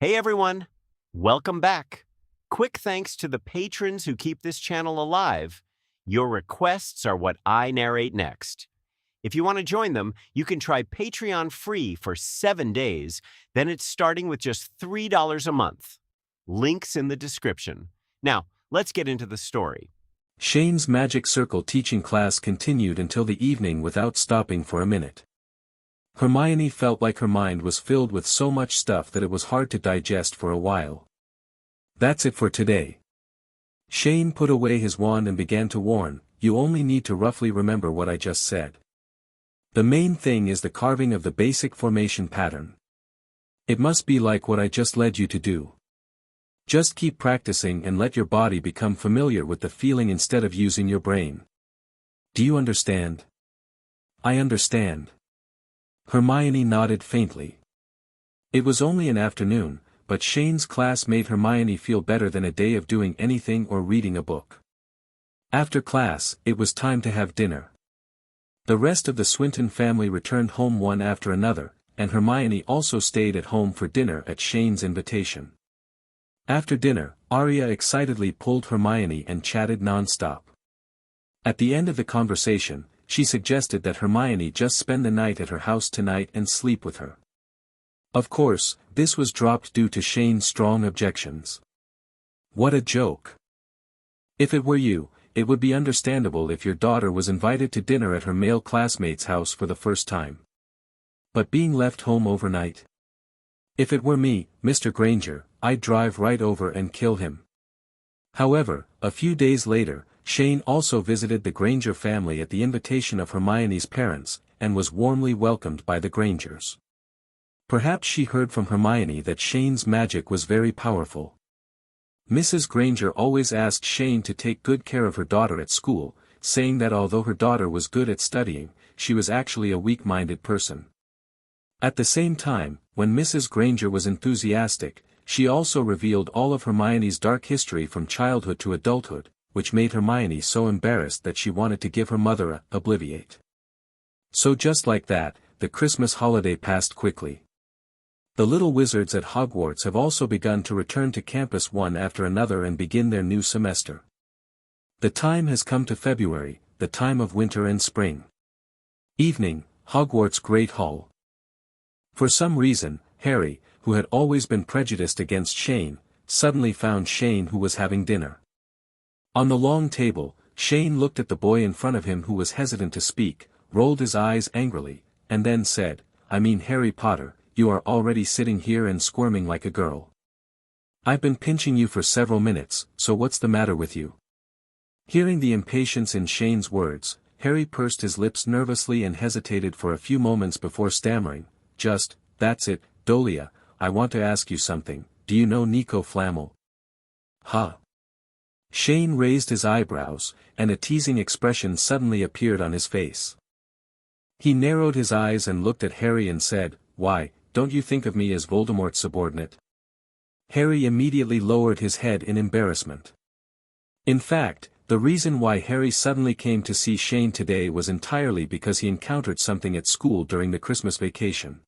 Hey everyone, welcome back. Quick thanks to the patrons who keep this channel alive. Your requests are what I narrate next. If you want to join them, you can try Patreon free for 7 days, then it's starting with just $3 a month. Links in the description. Now, let's get into the story. Shane's magic circle teaching class continued until the evening without stopping for a minute. Hermione felt like her mind was filled with so much stuff that it was hard to digest for a while. That's it for today. Shane put away his wand and began to warn, you only need to roughly remember what I just said. The main thing is the carving of the basic formation pattern. It must be like what I just led you to do. Just keep practicing and let your body become familiar with the feeling instead of using your brain. Do you understand? I understand. Hermione nodded faintly. It was only an afternoon, but Shane's class made Hermione feel better than a day of doing anything or reading a book. After class, it was time to have dinner. The rest of the Swinton family returned home one after another, and Hermione also stayed at home for dinner at Shane's invitation. After dinner, Arya excitedly pulled Hermione and chatted non-stop. At the end of the conversation, she suggested that Hermione just spend the night at her house tonight and sleep with her. Of course, this was dropped due to Shane's strong objections. What a joke. If it were you, it would be understandable if your daughter was invited to dinner at her male classmate's house for the first time. But being left home overnight? If it were me, Mr. Granger, I'd drive right over and kill him. However, a few days later, Shane also visited the Granger family at the invitation of Hermione's parents, and was warmly welcomed by the Grangers. Perhaps she heard from Hermione that Shane's magic was very powerful. Mrs. Granger always asked Shane to take good care of her daughter at school, saying that although her daughter was good at studying, she was actually a weak-minded person. At the same time, when Mrs. Granger was enthusiastic, she also revealed all of Hermione's dark history from childhood to adulthood, which made Hermione so embarrassed that she wanted to give her mother a obliviate. So just like that, the Christmas holiday passed quickly. The little wizards at Hogwarts have also begun to return to campus one after another and begin their new semester. The time has come to February, the time of winter and spring. Evening, Hogwarts Great Hall. For some reason, Harry, who had always been prejudiced against Shane, suddenly found Shane who was having dinner. On the long table, Shane looked at the boy in front of him who was hesitant to speak, rolled his eyes angrily, and then said, I mean Harry Potter, you are already sitting here and squirming like a girl. I've been pinching you for several minutes, so what's the matter with you? Hearing the impatience in Shane's words, Harry pursed his lips nervously and hesitated for a few moments before stammering, that's it, Dolea, I want to ask you something, do you know Nico Flamel? Huh? Shane raised his eyebrows, and a teasing expression suddenly appeared on his face. He narrowed his eyes and looked at Harry and said, why, don't you think of me as Voldemort's subordinate? Harry immediately lowered his head in embarrassment. In fact, the reason why Harry suddenly came to see Shane today was entirely because he encountered something at school during the Christmas vacation.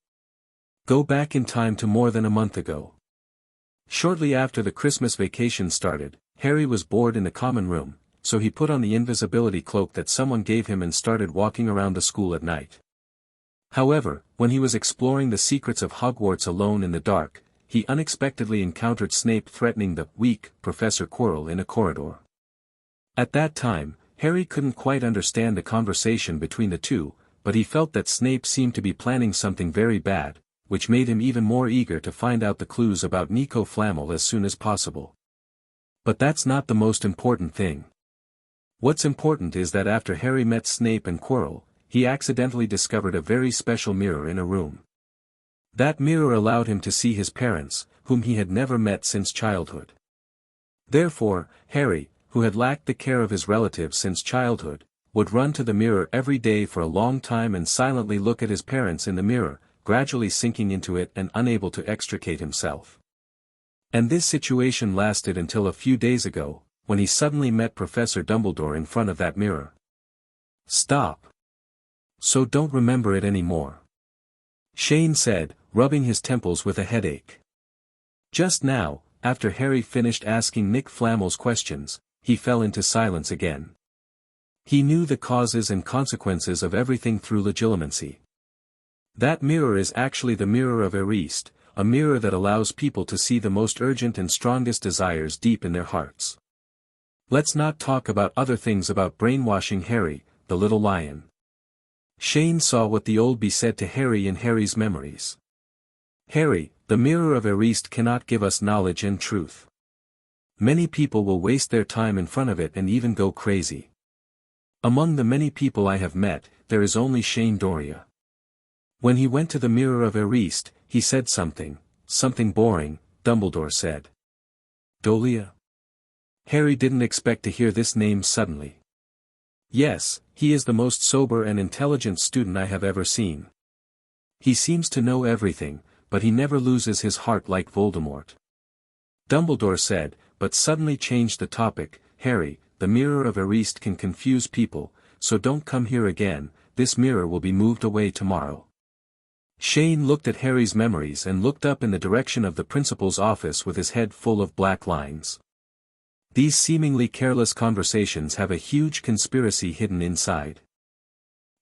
Go back in time to more than a month ago. Shortly after the Christmas vacation started, Harry was bored in the common room, so he put on the invisibility cloak that someone gave him and started walking around the school at night. However, when he was exploring the secrets of Hogwarts alone in the dark, he unexpectedly encountered Snape threatening the weak Professor Quirrell in a corridor. At that time, Harry couldn't quite understand the conversation between the two, but he felt that Snape seemed to be planning something very bad, which made him even more eager to find out the clues about Nico Flamel as soon as possible. But that's not the most important thing. What's important is that after Harry met Snape and Quirrell, he accidentally discovered a very special mirror in a room. That mirror allowed him to see his parents, whom he had never met since childhood. Therefore, Harry, who had lacked the care of his relatives since childhood, would run to the mirror every day for a long time and silently look at his parents in the mirror, gradually sinking into it and unable to extricate himself. And this situation lasted until a few days ago, when he suddenly met Professor Dumbledore in front of that mirror. Stop. So don't remember it anymore. Shane said, rubbing his temples with a headache. Just now, after Harry finished asking Nick Flamel's questions, he fell into silence again. He knew the causes and consequences of everything through legilimency. That mirror is actually the mirror of Erist, a mirror that allows people to see the most urgent and strongest desires deep in their hearts. Let's not talk about other things about brainwashing Harry, the little lion. Shane saw what the old bee said to Harry in Harry's memories. Harry, the mirror of Erist cannot give us knowledge and truth. Many people will waste their time in front of it and even go crazy. Among the many people I have met, there is only Shane Doria. When he went to the mirror of Erist, he said something boring, Dumbledore said. Dolea? Harry didn't expect to hear this name suddenly. Yes, he is the most sober and intelligent student I have ever seen. He seems to know everything, but he never loses his heart like Voldemort. Dumbledore said, but suddenly changed the topic. Harry, the mirror of Erist can confuse people, so don't come here again, this mirror will be moved away tomorrow. Shane looked at Harry's memories and looked up in the direction of the principal's office with his head full of black lines. These seemingly careless conversations have a huge conspiracy hidden inside.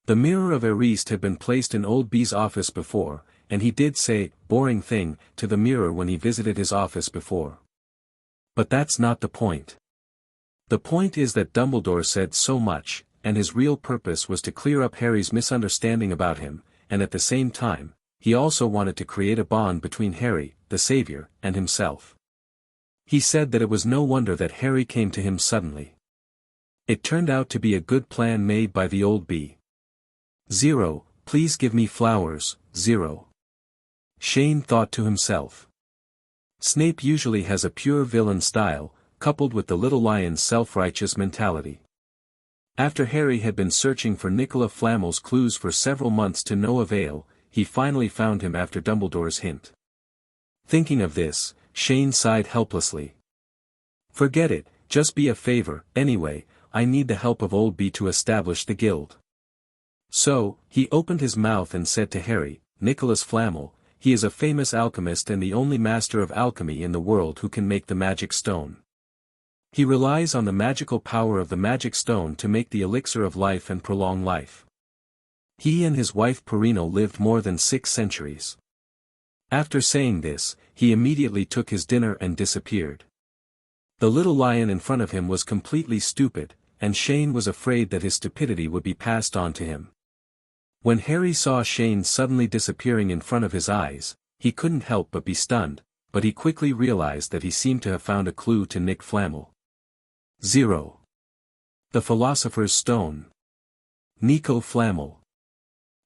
The mirror of Erist had been placed in Old B's office before, and he did say, boring thing, to the mirror when he visited his office before. But that's not the point. The point is that Dumbledore said so much, and his real purpose was to clear up Harry's misunderstanding about him, and at the same time, he also wanted to create a bond between Harry, the Savior, and himself. He said that it was no wonder that Harry came to him suddenly. It turned out to be a good plan made by the old bee. 0, please give me flowers, 0. Shane thought to himself. Snape usually has a pure villain style, coupled with the little lion's self-righteous mentality. After Harry had been searching for Nicola Flamel's clues for several months to no avail, he finally found him after Dumbledore's hint. Thinking of this, Shane sighed helplessly. Forget it, just be a favor, anyway, I need the help of Old B to establish the guild. So, he opened his mouth and said to Harry, Nicholas Flamel, he is a famous alchemist and the only master of alchemy in the world who can make the magic stone. He relies on the magical power of the magic stone to make the elixir of life and prolong life. He and his wife Perino lived more than 6 centuries. After saying this, he immediately took his dinner and disappeared. The little lion in front of him was completely stupid, and Shane was afraid that his stupidity would be passed on to him. When Harry saw Shane suddenly disappearing in front of his eyes, he couldn't help but be stunned, but he quickly realized that he seemed to have found a clue to Nick Flamel. 0. The Philosopher's Stone. Nico Flamel.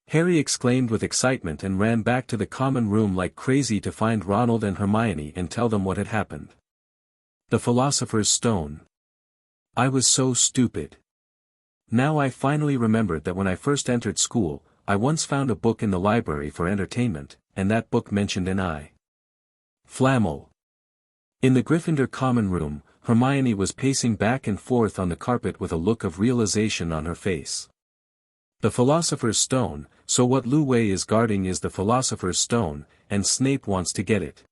Harry exclaimed with excitement and ran back to the common room like crazy to find Ronald and Hermione and tell them what had happened. The Philosopher's Stone. I was so stupid. Now I finally remembered that when I first entered school, I once found a book in the library for entertainment, and that book mentioned an I. Flamel. In the Gryffindor common room, Hermione was pacing back and forth on the carpet with a look of realization on her face. The Philosopher's Stone, so what Lu Wei is guarding is the Philosopher's Stone, and Snape wants to get it.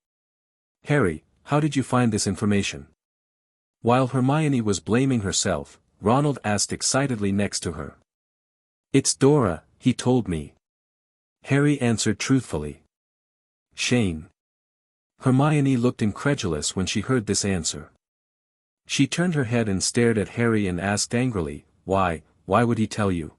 Harry, how did you find this information? While Hermione was blaming herself, Ronald asked excitedly next to her. It's Dora, he told me. Harry answered truthfully. Shane. Hermione looked incredulous when she heard this answer. She turned her head and stared at Harry and asked angrily, why would he tell you?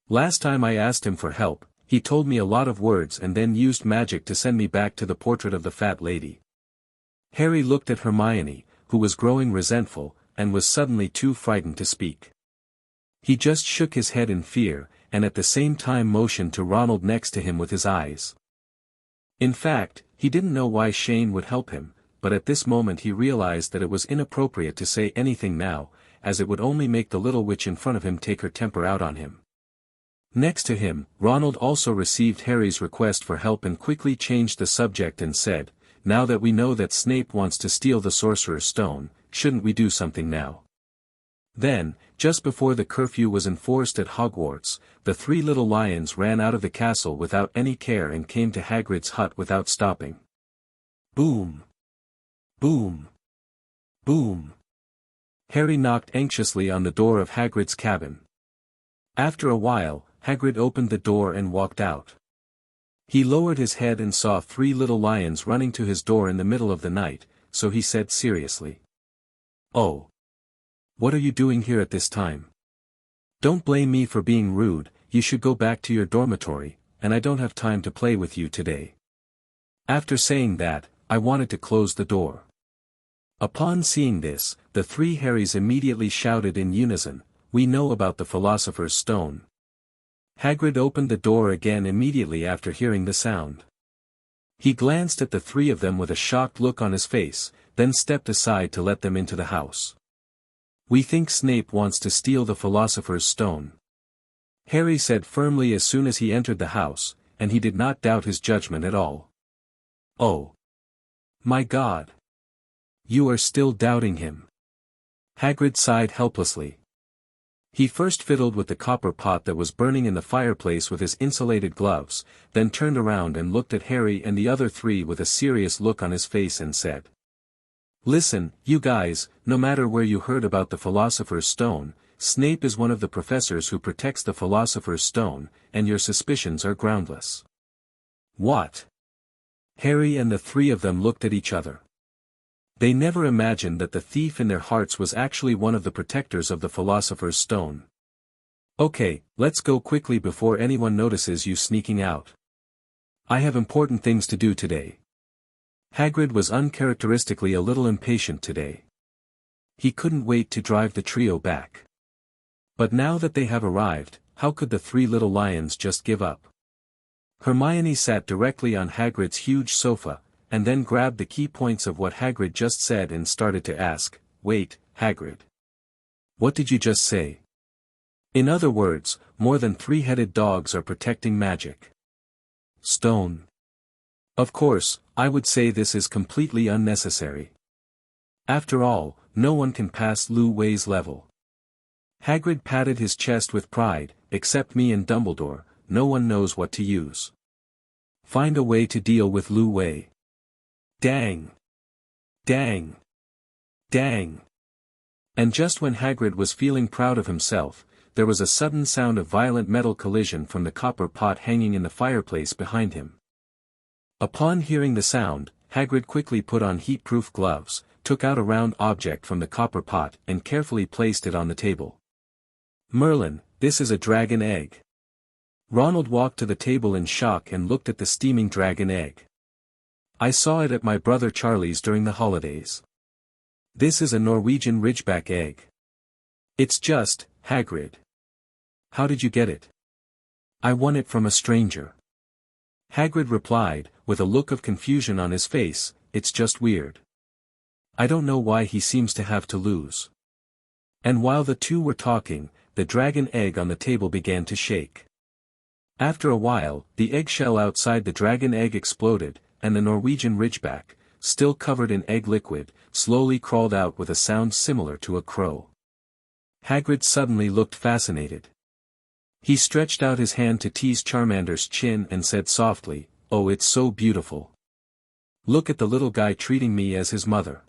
Last time I asked him for help, he told me a lot of words and then used magic to send me back to the portrait of the fat lady. Harry looked at Hermione, who was growing resentful, and was suddenly too frightened to speak. He just shook his head in fear, and at the same time motioned to Ronald next to him with his eyes. In fact, he didn't know why Shane would help him, but at this moment he realized that it was inappropriate to say anything now, as it would only make the little witch in front of him take her temper out on him. Next to him, Ronald also received Harry's request for help and quickly changed the subject and said, now that we know that Snape wants to steal the Sorcerer's Stone, shouldn't we do something now? Then, just before the curfew was enforced at Hogwarts, the 3 little lions ran out of the castle without any care and came to Hagrid's hut without stopping. Boom! Boom! Boom! Harry knocked anxiously on the door of Hagrid's cabin. After a while, Hagrid opened the door and walked out. He lowered his head and saw 3 little lions running to his door in the middle of the night, so he said seriously. "Oh. What are you doing here at this time? Don't blame me for being rude, you should go back to your dormitory, and I don't have time to play with you today." After saying that, I wanted to close the door. Upon seeing this, the 3 Harrys immediately shouted in unison, "We know about the Philosopher's Stone." Hagrid opened the door again immediately after hearing the sound. He glanced at the 3 of them with a shocked look on his face, then stepped aside to let them into the house. "We think Snape wants to steal the Philosopher's Stone," Harry said firmly as soon as he entered the house, and he did not doubt his judgment at all. "Oh. My God. You are still doubting him." Hagrid sighed helplessly. He first fiddled with the copper pot that was burning in the fireplace with his insulated gloves, then turned around and looked at Harry and the other 3 with a serious look on his face and said, "Listen, you guys, no matter where you heard about the Philosopher's Stone, Snape is one of the professors who protects the Philosopher's Stone, and your suspicions are groundless." "What?" Harry and the 3 of them looked at each other. They never imagined that the thief in their hearts was actually one of the protectors of the Philosopher's Stone. "Okay, let's go quickly before anyone notices you sneaking out. I have important things to do today." Hagrid was uncharacteristically a little impatient today. He couldn't wait to drive the trio back. But now that they have arrived, how could the 3 little lions just give up? Hermione sat directly on Hagrid's huge sofa, and then grabbed the key points of what Hagrid just said and started to ask, "Wait, Hagrid. What did you just say?" "In other words, more than 3-headed dogs are protecting magic stone. Of course, I would say this is completely unnecessary. After all, no one can pass Lu Wei's level." Hagrid patted his chest with pride, "Except me and Dumbledore, no one knows what to use. Find a way to deal with Lu Wei." Dang! Dang! Dang! And just when Hagrid was feeling proud of himself, there was a sudden sound of violent metal collision from the copper pot hanging in the fireplace behind him. Upon hearing the sound, Hagrid quickly put on heat-proof gloves, took out a round object from the copper pot and carefully placed it on the table. "Merlin, this is a dragon egg." Ronald walked to the table in shock and looked at the steaming dragon egg. "I saw it at my brother Charlie's during the holidays. This is a Norwegian Ridgeback egg." "It's just, Hagrid. How did you get it?" "I won it from a stranger." Hagrid replied, with a look of confusion on his face, "It's just weird. I don't know why he seems to have to lose." And while the 2 were talking, the dragon egg on the table began to shake. After a while, the eggshell outside the dragon egg exploded, and the Norwegian Ridgeback, still covered in egg liquid, slowly crawled out with a sound similar to a crow. Hagrid suddenly looked fascinated. He stretched out his hand to tease Charmander's chin and said softly, "Oh, it's so beautiful. Look at the little guy treating me as his mother.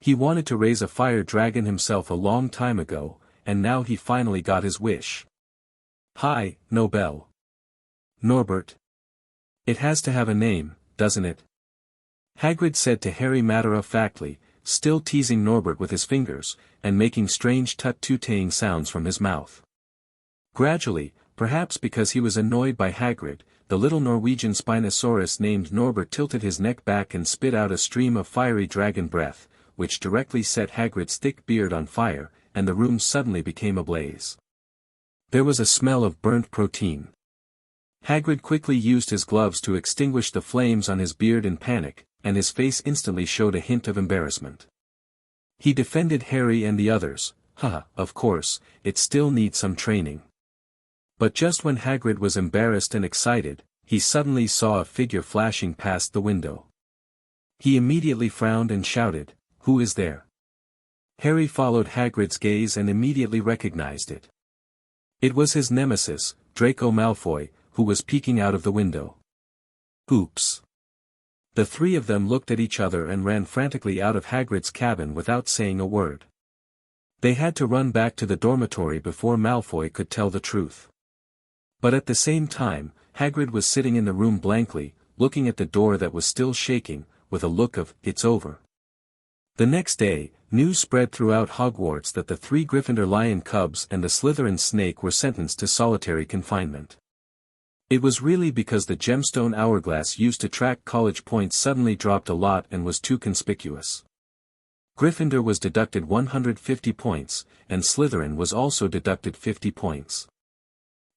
He wanted to raise a fire dragon himself a long time ago, and now he finally got his wish. Hi, Nobel. Norbert. It has to have a name, doesn't it?" Hagrid said to Harry matter-of-factly, still teasing Norbert with his fingers, and making strange tut-tooting sounds from his mouth. Gradually, perhaps because he was annoyed by Hagrid, the little Norwegian Spinosaurus named Norbert tilted his neck back and spit out a stream of fiery dragon breath, which directly set Hagrid's thick beard on fire, and the room suddenly became ablaze. There was a smell of burnt protein. Hagrid quickly used his gloves to extinguish the flames on his beard in panic, and his face instantly showed a hint of embarrassment. He defended Harry and the others, "Haha, of course, it still needs some training." But just when Hagrid was embarrassed and excited, he suddenly saw a figure flashing past the window. He immediately frowned and shouted, "Who is there?" Harry followed Hagrid's gaze and immediately recognized it. It was his nemesis, Draco Malfoy, who was peeking out of the window. "Oops. The three of them looked at each other and ran frantically out of Hagrid's cabin without saying a word. They had to run back to the dormitory before Malfoy could tell the truth. But at the same time, Hagrid was sitting in the room blankly, looking at the door that was still shaking, with a look of, "It's over." The next day, news spread throughout Hogwarts that the 3 Gryffindor lion cubs and the Slytherin snake were sentenced to solitary confinement. It was really because the gemstone hourglass used to track college points suddenly dropped a lot and was too conspicuous. Gryffindor was deducted 150 points, and Slytherin was also deducted 50 points.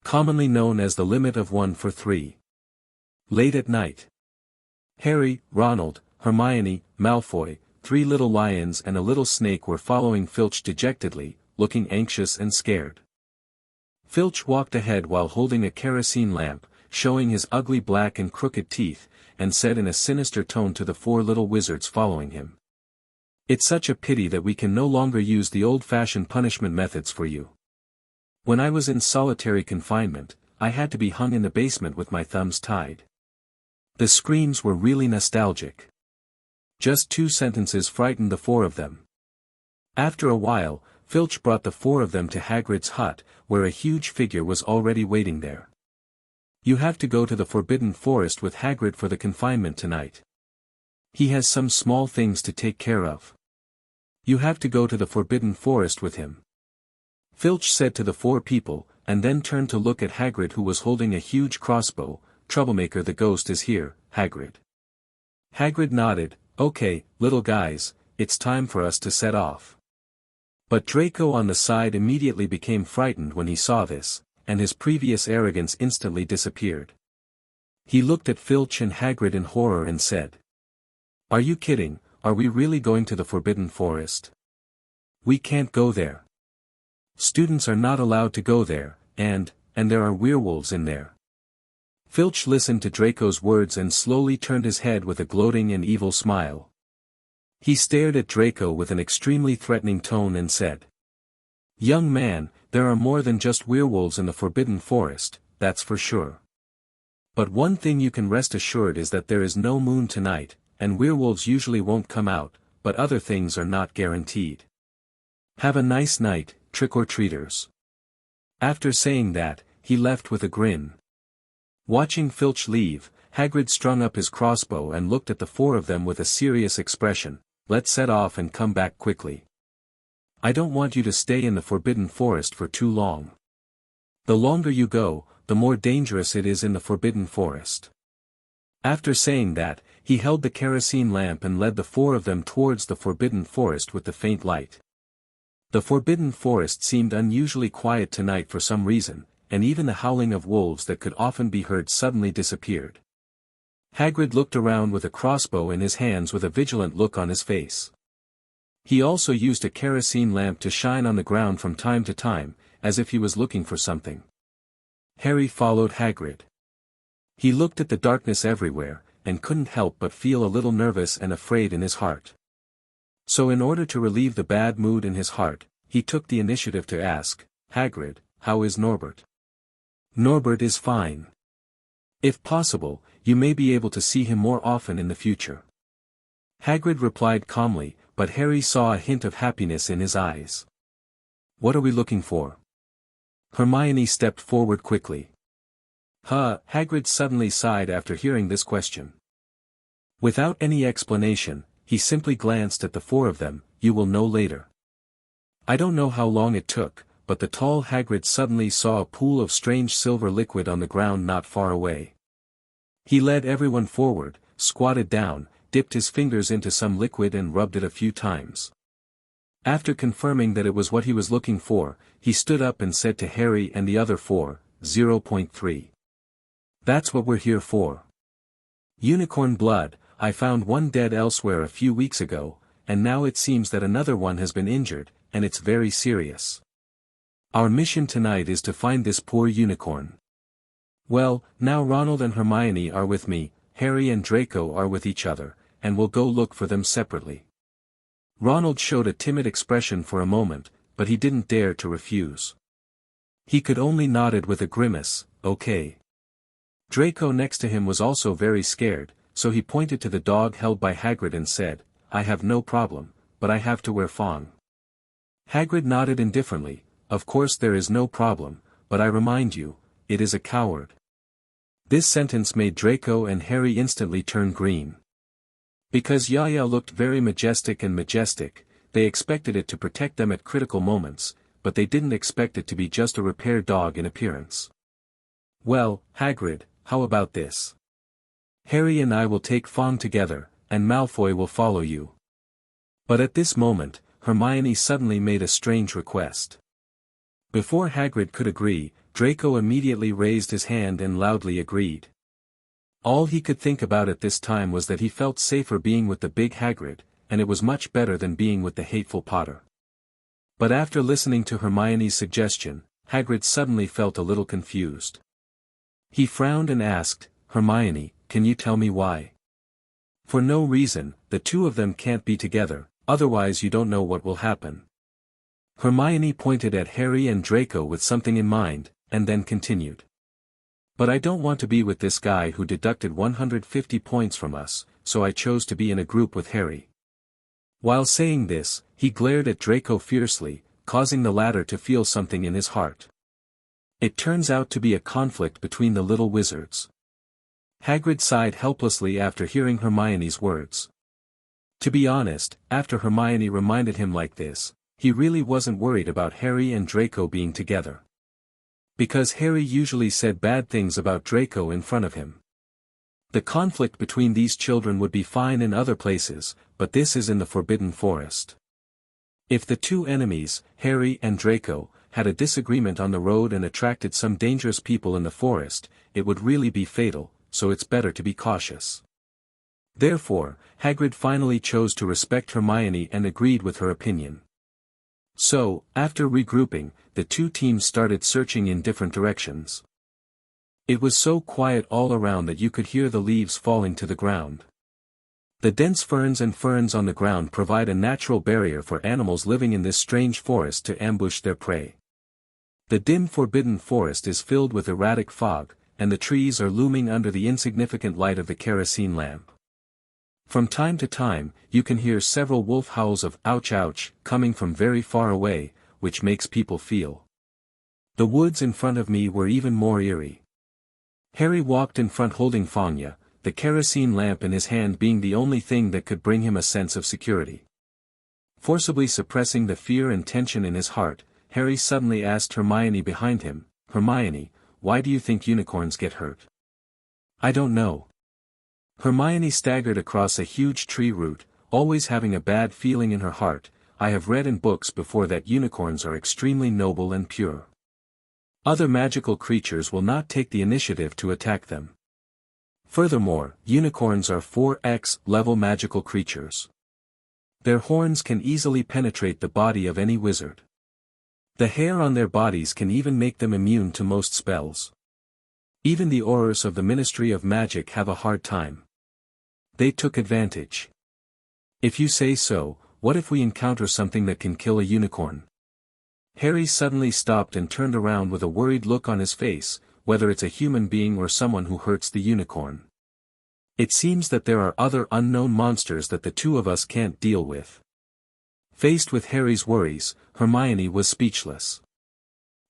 Commonly known as the limit of 1 for 3. Late at night, Harry, Ronald, Hermione, Malfoy, 3 little lions and a little snake were following Filch dejectedly, looking anxious and scared. Filch walked ahead while holding a kerosene lamp, showing his ugly black and crooked teeth, and said in a sinister tone to the 4 little wizards following him, "It's such a pity that we can no longer use the old-fashioned punishment methods for you. When I was in solitary confinement, I had to be hung in the basement with my thumbs tied." The screams were really nostalgic. Just 2 sentences frightened the 4 of them. After a while, Filch brought the 4 of them to Hagrid's hut, where a huge figure was already waiting there. "You have to go to the Forbidden Forest with Hagrid for the confinement tonight. He has some small things to take care of. You have to go to the Forbidden Forest with him," Filch said to the 4 people, and then turned to look at Hagrid who was holding a huge crossbow. "Troublemaker, the ghost is here, Hagrid." Hagrid nodded. "Okay, little guys, it's time for us to set off." But Draco on the side immediately became frightened when he saw this, and his previous arrogance instantly disappeared. He looked at Filch and Hagrid in horror and said, "Are you kidding? Are we really going to the Forbidden Forest? We can't go there. Students are not allowed to go there, and there are werewolves in there." Filch listened to Draco's words and slowly turned his head with a gloating and evil smile. He stared at Draco with an extremely threatening tone and said, "Young man, there are more than just werewolves in the Forbidden Forest, that's for sure. But one thing you can rest assured is that there is no moon tonight, and werewolves usually won't come out, but other things are not guaranteed. Have a nice night, trick-or-treaters." After saying that, he left with a grin. Watching Filch leave, Hagrid strung up his crossbow and looked at the 4 of them with a serious expression. "Let's set off and come back quickly. I don't want you to stay in the Forbidden Forest for too long. The longer you go, the more dangerous it is in the Forbidden Forest." After saying that, he held the kerosene lamp and led the 4 of them towards the Forbidden Forest with the faint light. The Forbidden Forest seemed unusually quiet tonight for some reason, and even the howling of wolves that could often be heard suddenly disappeared. Hagrid looked around with a crossbow in his hands with a vigilant look on his face. He also used a kerosene lamp to shine on the ground from time to time, as if he was looking for something. Harry followed Hagrid. He looked at the darkness everywhere, and couldn't help but feel a little nervous and afraid in his heart. So in order to relieve the bad mood in his heart, he took the initiative to ask, "Hagrid, how is Norbert?" "Norbert is fine. If possible, you may be able to see him more often in the future," Hagrid replied calmly, but Harry saw a hint of happiness in his eyes. "What are we looking for?" Hermione stepped forward quickly. Hagrid suddenly sighed after hearing this question. Without any explanation, he simply glanced at the 4 of them. "You will know later." I don't know how long it took, but the tall Hagrid suddenly saw a pool of strange silver liquid on the ground not far away. He led everyone forward, squatted down, dipped his fingers into some liquid and rubbed it a few times. After confirming that it was what he was looking for, he stood up and said to Harry and the other 4, 0.3. "That's what we're here for. Unicorn blood. I found one dead elsewhere a few weeks ago, and now it seems that another one has been injured, and it's very serious. Our mission tonight is to find this poor unicorn. Well, now Ronald and Hermione are with me, Harry and Draco are with each other, and we'll go look for them separately." Ronald showed a timid expression for a moment, but he didn't dare to refuse. He could only nod with a grimace. "Okay." Draco next to him was also very scared, so he pointed to the dog held by Hagrid and said, "I have no problem, but I have to wear Fong." Hagrid nodded indifferently, "Of course there is no problem, but I remind you, it is a coward." This sentence made Draco and Harry instantly turn green. Because Yaya looked very majestic, they expected it to protect them at critical moments, but they didn't expect it to be just a repair dog in appearance. "Well, Hagrid, how about this? Harry and I will take Fong together, and Malfoy will follow you." But at this moment, Hermione suddenly made a strange request. Before Hagrid could agree, Draco immediately raised his hand and loudly agreed. All he could think about at this time was that he felt safer being with the big Hagrid, and it was much better than being with the hateful Potter. But after listening to Hermione's suggestion, Hagrid suddenly felt a little confused. He frowned and asked, "Hermione, can you tell me why? For no reason, the two of them can't be together, otherwise you don't know what will happen." Hermione pointed at Harry and Draco with something in mind, and then continued. "But I don't want to be with this guy who deducted 150 points from us, so I chose to be in a group with Harry." While saying this, he glared at Draco fiercely, causing the latter to feel something in his heart. It turns out to be a conflict between the little wizards. Hagrid sighed helplessly after hearing Hermione's words. To be honest, after Hermione reminded him like this, he really wasn't worried about Harry and Draco being together. Because Harry usually said bad things about Draco in front of him. The conflict between these children would be fine in other places, but this is in the Forbidden Forest. If the two enemies, Harry and Draco, had a disagreement on the road and attracted some dangerous people in the forest, it would really be fatal, so it's better to be cautious. Therefore, Hagrid finally chose to respect Hermione and agreed with her opinion. So, after regrouping, the two teams started searching in different directions. It was so quiet all around that you could hear the leaves falling to the ground. The dense ferns on the ground provide a natural barrier for animals living in this strange forest to ambush their prey. The dim Forbidden Forest is filled with erratic fog, and the trees are looming under the insignificant light of the kerosene lamp. From time to time, you can hear several wolf howls of "ouch ouch" coming from very far away, which makes people feel. The woods in front of me were even more eerie. Harry walked in front holding Fanya, the kerosene lamp in his hand being the only thing that could bring him a sense of security. Forcibly suppressing the fear and tension in his heart, Harry suddenly asked Hermione behind him, "Hermione, why do you think unicorns get hurt?" "I don't know." Hermione staggered across a huge tree root, always having a bad feeling in her heart. "I have read in books before that unicorns are extremely noble and pure. Other magical creatures will not take the initiative to attack them. Furthermore, unicorns are 4x level magical creatures. Their horns can easily penetrate the body of any wizard. The hair on their bodies can even make them immune to most spells. Even the Aurors of the Ministry of Magic have a hard time. They took advantage. If you say so, what if we encounter something that can kill a unicorn?" Harry suddenly stopped and turned around with a worried look on his face, whether it's a human being or someone who hurts the unicorn. It seems that there are other unknown monsters that the two of us can't deal with. Faced with Harry's worries, Hermione was speechless.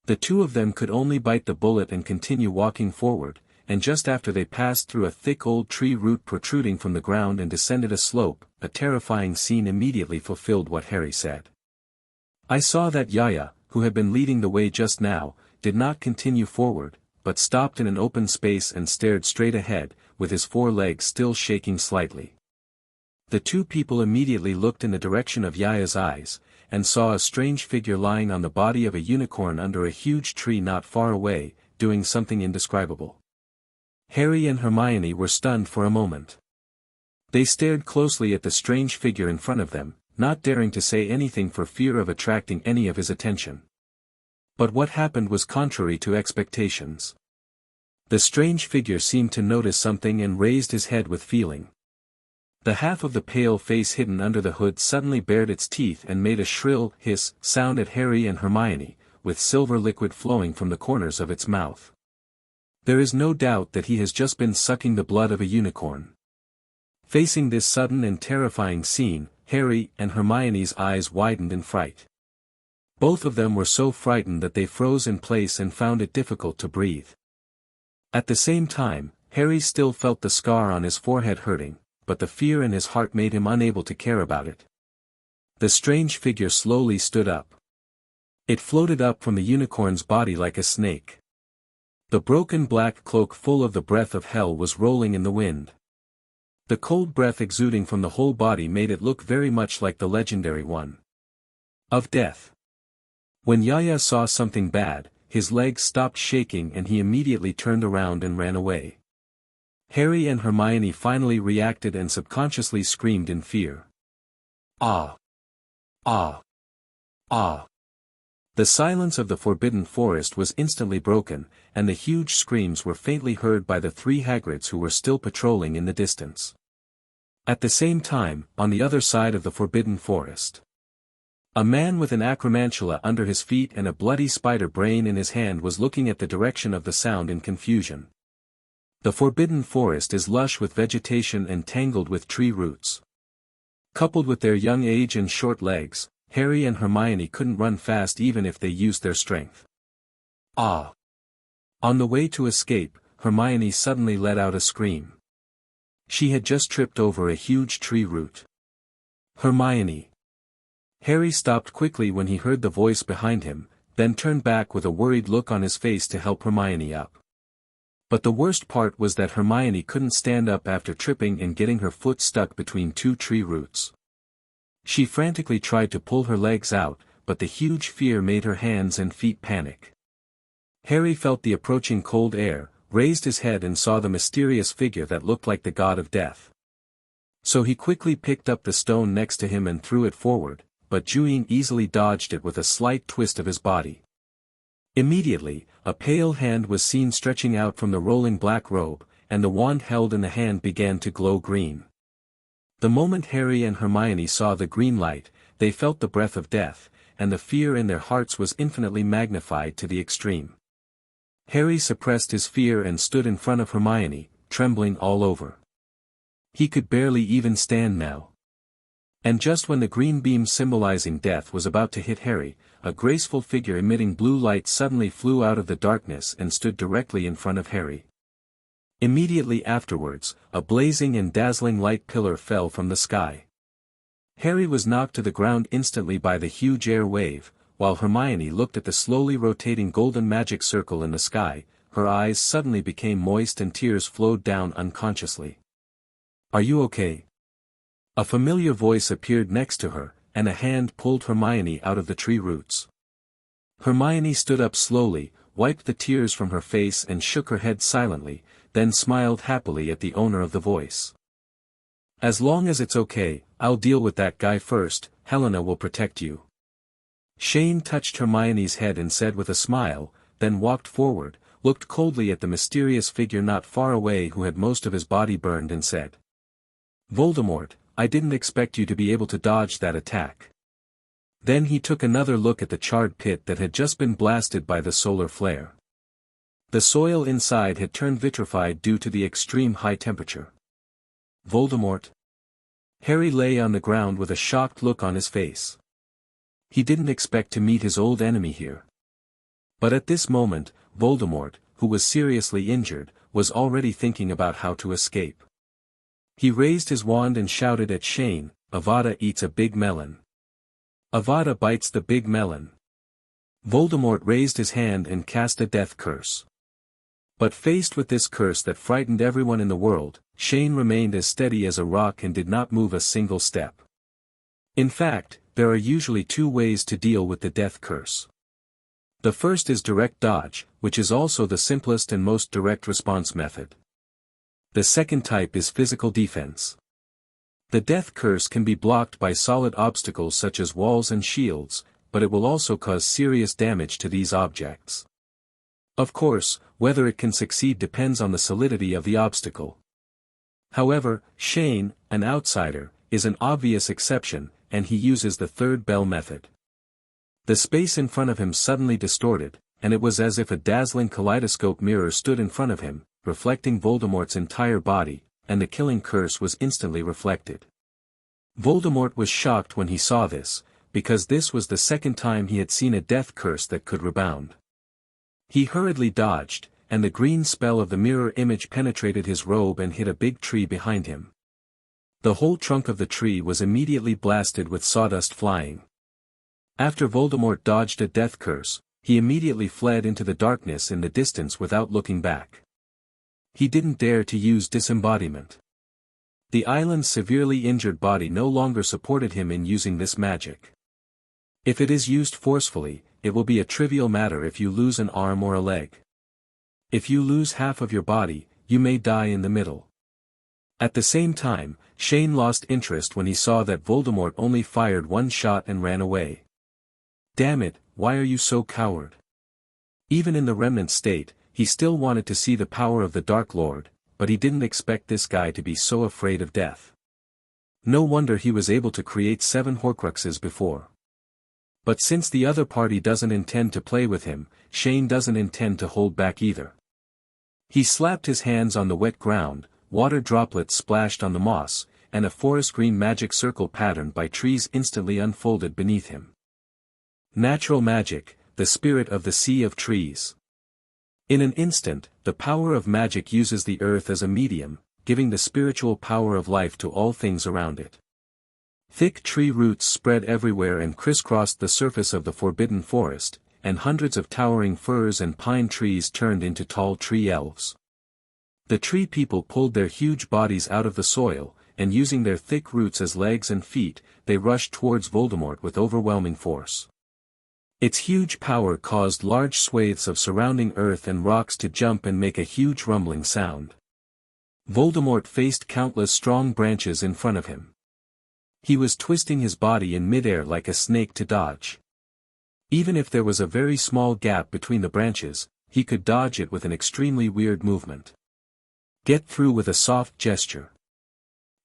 The two of them could only bite the bullet and continue walking forward, and just after they passed through a thick old tree root protruding from the ground and descended a slope, a terrifying scene immediately fulfilled what Harry said. I saw that Yaya, who had been leading the way just now, did not continue forward, but stopped in an open space and stared straight ahead, with his four legs still shaking slightly. The two people immediately looked in the direction of Yaya's eyes, and saw a strange figure lying on the body of a unicorn under a huge tree not far away, doing something indescribable. Harry and Hermione were stunned for a moment. They stared closely at the strange figure in front of them, not daring to say anything for fear of attracting any of his attention. But what happened was contrary to expectations. The strange figure seemed to notice something and raised his head with feeling. The half of the pale face hidden under the hood suddenly bared its teeth and made a shrill hiss sound at Harry and Hermione, with silver liquid flowing from the corners of its mouth. There is no doubt that he has just been sucking the blood of a unicorn. Facing this sudden and terrifying scene, Harry and Hermione's eyes widened in fright. Both of them were so frightened that they froze in place and found it difficult to breathe. At the same time, Harry still felt the scar on his forehead hurting, but the fear in his heart made him unable to care about it. The strange figure slowly stood up. It floated up from the unicorn's body like a snake. The broken black cloak full of the breath of hell was rolling in the wind. The cold breath exuding from the whole body made it look very much like the legendary one of death. When Yaya saw something bad, his legs stopped shaking and he immediately turned around and ran away. Harry and Hermione finally reacted and subconsciously screamed in fear. Ah! Ah! Ah! The silence of the Forbidden Forest was instantly broken, and the huge screams were faintly heard by the three Hagrids who were still patrolling in the distance. At the same time, on the other side of the Forbidden Forest, a man with an acromantula under his feet and a bloody spider brain in his hand was looking at the direction of the sound in confusion. The Forbidden Forest is lush with vegetation and tangled with tree roots. Coupled with their young age and short legs, Harry and Hermione couldn't run fast even if they used their strength. Ah! On the way to escape, Hermione suddenly let out a scream. She had just tripped over a huge tree root. Hermione! Harry stopped quickly when he heard the voice behind him, then turned back with a worried look on his face to help Hermione up. But the worst part was that Hermione couldn't stand up after tripping and getting her foot stuck between two tree roots. She frantically tried to pull her legs out, but the huge fear made her hands and feet panic. Harry felt the approaching cold air, raised his head and saw the mysterious figure that looked like the god of death. So he quickly picked up the stone next to him and threw it forward, but Juin easily dodged it with a slight twist of his body. Immediately, a pale hand was seen stretching out from the rolling black robe, and the wand held in the hand began to glow green. The moment Harry and Hermione saw the green light, they felt the breath of death, and the fear in their hearts was infinitely magnified to the extreme. Harry suppressed his fear and stood in front of Hermione, trembling all over. He could barely even stand now. And just when the green beam symbolizing death was about to hit Harry, a graceful figure emitting blue light suddenly flew out of the darkness and stood directly in front of Harry. Immediately afterwards, a blazing and dazzling light pillar fell from the sky. Harry was knocked to the ground instantly by the huge air wave, while Hermione looked at the slowly rotating golden magic circle in the sky. Her eyes suddenly became moist and tears flowed down unconsciously. "Are you okay?" A familiar voice appeared next to her, and a hand pulled Hermione out of the tree roots. Hermione stood up slowly, wiped the tears from her face and shook her head silently, then smiled happily at the owner of the voice. "As long as it's okay, I'll deal with that guy first. Helena will protect you." Shane touched Hermione's head and said with a smile, then walked forward, looked coldly at the mysterious figure not far away who had most of his body burned and said, "Voldemort, I didn't expect you to be able to dodge that attack." Then he took another look at the charred pit that had just been blasted by the solar flare. The soil inside had turned vitrified due to the extreme high temperature. "Voldemort?" Harry lay on the ground with a shocked look on his face. He didn't expect to meet his old enemy here. But at this moment, Voldemort, who was seriously injured, was already thinking about how to escape. He raised his wand and shouted at Shane, "Avada eats a big melon. Avada bites the big melon." Voldemort raised his hand and cast a death curse. But faced with this curse that frightened everyone in the world, Shane remained as steady as a rock and did not move a single step. In fact, there are usually two ways to deal with the death curse. The first is direct dodge, which is also the simplest and most direct response method. The second type is physical defense. The death curse can be blocked by solid obstacles such as walls and shields, but it will also cause serious damage to these objects. Of course, whether it can succeed depends on the solidity of the obstacle. However, Shane, an outsider, is an obvious exception, and he uses the third bell method. The space in front of him suddenly distorted, and it was as if a dazzling kaleidoscope mirror stood in front of him, reflecting Voldemort's entire body, and the killing curse was instantly reflected. Voldemort was shocked when he saw this, because this was the second time he had seen a death curse that could rebound. He hurriedly dodged, and the green spell of the mirror image penetrated his robe and hit a big tree behind him. The whole trunk of the tree was immediately blasted with sawdust flying. After Voldemort dodged a death curse, he immediately fled into the darkness in the distance without looking back. He didn't dare to use disembodiment. The island's severely injured body no longer supported him in using this magic. If it is used forcefully, it will be a trivial matter if you lose an arm or a leg. If you lose half of your body, you may die in the middle. At the same time, Shane lost interest when he saw that Voldemort only fired one shot and ran away. Damn it, why are you so coward? Even in the remnant state, he still wanted to see the power of the Dark Lord, but he didn't expect this guy to be so afraid of death. No wonder he was able to create 7 Horcruxes before. But since the other party doesn't intend to play with him, Shane doesn't intend to hold back either. He slapped his hands on the wet ground, water droplets splashed on the moss, and a forest green magic circle patterned by trees instantly unfolded beneath him. Natural magic, the spirit of the sea of trees. In an instant, the power of magic uses the earth as a medium, giving the spiritual power of life to all things around it. Thick tree roots spread everywhere and crisscrossed the surface of the forbidden forest, and hundreds of towering firs and pine trees turned into tall tree elves. The tree people pulled their huge bodies out of the soil, and using their thick roots as legs and feet, they rushed towards Voldemort with overwhelming force. Its huge power caused large swathes of surrounding earth and rocks to jump and make a huge rumbling sound. Voldemort faced countless strong branches in front of him. He was twisting his body in midair like a snake to dodge. Even if there was a very small gap between the branches, he could dodge it with an extremely weird movement. Get through with a soft gesture.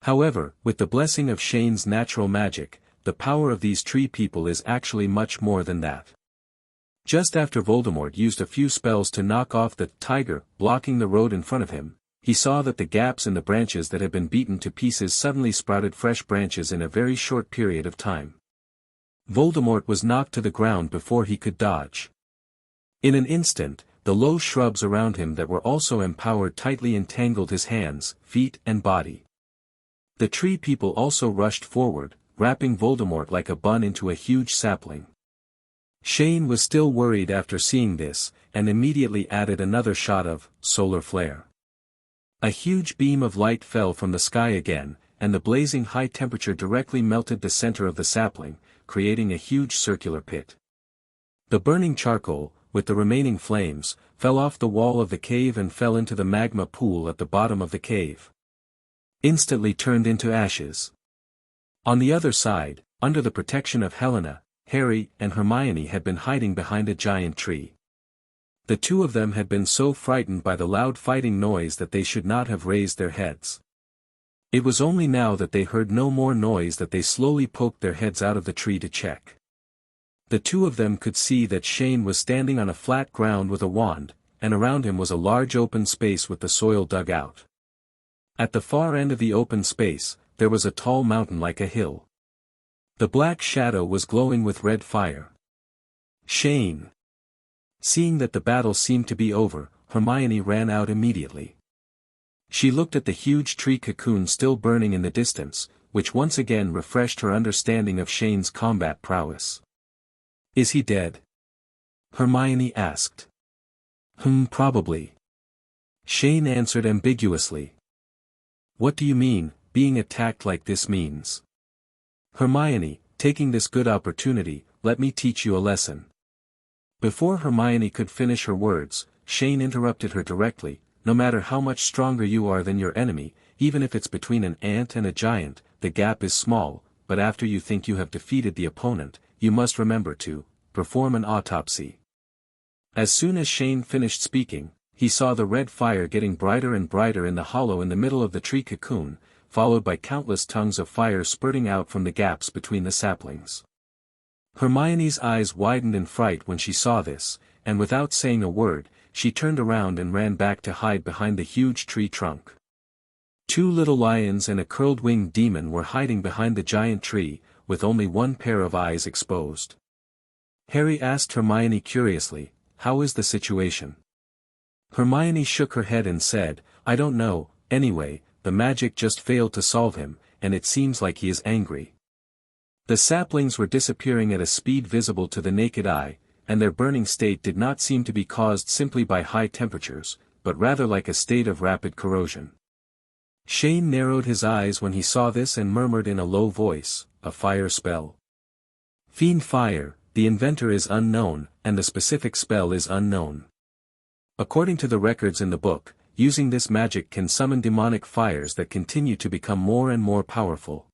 However, with the blessing of Shane's natural magic, the power of these tree people is actually much more than that. Just after Voldemort used a few spells to knock off the tiger blocking the road in front of him, he saw that the gaps in the branches that had been beaten to pieces suddenly sprouted fresh branches in a very short period of time. Voldemort was knocked to the ground before he could dodge. In an instant, the low shrubs around him that were also empowered tightly entangled his hands, feet and body. The tree people also rushed forward, wrapping Voldemort like a bun into a huge sapling. Shane was still worried after seeing this, and immediately added another shot of solar flare. A huge beam of light fell from the sky again, and the blazing high temperature directly melted the center of the sapling, creating a huge circular pit. The burning charcoal, with the remaining flames, fell off the wall of the cave and fell into the magma pool at the bottom of the cave. Instantly turned into ashes. On the other side, under the protection of Helena, Harry and Hermione had been hiding behind a giant tree. The two of them had been so frightened by the loud fighting noise that they should not have raised their heads. It was only now that they heard no more noise that they slowly poked their heads out of the tree to check. The two of them could see that Shane was standing on a flat ground with a wand, and around him was a large open space with the soil dug out. At the far end of the open space, there was a tall mountain like a hill. The black shadow was glowing with red fire. Shane. Seeing that the battle seemed to be over, Hermione ran out immediately. She looked at the huge tree cocoon still burning in the distance, which once again refreshed her understanding of Shane's combat prowess. Is he dead? Hermione asked. Probably. Shane answered ambiguously. What do you mean, being attacked like this means? Hermione, taking this good opportunity, let me teach you a lesson. Before Hermione could finish her words, Shane interrupted her directly. No matter how much stronger you are than your enemy, even if it's between an ant and a giant, the gap is small, but after you think you have defeated the opponent, you must remember to perform an autopsy. As soon as Shane finished speaking, he saw the red fire getting brighter and brighter in the hollow in the middle of the tree cocoon, followed by countless tongues of fire spurting out from the gaps between the saplings. Hermione's eyes widened in fright when she saw this, and without saying a word, she turned around and ran back to hide behind the huge tree trunk. 2 little lions and a curled-winged demon were hiding behind the giant tree, with only one pair of eyes exposed. Harry asked Hermione curiously, "How is the situation?" Hermione shook her head and said, "I don't know, anyway, the magic just failed to solve him, and it seems like he is angry." The saplings were disappearing at a speed visible to the naked eye, and their burning state did not seem to be caused simply by high temperatures, but rather like a state of rapid corrosion. Shane narrowed his eyes when he saw this and murmured in a low voice, "A fire spell." Fiend fire, the inventor is unknown, and the specific spell is unknown. According to the records in the book, using this magic can summon demonic fires that continue to become more and more powerful.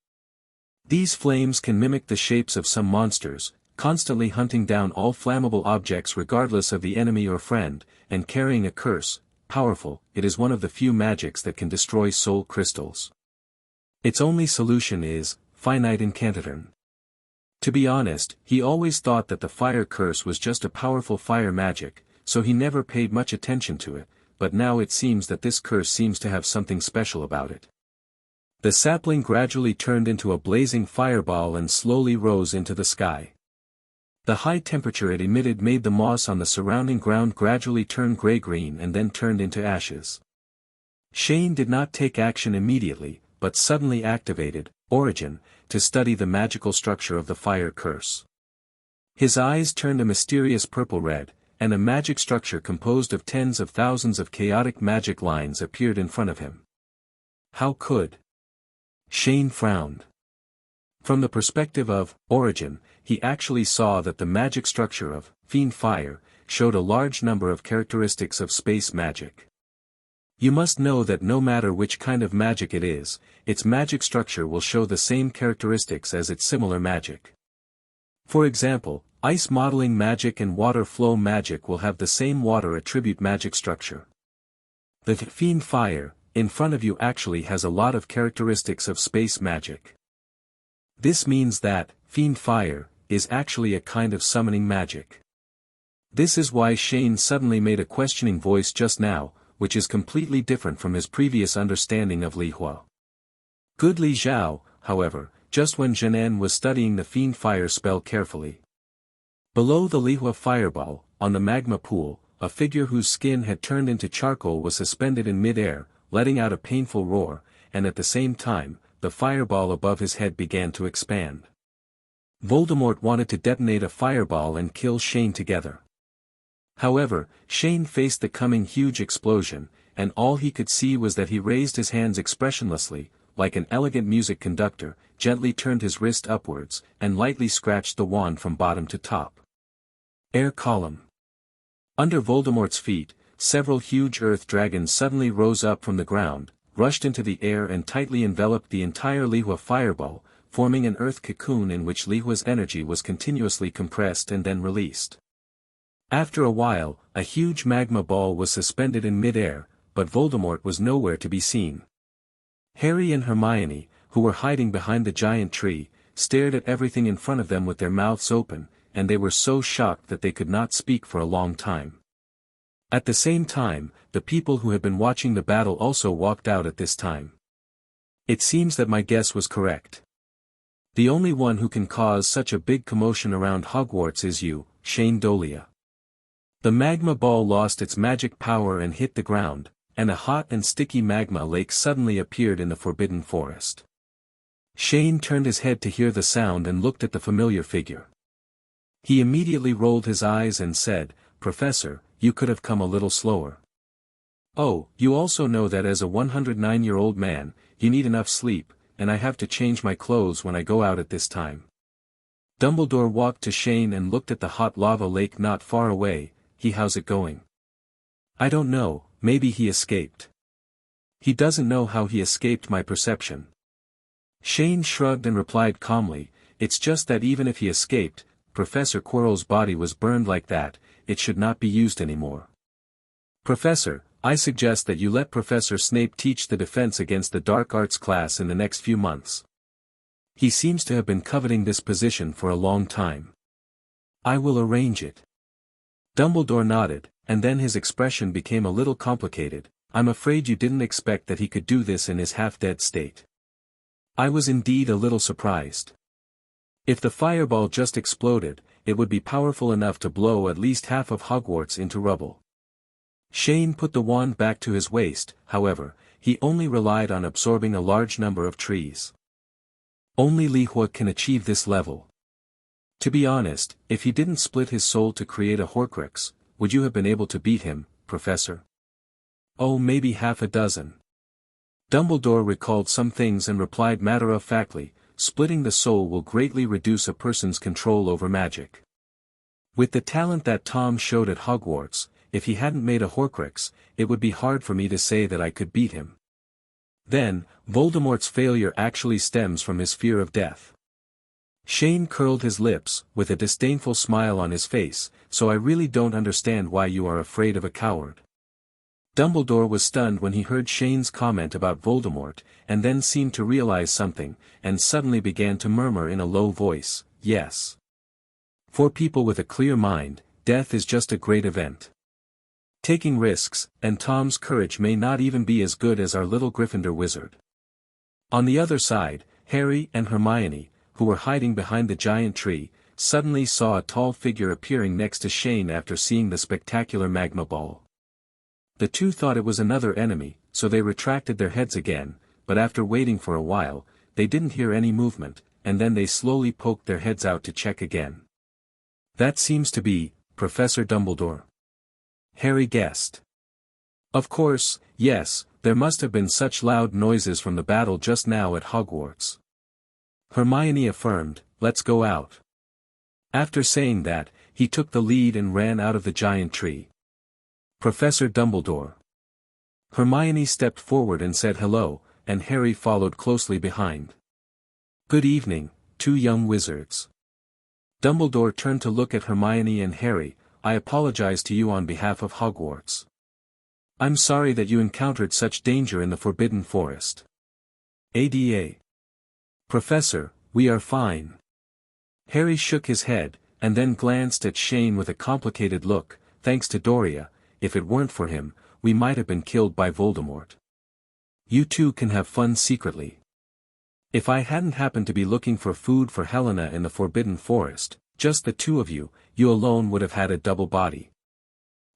These flames can mimic the shapes of some monsters, constantly hunting down all flammable objects regardless of the enemy or friend, and carrying a curse. Powerful, it is one of the few magics that can destroy soul crystals. Its only solution is finite incantation. To be honest, he always thought that the fire curse was just a powerful fire magic, so he never paid much attention to it, but now it seems that this curse seems to have something special about it. The sapling gradually turned into a blazing fireball and slowly rose into the sky. The high temperature it emitted made the moss on the surrounding ground gradually turn gray-green and then turned into ashes. Shane did not take action immediately, but suddenly activated Origin to study the magical structure of the fire curse. His eyes turned a mysterious purple-red, and a magic structure composed of tens of thousands of chaotic magic lines appeared in front of him. How could? Shane frowned. From the perspective of Origin, he actually saw that the magic structure of Fiend Fire showed a large number of characteristics of space magic. You must know that no matter which kind of magic it is, its magic structure will show the same characteristics as its similar magic. For example, ice modeling magic and water flow magic will have the same water attribute magic structure. The Fiend Fire in front of you actually has a lot of characteristics of space magic. This means that Fiend Fire is actually a kind of summoning magic. This is why Shane suddenly made a questioning voice just now, which is completely different from his previous understanding of Li Hua. Good Li Zhao, however, just when Zhenan was studying the Fiend Fire spell carefully. Below the Li Hua fireball, on the magma pool, a figure whose skin had turned into charcoal was suspended in mid-air, letting out a painful roar, and at the same time, the fireball above his head began to expand. Voldemort wanted to detonate a fireball and kill Shane together. However, Shane faced the coming huge explosion, and all he could see was that he raised his hands expressionlessly, like an elegant music conductor, gently turned his wrist upwards, and lightly scratched the wand from bottom to top. Air column. Under Voldemort's feet, several huge earth dragons suddenly rose up from the ground, rushed into the air and tightly enveloped the entire Li Hua fireball, forming an earth cocoon in which Li Hua's energy was continuously compressed and then released. After a while, a huge magma ball was suspended in mid-air, but Voldemort was nowhere to be seen. Harry and Hermione, who were hiding behind the giant tree, stared at everything in front of them with their mouths open, and they were so shocked that they could not speak for a long time. At the same time, the people who had been watching the battle also walked out at this time. It seems that my guess was correct. The only one who can cause such a big commotion around Hogwarts is you, Shane Dolea. The magma ball lost its magic power and hit the ground, and a hot and sticky magma lake suddenly appeared in the Forbidden Forest. Shane turned his head to hear the sound and looked at the familiar figure. He immediately rolled his eyes and said, "Professor, you could have come a little slower. Oh, you also know that as a 109-year-old man, you need enough sleep, and I have to change my clothes when I go out at this time." Dumbledore walked to Shane and looked at the hot lava lake not far away. How's it going? I don't know, maybe he escaped. He doesn't know how he escaped my perception. Shane shrugged and replied calmly, "It's just that even if he escaped, Professor Quirrell's body was burned like that, it should not be used anymore. Professor, I suggest that you let Professor Snape teach the defense against the dark arts class in the next few months. He seems to have been coveting this position for a long time. I will arrange it." Dumbledore nodded, and then his expression became a little complicated. I'm afraid you didn't expect that he could do this in his half-dead state. I was indeed a little surprised. If the fireball just exploded, it would be powerful enough to blow at least half of Hogwarts into rubble. Shane put the wand back to his waist, however, he only relied on absorbing a large number of trees. Only Lihua can achieve this level. To be honest, if he didn't split his soul to create a Horcrux, would you have been able to beat him, Professor? Oh, maybe half a dozen. Dumbledore recalled some things and replied matter-of-factly, splitting the soul will greatly reduce a person's control over magic. With the talent that Tom showed at Hogwarts, if he hadn't made a Horcrux, it would be hard for me to say that I could beat him. Then, Voldemort's failure actually stems from his fear of death. Shane curled his lips, with a disdainful smile on his face, so I really don't understand why you are afraid of a coward. Dumbledore was stunned when he heard Shane's comment about Voldemort, and then seemed to realize something, and suddenly began to murmur in a low voice, yes. For people with a clear mind, death is just a great event. Taking risks, and Tom's courage may not even be as good as our little Gryffindor wizard. On the other side, Harry and Hermione, who were hiding behind the giant tree, suddenly saw a tall figure appearing next to Shane after seeing the spectacular magma ball. The two thought it was another enemy, so they retracted their heads again, but after waiting for a while, they didn't hear any movement, and then they slowly poked their heads out to check again. That seems to be, Professor Dumbledore. Harry guessed. Of course, yes, there must have been such loud noises from the battle just now at Hogwarts. Hermione affirmed, let's go out. After saying that, he took the lead and ran out of the giant tree. Professor Dumbledore. Hermione stepped forward and said hello, and Harry followed closely behind. Good evening, two young wizards. Dumbledore turned to look at Hermione and Harry. I apologize to you on behalf of Hogwarts. I'm sorry that you encountered such danger in the Forbidden Forest. Ada. Professor, we are fine. Harry shook his head, and then glanced at Shane with a complicated look. Thanks to Dolea, if it weren't for him, we might have been killed by Voldemort. You two can have fun secretly. If I hadn't happened to be looking for food for Helena in the Forbidden Forest, just the two of you alone would have had a double body.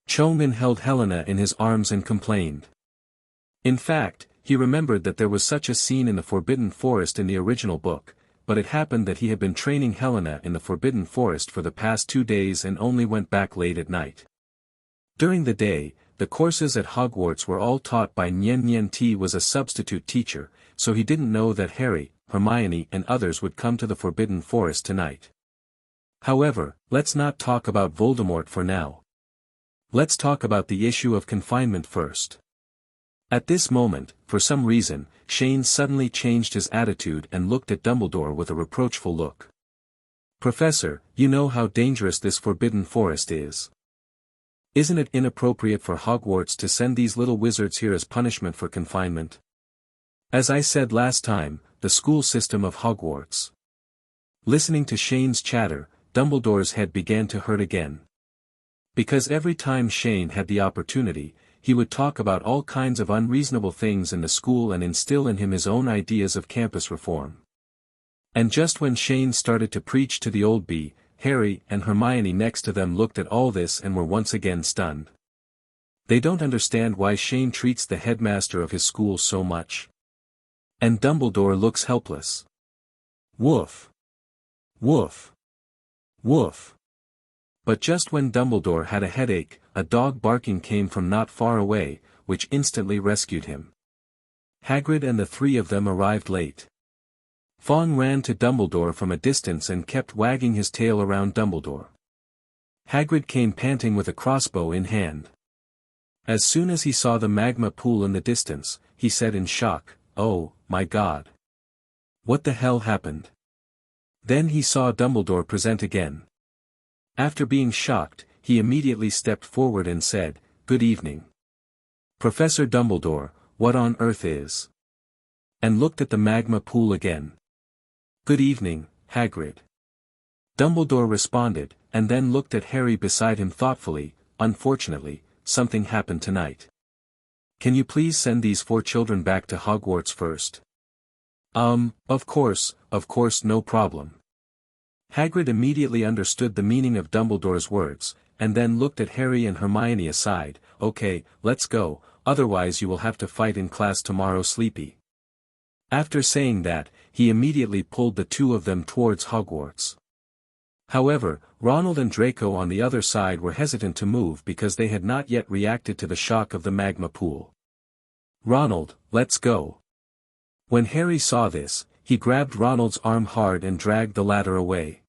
Chomin held Helena in his arms and complained. In fact, he remembered that there was such a scene in the Forbidden Forest in the original book, but it happened that he had been training Helena in the Forbidden Forest for the past 2 days and only went back late at night. During the day, the courses at Hogwarts were all taught by Nien Nien T was a substitute teacher, so he didn't know that Harry, Hermione and others would come to the Forbidden Forest tonight. However, let's not talk about Voldemort for now. Let's talk about the issue of confinement first. At this moment, for some reason, Shane suddenly changed his attitude and looked at Dumbledore with a reproachful look. Professor, you know how dangerous this Forbidden Forest is. Isn't it inappropriate for Hogwarts to send these little wizards here as punishment for confinement? As I said last time, the school system of Hogwarts. Listening to Shane's chatter, Dumbledore's head began to hurt again. Because every time Shane had the opportunity, he would talk about all kinds of unreasonable things in the school and instill in him his own ideas of campus reform. And just when Shane started to preach to the old bee, Harry and Hermione next to them looked at all this and were once again stunned. They don't understand why Shane treats the headmaster of his school so much. And Dumbledore looks helpless. Woof. Woof. Woof. But just when Dumbledore had a headache, a dog barking came from not far away, which instantly rescued him. Hagrid and the three of them arrived late. Fawn ran to Dumbledore from a distance and kept wagging his tail around Dumbledore. Hagrid came panting with a crossbow in hand. As soon as he saw the magma pool in the distance, he said in shock, "Oh, my God. What the hell happened?" Then he saw Dumbledore present again. After being shocked, he immediately stepped forward and said, "Good evening. Professor Dumbledore, what on earth is?" And looked at the magma pool again. "Good evening, Hagrid." Dumbledore responded, and then looked at Harry beside him thoughtfully. "Unfortunately, something happened tonight." Can you please send these 4 children back to Hogwarts first? Of course, no problem. Hagrid immediately understood the meaning of Dumbledore's words, and then looked at Harry and Hermione aside. Okay, let's go, otherwise you will have to fight in class tomorrow, Sleepy. After saying that, he immediately pulled the 2 of them towards Hogwarts. However, Ronald and Draco on the other side were hesitant to move because they had not yet reacted to the shock of the magma pool. Ronald, let's go. When Harry saw this, he grabbed Ronald's arm hard and dragged the latter away.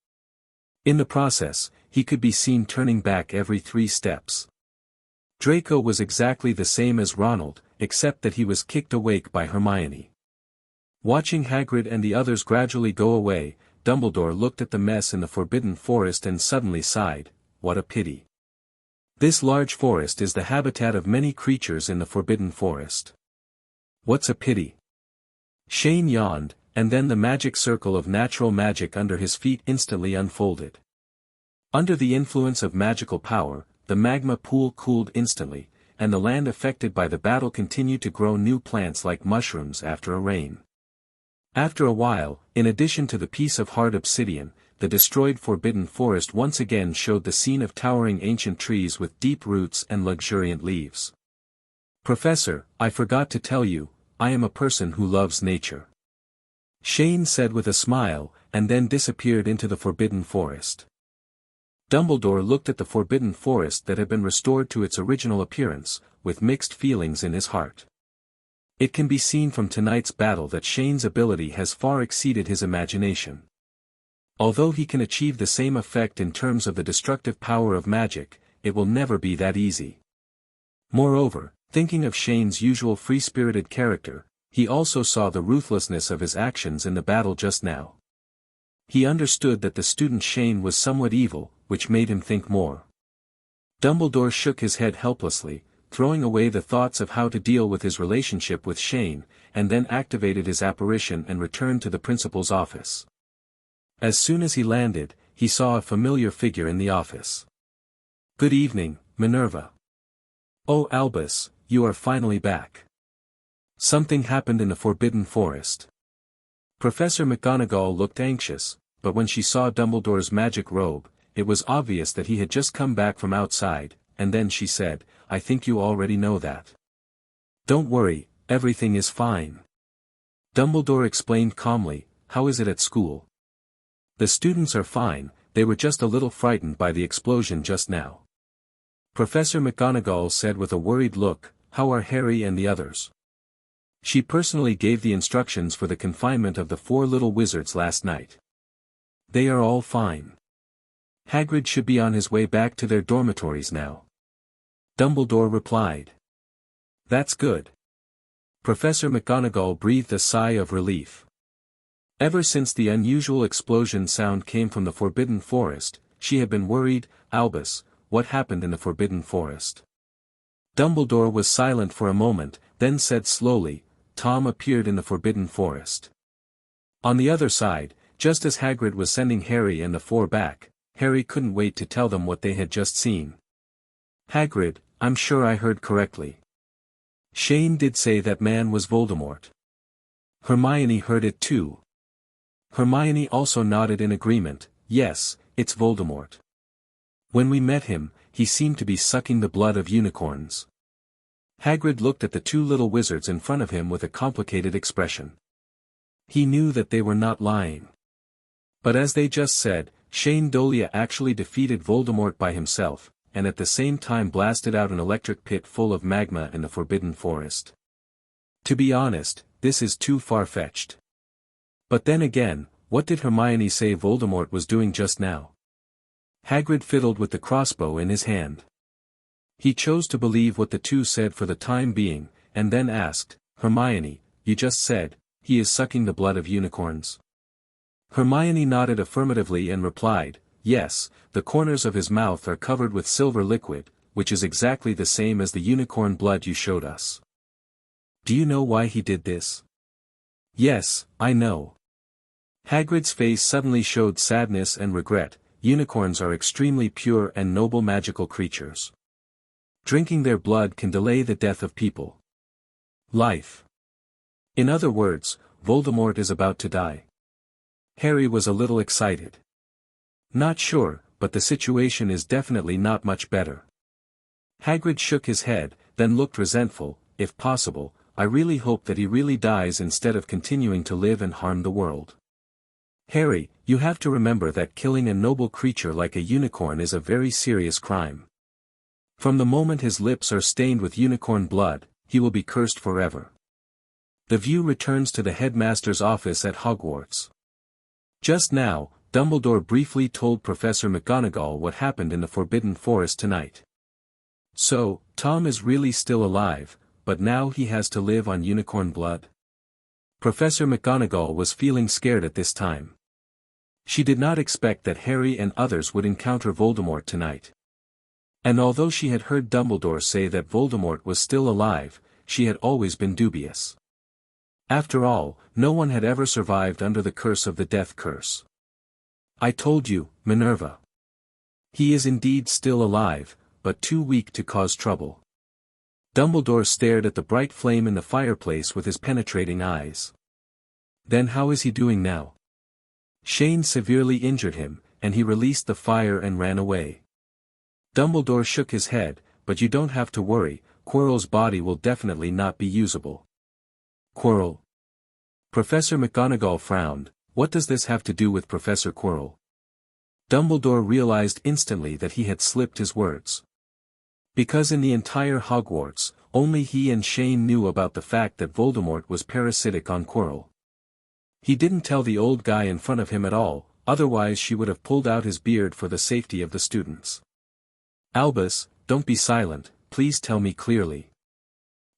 In the process, he could be seen turning back every 3 steps. Draco was exactly the same as Ronald, except that he was kicked awake by Hermione. Watching Hagrid and the others gradually go away, Dumbledore looked at the mess in the Forbidden Forest and suddenly sighed, what a pity. This large forest is the habitat of many creatures in the Forbidden Forest. What's a pity? Shane yawned, and then the magic circle of natural magic under his feet instantly unfolded. Under the influence of magical power, the magma pool cooled instantly, and the land affected by the battle continued to grow new plants like mushrooms after a rain. After a while, in addition to the piece of hard obsidian, the destroyed Forbidden Forest once again showed the scene of towering ancient trees with deep roots and luxuriant leaves. Professor, I forgot to tell you, I am a person who loves nature. Shane said with a smile, and then disappeared into the Forbidden Forest. Dumbledore looked at the Forbidden Forest that had been restored to its original appearance, with mixed feelings in his heart. It can be seen from tonight's battle that Shane's ability has far exceeded his imagination. Although he can achieve the same effect in terms of the destructive power of magic, it will never be that easy. Moreover, thinking of Shane's usual free-spirited character, he also saw the ruthlessness of his actions in the battle just now. He understood that the student Shane was somewhat evil, which made him think more. Dumbledore shook his head helplessly, throwing away the thoughts of how to deal with his relationship with Shane, and then activated his apparition and returned to the principal's office. As soon as he landed, he saw a familiar figure in the office. Good evening, Minerva. Oh Albus, you are finally back. Something happened in the Forbidden Forest. Professor McGonagall looked anxious, but when she saw Dumbledore's magic robe, it was obvious that he had just come back from outside, and then she said, I think you already know that. Don't worry, everything is fine. Dumbledore explained calmly, how is it at school? The students are fine, they were just a little frightened by the explosion just now. Professor McGonagall said with a worried look, how are Harry and the others? She personally gave the instructions for the confinement of the 4 little wizards last night. They are all fine. Hagrid should be on his way back to their dormitories now. Dumbledore replied. That's good. Professor McGonagall breathed a sigh of relief. Ever since the unusual explosion sound came from the Forbidden Forest, she had been worried. Albus, what happened in the Forbidden Forest? Dumbledore was silent for a moment, then said slowly, Tom appeared in the Forbidden Forest. On the other side, just as Hagrid was sending Harry and the 4 back, Harry couldn't wait to tell them what they had just seen. Hagrid, I'm sure I heard correctly. Shane did say that man was Voldemort. Hermione heard it too. Hermione also nodded in agreement, yes, it's Voldemort. When we met him, he seemed to be sucking the blood of unicorns. Hagrid looked at the 2 little wizards in front of him with a complicated expression. He knew that they were not lying. But as they just said, Shane Dolea actually defeated Voldemort by himself, and at the same time blasted out an electric pit full of magma in the Forbidden Forest. To be honest, this is too far-fetched. But then again, what did Hermione say Voldemort was doing just now? Hagrid fiddled with the crossbow in his hand. He chose to believe what the 2 said for the time being, and then asked, Hermione, you just said, he is sucking the blood of unicorns. Hermione nodded affirmatively and replied, yes, the corners of his mouth are covered with silver liquid, which is exactly the same as the unicorn blood you showed us. Do you know why he did this? Yes, I know. Hagrid's face suddenly showed sadness and regret. Unicorns are extremely pure and noble magical creatures. Drinking their blood can delay the death of people. Life. In other words, Voldemort is about to die. Harry was a little excited. Not sure, but the situation is definitely not much better. Hagrid shook his head, then looked resentful. If possible, I really hope that he really dies instead of continuing to live and harm the world. Harry, you have to remember that killing a noble creature like a unicorn is a very serious crime. From the moment his lips are stained with unicorn blood, he will be cursed forever. The view returns to the headmaster's office at Hogwarts. Just now, Dumbledore briefly told Professor McGonagall what happened in the Forbidden Forest tonight. So, Tom is really still alive, but now he has to live on unicorn blood? Professor McGonagall was feeling scared at this time. She did not expect that Harry and others would encounter Voldemort tonight. And although she had heard Dumbledore say that Voldemort was still alive, she had always been dubious. After all, no one had ever survived under the curse of the death curse. I told you, Minerva. He is indeed still alive, but too weak to cause trouble. Dumbledore stared at the bright flame in the fireplace with his penetrating eyes. Then how is he doing now? Shane severely injured him, and he released the fire and ran away. Dumbledore shook his head, but you don't have to worry, Quirrell's body will definitely not be usable. Quirrell. Professor McGonagall frowned. What does this have to do with Professor Quirrell? Dumbledore realized instantly that he had slipped his words. Because in the entire Hogwarts, only he and Shane knew about the fact that Voldemort was parasitic on Quirrell. He didn't tell the old guy in front of him at all, otherwise she would have pulled out his beard for the safety of the students. Albus, don't be silent, please tell me clearly.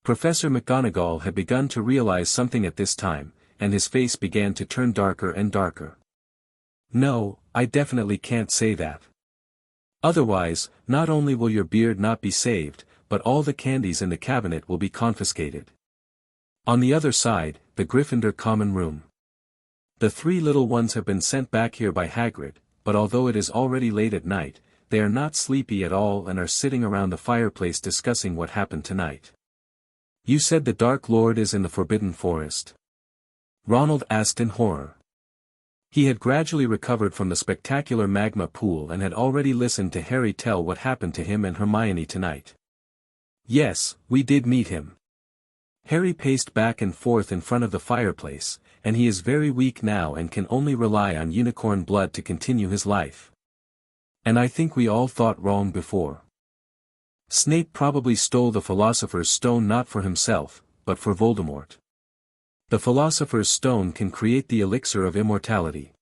Professor McGonagall had begun to realize something at this time, and his face began to turn darker and darker. No, I definitely can't say that. Otherwise, not only will your beard not be saved, but all the candies in the cabinet will be confiscated. On the other side, the Gryffindor common room. The three little ones have been sent back here by Hagrid, but although it is already late at night, they are not sleepy at all and are sitting around the fireplace discussing what happened tonight. You said the Dark Lord is in the Forbidden Forest? Ronald asked in horror. He had gradually recovered from the spectacular magma pool and had already listened to Harry tell what happened to him and Hermione tonight. Yes, we did meet him. Harry paced back and forth in front of the fireplace, and he is very weak now and can only rely on unicorn blood to continue his life. And I think we all thought wrong before. Snape probably stole the Philosopher's Stone not for himself, but for Voldemort. The Philosopher's Stone can create the elixir of immortality.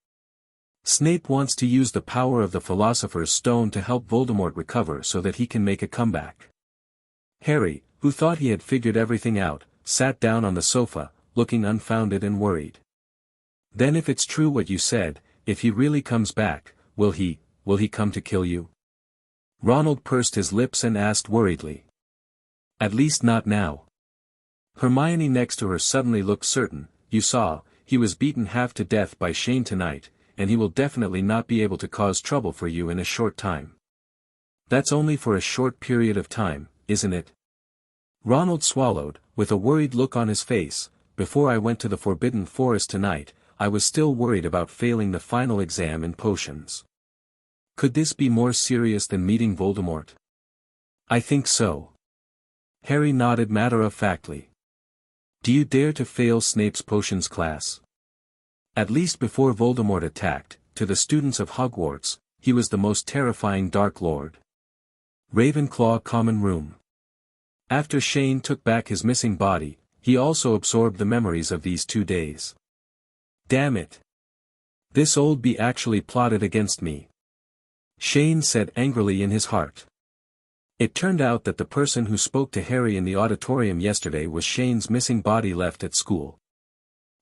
Snape wants to use the power of the Philosopher's Stone to help Voldemort recover so that he can make a comeback. Harry, who thought he had figured everything out, sat down on the sofa, looking unfounded and worried. Then if it's true what you said, if he really comes back, will he come to kill you? Ronald pursed his lips and asked worriedly. At least not now. Hermione next to her suddenly looked certain. You saw, he was beaten half to death by Shane tonight, and he will definitely not be able to cause trouble for you in a short time. That's only for a short period of time, isn't it? Ronald swallowed, with a worried look on his face. Before I went to the Forbidden Forest tonight, I was still worried about failing the final exam in potions. Could this be more serious than meeting Voldemort? I think so. Harry nodded matter-of-factly. Do you dare to fail Snape's potions class? At least before Voldemort attacked, to the students of Hogwarts, he was the most terrifying Dark Lord. Ravenclaw common room. After Shane took back his missing body, he also absorbed the memories of these 2 days. Damn it! This old bee actually plotted against me. Shane said angrily in his heart. It turned out that the person who spoke to Harry in the auditorium yesterday was Shane's missing body left at school.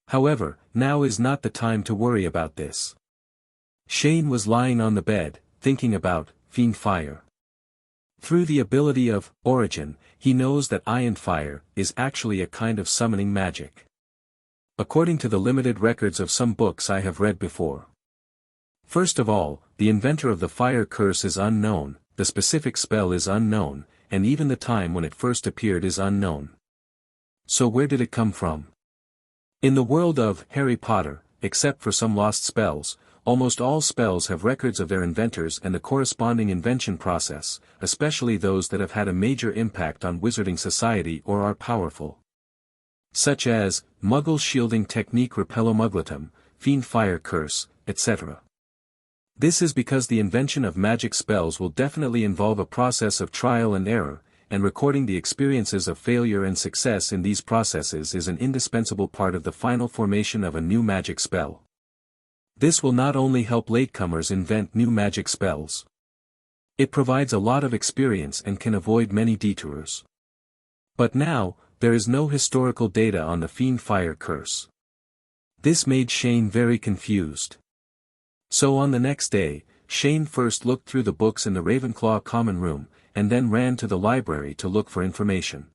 However, now is not the time to worry about this. Shane was lying on the bed, thinking about fiend fire. Through the ability of origin, he knows that iron fire is actually a kind of summoning magic. According to the limited records of some books I have read before. First of all, the inventor of the fire curse is unknown, the specific spell is unknown, and even the time when it first appeared is unknown. So where did it come from? In the world of Harry Potter, except for some lost spells, almost all spells have records of their inventors and the corresponding invention process, especially those that have had a major impact on wizarding society or are powerful. Such as, Muggle Shielding Technique Repellomuggletum, Fiend Fire Curse, etc. This is because the invention of magic spells will definitely involve a process of trial and error, and recording the experiences of failure and success in these processes is an indispensable part of the final formation of a new magic spell. This will not only help latecomers invent new magic spells. It provides a lot of experience and can avoid many detours. But now, there is no historical data on the Fiend Fire Curse. This made Shane very confused. So on the next day, Shane first looked through the books in the Ravenclaw common room, and then ran to the library to look for information.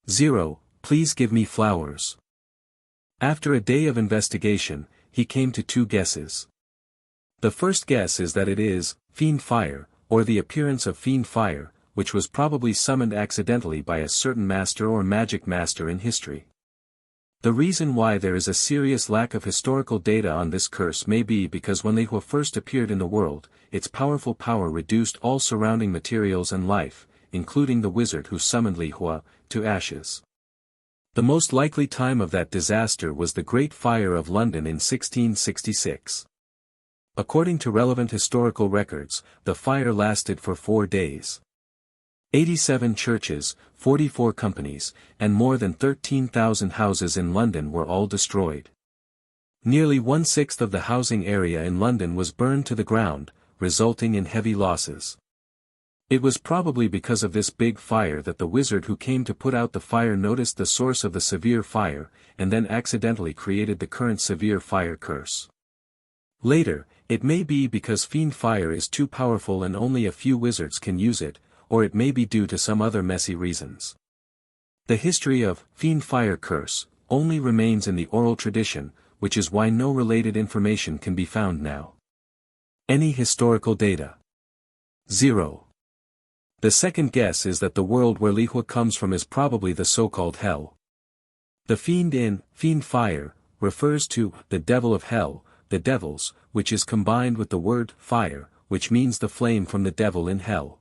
0. Please give me flowers. After a day of investigation, he came to 2 guesses. The first guess is that it is Fiend Fire, or the appearance of Fiend Fire, which was probably summoned accidentally by a certain master or magic master in history. The reason why there is a serious lack of historical data on this curse may be because when Lihua first appeared in the world, its powerful power reduced all surrounding materials and life, including the wizard who summoned Lihua, to ashes. The most likely time of that disaster was the Great Fire of London in 1666. According to relevant historical records, the fire lasted for 4 days. 87 churches, 44 companies, and more than 13,000 houses in London were all destroyed. Nearly 1/6 of the housing area in London was burned to the ground, resulting in heavy losses. It was probably because of this big fire that the wizard who came to put out the fire noticed the source of the severe fire, and then accidentally created the current severe fire curse. Later, it may be because Fiend Fire is too powerful and only a few wizards can use it, or it may be due to some other messy reasons. The history of Fiend Fire Curse only remains in the oral tradition, which is why no related information can be found now. Any historical data? 0. The second guess is that the world where Lihua comes from is probably the so-called Hell. The fiend in Fiend Fire refers to the devil of hell, the devils, which is combined with the word fire, which means the flame from the devil in hell.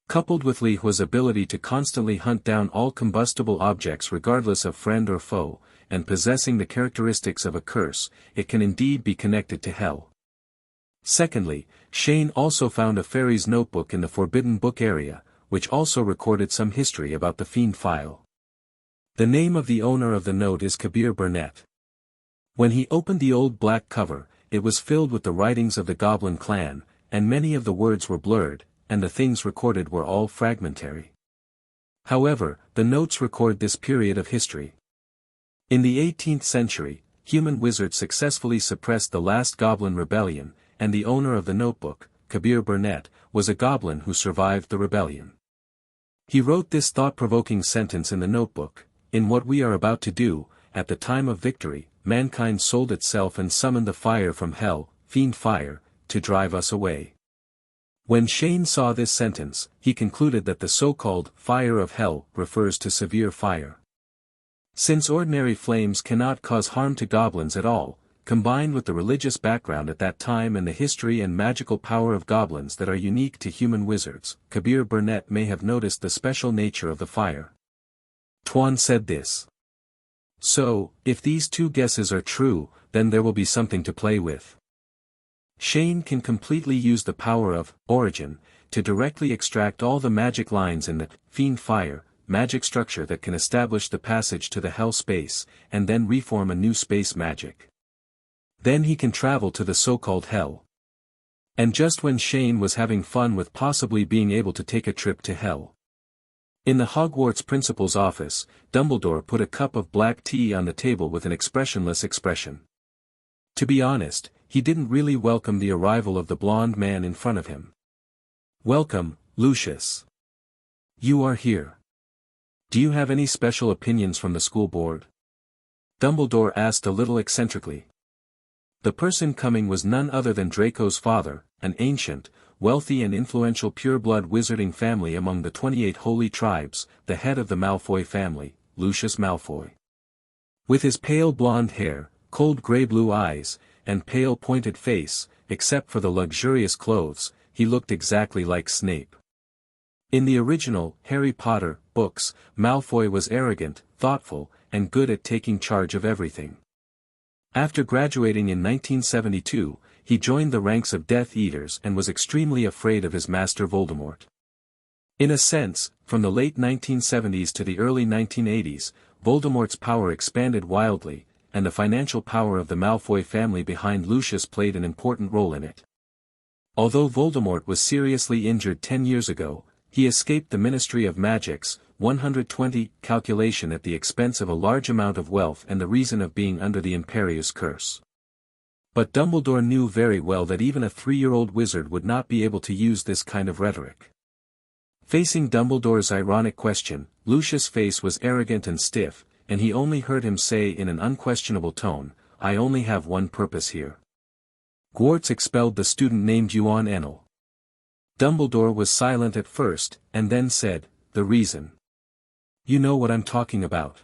Coupled with Lihua's ability to constantly hunt down all combustible objects regardless of friend or foe, and possessing the characteristics of a curse, it can indeed be connected to hell. Secondly, Shane also found a fairy's notebook in the Forbidden Book area, which also recorded some history about the Fiend File. The name of the owner of the note is Kabir Burnett. When he opened the old black cover, it was filled with the writings of the Goblin clan, and many of the words were blurred, and the things recorded were all fragmentary. However, the notes record this period of history. In the 18th century, human wizards successfully suppressed the last Goblin rebellion, and the owner of the notebook, Kabir Burnett, was a goblin who survived the rebellion. He wrote this thought-provoking sentence in the notebook: "In what we are about to do, at the time of victory, mankind sold itself and summoned the fire from hell, Fiend Fire, to drive us away." When Shane saw this sentence, he concluded that the so-called fire of hell refers to severe fire. Since ordinary flames cannot cause harm to goblins at all, combined with the religious background at that time and the history and magical power of goblins that are unique to human wizards, Kabir Burnett may have noticed the special nature of the fire. Tuan said this. So, if these 2 guesses are true, then there will be something to play with. Shane can completely use the power of origin to directly extract all the magic lines in the Fiend Fire magic structure that can establish the passage to the hell space, and then reform a new space magic. Then he can travel to the so-called hell. And just when Shane was having fun with possibly being able to take a trip to hell. In the Hogwarts principal's office, Dumbledore put a cup of black tea on the table with an expressionless expression. To be honest, he didn't really welcome the arrival of the blonde man in front of him. "Welcome, Lucius. You are here. Do you have any special opinions from the school board?" Dumbledore asked a little eccentrically. The person coming was none other than Draco's father, an ancient, wealthy and influential pure-blood wizarding family among the 28 holy tribes, the head of the Malfoy family, Lucius Malfoy. With his pale blonde hair, cold grey-blue eyes, and pale pointed face, except for the luxurious clothes, he looked exactly like Snape. In the original Harry Potter books, Malfoy was arrogant, thoughtful, and good at taking charge of everything. After graduating in 1972, he joined the ranks of Death Eaters and was extremely afraid of his master Voldemort. In a sense, from the late 1970s to the early 1980s, Voldemort's power expanded wildly, and the financial power of the Malfoy family behind Lucius played an important role in it. Although Voldemort was seriously injured 10 years ago, he escaped the Ministry of Magic's 120 calculation at the expense of a large amount of wealth and the reason of being under the Imperius curse. But Dumbledore knew very well that even a 3-year-old wizard would not be able to use this kind of rhetoric. Facing Dumbledore's ironic question, Lucius' face was arrogant and stiff, and he only heard him say in an unquestionable tone, "I only have one purpose here." Hogwarts expelled the student named Yuan Enel. Dumbledore was silent at first, and then said, "The reason. You know what I'm talking about."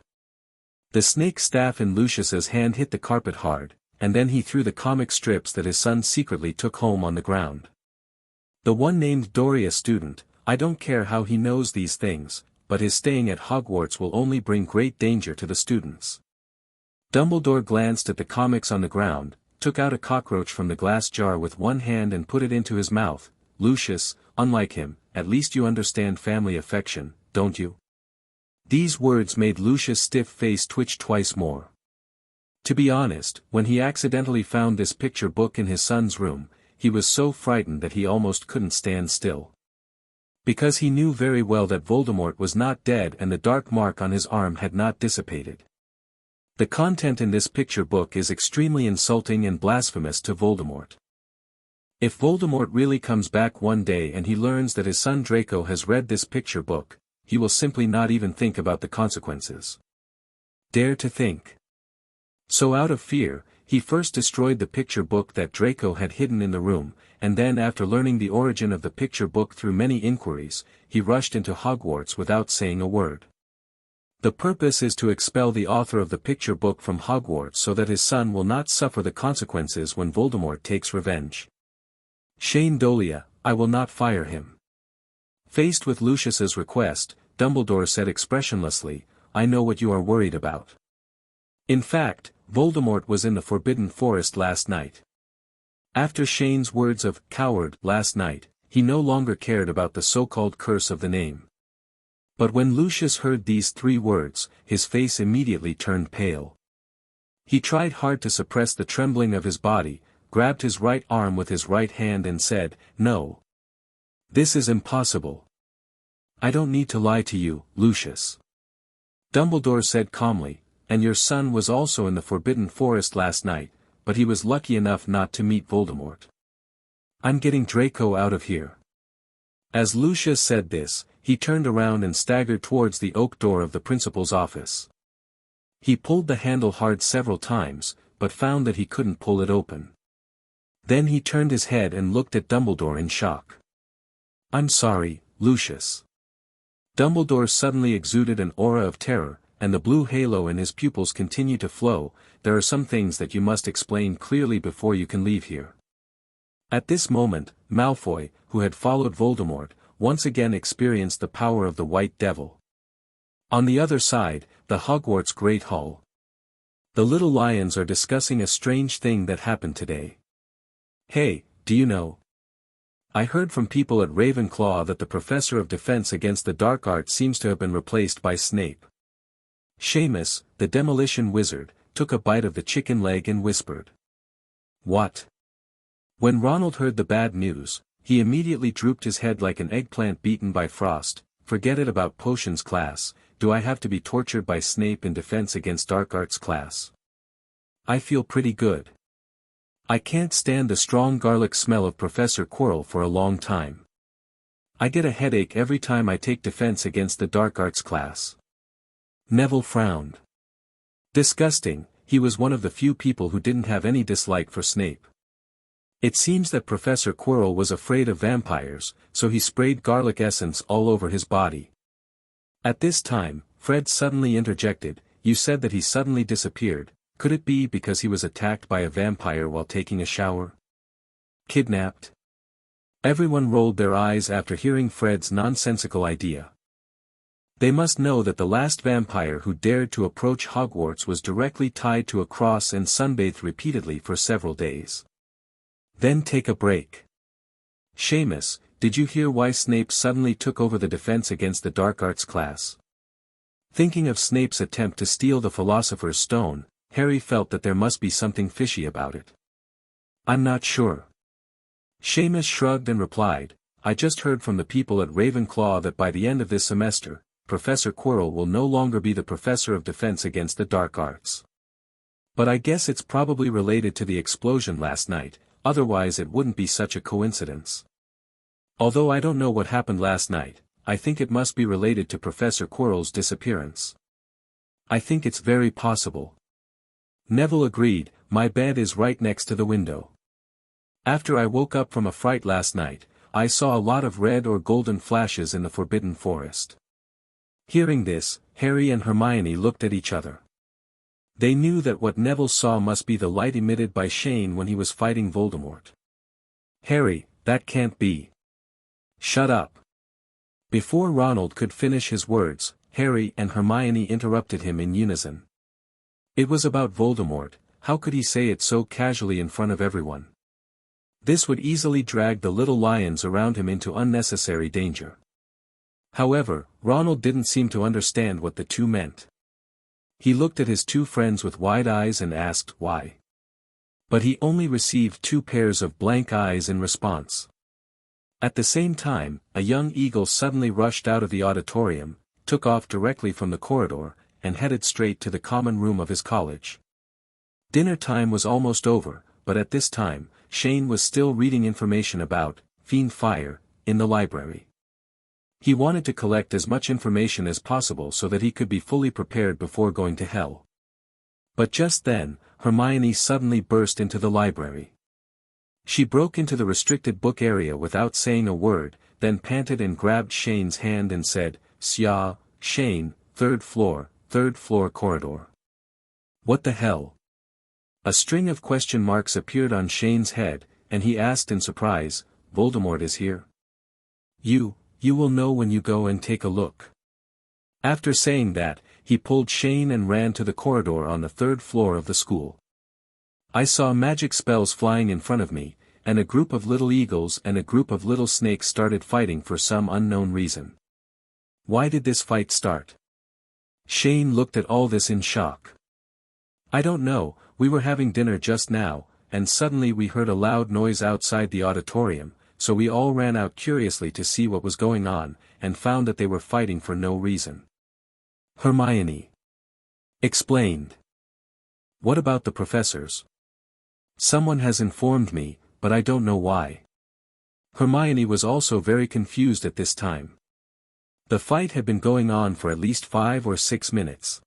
The snake staff in Lucius's hand hit the carpet hard, and then he threw the comic strips that his son secretly took home on the ground. The one named Dolea student, I don't care how he knows these things, but his staying at Hogwarts will only bring great danger to the students. Dumbledore glanced at the comics on the ground, took out a cockroach from the glass jar with one hand and put it into his mouth. "Lucius, unlike him, at least you understand family affection, don't you?" These words made Lucius' stiff face twitch twice more. To be honest, when he accidentally found this picture book in his son's room, he was so frightened that he almost couldn't stand still. Because he knew very well that Voldemort was not dead and the dark mark on his arm had not dissipated. The content in this picture book is extremely insulting and blasphemous to Voldemort. If Voldemort really comes back one day and he learns that his son Draco has read this picture book, he will simply not even think about the consequences. Dare to think. So out of fear, he first destroyed the picture book that Draco had hidden in the room, and then after learning the origin of the picture book through many inquiries, he rushed into Hogwarts without saying a word. The purpose is to expel the author of the picture book from Hogwarts so that his son will not suffer the consequences when Voldemort takes revenge. Shane Dolea, I will not fire him. Faced with Lucius's request, Dumbledore said expressionlessly, I know what you are worried about. In fact, Voldemort was in the Forbidden Forest last night. After Shane's words of coward last night, he no longer cared about the so-called curse of the name. But when Lucius heard these 3 words, his face immediately turned pale. He tried hard to suppress the trembling of his body, grabbed his right arm with his right hand and said, "No. This is impossible. I don't need to lie to you, Lucius." Dumbledore said calmly, "And your son was also in the Forbidden Forest last night, but he was lucky enough not to meet Voldemort. I'm getting Draco out of here." As Lucius said this, he turned around and staggered towards the oak door of the principal's office. He pulled the handle hard several times, but found that he couldn't pull it open. Then he turned his head and looked at Dumbledore in shock. "I'm sorry, Lucius." Dumbledore suddenly exuded an aura of terror, and the blue halo in his pupils continued to flow. "There are some things that you must explain clearly before you can leave here." At this moment, Malfoy, who had followed Voldemort, once again experienced the power of the White Devil. On the other side, the Hogwarts Great Hall. The little lions are discussing a strange thing that happened today. "Hey, do you know? I heard from people at Ravenclaw that the Professor of Defense Against the Dark Arts seems to have been replaced by Snape." Seamus, the demolition wizard, took a bite of the chicken leg and whispered. "What?" When Ronald heard the bad news, he immediately drooped his head like an eggplant beaten by frost. "Forget it about potions class. Do I have to be tortured by Snape in Defense Against Dark Arts class? I feel pretty good. I can't stand the strong garlic smell of Professor Quirrell for a long time. I get a headache every time I take Defense Against the Dark Arts class." Neville frowned. Disgusting, he was one of the few people who didn't have any dislike for Snape. It seems that Professor Quirrell was afraid of vampires, so he sprayed garlic essence all over his body. At this time, Fred suddenly interjected, "You said that he suddenly disappeared. Could it be because he was attacked by a vampire while taking a shower? Kidnapped?" Everyone rolled their eyes after hearing Fred's nonsensical idea. They must know that the last vampire who dared to approach Hogwarts was directly tied to a cross and sunbathed repeatedly for several days. Then take a break. Seamus, did you hear why Snape suddenly took over the defense against the dark arts class? Thinking of Snape's attempt to steal the Philosopher's Stone, Harry felt that there must be something fishy about it. "I'm not sure." Seamus shrugged and replied, "I just heard from the people at Ravenclaw that by the end of this semester, Professor Quirrell will no longer be the Professor of Defense against the Dark Arts. But I guess it's probably related to the explosion last night, otherwise it wouldn't be such a coincidence. Although I don't know what happened last night, I think it must be related to Professor Quirrell's disappearance. I think it's very possible." Neville agreed, "My bed is right next to the window. After I woke up from a fright last night, I saw a lot of red or golden flashes in the Forbidden Forest." Hearing this, Harry and Hermione looked at each other. They knew that what Neville saw must be the light emitted by Shane when he was fighting Voldemort. "Harry, that can't be." "Shut up." Before Ronald could finish his words, Harry and Hermione interrupted him in unison. It was about Voldemort. How could he say it so casually in front of everyone? This would easily drag the little lions around him into unnecessary danger. However, Ronald didn't seem to understand what the two meant. He looked at his two friends with wide eyes and asked why. But he only received two pairs of blank eyes in response. At the same time, a young eagle suddenly rushed out of the auditorium, took off directly from the corridor, and headed straight to the common room of his college. Dinner time was almost over, but at this time, Shane was still reading information about Fiend Fire in the library. He wanted to collect as much information as possible so that he could be fully prepared before going to hell. But just then, Hermione suddenly burst into the library. She broke into the restricted book area without saying a word, then panted and grabbed Shane's hand and said, "Sya, Shane, third floor corridor." "What the hell?" A string of question marks appeared on Shane's head, and he asked in surprise, "Voldemort is here?" You will know when you go and take a look." After saying that, he pulled Shane and ran to the corridor on the third floor of the school. "I saw magic spells flying in front of me, and a group of little eagles and a group of little snakes started fighting for some unknown reason. Why did this fight start?" Shane looked at all this in shock. "I don't know, we were having dinner just now, and suddenly we heard a loud noise outside the auditorium, so we all ran out curiously to see what was going on, and found that they were fighting for no reason." Hermione explained. "What about the professors?" "Someone has informed me, but I don't know why." Hermione was also very confused at this time. The fight had been going on for at least 5 or 6 minutes.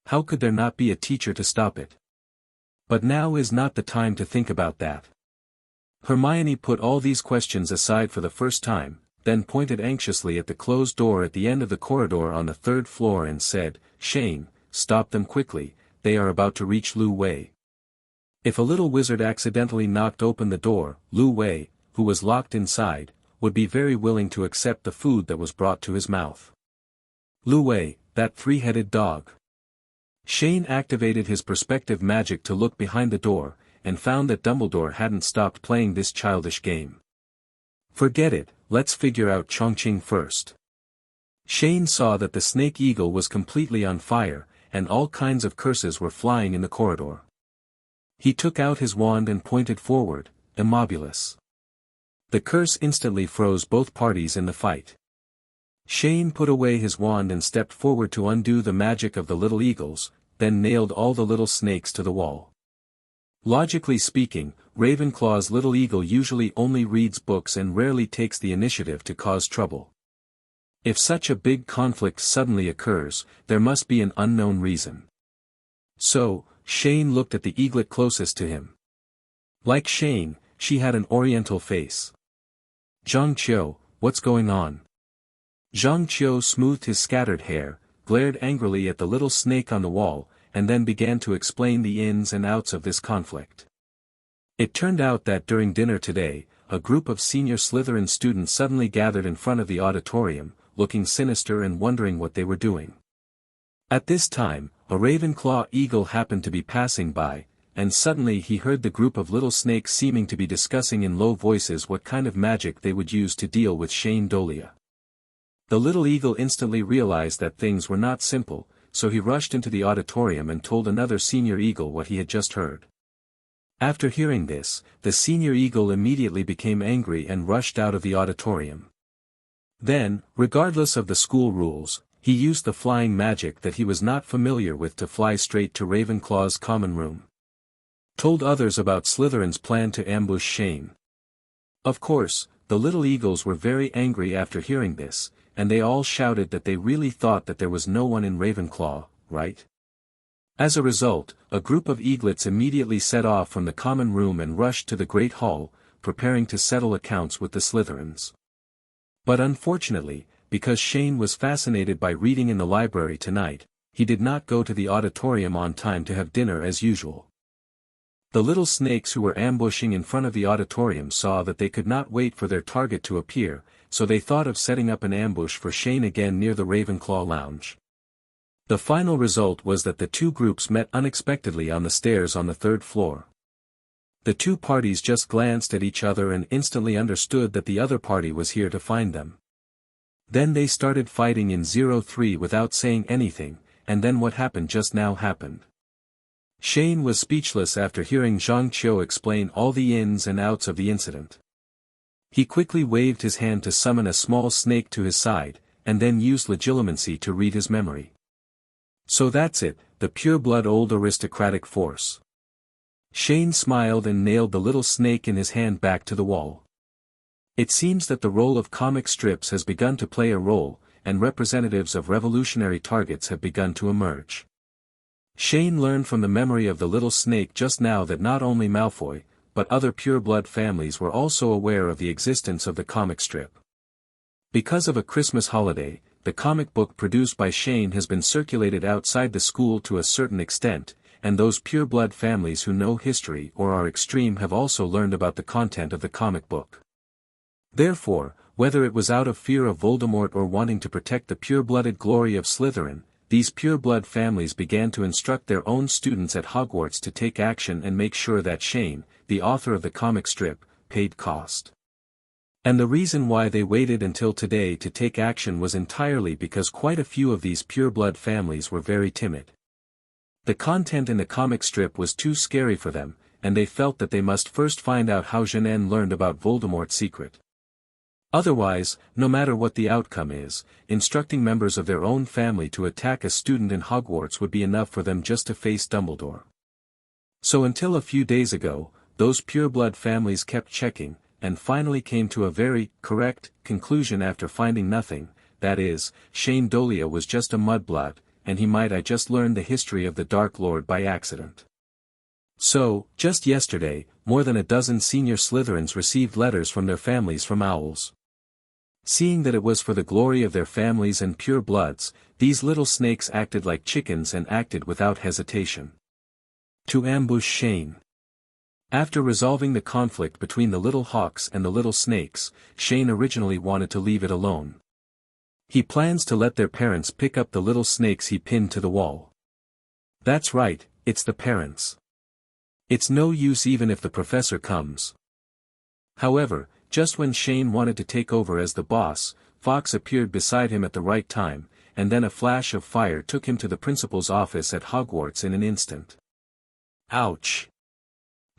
How could there not be a teacher to stop it? But now is not the time to think about that. Hermione put all these questions aside for the first time, then pointed anxiously at the closed door at the end of the corridor on the third floor and said, "Shane, stop them quickly, they are about to reach Lu Wei." If a little wizard accidentally knocked open the door, Lu Wei, who was locked inside, would be very willing to accept the food that was brought to his mouth. Lu Wei, that three-headed dog. Shane activated his perspective magic to look behind the door, and found that Dumbledore hadn't stopped playing this childish game. "Forget it, let's figure out Chongqing first." Shane saw that the snake eagle was completely on fire, and all kinds of curses were flying in the corridor. He took out his wand and pointed forward, Immobilis. The curse instantly froze both parties in the fight. Shane put away his wand and stepped forward to undo the magic of the little eagles, then nailed all the little snakes to the wall. Logically speaking, Ravenclaw's little eagle usually only reads books and rarely takes the initiative to cause trouble. If such a big conflict suddenly occurs, there must be an unknown reason. So, Shane looked at the eaglet closest to him. Like Shane, she had an oriental face. "Zhang Qiu, what's going on?" Zhang Qiu smoothed his scattered hair, glared angrily at the little snake on the wall, and then began to explain the ins and outs of this conflict. It turned out that during dinner today, a group of senior Slytherin students suddenly gathered in front of the auditorium, looking sinister and wondering what they were doing. At this time, a Ravenclaw eagle happened to be passing by, and suddenly he heard the group of little snakes seeming to be discussing in low voices what kind of magic they would use to deal with Shane Dolea. The little eagle instantly realized that things were not simple, so he rushed into the auditorium and told another senior eagle what he had just heard. After hearing this, the senior eagle immediately became angry and rushed out of the auditorium. Then, regardless of the school rules, he used the flying magic that he was not familiar with to fly straight to Ravenclaw's common room. Told others about Slytherin's plan to ambush Shane. Of course, the little eagles were very angry after hearing this, and they all shouted that they really thought that there was no one in Ravenclaw, right? As a result, a group of eaglets immediately set off from the common room and rushed to the Great Hall, preparing to settle accounts with the Slytherins. But unfortunately, because Shane was fascinated by reading in the library tonight, he did not go to the auditorium on time to have dinner as usual. The little snakes who were ambushing in front of the auditorium saw that they could not wait for their target to appear, so they thought of setting up an ambush for Shane again near the Ravenclaw lounge. The final result was that the two groups met unexpectedly on the stairs on the third floor. The two parties just glanced at each other and instantly understood that the other party was here to find them. Then they started fighting in 03 without saying anything, and then what happened just now happened. Shane was speechless after hearing Zhang Qiu explain all the ins and outs of the incident. He quickly waved his hand to summon a small snake to his side, and then used legilimency to read his memory. So that's it, the pure-blood old aristocratic force. Shane smiled and nailed the little snake in his hand back to the wall. It seems that the role of comic strips has begun to play a role, and representatives of revolutionary targets have begun to emerge. Shane learned from the memory of the little snake just now that not only Malfoy, but other pure-blood families were also aware of the existence of the comic strip. Because of a Christmas holiday, the comic book produced by Shane has been circulated outside the school to a certain extent, and those pure-blood families who know history or are extreme have also learned about the content of the comic book. Therefore, whether it was out of fear of Voldemort or wanting to protect the pure-blooded glory of Slytherin, these pure-blood families began to instruct their own students at Hogwarts to take action and make sure that Shane, the author of the comic strip, paid cost. And the reason why they waited until today to take action was entirely because quite a few of these pure-blood families were very timid. The content in the comic strip was too scary for them, and they felt that they must first find out how Jeanne learned about Voldemort's secret. Otherwise, no matter what the outcome is, instructing members of their own family to attack a student in Hogwarts would be enough for them just to face Dumbledore. So until a few days ago, those pure-blood families kept checking, and finally came to a very correct conclusion after finding nothing, that is, Shane Dolea was just a mudblood, and he might have just learned the history of the Dark Lord by accident. So, just yesterday, more than a dozen senior Slytherins received letters from their families from owls. Seeing that it was for the glory of their families and pure bloods, these little snakes acted like chickens and acted without hesitation. To ambush Shane. After resolving the conflict between the little hawks and the little snakes, Shane originally wanted to leave it alone. He plans to let their parents pick up the little snakes he pinned to the wall. That's right, it's the parents. It's no use even if the professor comes. However, just when Shane wanted to take over as the boss, Fawkes appeared beside him at the right time, and then a flash of fire took him to the principal's office at Hogwarts in an instant. Ouch!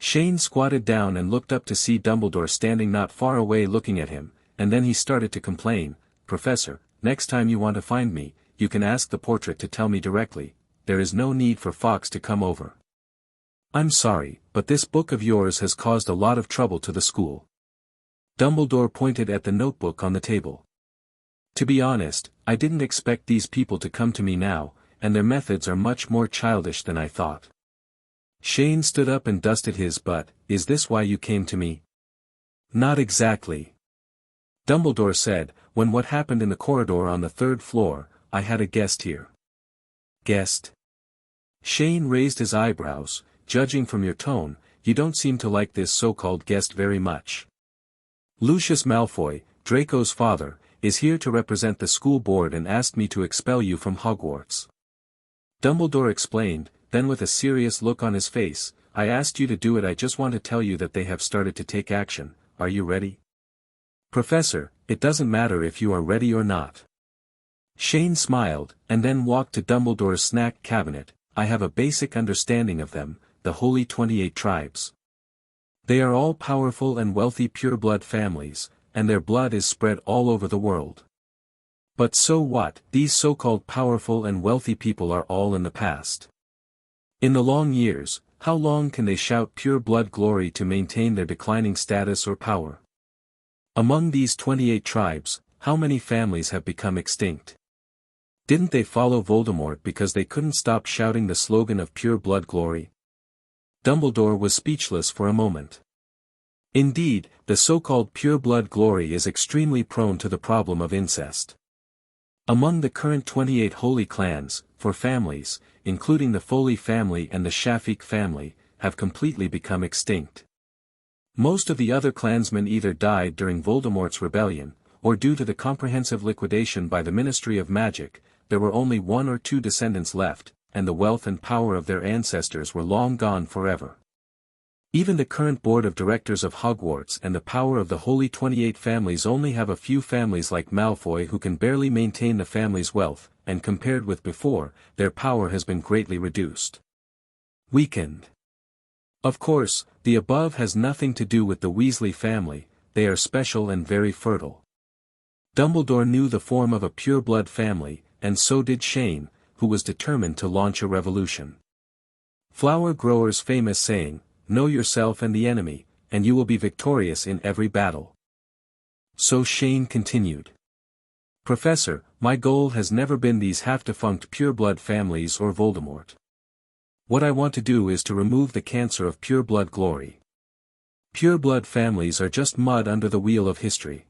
Shane squatted down and looked up to see Dumbledore standing not far away looking at him, and then he started to complain, "Professor, next time you want to find me, you can ask the portrait to tell me directly, there is no need for Fawkes to come over. I'm sorry, but this book of yours has caused a lot of trouble to the school." Dumbledore pointed at the notebook on the table. "To be honest, I didn't expect these people to come to me now, and their methods are much more childish than I thought." Shane stood up and dusted his butt. "Is this why you came to me?" "Not exactly." Dumbledore said, "When what happened in the corridor on the third floor, I had a guest here." Guest. Shane raised his eyebrows. Judging from your tone, you don't seem to like this so-called guest very much. Lucius Malfoy, Draco's father, is here to represent the school board and asked me to expel you from Hogwarts. Dumbledore explained, then with a serious look on his face, I asked you to do it. I just want to tell you that they have started to take action. Are you ready? Professor, it doesn't matter if you are ready or not. Shane smiled, and then walked to Dumbledore's snack cabinet. I have a basic understanding of them, the Holy 28 Tribes. They are all powerful and wealthy pureblood families, and their blood is spread all over the world. But so what? These so-called powerful and wealthy people are all in the past. In the long years, how long can they shout pure blood glory to maintain their declining status or power? Among these 28 tribes, how many families have become extinct? Didn't they follow Voldemort because they couldn't stop shouting the slogan of pure blood glory? Dumbledore was speechless for a moment. Indeed, the so-called pure blood glory is extremely prone to the problem of incest. Among the current 28 holy clans, 4 families, including the Foley family and the Shafiq family, have completely become extinct. Most of the other clansmen either died during Voldemort's rebellion, or due to the comprehensive liquidation by the Ministry of Magic. There were only 1 or 2 descendants left, and the wealth and power of their ancestors were long gone forever. Even the current board of directors of Hogwarts and the power of the Holy 28 families only have a few families like Malfoy who can barely maintain the family's wealth, and compared with before, their power has been greatly reduced. Weakened. Of course, the above has nothing to do with the Weasley family, they are special and very fertile. Dumbledore knew the form of a pure-blood family, and so did Shane, who was determined to launch a revolution. Flower Grower's famous saying, "Know yourself and the enemy, and you will be victorious in every battle." So Shane continued. Professor, my goal has never been these half-defunct pure-blood families or Voldemort. What I want to do is to remove the cancer of pure-blood glory. Pure-blood families are just mud under the wheel of history.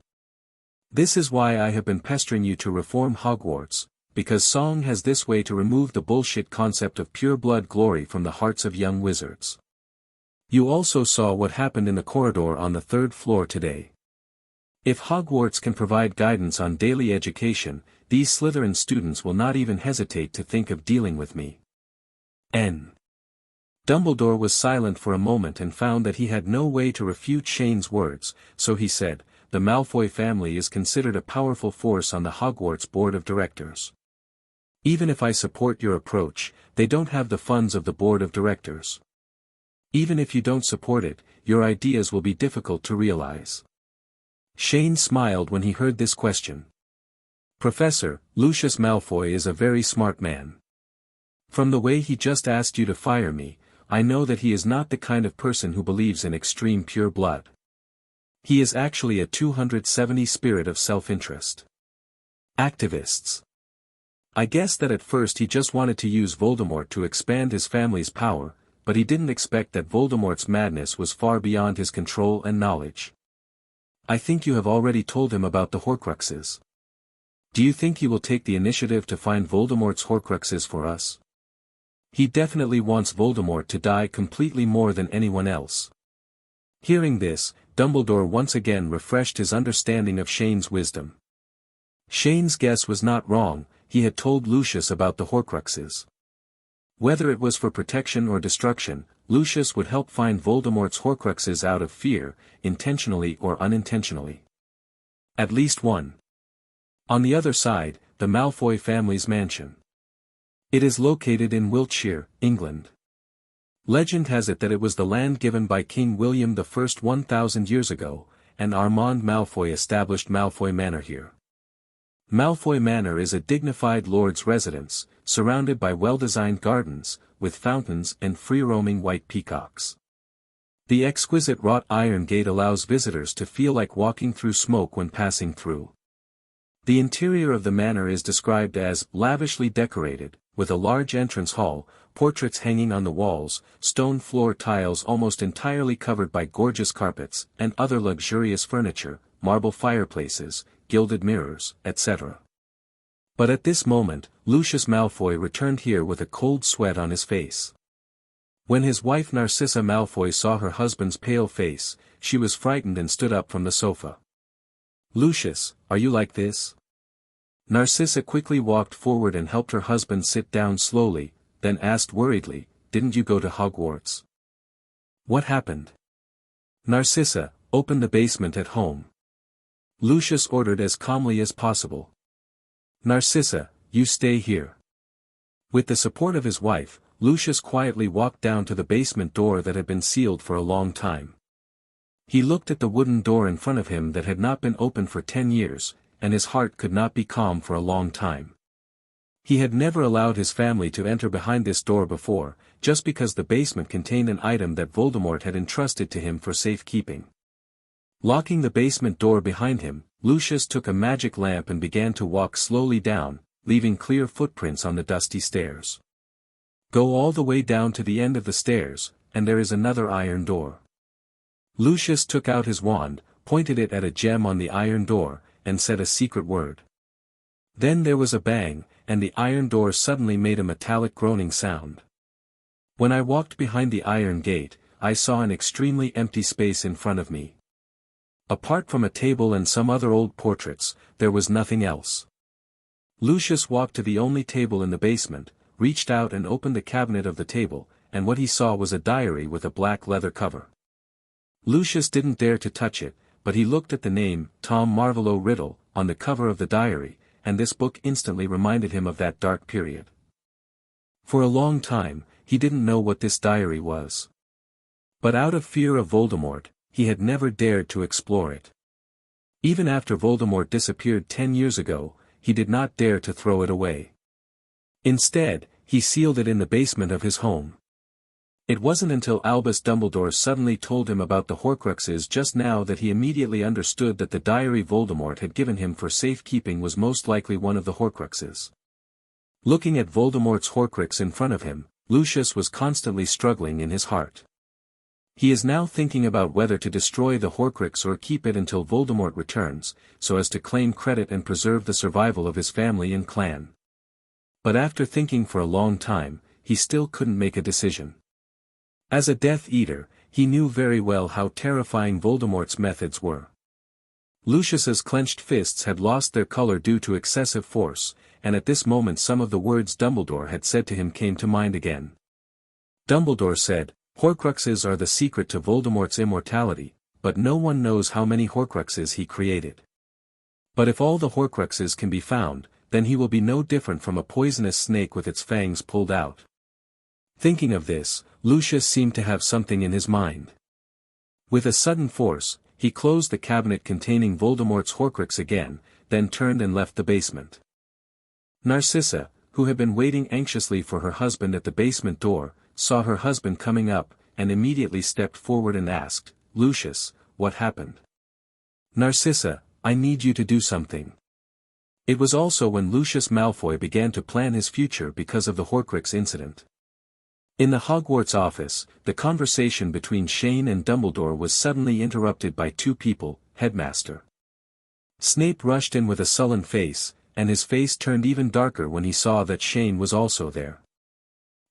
This is why I have been pestering you to reform Hogwarts, because Song has this way to remove the bullshit concept of pure-blood glory from the hearts of young wizards. You also saw what happened in the corridor on the 3rd floor today. If Hogwarts can provide guidance on daily education, these Slytherin students will not even hesitate to think of dealing with me. Dumbledore was silent for a moment and found that he had no way to refute Shane's words, so he said, the Malfoy family is considered a powerful force on the Hogwarts board of directors. Even if I support your approach, they don't have the funds of the board of directors. Even if you don't support it, your ideas will be difficult to realize. Shane smiled when he heard this question. Professor, Lucius Malfoy is a very smart man. From the way he just asked you to fire me, I know that he is not the kind of person who believes in extreme pure blood. He is actually a 270 spirit of self-interest. Activists. I guess that at first he just wanted to use Voldemort to expand his family's power, but he didn't expect that Voldemort's madness was far beyond his control and knowledge. I think you have already told him about the Horcruxes. Do you think he will take the initiative to find Voldemort's Horcruxes for us? He definitely wants Voldemort to die completely more than anyone else. Hearing this, Dumbledore once again refreshed his understanding of Shane's wisdom. Shane's guess was not wrong, he had told Lucius about the Horcruxes. Whether it was for protection or destruction, Lucius would help find Voldemort's Horcruxes out of fear, intentionally or unintentionally. At least one. On the other side, the Malfoy family's mansion. It is located in Wiltshire, England. Legend has it that it was the land given by King William I 1,000 years ago, and Armand Malfoy established Malfoy Manor here. Malfoy Manor is a dignified lord's residence, surrounded by well-designed gardens, with fountains and free-roaming white peacocks. The exquisite wrought iron gate allows visitors to feel like walking through smoke when passing through. The interior of the manor is described as lavishly decorated, with a large entrance hall, portraits hanging on the walls, stone floor tiles almost entirely covered by gorgeous carpets, and other luxurious furniture, marble fireplaces, gilded mirrors, etc. But at this moment, Lucius Malfoy returned here with a cold sweat on his face. When his wife Narcissa Malfoy saw her husband's pale face, she was frightened and stood up from the sofa. "Lucius, are you like this?" Narcissa quickly walked forward and helped her husband sit down slowly, then asked worriedly, "Didn't you go to Hogwarts? What happened?" "Narcissa, open the basement at home," Lucius ordered as calmly as possible. "Narcissa, you stay here." With the support of his wife, Lucius quietly walked down to the basement door that had been sealed for a long time. He looked at the wooden door in front of him that had not been opened for 10 years, and his heart could not be calm for a long time. He had never allowed his family to enter behind this door before, just because the basement contained an item that Voldemort had entrusted to him for safekeeping. Locking the basement door behind him, Lucius took a magic lamp and began to walk slowly down, leaving clear footprints on the dusty stairs. "Go all the way down to the end of the stairs, and there is another iron door." Lucius took out his wand, pointed it at a gem on the iron door, and said a secret word. Then there was a bang, and the iron door suddenly made a metallic groaning sound. When I walked behind the iron gate, I saw an extremely empty space in front of me. Apart from a table and some other old portraits, there was nothing else. Lucius walked to the only table in the basement, reached out and opened the cabinet of the table, and what he saw was a diary with a black leather cover. Lucius didn't dare to touch it, but he looked at the name, Tom Marvolo Riddle, on the cover of the diary, and this book instantly reminded him of that dark period. For a long time, he didn't know what this diary was. But out of fear of Voldemort, he had never dared to explore it. Even after Voldemort disappeared 10 years ago, he did not dare to throw it away. Instead, he sealed it in the basement of his home. It wasn't until Albus Dumbledore suddenly told him about the Horcruxes just now that he immediately understood that the diary Voldemort had given him for safekeeping was most likely one of the Horcruxes. Looking at Voldemort's Horcrux in front of him, Lucius was constantly struggling in his heart. He is now thinking about whether to destroy the Horcrux or keep it until Voldemort returns, so as to claim credit and preserve the survival of his family and clan. But after thinking for a long time, he still couldn't make a decision. As a Death Eater, he knew very well how terrifying Voldemort's methods were. Lucius's clenched fists had lost their color due to excessive force, and at this moment some of the words Dumbledore had said to him came to mind again. Dumbledore said, "Horcruxes are the secret to Voldemort's immortality, but no one knows how many Horcruxes he created. But if all the Horcruxes can be found, then he will be no different from a poisonous snake with its fangs pulled out." Thinking of this, Lucius seemed to have something in his mind. With a sudden force, he closed the cabinet containing Voldemort's Horcrux again, then turned and left the basement. Narcissa, who had been waiting anxiously for her husband at the basement door, saw her husband coming up, and immediately stepped forward and asked, "Lucius, what happened?" "Narcissa, I need you to do something." It was also when Lucius Malfoy began to plan his future because of the Horcrux incident. In the Hogwarts office, the conversation between Shane and Dumbledore was suddenly interrupted by two people, Headmaster. Snape rushed in with a sullen face, and his face turned even darker when he saw that Shane was also there.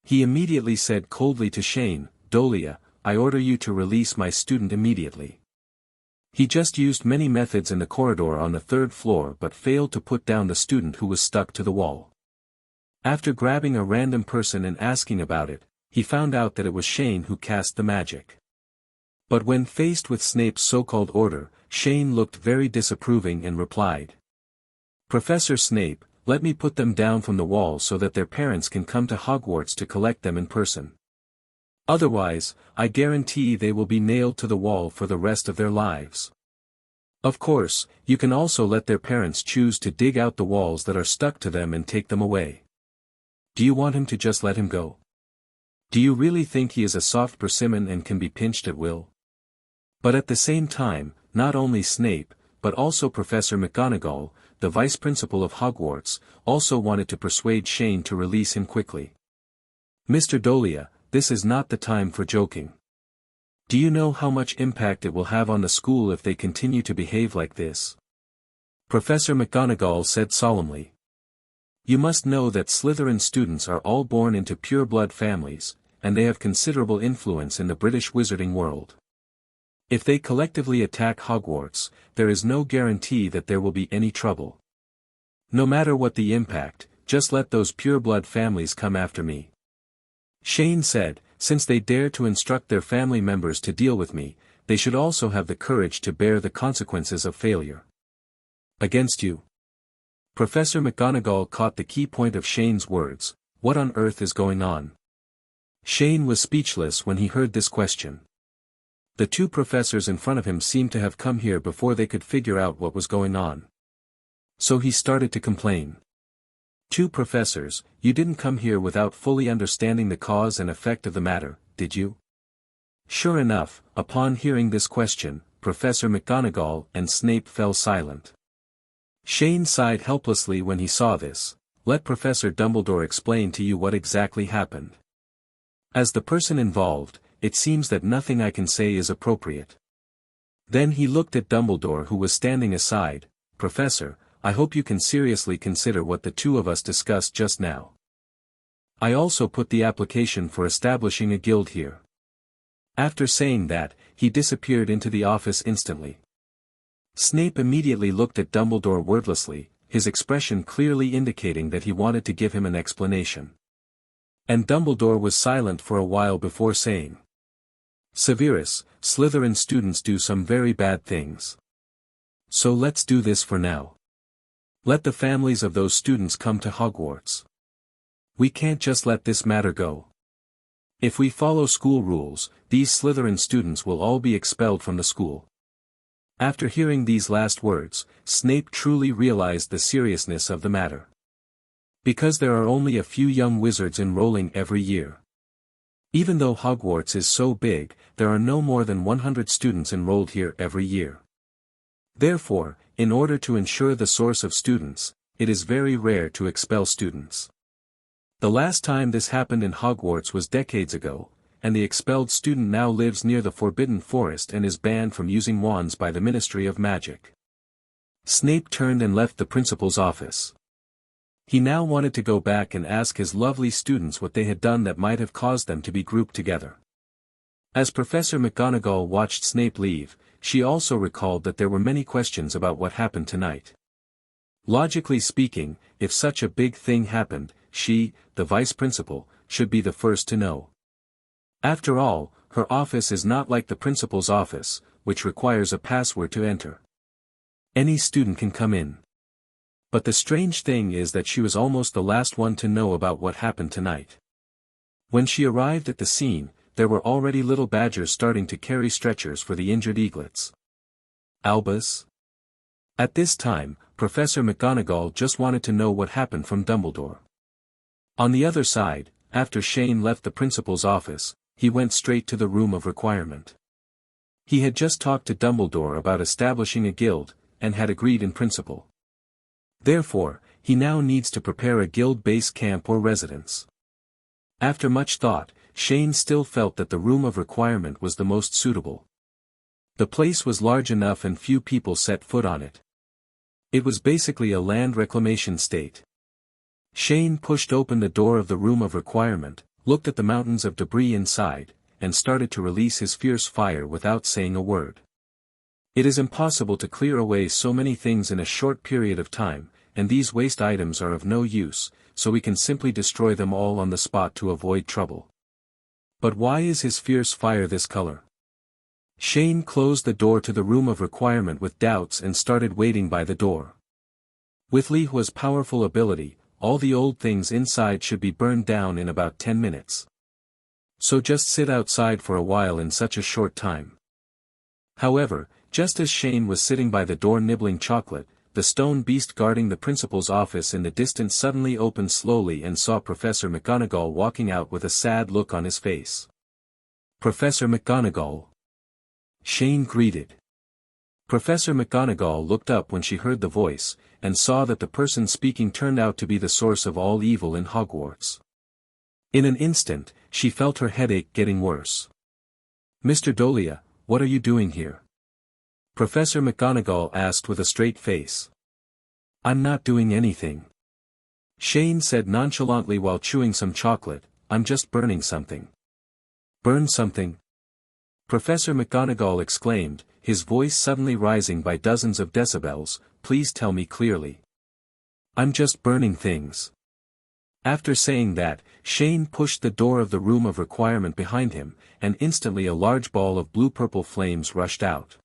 He immediately said coldly to Shane, "Dolea, I order you to release my student immediately. He just used many methods in the corridor on the 3rd floor but failed to put down the student who was stuck to the wall." After grabbing a random person and asking about it, he found out that it was Shane who cast the magic. But when faced with Snape's so-called order, Shane looked very disapproving and replied, "Professor Snape, let me put them down from the wall so that their parents can come to Hogwarts to collect them in person. Otherwise, I guarantee they will be nailed to the wall for the rest of their lives. Of course, you can also let their parents choose to dig out the walls that are stuck to them and take them away. Do you want him to just let him go? Do you really think he is a soft persimmon and can be pinched at will?" But at the same time, not only Snape, but also Professor McGonagall, the vice principal of Hogwarts, also wanted to persuade Shane to release him quickly. "Mr. Dolea, this is not the time for joking. Do you know how much impact it will have on the school if they continue to behave like this?" Professor McGonagall said solemnly. You must know that Slytherin students are all born into pure-blood families, and they have considerable influence in the British wizarding world. If they collectively attack Hogwarts, there is no guarantee that there will be any trouble. No matter what the impact, just let those pure-blood families come after me. Shane said, since they dare to instruct their family members to deal with me, they should also have the courage to bear the consequences of failure. Against you. Professor McGonagall caught the key point of Shane's words. What on earth is going on? Shane was speechless when he heard this question. The two professors in front of him seemed to have come here before they could figure out what was going on. So he started to complain. Two professors, you didn't come here without fully understanding the cause and effect of the matter, did you? Sure enough, upon hearing this question, Professor McGonagall and Snape fell silent. Shane sighed helplessly when he saw this. Let Professor Dumbledore explain to you what exactly happened. As the person involved, it seems that nothing I can say is appropriate. Then he looked at Dumbledore, who was standing aside. Professor, I hope you can seriously consider what the two of us discussed just now. I also put the application for establishing a guild here. After saying that, he disappeared into the office instantly. Snape immediately looked at Dumbledore wordlessly, his expression clearly indicating that he wanted to give him an explanation. And Dumbledore was silent for a while before saying, Severus, Slytherin students do some very bad things. So let's do this for now. Let the families of those students come to Hogwarts. We can't just let this matter go. If we follow school rules, these Slytherin students will all be expelled from the school. After hearing these last words, Snape truly realized the seriousness of the matter. Because there are only a few young wizards enrolling every year. Even though Hogwarts is so big, there are no more than 100 students enrolled here every year. Therefore, in order to ensure the source of students, it is very rare to expel students. The last time this happened in Hogwarts was decades ago, and the expelled student now lives near the Forbidden Forest and is banned from using wands by the Ministry of Magic. Snape turned and left the principal's office. He now wanted to go back and ask his lovely students what they had done that might have caused them to be grouped together. As Professor McGonagall watched Snape leave, she also recalled that there were many questions about what happened tonight. Logically speaking, if such a big thing happened, she, the vice principal, should be the first to know. After all, her office is not like the principal's office, which requires a password to enter. Any student can come in. But the strange thing is that she was almost the last one to know about what happened tonight. When she arrived at the scene, there were already little badgers starting to carry stretchers for the injured eaglets. Albus? At this time, Professor McGonagall just wanted to know what happened from Dumbledore. On the other side, after Shane left the principal's office, he went straight to the room of requirement. He had just talked to Dumbledore about establishing a guild, and had agreed in principle. Therefore, he now needs to prepare a guild base camp or residence. After much thought, Shane still felt that the room of requirement was the most suitable. The place was large enough and few people set foot on it. It was basically a land reclamation state. Shane pushed open the door of the room of requirement, looked at the mountains of debris inside, and started to release his fierce fire without saying a word. It is impossible to clear away so many things in a short period of time, and these waste items are of no use, so we can simply destroy them all on the spot to avoid trouble. But why is his fierce fire this color? Shane closed the door to the room of requirement with doubts and started waiting by the door. With Li Hua's powerful ability, all the old things inside should be burned down in about 10 minutes. So just sit outside for a while in such a short time. However, just as Shane was sitting by the door nibbling chocolate, the stone beast guarding the principal's office in the distance suddenly opened slowly and saw Professor McGonagall walking out with a sad look on his face. Professor McGonagall. Shane greeted. Professor McGonagall looked up when she heard the voice, and saw that the person speaking turned out to be the source of all evil in Hogwarts. In an instant, she felt her headache getting worse. Mr. Dolea, what are you doing here? Professor McGonagall asked with a straight face. I'm not doing anything. Shane said nonchalantly while chewing some chocolate, "I'm just burning something." "Burn something?" Professor McGonagall exclaimed, his voice suddenly rising by dozens of decibels, "Please tell me clearly." "I'm just burning things." After saying that, Shane pushed the door of the room of requirement behind him, and instantly a large ball of blue-purple flames rushed out.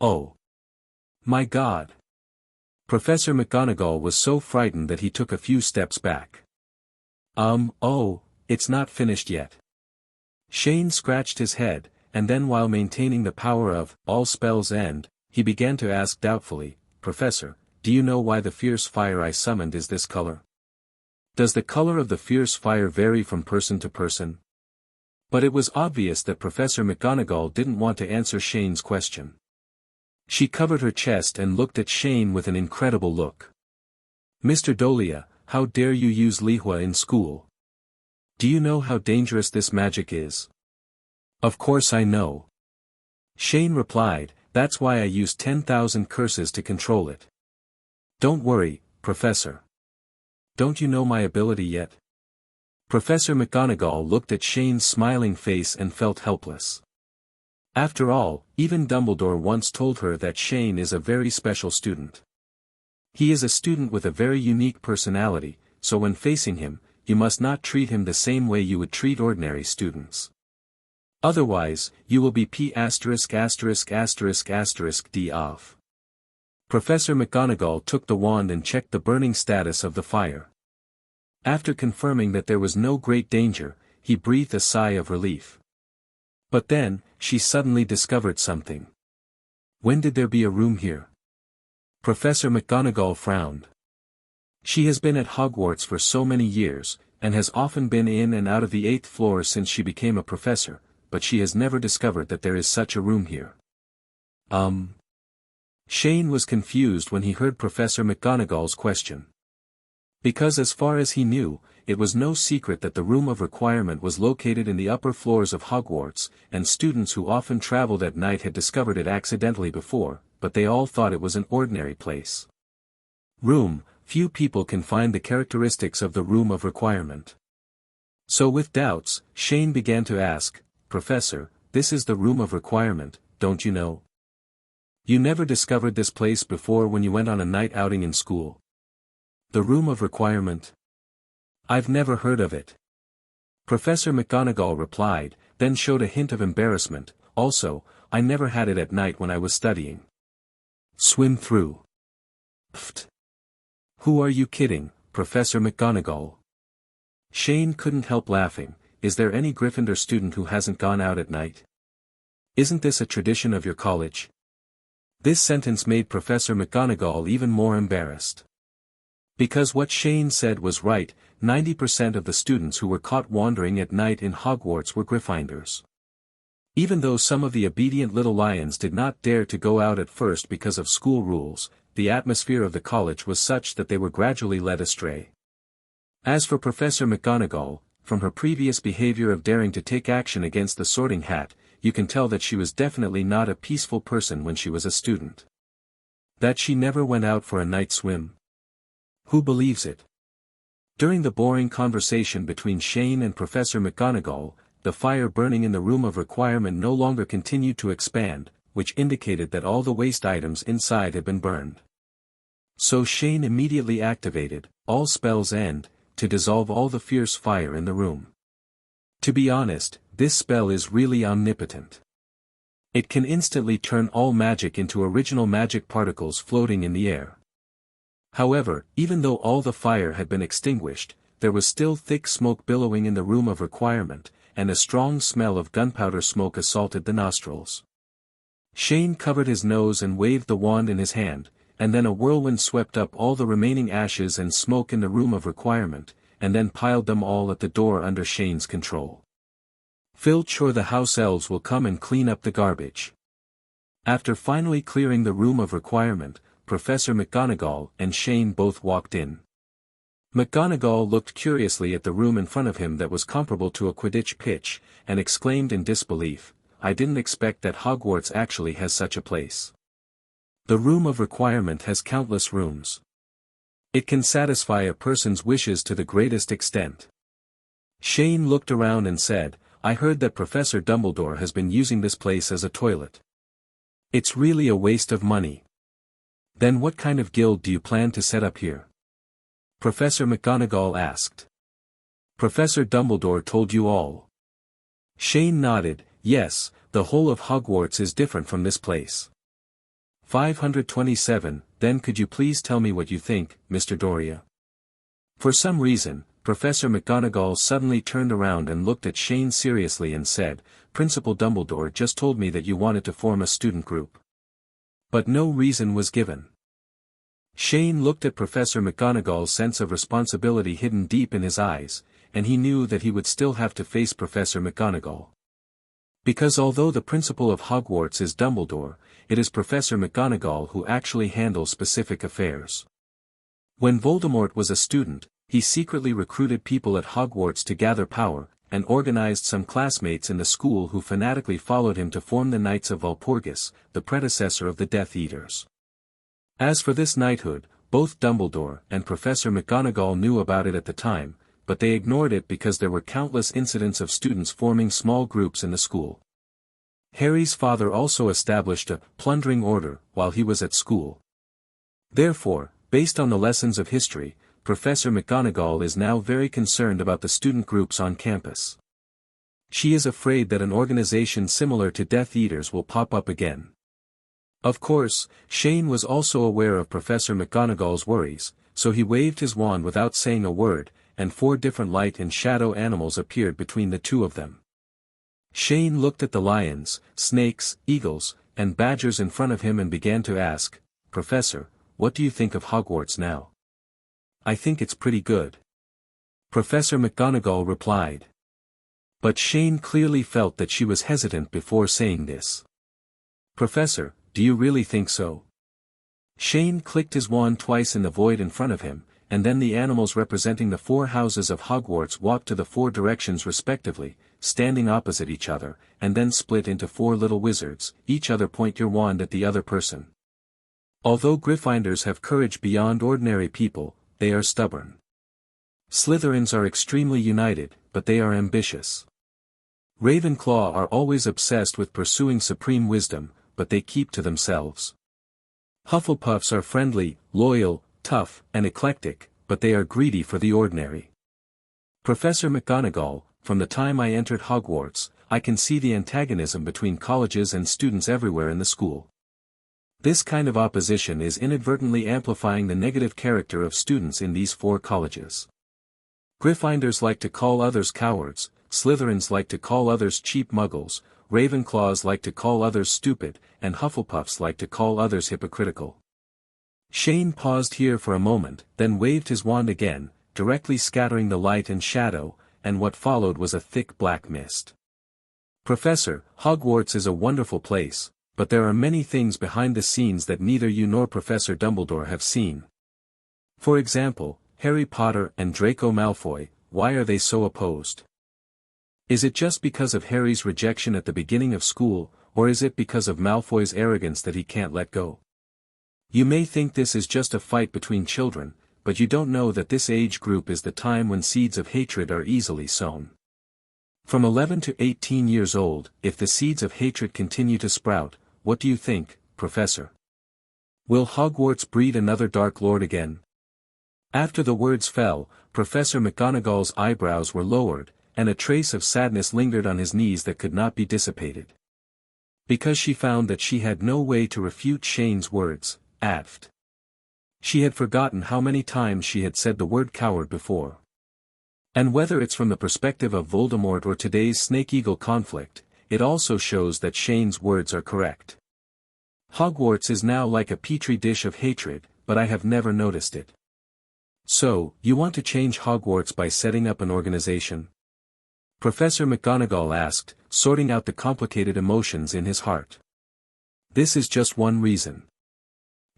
"Oh! My God!" Professor McGonagall was so frightened that he took a few steps back. Oh, it's not finished yet." Shane scratched his head, and then while maintaining the power of all spells end, he began to ask doubtfully, "Professor, do you know why the fierce fire I summoned is this color? Does the color of the fierce fire vary from person to person?" But it was obvious that Professor McGonagall didn't want to answer Shane's question. She covered her chest and looked at Shane with an incredible look. "Mr. Dolea, how dare you use Lihua in school? Do you know how dangerous this magic is?" "Of course I know." Shane replied, "That's why I used 10,000 curses to control it." "Don't worry, Professor. Don't you know my ability yet?" Professor McGonagall looked at Shane's smiling face and felt helpless. After all, even Dumbledore once told her that Shane is a very special student. He is a student with a very unique personality, so when facing him, you must not treat him the same way you would treat ordinary students. Otherwise, you will be P************** D off. Professor McGonagall took the wand and checked the burning status of the fire. After confirming that there was no great danger, he breathed a sigh of relief. But then, she suddenly discovered something. "When did there be a room here?" Professor McGonagall frowned. She has been at Hogwarts for so many years, and has often been in and out of the 8th floor since she became a professor, but she has never discovered that there is such a room here. Shane was confused when he heard Professor McGonagall's question. Because as far as he knew, it was no secret that the room of requirement was located in the upper floors of Hogwarts, and students who often traveled at night had discovered it accidentally before, but they all thought it was an ordinary place. Few people can find the characteristics of the room of requirement. So with doubts, Shane began to ask, "Professor, this is the room of requirement, don't you know? You never discovered this place before when you went on a night outing in school?" "The room of requirement? I've never heard of it." Professor McGonagall replied, then showed a hint of embarrassment, "Also, I never had it at night when I was studying." "Swim through." Pfft. Who are you kidding, Professor McGonagall? Shane couldn't help laughing. Is there any Gryffindor student who hasn't gone out at night? Isn't this a tradition of your college? This sentence made Professor McGonagall even more embarrassed. Because what Shane said was right, 90% of the students who were caught wandering at night in Hogwarts were Gryffindors. Even though some of the obedient little lions did not dare to go out at first because of school rules, the atmosphere of the college was such that they were gradually led astray. As for Professor McGonagall, from her previous behavior of daring to take action against the Sorting Hat, you can tell that she was definitely not a peaceful person when she was a student. That she never went out for a night swim? Who believes it? During the boring conversation between Shane and Professor McGonagall, the fire burning in the room of requirement no longer continued to expand, which indicated that all the waste items inside had been burned. So Shane immediately activated, all spells end, to dissolve all the fierce fire in the room. To be honest, this spell is really omnipotent. It can instantly turn all magic into original magic particles floating in the air. However, even though all the fire had been extinguished, there was still thick smoke billowing in the room of requirement, and a strong smell of gunpowder smoke assaulted the nostrils. Shane covered his nose and waved the wand in his hand, and then a whirlwind swept up all the remaining ashes and smoke in the room of requirement, and then piled them all at the door under Shane's control. Phil sure the house elves will come and clean up the garbage. After finally clearing the room of requirement, Professor McGonagall and Shane both walked in. McGonagall looked curiously at the room in front of him that was comparable to a Quidditch pitch, and exclaimed in disbelief, "I didn't expect that Hogwarts actually has such a place. The room of requirement has countless rooms. It can satisfy a person's wishes to the greatest extent. Shane looked around and said, I heard that Professor Dumbledore has been using this place as a toilet. It's really a waste of money. Then what kind of guild do you plan to set up here? Professor McGonagall asked. Professor Dumbledore told you all. Shane nodded, yes, the whole of Hogwarts is different from this place. 527, then could you please tell me what you think, Mr. Dolea? For some reason, Professor McGonagall suddenly turned around and looked at Shane seriously and said, Principal Dumbledore just told me that you wanted to form a student group. But no reason was given. Shane looked at Professor McGonagall's sense of responsibility hidden deep in his eyes, and he knew that he would still have to face Professor McGonagall. Because although the principal of Hogwarts is Dumbledore, it is Professor McGonagall who actually handles specific affairs. When Voldemort was a student, he secretly recruited people at Hogwarts to gather power, and organized some classmates in the school who fanatically followed him to form the Knights of Walpurgis, the predecessor of the Death Eaters. As for this knighthood, both Dumbledore and Professor McGonagall knew about it at the time, but they ignored it because there were countless incidents of students forming small groups in the school. Harry's father also established a plundering order while he was at school. Therefore, based on the lessons of history, Professor McGonagall is now very concerned about the student groups on campus. She is afraid that an organization similar to Death Eaters will pop up again. Of course, Shane was also aware of Professor McGonagall's worries, so he waved his wand without saying a word, and 4 different light and shadow animals appeared between the two of them. Shane looked at the lions, snakes, eagles, and badgers in front of him and began to ask, Professor, what do you think of Hogwarts now? I think it's pretty good. Professor McGonagall replied. But Shane clearly felt that she was hesitant before saying this. Professor, do you really think so? Shane clicked his wand twice in the void in front of him, and then the animals representing the 4 houses of Hogwarts walked to the 4 directions respectively, standing opposite each other, and then split into 4 little wizards, each other point your wand at the other person. Although Gryffindors have courage beyond ordinary people, they are stubborn. Slytherins are extremely united, but they are ambitious. Ravenclaw are always obsessed with pursuing supreme wisdom, but they keep to themselves. Hufflepuffs are friendly, loyal, tough, and eclectic, but they are greedy for the ordinary. Professor McGonagall, from the time I entered Hogwarts, I can see the antagonism between colleges and students everywhere in the school. This kind of opposition is inadvertently amplifying the negative character of students in these 4 colleges. Gryffindors like to call others cowards, Slytherins like to call others cheap muggles, Ravenclaws like to call others stupid, and Hufflepuffs like to call others hypocritical. Shane paused here for a moment, then waved his wand again, directly scattering the light and shadow, and what followed was a thick black mist. Professor, Hogwarts is a wonderful place, but there are many things behind the scenes that neither you nor Professor Dumbledore have seen. For example, Harry Potter and Draco Malfoy, why are they so opposed? Is it just because of Harry's rejection at the beginning of school, or is it because of Malfoy's arrogance that he can't let go? You may think this is just a fight between children, but you don't know that this age group is the time when seeds of hatred are easily sown. From 11 to 18 years old, if the seeds of hatred continue to sprout, what do you think, Professor? Will Hogwarts breed another Dark Lord again? After the words fell, Professor McGonagall's eyebrows were lowered, and a trace of sadness lingered on his knees that could not be dissipated. Because she found that she had no way to refute Shane's words, aft. She had forgotten how many times she had said the word coward before. And whether it's from the perspective of Voldemort or today's Snake-Eagle conflict, it also shows that Shane's words are correct. Hogwarts is now like a petri dish of hatred, but I have never noticed it. So, you want to change Hogwarts by setting up an organization? Professor McGonagall asked, sorting out the complicated emotions in his heart. This is just one reason.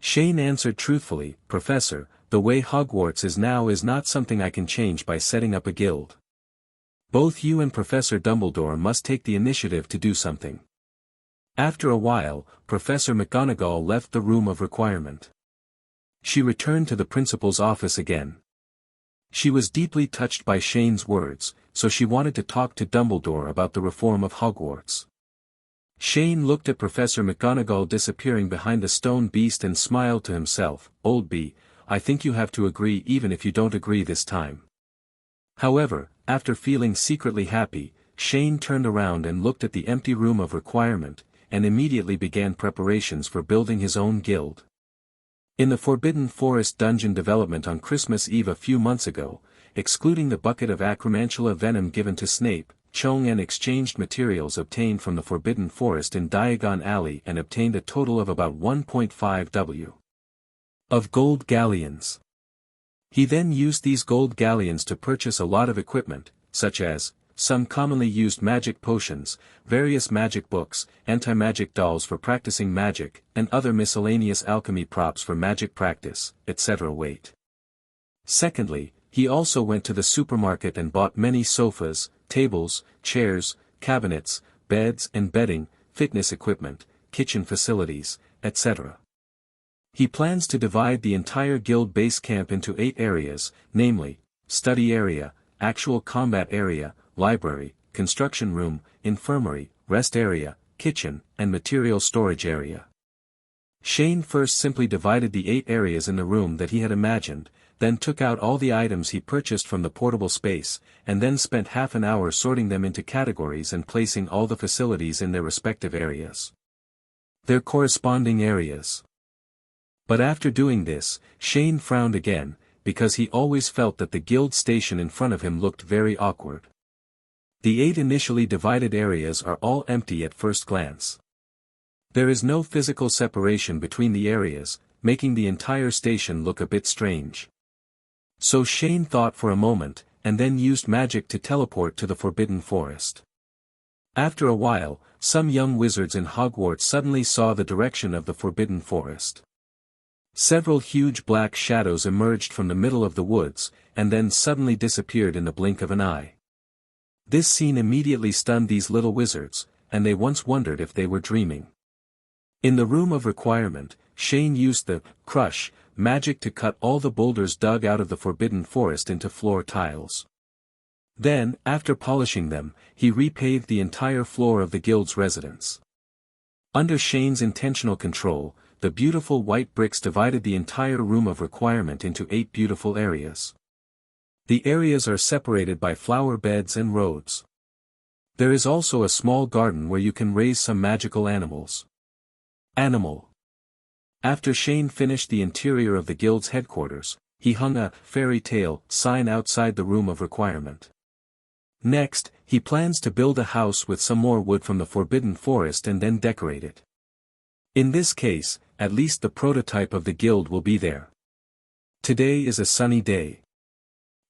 Shane answered truthfully, Professor, the way Hogwarts is now is not something I can change by setting up a guild. Both you and Professor Dumbledore must take the initiative to do something. After a while, Professor McGonagall left the room of requirement. She returned to the principal's office again. She was deeply touched by Shane's words, so she wanted to talk to Dumbledore about the reform of Hogwarts. Shane looked at Professor McGonagall disappearing behind the stone beast and smiled to himself. "Old B, I think you have to agree even if you don't agree this time." However, after feeling secretly happy, Shane turned around and looked at the empty room of requirement, and immediately began preparations for building his own guild. In the Forbidden Forest dungeon development on Christmas Eve a few months ago, excluding the bucket of acromantula venom given to Snape, Cho-Ang exchanged materials obtained from the Forbidden Forest in Diagon Alley and obtained a total of about 1.5 W of gold galleons. He then used these gold galleons to purchase a lot of equipment, such as some commonly used magic potions, various magic books, anti-magic dolls for practicing magic, and other miscellaneous alchemy props for magic practice, etc. Wait. Secondly, he also went to the supermarket and bought many sofas, tables, chairs, cabinets, beds and bedding, fitness equipment, kitchen facilities, etc. He plans to divide the entire guild base camp into 8 areas, namely, study area, actual combat area, library, construction room, infirmary, rest area, kitchen, and material storage area. Shane first simply divided the 8 areas in the room that he had imagined, then took out all the items he purchased from the portable space, and then spent half an hour sorting them into categories and placing all the facilities in their respective areas. Their corresponding areas. But after doing this, Shane frowned again, because he always felt that the guild station in front of him looked very awkward. The 8 initially divided areas are all empty at first glance. There is no physical separation between the areas, making the entire station look a bit strange. So Shane thought for a moment, and then used magic to teleport to the Forbidden Forest. After a while, some young wizards in Hogwarts suddenly saw the direction of the Forbidden Forest. Several huge black shadows emerged from the middle of the woods, and then suddenly disappeared in the blink of an eye. This scene immediately stunned these little wizards, and they once wondered if they were dreaming. In the room of requirement, Shane used the crush magic to cut all the boulders dug out of the Forbidden Forest into floor tiles. Then, after polishing them, he repaved the entire floor of the guild's residence. Under Shane's intentional control, the beautiful white bricks divided the entire room of requirement into 8 beautiful areas. The areas are separated by flower beds and roads. There is also a small garden where you can raise some magical animals. Animal. After Shane finished the interior of the guild's headquarters, he hung a fairy tale sign outside the room of requirement. Next, he plans to build a house with some more wood from the Forbidden Forest and then decorate it. In this case, at least the prototype of the guild will be there. Today is a sunny day.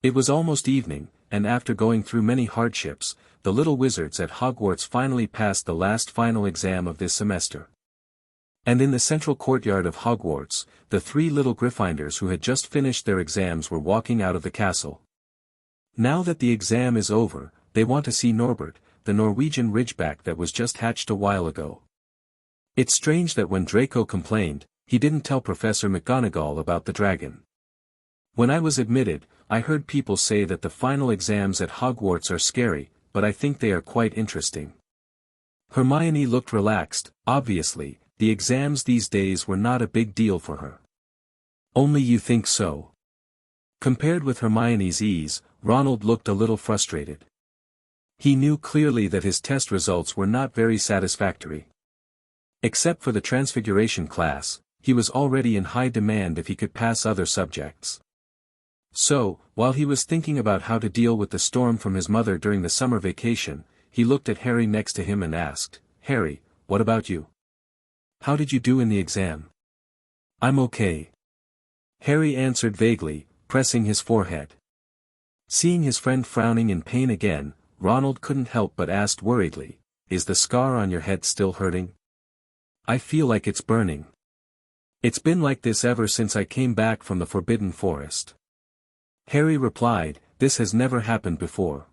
It was almost evening, and after going through many hardships, the little wizards at Hogwarts finally passed the last final exam of this semester. And in the central courtyard of Hogwarts, the 3 little Gryffindors who had just finished their exams were walking out of the castle. Now that the exam is over, they want to see Norbert, the Norwegian Ridgeback that was just hatched a while ago. It's strange that when Draco complained, he didn't tell Professor McGonagall about the dragon. When I was admitted, I heard people say that the final exams at Hogwarts are scary, but I think they are quite interesting. Hermione looked relaxed. Obviously, the exams these days were not a big deal for her. Only you think so? Compared with Hermione's ease, Ronald looked a little frustrated. He knew clearly that his test results were not very satisfactory. Except for the Transfiguration class, he was already in high demand if he could pass other subjects. So, while he was thinking about how to deal with the storm from his mother during the summer vacation, he looked at Harry next to him and asked, "Harry, what about you? How did you do in the exam?" "I'm okay." Harry answered vaguely, pressing his forehead. Seeing his friend frowning in pain again, Ronald couldn't help but ask worriedly, "Is the scar on your head still hurting?" "I feel like it's burning. It's been like this ever since I came back from the Forbidden Forest." Harry replied, "This has never happened before.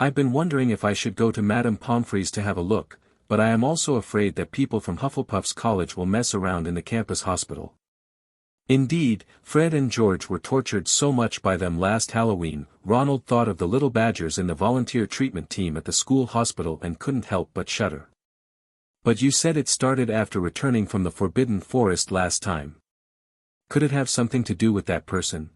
I've been wondering if I should go to Madame Pomfrey's to have a look, but I am also afraid that people from Hufflepuff's college will mess around in the campus hospital." Indeed, Fred and George were tortured so much by them last Halloween. Ronald thought of the little badgers in the volunteer treatment team at the school hospital and couldn't help but shudder. But you said it started after returning from the Forbidden Forest last time. Could it have something to do with that person?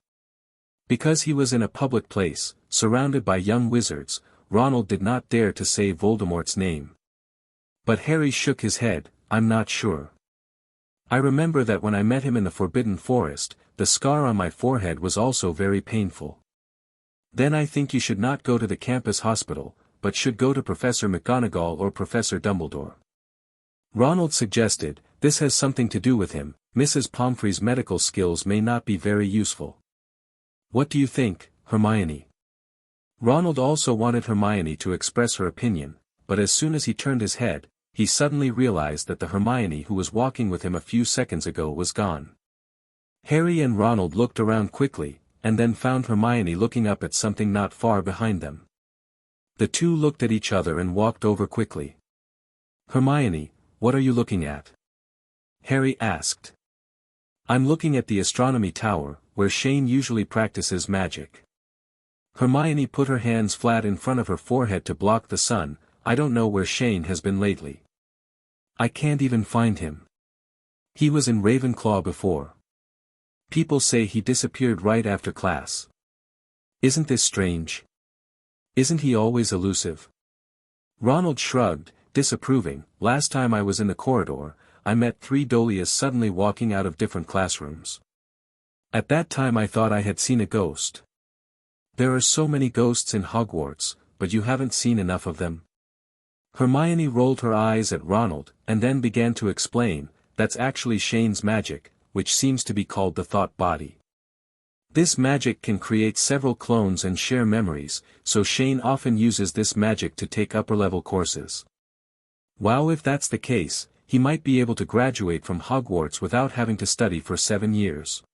Because he was in a public place, surrounded by young wizards, Ronald did not dare to say Voldemort's name. But Harry shook his head. I'm not sure. I remember that when I met him in the Forbidden Forest, the scar on my forehead was also very painful. Then I think you should not go to the campus hospital, but should go to Professor McGonagall or Professor Dumbledore. Ronald suggested, this has something to do with him. Mrs. Pomfrey's medical skills may not be very useful. What do you think, Hermione? Ronald also wanted Hermione to express her opinion, but as soon as he turned his head, he suddenly realized that the Hermione who was walking with him a few seconds ago was gone. Harry and Ronald looked around quickly, and then found Hermione looking up at something not far behind them. The two looked at each other and walked over quickly. Hermione, what are you looking at? Harry asked. I'm looking at the astronomy tower, where Shane usually practices magic. Hermione put her hands flat in front of her forehead to block the sun. I don't know where Shane has been lately. I can't even find him. He was in Ravenclaw before. People say he disappeared right after class. Isn't this strange? Isn't he always elusive? Ronald shrugged, disapproving. Last time I was in the corridor, I met 3 Doleas suddenly walking out of different classrooms. At that time I thought I had seen a ghost. There are so many ghosts in Hogwarts, but you haven't seen enough of them. Hermione rolled her eyes at Ronald, and then began to explain, that's actually Shane's magic, which seems to be called the thought body. This magic can create several clones and share memories, so Shane often uses this magic to take upper-level courses. Wow, if that's the case, he might be able to graduate from Hogwarts without having to study for 7 years.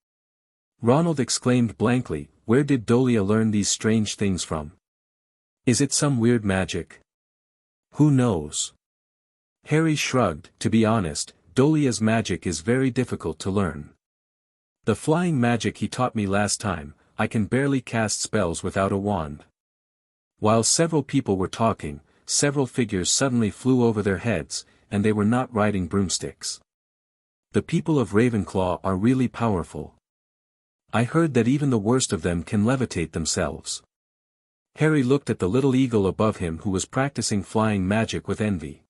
Ronald exclaimed blankly, where did Dolea learn these strange things from? Is it some weird magic? Who knows? Harry shrugged. To be honest, Dolea's magic is very difficult to learn. The flying magic he taught me last time, I can barely cast spells without a wand. While several people were talking, several figures suddenly flew over their heads, and they were not riding broomsticks. The people of Ravenclaw are really powerful. I heard that even the worst of them can levitate themselves. Harry looked at the little eagle above him who was practicing flying magic with envy.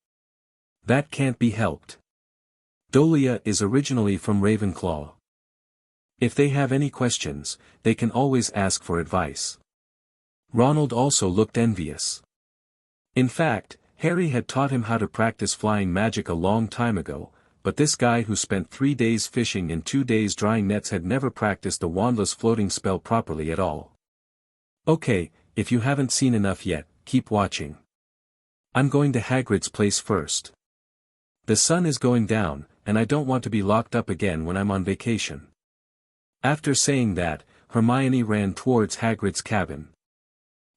That can't be helped. Dolea is originally from Ravenclaw. If they have any questions, they can always ask for advice. Ronald also looked envious. In fact, Harry had taught him how to practice flying magic a long time ago, but this guy who spent 3 days fishing and 2 days drying nets had never practiced the wandless floating spell properly at all. Okay, if you haven't seen enough yet, keep watching. I'm going to Hagrid's place first. The sun is going down, and I don't want to be locked up again when I'm on vacation. After saying that, Hermione ran towards Hagrid's cabin.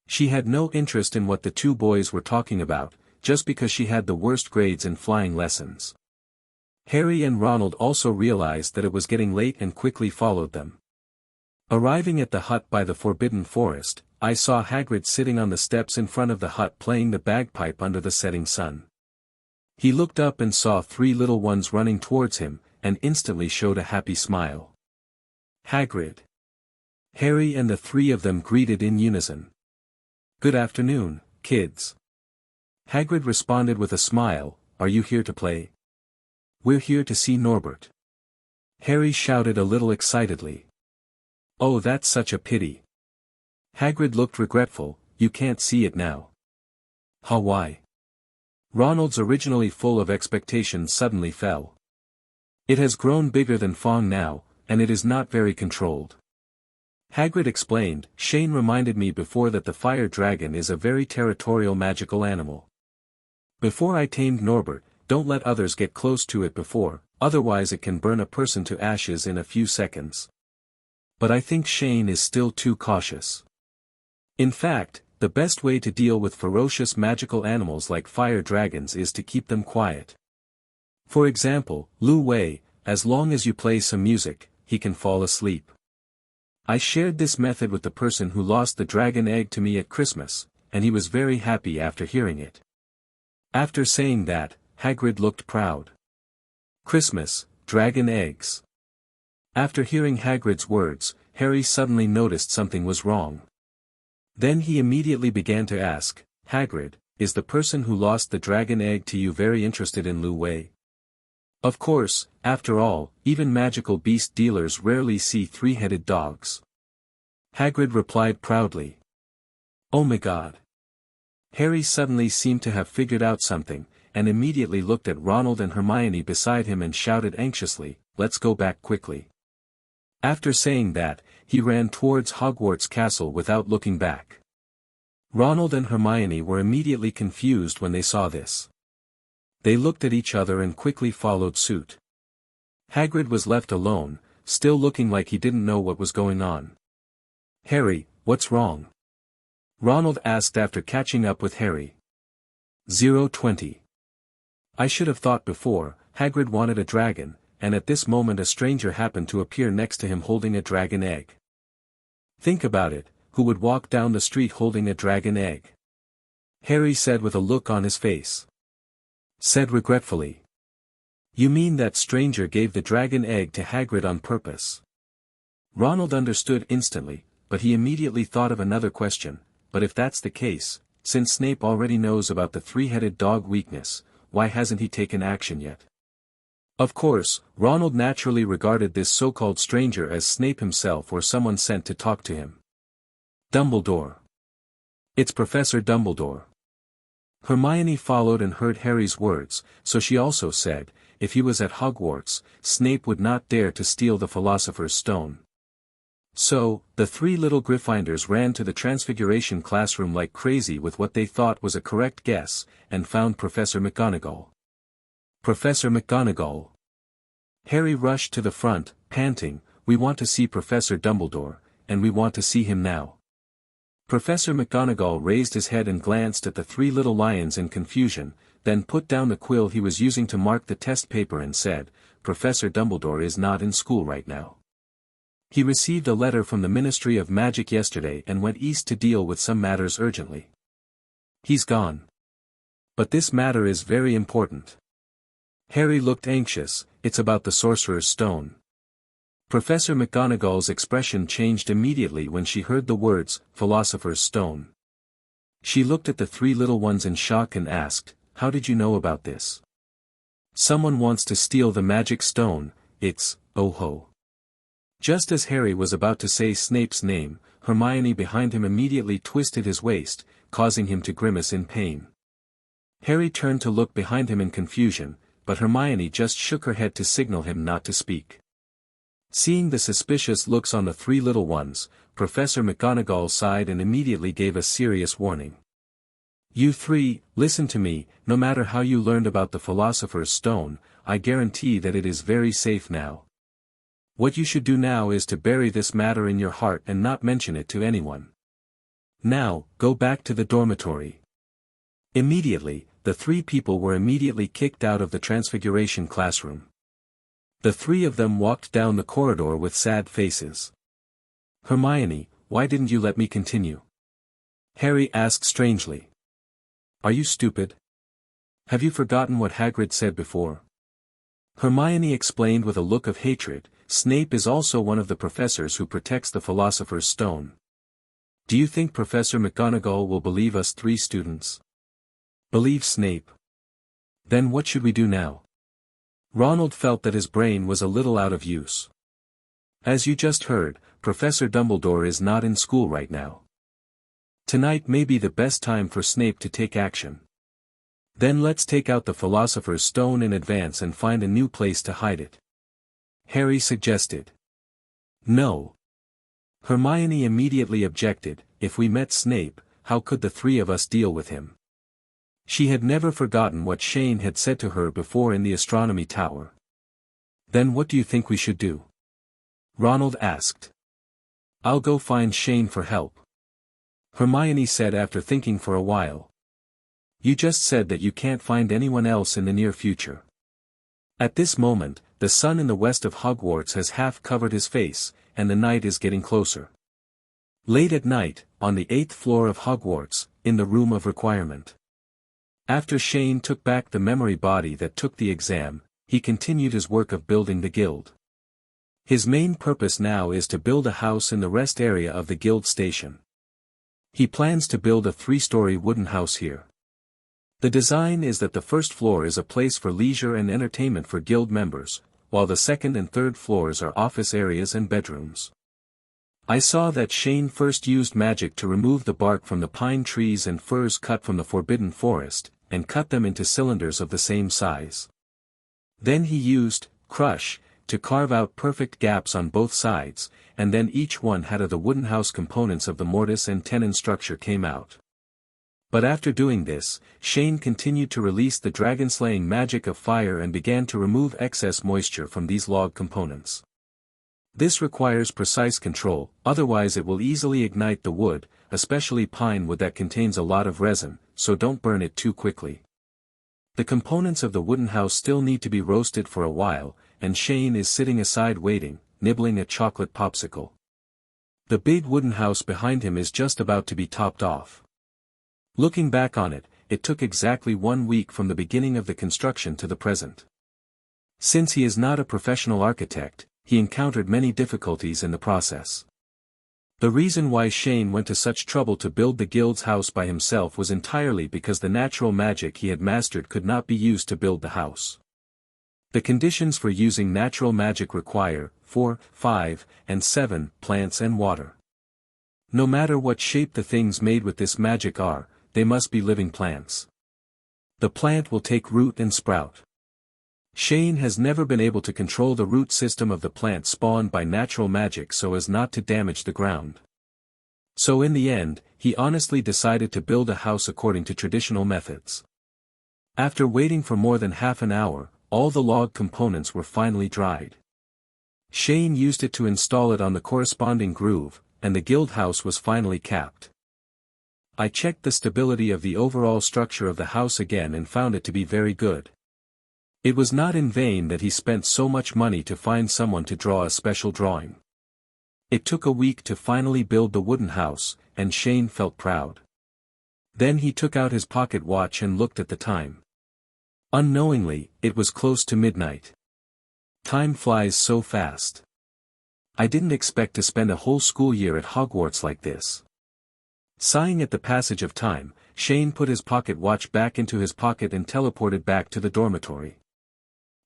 She had no interest in what the 2 boys were talking about, just because she had the worst grades in flying lessons. Harry and Ronald also realized that it was getting late and quickly followed them. Arriving at the hut by the Forbidden Forest, I saw Hagrid sitting on the steps in front of the hut playing the bagpipe under the setting sun. He looked up and saw 3 little ones running towards him, and instantly showed a happy smile. Hagrid. Harry and the 3 of them greeted in unison. Good afternoon, kids. Hagrid responded with a smile, are you here to play? We're here to see Norbert. Harry shouted a little excitedly. Oh, that's such a pity. Hagrid looked regretful, you can't see it now. Why? Ronald's originally full of expectations suddenly fell. It has grown bigger than Fong now, and it is not very controlled. Hagrid explained, Shane reminded me before that the fire dragon is a very territorial magical animal. Before I tamed Norbert, don't let others get close to it before, otherwise it can burn a person to ashes in a few seconds. But I think Shane is still too cautious. In fact, the best way to deal with ferocious magical animals like fire dragons is to keep them quiet. For example, Lu Wei, as long as you play some music, he can fall asleep. I shared this method with the person who lost the dragon egg to me at Christmas, and he was very happy after hearing it. After saying that, Hagrid looked proud. Christmas, dragon eggs. After hearing Hagrid's words, Harry suddenly noticed something was wrong. Then he immediately began to ask, Hagrid, is the person who lost the dragon egg to you very interested in Lu Wei? Of course, after all, even magical beast dealers rarely see three-headed dogs. Hagrid replied proudly. Oh my God. Harry suddenly seemed to have figured out something, and immediately looked at Ronald and Hermione beside him and shouted anxiously, let's go back quickly. After saying that, he ran towards Hogwarts Castle without looking back. Ronald and Hermione were immediately confused when they saw this. They looked at each other and quickly followed suit. Hagrid was left alone, still looking like he didn't know what was going on. Harry, what's wrong? Ronald asked after catching up with Harry. 020. I should have thought before, Hagrid wanted a dragon, and at this moment a stranger happened to appear next to him holding a dragon egg. Think about it, who would walk down the street holding a dragon egg? Harry said with a look on his face. Said regretfully. You mean that stranger gave the dragon egg to Hagrid on purpose? Ronald understood instantly, but he immediately thought of another question, but if that's the case, since Snape already knows about the three-headed dog weakness, why hasn't he taken action yet? Of course, Ronald naturally regarded this so-called stranger as Snape himself or someone sent to talk to him. Dumbledore. It's Professor Dumbledore. Hermione followed and heard Harry's words, so she also said, if he was at Hogwarts, Snape would not dare to steal the Philosopher's Stone. So, the three little Gryffindors ran to the Transfiguration classroom like crazy with what they thought was a correct guess, and found Professor McGonagall. Professor McGonagall. Harry rushed to the front, panting, we want to see Professor Dumbledore, and we want to see him now. Professor McGonagall raised his head and glanced at the three little lions in confusion, then put down the quill he was using to mark the test paper and said, Professor Dumbledore is not in school right now. He received a letter from the Ministry of Magic yesterday and went east to deal with some matters urgently. He's gone. But this matter is very important. Harry looked anxious, it's about the Sorcerer's Stone. Professor McGonagall's expression changed immediately when she heard the words, Philosopher's Stone. She looked at the three little ones in shock and asked, how did you know about this? Someone wants to steal the magic stone, it's, oh ho. Just as Harry was about to say Snape's name, Hermione behind him immediately twisted his waist, causing him to grimace in pain. Harry turned to look behind him in confusion, but Hermione just shook her head to signal him not to speak. Seeing the suspicious looks on the three little ones, Professor McGonagall sighed and immediately gave a serious warning. You three, listen to me, no matter how you learned about the Philosopher's Stone, I guarantee that it is very safe now. What you should do now is to bury this matter in your heart and not mention it to anyone. Now, go back to the dormitory. Immediately, the three people were immediately kicked out of the Transfiguration classroom. The three of them walked down the corridor with sad faces. Hermione, why didn't you let me continue? Harry asked strangely. Are you stupid? Have you forgotten what Hagrid said before? Hermione explained with a look of hatred, Snape is also one of the professors who protects the Philosopher's Stone. Do you think Professor McGonagall will believe us three students? Believe Snape? Then what should we do now? Ronald felt that his brain was a little out of use. As you just heard, Professor Dumbledore is not in school right now. Tonight may be the best time for Snape to take action. Then let's take out the Philosopher's Stone in advance and find a new place to hide it. Harry suggested. No. Hermione immediately objected, if we met Snape, how could the three of us deal with him? She had never forgotten what Shane had said to her before in the astronomy tower. Then what do you think we should do? Ronald asked. I'll go find Shane for help. Hermione said after thinking for a while. You just said that you can't find anyone else in the near future. At this moment, the sun in the west of Hogwarts has half covered his face, and the night is getting closer. Late at night, on the 8th floor of Hogwarts, in the room of requirement. After Shane took back the memory body that took the exam, he continued his work of building the guild. His main purpose now is to build a house in the rest area of the guild station. He plans to build a 3-story wooden house here. The design is that the first floor is a place for leisure and entertainment for guild members, while the second and third floors are office areas and bedrooms. I saw that Shane first used magic to remove the bark from the pine trees and firs cut from the Forbidden Forest, and cut them into cylinders of the same size. Then he used crush to carve out perfect gaps on both sides, and then each one had of the wooden house components of the mortise and tenon structure came out. But after doing this, Shane continued to release the dragon-slaying magic of fire and began to remove excess moisture from these log components. This requires precise control, otherwise it will easily ignite the wood, especially pine wood that contains a lot of resin, so don't burn it too quickly. The components of the wooden house still need to be roasted for a while, and Shane is sitting aside waiting, nibbling a chocolate popsicle. The big wooden house behind him is just about to be topped off. Looking back on it, it took exactly 1 week from the beginning of the construction to the present. Since he is not a professional architect, he encountered many difficulties in the process. The reason why Shane went to such trouble to build the guild's house by himself was entirely because the natural magic he had mastered could not be used to build the house. The conditions for using natural magic require 4, 5, and 7 plants and water. No matter what shape the things made with this magic are, they must be living plants. The plant will take root and sprout. Shane has never been able to control the root system of the plant spawned by natural magic so as not to damage the ground. So in the end, he honestly decided to build a house according to traditional methods. After waiting for more than half an hour, all the log components were finally dried. Shane used it to install it on the corresponding groove, and the guild house was finally capped. I checked the stability of the overall structure of the house again and found it to be very good. It was not in vain that he spent so much money to find someone to draw a special drawing. It took a week to finally build the wooden house, and Shane felt proud. Then he took out his pocket watch and looked at the time. Unknowingly, it was close to midnight. Time flies so fast. I didn't expect to spend a whole school year at Hogwarts like this. Sighing at the passage of time, Shane put his pocket watch back into his pocket and teleported back to the dormitory.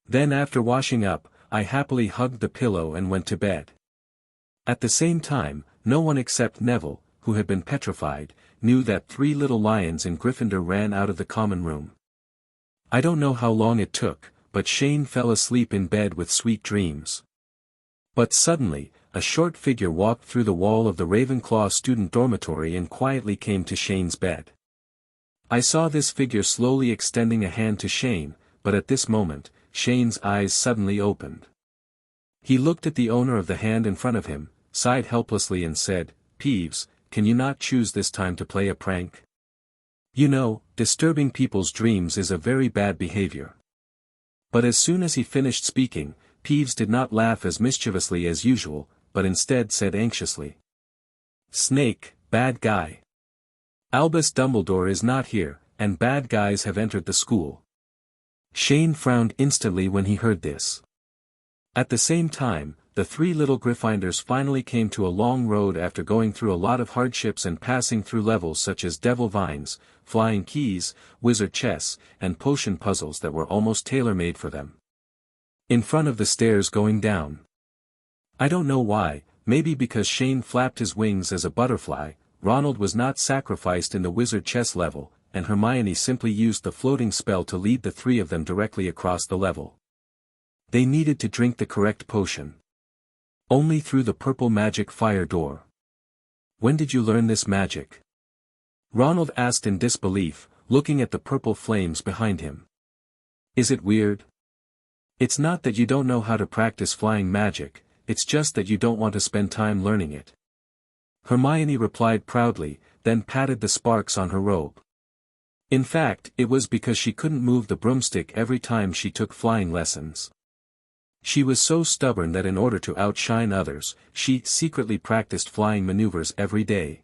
Then after washing up, I happily hugged the pillow and went to bed. At the same time, no one except Neville, who had been petrified, knew that 3 little lions in Gryffindor ran out of the common room. I don't know how long it took, but Shane fell asleep in bed with sweet dreams. But suddenly, a short figure walked through the wall of the Ravenclaw student dormitory and quietly came to Shane's bed. I saw this figure slowly extending a hand to Shane, but at this moment, Shane's eyes suddenly opened. He looked at the owner of the hand in front of him, sighed helplessly and said, "Peeves, can you not choose this time to play a prank? You know, disturbing people's dreams is a very bad behavior." But as soon as he finished speaking, Peeves did not laugh as mischievously as usual, but instead said anxiously, "Snake, bad guy. Albus Dumbledore is not here, and bad guys have entered the school." Shane frowned instantly when he heard this. At the same time, the 3 little Gryffindors finally came to a long road after going through a lot of hardships and passing through levels such as devil vines, flying keys, wizard chess, and potion puzzles that were almost tailor-made for them. In front of the stairs going down. I don't know why, maybe because Shane flapped his wings as a butterfly, Ronald was not sacrificed in the wizard chess level, and Hermione simply used the floating spell to lead the 3 of them directly across the level. They needed to drink the correct potion. Only through the purple magic fire door. "When did you learn this magic?" Ronald asked in disbelief, looking at the purple flames behind him. "Is it weird? It's not that you don't know how to practice flying magic, it's just that you don't want to spend time learning it." Hermione replied proudly, then patted the sparks on her robe. In fact, it was because she couldn't move the broomstick every time she took flying lessons. She was so stubborn that in order to outshine others, she secretly practiced flying maneuvers every day.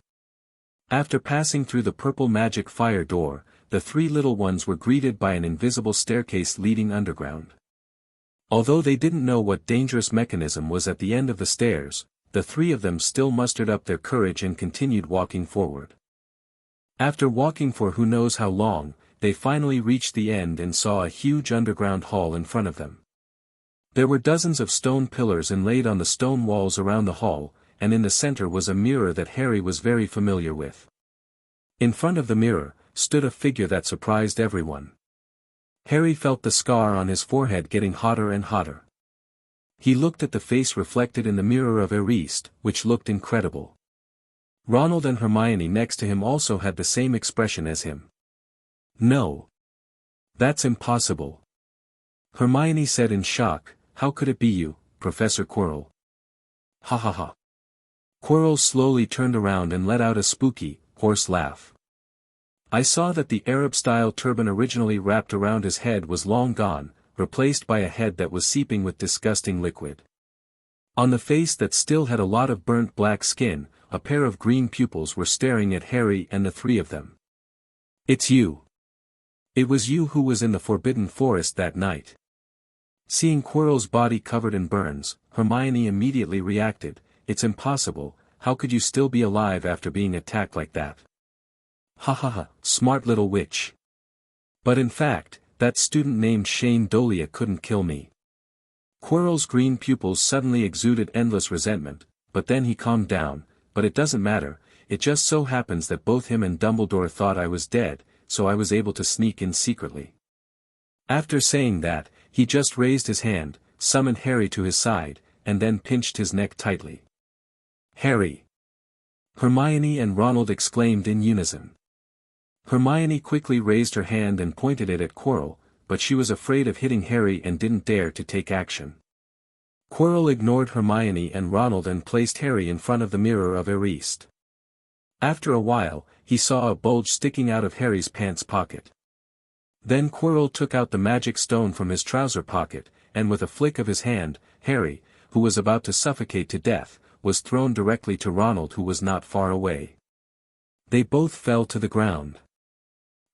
After passing through the purple magic fire door, the three little ones were greeted by an invisible staircase leading underground. Although they didn't know what dangerous mechanism was at the end of the stairs, the three of them still mustered up their courage and continued walking forward. After walking for who knows how long, they finally reached the end and saw a huge underground hall in front of them. There were dozens of stone pillars inlaid on the stone walls around the hall, and in the center was a mirror that Harry was very familiar with. In front of the mirror, stood a figure that surprised everyone. Harry felt the scar on his forehead getting hotter and hotter. He looked at the face reflected in the mirror of Eriste, which looked incredible. Ronald and Hermione next to him also had the same expression as him. "No. That's impossible." Hermione said in shock, "How could it be you, Professor Quirrell?" "Ha ha ha." Quirrell slowly turned around and let out a spooky, hoarse laugh. "I saw that the Arab-style turban originally wrapped around his head was long gone, replaced by a head that was seeping with disgusting liquid. On the face that still had a lot of burnt black skin, a pair of green pupils were staring at Harry and the three of them. It's you. It was you who was in the Forbidden Forest that night." Seeing Quirrell's body covered in burns, Hermione immediately reacted, "It's impossible, how could you still be alive after being attacked like that?" "Ha ha ha, smart little witch. But in fact, that student named Shane Dolea couldn't kill me." Quirrell's green pupils suddenly exuded endless resentment, but then he calmed down, "But it doesn't matter, it just so happens that both him and Dumbledore thought I was dead, so I was able to sneak in secretly." After saying that, he just raised his hand, summoned Harry to his side, and then pinched his neck tightly. "Harry!" Hermione and Ronald exclaimed in unison. Hermione quickly raised her hand and pointed it at Quirrell, but she was afraid of hitting Harry and didn't dare to take action. Quirrell ignored Hermione and Ronald and placed Harry in front of the mirror of Eriste. After a while, he saw a bulge sticking out of Harry's pants pocket. Then Quirrell took out the magic stone from his trouser pocket, and with a flick of his hand, Harry, who was about to suffocate to death, was thrown directly to Ronald who was not far away. They both fell to the ground.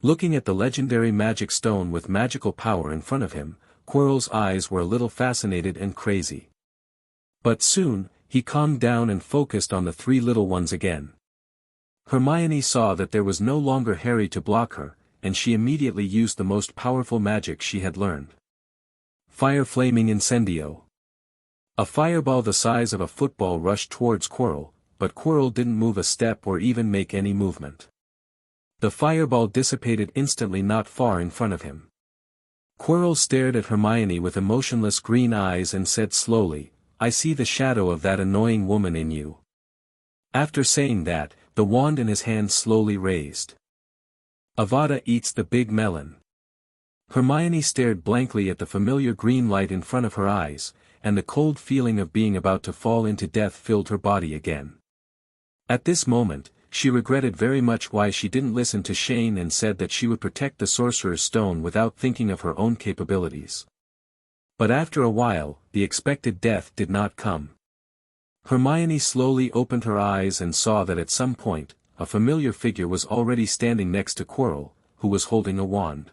Looking at the legendary magic stone with magical power in front of him, Quirrell's eyes were a little fascinated and crazy. But soon, he calmed down and focused on the three little ones again. Hermione saw that there was no longer Harry to block her, and she immediately used the most powerful magic she had learned. Fire Flaming Incendio. A fireball the size of a football rushed towards Quirrell, but Quirrell didn't move a step or even make any movement. The fireball dissipated instantly not far in front of him. Quirrell stared at Hermione with emotionless green eyes and said slowly, "I see the shadow of that annoying woman in you." After saying that, the wand in his hand slowly raised. Avada eats the big melon. Hermione stared blankly at the familiar green light in front of her eyes, and the cold feeling of being about to fall into death filled her body again. At this moment, she regretted very much why she didn't listen to Shane and said that she would protect the Sorcerer's Stone without thinking of her own capabilities. But after a while, the expected death did not come. Hermione slowly opened her eyes and saw that at some point, a familiar figure was already standing next to Quirrell, who was holding a wand.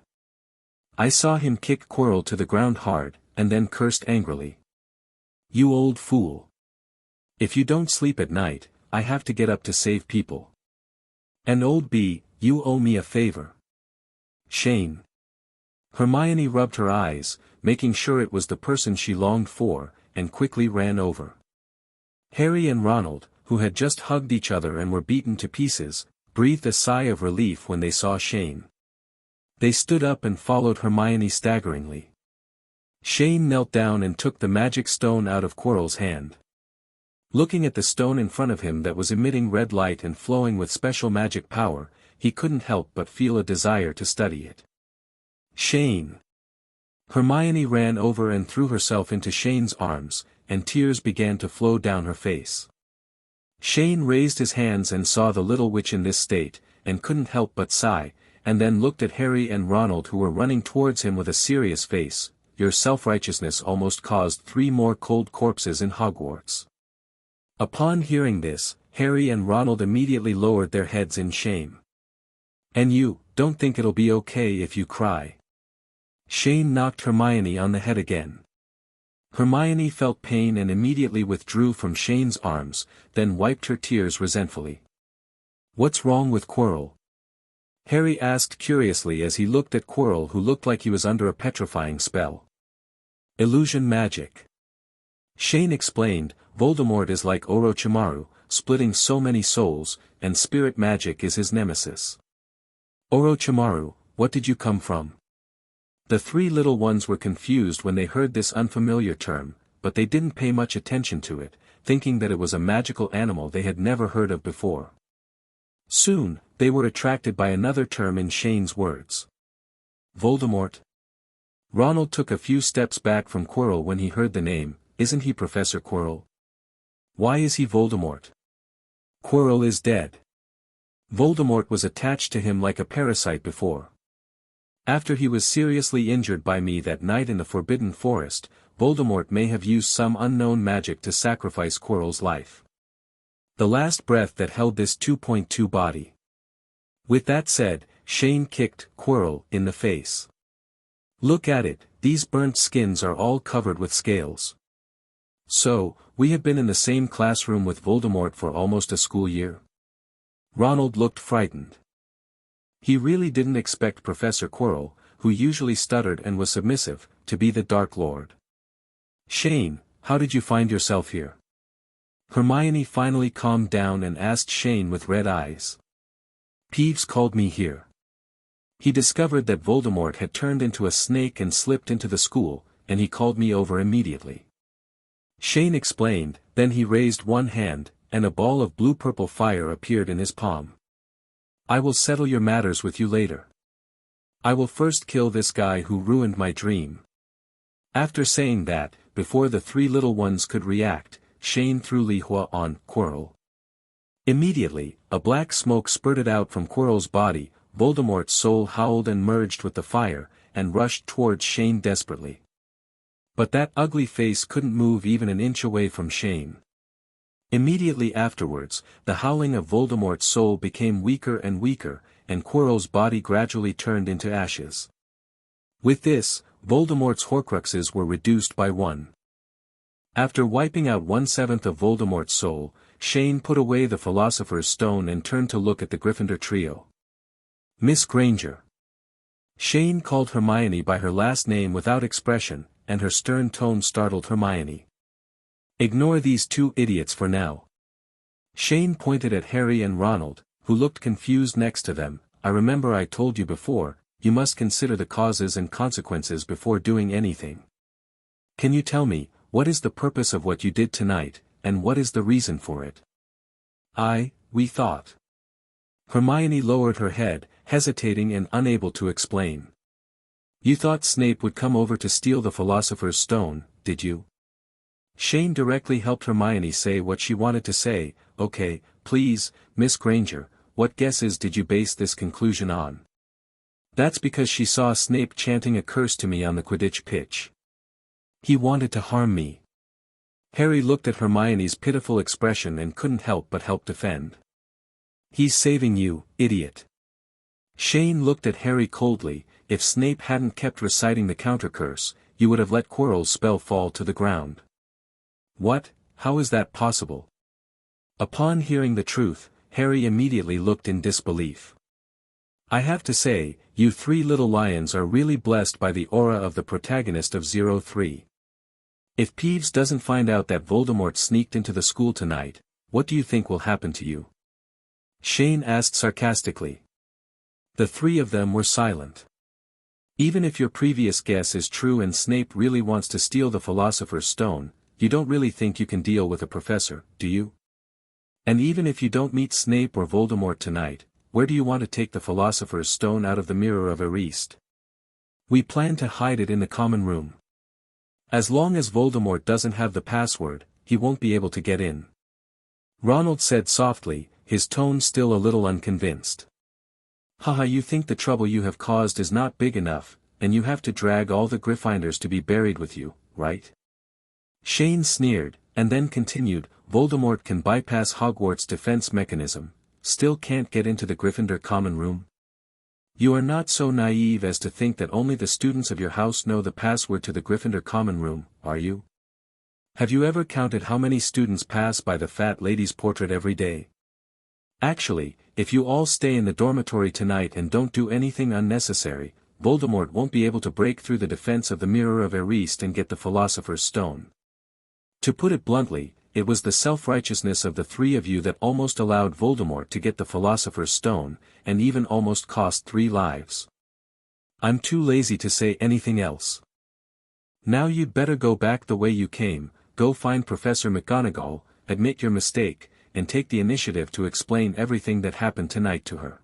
I saw him kick Quirrell to the ground hard, and then cursed angrily. "You old fool. If you don't sleep at night, I have to get up to save people. And old B, you owe me a favor." Shane. Hermione rubbed her eyes, making sure it was the person she longed for, and quickly ran over. Harry and Ronald, who had just hugged each other and were beaten to pieces, breathed a sigh of relief when they saw Shane. They stood up and followed Hermione staggeringly. Shane knelt down and took the magic stone out of Quirrell's hand. Looking at the stone in front of him that was emitting red light and flowing with special magic power, he couldn't help but feel a desire to study it. Shane. Hermione ran over and threw herself into Shane's arms, and tears began to flow down her face. Shane raised his hands and saw the little witch in this state, and couldn't help but sigh, and then looked at Harry and Ronald who were running towards him with a serious face. your self-righteousness almost caused 3 more cold corpses in Hogwarts. Upon hearing this, Harry and Ronald immediately lowered their heads in shame. And you, don't think it'll be okay if you cry. Shane knocked Hermione on the head again. Hermione felt pain and immediately withdrew from Shane's arms, then wiped her tears resentfully. What's wrong with Quirrell? Harry asked curiously as he looked at Quirrell, who looked like he was under a petrifying spell. Illusion magic. Shane explained, Voldemort is like Orochimaru, splitting so many souls, and spirit magic is his nemesis. Orochimaru, what did you come from? The 3 little ones were confused when they heard this unfamiliar term, but they didn't pay much attention to it, thinking that it was a magical animal they had never heard of before. Soon, they were attracted by another term in Shane's words. Voldemort. Ronald took a few steps back from Quirrell when he heard the name. Isn't he Professor Quirrell? Why is he Voldemort? Quirrell is dead. Voldemort was attached to him like a parasite before. After he was seriously injured by me that night in the Forbidden Forest, Voldemort may have used some unknown magic to sacrifice Quirrell's life. The last breath that held this 2.2 body. With that said, Shane kicked Quirrell in the face. Look at it, these burnt skins are all covered with scales. So, we have been in the same classroom with Voldemort for almost a school year? Ronald looked frightened. He really didn't expect Professor Quirrell, who usually stuttered and was submissive, to be the Dark Lord. Shane, how did you find yourself here? Hermione finally calmed down and asked Shane with red eyes. Peeves called me here. He discovered that Voldemort had turned into a snake and slipped into the school, and he called me over immediately. Shane explained, then he raised one hand, and a ball of blue-purple fire appeared in his palm. I will settle your matters with you later. I will first kill this guy who ruined my dream. After saying that, before the 3 little ones could react, Shane threw Lihua on Quirrell. Immediately, a black smoke spurted out from Quirrell's body. Voldemort's soul howled and merged with the fire, and rushed towards Shane desperately. But that ugly face couldn't move even an inch away from Shane. Immediately afterwards, the howling of Voldemort's soul became weaker and weaker, and Quirrell's body gradually turned into ashes. With this, Voldemort's Horcruxes were reduced by 1. After wiping out 1/7 of Voldemort's soul, Shane put away the Philosopher's Stone and turned to look at the Gryffindor trio. Miss Granger. Shane called Hermione by her last name without expression, and her stern tone startled Hermione. Ignore these 2 idiots for now. Shane pointed at Harry and Ronald, who looked confused next to them. I remember I told you before, you must consider the causes and consequences before doing anything. Can you tell me, what is the purpose of what you did tonight, and what is the reason for it? We thought. Hermione lowered her head, hesitating and unable to explain. You thought Snape would come over to steal the Philosopher's Stone, did you? Shane directly helped Hermione say what she wanted to say. Okay, please, Miss Granger, what guesses did you base this conclusion on? That's because she saw Snape chanting a curse to me on the Quidditch pitch. He wanted to harm me. Harry looked at Hermione's pitiful expression and couldn't help but help defend. He's saving you, idiot. Shane looked at Harry coldly. If Snape hadn't kept reciting the counter curse, you would have let Quirrell's spell fall to the ground. What? How is that possible? Upon hearing the truth, Harry immediately looked in disbelief. I have to say, you 3 little lions are really blessed by the aura of the protagonist of 03. If Peeves doesn't find out that Voldemort sneaked into the school tonight, what do you think will happen to you? Shane asked sarcastically. The 3 of them were silent. Even if your previous guess is true and Snape really wants to steal the Philosopher's Stone, you don't really think you can deal with a professor, do you? And even if you don't meet Snape or Voldemort tonight, where do you want to take the Philosopher's Stone out of the Mirror of Erist? We plan to hide it in the common room. As long as Voldemort doesn't have the password, he won't be able to get in. Ronald said softly, his tone still a little unconvinced. Haha, you think the trouble you have caused is not big enough, and you have to drag all the Gryffindors to be buried with you, right? Shane sneered, and then continued, Voldemort can bypass Hogwarts' defense mechanism, still can't get into the Gryffindor common room? You are not so naive as to think that only the students of your house know the password to the Gryffindor common room, are you? Have you ever counted how many students pass by the fat lady's portrait every day? Actually, if you all stay in the dormitory tonight and don't do anything unnecessary, Voldemort won't be able to break through the defense of the Mirror of Erist and get the Philosopher's Stone. To put it bluntly, it was the self-righteousness of the three of you that almost allowed Voldemort to get the Philosopher's Stone, and even almost cost 3 lives. I'm too lazy to say anything else. Now you'd better go back the way you came, go find Professor McGonagall, admit your mistake, and take the initiative to explain everything that happened tonight to her.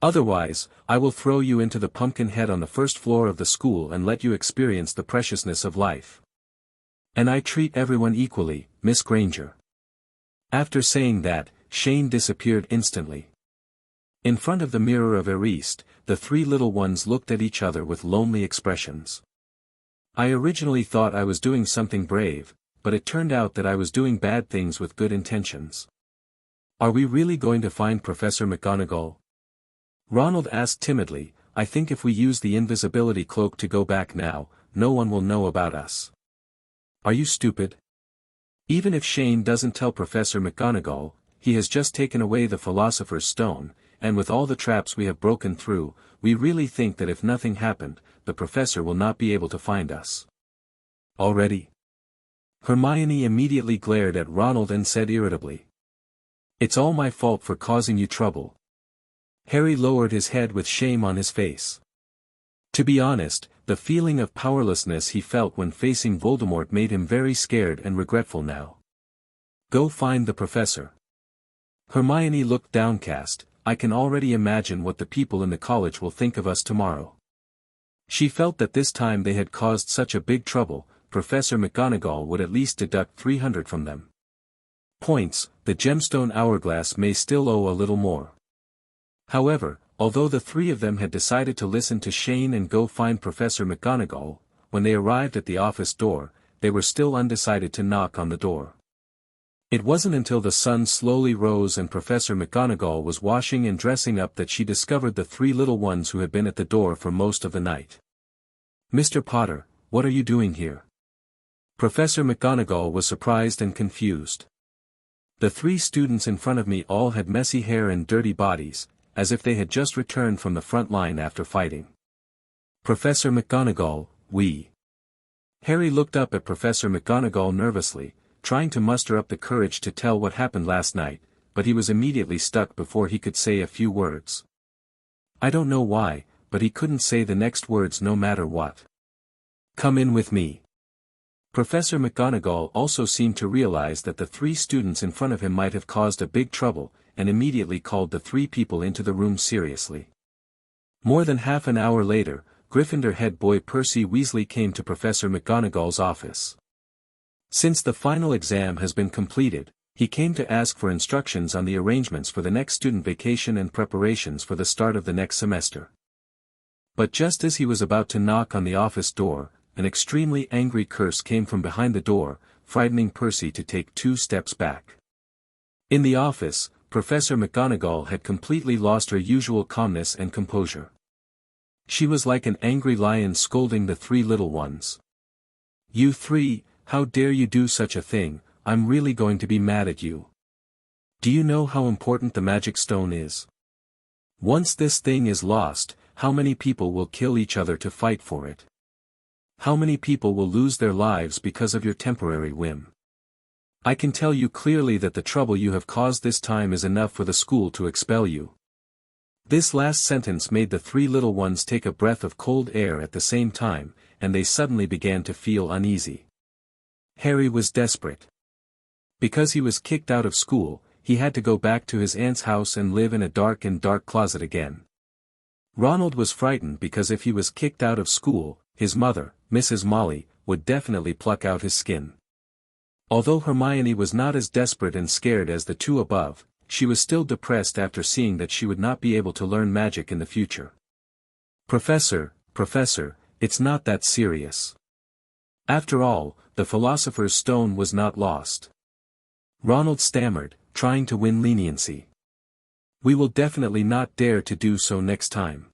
Otherwise, I will throw you into the pumpkin head on the first floor of the school and let you experience the preciousness of life. And I treat everyone equally, Miss Granger. After saying that, Shane disappeared instantly. In front of the Mirror of Erist, the 3 little ones looked at each other with lonely expressions. I originally thought I was doing something brave, but it turned out that I was doing bad things with good intentions. Are we really going to find Professor McGonagall? Ronald asked timidly. I think if we use the invisibility cloak to go back now, no one will know about us. Are you stupid? Even if Shane doesn't tell Professor McGonagall, he has just taken away the Philosopher's Stone, and with all the traps we have broken through, we really think that if nothing happened, the professor will not be able to find us. Already? Hermione immediately glared at Ronald and said irritably. It's all my fault for causing you trouble. Harry lowered his head with shame on his face. To be honest, the feeling of powerlessness he felt when facing Voldemort made him very scared and regretful now. Go find the professor. Hermione looked downcast. I can already imagine what the people in the college will think of us tomorrow. She felt that this time they had caused such a big trouble, Professor McGonagall would at least deduct 300 from them. Points, the gemstone hourglass may still owe a little more. However, although the 3 of them had decided to listen to Shane and go find Professor McGonagall, when they arrived at the office door, they were still undecided to knock on the door. It wasn't until the sun slowly rose and Professor McGonagall was washing and dressing up that she discovered the 3 little ones who had been at the door for most of the night. Mr. Potter, what are you doing here? Professor McGonagall was surprised and confused. The 3 students in front of me all had messy hair and dirty bodies, as if they had just returned from the front line after fighting. Professor McGonagall, we. Harry looked up at Professor McGonagall nervously, trying to muster up the courage to tell what happened last night, but he was immediately stuck before he could say a few words. I don't know why, but he couldn't say the next words no matter what. Come in with me. Professor McGonagall also seemed to realize that the 3 students in front of him might have caused a big trouble, and immediately called the 3 people into the room seriously. More than half an hour later, Gryffindor head boy Percy Weasley came to Professor McGonagall's office. Since the final exam has been completed, he came to ask for instructions on the arrangements for the next student vacation and preparations for the start of the next semester. But just as he was about to knock on the office door, an extremely angry curse came from behind the door, frightening Percy to take 2 steps back. In the office, Professor McGonagall had completely lost her usual calmness and composure. She was like an angry lion scolding the 3 little ones. You 3, how dare you do such a thing, I'm really going to be mad at you. Do you know how important the magic stone is? Once this thing is lost, how many people will kill each other to fight for it? How many people will lose their lives because of your temporary whim? I can tell you clearly that the trouble you have caused this time is enough for the school to expel you. This last sentence made the 3 little ones take a breath of cold air at the same time, and they suddenly began to feel uneasy. Harry was desperate. Because he was kicked out of school, he had to go back to his aunt's house and live in a dark closet again. Ronald was frightened because if he was kicked out of school, his mother, Mrs. Molly, would definitely pluck out his skin. Although Hermione was not as desperate and scared as the 2 above, she was still depressed after seeing that she would not be able to learn magic in the future. Professor, Professor, it's not that serious. After all, the Philosopher's Stone was not lost. Ronald stammered, trying to win leniency. We will definitely not dare to do so next time.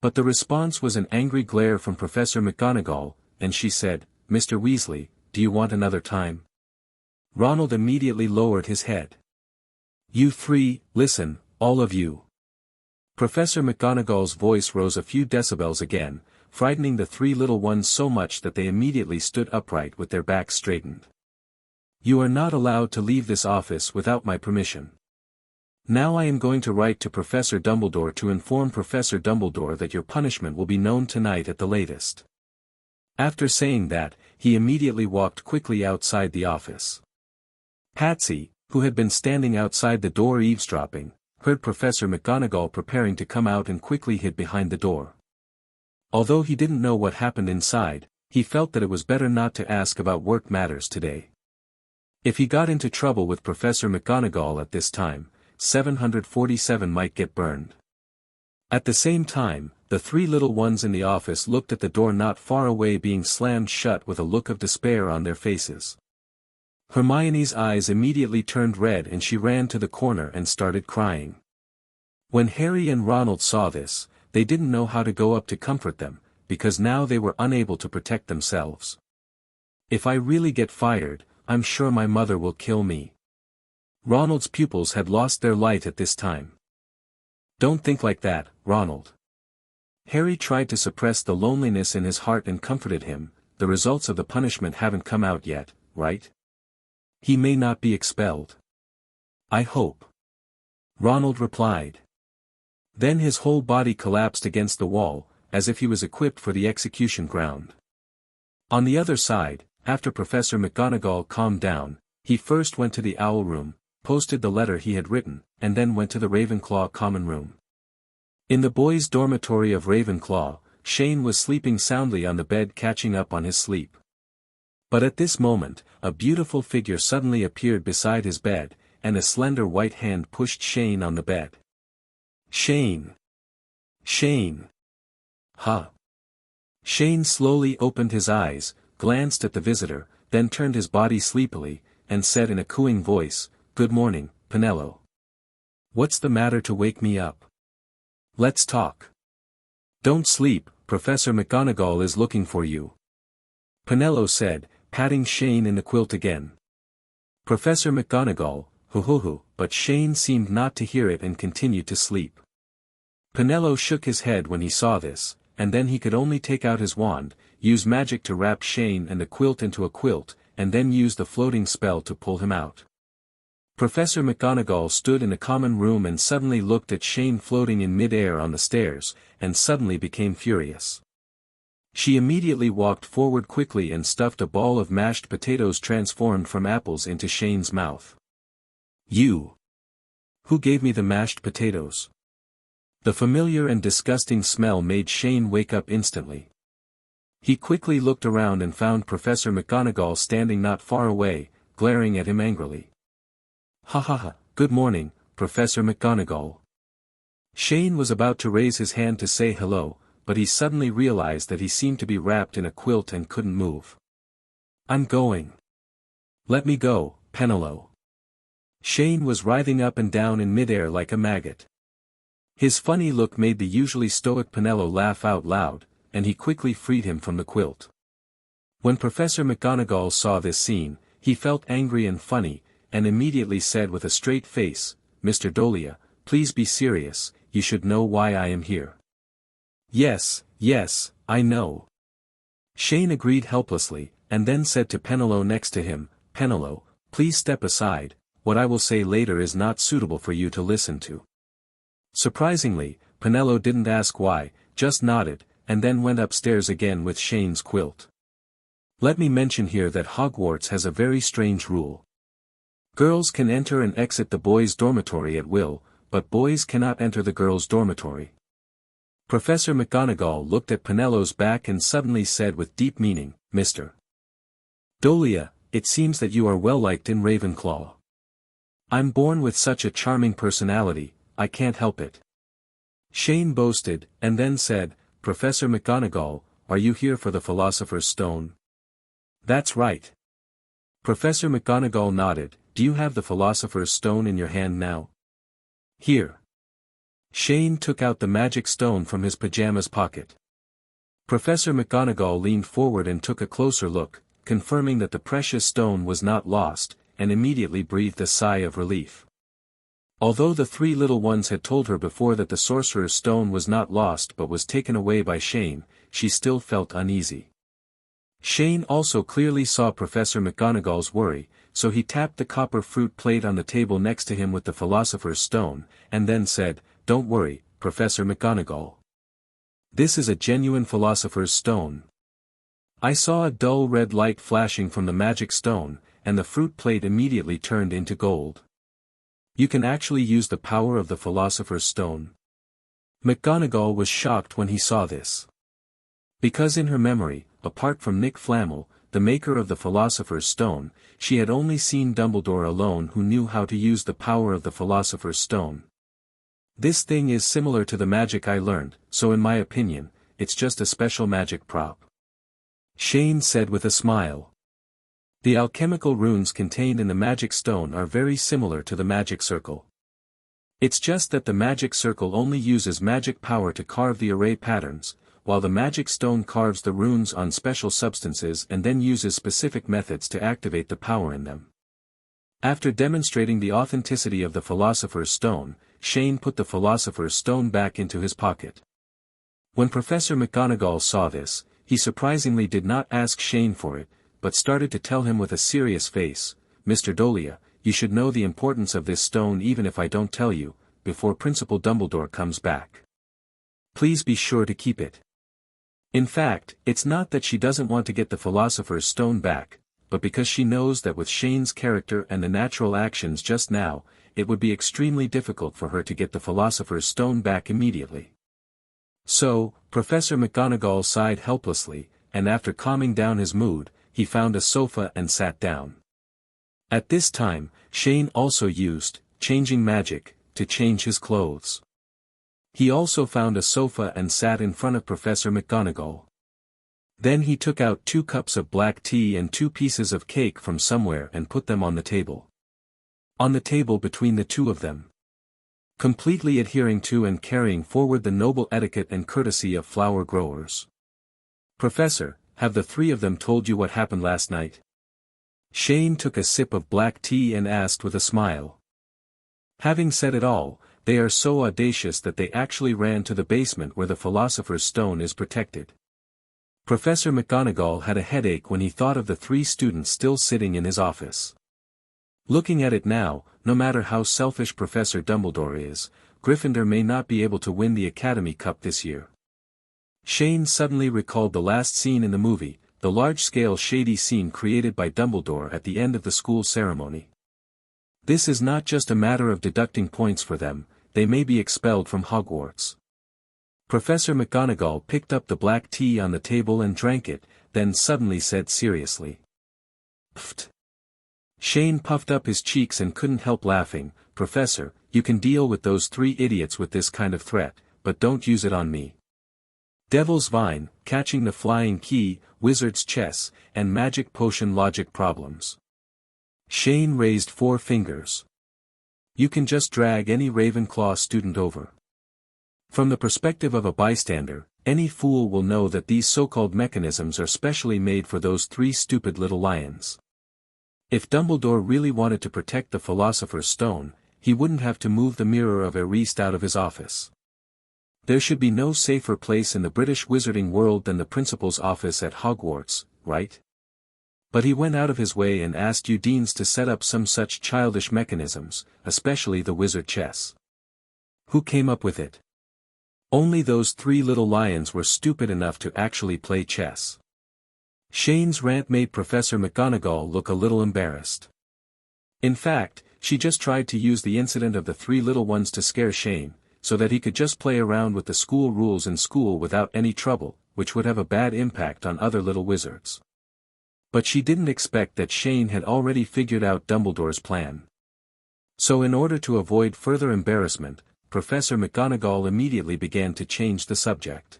But the response was an angry glare from Professor McGonagall, and she said, Mr. Weasley, do you want another time? Ronald immediately lowered his head. You three, listen, all of you. Professor McGonagall's voice rose a few decibels again, frightening the three little ones so much that they immediately stood upright with their backs straightened. You are not allowed to leave this office without my permission. Now I am going to write to Professor Dumbledore to inform Professor Dumbledore that your punishment will be known tonight at the latest. After saying that, he immediately walked quickly outside the office. Patsy, who had been standing outside the door eavesdropping, heard Professor McGonagall preparing to come out and quickly hid behind the door. Although he didn't know what happened inside, he felt that it was better not to ask about work matters today. If he got into trouble with Professor McGonagall at this time, 747 might get burned. At the same time, the three little ones in the office looked at the door not far away being slammed shut with a look of despair on their faces. Hermione's eyes immediately turned red and she ran to the corner and started crying. When Harry and Ronald saw this, they didn't know how to go up to comfort them, because now they were unable to protect themselves. If I really get fired, I'm sure my mother will kill me. Ronald's pupils had lost their light at this time. Don't think like that, Ronald. Harry tried to suppress the loneliness in his heart and comforted him. The results of the punishment haven't come out yet, right? He may not be expelled. I hope. Ronald replied. Then his whole body collapsed against the wall, as if he was equipped for the execution ground. On the other side, after Professor McGonagall calmed down, he first went to the owl room, posted the letter he had written, and then went to the Ravenclaw common room. In the boys' dormitory of Ravenclaw, Shane was sleeping soundly on the bed catching up on his sleep. But at this moment, a beautiful figure suddenly appeared beside his bed, and a slender white hand pushed Shane on the bed. Shane! Shane! Huh! Shane slowly opened his eyes, glanced at the visitor, then turned his body sleepily, and said in a cooing voice, Good morning, Penelo. What's the matter to wake me up? Let's talk. Don't sleep, Professor McGonagall is looking for you. Penelo said, patting Shane in the quilt again. Professor McGonagall, hoo-hoo-hoo, but Shane seemed not to hear it and continued to sleep. Penelo shook his head when he saw this, and then he could only take out his wand, use magic to wrap Shane and the quilt into a quilt, and then use the floating spell to pull him out. Professor McGonagall stood in a common room and suddenly looked at Shane floating in mid-air on the stairs, and suddenly became furious. She immediately walked forward quickly and stuffed a ball of mashed potatoes transformed from apples into Shane's mouth. You! Who gave me the mashed potatoes? The familiar and disgusting smell made Shane wake up instantly. He quickly looked around and found Professor McGonagall standing not far away, glaring at him angrily. Ha ha ha, good morning, Professor McGonagall. Shane was about to raise his hand to say hello, but he suddenly realized that he seemed to be wrapped in a quilt and couldn't move. I'm going. Let me go, Penelo. Shane was writhing up and down in midair like a maggot. His funny look made the usually stoic Penelo laugh out loud, and he quickly freed him from the quilt. When Professor McGonagall saw this scene, he felt angry and funny, and immediately said with a straight face, Mr. Dolea, please be serious, you should know why I am here. Yes, I know. Shane agreed helplessly, and then said to Penelo next to him, Penelo, please step aside, what I will say later is not suitable for you to listen to. Surprisingly, Penelo didn't ask why, just nodded, and then went upstairs again with Shane's quilt. Let me mention here that Hogwarts has a very strange rule. Girls can enter and exit the boys' dormitory at will, but boys cannot enter the girls' dormitory. Professor McGonagall looked at Penelo's back and suddenly said with deep meaning, Mr. Dolea, it seems that you are well liked in Ravenclaw. I'm born with such a charming personality, I can't help it. Shane boasted, and then said, "Professor McGonagall, are you here for the Philosopher's Stone?" "That's right." Professor McGonagall nodded. "Do you have the Philosopher's Stone in your hand now?" "Here." Shane took out the magic stone from his pajamas pocket. Professor McGonagall leaned forward and took a closer look, confirming that the precious stone was not lost, and immediately breathed a sigh of relief. Although the three little ones had told her before that the Sorcerer's Stone was not lost but was taken away by Shane, she still felt uneasy. Shane also clearly saw Professor McGonagall's worry, so he tapped the copper fruit plate on the table next to him with the Philosopher's Stone, and then said, "Don't worry, Professor McGonagall. This is a genuine Philosopher's Stone." I saw a dull red light flashing from the magic stone, and the fruit plate immediately turned into gold. "You can actually use the power of the Philosopher's Stone." McGonagall was shocked when he saw this. Because in her memory, apart from Nick Flamel, the maker of the Philosopher's Stone, she had only seen Dumbledore alone who knew how to use the power of the Philosopher's Stone. "This thing is similar to the magic I learned, so in my opinion, it's just a special magic prop," Shane said with a smile. "The alchemical runes contained in the magic stone are very similar to the magic circle. It's just that the magic circle only uses magic power to carve the array patterns, while the magic stone carves the runes on special substances and then uses specific methods to activate the power in them." After demonstrating the authenticity of the Philosopher's Stone, Shane put the Philosopher's Stone back into his pocket. When Professor McGonagall saw this, he surprisingly did not ask Shane for it, but started to tell him with a serious face, "Mr. Dolea, you should know the importance of this stone even if I don't tell you, before Principal Dumbledore comes back. Please be sure to keep it." In fact, it's not that she doesn't want to get the Philosopher's Stone back, but because she knows that with Shane's character and the natural actions just now, it would be extremely difficult for her to get the Philosopher's Stone back immediately. So, Professor McGonagall sighed helplessly, and after calming down his mood, he found a sofa and sat down. At this time, Shane also used changing magic to change his clothes. He also found a sofa and sat in front of Professor McGonagall. Then he took out 2 cups of black tea and 2 pieces of cake from somewhere and put them on the table. On the table between the two of them. Completely adhering to and carrying forward the noble etiquette and courtesy of flower growers. "Professor, have the 3 of them told you what happened last night?" Shane took a sip of black tea and asked with a smile. "Having said it all, they are so audacious that they actually ran to the basement where the Philosopher's Stone is protected." Professor McGonagall had a headache when he thought of the 3 students still sitting in his office. Looking at it now, no matter how selfish Professor Dumbledore is, Gryffindor may not be able to win the Academy Cup this year. Shane suddenly recalled the last scene in the movie, the large-scale shady scene created by Dumbledore at the end of the school ceremony. This is not just a matter of deducting points for them, they may be expelled from Hogwarts. Professor McGonagall picked up the black tea on the table and drank it, then suddenly said seriously. "Pfft." Shane puffed up his cheeks and couldn't help laughing. "Professor, you can deal with those 3 idiots with this kind of threat, but don't use it on me. Devil's Vine, catching the flying key, wizard's chess, and magic potion logic problems." Shane raised 4 fingers. "You can just drag any Ravenclaw student over. From the perspective of a bystander, any fool will know that these so-called mechanisms are specially made for those 3 stupid little lions. If Dumbledore really wanted to protect the Philosopher's Stone, he wouldn't have to move the mirror of Eriste out of his office. There should be no safer place in the British wizarding world than the principal's office at Hogwarts, right? But he went out of his way and asked you deans to set up some such childish mechanisms, especially the wizard chess. Who came up with it? Only those 3 little lions were stupid enough to actually play chess." Shane's rant made Professor McGonagall look a little embarrassed. In fact, she just tried to use the incident of the 3 little ones to scare Shane, so that he could just play around with the school rules in school without any trouble, which would have a bad impact on other little wizards. But she didn't expect that Shane had already figured out Dumbledore's plan. So in order to avoid further embarrassment, Professor McGonagall immediately began to change the subject.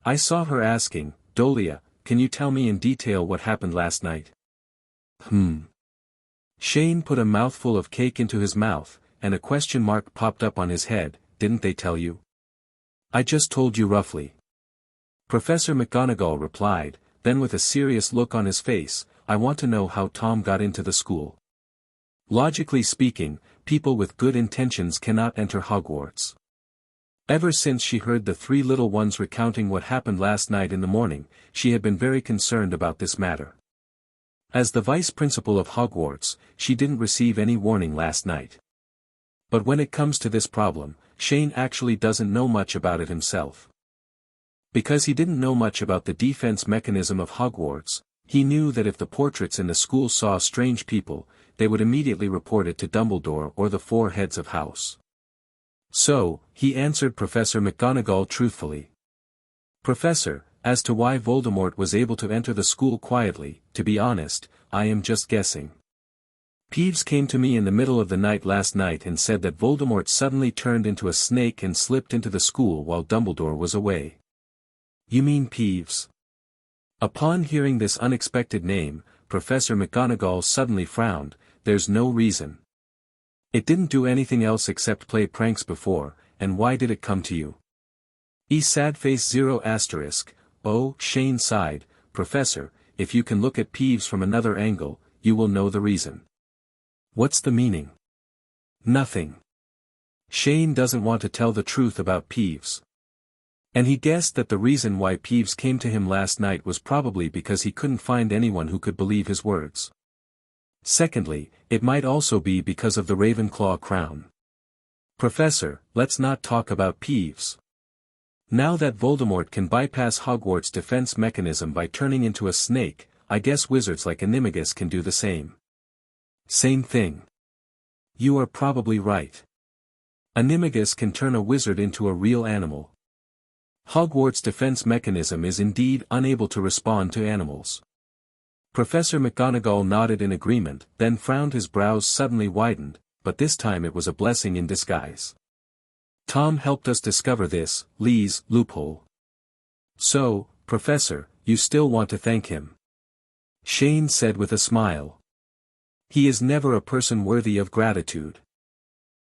I saw her asking, Dolea, can you tell me in detail what happened last night? Shane put a mouthful of cake into his mouth, and a question mark popped up on his head. Didn't they tell you? I just told you roughly. Professor McGonagall replied, then with a serious look on his face, I want to know how Tom got into the school. Logically speaking, people with good intentions cannot enter Hogwarts. Ever since she heard the three little ones recounting what happened last night in the morning, she had been very concerned about this matter. As the vice principal of Hogwarts, she didn't receive any warning last night. But when it comes to this problem, Shane actually doesn't know much about it himself. Because he didn't know much about the defense mechanism of Hogwarts, he knew that if the portraits in the school saw strange people, they would immediately report it to Dumbledore or the four heads of house. So, he answered Professor McGonagall truthfully. Professor, as to why Voldemort was able to enter the school quietly, to be honest, I am just guessing. Peeves came to me in the middle of the night last night and said that Voldemort suddenly turned into a snake and slipped into the school while Dumbledore was away. You mean Peeves? Upon hearing this unexpected name, Professor McGonagall suddenly frowned. There's no reason. It didn't do anything else except play pranks before, and why did it come to you? Sad face 0 asterisk. Oh, Shane sighed, Professor, if you can look at Peeves from another angle, you will know the reason. What's the meaning? Nothing. Shane doesn't want to tell the truth about Peeves. And he guessed that the reason why Peeves came to him last night was probably because he couldn't find anyone who could believe his words. Secondly, it might also be because of the Ravenclaw crown. Professor, let's not talk about Peeves. Now that Voldemort can bypass Hogwarts' defense mechanism by turning into a snake, I guess wizards like Animagus can do the same. Same thing. You are probably right. Animagus can turn a wizard into a real animal. Hogwarts' defense mechanism is indeed unable to respond to animals. Professor McGonagall nodded in agreement, then frowned. His brows suddenly widened, but this time it was a blessing in disguise. Tom helped us discover this, Lee's loophole. So, Professor, you still want to thank him? Shane said with a smile. He is never a person worthy of gratitude.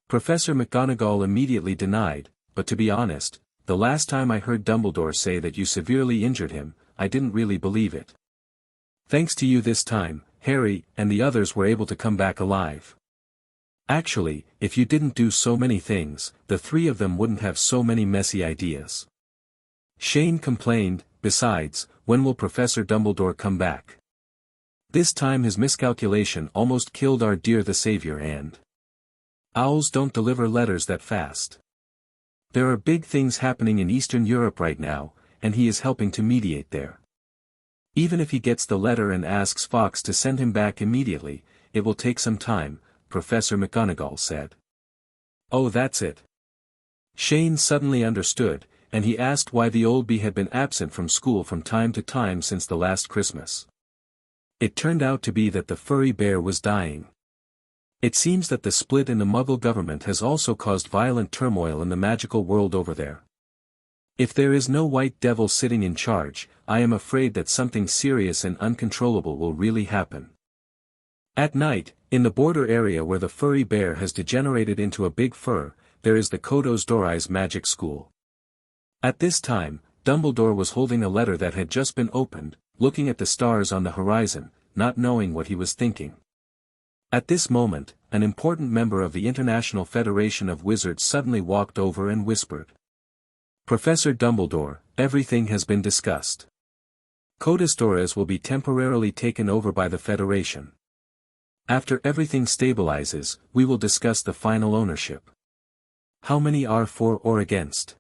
Professor McGonagall immediately denied, but to be honest, the last time I heard Dumbledore say that you severely injured him, I didn't really believe it. Thanks to you this time, Harry and the others were able to come back alive. Actually, if you didn't do so many things, the three of them wouldn't have so many messy ideas. Shane complained, besides, when will Professor Dumbledore come back? This time his miscalculation almost killed our dear the Savior, and owls don't deliver letters that fast. There are big things happening in Eastern Europe right now, and he is helping to mediate there. Even if he gets the letter and asks Fox to send him back immediately, it will take some time, Professor McGonagall said. Oh, that's it. Shane suddenly understood, and he asked why the old bee had been absent from school from time to time since the last Christmas. It turned out to be that the furry bear was dying. It seems that the split in the Muggle government has also caused violent turmoil in the magical world over there. If there is no white devil sitting in charge, I am afraid that something serious and uncontrollable will really happen. At night, in the border area where the furry bear has degenerated into a big fur, there is the Kodos Dorais magic school. At this time, Dumbledore was holding a letter that had just been opened, looking at the stars on the horizon, not knowing what he was thinking. At this moment, an important member of the International Federation of Wizards suddenly walked over and whispered. Professor Dumbledore, everything has been discussed. Kodos Dorais will be temporarily taken over by the Federation. After everything stabilizes, we will discuss the final ownership. How many are for or against?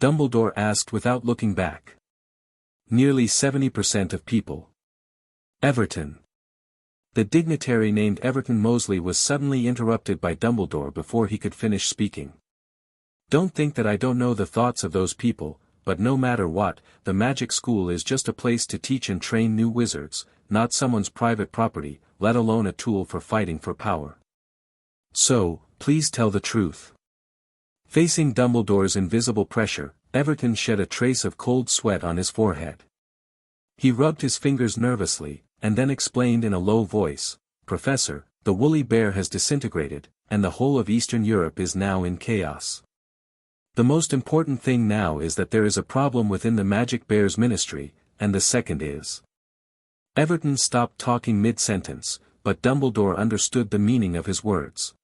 Dumbledore asked without looking back. Nearly 70% of people. Everton. The dignitary named Everton Mosley was suddenly interrupted by Dumbledore before he could finish speaking. Don't think that I don't know the thoughts of those people, but no matter what, the magic school is just a place to teach and train new wizards, not someone's private property, let alone a tool for fighting for power. So, please tell the truth. Facing Dumbledore's invisible pressure, Everton shed a trace of cold sweat on his forehead. He rubbed his fingers nervously, and then explained in a low voice, "Professor, the woolly bear has disintegrated, and the whole of Eastern Europe is now in chaos. The most important thing now is that there is a problem within the Magic Bear's ministry, and the second is..." Everton stopped talking mid-sentence, but Dumbledore understood the meaning of his words.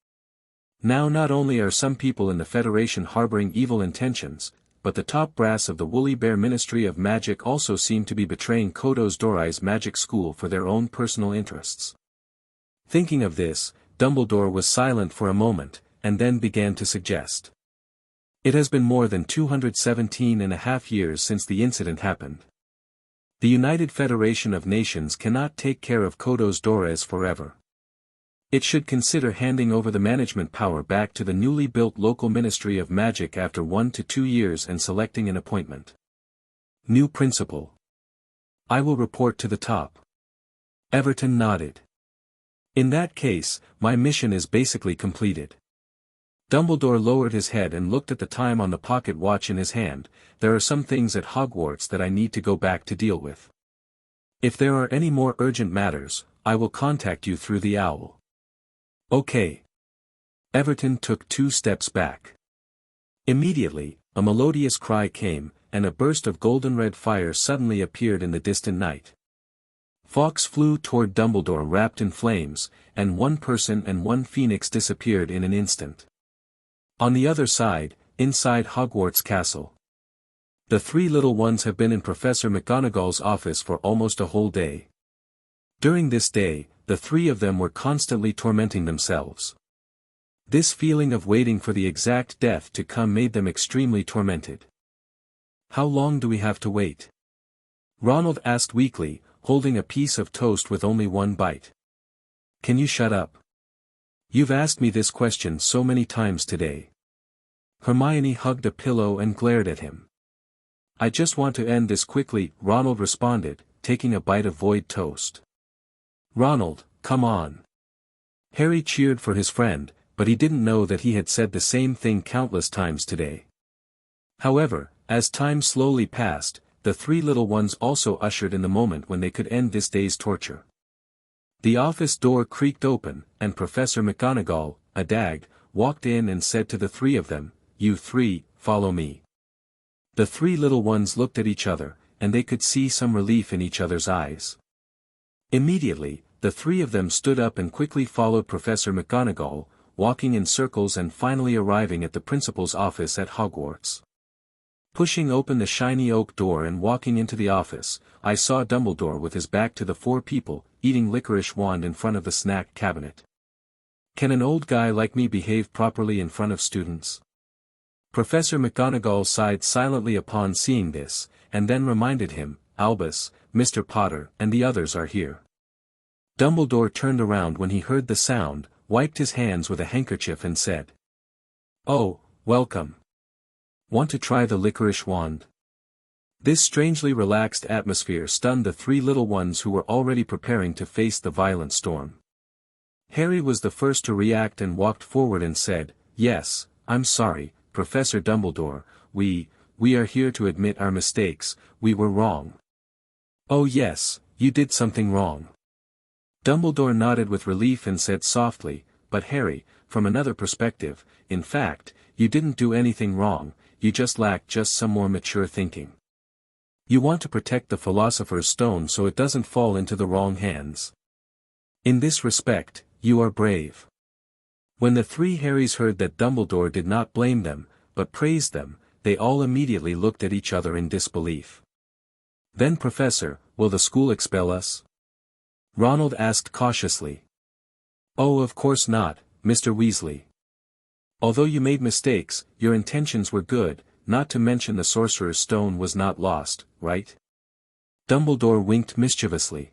Now not only are some people in the Federation harboring evil intentions, but the top brass of the Woolly Bear Ministry of Magic also seem to be betraying Kodos Dorai's magic school for their own personal interests. Thinking of this, Dumbledore was silent for a moment, and then began to suggest. It has been more than 217.5 years since the incident happened. The United Federation of Nations cannot take care of Kodos Dores forever. It should consider handing over the management power back to the newly built local Ministry of Magic after 1 to 2 years and selecting an appointment. New principal. I will report to the top. Everton nodded. In that case, my mission is basically completed. Dumbledore lowered his head and looked at the time on the pocket watch in his hand. There are some things at Hogwarts that I need to go back to deal with. If there are any more urgent matters, I will contact you through the owl. Okay. Everton took 2 steps back. Immediately, a melodious cry came, and a burst of golden-red fire suddenly appeared in the distant night. Fawkes flew toward Dumbledore wrapped in flames, and one person and one phoenix disappeared in an instant. On the other side, inside Hogwarts Castle. The 3 little ones have been in Professor McGonagall's office for almost a whole day. During this day, the 3 of them were constantly tormenting themselves. This feeling of waiting for the exact death to come made them extremely tormented. How long do we have to wait? Ronald asked weakly, holding a piece of toast with only one bite. Can you shut up? You've asked me this question so many times today. Hermione hugged a pillow and glared at him. I just want to end this quickly, Ronald responded, taking a bite of void toast. Ronald, come on. Harry cheered for his friend, but he didn't know that he had said the same thing countless times today. However, as time slowly passed, the 3 little ones also ushered in the moment when they could end this day's torture. The office door creaked open, and Professor McGonagall, a dag, walked in and said to the 3 of them, "You 3, follow me." The 3 little ones looked at each other, and they could see some relief in each other's eyes. Immediately, the 3 of them stood up and quickly followed Professor McGonagall, walking in circles and finally arriving at the principal's office at Hogwarts. Pushing open the shiny oak door and walking into the office, I saw Dumbledore with his back to the 4 people, eating licorice wand in front of the snack cabinet. Can an old guy like me behave properly in front of students? Professor McGonagall sighed silently upon seeing this, and then reminded him, Albus, Mr. Potter and the others are here. Dumbledore turned around when he heard the sound, wiped his hands with a handkerchief and said, "Oh, welcome. Want to try the licorice wand?" This strangely relaxed atmosphere stunned the 3 little ones who were already preparing to face the violent storm. Harry was the first to react and walked forward and said, "Yes, I'm sorry, Professor Dumbledore, we are here to admit our mistakes, we were wrong." "Oh yes, you did something wrong." Dumbledore nodded with relief and said softly, "But Harry, from another perspective, in fact, you didn't do anything wrong, you just lacked just some more mature thinking. You want to protect the Philosopher's Stone so it doesn't fall into the wrong hands. In this respect, you are brave." When the 3 Harrys heard that Dumbledore did not blame them, but praised them, they all immediately looked at each other in disbelief. "Then Professor, will the school expel us?" Ronald asked cautiously. "Oh, of course not, Mr. Weasley. Although you made mistakes, your intentions were good, not to mention the Sorcerer's Stone was not lost, right?" Dumbledore winked mischievously.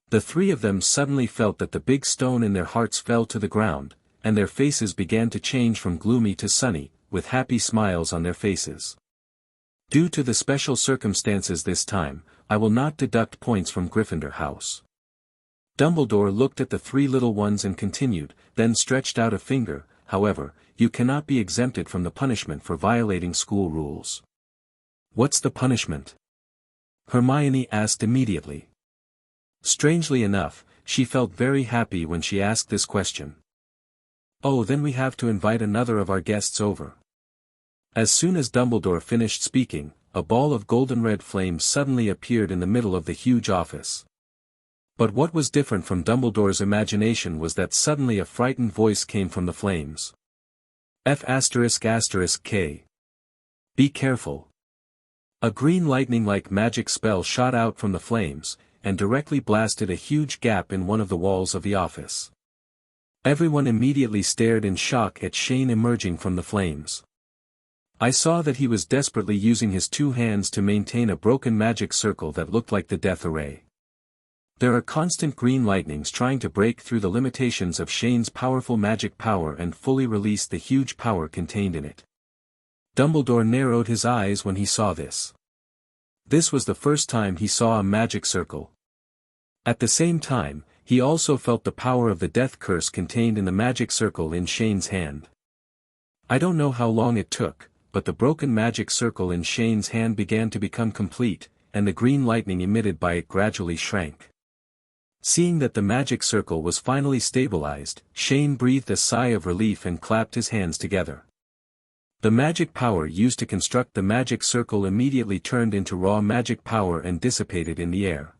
The 3 of them suddenly felt that the big stone in their hearts fell to the ground, and their faces began to change from gloomy to sunny, with happy smiles on their faces. "Due to the special circumstances this time, I will not deduct points from Gryffindor House." Dumbledore looked at the 3 little ones and continued, then stretched out a finger, "However, you cannot be exempted from the punishment for violating school rules. What's the punishment? Hermione asked immediately. Strangely enough, she felt very happy when she asked this question. Oh, then we have to invite another of our guests over. As soon as Dumbledore finished speaking, a ball of golden-red flames suddenly appeared in the middle of the huge office. But what was different from Dumbledore's imagination was that suddenly a frightened voice came from the flames. F***K. Be careful. A green lightning-like magic spell shot out from the flames, and directly blasted a huge gap in one of the walls of the office. Everyone immediately stared in shock at Shane emerging from the flames. I saw that he was desperately using his two hands to maintain a broken magic circle that looked like the death array. There are constant green lightnings trying to break through the limitations of Shane's powerful magic power and fully release the huge power contained in it. Dumbledore narrowed his eyes when he saw this. This was the first time he saw a magic circle. At the same time, he also felt the power of the death curse contained in the magic circle in Shane's hand. I don't know how long it took, but the broken magic circle in Shane's hand began to become complete, and the green lightning emitted by it gradually shrank. Seeing that the magic circle was finally stabilized, Shane breathed a sigh of relief and clapped his hands together. The magic power used to construct the magic circle immediately turned into raw magic power and dissipated in the air.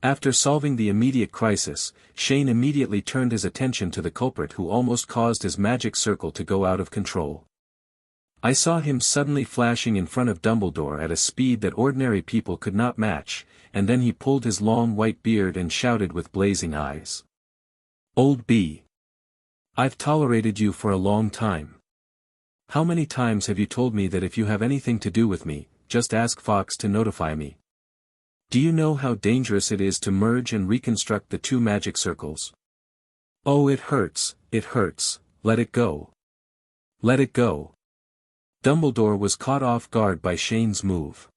After solving the immediate crisis, Shane immediately turned his attention to the culprit who almost caused his magic circle to go out of control. I saw him suddenly flashing in front of Dumbledore at a speed that ordinary people could not match, and then he pulled his long white beard and shouted with blazing eyes. Old B. I've tolerated you for a long time. How many times have you told me that if you have anything to do with me, just ask Fox to notify me? Do you know how dangerous it is to merge and reconstruct the two magic circles? Oh, it hurts, let it go. Let it go. Dumbledore was caught off guard by Shane's move.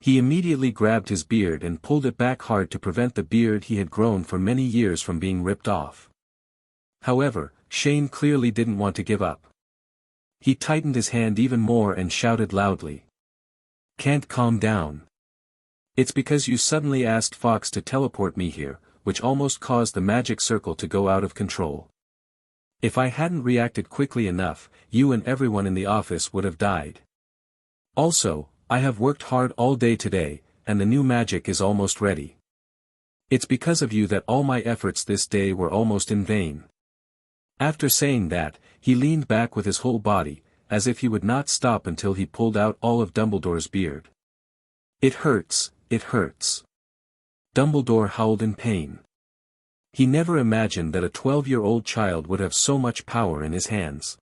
He immediately grabbed his beard and pulled it back hard to prevent the beard he had grown for many years from being ripped off. However, Shane clearly didn't want to give up. He tightened his hand even more and shouted loudly. Can't calm down. It's because you suddenly asked Fox to teleport me here, which almost caused the magic circle to go out of control. If I hadn't reacted quickly enough, you and everyone in the office would have died. Also, I have worked hard all day today, and the new magic is almost ready. It's because of you that all my efforts this day were almost in vain. After saying that, he leaned back with his whole body, as if he would not stop until he pulled out all of Dumbledore's beard. It hurts. Dumbledore howled in pain. He never imagined that a 12-year-old child would have so much power in his hands.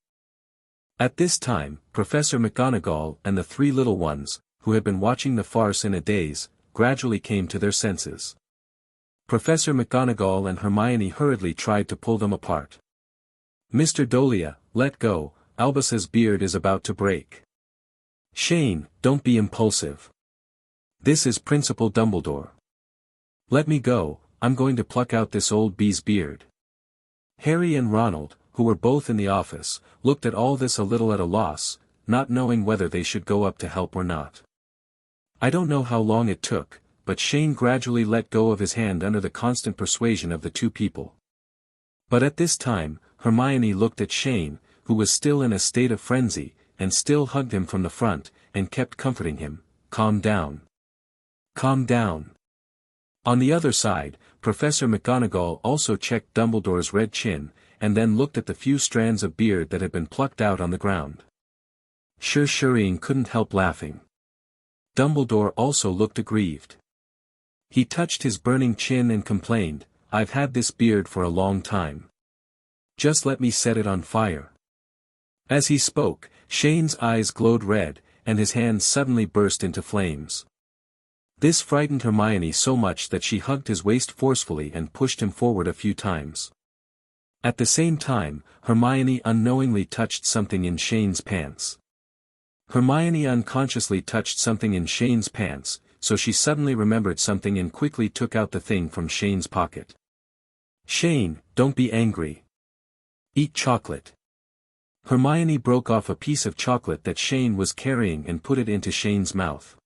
At this time, Professor McGonagall and the three little ones, who had been watching the farce in a daze, gradually came to their senses. Professor McGonagall and Hermione hurriedly tried to pull them apart. Mr. Dolea, let go, Albus's beard is about to break. Shane, don't be impulsive. This is Principal Dumbledore. Let me go, I'm going to pluck out this old bee's beard. Harry and Ronald, who were both in the office, looked at all this a little at a loss, not knowing whether they should go up to help or not. I don't know how long it took, but Shane gradually let go of his hand under the constant persuasion of the two people. But at this time, Hermione looked at Shane, who was still in a state of frenzy, and still hugged him from the front, and kept comforting him. Calm down. Calm down. On the other side, Professor McGonagall also checked Dumbledore's red chin, and then looked at the few strands of beard that had been plucked out on the ground. Shireen couldn't help laughing. Dumbledore also looked aggrieved. He touched his burning chin and complained, I've had this beard for a long time. Just let me set it on fire. As he spoke, Shane's eyes glowed red, and his hands suddenly burst into flames. This frightened Hermione so much that she hugged his waist forcefully and pushed him forward a few times. At the same time, Hermione unknowingly touched something in Shane's pants. Hermione unconsciously touched something in Shane's pants, so she suddenly remembered something and quickly took out the thing from Shane's pocket. Shane, don't be angry. Eat chocolate. Hermione broke off a piece of chocolate that Shane was carrying and put it into Shane's mouth.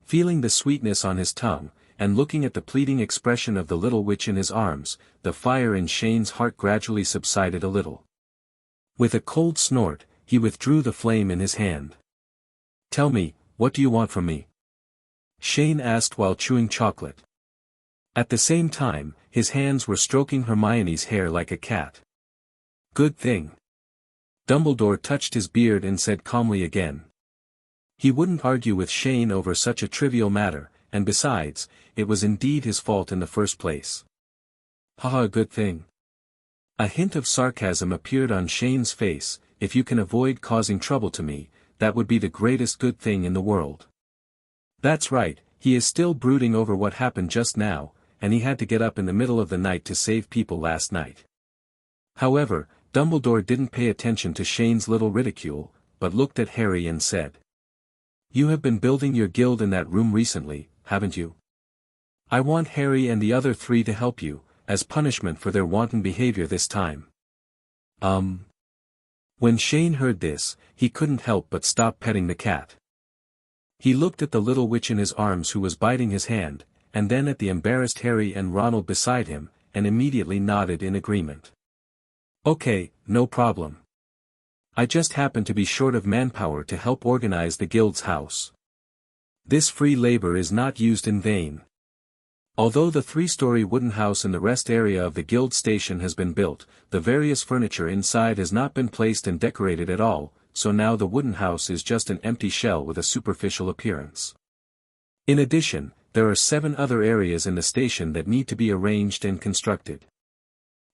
Feeling the sweetness on his tongue, and looking at the pleading expression of the little witch in his arms, the fire in Shane's heart gradually subsided a little. With a cold snort, he withdrew the flame in his hand. "Tell me, what do you want from me?" Shane asked while chewing chocolate. At the same time, his hands were stroking Hermione's hair like a cat. "Good thing." Dumbledore touched his beard and said calmly again. He wouldn't argue with Shane over such a trivial matter, and besides, it was indeed his fault in the first place. "Haha, good thing." A hint of sarcasm appeared on Shane's face. "If you can avoid causing trouble to me, that would be the greatest good thing in the world." That's right, he is still brooding over what happened just now, and he had to get up in the middle of the night to save people last night. However, Dumbledore didn't pay attention to Shane's little ridicule, but looked at Harry and said, "You have been building your guild in that room recently, haven't you? I want Harry and the other three to help you, as punishment for their wanton behavior this time." When Shane heard this, he couldn't help but stop petting the cat. He looked at the little witch in his arms who was biting his hand, and then at the embarrassed Harry and Ronald beside him, and immediately nodded in agreement. "Okay, no problem. I just happen to be short of manpower to help organize the guild's house. This free labor is not used in vain. Although the 3-story wooden house in the rest area of the guild station has been built, the various furniture inside has not been placed and decorated at all, so now the wooden house is just an empty shell with a superficial appearance. In addition, there are 7 other areas in the station that need to be arranged and constructed.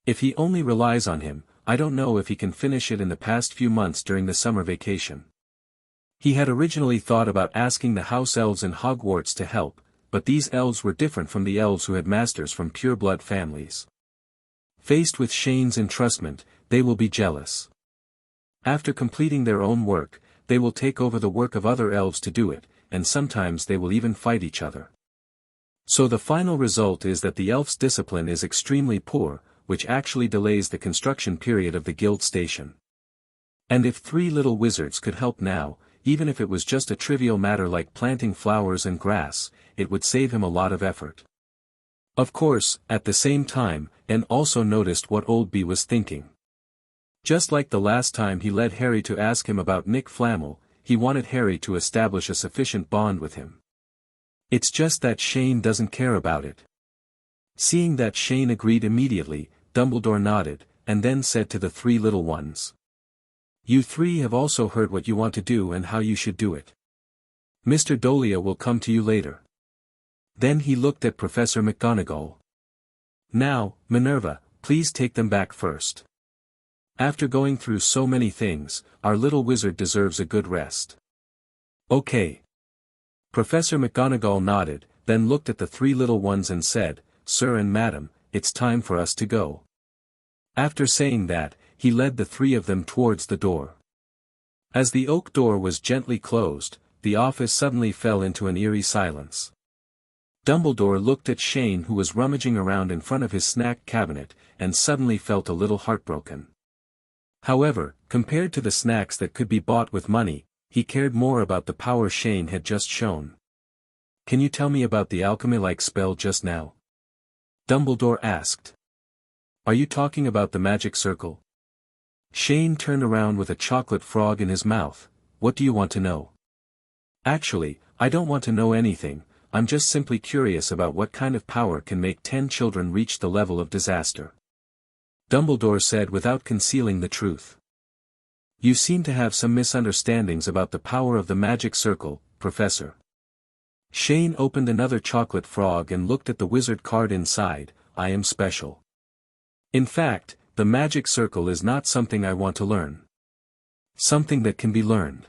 If he only relies on him, I don't know if he can finish it in the past few months during the summer vacation." He had originally thought about asking the house elves in Hogwarts to help, but these elves were different from the elves who had masters from pure-blood families. Faced with Shane's entrustment, they will be jealous. After completing their own work, they will take over the work of other elves to do it, and sometimes they will even fight each other. So the final result is that the elf's discipline is extremely poor, which actually delays the construction period of the guild station. And if 3 little wizards could help now, even if it was just a trivial matter like planting flowers and grass, it would save him a lot of effort. Of course, at the same time, Anne also noticed what Oldby was thinking. Just like the last time he led Harry to ask him about Nick Flamel, he wanted Harry to establish a sufficient bond with him. It's just that Shane doesn't care about it. Seeing that Shane agreed immediately, Dumbledore nodded, and then said to the 3 little ones, "You 3 have also heard what you want to do and how you should do it. Mr. Dolea will come to you later." Then he looked at Professor McGonagall. "Now, Minerva, please take them back first. After going through so many things, our little wizard deserves a good rest." "Okay." Professor McGonagall nodded, then looked at the 3 little ones and said, "Sir and Madam, it's time for us to go." After saying that, he led the 3 of them towards the door. As the oak door was gently closed, the office suddenly fell into an eerie silence. Dumbledore looked at Shane who was rummaging around in front of his snack cabinet, and suddenly felt a little heartbroken. However, compared to the snacks that could be bought with money, he cared more about the power Shane had just shown. "Can you tell me about the alchemy-like spell just now?" Dumbledore asked. "Are you talking about the magic circle?" Shane turned around with a chocolate frog in his mouth. "What do you want to know?" "Actually, I don't want to know anything, I'm just simply curious about what kind of power can make 10 children reach the level of disaster." Dumbledore said without concealing the truth. "You seem to have some misunderstandings about the power of the magic circle, Professor." Shane opened another chocolate frog and looked at the wizard card inside. "I am special. In fact, the magic circle is not something I want to learn. Something that can be learned.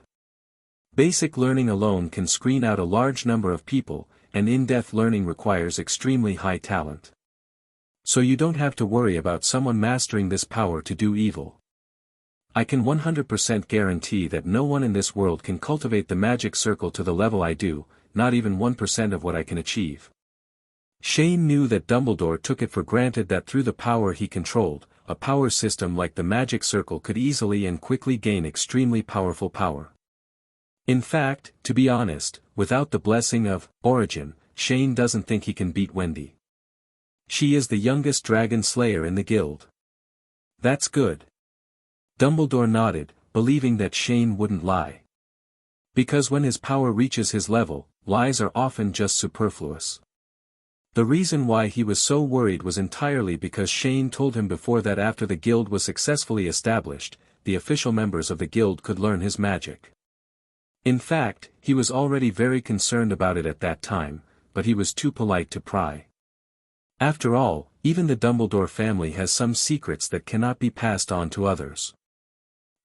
Basic learning alone can screen out a large number of people, and in-depth learning requires extremely high talent. So you don't have to worry about someone mastering this power to do evil. I can 100% guarantee that no one in this world can cultivate the magic circle to the level I do, not even 1% of what I can achieve." Shane knew that Dumbledore took it for granted that through the power he controlled, a power system like the magic circle could easily and quickly gain extremely powerful power. In fact, to be honest, without the blessing of Origin, Shane doesn't think he can beat Wendy. She is the youngest dragon slayer in the guild. That's good. Dumbledore nodded, believing that Shane wouldn't lie. Because when his power reaches his level, lies are often just superfluous. The reason why he was so worried was entirely because Shane told him before that after the guild was successfully established, the official members of the guild could learn his magic. In fact, he was already very concerned about it at that time, but he was too polite to pry. After all, even the Dumbledore family has some secrets that cannot be passed on to others.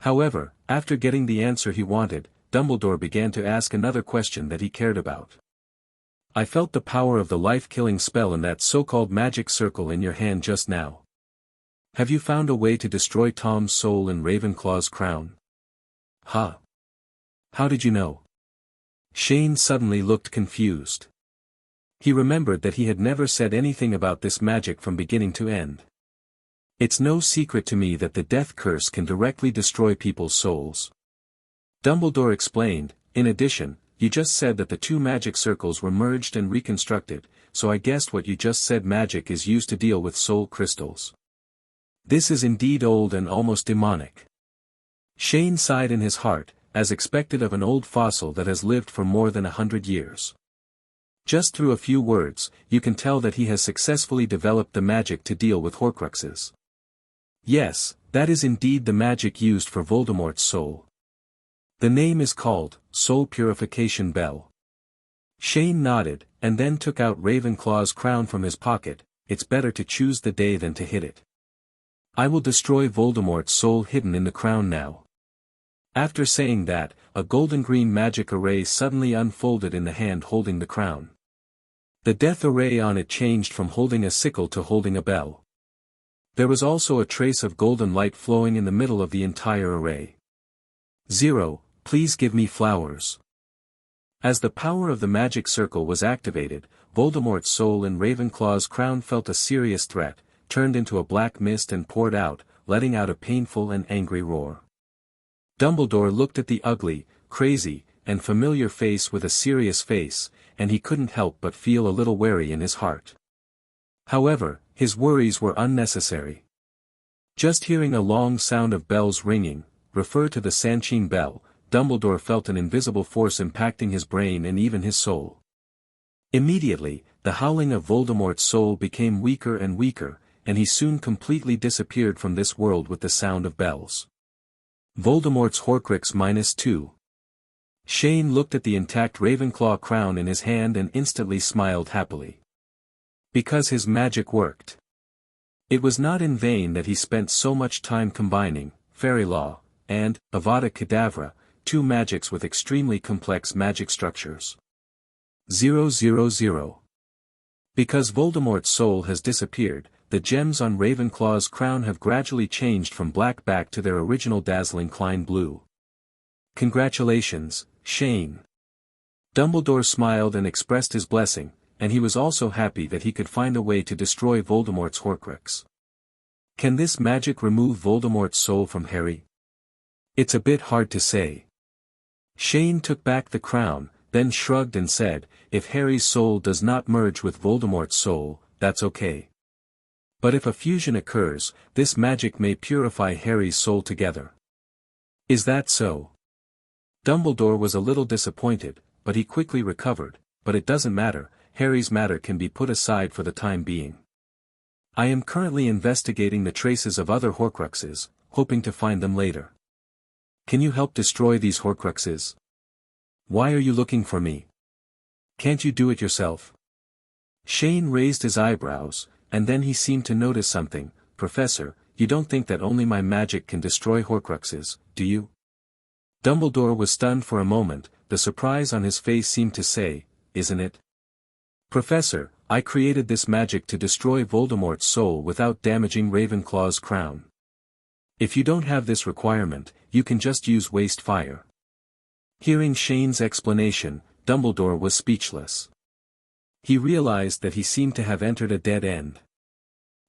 However, after getting the answer he wanted, Dumbledore began to ask another question that he cared about. I felt the power of the life-killing spell in that so-called magic circle in your hand just now. Have you found a way to destroy Tom's soul and Ravenclaw's crown? Huh? How did you know? Shane suddenly looked confused. He remembered that he had never said anything about this magic from beginning to end. It's no secret to me that the death curse can directly destroy people's souls. Dumbledore explained. In addition, you just said that the two magic circles were merged and reconstructed, so I guessed what you just said magic is used to deal with soul crystals. This is indeed old and almost demonic. Shane sighed in his heart, as expected of an old fossil that has lived for more than 100 years. Just through a few words, you can tell that he has successfully developed the magic to deal with Horcruxes. Yes, that is indeed the magic used for Voldemort's soul. The name is called Soul Purification Bell. Shane nodded, and then took out Ravenclaw's crown from his pocket. It's better to choose the day than to hit it. I will destroy Voldemort's soul hidden in the crown now. After saying that, a golden-green magic array suddenly unfolded in the hand holding the crown. The death array on it changed from holding a sickle to holding a bell. There was also a trace of golden light flowing in the middle of the entire array. 0, please give me flowers. As the power of the magic circle was activated, Voldemort's soul in Ravenclaw's crown felt a serious threat, turned into a black mist and poured out, letting out a painful and angry roar. Dumbledore looked at the ugly, crazy, and familiar face with a serious face, and he couldn't help but feel a little wary in his heart. However, his worries were unnecessary. Just hearing a long sound of bells ringing, refer to the Sanchine bell, Dumbledore felt an invisible force impacting his brain and even his soul. Immediately, the howling of Voldemort's soul became weaker and weaker, and he soon completely disappeared from this world with the sound of bells. Voldemort's Horcrux -2. Shane looked at the intact Ravenclaw crown in his hand and instantly smiled happily. Because his magic worked. It was not in vain that he spent so much time combining Fairy Law and Avada Kedavra, two magics with extremely complex magic structures. 000. Because Voldemort's soul has disappeared, the gems on Ravenclaw's crown have gradually changed from black back to their original dazzling Klein blue. Congratulations, Shane. Dumbledore smiled and expressed his blessing, and he was also happy that he could find a way to destroy Voldemort's Horcrux. Can this magic remove Voldemort's soul from Harry? It's a bit hard to say. Shane took back the crown, then shrugged and said, if Harry's soul does not merge with Voldemort's soul, that's okay. But if a fusion occurs, this magic may purify Harry's soul together. Is that so? Dumbledore was a little disappointed, but he quickly recovered. But it doesn't matter, Harry's matter can be put aside for the time being. I am currently investigating the traces of other Horcruxes, hoping to find them later. Can you help destroy these Horcruxes? Why are you looking for me? Can't you do it yourself? Shane raised his eyebrows, and then he seemed to notice something. Professor, you don't think that only my magic can destroy Horcruxes, do you? Dumbledore was stunned for a moment, the surprise on his face seemed to say, isn't it? Professor, I created this magic to destroy Voldemort's soul without damaging Ravenclaw's crown. If you don't have this requirement, you can just use waste fire. Hearing Shane's explanation, Dumbledore was speechless. He realized that he seemed to have entered a dead end.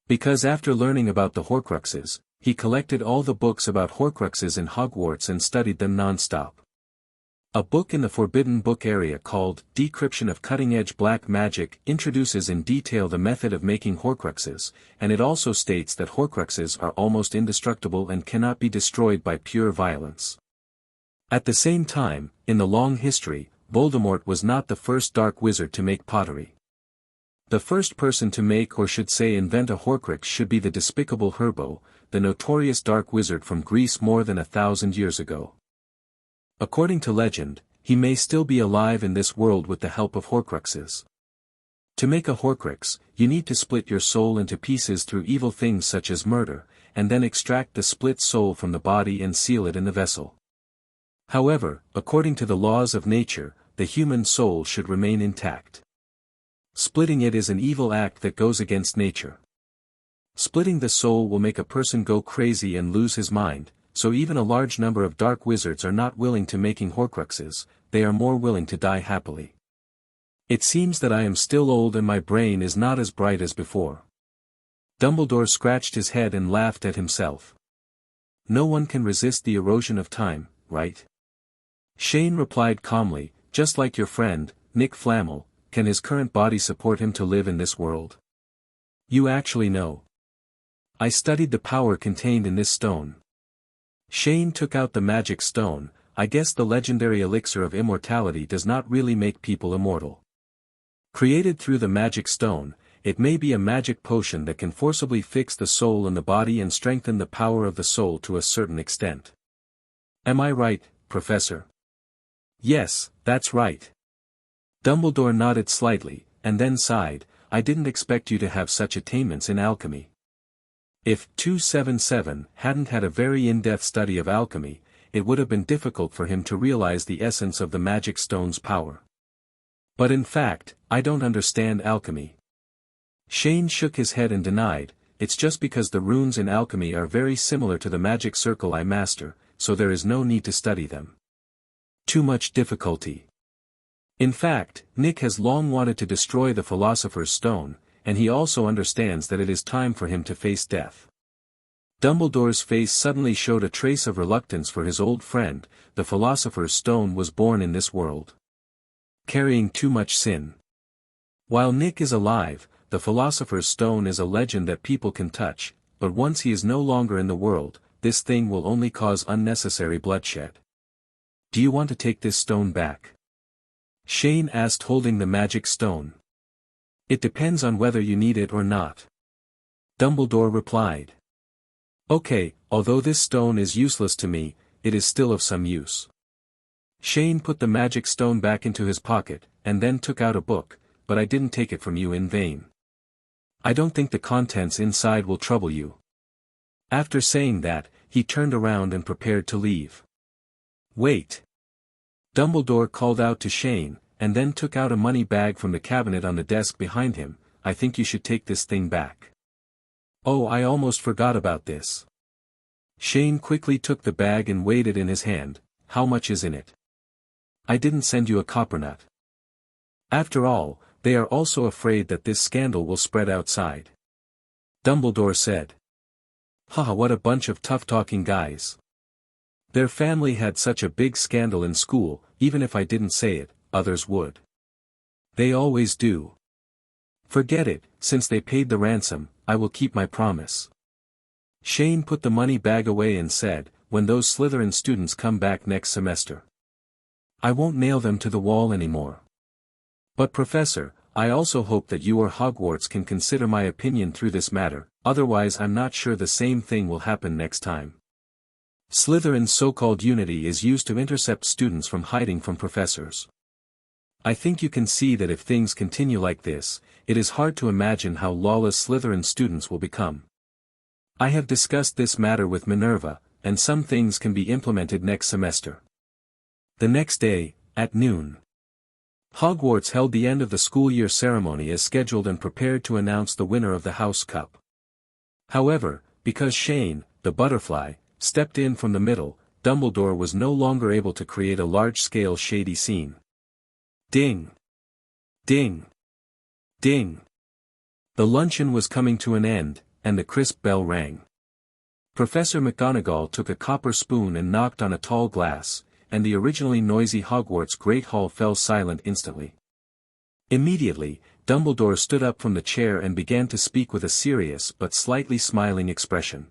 Because after learning about the Horcruxes, he collected all the books about Horcruxes in Hogwarts and studied them non-stop. A book in the Forbidden Book area called Decryption of Cutting-Edge Black Magic introduces in detail the method of making Horcruxes, and it also states that Horcruxes are almost indestructible and cannot be destroyed by pure violence. At the same time, in the long history, Voldemort was not the first dark wizard to make pottery. The first person to make, or should say invent, a Horcrux should be the despicable Herbo, the notorious dark wizard from Greece more than 1,000 years ago. According to legend, he may still be alive in this world with the help of Horcruxes. To make a Horcrux, you need to split your soul into pieces through evil things such as murder, and then extract the split soul from the body and seal it in the vessel. However, according to the laws of nature, the human soul should remain intact. Splitting it is an evil act that goes against nature. Splitting the soul will make a person go crazy and lose his mind, so even a large number of dark wizards are not willing to making Horcruxes, they are more willing to die happily. It seems that I am still old and my brain is not as bright as before. Dumbledore scratched his head and laughed at himself. No one can resist the erosion of time, right? Shane replied calmly, just like your friend, Nick Flamel, can his current body support him to live in this world? You actually know. I studied the power contained in this stone. Shane took out the magic stone. I guess the legendary elixir of immortality does not really make people immortal. Created through the magic stone, it may be a magic potion that can forcibly fix the soul in the body and strengthen the power of the soul to a certain extent. Am I right, Professor? Yes, that's right. Dumbledore nodded slightly, and then sighed. I didn't expect you to have such attainments in alchemy. If 277 hadn't had a very in-depth study of alchemy, it would have been difficult for him to realize the essence of the magic stone's power. But in fact, I don't understand alchemy. Shane shook his head and denied, it's just because the runes in alchemy are very similar to the magic circle I master, so there is no need to study them. Too much difficulty. In fact, Nick has long wanted to destroy the Philosopher's Stone, and he also understands that it is time for him to face death. Dumbledore's face suddenly showed a trace of reluctance for his old friend. The Philosopher's Stone was born in this world, carrying too much sin. While Nick is alive, the Philosopher's Stone is a legend that people can touch, but once he is no longer in the world, this thing will only cause unnecessary bloodshed. Do you want to take this stone back? Shane asked, holding the magic stone. It depends on whether you need it or not. Dumbledore replied. Okay, although this stone is useless to me, it is still of some use. Shane put the magic stone back into his pocket, and then took out a book, but I didn't take it from you in vain. I don't think the contents inside will trouble you. After saying that, he turned around and prepared to leave. Wait. Dumbledore called out to Shane, and then took out a money bag from the cabinet on the desk behind him. I think you should take this thing back. Oh, I almost forgot about this. Shane quickly took the bag and weighed it in his hand. How much is in it? I didn't send you a coppernut. After all, they are also afraid that this scandal will spread outside. Dumbledore said. Haha, what a bunch of tough-talking guys. Their family had such a big scandal in school, even if I didn't say it, others would. They always do. Forget it, since they paid the ransom, I will keep my promise. Shane put the money bag away and said, when those Slytherin students come back next semester, I won't nail them to the wall anymore. But Professor, I also hope that you or Hogwarts can consider my opinion through this matter, otherwise I'm not sure the same thing will happen next time. Slytherin's so-called unity is used to intercept students from hiding from professors. I think you can see that if things continue like this, it is hard to imagine how lawless Slytherin students will become. I have discussed this matter with Minerva, and some things can be implemented next semester. The next day, at noon, Hogwarts held the end of the school year ceremony as scheduled and prepared to announce the winner of the House Cup. However, because Shane, the butterfly, stepped in from the middle, Dumbledore was no longer able to create a large-scale shady scene. Ding! Ding! Ding! The luncheon was coming to an end, and the crisp bell rang. Professor McGonagall took a copper spoon and knocked on a tall glass, and the originally noisy Hogwarts Great Hall fell silent instantly. Immediately, Dumbledore stood up from the chair and began to speak with a serious but slightly smiling expression.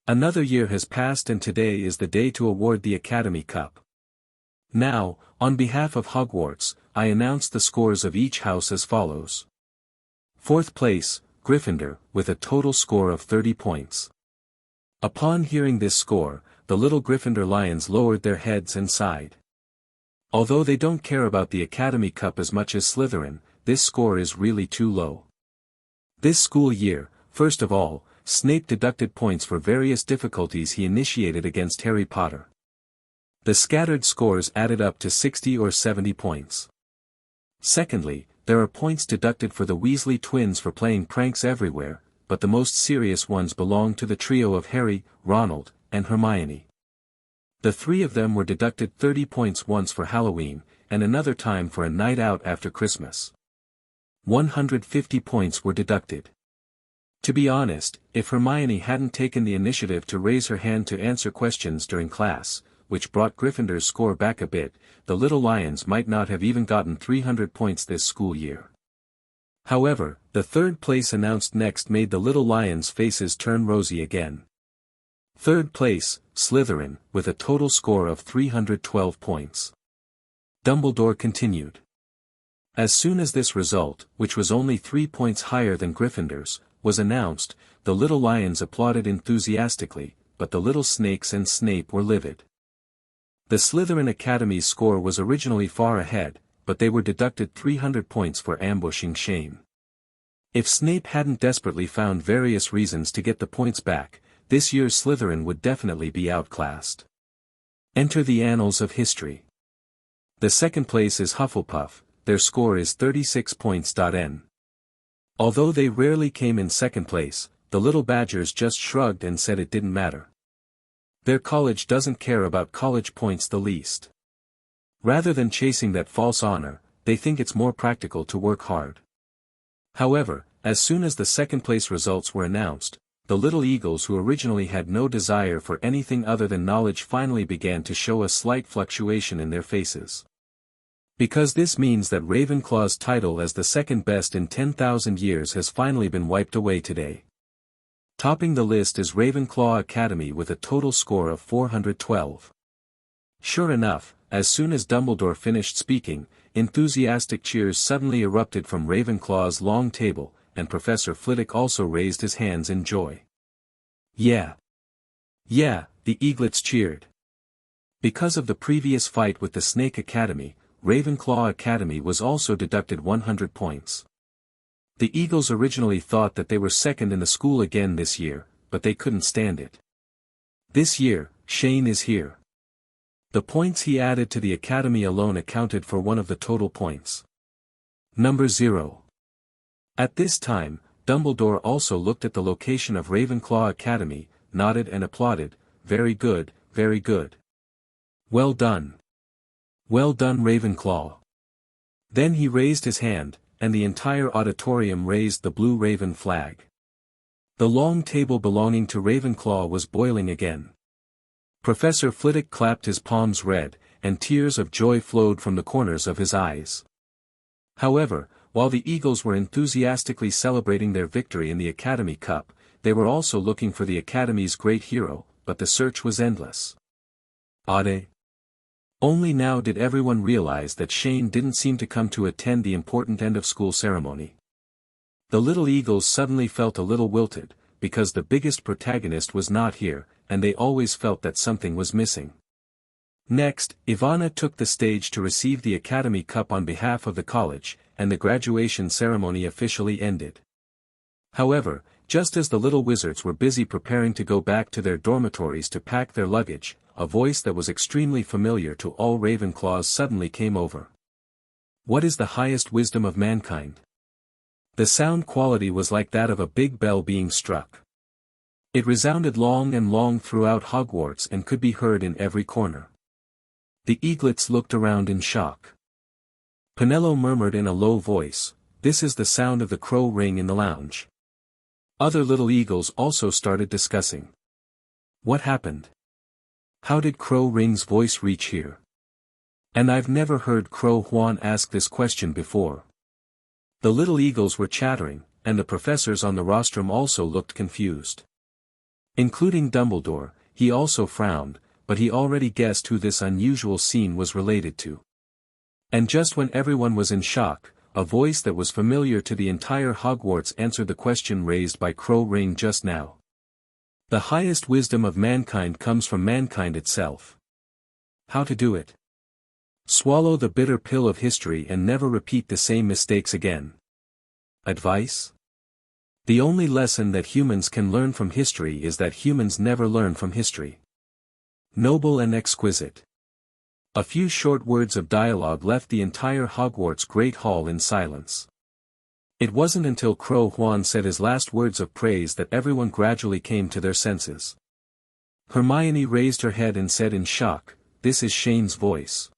Another year has passed and today is the day to award the Academy Cup. Now, on behalf of Hogwarts, I announce the scores of each house as follows. 4th place, Gryffindor, with a total score of 30 points. Upon hearing this score, the little Gryffindor lions lowered their heads and sighed. Although they don't care about the Academy Cup as much as Slytherin, this score is really too low. This school year, first of all, Snape deducted points for various difficulties he initiated against Harry Potter. The scattered scores added up to 60 or 70 points. Secondly, there are points deducted for the Weasley twins for playing pranks everywhere, but the most serious ones belong to the trio of Harry, Ronald, and Hermione. The three of them were deducted 30 points once for Halloween, and another time for a night out after Christmas. 150 points were deducted. To be honest, if Hermione hadn't taken the initiative to raise her hand to answer questions during class, which brought Gryffindor's score back a bit, the Little Lions might not have even gotten 300 points this school year. However, the 3rd place announced next made the Little Lions' faces turn rosy again. 3rd place, Slytherin, with a total score of 312 points. Dumbledore continued. As soon as this result, which was only 3 points higher than Gryffindor's, was announced, the Little Lions applauded enthusiastically, but the little snakes and Snape were livid. The Slytherin Academy's score was originally far ahead, but they were deducted 300 points for ambushing Shane. If Snape hadn't desperately found various reasons to get the points back, this year's Slytherin would definitely be outclassed. Enter the annals of history. The 2nd place is Hufflepuff, their score is 36 points.n. Although they rarely came in 2nd place, the little Badgers just shrugged and said it didn't matter. Their college doesn't care about college points the least. Rather than chasing that false honor, they think it's more practical to work hard. However, as soon as the 2nd place results were announced, the little eagles who originally had no desire for anything other than knowledge finally began to show a slight fluctuation in their faces. Because this means that Ravenclaw's title as the 2nd best in 10,000 years has finally been wiped away today. Topping the list is Ravenclaw Academy with a total score of 412. Sure enough, as soon as Dumbledore finished speaking, enthusiastic cheers suddenly erupted from Ravenclaw's long table, and Professor Flitwick also raised his hands in joy. Yeah! Yeah, the eaglets cheered. Because of the previous fight with the Snake Academy, Ravenclaw Academy was also deducted 100 points. The Eagles originally thought that they were 2nd in the school again this year, but they couldn't stand it. This year, Shane is here. The points he added to the Academy alone accounted for one of the total points. Number 0. At this time, Dumbledore also looked at the location of Ravenclaw Academy, nodded and applauded. Very good, very good. Well done. Well done, Ravenclaw. Then he raised his hand, and the entire auditorium raised the blue raven flag. The long table belonging to Ravenclaw was boiling again. Professor Flitwick clapped his palms red, and tears of joy flowed from the corners of his eyes. However, while the Eagles were enthusiastically celebrating their victory in the Academy Cup, they were also looking for the Academy's great hero, but the search was endless. Ade. Only now did everyone realize that Shane didn't seem to come to attend the important end-of-school ceremony. The little Eagles suddenly felt a little wilted, because the biggest protagonist was not here, and they always felt that something was missing. Next, Ivana took the stage to receive the Academy Cup on behalf of the college, and the graduation ceremony officially ended. However, just as the little wizards were busy preparing to go back to their dormitories to pack their luggage, a voice that was extremely familiar to all Ravenclaws suddenly came over. What is the highest wisdom of mankind? The sound quality was like that of a big bell being struck. It resounded long and long throughout Hogwarts and could be heard in every corner. The eaglets looked around in shock. Penello murmured in a low voice, "This is the sound of the crow ring in the lounge." Other little eagles also started discussing. What happened? How did Crow Ring's voice reach here? And I've never heard Crow Juan ask this question before. The little eagles were chattering, and the professors on the rostrum also looked confused. Including Dumbledore, he also frowned, but he already guessed who this unusual scene was related to. And just when everyone was in shock, a voice that was familiar to the entire Hogwarts answered the question raised by Crow Ring just now. The highest wisdom of mankind comes from mankind itself. How to do it? Swallow the bitter pill of history and never repeat the same mistakes again. Advice? The only lesson that humans can learn from history is that humans never learn from history. Noble and exquisite. A few short words of dialogue left the entire Hogwarts Great Hall in silence. It wasn't until Crow Juan said his last words of praise that everyone gradually came to their senses. Hermione raised her head and said in shock, "This is Shane's voice."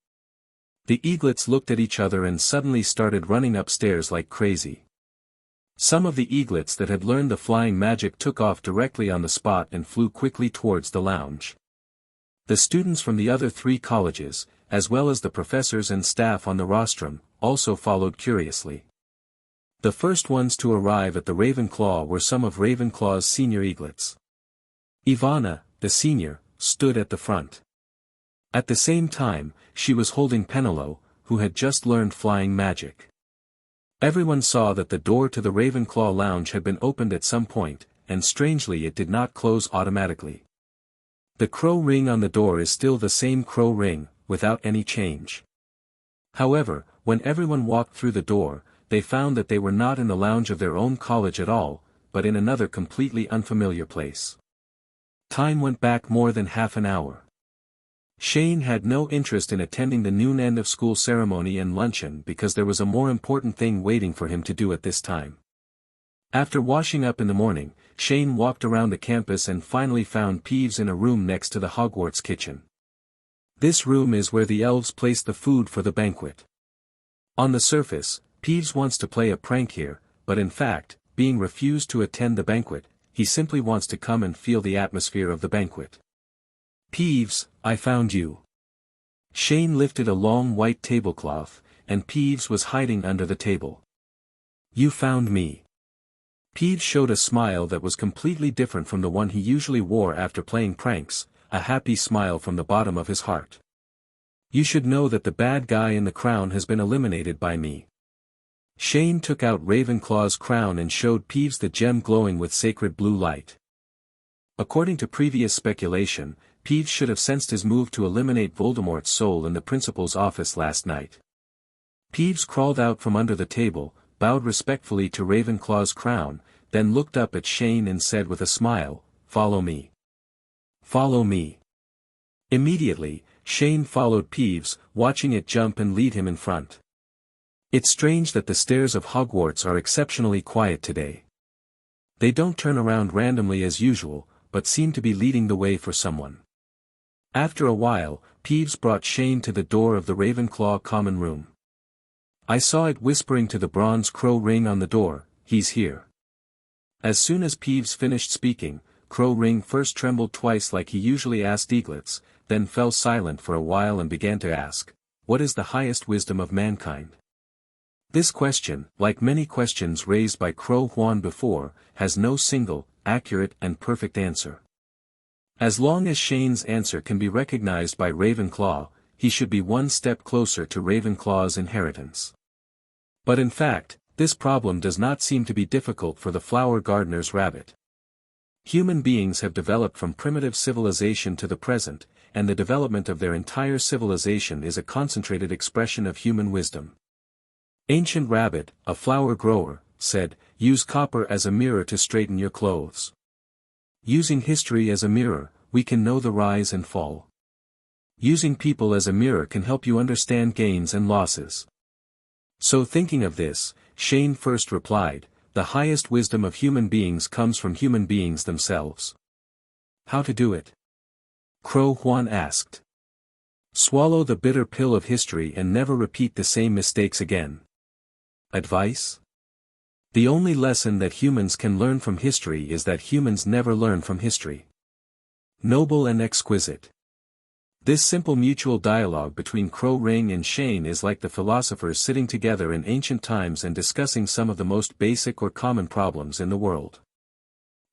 The eaglets looked at each other and suddenly started running upstairs like crazy. Some of the eaglets that had learned the flying magic took off directly on the spot and flew quickly towards the lounge. The students from the other 3 colleges, as well as the professors and staff on the rostrum, also followed curiously. The first ones to arrive at the Ravenclaw were some of Ravenclaw's senior eaglets. Ivana, the senior, stood at the front. At the same time, she was holding Penelope, who had just learned flying magic. Everyone saw that the door to the Ravenclaw lounge had been opened at some point, and strangely it did not close automatically. The crow ring on the door is still the same crow ring, without any change. However, when everyone walked through the door, they found that they were not in the lounge of their own college at all, but in another completely unfamiliar place. Time went back more than half an hour. Shane had no interest in attending the noon end-of-school ceremony and luncheon because there was a more important thing waiting for him to do at this time. After washing up in the morning, Shane walked around the campus and finally found Peeves in a room next to the Hogwarts kitchen. This room is where the elves place the food for the banquet. On the surface, Peeves wants to play a prank here, but in fact, being refused to attend the banquet, he simply wants to come and feel the atmosphere of the banquet. Peeves, I found you. Shane lifted a long white tablecloth, and Peeves was hiding under the table. You found me. Peeves showed a smile that was completely different from the one he usually wore after playing pranks, a happy smile from the bottom of his heart. You should know that the bad guy in the crown has been eliminated by me. Shane took out Ravenclaw's crown and showed Peeves the gem glowing with sacred blue light. According to previous speculation, Peeves should have sensed his move to eliminate Voldemort's soul in the principal's office last night. Peeves crawled out from under the table, bowed respectfully to Ravenclaw's crown, then looked up at Shane and said with a smile, "Follow me. Follow me." Immediately, Shane followed Peeves, watching it jump and lead him in front. It's strange that the stairs of Hogwarts are exceptionally quiet today. They don't turn around randomly as usual, but seem to be leading the way for someone. After a while, Peeves brought Shane to the door of the Ravenclaw common room. I saw it whispering to the bronze crow ring on the door, "He's here." As soon as Peeves finished speaking, Crow Ring first trembled twice like he usually asked eaglets, then fell silent for a while and began to ask, "What is the highest wisdom of mankind?" This question, like many questions raised by Crow Juan before, has no single, accurate and perfect answer. As long as Shane's answer can be recognized by Ravenclaw, he should be one step closer to Ravenclaw's inheritance. But in fact, this problem does not seem to be difficult for the flower gardener's rabbit. Human beings have developed from primitive civilization to the present, and the development of their entire civilization is a concentrated expression of human wisdom. Ancient Rabbit, a flower grower, said, "Use copper as a mirror to straighten your clothes. Using history as a mirror, we can know the rise and fall. Using people as a mirror can help you understand gains and losses." So thinking of this, Shane first replied, "The highest wisdom of human beings comes from human beings themselves." How to do it? Crow Juan asked. Swallow the bitter pill of history and never repeat the same mistakes again. Advice? The only lesson that humans can learn from history is that humans never learn from history. Noble and exquisite. This simple mutual dialogue between Crow Ring and Shane is like the philosophers sitting together in ancient times and discussing some of the most basic or common problems in the world.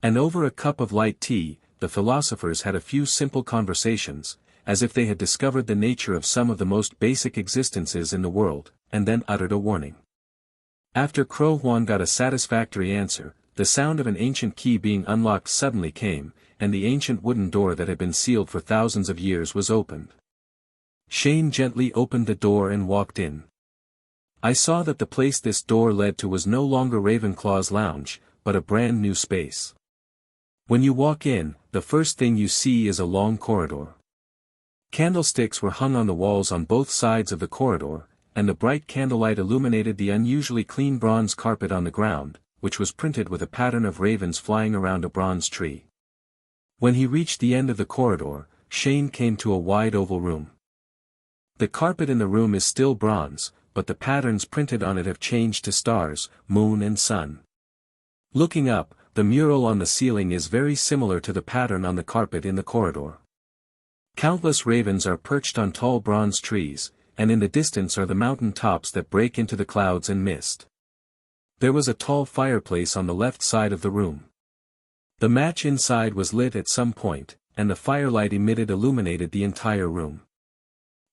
And over a cup of light tea, the philosophers had a few simple conversations, as if they had discovered the nature of some of the most basic existences in the world, and then uttered a warning. After Crow Juan got a satisfactory answer, the sound of an ancient key being unlocked suddenly came, and the ancient wooden door that had been sealed for thousands of years was opened. Shane gently opened the door and walked in. I saw that the place this door led to was no longer Ravenclaw's lounge, but a brand new space. When you walk in, the first thing you see is a long corridor. Candlesticks were hung on the walls on both sides of the corridor, and the bright candlelight illuminated the unusually clean bronze carpet on the ground, which was printed with a pattern of ravens flying around a bronze tree. When he reached the end of the corridor, Shane came to a wide oval room. The carpet in the room is still bronze, but the patterns printed on it have changed to stars, moon and sun. Looking up, the mural on the ceiling is very similar to the pattern on the carpet in the corridor. Countless ravens are perched on tall bronze trees, and in the distance are the mountain tops that break into the clouds and mist. There was a tall fireplace on the left side of the room. The match inside was lit at some point, and the firelight emitted illuminated the entire room.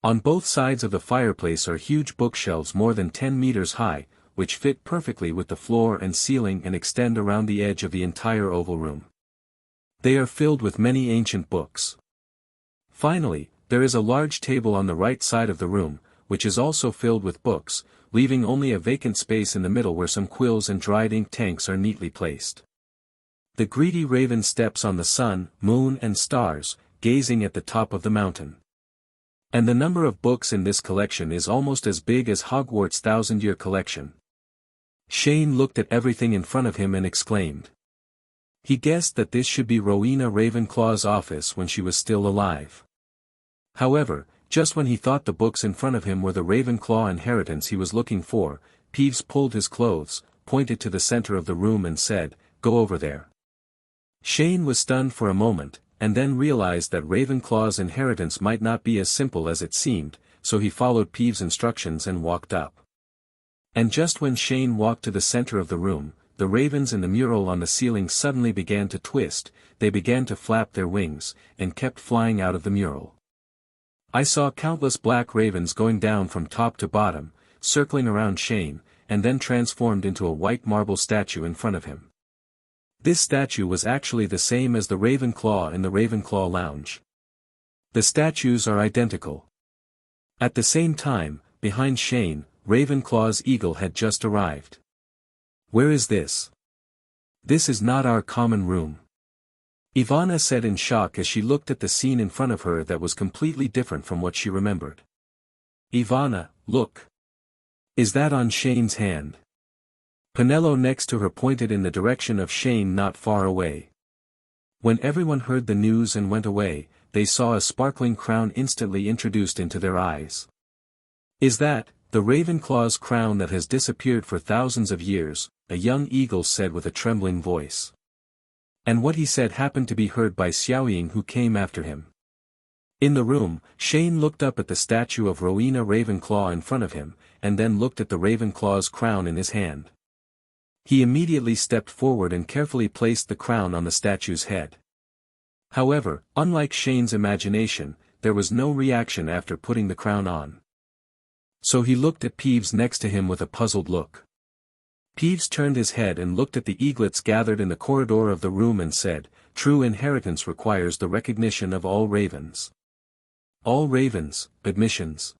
On both sides of the fireplace are huge bookshelves more than 10 meters high, which fit perfectly with the floor and ceiling and extend around the edge of the entire oval room. They are filled with many ancient books. Finally, there is a large table on the right side of the room, which is also filled with books, leaving only a vacant space in the middle where some quills and dried ink tanks are neatly placed. The greedy raven steps on the sun, moon and stars, gazing at the top of the mountain. And the number of books in this collection is almost as big as Hogwarts' 1000-year collection. Shane looked at everything in front of him and exclaimed. He guessed that this should be Rowena Ravenclaw's office when she was still alive. However, just when he thought the books in front of him were the Ravenclaw inheritance he was looking for, Peeves pulled his clothes, pointed to the center of the room and said, "Go over there." Shane was stunned for a moment, and then realized that Ravenclaw's inheritance might not be as simple as it seemed, so he followed Peeves' instructions and walked up. And just when Shane walked to the center of the room, the ravens in the mural on the ceiling suddenly began to twist, they began to flap their wings, and kept flying out of the mural. I saw countless black ravens going down from top to bottom, circling around Shane, and then transformed into a white marble statue in front of him. This statue was actually the same as the Ravenclaw in the Ravenclaw lounge. The statues are identical. At the same time, behind Shane, Ravenclaw's eagle had just arrived. "Where is this? This is not our common room," Ivana said in shock as she looked at the scene in front of her that was completely different from what she remembered. "Ivana, look. Is that on Shane's hand?" Penelo next to her pointed in the direction of Shane not far away. When everyone heard the news and went away, they saw a sparkling crown instantly introduced into their eyes. "Is that the Ravenclaw's crown that has disappeared for thousands of years?" a young eagle said with a trembling voice. And what he said happened to be heard by Xiaoying, who came after him. In the room, Shane looked up at the statue of Rowena Ravenclaw in front of him, and then looked at the Ravenclaw's crown in his hand. He immediately stepped forward and carefully placed the crown on the statue's head. However, unlike Shane's imagination, there was no reaction after putting the crown on. So he looked at Peeves next to him with a puzzled look. Peeves turned his head and looked at the eaglets gathered in the corridor of the room and said, "True inheritance requires the recognition of all ravens." All ravens, admissions.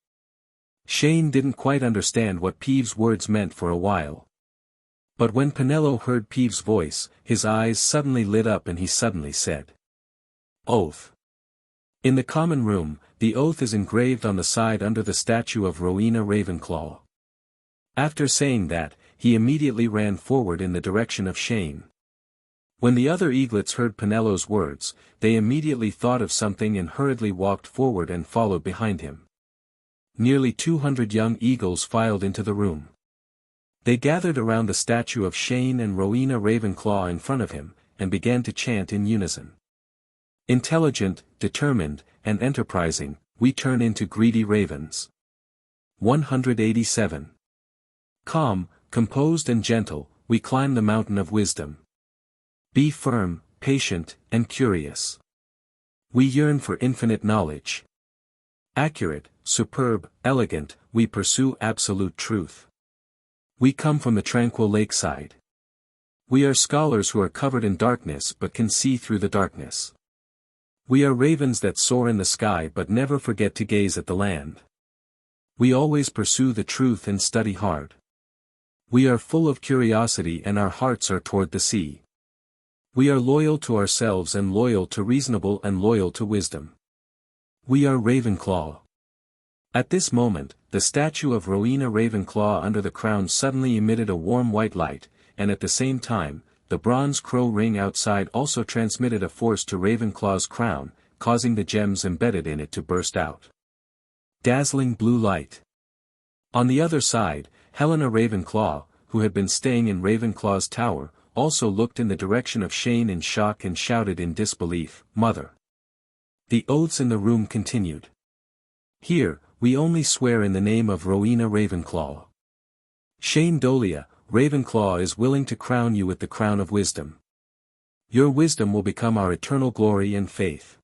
Shane didn't quite understand what Peeves' words meant for a while. But when Penelo heard Peeves' voice, his eyes suddenly lit up and he suddenly said, "Oath." In the common room, the oath is engraved on the side under the statue of Rowena Ravenclaw. After saying that, he immediately ran forward in the direction of Shane. When the other eaglets heard Penelo's words, they immediately thought of something and hurriedly walked forward and followed behind him. Nearly 200 young eagles filed into the room. They gathered around the statue of Shane and Rowena Ravenclaw in front of him, and began to chant in unison. Intelligent, determined, and enterprising, we turn into greedy ravens. 187. Calm, composed and gentle, we climb the mountain of wisdom. Be firm, patient, and curious. We yearn for infinite knowledge. Accurate, superb, elegant, we pursue absolute truth. We come from the tranquil lakeside. We are scholars who are covered in darkness but can see through the darkness. We are ravens that soar in the sky but never forget to gaze at the land. We always pursue the truth and study hard. We are full of curiosity and our hearts are toward the sea. We are loyal to ourselves and loyal to reasonable and loyal to wisdom. We are Ravenclaw. At this moment, the statue of Rowena Ravenclaw under the crown suddenly emitted a warm white light, and at the same time, the bronze crow ring outside also transmitted a force to Ravenclaw's crown, causing the gems embedded in it to burst out. Dazzling blue light. On the other side, Helena Ravenclaw, who had been staying in Ravenclaw's tower, also looked in the direction of Shane in shock and shouted in disbelief, "Mother!" The oaths in the room continued. "Here, we only swear in the name of Rowena Ravenclaw. Shane Dolea, Ravenclaw is willing to crown you with the crown of wisdom. Your wisdom will become our eternal glory and faith.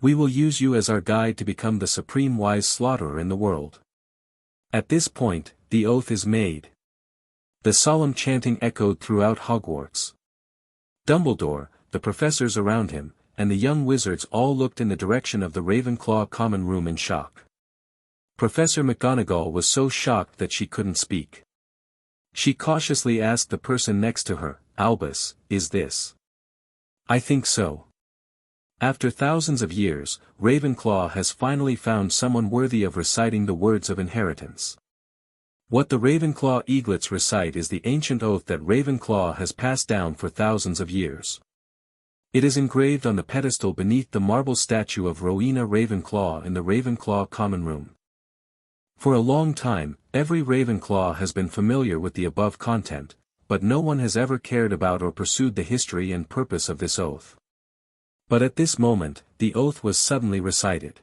We will use you as our guide to become the supreme wise slaughterer in the world." At this point, the oath is made. The solemn chanting echoed throughout Hogwarts. Dumbledore, the professors around him, and the young wizards all looked in the direction of the Ravenclaw common room in shock. Professor McGonagall was so shocked that she couldn't speak. She cautiously asked the person next to her, "Albus, is this?" "I think so." After thousands of years, Ravenclaw has finally found someone worthy of reciting the words of inheritance. What the Ravenclaw eaglets recite is the ancient oath that Ravenclaw has passed down for thousands of years. It is engraved on the pedestal beneath the marble statue of Rowena Ravenclaw in the Ravenclaw common room. For a long time, every Ravenclaw has been familiar with the above content, but no one has ever cared about or pursued the history and purpose of this oath. But at this moment, the oath was suddenly recited.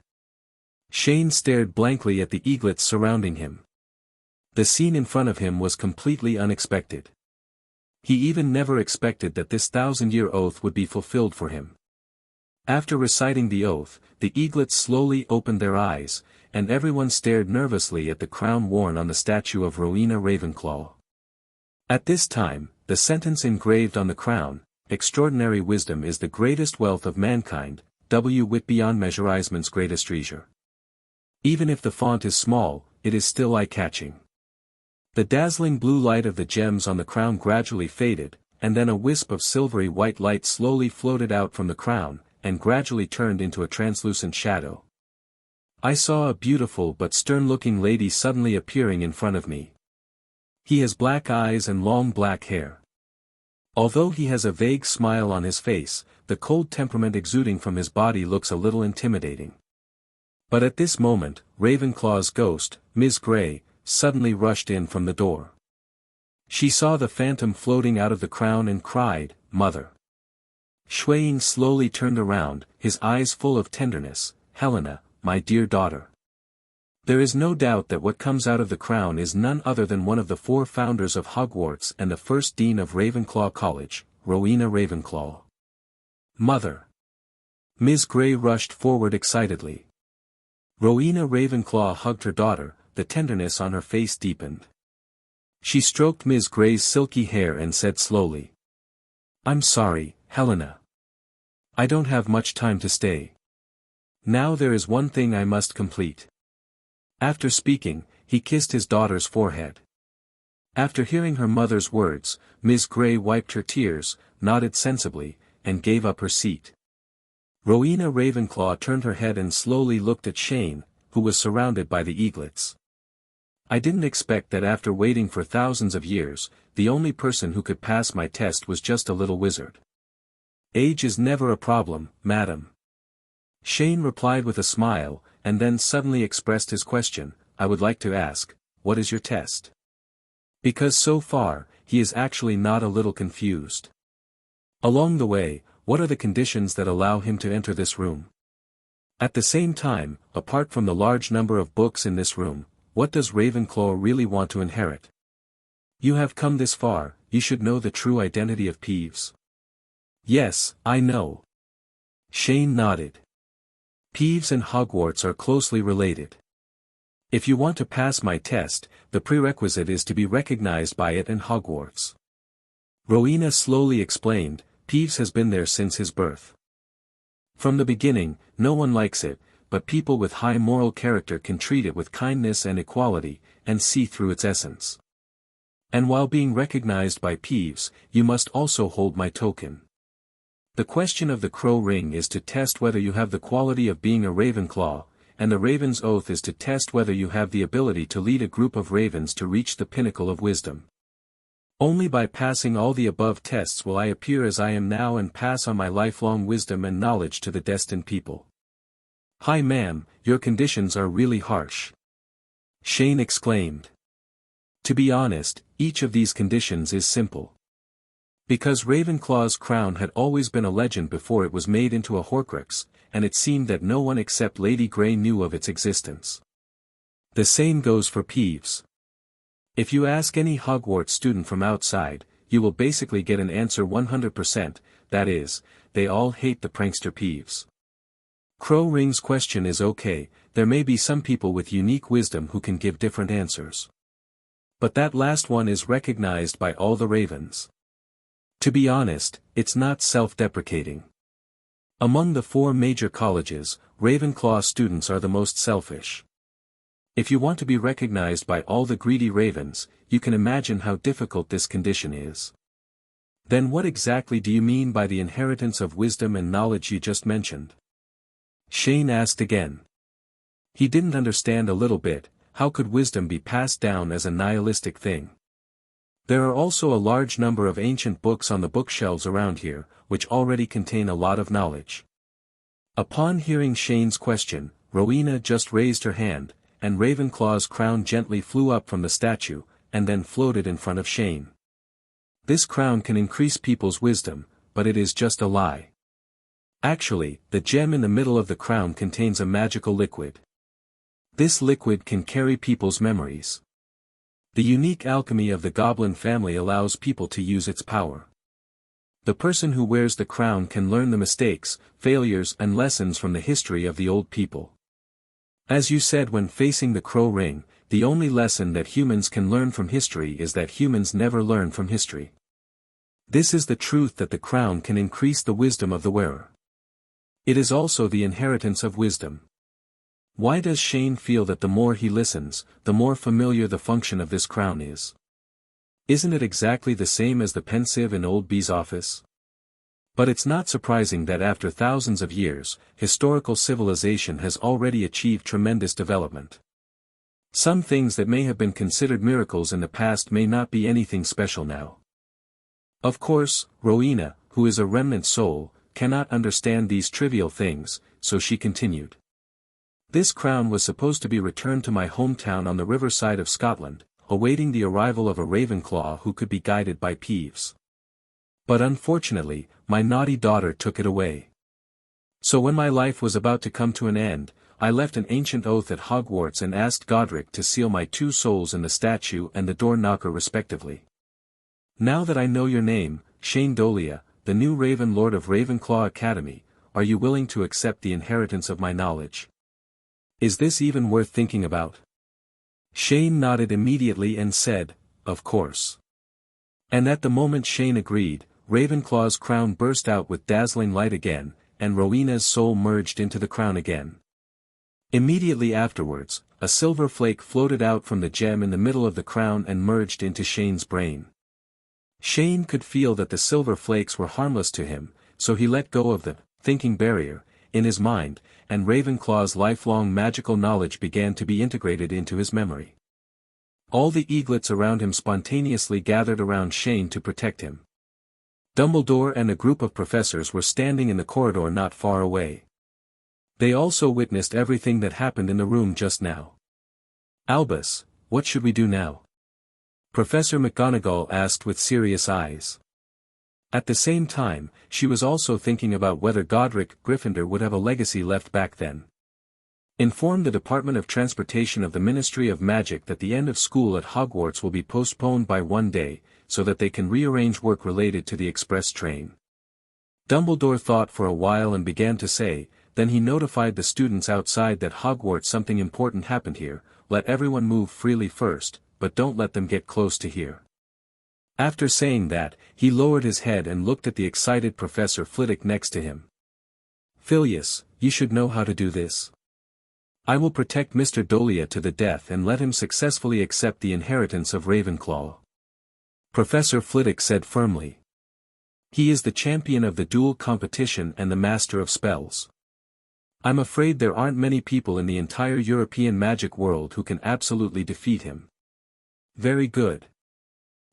Shane stared blankly at the eaglets surrounding him. The scene in front of him was completely unexpected. He even never expected that this 1,000-year oath would be fulfilled for him. After reciting the oath, the eaglets slowly opened their eyes, and everyone stared nervously at the crown worn on the statue of Rowena Ravenclaw. At this time, the sentence engraved on the crown, "Extraordinary wisdom is the greatest wealth of mankind, wit beyond measure Eisman's greatest treasure." Even if the font is small, it is still eye-catching. The dazzling blue light of the gems on the crown gradually faded, and then a wisp of silvery white light slowly floated out from the crown, and gradually turned into a translucent shadow. I saw a beautiful but stern-looking lady suddenly appearing in front of me. He has black eyes and long black hair. Although he has a vague smile on his face, the cold temperament exuding from his body looks a little intimidating. But at this moment, Ravenclaw's ghost, Ms. Grey, suddenly rushed in from the door. She saw the phantom floating out of the crown and cried, "Mother!" Schwayne slowly turned around, his eyes full of tenderness, "Helena, my dear daughter. There is no doubt that what comes out of the crown is none other than one of the 4 founders of Hogwarts and the first dean of Ravenclaw College, Rowena Ravenclaw." "Mother!" Ms. Grey rushed forward excitedly. Rowena Ravenclaw hugged her daughter, the tenderness on her face deepened. She stroked Ms. Grey's silky hair and said slowly, "I'm sorry, Helena. I don't have much time to stay. Now there is one thing I must complete." After speaking, he kissed his daughter's forehead. After hearing her mother's words, Ms. Grey wiped her tears, nodded sensibly, and gave up her seat. Rowena Ravenclaw turned her head and slowly looked at Shane, who was surrounded by the eaglets. "I didn't expect that after waiting for thousands of years, the only person who could pass my test was just a little wizard." "Age is never a problem, madam." Shane replied with a smile, and then suddenly expressed his question, "I would like to ask, what is your test?" Because so far, he is actually not a little confused. Along the way, what are the conditions that allow him to enter this room? At the same time, apart from the large number of books in this room, what does Ravenclaw really want to inherit? You have come this far, you should know the true identity of Peeves. Yes, I know. Shane nodded. Peeves and Hogwarts are closely related. If you want to pass my test, the prerequisite is to be recognized by it in Hogwarts. Rowena slowly explained, Peeves has been there since his birth. From the beginning, no one likes it, but people with high moral character can treat it with kindness and equality, and see through its essence. And while being recognized by Peeves, you must also hold my token. The question of the Crow Ring is to test whether you have the quality of being a Ravenclaw, and the Raven's Oath is to test whether you have the ability to lead a group of ravens to reach the pinnacle of wisdom. Only by passing all the above tests will I appear as I am now and pass on my lifelong wisdom and knowledge to the destined people. Hi ma'am, your conditions are really harsh. Shane exclaimed. To be honest, each of these conditions is simple. Because Ravenclaw's crown had always been a legend before it was made into a Horcrux, and it seemed that no one except Lady Grey knew of its existence. The same goes for Peeves. If you ask any Hogwarts student from outside, you will basically get an answer 100%, that is, they all hate the prankster Peeves. Crow Ring's question is okay, there may be some people with unique wisdom who can give different answers. But that last one is recognized by all the ravens. To be honest, it's not self-deprecating. Among the 4 major colleges, Ravenclaw students are the most selfish. If you want to be recognized by all the greedy ravens, you can imagine how difficult this condition is. Then what exactly do you mean by the inheritance of wisdom and knowledge you just mentioned? Shane asked again. He didn't understand a little bit, how could wisdom be passed down as a nihilistic thing? There are also a large number of ancient books on the bookshelves around here, which already contain a lot of knowledge. Upon hearing Shane's question, Rowena just raised her hand, and Ravenclaw's crown gently flew up from the statue, and then floated in front of Shane. This crown can increase people's wisdom, but it is just a lie. Actually, the gem in the middle of the crown contains a magical liquid. This liquid can carry people's memories. The unique alchemy of the Goblin family allows people to use its power. The person who wears the crown can learn the mistakes, failures and lessons from the history of the old people. As you said when facing the Crow Ring, the only lesson that humans can learn from history is that humans never learn from history. This is the truth that the crown can increase the wisdom of the wearer. It is also the inheritance of wisdom. Why does Shane feel that the more he listens, the more familiar the function of this crown is? Isn't it exactly the same as the pensieve in Old Bee's office? But it's not surprising that after thousands of years, historical civilization has already achieved tremendous development. Some things that may have been considered miracles in the past may not be anything special now. Of course, Rowena, who is a remnant soul, cannot understand these trivial things, so she continued. This crown was supposed to be returned to my hometown on the riverside of Scotland, awaiting the arrival of a Ravenclaw who could be guided by Peeves. But unfortunately, my naughty daughter took it away. So when my life was about to come to an end, I left an ancient oath at Hogwarts and asked Godric to seal my 2 souls in the statue and the door knocker respectively. Now that I know your name, Shane Dolea, the new Raven Lord of Ravenclaw Academy, are you willing to accept the inheritance of my knowledge? Is this even worth thinking about? Shane nodded immediately and said, of course. And at the moment Shane agreed, Ravenclaw's crown burst out with dazzling light again, and Rowena's soul merged into the crown again. Immediately afterwards, a silver flake floated out from the gem in the middle of the crown and merged into Shane's brain. Shane could feel that the silver flakes were harmless to him, so he let go of the thinking barrier in his mind, and Ravenclaw's lifelong magical knowledge began to be integrated into his memory. All the eaglets around him spontaneously gathered around Shane to protect him. Dumbledore and a group of professors were standing in the corridor not far away. They also witnessed everything that happened in the room just now. Albus, what should we do now? Professor McGonagall asked with serious eyes. At the same time, she was also thinking about whether Godric Gryffindor would have a legacy left back then. Inform the Department of Transportation of the Ministry of Magic that the end of school at Hogwarts will be postponed by 1 day, so that they can rearrange work related to the express train. Dumbledore thought for a while and began to say, then he notified the students outside that Hogwarts something important happened here, let everyone move freely first, but don't let them get close to here. After saying that, he lowered his head and looked at the excited Professor Flitwick next to him. Filius, you should know how to do this. I will protect Mr. Dolea to the death and let him successfully accept the inheritance of Ravenclaw. Professor Flitwick said firmly. He is the champion of the duel competition and the master of spells. I'm afraid there aren't many people in the entire European magic world who can absolutely defeat him. Very good.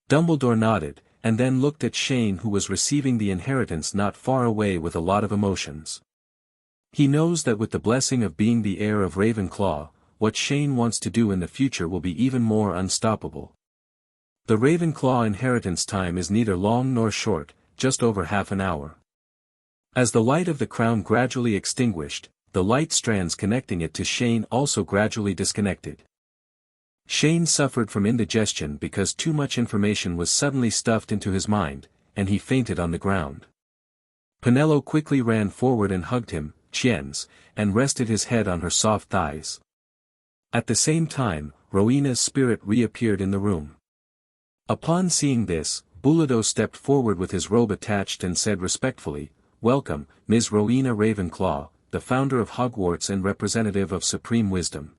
Dumbledore nodded, and then looked at Shane, who was receiving the inheritance not far away with a lot of emotions. He knows that with the blessing of being the heir of Ravenclaw, what Shane wants to do in the future will be even more unstoppable. The Ravenclaw inheritance time is neither long nor short, just over half an hour. As the light of the crown gradually extinguished, the light strands connecting it to Shane also gradually disconnected. Shane suffered from indigestion because too much information was suddenly stuffed into his mind, and he fainted on the ground. Penelo quickly ran forward and hugged him, Chiens, and rested his head on her soft thighs. At the same time, Rowena's spirit reappeared in the room. Upon seeing this, Bulido stepped forward with his robe attached and said respectfully, "Welcome, Ms. Rowena Ravenclaw, the founder of Hogwarts and representative of supreme wisdom."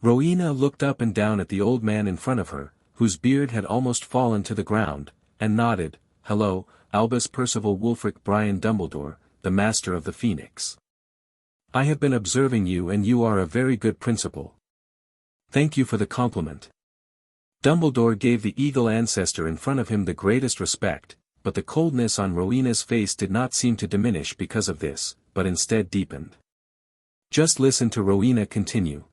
Rowena looked up and down at the old man in front of her, whose beard had almost fallen to the ground, and nodded, "Hello, Albus Percival Wulfric Brian Dumbledore, the Master of the Phoenix. I have been observing you and you are a very good principal. Thank you for the compliment." Dumbledore gave the eagle ancestor in front of him the greatest respect, but the coldness on Rowena's face did not seem to diminish because of this, but instead deepened. Just listen to Rowena continue.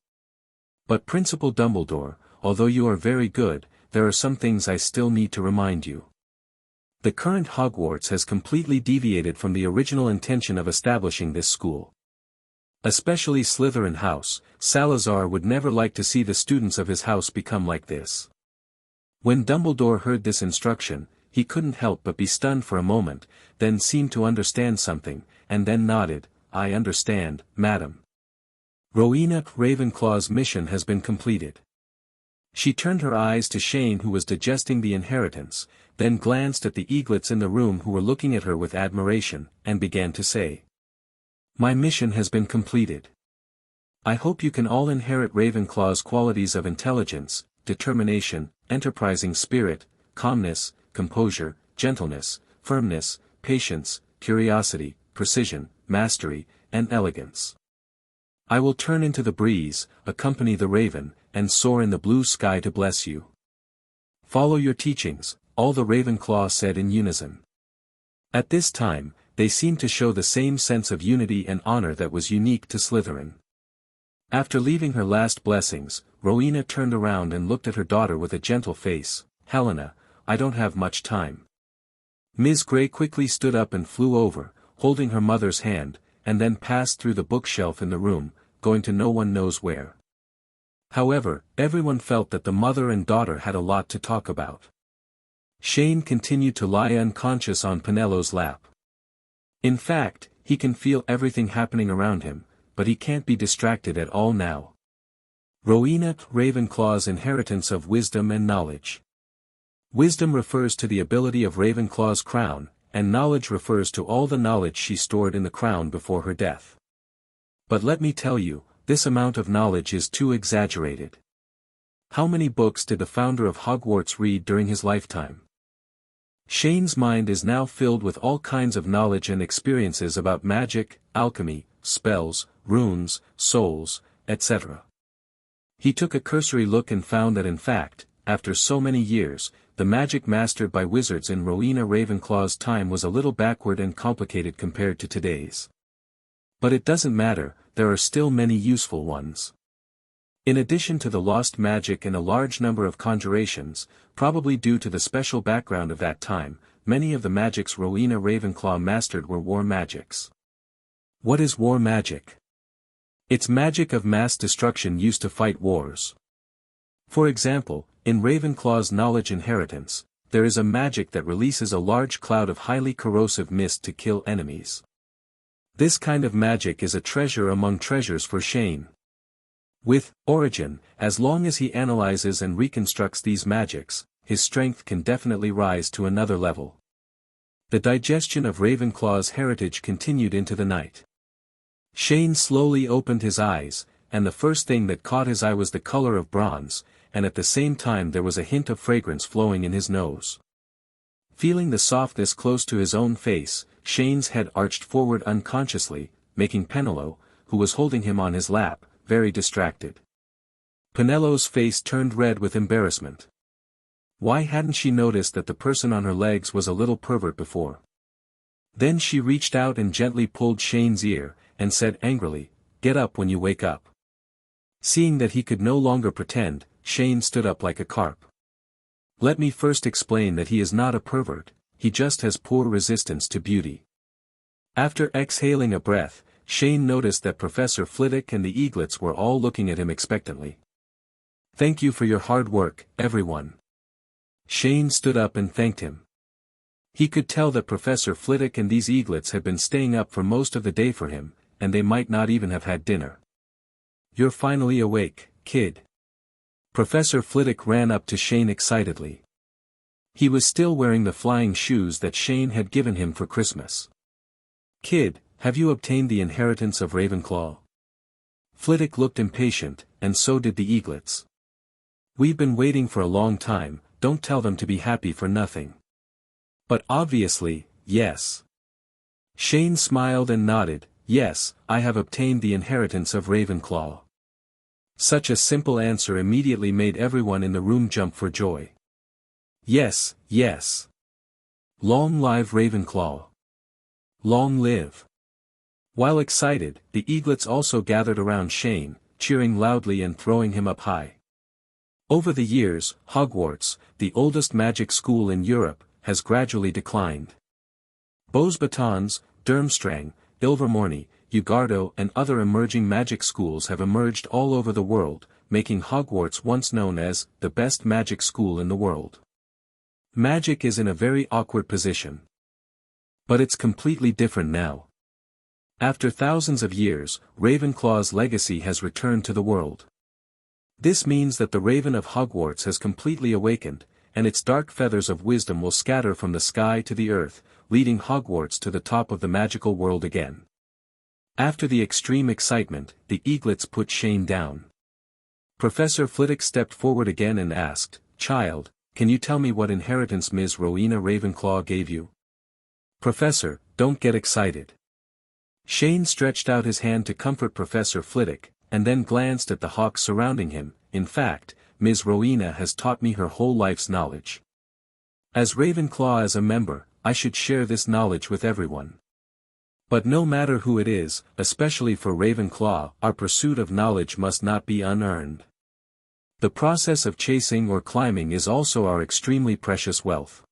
"But Principal Dumbledore, although you are very good, there are some things I still need to remind you. The current Hogwarts has completely deviated from the original intention of establishing this school. Especially Slytherin House, Salazar would never like to see the students of his house become like this." When Dumbledore heard this instruction, he couldn't help but be stunned for a moment, then seemed to understand something, and then nodded, "I understand, madam. Rowena Ravenclaw's mission has been completed." She turned her eyes to Shane, who was digesting the inheritance, then glanced at the eaglets in the room who were looking at her with admiration, and began to say, "My mission has been completed. I hope you can all inherit Ravenclaw's qualities of intelligence, determination, enterprising spirit, calmness, composure, gentleness, firmness, patience, curiosity, precision, mastery, and elegance. I will turn into the breeze, accompany the raven, and soar in the blue sky to bless you. Follow your teachings," all the Ravenclaw said in unison. At this time, they seemed to show the same sense of unity and honor that was unique to Slytherin. After leaving her last blessings, Rowena turned around and looked at her daughter with a gentle face. "Helena, I don't have much time." Ms. Grey quickly stood up and flew over, holding her mother's hand, and then passed through the bookshelf in the room, going to no one knows where. However, everyone felt that the mother and daughter had a lot to talk about. Shane continued to lie unconscious on Penelo's lap. In fact, he can feel everything happening around him, but he can't be distracted at all now. Rowena Ravenclaw's inheritance of wisdom and knowledge. Wisdom refers to the ability of Ravenclaw's crown, and knowledge refers to all the knowledge she stored in the crown before her death. But let me tell you, this amount of knowledge is too exaggerated. How many books did the founder of Hogwarts read during his lifetime? Shane's mind is now filled with all kinds of knowledge and experiences about magic, alchemy, spells, runes, souls, etc. He took a cursory look and found that in fact, after so many years, the magic mastered by wizards in Rowena Ravenclaw's time was a little backward and complicated compared to today's. But it doesn't matter, there are still many useful ones. In addition to the lost magic and a large number of conjurations, probably due to the special background of that time, many of the magics Rowena Ravenclaw mastered were war magics. What is war magic? It's magic of mass destruction used to fight wars. For example, in Ravenclaw's knowledge inheritance, there is a magic that releases a large cloud of highly corrosive mist to kill enemies. This kind of magic is a treasure among treasures for Shane. With Origin, as long as he analyzes and reconstructs these magics, his strength can definitely rise to another level. The digestion of Ravenclaw's heritage continued into the night. Shane slowly opened his eyes, and the first thing that caught his eye was the color of bronze, and at the same time there was a hint of fragrance flowing in his nose. Feeling the softness close to his own face, Shane's head arched forward unconsciously, making Penelope, who was holding him on his lap, very distracted. Penelope's face turned red with embarrassment. Why hadn't she noticed that the person on her legs was a little pervert before? Then she reached out and gently pulled Shane's ear, and said angrily, "Get up when you wake up." Seeing that he could no longer pretend, Shane stood up like a carp. Let me first explain that he is not a pervert, he just has poor resistance to beauty. After exhaling a breath, Shane noticed that Professor Flitwick and the eaglets were all looking at him expectantly. "Thank you for your hard work, everyone." Shane stood up and thanked him. He could tell that Professor Flitwick and these eaglets had been staying up for most of the day for him, and they might not even have had dinner. "You're finally awake, kid." Professor Flitwick ran up to Shane excitedly. He was still wearing the flying shoes that Shane had given him for Christmas. "Kid, have you obtained the inheritance of Ravenclaw?" Flitwick looked impatient, and so did the eaglets. "We've been waiting for a long time, don't tell them to be happy for nothing." "But obviously, yes." Shane smiled and nodded, "Yes, I have obtained the inheritance of Ravenclaw." Such a simple answer immediately made everyone in the room jump for joy. "Yes, yes. Long live Ravenclaw. Long live." While excited, the eaglets also gathered around Shane, cheering loudly and throwing him up high. Over the years, Hogwarts, the oldest magic school in Europe, has gradually declined. Beauxbatons, Durmstrang, Ilvermorny, Ugardo and other emerging magic schools have emerged all over the world, making Hogwarts once known as the best magic school in the world. Magic is in a very awkward position. But it's completely different now. After thousands of years, Ravenclaw's legacy has returned to the world. This means that the Raven of Hogwarts has completely awakened, and its dark feathers of wisdom will scatter from the sky to the earth, leading Hogwarts to the top of the magical world again. After the extreme excitement, the eaglets put Shane down. Professor Flitwick stepped forward again and asked, "Child, can you tell me what inheritance Ms. Rowena Ravenclaw gave you?" "Professor, don't get excited." Shane stretched out his hand to comfort Professor Flitwick, and then glanced at the hawks surrounding him. "In fact, Ms. Rowena has taught me her whole life's knowledge. As Ravenclaw as a member, I should share this knowledge with everyone. But no matter who it is, especially for Ravenclaw, our pursuit of knowledge must not be unearned. The process of chasing or climbing is also our extremely precious wealth."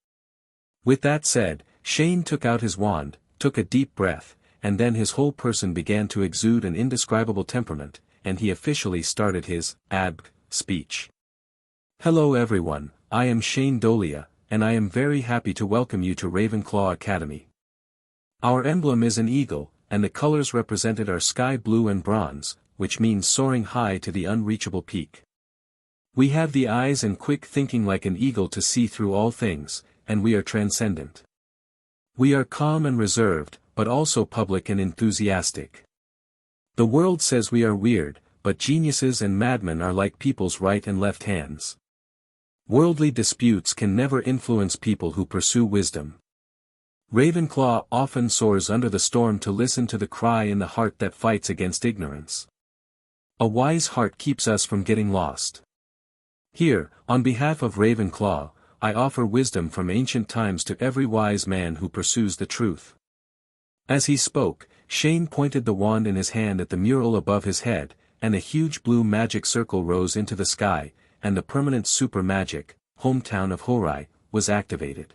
With that said, Shane took out his wand, took a deep breath, and then his whole person began to exude an indescribable temperament, and he officially started his speech. "Hello everyone, I am Shane Dolea, and I am very happy to welcome you to Ravenclaw Academy. Our emblem is an eagle, and the colors represented are sky blue and bronze, which means soaring high to the unreachable peak. We have the eyes and quick thinking like an eagle to see through all things, and we are transcendent. We are calm and reserved, but also public and enthusiastic. The world says we are weird, but geniuses and madmen are like people's right and left hands. Worldly disputes can never influence people who pursue wisdom. Ravenclaw often soars under the storm to listen to the cry in the heart that fights against ignorance. A wise heart keeps us from getting lost. Here, on behalf of Ravenclaw, I offer wisdom from ancient times to every wise man who pursues the truth." As he spoke, Shane pointed the wand in his hand at the mural above his head, and a huge blue magic circle rose into the sky, and the permanent super magic, hometown of Horai, was activated.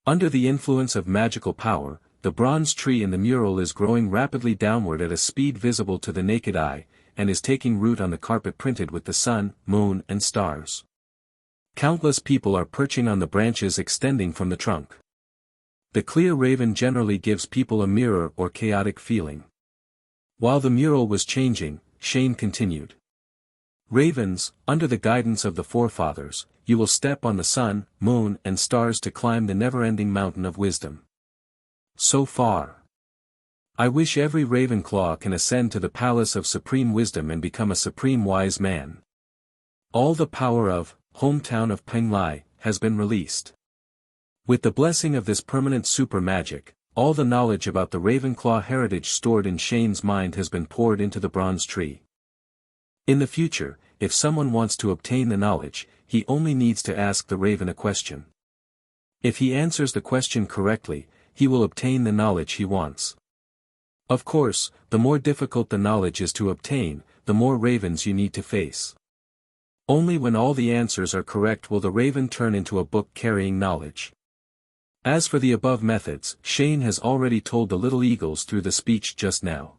Under the influence of magical power, the bronze tree in the mural is growing rapidly downward at a speed visible to the naked eye, and is taking root on the carpet printed with the sun, moon and stars. Countless people are perching on the branches extending from the trunk. The clear raven generally gives people a mirror or chaotic feeling. While the mural was changing, Shane continued. Ravens, under the guidance of the forefathers, you will step on the sun, moon and stars to climb the never-ending mountain of wisdom. So far. I wish every Ravenclaw can ascend to the palace of supreme wisdom and become a supreme wise man. All the power of, hometown of Penglai, has been released. With the blessing of this permanent super magic, all the knowledge about the Ravenclaw heritage stored in Shane's mind has been poured into the bronze tree. In the future, if someone wants to obtain the knowledge, he only needs to ask the raven a question. If he answers the question correctly, he will obtain the knowledge he wants. Of course, the more difficult the knowledge is to obtain, the more ravens you need to face. Only when all the answers are correct will the raven turn into a book carrying knowledge. As for the above methods, Shane has already told the little eagles through the speech just now.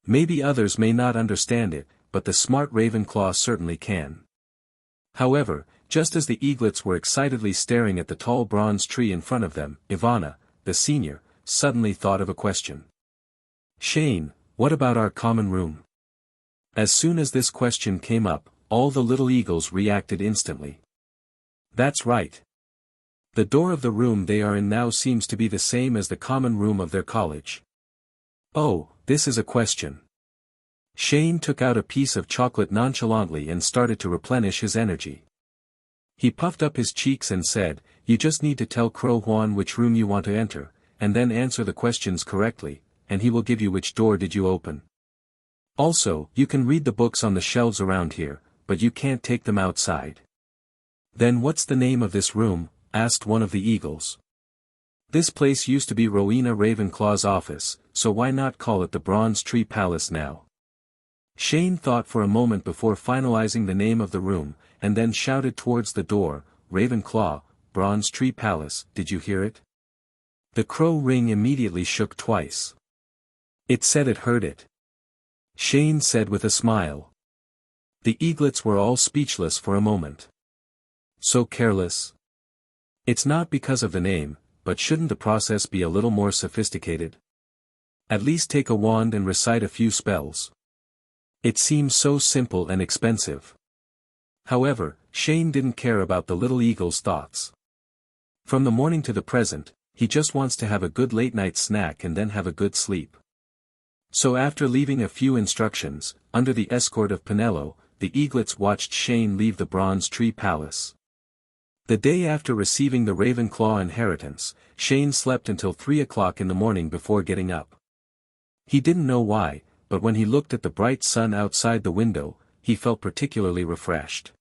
Maybe others may not understand it, but the smart Ravenclaw certainly can. However, just as the eaglets were excitedly staring at the tall bronze tree in front of them, Ivana, the senior, suddenly thought of a question. Shane, what about our common room? As soon as this question came up, all the little eagles reacted instantly. That's right. The door of the room they are in now seems to be the same as the common room of their college. Oh, this is a question. Shane took out a piece of chocolate nonchalantly and started to replenish his energy. He puffed up his cheeks and said, you just need to tell Crow Juan which room you want to enter, and then answer the questions correctly, and he will give you which door did you open. Also, you can read the books on the shelves around here, but you can't take them outside. Then what's the name of this room? Asked one of the eagles. This place used to be Rowena Ravenclaw's office, so why not call it the Bronze Tree Palace now? Shane thought for a moment before finalizing the name of the room, and then shouted towards the door, Ravenclaw, Bronze Tree Palace, did you hear it? The crow ring immediately shook twice. It said it heard it. Shane said with a smile. The eaglets were all speechless for a moment. So careless. It's not because of the name, but shouldn't the process be a little more sophisticated? At least take a wand and recite a few spells. It seems so simple and expensive. However, Shane didn't care about the little eagle's thoughts. From the morning to the present, he just wants to have a good late-night snack and then have a good sleep. So after leaving a few instructions, under the escort of Pinello, the eaglets watched Shane leave the Bronze Tree Palace. The day after receiving the Ravenclaw inheritance, Shane slept until 3 o'clock in the morning before getting up. He didn't know why, but when he looked at the bright sun outside the window, he felt particularly refreshed.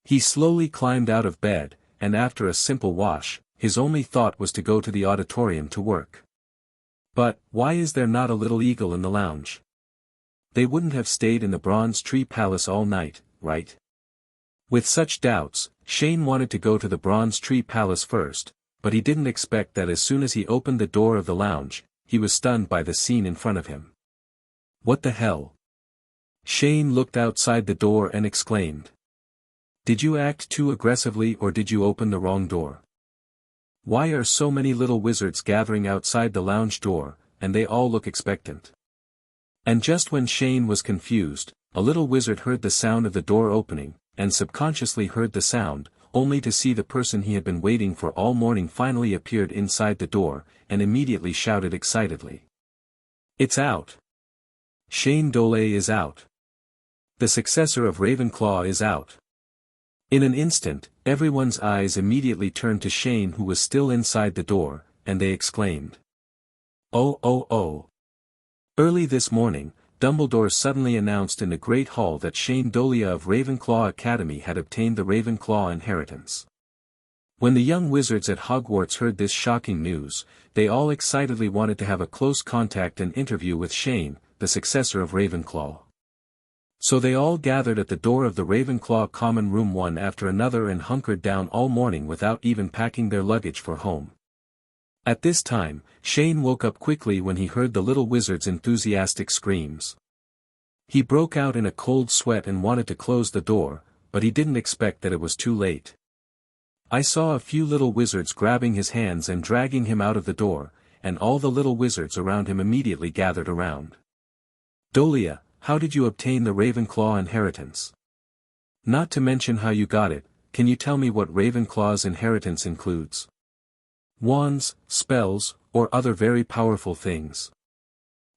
He slowly climbed out of bed, and after a simple wash, his only thought was to go to the auditorium to work. But, why is there not a little eagle in the lounge? They wouldn't have stayed in the Bronze Tree Palace all night, right? With such doubts, Shane wanted to go to the Bronze Tree Palace first, but he didn't expect that as soon as he opened the door of the lounge, he was stunned by the scene in front of him. What the hell? Shane looked outside the door and exclaimed. Did you act too aggressively or did you open the wrong door? Why are so many little wizards gathering outside the lounge door, and they all look expectant? And just when Shane was confused, a little wizard heard the sound of the door opening, and subconsciously heard the sound, only to see the person he had been waiting for all morning finally appeared inside the door, and immediately shouted excitedly. It's out! Shane Dolea is out! The successor of Ravenclaw is out! In an instant, everyone's eyes immediately turned to Shane who was still inside the door, and they exclaimed. Oh oh oh! Early this morning, Dumbledore suddenly announced in the Great Hall that Shane Dolea of Ravenclaw Academy had obtained the Ravenclaw inheritance. When the young wizards at Hogwarts heard this shocking news, they all excitedly wanted to have a close contact and interview with Shane, the successor of Ravenclaw. So they all gathered at the door of the Ravenclaw common room one after another and hunkered down all morning without even packing their luggage for home. At this time, Shane woke up quickly when he heard the little wizard's enthusiastic screams. He broke out in a cold sweat and wanted to close the door, but he didn't expect that it was too late. I saw a few little wizards grabbing his hands and dragging him out of the door, and all the little wizards around him immediately gathered around. Dolea, how did you obtain the Ravenclaw inheritance? Not to mention how you got it, can you tell me what Ravenclaw's inheritance includes? Wands, spells, or other very powerful things.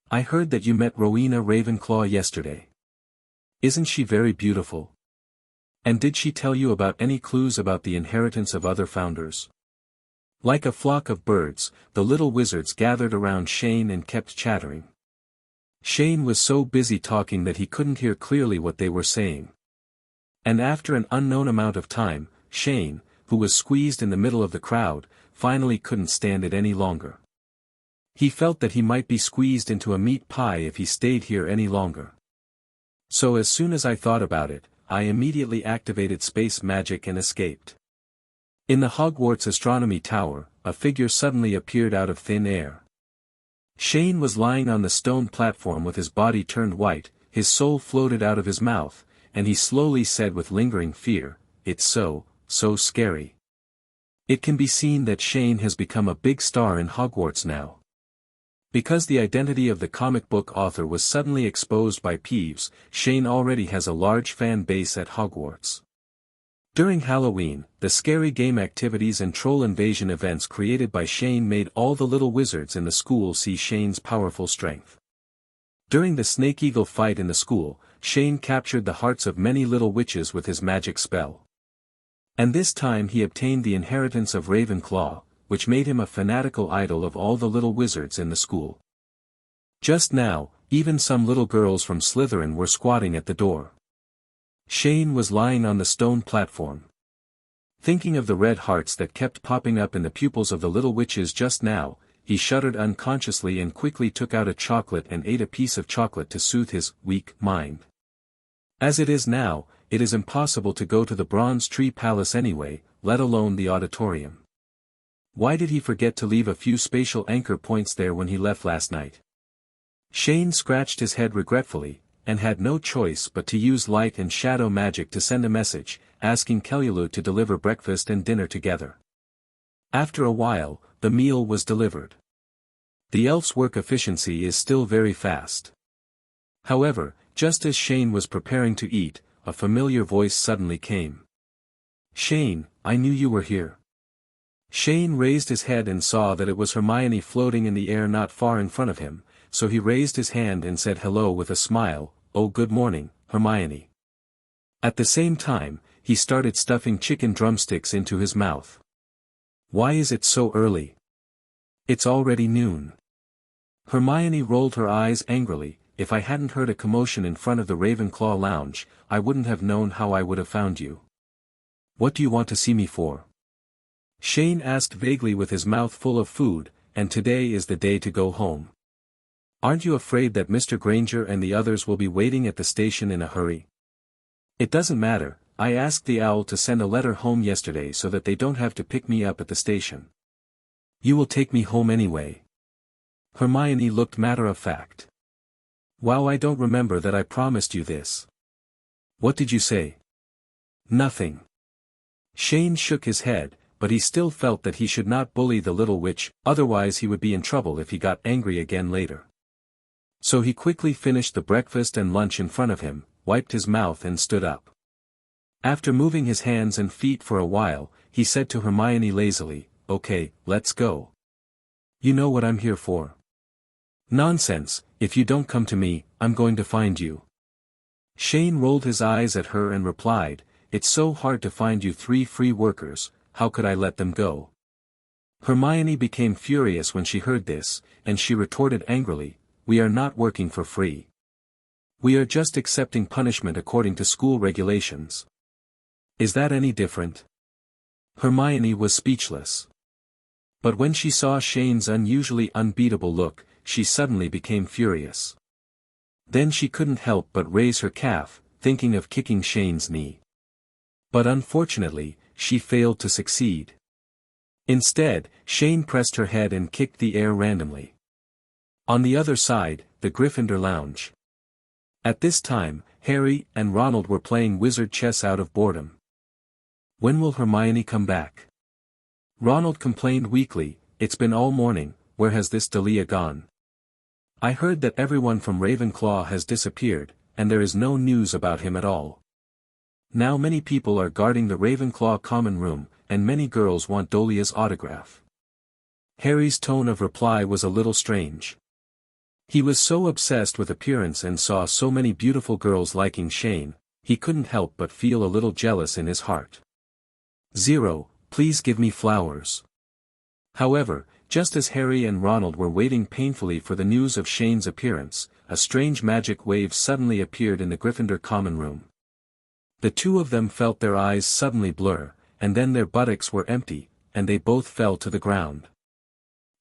I heard that you met Rowena Ravenclaw yesterday. Isn't she very beautiful? And did she tell you about any clues about the inheritance of other founders? Like a flock of birds, the little wizards gathered around Shane and kept chattering. Shane was so busy talking that he couldn't hear clearly what they were saying. And after an unknown amount of time, Shane, who was squeezed in the middle of the crowd, finally couldn't stand it any longer. He felt that he might be squeezed into a meat pie if he stayed here any longer. So as soon as I thought about it, I immediately activated space magic and escaped. In the Hogwarts astronomy tower, a figure suddenly appeared out of thin air. Shane was lying on the stone platform with his body turned white, his soul floated out of his mouth, and he slowly said with lingering fear, "It's so scary." It can be seen that Shane has become a big star in Hogwarts now. Because the identity of the comic book author was suddenly exposed by Peeves, Shane already has a large fan base at Hogwarts. During Halloween, the scary game activities and troll invasion events created by Shane made all the little wizards in the school see Shane's powerful strength. During the Snake Eagle fight in the school, Shane captured the hearts of many little witches with his magic spell. And this time he obtained the inheritance of Ravenclaw, which made him a fanatical idol of all the little wizards in the school. Just now, even some little girls from Slytherin were squatting at the door. Shane was lying on the stone platform. Thinking of the red hearts that kept popping up in the pupils of the little witches just now, he shuddered unconsciously and quickly took out a chocolate and ate a piece of chocolate to soothe his weak mind. As it is now, it is impossible to go to the Bronze Tree Palace anyway, let alone the auditorium. Why did he forget to leave a few spatial anchor points there when he left last night? Shane scratched his head regretfully, and had no choice but to use light and shadow magic to send a message, asking Kelulu to deliver breakfast and dinner together. After a while, the meal was delivered. The elf's work efficiency is still very fast. However, just as Shane was preparing to eat, a familiar voice suddenly came. "Shane, I knew you were here." Shane raised his head and saw that it was Hermione floating in the air not far in front of him, so he raised his hand and said hello with a smile, "Oh, good morning, Hermione." At the same time, he started stuffing chicken drumsticks into his mouth. "Why is it so early? It's already noon." Hermione rolled her eyes angrily. "If I hadn't heard a commotion in front of the Ravenclaw lounge, I wouldn't have known how I would have found you." "What do you want to see me for?" Shane asked vaguely with his mouth full of food, "And today is the day to go home. Aren't you afraid that Mr. Granger and the others will be waiting at the station in a hurry?" "It doesn't matter, I asked the owl to send a letter home yesterday so that they don't have to pick me up at the station." "You will take me home anyway." Hermione looked matter-of-fact. "Wow, I don't remember that I promised you this." "What did you say?" "Nothing." Shane shook his head, but he still felt that he should not bully the little witch, otherwise he would be in trouble if he got angry again later. So he quickly finished the breakfast and lunch in front of him, wiped his mouth and stood up. After moving his hands and feet for a while, he said to Hermione lazily, "Okay, let's go. You know what I'm here for." "Nonsense, if you don't come to me, I'm going to find you." Shane rolled his eyes at her and replied, "It's so hard to find you 3 free workers, how could I let them go?" Hermione became furious when she heard this, and she retorted angrily, "We are not working for free. We are just accepting punishment according to school regulations. Is that any different?" Hermione was speechless. But when she saw Shane's unusually unbeatable look, she suddenly became furious. Then she couldn't help but raise her calf, thinking of kicking Shane's knee. But unfortunately, she failed to succeed. Instead, Shane pressed her head and kicked the air randomly. On the other side, the Gryffindor lounge. At this time, Harry and Ronald were playing wizard chess out of boredom. When will Hermione come back? Ronald complained weakly, "It's been all morning, where has this Dolea gone? I heard that everyone from Ravenclaw has disappeared, and there is no news about him at all. Now many people are guarding the Ravenclaw common room, and many girls want Dolea's autograph." Harry's tone of reply was a little strange. He was so obsessed with appearance and saw so many beautiful girls liking Shane, he couldn't help but feel a little jealous in his heart. "0, please give me flowers." However, just as Harry and Ronald were waiting painfully for the news of Shane's appearance, a strange magic wave suddenly appeared in the Gryffindor common room. The two of them felt their eyes suddenly blur, and then their buttocks were empty, and they both fell to the ground.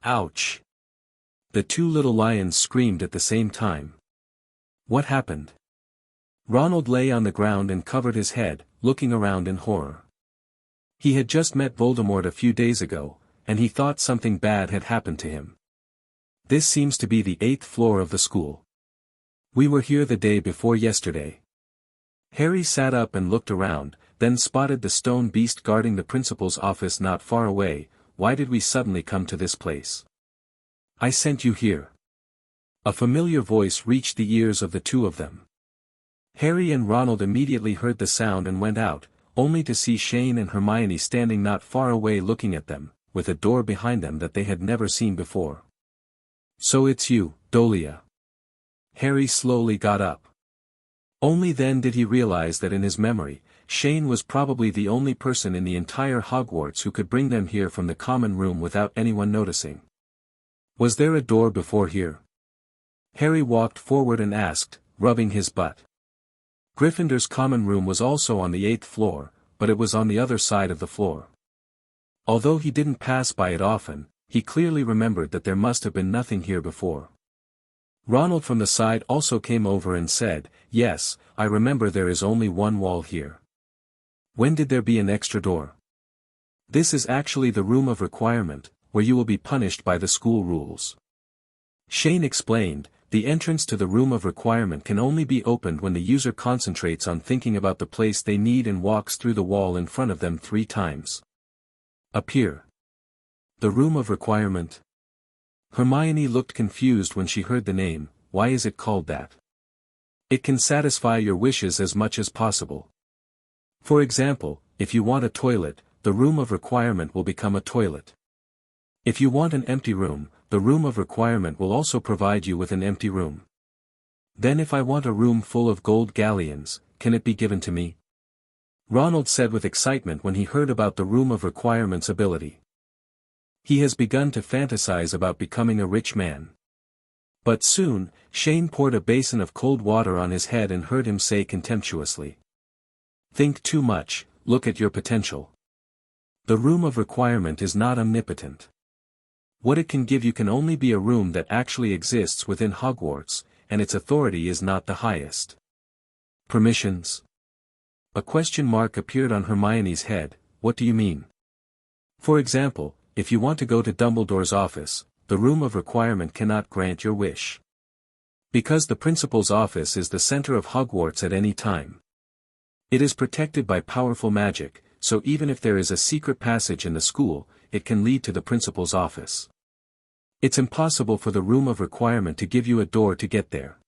Ouch! The two little lions screamed at the same time. What happened? Ronald lay on the ground and covered his head, looking around in horror. He had just met Voldemort a few days ago, and he thought something bad had happened to him. This seems to be the 8th floor of the school. We were here the day before yesterday. Harry sat up and looked around, then spotted the stone beast guarding the principal's office not far away. Why did we suddenly come to this place? I sent you here. A familiar voice reached the ears of the two of them. Harry and Ronald immediately heard the sound and went out, only to see Shane and Hermione standing not far away looking at them, with a door behind them that they had never seen before. So it's you, Dolea. Harry slowly got up. Only then did he realize that in his memory, Shane was probably the only person in the entire Hogwarts who could bring them here from the common room without anyone noticing. Was there a door before here? Harry walked forward and asked, rubbing his butt. Gryffindor's common room was also on the 8th floor, but it was on the other side of the floor. Although he didn't pass by it often, he clearly remembered that there must have been nothing here before. Ronald from the side also came over and said, "Yes, I remember there is only one wall here. When did there be an extra door? This is actually the room of requirement, where you will be punished by the school rules." Shane explained, the entrance to the room of requirement can only be opened when the user concentrates on thinking about the place they need and walks through the wall in front of them 3 times. Appear. The room of requirement. Hermione looked confused when she heard the name. Why is it called that? It can satisfy your wishes as much as possible. For example, if you want a toilet, the room of requirement will become a toilet. If you want an empty room, the room of requirement will also provide you with an empty room. Then if I want a room full of gold galleons, can it be given to me? Ronald said with excitement when he heard about the room of requirement's ability. He has begun to fantasize about becoming a rich man. But soon, Shane poured a basin of cold water on his head and heard him say contemptuously. Think too much, look at your potential. The room of requirement is not omnipotent. What it can give you can only be a room that actually exists within Hogwarts, and its authority is not the highest. Permissions? A question mark appeared on Hermione's head. What do you mean? For example, if you want to go to Dumbledore's office, the room of requirement cannot grant your wish. Because the principal's office is the center of Hogwarts at any time. It is protected by powerful magic, so even if there is a secret passage in the school, it can lead to the principal's office. It's impossible for the room of requirement to give you a door to get there.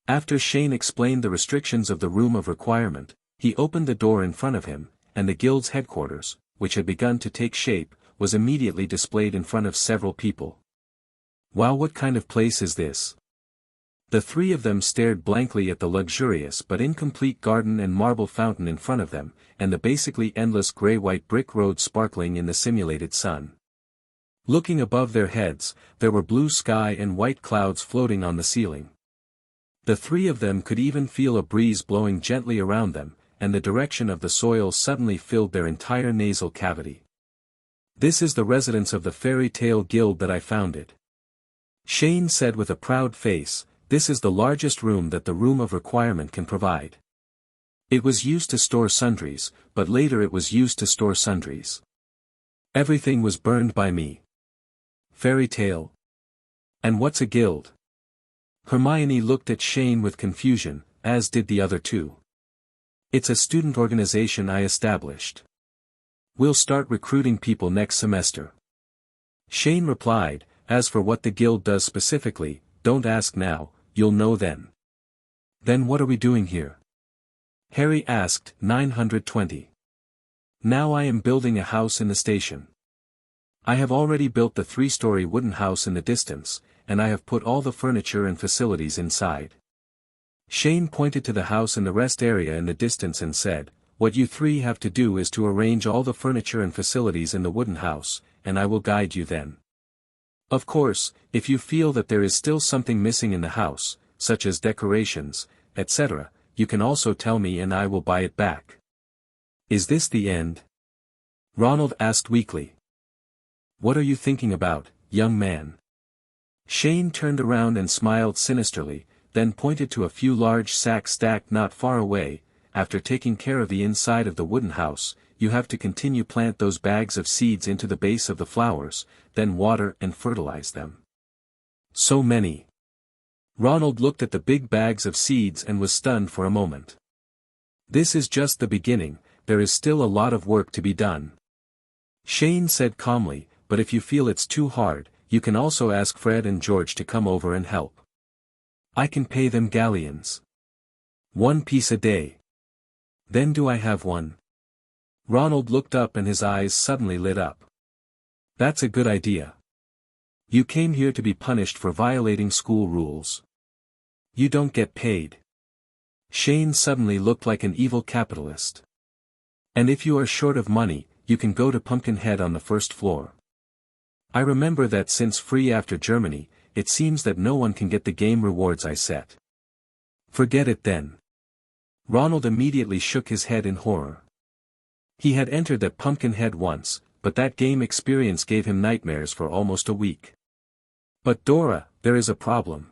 After Shane explained the restrictions of the room of requirement, he opened the door in front of him, and the guild's headquarters, which had begun to take shape, was immediately displayed in front of several people. Wow, what kind of place is this? The 3 of them stared blankly at the luxurious but incomplete garden and marble fountain in front of them, and the basically endless gray-white brick road sparkling in the simulated sun. Looking above their heads, there were blue sky and white clouds floating on the ceiling. The 3 of them could even feel a breeze blowing gently around them, and the direction of the soil suddenly filled their entire nasal cavity. This is the residence of the Fairy Tale Guild that I founded. Shane said with a proud face, This is the largest room that the Room of Requirement can provide. It was used to store sundries, but later it was used to store sundries. Everything was burned by me. Fairy tale. And what's a guild? Hermione looked at Shane with confusion, as did the other two. It's a student organization I established. We'll start recruiting people next semester. Shane replied, as for what the guild does specifically, don't ask now, you'll know then. Then what are we doing here? Harry asked, 920. Now I am building a house in the station. I have already built the 3-story wooden house in the distance, and I have put all the furniture and facilities inside. Shane pointed to the house in the rest area in the distance and said, what you three have to do is to arrange all the furniture and facilities in the wooden house, and I will guide you then. Of course, if you feel that there is still something missing in the house, such as decorations, etc., you can also tell me and I will buy it back. Is this the end? Ronald asked weakly. What are you thinking about, young man? Shane turned around and smiled sinisterly, then pointed to a few large sacks stacked not far away. After taking care of the inside of the wooden house, you have to continue plant those bags of seeds into the base of the flowers, then water and fertilize them. So many. Ronald looked at the big bags of seeds and was stunned for a moment. This is just the beginning, there is still a lot of work to be done. Shane said calmly, but if you feel it's too hard, you can also ask Fred and George to come over and help. I can pay them galleons. 1 piece a day. Then do I have one? Ronald looked up and his eyes suddenly lit up. That's a good idea. You came here to be punished for violating school rules. You don't get paid. Shane suddenly looked like an evil capitalist. And if you are short of money, you can go to Pumpkinhead on the 1st floor. I remember that since free after Germany, it seems that no one can get the game rewards I set. Forget it then. Ronald immediately shook his head in horror. He had entered that Pumpkinhead once, but that game experience gave him nightmares for almost a week. But Dora, there is a problem.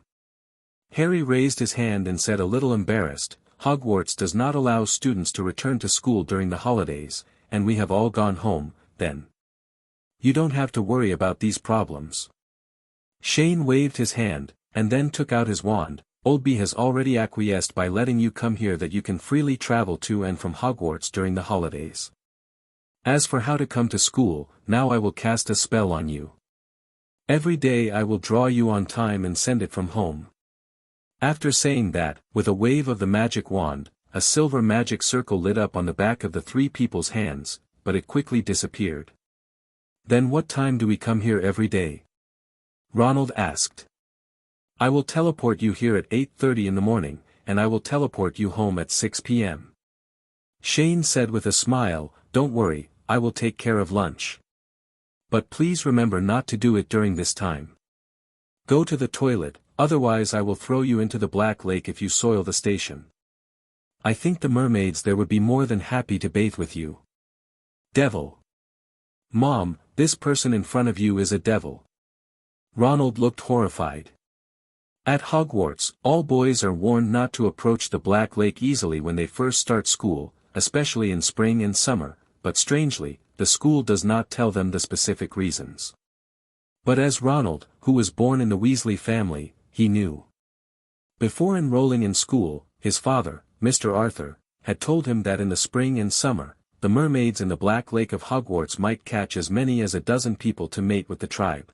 Harry raised his hand and said a little embarrassed, Hogwarts does not allow students to return to school during the holidays, and we have all gone home, then. You don't have to worry about these problems. Shane waved his hand, and then took out his wand. Oldby has already acquiesced by letting you come here that you can freely travel to and from Hogwarts during the holidays. As for how to come to school, now I will cast a spell on you. Every day I will draw you on time and send it from home. After saying that, with a wave of the magic wand, a silver magic circle lit up on the back of the 3 people's hands, but it quickly disappeared. Then what time do we come here every day? Ronald asked. I will teleport you here at 8:30 in the morning, and I will teleport you home at 6 p.m. Shane said with a smile, don't worry, I will take care of lunch. But please remember not to do it during this time. Go to the toilet, otherwise I will throw you into the Black Lake if you soil the station. I think the mermaids there would be more than happy to bathe with you. Devil. Mom, this person in front of you is a devil. Ronald looked horrified. At Hogwarts, all boys are warned not to approach the Black Lake easily when they first start school, especially in spring and summer, but strangely, the school does not tell them the specific reasons. But as Ronald, who was born in the Weasley family, he knew. Before enrolling in school, his father, Mr. Arthur, had told him that in the spring and summer, the mermaids in the Black Lake of Hogwarts might catch as many as a dozen people to mate with the tribe.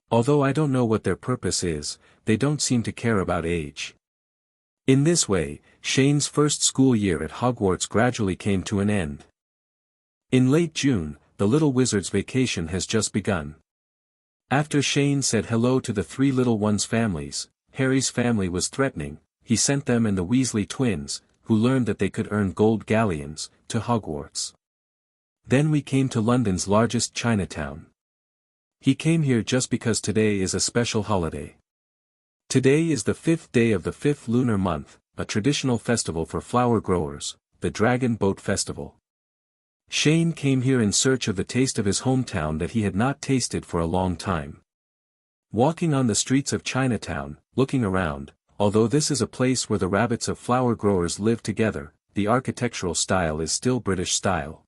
Although I don't know what their purpose is, they don't seem to care about age. In this way, Shane's first school year at Hogwarts gradually came to an end. In late June, the little wizard's vacation has just begun. After Shane said hello to the 3 little ones' families, Harry's family was threatening, he sent them and the Weasley twins, who learned that they could earn gold galleons, to Hogwarts. Then we came to London's largest Chinatown. He came here just because today is a special holiday. Today is the 5th day of the 5th lunar month, a traditional festival for flower growers, the Dragon Boat Festival. Shane came here in search of the taste of his hometown that he had not tasted for a long time. Walking on the streets of Chinatown, looking around, although this is a place where the rabbits of flower growers live together, the architectural style is still British style.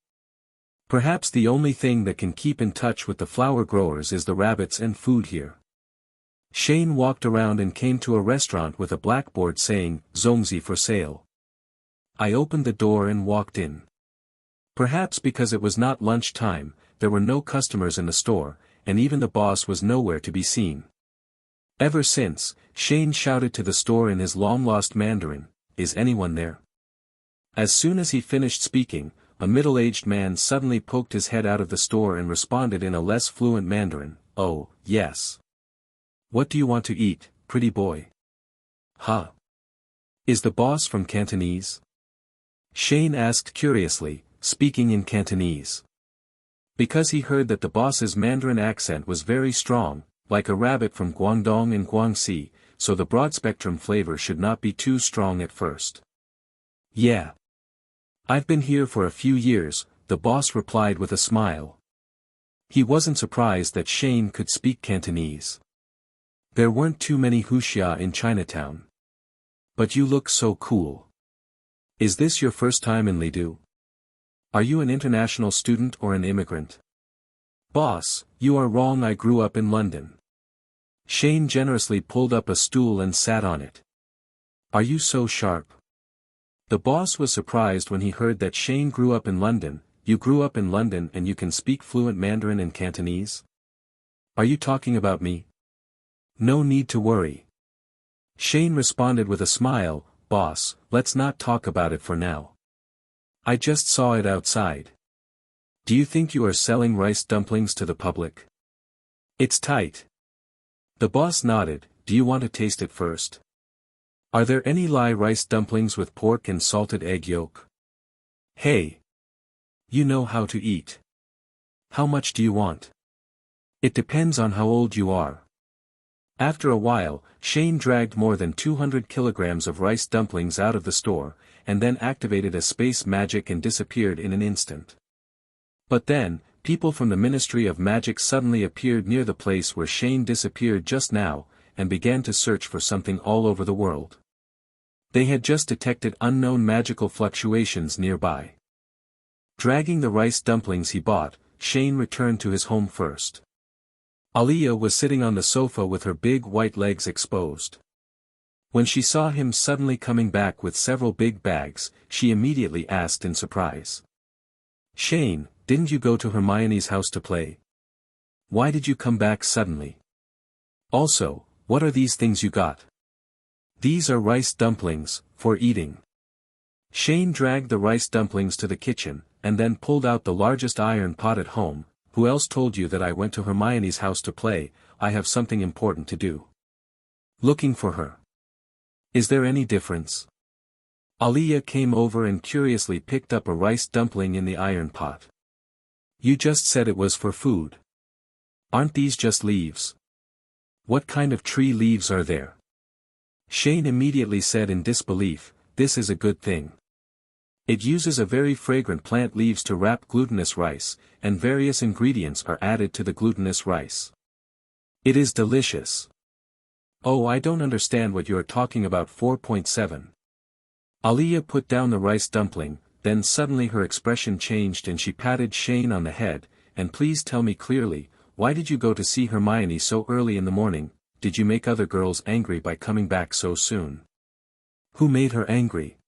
Perhaps the only thing that can keep in touch with the flower growers is the rabbits and food here. Shane walked around and came to a restaurant with a blackboard saying, "Zongzi for sale." I opened the door and walked in. Perhaps because it was not lunch time, there were no customers in the store, and even the boss was nowhere to be seen. Ever since, Shane shouted to the store in his long-lost Mandarin, "Is anyone there?" As soon as he finished speaking, a middle-aged man suddenly poked his head out of the store and responded in a less fluent Mandarin, "Oh, yes. What do you want to eat, pretty boy?" "Huh? Is the boss from Cantonese?" Shane asked curiously, speaking in Cantonese. Because he heard that the boss's Mandarin accent was very strong, like a rabbit from Guangdong and Guangxi, so the broad-spectrum flavor should not be too strong at first. "Yeah. I've been here for a few years," the boss replied with a smile. He wasn't surprised that Shane could speak Cantonese. There weren't too many Huxia in Chinatown. "But you look so cool. Is this your first time in Lidu? Are you an international student or an immigrant?" "Boss, you are wrong, I grew up in London." Shane generously pulled up a stool and sat on it. "Are you so sharp?" The boss was surprised when he heard that Shane grew up in London. "You grew up in London and you can speak fluent Mandarin and Cantonese? Are you talking about me?" "No need to worry." Shane responded with a smile, "Boss, let's not talk about it for now. I just saw it outside. Do you think you are selling rice dumplings to the public?" "It's tight." The boss nodded, "Do you want to taste it first? Are there any Lai rice dumplings with pork and salted egg yolk?" "Hey. You know how to eat. How much do you want?" "It depends on how old you are." After a while, Shane dragged more than 200 kilograms of rice dumplings out of the store, and then activated a space magic and disappeared in an instant. But then, people from the Ministry of Magic suddenly appeared near the place where Shane disappeared just now, and began to search for something all over the world. They had just detected unknown magical fluctuations nearby. Dragging the rice dumplings he bought, Shane returned to his home first. Aliyah was sitting on the sofa with her big white legs exposed. When she saw him suddenly coming back with several big bags, she immediately asked in surprise. "Shane, didn't you go to Hermione's house to play? Why did you come back suddenly? Also, what are these things you got?" "These are rice dumplings, for eating." Shane dragged the rice dumplings to the kitchen, and then pulled out the largest iron pot at home. "Who else told you that I went to Hermione's house to play? I have something important to do." "Looking for her. Is there any difference?" Aliyah came over and curiously picked up a rice dumpling in the iron pot. "You just said it was for food. Aren't these just leaves? What kind of tree leaves are there?" Shane immediately said in disbelief, "This is a good thing. It uses a very fragrant plant leaves to wrap glutinous rice, and various ingredients are added to the glutinous rice. It is delicious." "Oh, I don't understand what you are talking about." 4.7. Aliyah put down the rice dumpling, then suddenly her expression changed and she patted Shane on the head, "And please tell me clearly, why did you go to see Hermione so early in the morning? Did you make other girls angry by coming back so soon?" "Who made her angry?"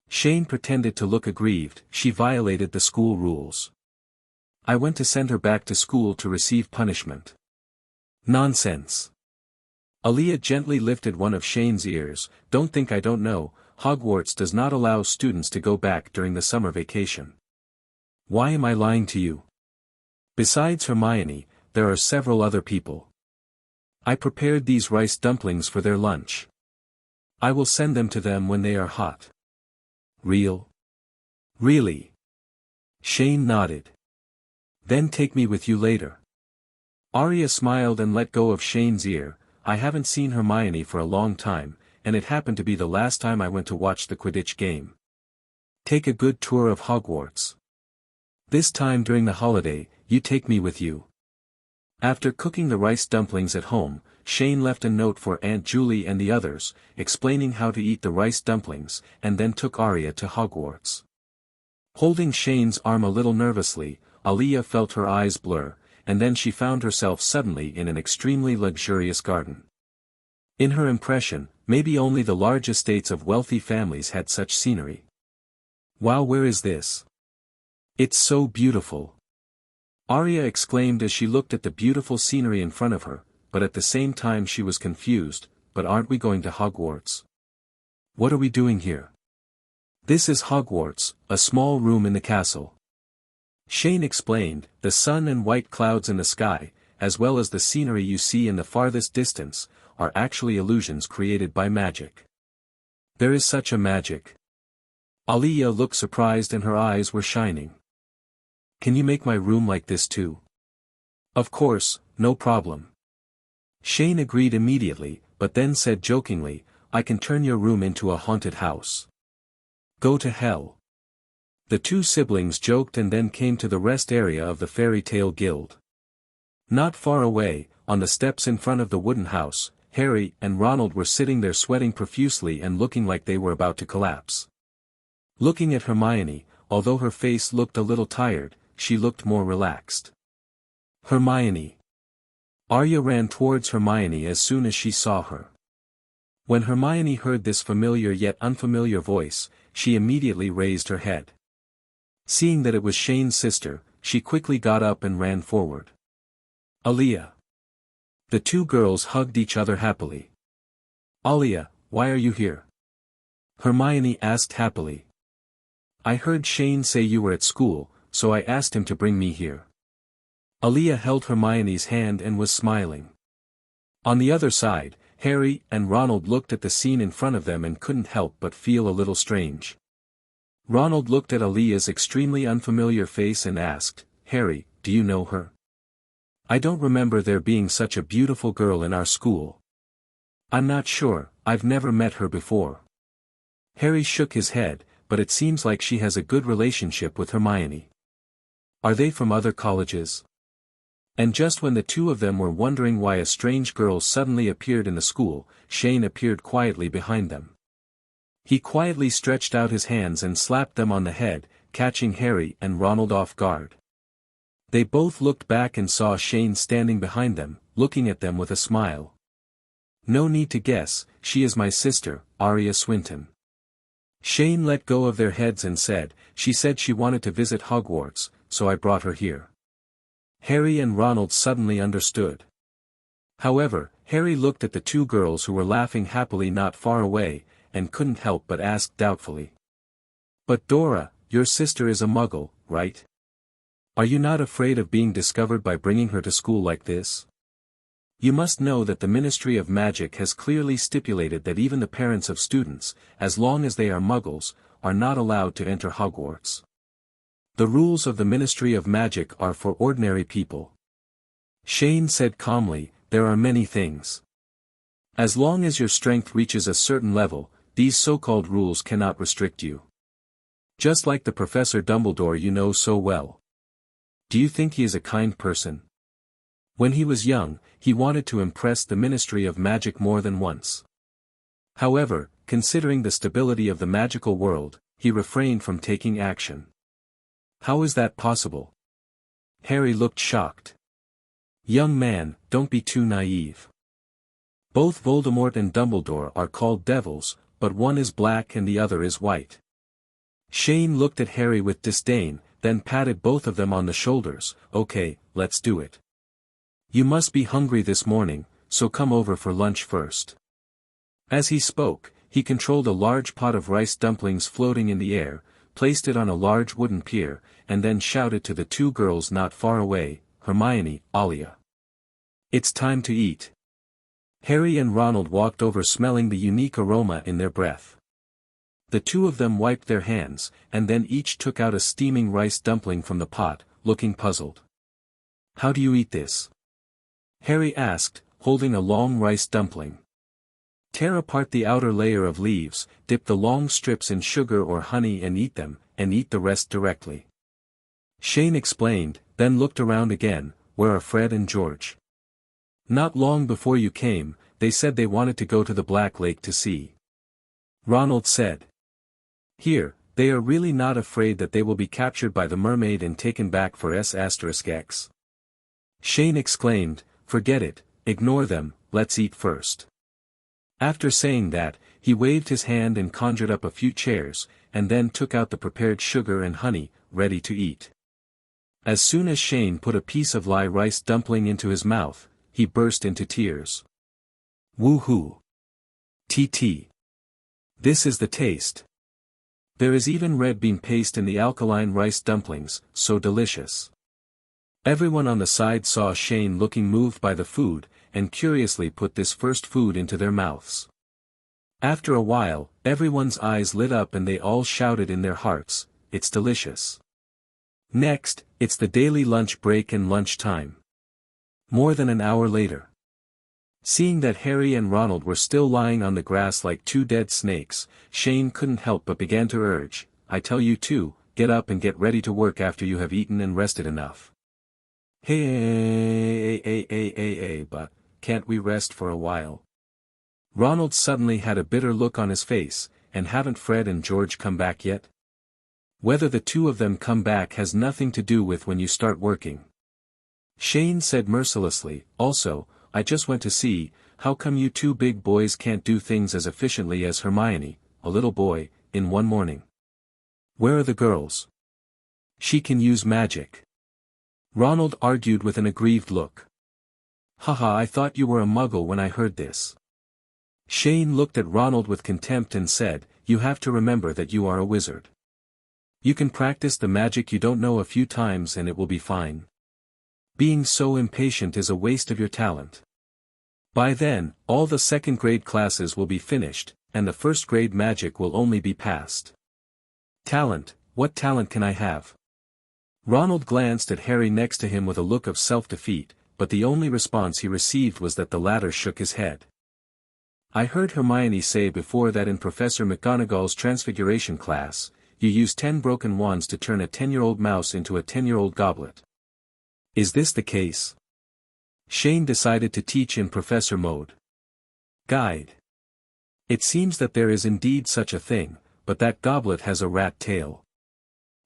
Shane pretended to look aggrieved. "She violated the school rules. I went to send her back to school to receive punishment." "Nonsense." Aliyah gently lifted one of Shane's ears. "Don't think I don't know, Hogwarts does not allow students to go back during the summer vacation." "Why am I lying to you? Besides Hermione, there are several other people. I prepared these rice dumplings for their lunch. I will send them to them when they are hot." Really? Shane nodded. "Then take me with you later." Arya smiled and let go of Shane's ear. "I haven't seen Hermione for a long time, and it happened to be the last time I went to watch the Quidditch game. Take a good tour of Hogwarts. This time during the holiday, you take me with you." After cooking the rice dumplings at home, Shane left a note for Aunt Julie and the others, explaining how to eat the rice dumplings, and then took Arya to Hogwarts. Holding Shane's arm a little nervously, Aliyah felt her eyes blur, and then she found herself suddenly in an extremely luxurious garden. In her impression, maybe only the large estates of wealthy families had such scenery. Wow, where is this? It's so beautiful! Arya exclaimed as she looked at the beautiful scenery in front of her, but at the same time she was confused. But aren't we going to Hogwarts? What are we doing here? This is Hogwarts, a small room in the castle. Shane explained, the sun and white clouds in the sky, as well as the scenery you see in the farthest distance, are actually illusions created by magic. There is such a magic. Aliyah looked surprised and her eyes were shining. Can you make my room like this too? Of course, no problem. Shane agreed immediately, but then said jokingly, I can turn your room into a haunted house. Go to hell. The two siblings joked and then came to the rest area of the fairy tale guild. Not far away, on the steps in front of the wooden house, Harry and Ronald were sitting there sweating profusely and looking like they were about to collapse. Looking at Hermione, although her face looked a little tired, she looked more relaxed. Hermione. Arya ran towards Hermione as soon as she saw her. When Hermione heard this familiar yet unfamiliar voice, she immediately raised her head. Seeing that it was Shane's sister, she quickly got up and ran forward. Aliyah. The two girls hugged each other happily. Aliyah, why are you here? Hermione asked happily. I heard Shane say you were at school, so I asked him to bring me here. Aliyah held Hermione's hand and was smiling. On the other side, Harry and Ronald looked at the scene in front of them and couldn't help but feel a little strange. Ronald looked at Aliyah's extremely unfamiliar face and asked, Harry, do you know her? I don't remember there being such a beautiful girl in our school. I'm not sure, I've never met her before. Harry shook his head, but it seems like she has a good relationship with Hermione. Are they from other colleges? And just when the two of them were wondering why a strange girl suddenly appeared in the school, Shane appeared quietly behind them. He quietly stretched out his hands and slapped them on the head, catching Harry and Ronald off guard. They both looked back and saw Shane standing behind them, looking at them with a smile. No need to guess, she is my sister, Arya Swinton. Shane let go of their heads and said, she said she wanted to visit Hogwarts, so I brought her here. Harry and Ronald suddenly understood. However, Harry looked at the two girls who were laughing happily not far away, and couldn't help but ask doubtfully. But Dora, your sister is a muggle, right? Are you not afraid of being discovered by bringing her to school like this? You must know that the Ministry of Magic has clearly stipulated that even the parents of students, as long as they are muggles, are not allowed to enter Hogwarts. The rules of the Ministry of Magic are for ordinary people. Shane said calmly, there are many things. As long as your strength reaches a certain level, these so-called rules cannot restrict you. Just like the Professor Dumbledore you know so well. Do you think he is a kind person? When he was young, he wanted to impress the Ministry of Magic more than once. However, considering the stability of the magical world, he refrained from taking action. How is that possible? Harry looked shocked. Young man, don't be too naive. Both Voldemort and Dumbledore are called devils, but one is black and the other is white. Shane looked at Harry with disdain, then patted both of them on the shoulders. Okay, let's do it. You must be hungry this morning, so come over for lunch first. As he spoke, he controlled a large pot of rice dumplings floating in the air, placed it on a large wooden pier, and then shouted to the two girls not far away, Hermione, Aliyah. It's time to eat. Harry and Ronald walked over smelling the unique aroma in their breath. The two of them wiped their hands, and then each took out a steaming rice dumpling from the pot, looking puzzled. How do you eat this? Harry asked, holding a long rice dumpling. Tear apart the outer layer of leaves, dip the long strips in sugar or honey and eat them, and eat the rest directly. Shane explained, then looked around again, where are Fred and George? Not long before you came, they said they wanted to go to the Black Lake to see. Ronald said. Here, they are really not afraid that they will be captured by the mermaid and taken back for S***X. Shane exclaimed, forget it, ignore them, let's eat first. After saying that, he waved his hand and conjured up a few chairs, and then took out the prepared sugar and honey, ready to eat. As soon as Shane put a piece of rice dumpling into his mouth, he burst into tears. Woohoo! TT. This is the taste. There is even red bean paste in the alkaline rice dumplings, so delicious. Everyone on the side saw Shane looking moved by the food, and curiously put this first food into their mouths. After a while, everyone's eyes lit up and they all shouted in their hearts, it's delicious. Next, it's the daily lunch break and lunch time. More than an hour later. Seeing that Harry and Ronald were still lying on the grass like two dead snakes, Shane couldn't help but began to urge, I tell you two, get up and get ready to work after you have eaten and rested enough. Hey, but, can't we rest for a while? Ronald suddenly had a bitter look on his face, and haven't Fred and George come back yet? Whether the two of them come back has nothing to do with when you start working. Shane said mercilessly, also, I just went to see, how come you two big boys can't do things as efficiently as Hermione, a little boy, in one morning? Where are the girls? She can use magic. Ronald argued with an aggrieved look. Haha, I thought you were a muggle when I heard this. Shane looked at Ronald with contempt and said, you have to remember that you are a wizard. You can practice the magic you don't know a few times and it will be fine. Being so impatient is a waste of your talent. By then, all the second grade classes will be finished, and the first grade magic will only be passed. Talent, what talent can I have? Ronald glanced at Harry next to him with a look of self-defeat, but the only response he received was that the latter shook his head. I heard Hermione say before that in Professor McGonagall's Transfiguration class, you use 10 broken wands to turn a 10-year-old mouse into a 10-year-old goblet. Is this the case? Shane decided to teach in Professor mode. Guide. It seems that there is indeed such a thing, but that goblet has a rat tail.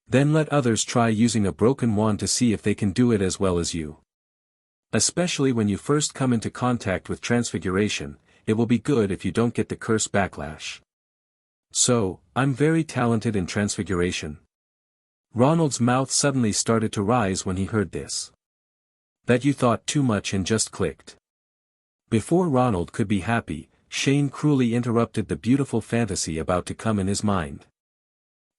Then let others try using a broken wand to see if they can do it as well as you. Especially when you first come into contact with Transfiguration, it will be good if you don't get the curse backlash. So, I'm very talented in Transfiguration. Ronald's mouth suddenly started to rise when he heard this. That you thought too much and just clicked. Before Ronald could be happy, Shane cruelly interrupted the beautiful fantasy about to come in his mind.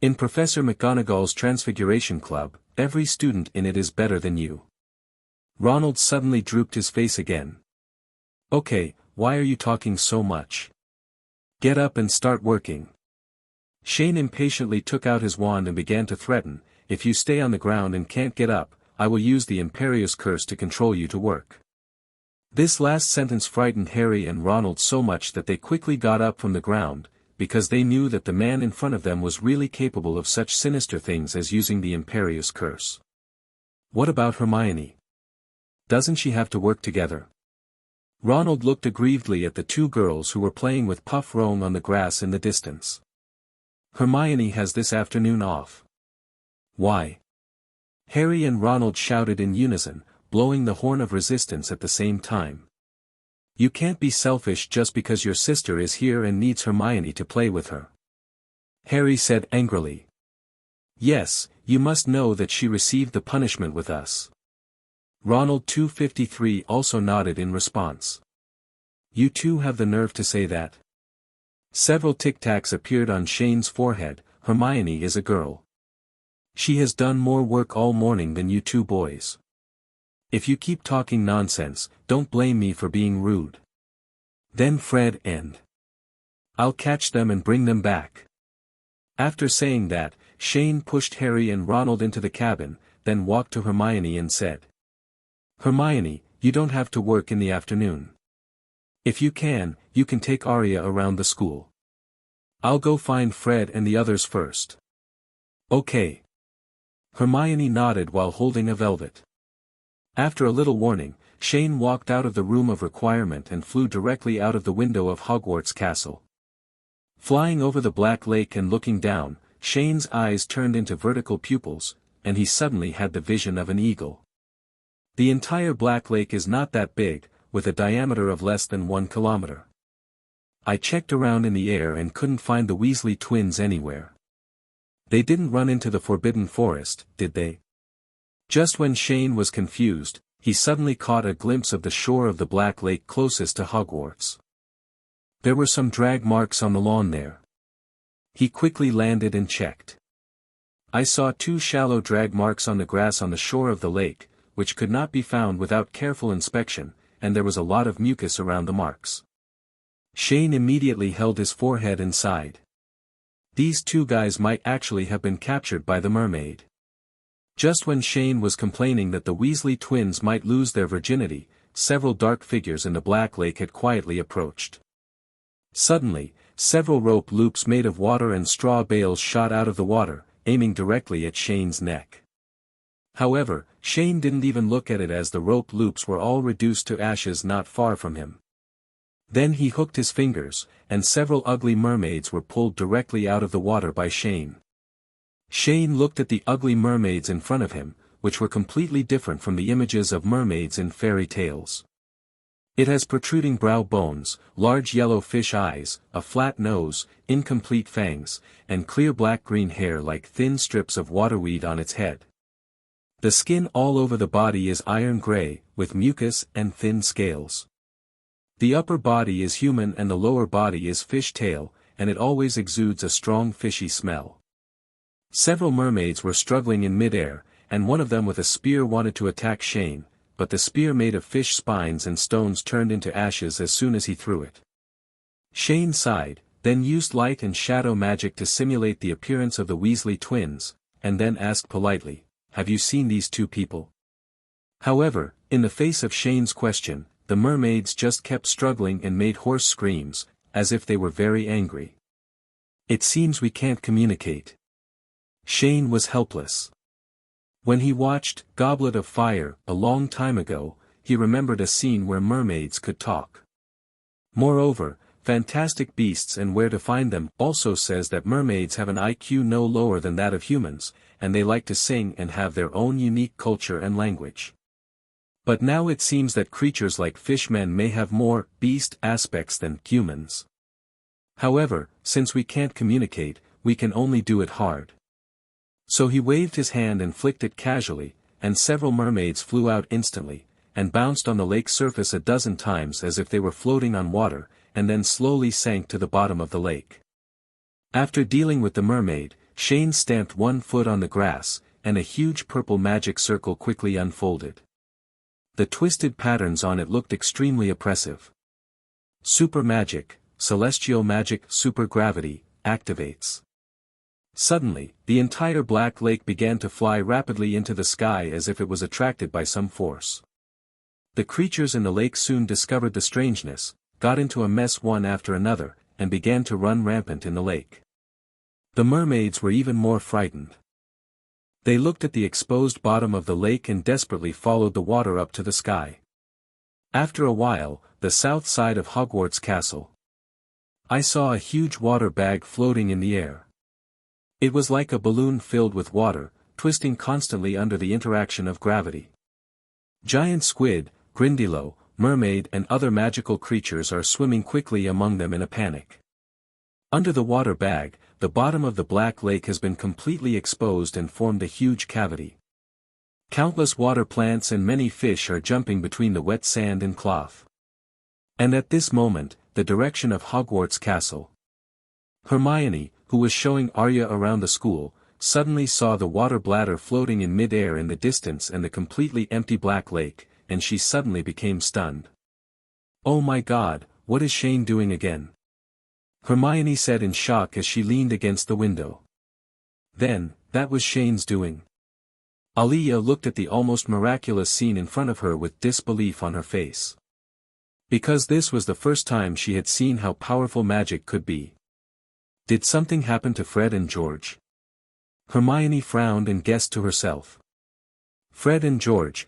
In Professor McGonagall's Transfiguration Club, every student in it is better than you. Ronald suddenly drooped his face again. Okay, why are you talking so much? Get up and start working. Shane impatiently took out his wand and began to threaten, if you stay on the ground and can't get up, I will use the Imperious Curse to control you to work. This last sentence frightened Harry and Ronald so much that they quickly got up from the ground, because they knew that the man in front of them was really capable of such sinister things as using the Imperious Curse. What about Hermione? Doesn't she have to work together? Ronald looked aggrievedly at the two girls who were playing with Puff Rome on the grass in the distance. Hermione has this afternoon off. Why? Harry and Ronald shouted in unison, blowing the horn of resistance at the same time. You can't be selfish just because your sister is here and needs Hermione to play with her. Harry said angrily. Yes, you must know that she received the punishment with us. Ronald 253 also nodded in response. You two have the nerve to say that? Several tic-tacs appeared on Shane's forehead. Hermione is a girl. She has done more work all morning than you two boys. If you keep talking nonsense, don't blame me for being rude. Then Fred and I'll catch them and bring them back. After saying that, Shane pushed Harry and Ronald into the cabin, then walked to Hermione and said, Hermione, you don't have to work in the afternoon. If you can take Arya around the school. I'll go find Fred and the others first. Okay. Hermione nodded while holding a velvet. After a little warning, Shane walked out of the room of requirement and flew directly out of the window of Hogwarts Castle. Flying over the Black Lake and looking down, Shane's eyes turned into vertical pupils, and he suddenly had the vision of an eagle. The entire Black Lake is not that big, with a diameter of less than 1 kilometer. I checked around in the air and couldn't find the Weasley twins anywhere. They didn't run into the Forbidden Forest, did they? Just when Shane was confused, he suddenly caught a glimpse of the shore of the Black Lake closest to Hogwarts. There were some drag marks on the lawn there. He quickly landed and checked. I saw 2 shallow drag marks on the grass on the shore of the lake, which could not be found without careful inspection, and there was a lot of mucus around the marks. Shane immediately held his forehead and sighed. These 2 guys might actually have been captured by the mermaid. Just when Shane was complaining that the Weasley twins might lose their virginity, several dark figures in the Black Lake had quietly approached. Suddenly, several rope loops made of water and straw bales shot out of the water, aiming directly at Shane's neck. However, Shane didn't even look at it as the rope loops were all reduced to ashes not far from him. Then he hooked his fingers, and several ugly mermaids were pulled directly out of the water by Shane. Shane looked at the ugly mermaids in front of him, which were completely different from the images of mermaids in fairy tales. It has protruding brow bones, large yellow fish eyes, a flat nose, incomplete fangs, and clear black-green hair like thin strips of waterweed on its head. The skin all over the body is iron gray, with mucus and thin scales. The upper body is human and the lower body is fish tail, and it always exudes a strong fishy smell. Several mermaids were struggling in midair, and one of them with a spear wanted to attack Shane, but the spear made of fish spines and stones turned into ashes as soon as he threw it. Shane sighed, then used light and shadow magic to simulate the appearance of the Weasley twins, and then asked politely, "Have you seen these 2 people?" However, in the face of Shane's question, the mermaids just kept struggling and made hoarse screams, as if they were very angry. "It seems we can't communicate." Shane was helpless. When he watched Goblet of Fire a long time ago, he remembered a scene where mermaids could talk. Moreover, Fantastic Beasts and Where to Find Them also says that mermaids have an IQ no lower than that of humans, and they like to sing and have their own unique culture and language. But now it seems that creatures like fishmen may have more beast aspects than humans. However, since we can't communicate, we can only do it hard. So he waved his hand and flicked it casually, and several mermaids flew out instantly, and bounced on the lake's surface a dozen times as if they were floating on water, and then slowly sank to the bottom of the lake. After dealing with the mermaid, Shane stamped 1 foot on the grass, and a huge purple magic circle quickly unfolded. The twisted patterns on it looked extremely oppressive. Super Magic, Celestial Magic Super Gravity, activates. Suddenly, the entire Black Lake began to fly rapidly into the sky as if it was attracted by some force. The creatures in the lake soon discovered the strangeness, got into a mess one after another, and began to run rampant in the lake. The mermaids were even more frightened. They looked at the exposed bottom of the lake and desperately followed the water up to the sky. After a while, the south side of Hogwarts Castle. I saw a huge water bag floating in the air. It was like a balloon filled with water, twisting constantly under the interaction of gravity. Giant squid, Grindylow, mermaid and other magical creatures are swimming quickly among them in a panic. Under the water bag, the bottom of the Black Lake has been completely exposed and formed a huge cavity. Countless water plants and many fish are jumping between the wet sand and cloth. And at this moment, the direction of Hogwarts Castle. Hermione, who was showing Arya around the school, suddenly saw the water bladder floating in mid-air in the distance and the completely empty Black Lake, and she suddenly became stunned. "Oh my God, what is Shane doing again?" Hermione said in shock as she leaned against the window. Then, that was Shane's doing. Aaliyah looked at the almost miraculous scene in front of her with disbelief on her face. Because this was the first time she had seen how powerful magic could be. Did something happen to Fred and George? Hermione frowned and guessed to herself. Fred and George,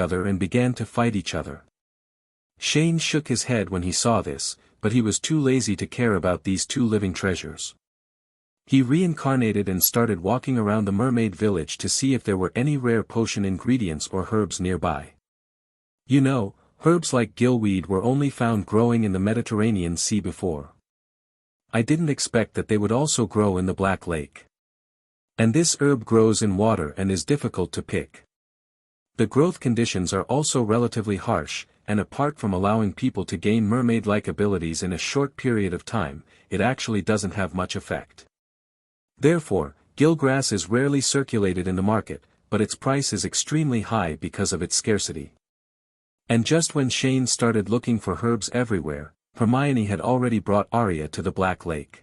other and began to fight each other. Shane shook his head when he saw this, but he was too lazy to care about these two living treasures. He reincarnated and started walking around the mermaid village to see if there were any rare potion ingredients or herbs nearby. You know, herbs like gillweed were only found growing in the Mediterranean Sea before. I didn't expect that they would also grow in the Black Lake. And this herb grows in water and is difficult to pick. The growth conditions are also relatively harsh, and apart from allowing people to gain mermaid-like abilities in a short period of time, it actually doesn't have much effect. Therefore, gillgrass is rarely circulated in the market, but its price is extremely high because of its scarcity. And just when Shane started looking for herbs everywhere, Hermione had already brought Arya to the Black Lake.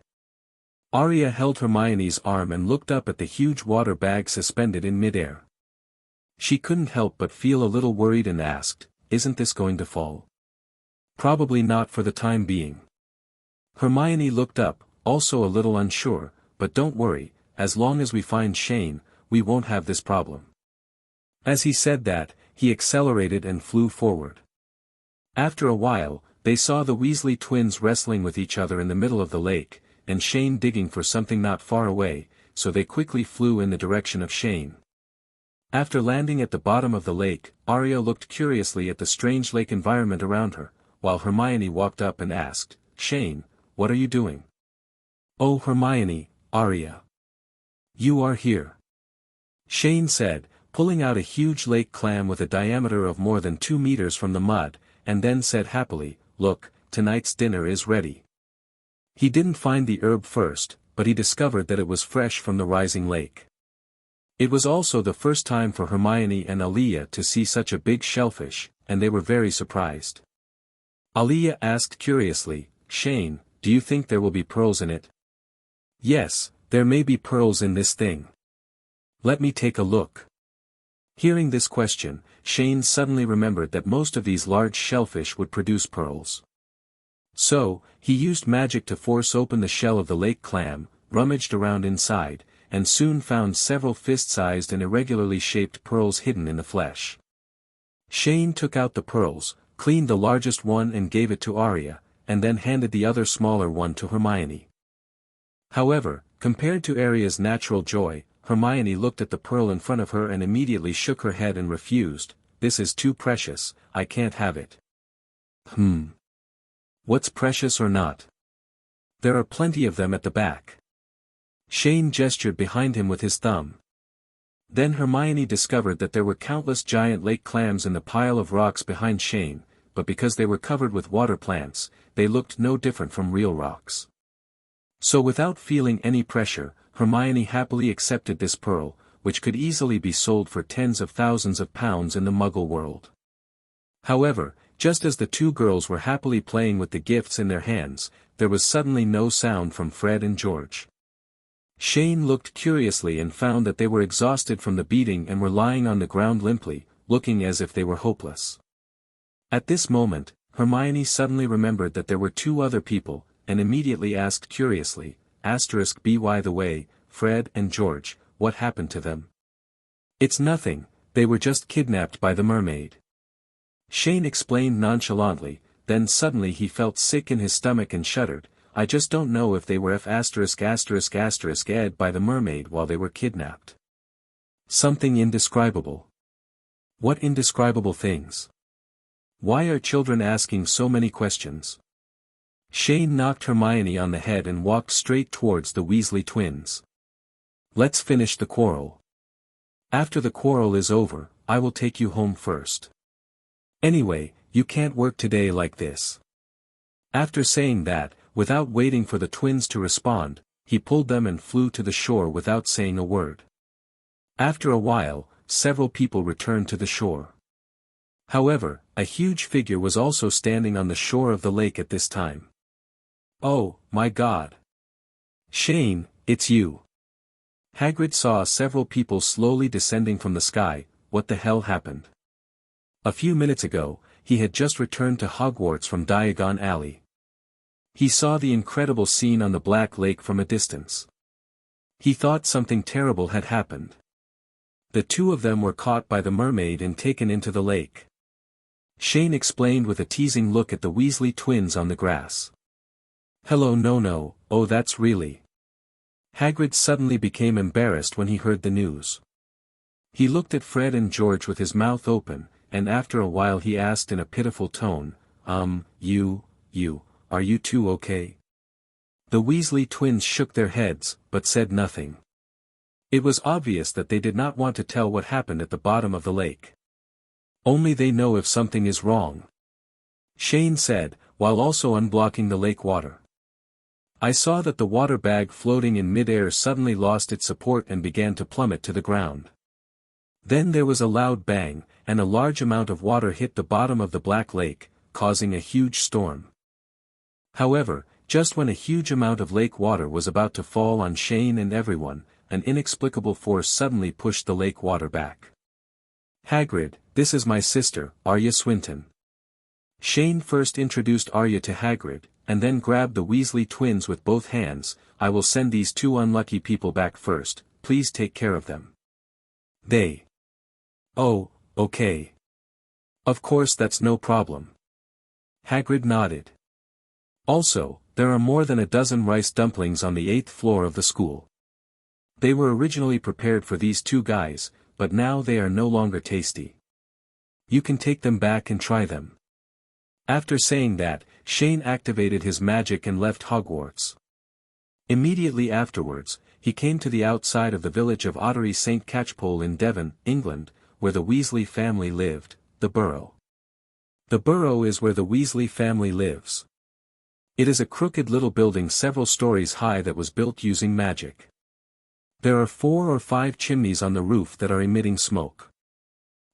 Arya held Hermione's arm and looked up at the huge water bag suspended in midair. She couldn't help but feel a little worried and asked, "Isn't this going to fall?" "Probably not for the time being." Hermione looked up, also a little unsure, "But don't worry, as long as we find Shane, we won't have this problem." As he said that, he accelerated and flew forward. After a while, they saw the Weasley twins wrestling with each other in the middle of the lake, and Shane digging for something not far away, so they quickly flew in the direction of Shane. After landing at the bottom of the lake, Arya looked curiously at the strange lake environment around her, while Hermione walked up and asked, "Shane, what are you doing?" "Oh Hermione, Arya. You are here," Shane said, pulling out a huge lake clam with a diameter of more than 2 meters from the mud, and then said happily, "Look, tonight's dinner is ready." He didn't find the herb first, but he discovered that it was fresh from the rising lake. It was also the first time for Hermione and Aaliyah to see such a big shellfish, and they were very surprised. Aaliyah asked curiously, "Shane, do you think there will be pearls in it?" "Yes, there may be pearls in this thing. Let me take a look." Hearing this question, Shane suddenly remembered that most of these large shellfish would produce pearls. So, he used magic to force open the shell of the lake clam, rummaged around inside, and soon found several fist-sized and irregularly shaped pearls hidden in the flesh. Shane took out the pearls, cleaned the largest one and gave it to Arya, and then handed the other smaller one to Hermione. However, compared to Arya's natural joy, Hermione looked at the pearl in front of her and immediately shook her head and refused. "This is too precious, I can't have it." What's precious or not? There are plenty of them at the back. Shane gestured behind him with his thumb. Then Hermione discovered that there were countless giant lake clams in the pile of rocks behind Shane, but because they were covered with water plants, they looked no different from real rocks. So without feeling any pressure, Hermione happily accepted this pearl, which could easily be sold for tens of thousands of pounds in the Muggle world. However, just as the two girls were happily playing with the gifts in their hands, there was suddenly no sound from Fred and George. Shane looked curiously and found that they were exhausted from the beating and were lying on the ground limply, looking as if they were hopeless. At this moment, Hermione suddenly remembered that there were two other people, and immediately asked curiously, by the way, Fred and George, what happened to them? It's nothing, they were just kidnapped by the mermaid. Shane explained nonchalantly, then suddenly he felt sick in his stomach and shuddered. I just don't know if they were ed by the mermaid while they were kidnapped. Something indescribable. What indescribable things? Why are children asking so many questions? Shane knocked Hermione on the head and walked straight towards the Weasley twins. Let's finish the quarrel. After the quarrel is over, I will take you home first. Anyway, you can't work today like this. After saying that, without waiting for the twins to respond, he pulled them and flew to the shore without saying a word. After a while, several people returned to the shore. However, a huge figure was also standing on the shore of the lake at this time. Oh, my God! Shane, it's you! Hagrid saw several people slowly descending from the sky. What the hell happened? A few minutes ago, he had just returned to Hogwarts from Diagon Alley. He saw the incredible scene on the Black Lake from a distance. He thought something terrible had happened. The two of them were caught by the mermaid and taken into the lake. Shane explained with a teasing look at the Weasley twins on the grass. Hello, no, oh that's really... Hagrid suddenly became embarrassed when he heard the news. He looked at Fred and George with his mouth open, and after a while he asked in a pitiful tone, are you two okay? The Weasley twins shook their heads, but said nothing. It was obvious that they did not want to tell what happened at the bottom of the lake. Only they know if something is wrong. Shane said, while also unblocking the lake water. I saw that the water bag floating in mid-air suddenly lost its support and began to plummet to the ground. Then there was a loud bang, and a large amount of water hit the bottom of the Black Lake, causing a huge storm. However, just when a huge amount of lake water was about to fall on Shane and everyone, an inexplicable force suddenly pushed the lake water back. Hagrid, this is my sister, Arya Swinton. Shane first introduced Arya to Hagrid, and then grabbed the Weasley twins with both hands. I will send these two unlucky people back first, please take care of them. They. Oh, okay. Of course that's no problem. Hagrid nodded. Also, there are more than a dozen rice dumplings on the 8th floor of the school. They were originally prepared for these two guys, but now they are no longer tasty. You can take them back and try them. After saying that, Shane activated his magic and left Hogwarts. Immediately afterwards, he came to the outside of the village of Ottery St. Catchpole in Devon, England, where the Weasley family lived, the Burrow. The Burrow is where the Weasley family lives. It is a crooked little building several stories high that was built using magic. There are 4 or 5 chimneys on the roof that are emitting smoke.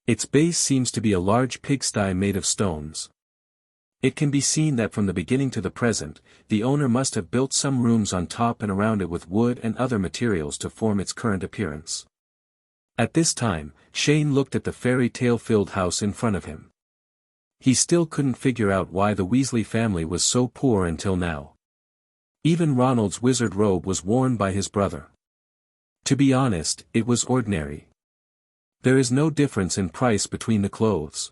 Its base seems to be a large pigsty made of stones. It can be seen that from the beginning to the present, the owner must have built some rooms on top and around it with wood and other materials to form its current appearance. At this time, Shane looked at the fairy tale-filled house in front of him. He still couldn't figure out why the Weasley family was so poor until now. Even Ronald's wizard robe was worn by his brother. To be honest, it was ordinary. There is no difference in price between the clothes.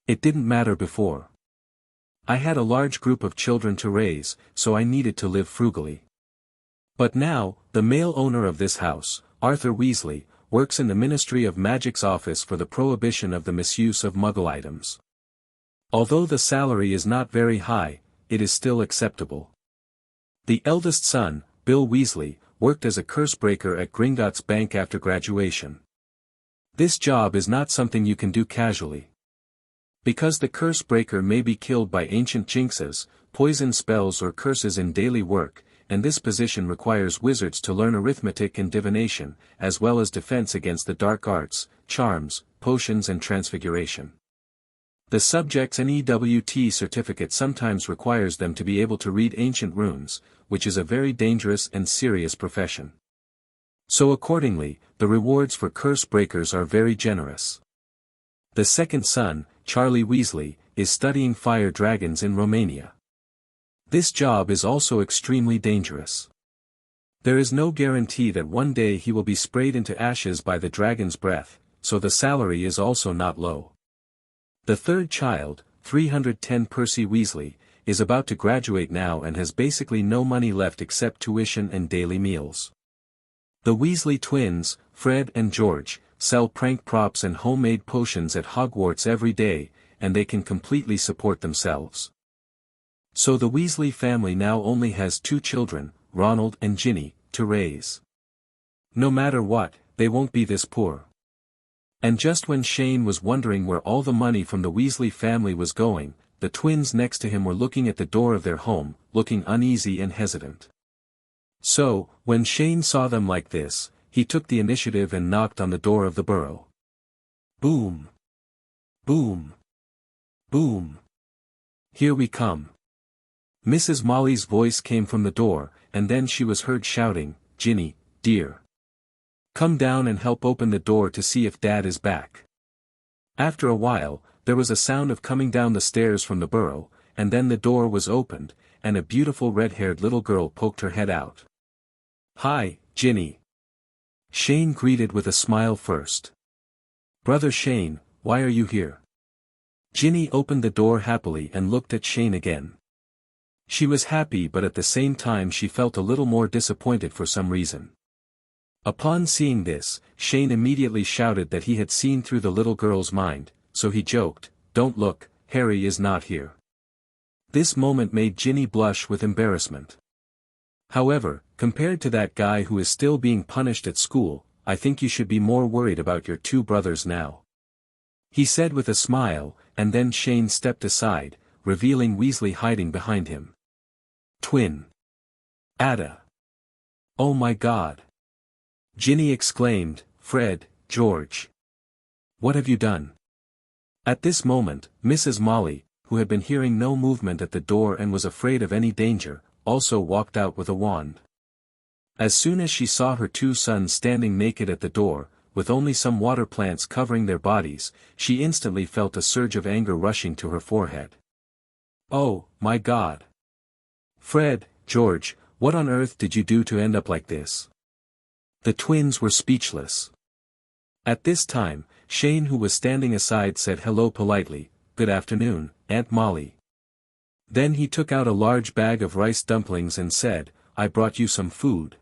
It didn't matter before. I had a large group of children to raise, so I needed to live frugally. But now, the male owner of this house, Arthur Weasley, works in the Ministry of Magic's office for the prohibition of the misuse of Muggle items. Although the salary is not very high, it is still acceptable. The eldest son, Bill Weasley, worked as a cursebreaker at Gringotts Bank after graduation. This job is not something you can do casually. Because the cursebreaker may be killed by ancient jinxes, poison spells or curses in daily work, and this position requires wizards to learn arithmetic and divination, as well as defense against the dark arts, charms, potions and transfiguration. The subject's NEWT certificate sometimes requires them to be able to read ancient runes, which is a very dangerous and serious profession. So accordingly, the rewards for curse breakers are very generous. The second son, Charlie Weasley, is studying fire dragons in Romania. This job is also extremely dangerous. There is no guarantee that one day he will be sprayed into ashes by the dragon's breath, so the salary is also not low. The third child, 310 Percy Weasley, is about to graduate now and has basically no money left except tuition and daily meals. The Weasley twins, Fred and George, sell prank props and homemade potions at Hogwarts every day, and they can completely support themselves. So the Weasley family now only has 2 children, Ronald and Ginny, to raise. No matter what, they won't be this poor. And just when Shane was wondering where all the money from the Weasley family was going, the twins next to him were looking at the door of their home, looking uneasy and hesitant. So, when Shane saw them like this, he took the initiative and knocked on the door of the burrow. Boom! Boom! Boom! Here we come. Mrs. Molly's voice came from the door, and then she was heard shouting, "Ginny, dear. Come down and help open the door to see if Dad is back." After a while, there was a sound of coming down the stairs from the burrow, and then the door was opened, and a beautiful red-haired little girl poked her head out. "Hi, Ginny." Shane greeted with a smile first. "Brother Shane, why are you here?" Ginny opened the door happily and looked at Shane again. She was happy but at the same time she felt a little more disappointed for some reason. Upon seeing this, Shane immediately shouted that he had seen through the little girl's mind, so he joked, "Don't look, Harry is not here." This moment made Ginny blush with embarrassment. "However, compared to that guy who is still being punished at school, I think you should be more worried about your 2 brothers now," he said with a smile, and then Shane stepped aside, revealing Weasley hiding behind him. "Twin. Ada. Oh my God!" Ginny exclaimed, "Fred, George. What have you done?" At this moment, Mrs. Molly, who had been hearing no movement at the door and was afraid of any danger, also walked out with a wand. As soon as she saw her 2 sons standing naked at the door, with only some water plants covering their bodies, she instantly felt a surge of anger rushing to her forehead. "Oh, my God! Fred, George, what on earth did you do to end up like this?" The twins were speechless. At this time, Shane, who was standing aside, said hello politely, "Good afternoon, Aunt Molly." Then he took out a large bag of rice dumplings and said, "I brought you some food."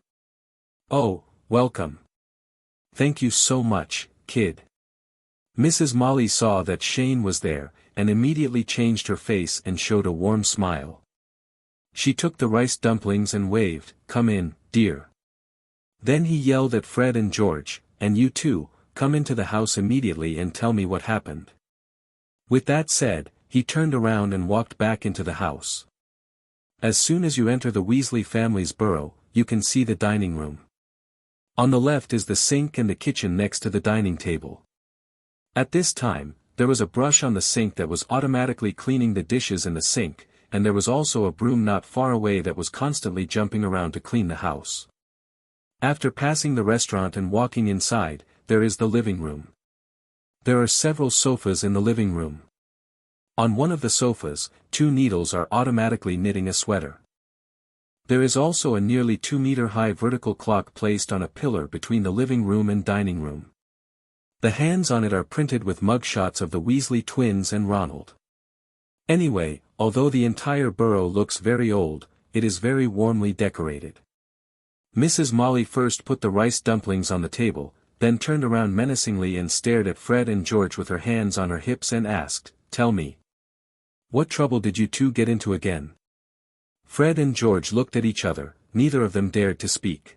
"Oh, welcome. Thank you so much, kid." Mrs. Molly saw that Shane was there, and immediately changed her face and showed a warm smile. She took the rice dumplings and waved, "Come in, dear." Then he yelled at Fred and George, "And you too, come into the house immediately and tell me what happened." With that said, he turned around and walked back into the house. As soon as you enter the Weasley family's burrow, you can see the dining room. On the left is the sink and the kitchen next to the dining table. At this time, there was a brush on the sink that was automatically cleaning the dishes in the sink, and there was also a broom not far away that was constantly jumping around to clean the house. After passing the restaurant and walking inside, there is the living room. There are several sofas in the living room. On one of the sofas, 2 needles are automatically knitting a sweater. There is also a nearly 2-meter-high vertical clock placed on a pillar between the living room and dining room. The hands on it are printed with mugshots of the Weasley twins and Ronald. Anyway, although the entire burrow looks very old, it is very warmly decorated. Mrs. Molly first put the rice dumplings on the table, then turned around menacingly and stared at Fred and George with her hands on her hips and asked, "Tell me. What trouble did you two get into again?" Fred and George looked at each other, neither of them dared to speak.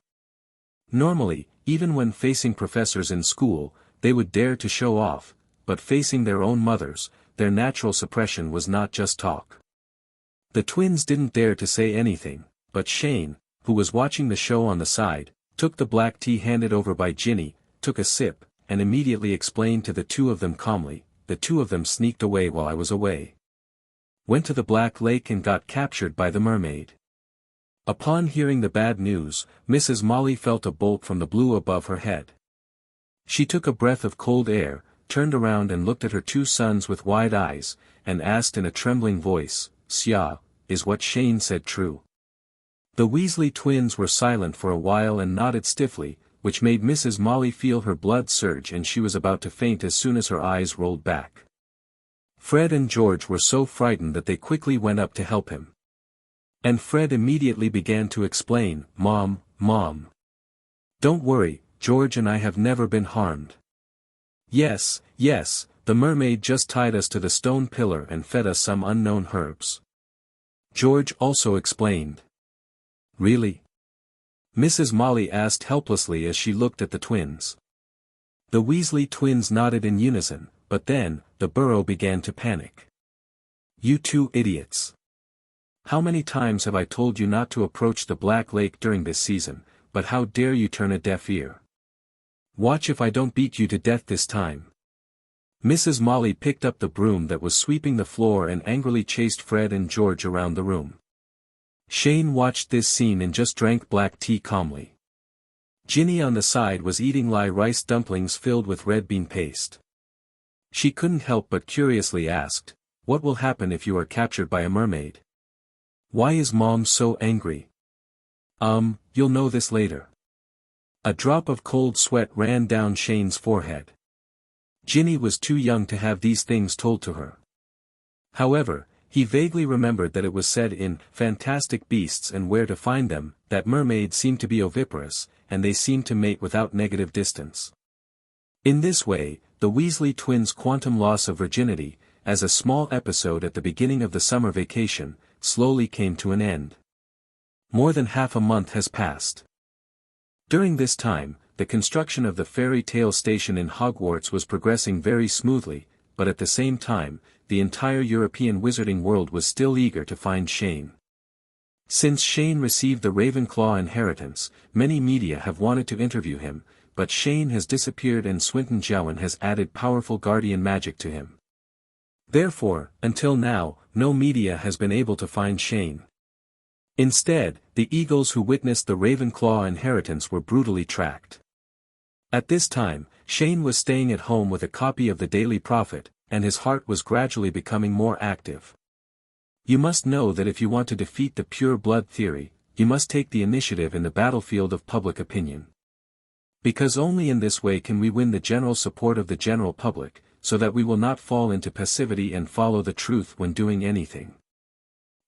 Normally, even when facing professors in school, they would dare to show off, but facing their own mothers, their natural suppression was not just talk. The twins didn't dare to say anything, but Shane, who was watching the show on the side, took the black tea handed over by Ginny, took a sip, and immediately explained to the two of them calmly, "The two of them sneaked away while I was away. Went to the Black Lake and got captured by the mermaid." Upon hearing the bad news, Mrs. Molly felt a bolt from the blue above her head. She took a breath of cold air, turned around and looked at her two sons with wide eyes, and asked in a trembling voice, "Sya, is what Shane said true?" The Weasley twins were silent for a while and nodded stiffly, which made Mrs. Molly feel her blood surge and she was about to faint as soon as her eyes rolled back. Fred and George were so frightened that they quickly went up to help him. And Fred immediately began to explain, Mom, don't worry, George and I have never been harmed. Yes, the mermaid just tied us to the stone pillar and fed us some unknown herbs." George also explained. "Really?" Mrs. Molly asked helplessly as she looked at the twins. The Weasley twins nodded in unison, but then, the burrow began to panic. "You two idiots. How many times have I told you not to approach the Black Lake during this season, but how dare you turn a deaf ear? Watch if I don't beat you to death this time." Mrs. Molly picked up the broom that was sweeping the floor and angrily chased Fred and George around the room. Shane watched this scene and just drank black tea calmly. Ginny on the side was eating rice dumplings filled with red bean paste. She couldn't help but curiously asked, "What will happen if you are captured by a mermaid? Why is Mom so angry?" You'll know this later." A drop of cold sweat ran down Shane's forehead. Ginny was too young to have these things told to her. However, he vaguely remembered that it was said in Fantastic Beasts and Where to Find Them, that mermaids seem to be oviparous, and they seem to mate without negative distance. In this way, the Weasley twins' quantum loss of virginity, as a small episode at the beginning of the summer vacation, slowly came to an end. More than half a month has passed. During this time, the construction of the fairy tale station in Hogwarts was progressing very smoothly, but at the same time, the entire European wizarding world was still eager to find Shane. Since Shane received the Ravenclaw inheritance, many media have wanted to interview him, but Shane has disappeared and Swinton Jowan has added powerful guardian magic to him. Therefore, until now, no media has been able to find Shane. Instead, the eagles who witnessed the Ravenclaw inheritance were brutally tracked. At this time, Shane was staying at home with a copy of the Daily Prophet, and his heart was gradually becoming more active. You must know that if you want to defeat the pure blood theory, you must take the initiative in the battlefield of public opinion. Because only in this way can we win the general support of the general public, so that we will not fall into passivity and follow the truth when doing anything.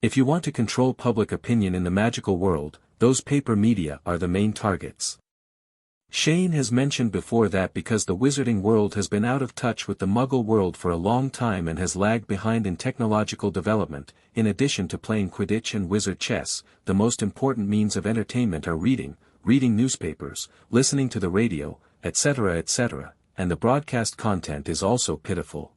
If you want to control public opinion in the magical world, those paper media are the main targets. Shane has mentioned before that because the wizarding world has been out of touch with the Muggle world for a long time and has lagged behind in technological development, in addition to playing Quidditch and wizard chess, the most important means of entertainment are reading newspapers, listening to the radio, etc., and the broadcast content is also pitiful.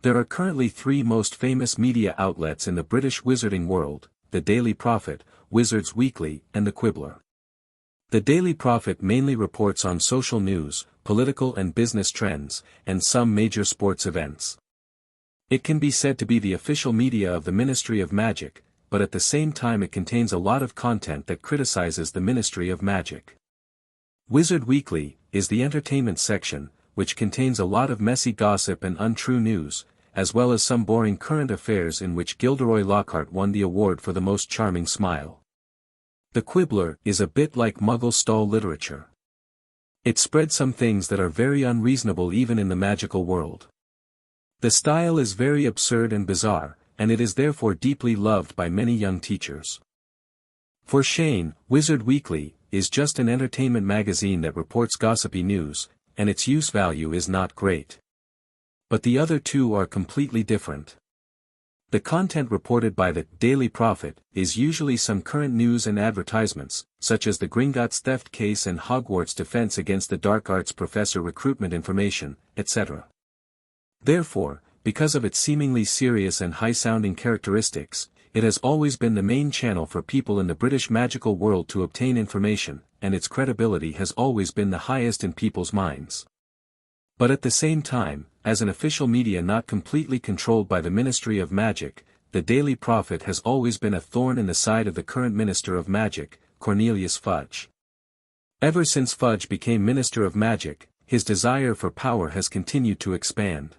There are currently three most famous media outlets in the British wizarding world, the Daily Prophet, Wizards Weekly, and the Quibbler. The Daily Prophet mainly reports on social news, political and business trends, and some major sports events. It can be said to be the official media of the Ministry of Magic, but at the same time it contains a lot of content that criticizes the Ministry of Magic. Wizard Weekly is the entertainment section, which contains a lot of messy gossip and untrue news, as well as some boring current affairs in which Gilderoy Lockhart won the award for the most charming smile. The Quibbler is a bit like Muggle stall literature. It spreads some things that are very unreasonable even in the magical world. The style is very absurd and bizarre, and it is therefore deeply loved by many young teachers. For Shane, Wizard Weekly is just an entertainment magazine that reports gossipy news, and its use value is not great. But the other two are completely different. The content reported by the Daily Prophet is usually some current news and advertisements, such as the Gringotts theft case and Hogwarts defense against the dark arts professor recruitment information, etc. Therefore, because of its seemingly serious and high-sounding characteristics, it has always been the main channel for people in the British magical world to obtain information, and its credibility has always been the highest in people's minds. But at the same time, as an official media not completely controlled by the Ministry of Magic, the Daily Prophet has always been a thorn in the side of the current Minister of Magic, Cornelius Fudge. Ever since Fudge became Minister of Magic, his desire for power has continued to expand.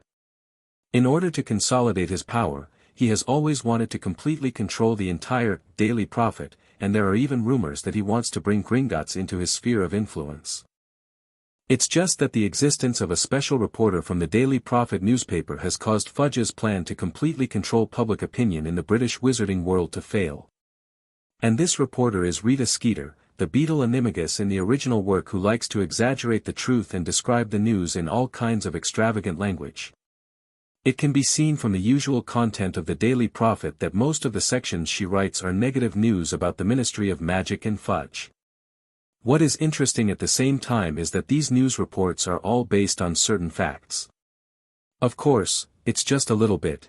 In order to consolidate his power, he has always wanted to completely control the entire Daily Prophet, and there are even rumors that he wants to bring Gringotts into his sphere of influence. It's just that the existence of a special reporter from the Daily Prophet newspaper has caused Fudge's plan to completely control public opinion in the British wizarding world to fail. And this reporter is Rita Skeeter, the beetle animagus in the original work who likes to exaggerate the truth and describe the news in all kinds of extravagant language. It can be seen from the usual content of the Daily Prophet that most of the sections she writes are negative news about the Ministry of Magic and Fudge. What is interesting at the same time is that these news reports are all based on certain facts. Of course, it's just a little bit.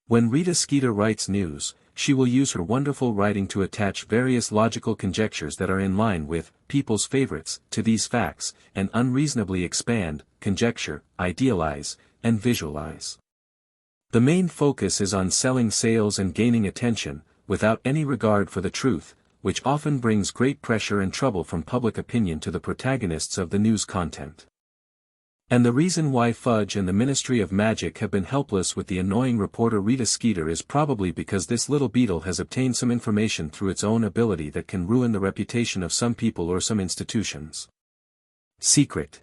When Rita Skeeter writes news, she will use her wonderful writing to attach various logical conjectures that are in line with people's favorites to these facts, and unreasonably expand, conjecture, idealize, and visualize. The main focus is on selling sales and gaining attention, without any regard for the truth, which often brings great pressure and trouble from public opinion to the protagonists of the news content. And the reason why Fudge and the Ministry of Magic have been helpless with the annoying reporter Rita Skeeter is probably because this little beetle has obtained some information through its own ability that can ruin the reputation of some people or some institutions. Secret.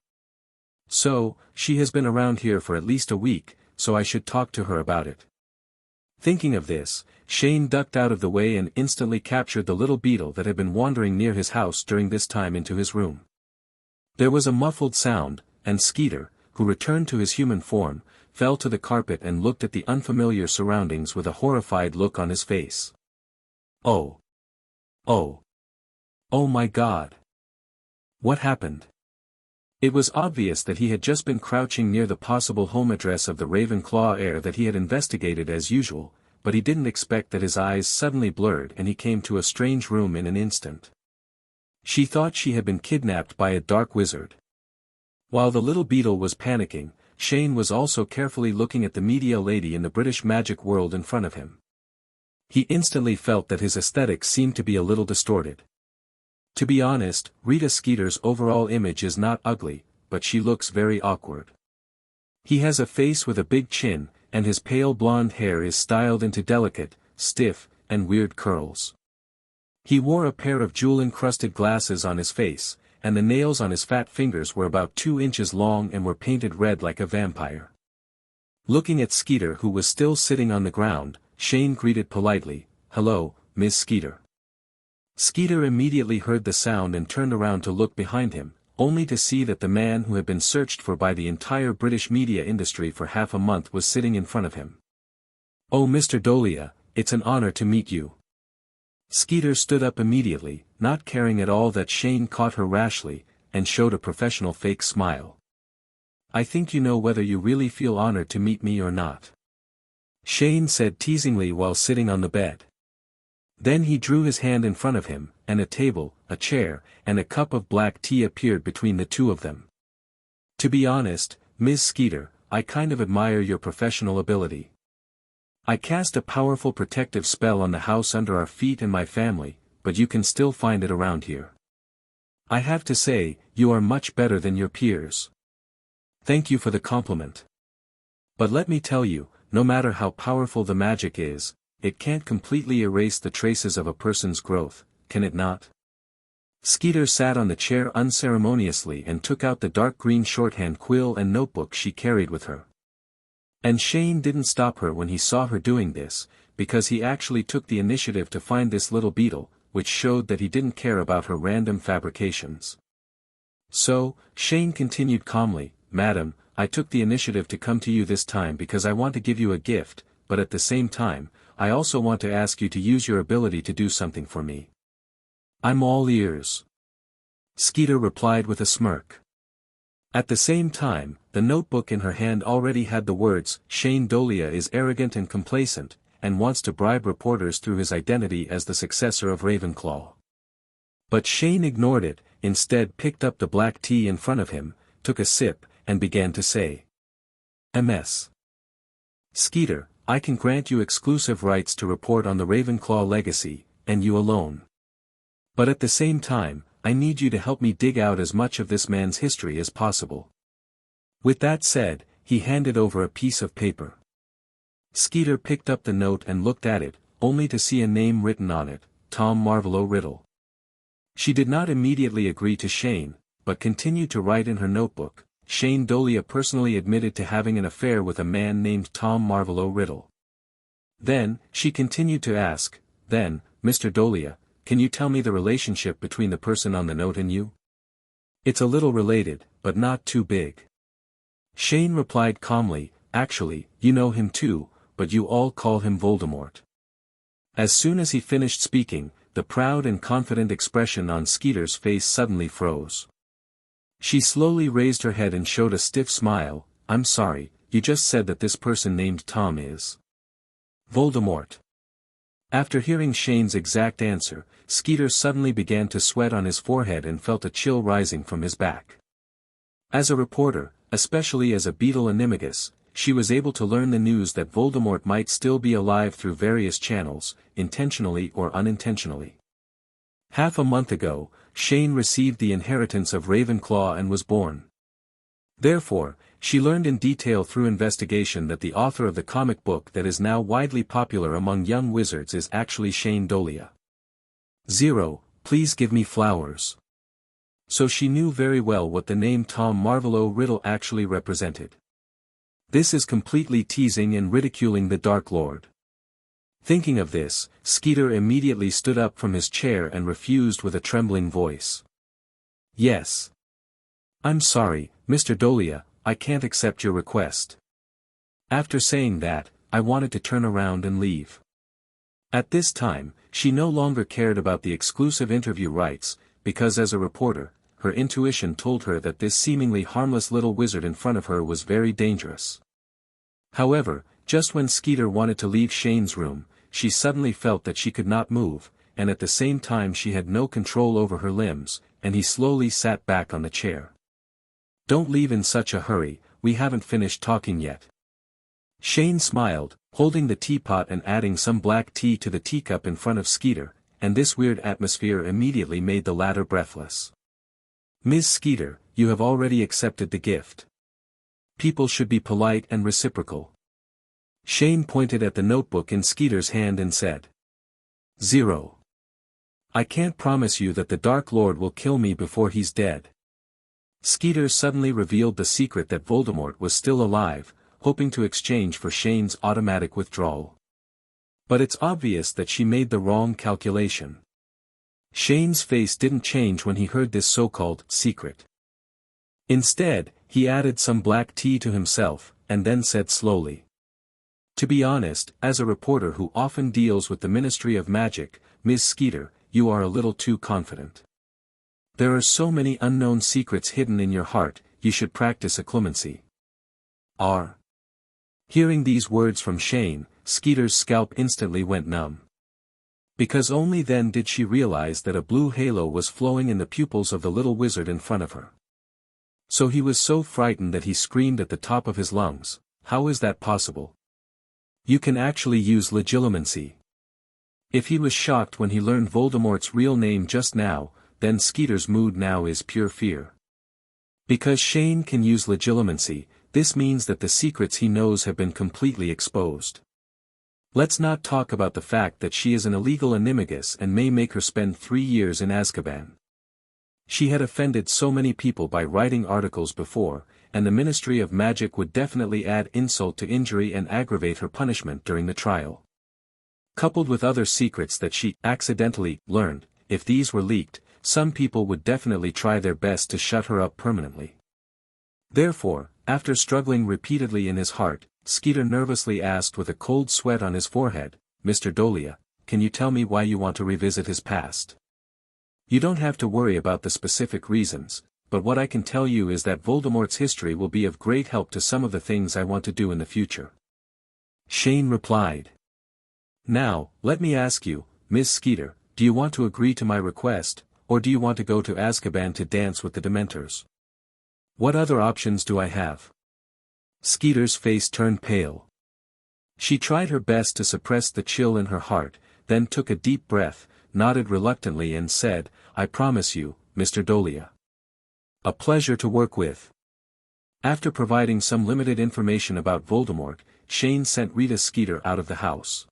So, she has been around here for at least a week, so I should talk to her about it. Thinking of this, Shane ducked out of the way and instantly captured the little beetle that had been wandering near his house during this time into his room. There was a muffled sound, and Skeeter, who returned to his human form, fell to the carpet and looked at the unfamiliar surroundings with a horrified look on his face. Oh! Oh! Oh my God! What happened? It was obvious that he had just been crouching near the possible home address of the Ravenclaw heir that he had investigated as usual, but he didn't expect that his eyes suddenly blurred and he came to a strange room in an instant. She thought she had been kidnapped by a dark wizard. While the little beetle was panicking, Shane was also carefully looking at the media lady in the British magic world in front of him. He instantly felt that his aesthetics seemed to be a little distorted. To be honest, Rita Skeeter's overall image is not ugly, but she looks very awkward. He has a face with a big chin, and his pale blonde hair is styled into delicate, stiff, and weird curls. He wore a pair of jewel-encrusted glasses on his face, and the nails on his fat fingers were about 2 inches long and were painted red like a vampire. Looking at Skeeter who was still sitting on the ground, Shane greeted politely, "Hello, Miss Skeeter." Skeeter immediately heard the sound and turned around to look behind him, only to see that the man who had been searched for by the entire British media industry for half a month was sitting in front of him. "Oh Mr. Dolea, it's an honor to meet you." Skeeter stood up immediately, not caring at all that Shane caught her rashly, and showed a professional fake smile. "I think you know whether you really feel honored to meet me or not," Shane said teasingly while sitting on the bed. Then he drew his hand in front of him, and a table, a chair, and a cup of black tea appeared between the two of them. "To be honest, Ms. Skeeter, I kind of admire your professional ability. I cast a powerful protective spell on the house under our feet and my family, but you can still find it around here. I have to say, you are much better than your peers." "Thank you for the compliment. But let me tell you, no matter how powerful the magic is, it can't completely erase the traces of a person's growth, can it not?" Skeeter sat on the chair unceremoniously and took out the dark green shorthand quill and notebook she carried with her. And Shane didn't stop her when he saw her doing this, because he actually took the initiative to find this little beetle, which showed that he didn't care about her random fabrications. So, Shane continued calmly, "Madam, I took the initiative to come to you this time because I want to give you a gift, but at the same time, I also want to ask you to use your ability to do something for me." "I'm all ears," Skeeter replied with a smirk. At the same time, the notebook in her hand already had the words, "Shane Dolea is arrogant and complacent, and wants to bribe reporters through his identity as the successor of Ravenclaw." But Shane ignored it, instead picked up the black tea in front of him, took a sip, and began to say, "MS. Skeeter, I can grant you exclusive rights to report on the Ravenclaw legacy, and you alone. But at the same time, I need you to help me dig out as much of this man's history as possible." With that said, he handed over a piece of paper. Skeeter picked up the note and looked at it, only to see a name written on it, Tom Marvolo Riddle. She did not immediately agree to Shane, but continued to write in her notebook, "Shane Dolea personally admitted to having an affair with a man named Tom Marvolo Riddle." Then, she continued to ask, "Then, Mr. Dolea, can you tell me the relationship between the person on the note and you? It's a little related, but not too big." Shane replied calmly, "Actually, you know him too, but you all call him Voldemort." As soon as he finished speaking, the proud and confident expression on Skeeter's face suddenly froze. She slowly raised her head and showed a stiff smile. "I'm sorry, you just said that this person named Tom is Voldemort." After hearing Shane's exact answer, Skeeter suddenly began to sweat on his forehead and felt a chill rising from his back. As a reporter, especially as a Beetle Animagus, she was able to learn the news that Voldemort might still be alive through various channels, intentionally or unintentionally. Half a month ago, Shane received the inheritance of Ravenclaw and was born. Therefore, she learned in detail through investigation that the author of the comic book that is now widely popular among young wizards is actually Shane Dolea. "0, please give me flowers." So she knew very well what the name Tom Marvolo Riddle actually represented. This is completely teasing and ridiculing the Dark Lord. Thinking of this, Skeeter immediately stood up from his chair and refused with a trembling voice. "Yes. I'm sorry, Mr. Dolea, I can't accept your request." After saying that, I wanted to turn around and leave. At this time, she no longer cared about the exclusive interview rights, because as a reporter, her intuition told her that this seemingly harmless little wizard in front of her was very dangerous. However, just when Skeeter wanted to leave Shane's room, she suddenly felt that she could not move, and at the same time she had no control over her limbs, and he slowly sat back on the chair. "Don't leave in such a hurry, we haven't finished talking yet." Shane smiled, holding the teapot and adding some black tea to the teacup in front of Skeeter, and this weird atmosphere immediately made the latter breathless. "Ms. Skeeter, you have already accepted the gift. People should be polite and reciprocal." Shane pointed at the notebook in Skeeter's hand and said, "0. I can't promise you that the Dark Lord will kill me before he's dead." Skeeter suddenly revealed the secret that Voldemort was still alive, hoping to exchange for Shane's automatic withdrawal. But it's obvious that she made the wrong calculation. Shane's face didn't change when he heard this so-called secret. Instead, he added some black tea to himself, and then said slowly, "To be honest, as a reporter who often deals with the Ministry of Magic, Ms. Skeeter, you are a little too confident. There are so many unknown secrets hidden in your heart, you should practice a clemency." Hearing these words from Shane, Skeeter's scalp instantly went numb. Because only then did she realize that a blue halo was flowing in the pupils of the little wizard in front of her. So he was so frightened that he screamed at the top of his lungs, "How is that possible? You can actually use legilimency." If he was shocked when he learned Voldemort's real name just now, then Skeeter's mood now is pure fear. Because Shane can use legilimency, this means that the secrets he knows have been completely exposed. Let's not talk about the fact that she is an illegal animagus and may make her spend 3 years in Azkaban. She had offended so many people by writing articles before, and the Ministry of Magic would definitely add insult to injury and aggravate her punishment during the trial. Coupled with other secrets that she accidentally learned, if these were leaked, some people would definitely try their best to shut her up permanently. Therefore, after struggling repeatedly in his heart, Skeeter nervously asked with a cold sweat on his forehead, "Mr. Dolea, can you tell me why you want to revisit his past? You don't have to worry about the specific reasons, but what I can tell you is that Voldemort's history will be of great help to some of the things I want to do in the future." Shane replied. "Now, let me ask you, Miss Skeeter, do you want to agree to my request, or do you want to go to Azkaban to dance with the Dementors? What other options do I have?" Skeeter's face turned pale. She tried her best to suppress the chill in her heart, then took a deep breath, nodded reluctantly and said, "I promise you, Mr. Dolea. A pleasure to work with." After providing some limited information about Voldemort, Shane sent Rita Skeeter out of the house.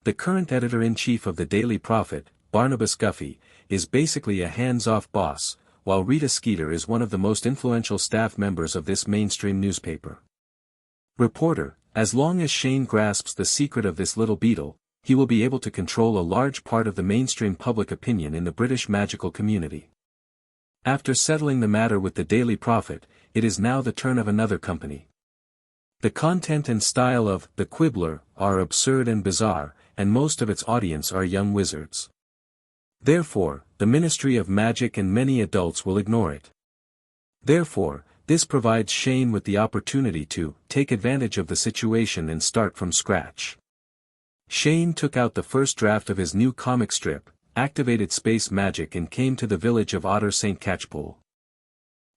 The current editor-in-chief of the Daily Prophet, Barnabas Guffey, is basically a hands-off boss, while Rita Skeeter is one of the most influential staff members of this mainstream newspaper. Reporter, as long as Shane grasps the secret of this little beetle, he will be able to control a large part of the mainstream public opinion in the British magical community. After settling the matter with the Daily Prophet, it is now the turn of another company. The content and style of The Quibbler are absurd and bizarre, and most of its audience are young wizards. Therefore, the Ministry of Magic and many adults will ignore it. Therefore, this provides Shane with the opportunity to take advantage of the situation and start from scratch. Shane took out the first draft of his new comic strip, activated space magic and came to the village of Otter St. Catchpole.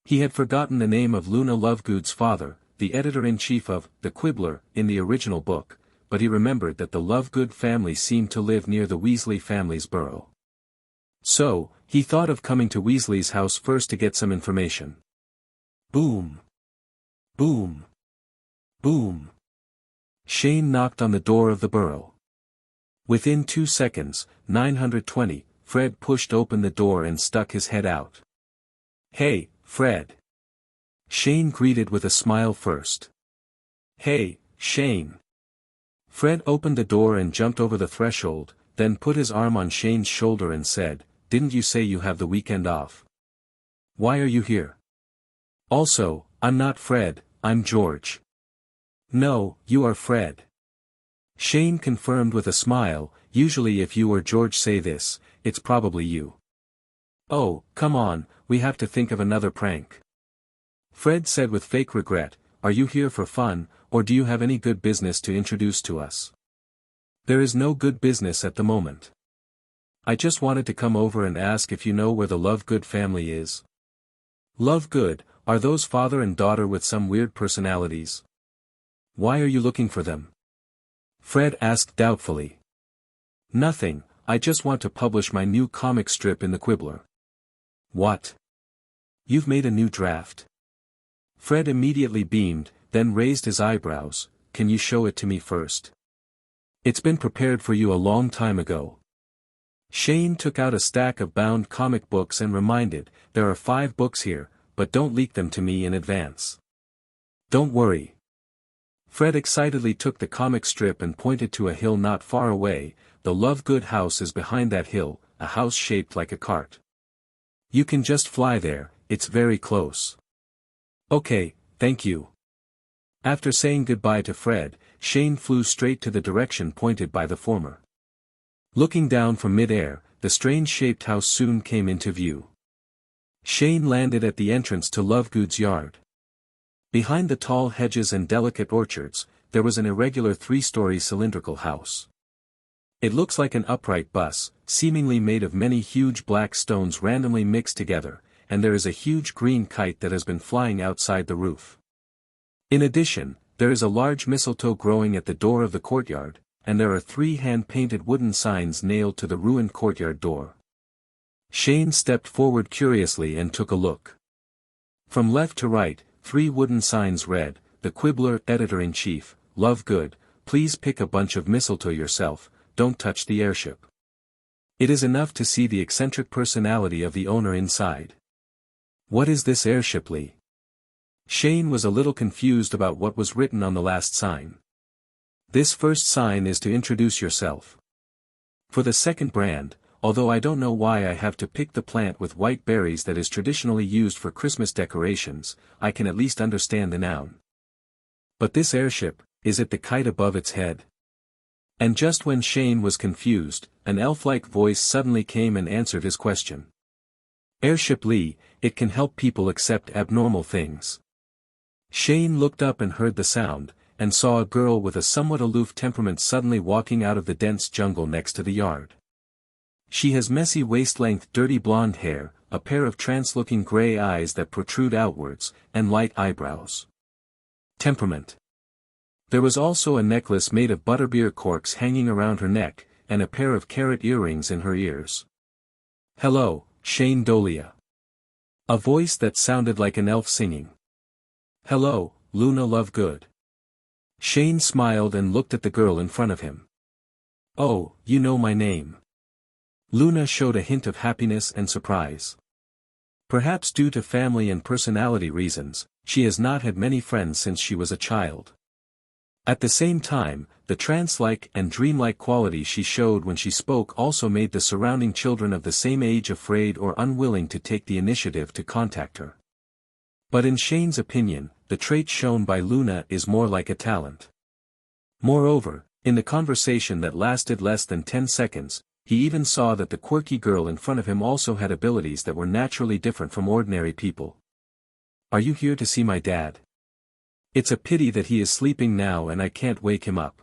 He had forgotten the name of Luna Lovegood's father, the editor-in-chief of The Quibbler, in the original book, but he remembered that the Lovegood family seemed to live near the Weasley family's burrow. So, he thought of coming to Weasley's house first to get some information. Boom! Boom! Boom! Shane knocked on the door of the burrow. Within 2 seconds, 920, Fred pushed open the door and stuck his head out. "Hey, Fred." Shane greeted with a smile first. "Hey, Shane." Fred opened the door and jumped over the threshold, then put his arm on Shane's shoulder and said, "Didn't you say you have the weekend off? Why are you here? Also, I'm not Fred, I'm George." "No, you are Fred." Shane confirmed with a smile, "Usually if you or George say this, it's probably you." "Oh, come on, we have to think of another prank." Fred said with fake regret, "Are you here for fun, or do you have any good business to introduce to us?" "There is no good business at the moment. I just wanted to come over and ask if you know where the Lovegood family is." "Lovegood, are those father and daughter with some weird personalities? Why are you looking for them?" Fred asked doubtfully. "Nothing, I just want to publish my new comic strip in the Quibbler." "What? You've made a new draft?" Fred immediately beamed, then raised his eyebrows. "Can you show it to me first? It's been prepared for you a long time ago." Shane took out a stack of bound comic books and reminded, "There are 5 books here, but don't leak them to me in advance." "Don't worry." Fred excitedly took the comic strip and pointed to a hill not far away. "The Lovegood house is behind that hill, a house shaped like a cart. You can just fly there, it's very close." "Okay, thank you." After saying goodbye to Fred, Shane flew straight to the direction pointed by the former. Looking down from mid-air, the strange-shaped house soon came into view. Shane landed at the entrance to Lovegood's yard. Behind the tall hedges and delicate orchards, there was an irregular 3-story cylindrical house. It looks like an upright bus, seemingly made of many huge black stones randomly mixed together, and there is a huge green kite that has been flying outside the roof. In addition, there is a large mistletoe growing at the door of the courtyard, and there are 3 hand-painted wooden signs nailed to the ruined courtyard door. Shane stepped forward curiously and took a look. From left to right, 3 wooden signs read, "The Quibbler Editor-in-Chief, Lovegood, please pick a bunch of mistletoe yourself, don't touch the airship." It is enough to see the eccentric personality of the owner inside. What is this airship, Lee? Shane was a little confused about what was written on the last sign. This first sign is to introduce yourself. For the second brand, although I don't know why I have to pick the plant with white berries that is traditionally used for Christmas decorations, I can at least understand the noun. But this airship, is it the kite above its head? And just when Shane was confused, an elf-like voice suddenly came and answered his question. Airship Lee, it can help people accept abnormal things. Shane looked up and heard the sound, and saw a girl with a somewhat aloof temperament suddenly walking out of the dense jungle next to the yard. She has messy waist-length dirty blonde hair, a pair of trance-looking gray eyes that protrude outwards, and light eyebrows. Temperament. There was also a necklace made of butterbeer corks hanging around her neck, and a pair of carrot earrings in her ears. Hello, Shane Dolea. A voice that sounded like an elf singing. Hello, Luna Lovegood. Shane smiled and looked at the girl in front of him. Oh, you know my name. Luna showed a hint of happiness and surprise. Perhaps due to family and personality reasons, she has not had many friends since she was a child. At the same time, the trance-like and dreamlike quality she showed when she spoke also made the surrounding children of the same age afraid or unwilling to take the initiative to contact her. But in Shane's opinion, the trait shown by Luna is more like a talent. Moreover, in the conversation that lasted less than 10 seconds, he even saw that the quirky girl in front of him also had abilities that were naturally different from ordinary people. Are you here to see my dad? It's a pity that he is sleeping now and I can't wake him up.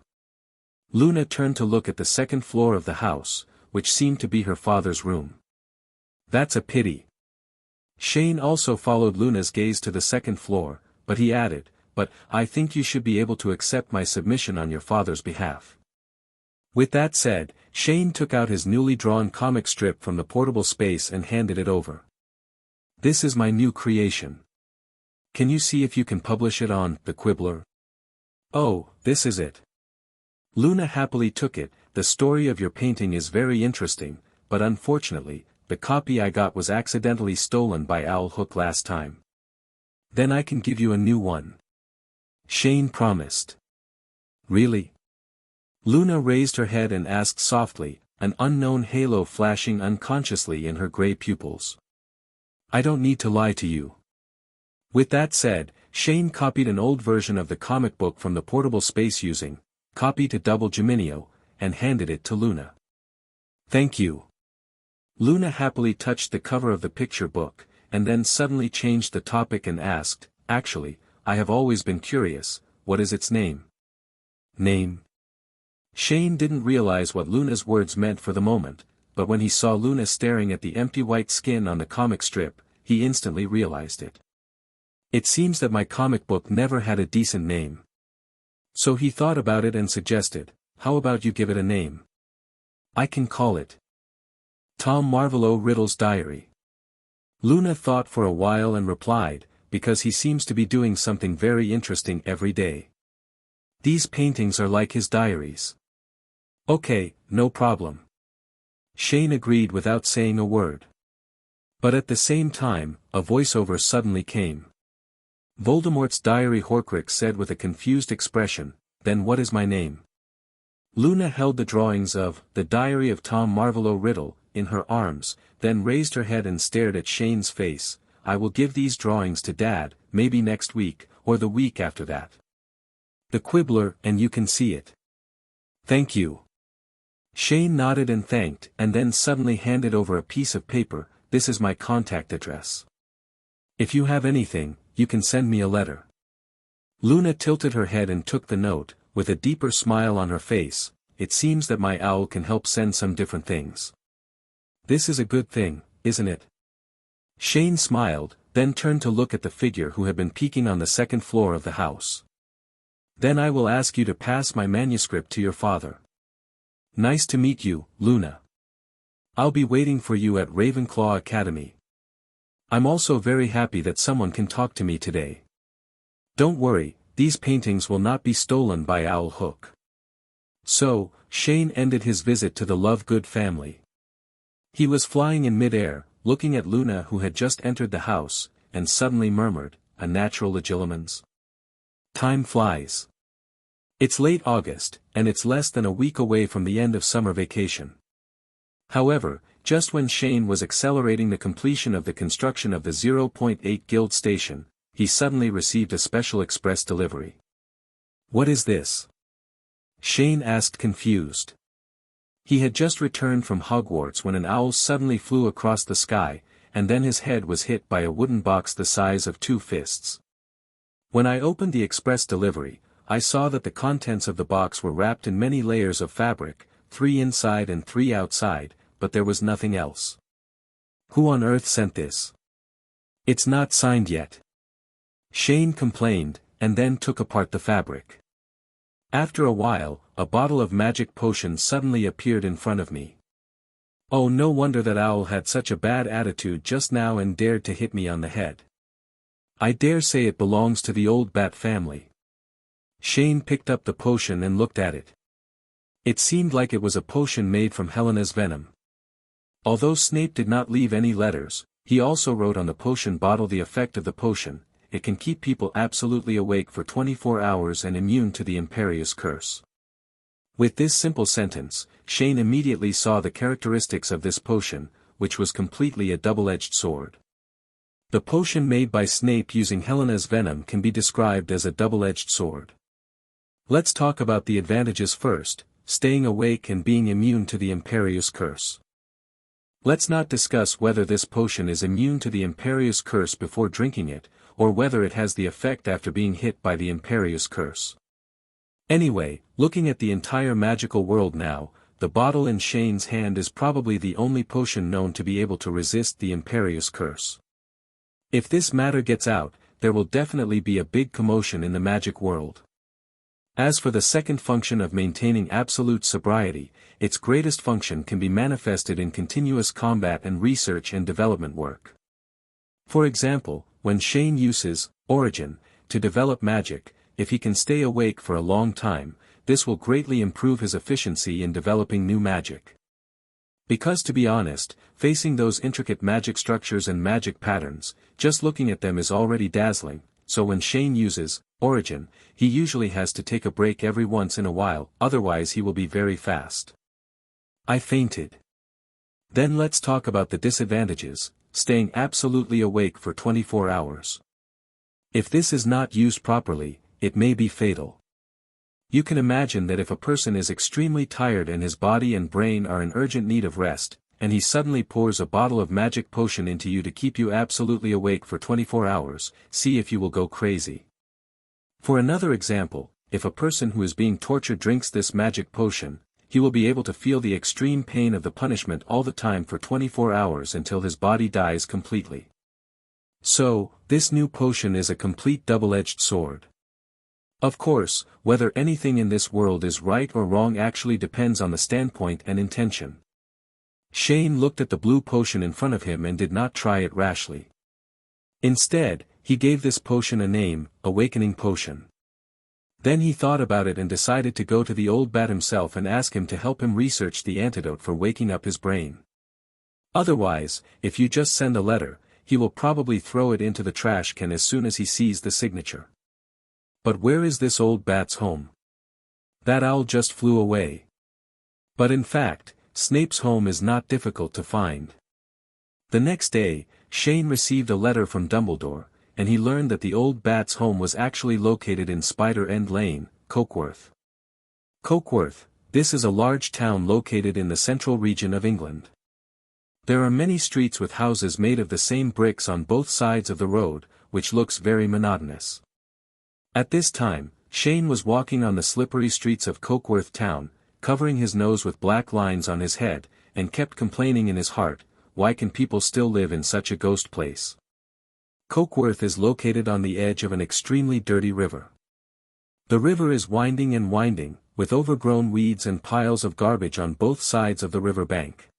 Luna turned to look at the second floor of the house, which seemed to be her father's room. That's a pity. Shane also followed Luna's gaze to the second floor, but he added, but I think you should be able to accept my submission on your father's behalf. With that said, Shane took out his newly drawn comic strip from the portable space and handed it over. This is my new creation. Can you see if you can publish it on The Quibbler? Oh, this is it. Luna happily took it. The story of your painting is very interesting, but unfortunately, the copy I got was accidentally stolen by Owl Hook last time. Then I can give you a new one. Shane promised. Really? Luna raised her head and asked softly, an unknown halo flashing unconsciously in her gray pupils. I don't need to lie to you. With that said, Shane copied an old version of the comic book from the portable space using copy to double Geminio, and handed it to Luna. Thank you. Luna happily touched the cover of the picture book, and then suddenly changed the topic and asked, actually, I have always been curious, what is its name? Name? Shane didn't realize what Luna's words meant for the moment, but when he saw Luna staring at the empty white skin on the comic strip, he instantly realized it. It seems that my comic book never had a decent name. So he thought about it and suggested, how about you give it a name? I can call it Tom Marvolo Riddle's Diary. Luna thought for a while and replied, because he seems to be doing something very interesting every day. These paintings are like his diaries. Okay, no problem. Shane agreed without saying a word. But at the same time, a voiceover suddenly came. Voldemort's diary, Horcrux said with a confused expression, then what is my name? Luna held the drawings of The Diary of Tom Marvolo Riddle in her arms, then raised her head and stared at Shane's face. I will give these drawings to Dad, maybe next week, or the week after that. The Quibbler, and you can see it. Thank you. Shane nodded and thanked, and then suddenly handed over a piece of paper. This is my contact address. If you have anything, you can send me a letter. Luna tilted her head and took the note, with a deeper smile on her face. It seems that my owl can help send some different things. This is a good thing, isn't it? Shane smiled, then turned to look at the figure who had been peeking on the second floor of the house. Then I will ask you to pass my manuscript to your father. Nice to meet you, Luna. I'll be waiting for you at Ravenclaw Academy. I'm also very happy that someone can talk to me today. Don't worry, these paintings will not be stolen by Owl Hook. So, Shane ended his visit to the Lovegood family. He was flying in mid-air, looking at Luna who had just entered the house, and suddenly murmured, a natural legilimens. Time flies. It's late August, and it's less than a week away from the end of summer vacation. However, just when Shane was accelerating the completion of the construction of the 0.8 Guild station, he suddenly received a special express delivery. "What is this?" Shane asked, confused. He had just returned from Hogwarts when an owl suddenly flew across the sky, and then his head was hit by a wooden box the size of 2 fists. When I opened the express delivery, I saw that the contents of the box were wrapped in many layers of fabric, 3 inside and 3 outside, but there was nothing else. "Who on earth sent this? It's not signed yet," Shane complained, and then took apart the fabric. After a while, a bottle of magic potion suddenly appeared in front of me. Oh, no wonder that owl had such a bad attitude just now and dared to hit me on the head. I dare say it belongs to the old bat family. Shane picked up the potion and looked at it. It seemed like it was a potion made from Helena's venom. Although Snape did not leave any letters, he also wrote on the potion bottle the effect of the potion: it can keep people absolutely awake for 24 hours and immune to the Imperious Curse. With this simple sentence, Shane immediately saw the characteristics of this potion, which was completely a double-edged sword. The potion made by Snape using Helena's venom can be described as a double-edged sword. Let's talk about the advantages first: staying awake and being immune to the Imperious Curse. Let's not discuss whether this potion is immune to the Imperious Curse before drinking it, or whether it has the effect after being hit by the Imperious Curse. Anyway, looking at the entire magical world now, the bottle in Shane's hand is probably the only potion known to be able to resist the Imperious Curse. If this matter gets out, there will definitely be a big commotion in the magic world. As for the second function of maintaining absolute sobriety, its greatest function can be manifested in continuous combat and research and development work. For example, when Shane uses Origin to develop magic, if he can stay awake for a long time, this will greatly improve his efficiency in developing new magic. Because to be honest, facing those intricate magic structures and magic patterns, just looking at them is already dazzling, so when Shane uses Origin, he usually has to take a break every once in a while, otherwise he will be very fast. I fainted. Then let's talk about the disadvantages: staying absolutely awake for 24 hours. If this is not used properly, it may be fatal. You can imagine that if a person is extremely tired and his body and brain are in urgent need of rest, and he suddenly pours a bottle of magic potion into you to keep you absolutely awake for 24 hours, see if you will go crazy. For another example, if a person who is being tortured drinks this magic potion, he will be able to feel the extreme pain of the punishment all the time for 24 hours until his body dies completely. So, this new potion is a complete double-edged sword. Of course, whether anything in this world is right or wrong actually depends on the standpoint and intention. Shane looked at the blue potion in front of him and did not try it rashly. Instead, he gave this potion a name, Awakening Potion. Then he thought about it and decided to go to the old bat himself and ask him to help him research the antidote for waking up his brain. Otherwise, if you just send a letter, he will probably throw it into the trash can as soon as he sees the signature. But where is this old bat's home? That owl just flew away. But in fact, Snape's home is not difficult to find. The next day, Shane received a letter from Dumbledore, and he learned that the old bat's home was actually located in Spider End Lane, Cokeworth. Cokeworth, this is a large town located in the central region of England. There are many streets with houses made of the same bricks on both sides of the road, which looks very monotonous. At this time, Shane was walking on the slippery streets of Cokeworth town, covering his nose with black lines on his head, and kept complaining in his heart, why can people still live in such a ghost place? Cokeworth is located on the edge of an extremely dirty river. The river is winding and winding, with overgrown weeds and piles of garbage on both sides of the river bank.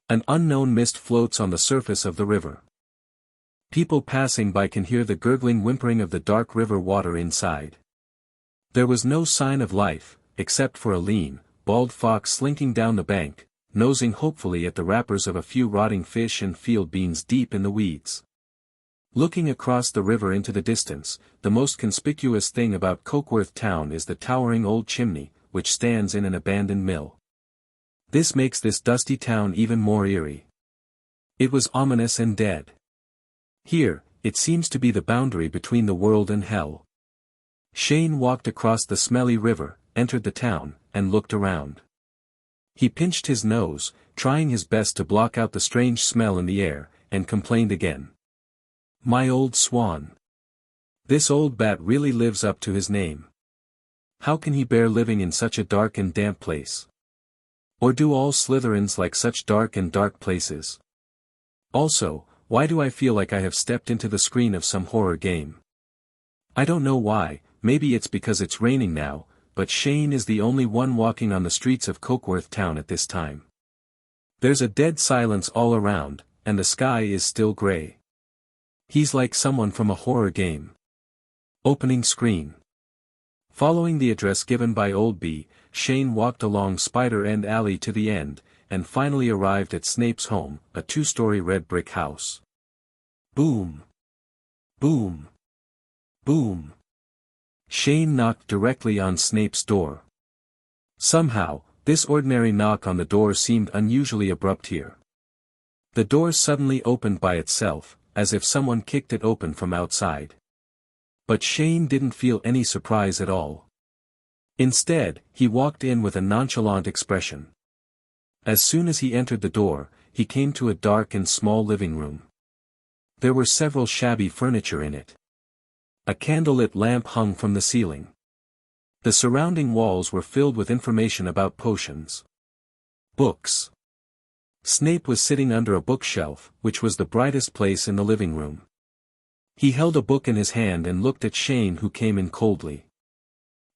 An unknown mist floats on the surface of the river. People passing by can hear the gurgling whimpering of the dark river water inside. There was no sign of life, except for a lean, bald fox slinking down the bank, nosing hopefully at the wrappers of a few rotting fish and field beans deep in the weeds. Looking across the river into the distance, the most conspicuous thing about Cokeworth town is the towering old chimney, which stands in an abandoned mill. This makes this dusty town even more eerie. It was ominous and dead. Here, it seems to be the boundary between the world and hell. Shane walked across the smelly river, entered the town, and looked around. He pinched his nose, trying his best to block out the strange smell in the air, and complained again. My old swan. This old bat really lives up to his name. How can he bear living in such a dark and damp place? Or do all Slytherins like such dark places? Also, why do I feel like I have stepped into the screen of some horror game? I don't know why, maybe it's because it's raining now, but Shane is the only one walking on the streets of Cokeworth town at this time. There's a dead silence all around, and the sky is still grey. He's like someone from a horror game. Opening screen. Following the address given by Old B, Shane walked along Spider End Alley to the end, and finally arrived at Snape's home, a 2-story red brick house. Boom. Boom. Boom. Shane knocked directly on Snape's door. Somehow, this ordinary knock on the door seemed unusually abrupt here. The door suddenly opened by itself, as if someone kicked it open from outside. But Shane didn't feel any surprise at all. Instead, he walked in with a nonchalant expression. As soon as he entered the door, he came to a dark and small living room. There were several shabby furniture in it. A candlelit lamp hung from the ceiling. The surrounding walls were filled with information about potions. Books. Snape was sitting under a bookshelf, which was the brightest place in the living room. He held a book in his hand and looked at Shane, who came in coldly.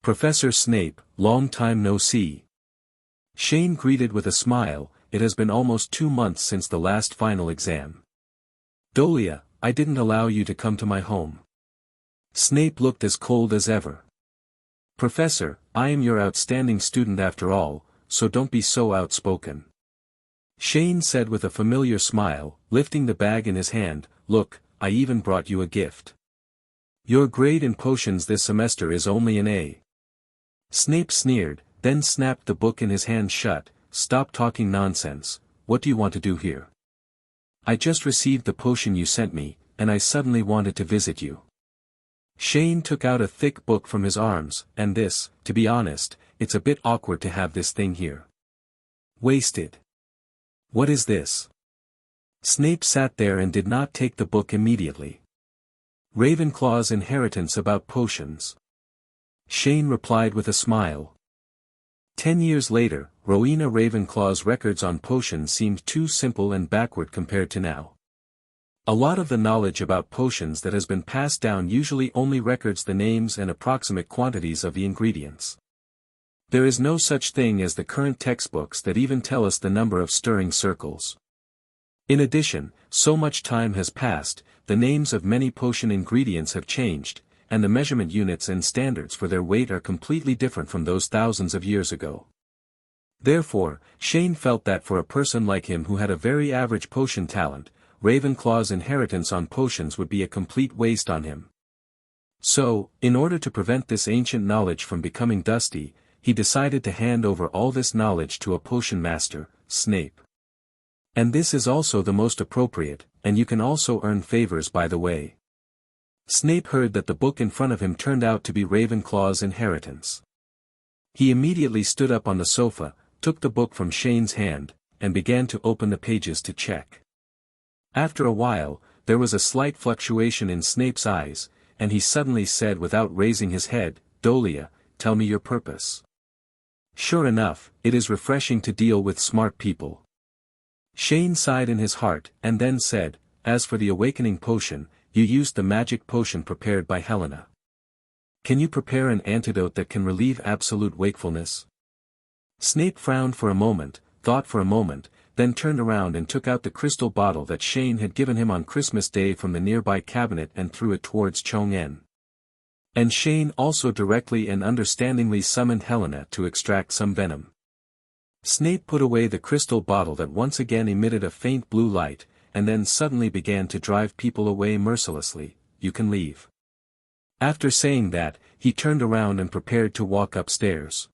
Professor Snape, long time no see. Shane greeted with a smile. It has been almost 2 months since the last final exam. Dolea, I didn't allow you to come to my home. Snape looked as cold as ever. Professor, I am your outstanding student after all, so don't be so outspoken. Shane said with a familiar smile, lifting the bag in his hand, look, I even brought you a gift. Your grade in potions this semester is only an A. Snape sneered, then snapped the book in his hand shut. Stop talking nonsense, what do you want to do here? I just received the potion you sent me, and I suddenly wanted to visit you. Shane took out a thick book from his arms, and this, to be honest, it's a bit awkward to have this thing here. Wasted. What is this? Snape sat there and did not take the book immediately. Ravenclaw's inheritance about potions. Shane replied with a smile. 10 years later, Rowena Ravenclaw's records on potions seemed too simple and backward compared to now. A lot of the knowledge about potions that has been passed down usually only records the names and approximate quantities of the ingredients. There is no such thing as the current textbooks that even tell us the number of stirring circles. In addition, so much time has passed, the names of many potion ingredients have changed, and the measurement units and standards for their weight are completely different from those thousands of years ago. Therefore, Shane felt that for a person like him who had a very average potion talent, Ravenclaw's inheritance on potions would be a complete waste on him. So, in order to prevent this ancient knowledge from becoming dusty, he decided to hand over all this knowledge to a potion master, Snape. And this is also the most appropriate, and you can also earn favors by the way. Snape heard that the book in front of him turned out to be Ravenclaw's inheritance. He immediately stood up on the sofa, took the book from Shane's hand, and began to open the pages to check. After a while, there was a slight fluctuation in Snape's eyes, and he suddenly said without raising his head, Dolea, tell me your purpose. Sure enough, it is refreshing to deal with smart people. Shane sighed in his heart, and then said, as for the awakening potion, you used the magic potion prepared by Helena. Can you prepare an antidote that can relieve absolute wakefulness? Snape frowned for a moment, thought for a moment, then turned around and took out the crystal bottle that Shane had given him on Christmas Day from the nearby cabinet and threw it towards Chong-en. And Shane also directly and understandingly summoned Helena to extract some venom. Snape put away the crystal bottle that once again emitted a faint blue light, and then suddenly began to drive people away mercilessly. "You can leave." After saying that, he turned around and prepared to walk upstairs.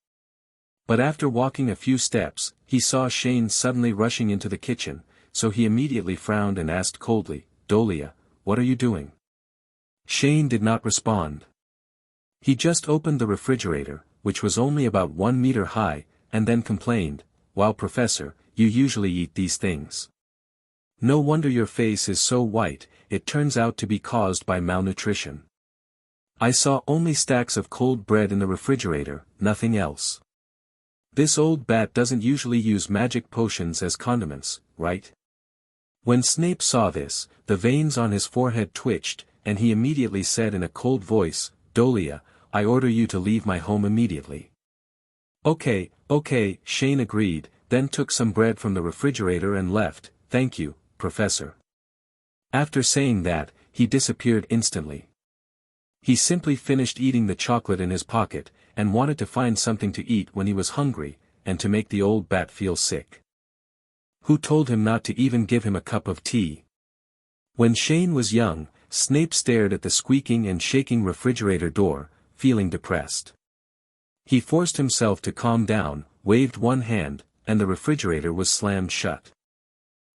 But after walking a few steps, he saw Shane suddenly rushing into the kitchen, so he immediately frowned and asked coldly, "Dolea, what are you doing?" Shane did not respond. He just opened the refrigerator, which was only about 1 meter high, and then complained, "Wow, Professor, you usually eat these things. No wonder your face is so white, it turns out to be caused by malnutrition. I saw only stacks of cold bread in the refrigerator, nothing else. This old bat doesn't usually use magic potions as condiments, right?" When Snape saw this, the veins on his forehead twitched, and he immediately said in a cold voice, "Dolea, I order you to leave my home immediately." Okay, Shane agreed, then took some bread from the refrigerator and left. "Thank you, Professor." After saying that, he disappeared instantly. He simply finished eating the chocolate in his pocket, and wanted to find something to eat when he was hungry, and to make the old bat feel sick. Who told him not to even give him a cup of tea? When Shane was young, Snape stared at the squeaking and shaking refrigerator door, feeling depressed. He forced himself to calm down, waved one hand, and the refrigerator was slammed shut.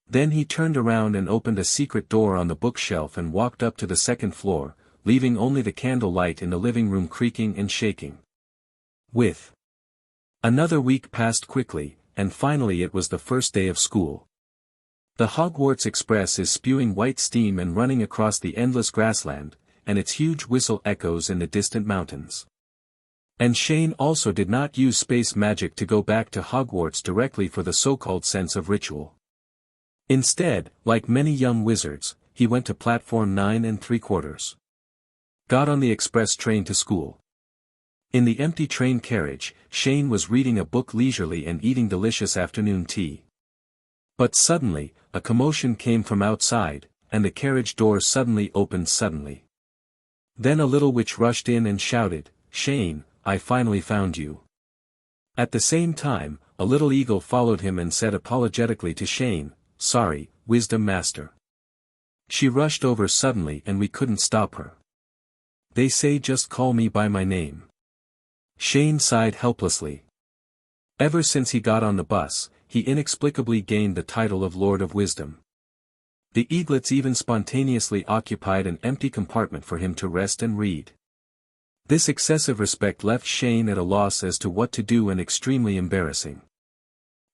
Then he turned around and opened a secret door on the bookshelf and walked up to the second floor, leaving only the candle light in the living room creaking and shaking. Another week passed quickly, and finally it was the first day of school. The Hogwarts Express is spewing white steam and running across the endless grassland, and its huge whistle echoes in the distant mountains. And Shane also did not use space magic to go back to Hogwarts directly for the so-called sense of ritual. Instead, like many young wizards, he went to platform 9 3/4. Got on the express train to school. In the empty train carriage, Shane was reading a book leisurely and eating delicious afternoon tea. But suddenly, a commotion came from outside, and the carriage door suddenly opened suddenly. Then a little witch rushed in and shouted, "Shane, I finally found you." At the same time, a little eagle followed him and said apologetically to Shane, "Sorry, Wisdom Master. She rushed over suddenly and we couldn't stop her. They say just call me by my name." Shane sighed helplessly. Ever since he got on the bus, he inexplicably gained the title of Lord of Wisdom. The eaglets even spontaneously occupied an empty compartment for him to rest and read. This excessive respect left Shane at a loss as to what to do and extremely embarrassing.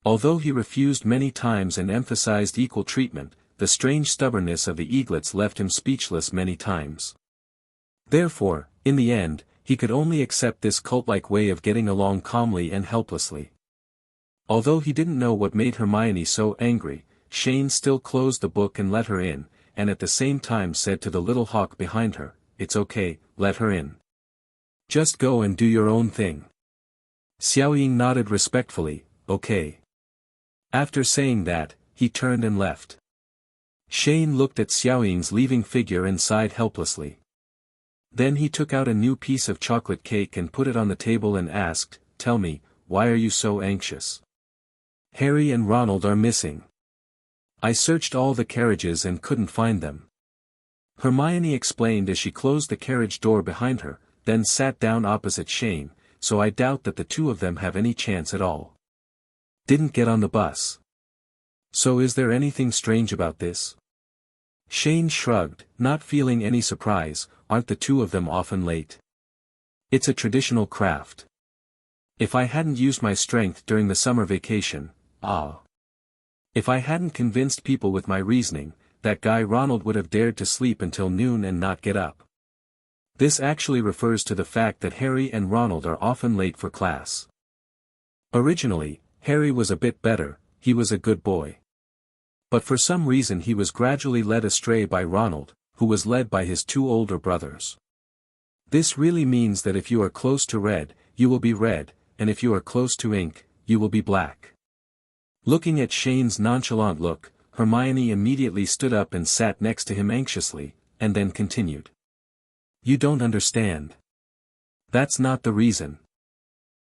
Although he refused many times and emphasized equal treatment, the strange stubbornness of the eaglets left him speechless many times. Therefore, in the end, he could only accept this cult-like way of getting along calmly and helplessly. Although he didn't know what made Hermione so angry, Shane still closed the book and let her in, and at the same time said to the little hawk behind her, "It's okay, let her in. Just go and do your own thing." Xiaoying nodded respectfully, "Okay." After saying that, he turned and left. Shane looked at Xiaoying's leaving figure and sighed helplessly. Then he took out a new piece of chocolate cake and put it on the table and asked, "Tell me, why are you so anxious? Harry and Ronald are missing. I searched all the carriages and couldn't find them." Hermione explained as she closed the carriage door behind her, then sat down opposite Shane, "So I doubt that the two of them have any chance at all. Didn't get on the bus. So is there anything strange about this?" Shane shrugged, not feeling any surprise. "Aren't the two of them often late? It's a traditional craft. If I hadn't used my strength during the summer vacation, if I hadn't convinced people with my reasoning, that guy Ronald would have dared to sleep until noon and not get up." This actually refers to the fact that Harry and Ronald are often late for class. Originally, Harry was a bit better, he was a good boy. But for some reason he was gradually led astray by Ronald, who was led by his two older brothers. This really means that if you are close to red, you will be red, and if you are close to ink, you will be black. Looking at Shane's nonchalant look, Hermione immediately stood up and sat next to him anxiously, and then continued. "You don't understand. That's not the reason."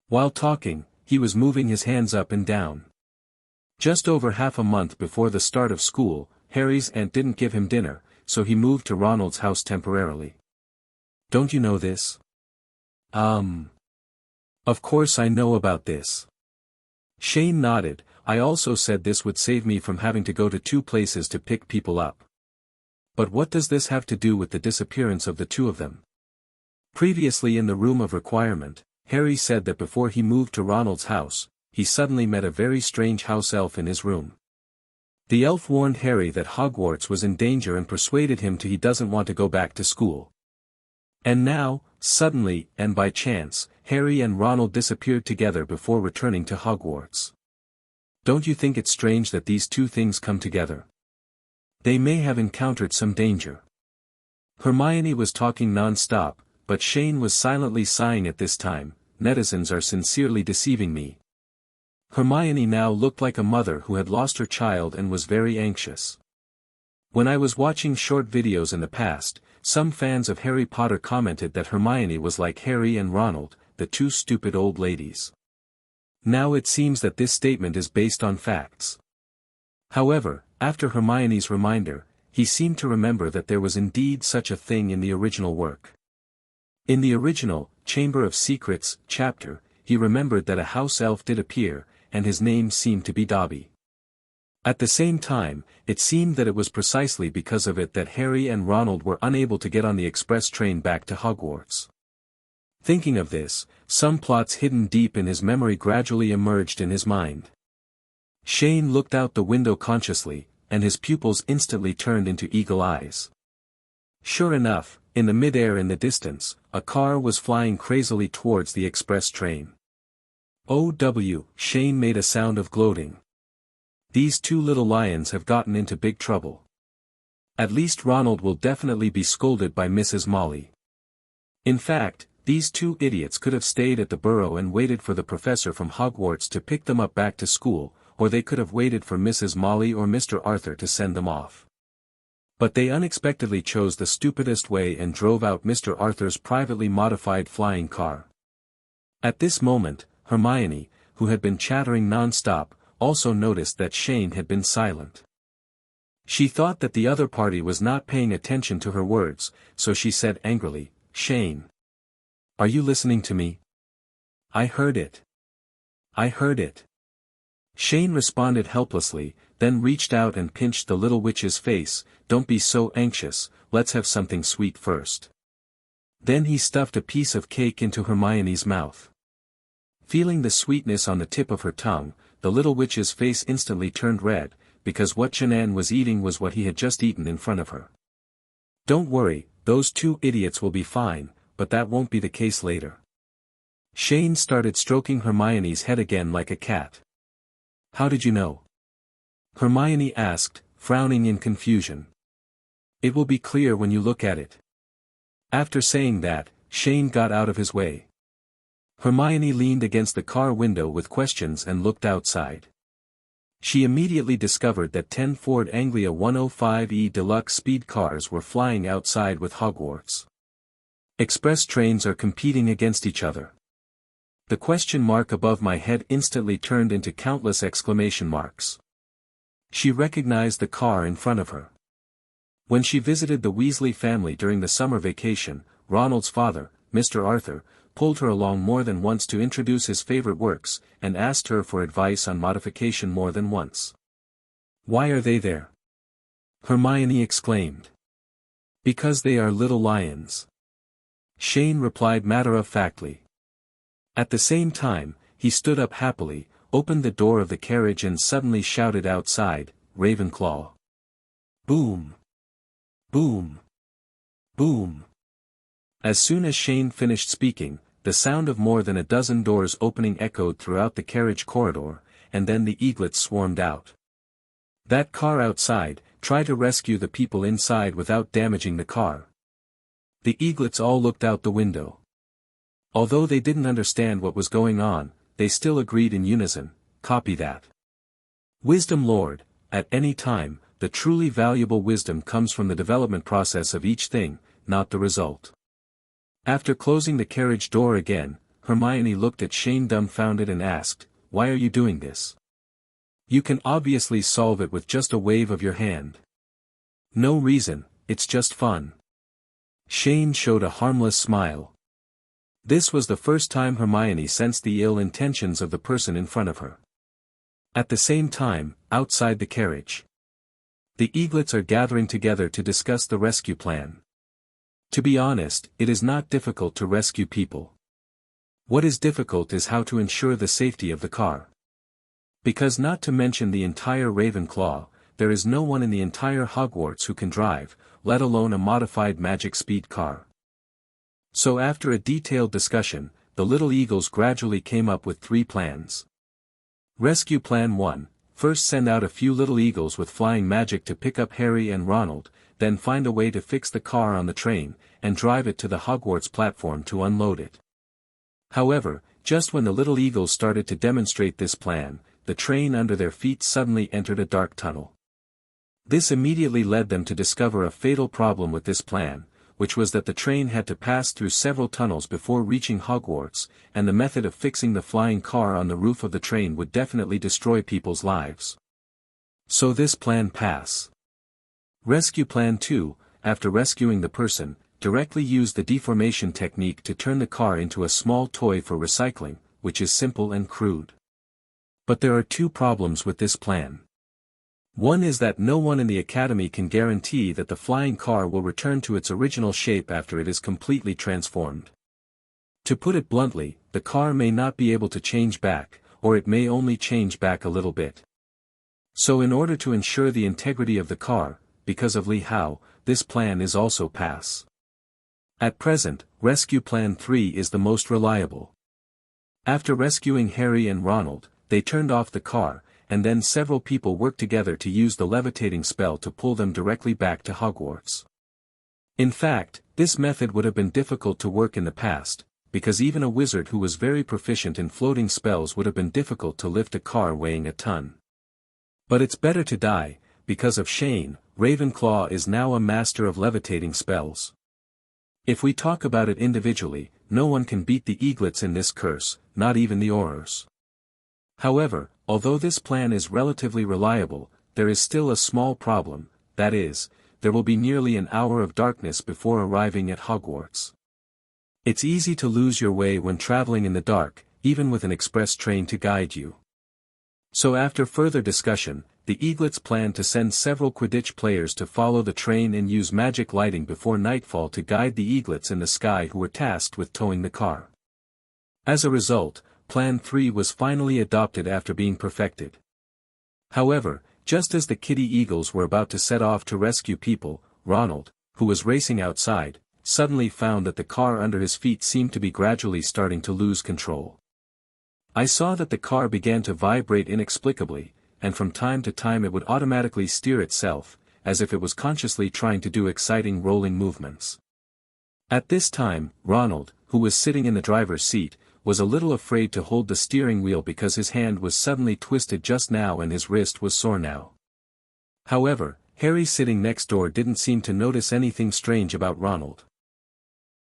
While talking, he was moving his hands up and down. Just over half a month before the start of school, Harry's aunt didn't give him dinner, so he moved to Ronald's house temporarily. Don't you know this? Of course I know about this. Shane nodded. I also said this would save me from having to go to two places to pick people up. But what does this have to do with the disappearance of the two of them? Previously in the room of requirement, Harry said that before he moved to Ronald's house, he suddenly met a very strange house elf in his room. The elf warned Harry that Hogwarts was in danger and persuaded him he doesn't want to go back to school. And now, suddenly, and by chance, Harry and Ronald disappeared together before returning to Hogwarts. Don't you think it's strange that these two things come together? They may have encountered some danger. Hermione was talking non-stop, but Shane was silently sighing at this time. Netizens are sincerely deceiving me. Hermione now looked like a mother who had lost her child and was very anxious. When I was watching short videos in the past, some fans of Harry Potter commented that Hermione was like Harry and Ronald, the two stupid old ladies. Now it seems that this statement is based on facts. However, after Hermione's reminder, he seemed to remember that there was indeed such a thing in the original work. In the original, Chamber of Secrets, chapter, he remembered that a house elf did appear, and his name seemed to be Dobby. At the same time, it seemed that it was precisely because of it that Harry and Ronald were unable to get on the express train back to Hogwarts. Thinking of this, some plots hidden deep in his memory gradually emerged in his mind. Shane looked out the window consciously, and his pupils instantly turned into eagle eyes. Sure enough, in the mid-air in the distance, a car was flying crazily towards the express train. "OW," Shane made a sound of gloating. These two little lions have gotten into big trouble. At least Ronald will definitely be scolded by Mrs. Molly. In fact, these two idiots could have stayed at the burrow and waited for the professor from Hogwarts to pick them up back to school, or they could have waited for Mrs. Molly or Mr. Arthur to send them off. But they unexpectedly chose the stupidest way and drove out Mr. Arthur's privately modified flying car. At this moment, Hermione, who had been chattering non-stop, also noticed that Shane had been silent. She thought that the other party was not paying attention to her words, so she said angrily, "Shane. Are you listening to me? I heard it. I heard it." Shane responded helplessly, then reached out and pinched the little witch's face. "Don't be so anxious, let's have something sweet first." Then he stuffed a piece of cake into Hermione's mouth. Feeling the sweetness on the tip of her tongue, the little witch's face instantly turned red, because what Shanann was eating was what he had just eaten in front of her. "Don't worry, those two idiots will be fine, but that won't be the case later." Shane started stroking Hermione's head again like a cat. "How did you know?" Hermione asked, frowning in confusion. "It will be clear when you look at it." After saying that, Shane got out of his way. Hermione leaned against the car window with questions and looked outside. She immediately discovered that 10 Ford Anglia 105E deluxe speed cars were flying outside with Hogwarts. Express trains are competing against each other. The question mark above my head instantly turned into countless exclamation marks. She recognized the car in front of her. When she visited the Weasley family during the summer vacation, Ronald's father, Mr. Arthur, pulled her along more than once to introduce his favorite works, and asked her for advice on modification more than once. "Why are they there?" Hermione exclaimed. "Because they are little lions." Shane replied matter-of-factly. At the same time, he stood up happily, opened the door of the carriage and suddenly shouted outside, "Ravenclaw!" Boom! Boom! Boom! As soon as Shane finished speaking, the sound of more than a dozen doors opening echoed throughout the carriage corridor, and then the eaglets swarmed out. "That car outside, try to rescue the people inside without damaging the car." The eaglets all looked out the window. Although they didn't understand what was going on, they still agreed in unison, "Copy that." Wisdom Lord, at any time, the truly valuable wisdom comes from the development process of each thing, not the result. After closing the carriage door again, Hermione looked at Shane dumbfounded and asked, "Why are you doing this? You can obviously solve it with just a wave of your hand." No reason, it's just fun. Shane showed a harmless smile. This was the first time Hermione sensed the ill intentions of the person in front of her. At the same time, outside the carriage, the eaglets are gathering together to discuss the rescue plan. To be honest, it is not difficult to rescue people. What is difficult is how to ensure the safety of the car. Because not to mention the entire Ravenclaw, there is no one in the entire Hogwarts who can drive, let alone a modified magic speed car. So after a detailed discussion, the little eagles gradually came up with 3 plans. Rescue Plan 1, first send out a few little eagles with flying magic to pick up Harry and Ronald, then find a way to fix the car on the train, and drive it to the Hogwarts platform to unload it. However, just when the little eagles started to demonstrate this plan, the train under their feet suddenly entered a dark tunnel. This immediately led them to discover a fatal problem with this plan, which was that the train had to pass through several tunnels before reaching Hogwarts, and the method of fixing the flying car on the roof of the train would definitely destroy people's lives. So this plan passed. Rescue Plan 2, after rescuing the person, directly use the deformation technique to turn the car into a small toy for recycling, which is simple and crude. But there are 2 problems with this plan. One is that no one in the academy can guarantee that the flying car will return to its original shape after it is completely transformed. To put it bluntly, the car may not be able to change back, or it may only change back a little bit. So in order to ensure the integrity of the car, because of Li Hao, this plan is also pass. At present, Rescue Plan 3 is the most reliable. After rescuing Harry and Ronald, they turned off the car, and then several people worked together to use the levitating spell to pull them directly back to Hogwarts. In fact, this method would have been difficult to work in the past, because even a wizard who was very proficient in floating spells would have been difficult to lift a car weighing a ton. But it's better to die, because of Shane, Ravenclaw is now a master of levitating spells. If we talk about it individually, no one can beat the eaglets in this curse, not even the Aurors. However, although this plan is relatively reliable, there is still a small problem, that is, there will be nearly an hour of darkness before arriving at Hogwarts. It's easy to lose your way when traveling in the dark, even with an express train to guide you. So after further discussion, the eaglets plan to send several Quidditch players to follow the train and use magic lighting before nightfall to guide the eaglets in the sky who were tasked with towing the car. As a result, Plan 3 was finally adopted after being perfected. However, just as the kitty eagles were about to set off to rescue people, Ronald, who was racing outside, suddenly found that the car under his feet seemed to be gradually starting to lose control. I saw that the car began to vibrate inexplicably, and from time to time it would automatically steer itself, as if it was consciously trying to do exciting rolling movements. At this time, Ronald, who was sitting in the driver's seat, was a little afraid to hold the steering wheel because his hand was suddenly twisted just now and his wrist was sore now. However, Harry sitting next door didn't seem to notice anything strange about Ronald.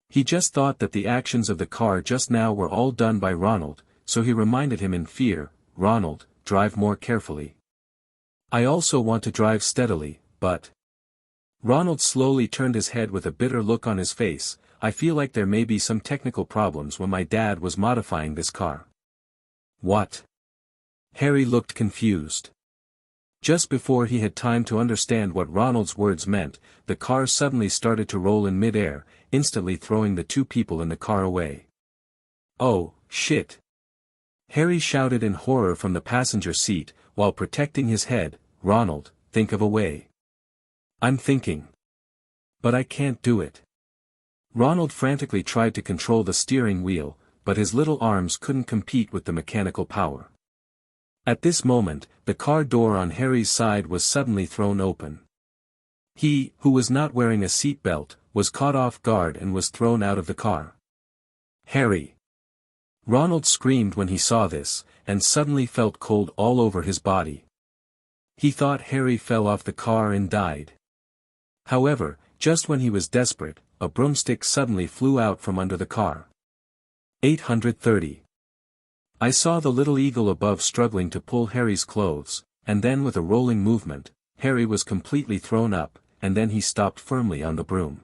He just thought that the actions of the car just now were all done by Ronald, so he reminded him in fear, "Ronald, drive more carefully. I also want to drive steadily, but..." Ronald slowly turned his head with a bitter look on his face. "I feel like there may be some technical problems when my dad was modifying this car." "What?" Harry looked confused. Just before he had time to understand what Ronald's words meant, the car suddenly started to roll in mid-air, instantly throwing the 2 people in the car away. "Oh, shit!" Harry shouted in horror from the passenger seat, while protecting his head. "Ronald, think of a way." "I'm thinking. But I can't do it." Ronald frantically tried to control the steering wheel, but his little arms couldn't compete with the mechanical power. At this moment, the car door on Harry's side was suddenly thrown open. He, who was not wearing a seat belt, was caught off guard and was thrown out of the car. "Harry!" Ronald screamed when he saw this, and suddenly felt cold all over his body. He thought Harry fell off the car and died. However, just when he was desperate, a broomstick suddenly flew out from under the car. 830. I saw the little eagle above struggling to pull Harry's clothes, and then with a rolling movement, Harry was completely thrown up, and then he stopped firmly on the broom.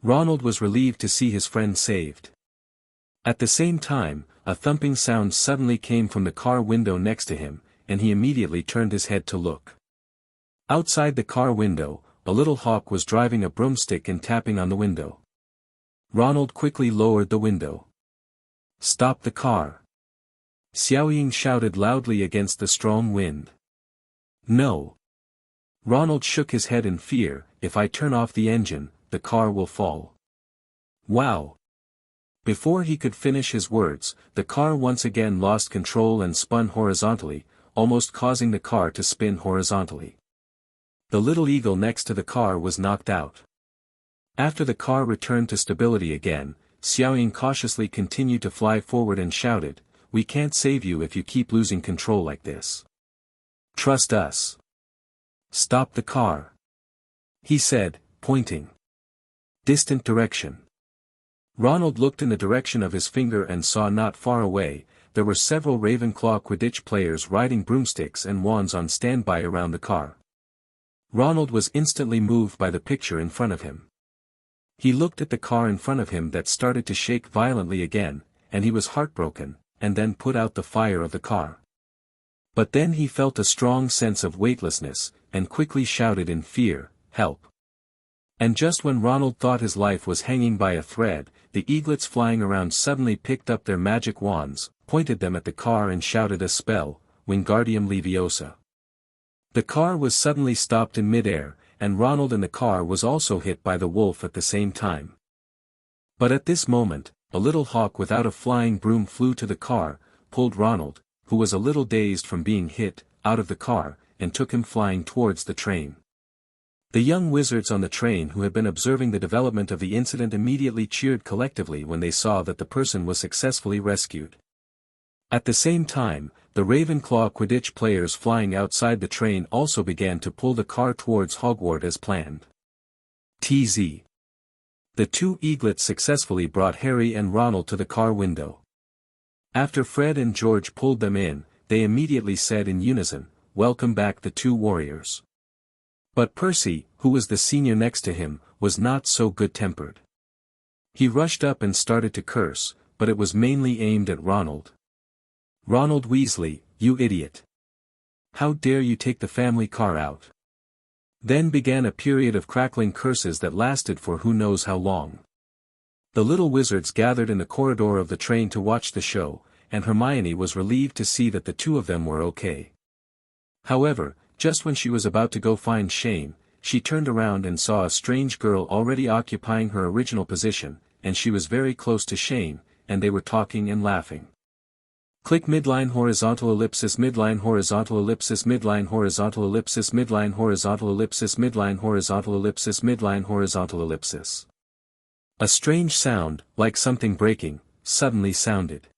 Ronald was relieved to see his friend saved. At the same time, a thumping sound suddenly came from the car window next to him, and he immediately turned his head to look. Outside the car window, a little hawk was driving a broomstick and tapping on the window. Ronald quickly lowered the window. "Stop the car!" Xiaoying shouted loudly against the strong wind. "No." Ronald shook his head in fear. "If I turn off the engine, the car will fall." "Wow!" Before he could finish his words, the car once again lost control and spun horizontally, almost causing the car to spin horizontally. The little eagle next to the car was knocked out. After the car returned to stability again, Xiaoying cautiously continued to fly forward and shouted, "We can't save you if you keep losing control like this. Trust us. Stop the car," he said, pointing. Distant direction. Ronald looked in the direction of his finger and saw not far away, there were several Ravenclaw Quidditch players riding broomsticks and wands on standby around the car. Ronald was instantly moved by the picture in front of him. He looked at the car in front of him that started to shake violently again, and he was heartbroken, and then put out the fire of the car. But then he felt a strong sense of weightlessness, and quickly shouted in fear, "Help!" And just when Ronald thought his life was hanging by a thread, the eaglets flying around suddenly picked up their magic wands, pointed them at the car and shouted a spell, Wingardium Leviosa. The car was suddenly stopped in midair, and Ronald in the car was also hit by the wolf at the same time. But at this moment, a little hawk without a flying broom flew to the car, pulled Ronald, who was a little dazed from being hit, out of the car, and took him flying towards the train. The young wizards on the train who had been observing the development of the incident immediately cheered collectively when they saw that the person was successfully rescued. At the same time, the Ravenclaw Quidditch players flying outside the train also began to pull the car towards Hogwarts as planned. TZ. The two eaglets successfully brought Harry and Ronald to the car window. After Fred and George pulled them in, they immediately said in unison, "Welcome back the two warriors." But Percy, who was the senior next to him, was not so good-tempered. He rushed up and started to curse, but it was mainly aimed at Ronald. "Ronald Weasley, you idiot! How dare you take the family car out?" Then began a period of crackling curses that lasted for who knows how long. The little wizards gathered in the corridor of the train to watch the show, and Hermione was relieved to see that the two of them were okay. However, just when she was about to go find Shane, she turned around and saw a strange girl already occupying her original position, and she was very close to Shane, and they were talking and laughing. Click midline horizontal ellipsis midline horizontal ellipsis midline horizontal ellipsis midline horizontal ellipsis midline horizontal ellipsis midline horizontal ellipsis. A strange sound, like something breaking, suddenly sounded.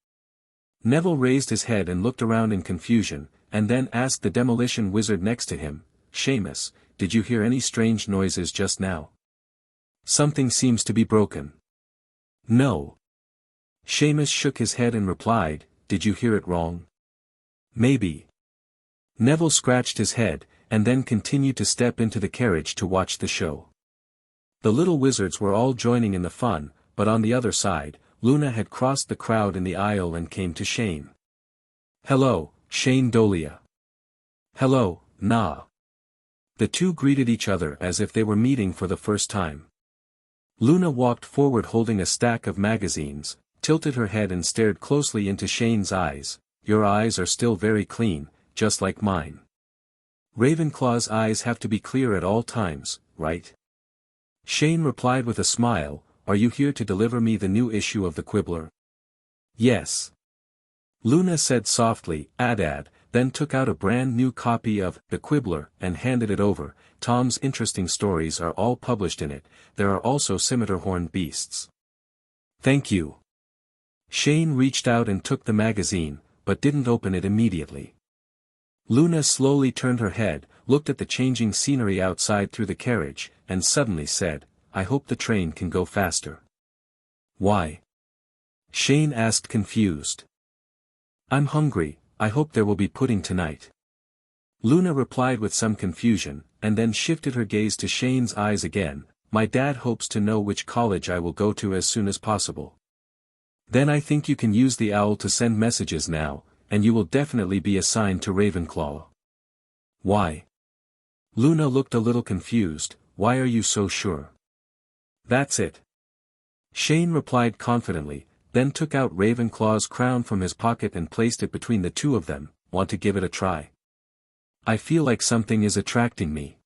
Neville raised his head and looked around in confusion, and then asked the demolition wizard next to him, "Seamus, did you hear any strange noises just now? Something seems to be broken." "No." Seamus shook his head and replied, "Did you hear it wrong? Maybe." Neville scratched his head, and then continued to step into the carriage to watch the show. The little wizards were all joining in the fun, but on the other side, Luna had crossed the crowd in the aisle and came to Shane. "Hello, Shane Dolea." "Hello, Na." The two greeted each other as if they were meeting for the first time. Luna walked forward holding a stack of magazines, tilted her head and stared closely into Shane's eyes. "Your eyes are still very clean, just like mine. Ravenclaw's eyes have to be clear at all times, right?" Shane replied with a smile, "Are you here to deliver me the new issue of the Quibbler?" "Yes." Luna said softly, "Adad," then took out a brand new copy of The Quibbler and handed it over. "Tom's interesting stories are all published in it, there are also scimitar-horned beasts." "Thank you." Shane reached out and took the magazine, but didn't open it immediately. Luna slowly turned her head, looked at the changing scenery outside through the carriage, and suddenly said, "I hope the train can go faster." "Why?" Shane asked confused. "I'm hungry, I hope there will be pudding tonight." Luna replied with some confusion, and then shifted her gaze to Shane's eyes again. My dad hopes to know which college I will go to as soon as possible. Then I think you can use the owl to send messages now, and you will definitely be assigned to Ravenclaw. Why? Luna looked a little confused. Why are you so sure? That's it. Shane replied confidently, then took out Ravenclaw's crown from his pocket and placed it between the two of them. Want to give it a try? I feel like something is attracting me.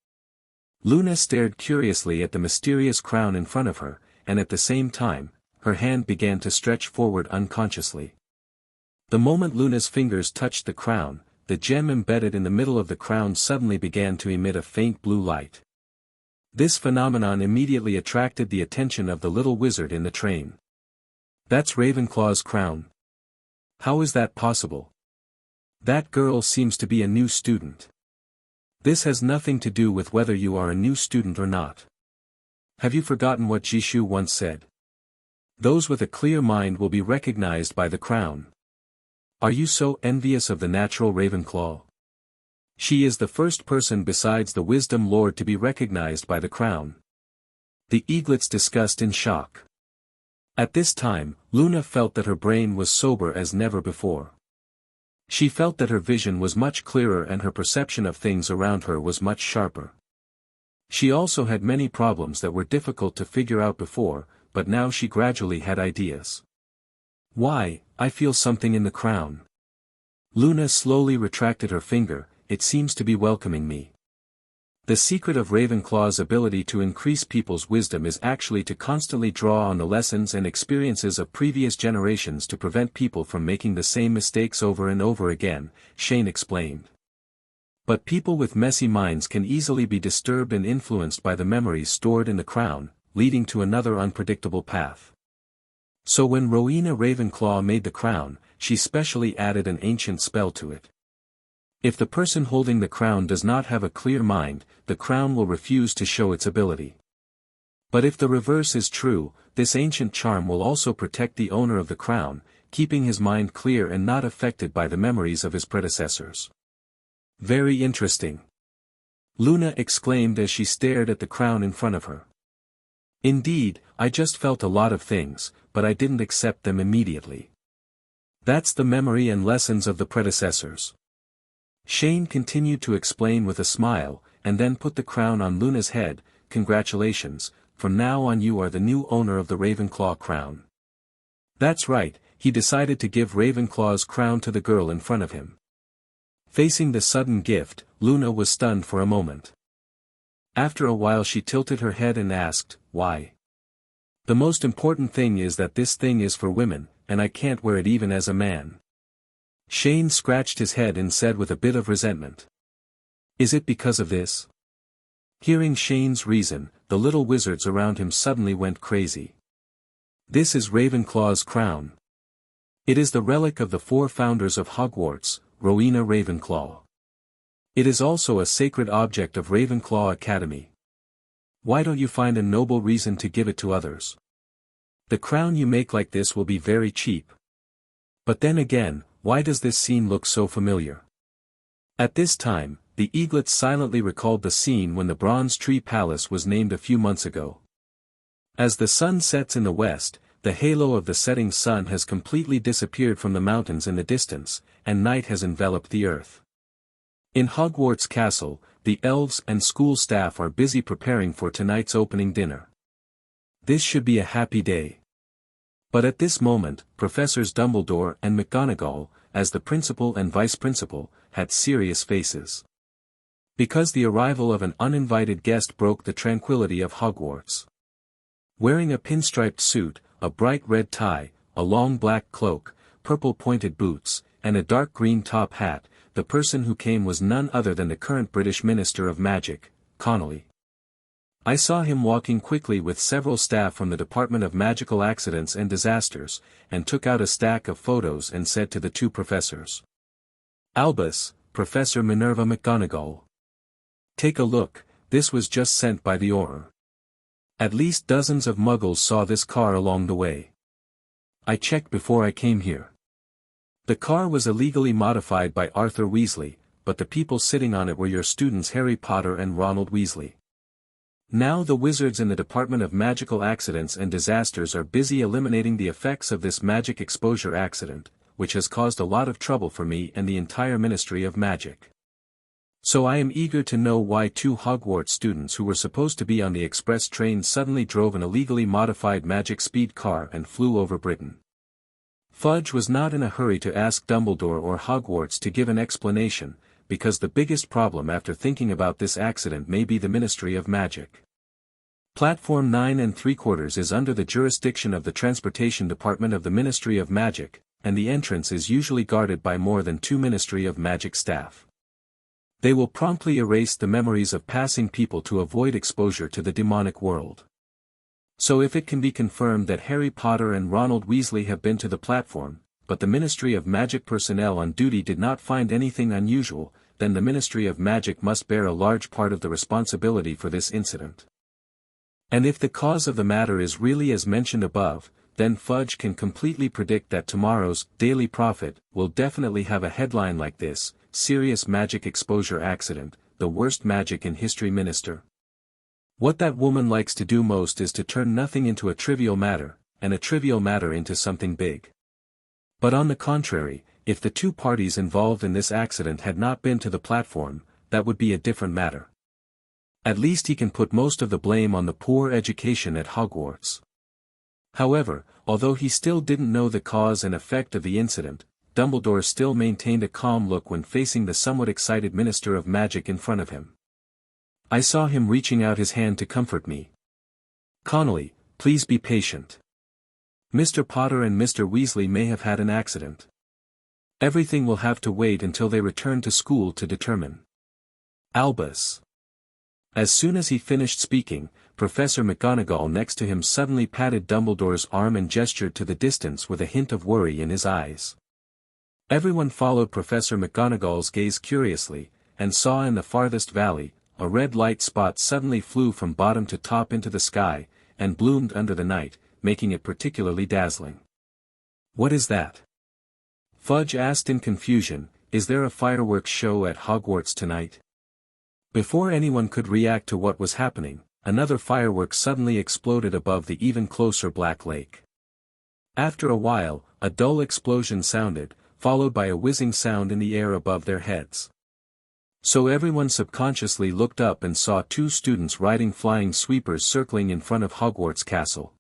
Luna stared curiously at the mysterious crown in front of her, and at the same time, her hand began to stretch forward unconsciously. The moment Luna's fingers touched the crown, the gem embedded in the middle of the crown suddenly began to emit a faint blue light. This phenomenon immediately attracted the attention of the little wizard in the train. That's Ravenclaw's crown. How is that possible? That girl seems to be a new student. This has nothing to do with whether you are a new student or not. Have you forgotten what Jishu once said? Those with a clear mind will be recognized by the crown. Are you so envious of the natural Ravenclaw? She is the first person besides the Wisdom Lord to be recognized by the crown. The eaglets discussed in shock. At this time, Luna felt that her brain was sober as never before. She felt that her vision was much clearer and her perception of things around her was much sharper. She also had many problems that were difficult to figure out before, but now she gradually had ideas. Why, I feel something in the crown. Luna slowly retracted her finger. It seems to be welcoming me. The secret of Ravenclaw's ability to increase people's wisdom is actually to constantly draw on the lessons and experiences of previous generations to prevent people from making the same mistakes over and over again, Shane explained. But people with messy minds can easily be disturbed and influenced by the memories stored in the crown, leading to another unpredictable path. So when Rowena Ravenclaw made the crown, she specially added an ancient spell to it. If the person holding the crown does not have a clear mind, the crown will refuse to show its ability. But if the reverse is true, this ancient charm will also protect the owner of the crown, keeping his mind clear and not affected by the memories of his predecessors. Very interesting. Luna exclaimed as she stared at the crown in front of her. Indeed, I just felt a lot of things, but I didn't accept them immediately. That's the memory and lessons of the predecessors. Shane continued to explain with a smile, and then put the crown on Luna's head. Congratulations, from now on you are the new owner of the Ravenclaw crown. That's right, he decided to give Ravenclaw's crown to the girl in front of him. Facing the sudden gift, Luna was stunned for a moment. After a while she tilted her head and asked, why? The most important thing is that this thing is for women, and I can't wear it even as a man. Shane scratched his head and said with a bit of resentment. Is it because of this? Hearing Shane's reason, the little wizards around him suddenly went crazy. This is Ravenclaw's crown. It is the relic of the 4 founders of Hogwarts, Rowena Ravenclaw. It is also a sacred object of Ravenclaw Academy. Why don't you find a noble reason to give it to others? The crown you make like this will be very cheap. But then again, why does this scene look so familiar? At this time, the eaglets silently recalled the scene when the Bronze Tree Palace was named a few months ago. As the sun sets in the west, the halo of the setting sun has completely disappeared from the mountains in the distance, and night has enveloped the earth. In Hogwarts Castle, the elves and school staff are busy preparing for tonight's opening dinner. This should be a happy day. But at this moment, Professors Dumbledore and McGonagall, as the principal and vice-principal, had serious faces. Because the arrival of an uninvited guest broke the tranquility of Hogwarts. Wearing a pinstriped suit, a bright red tie, a long black cloak, purple-pointed boots, and a dark green top hat, the person who came was none other than the current British Minister of Magic, Connolly. I saw him walking quickly with several staff from the Department of Magical Accidents and Disasters, and took out a stack of photos and said to the 2 professors. Albus, Professor Minerva McGonagall. Take a look, this was just sent by the Auror. At least dozens of muggles saw this car along the way. I checked before I came here. The car was illegally modified by Arthur Weasley, but the people sitting on it were your students Harry Potter and Ronald Weasley. Now the wizards in the Department of Magical Accidents and Disasters are busy eliminating the effects of this magic exposure accident, which has caused a lot of trouble for me and the entire Ministry of Magic. So I am eager to know why 2 Hogwarts students who were supposed to be on the express train suddenly drove an illegally modified magic speed car and flew over Britain. Fudge was not in a hurry to ask Dumbledore or Hogwarts to give an explanation, because the biggest problem after thinking about this accident may be the Ministry of Magic. Platform 9 3/4 is under the jurisdiction of the Transportation Department of the Ministry of Magic, and the entrance is usually guarded by more than 2 Ministry of Magic staff. They will promptly erase the memories of passing people to avoid exposure to the demonic world. So if it can be confirmed that Harry Potter and Ronald Weasley have been to the platform, but the Ministry of Magic personnel on duty did not find anything unusual, then the Ministry of Magic must bear a large part of the responsibility for this incident. And if the cause of the matter is really as mentioned above, then Fudge can completely predict that tomorrow's Daily Prophet will definitely have a headline like this: Serious Magic Exposure Accident, the Worst Magic in History Minister. What that woman likes to do most is to turn nothing into a trivial matter, and a trivial matter into something big. But on the contrary, if the 2 parties involved in this accident had not been to the platform, that would be a different matter. At least he can put most of the blame on the poor education at Hogwarts. However, although he still didn't know the cause and effect of the incident, Dumbledore still maintained a calm look when facing the somewhat excited Minister of Magic in front of him. I saw him reaching out his hand to comfort me. "Connolly, please be patient. Mr. Potter and Mr. Weasley may have had an accident. Everything will have to wait until they return to school to determine." Albus. As soon as he finished speaking, Professor McGonagall next to him suddenly patted Dumbledore's arm and gestured to the distance with a hint of worry in his eyes. Everyone followed Professor McGonagall's gaze curiously, and saw in the farthest valley, a red light spot suddenly flew from bottom to top into the sky, and bloomed under the night, making it particularly dazzling. "What is that?" Fudge asked in confusion. "Is there a fireworks show at Hogwarts tonight?" Before anyone could react to what was happening, another firework suddenly exploded above the even closer Black Lake. After a while, a dull explosion sounded, followed by a whizzing sound in the air above their heads. So everyone subconsciously looked up and saw 2 students riding flying sweepers circling in front of Hogwarts Castle.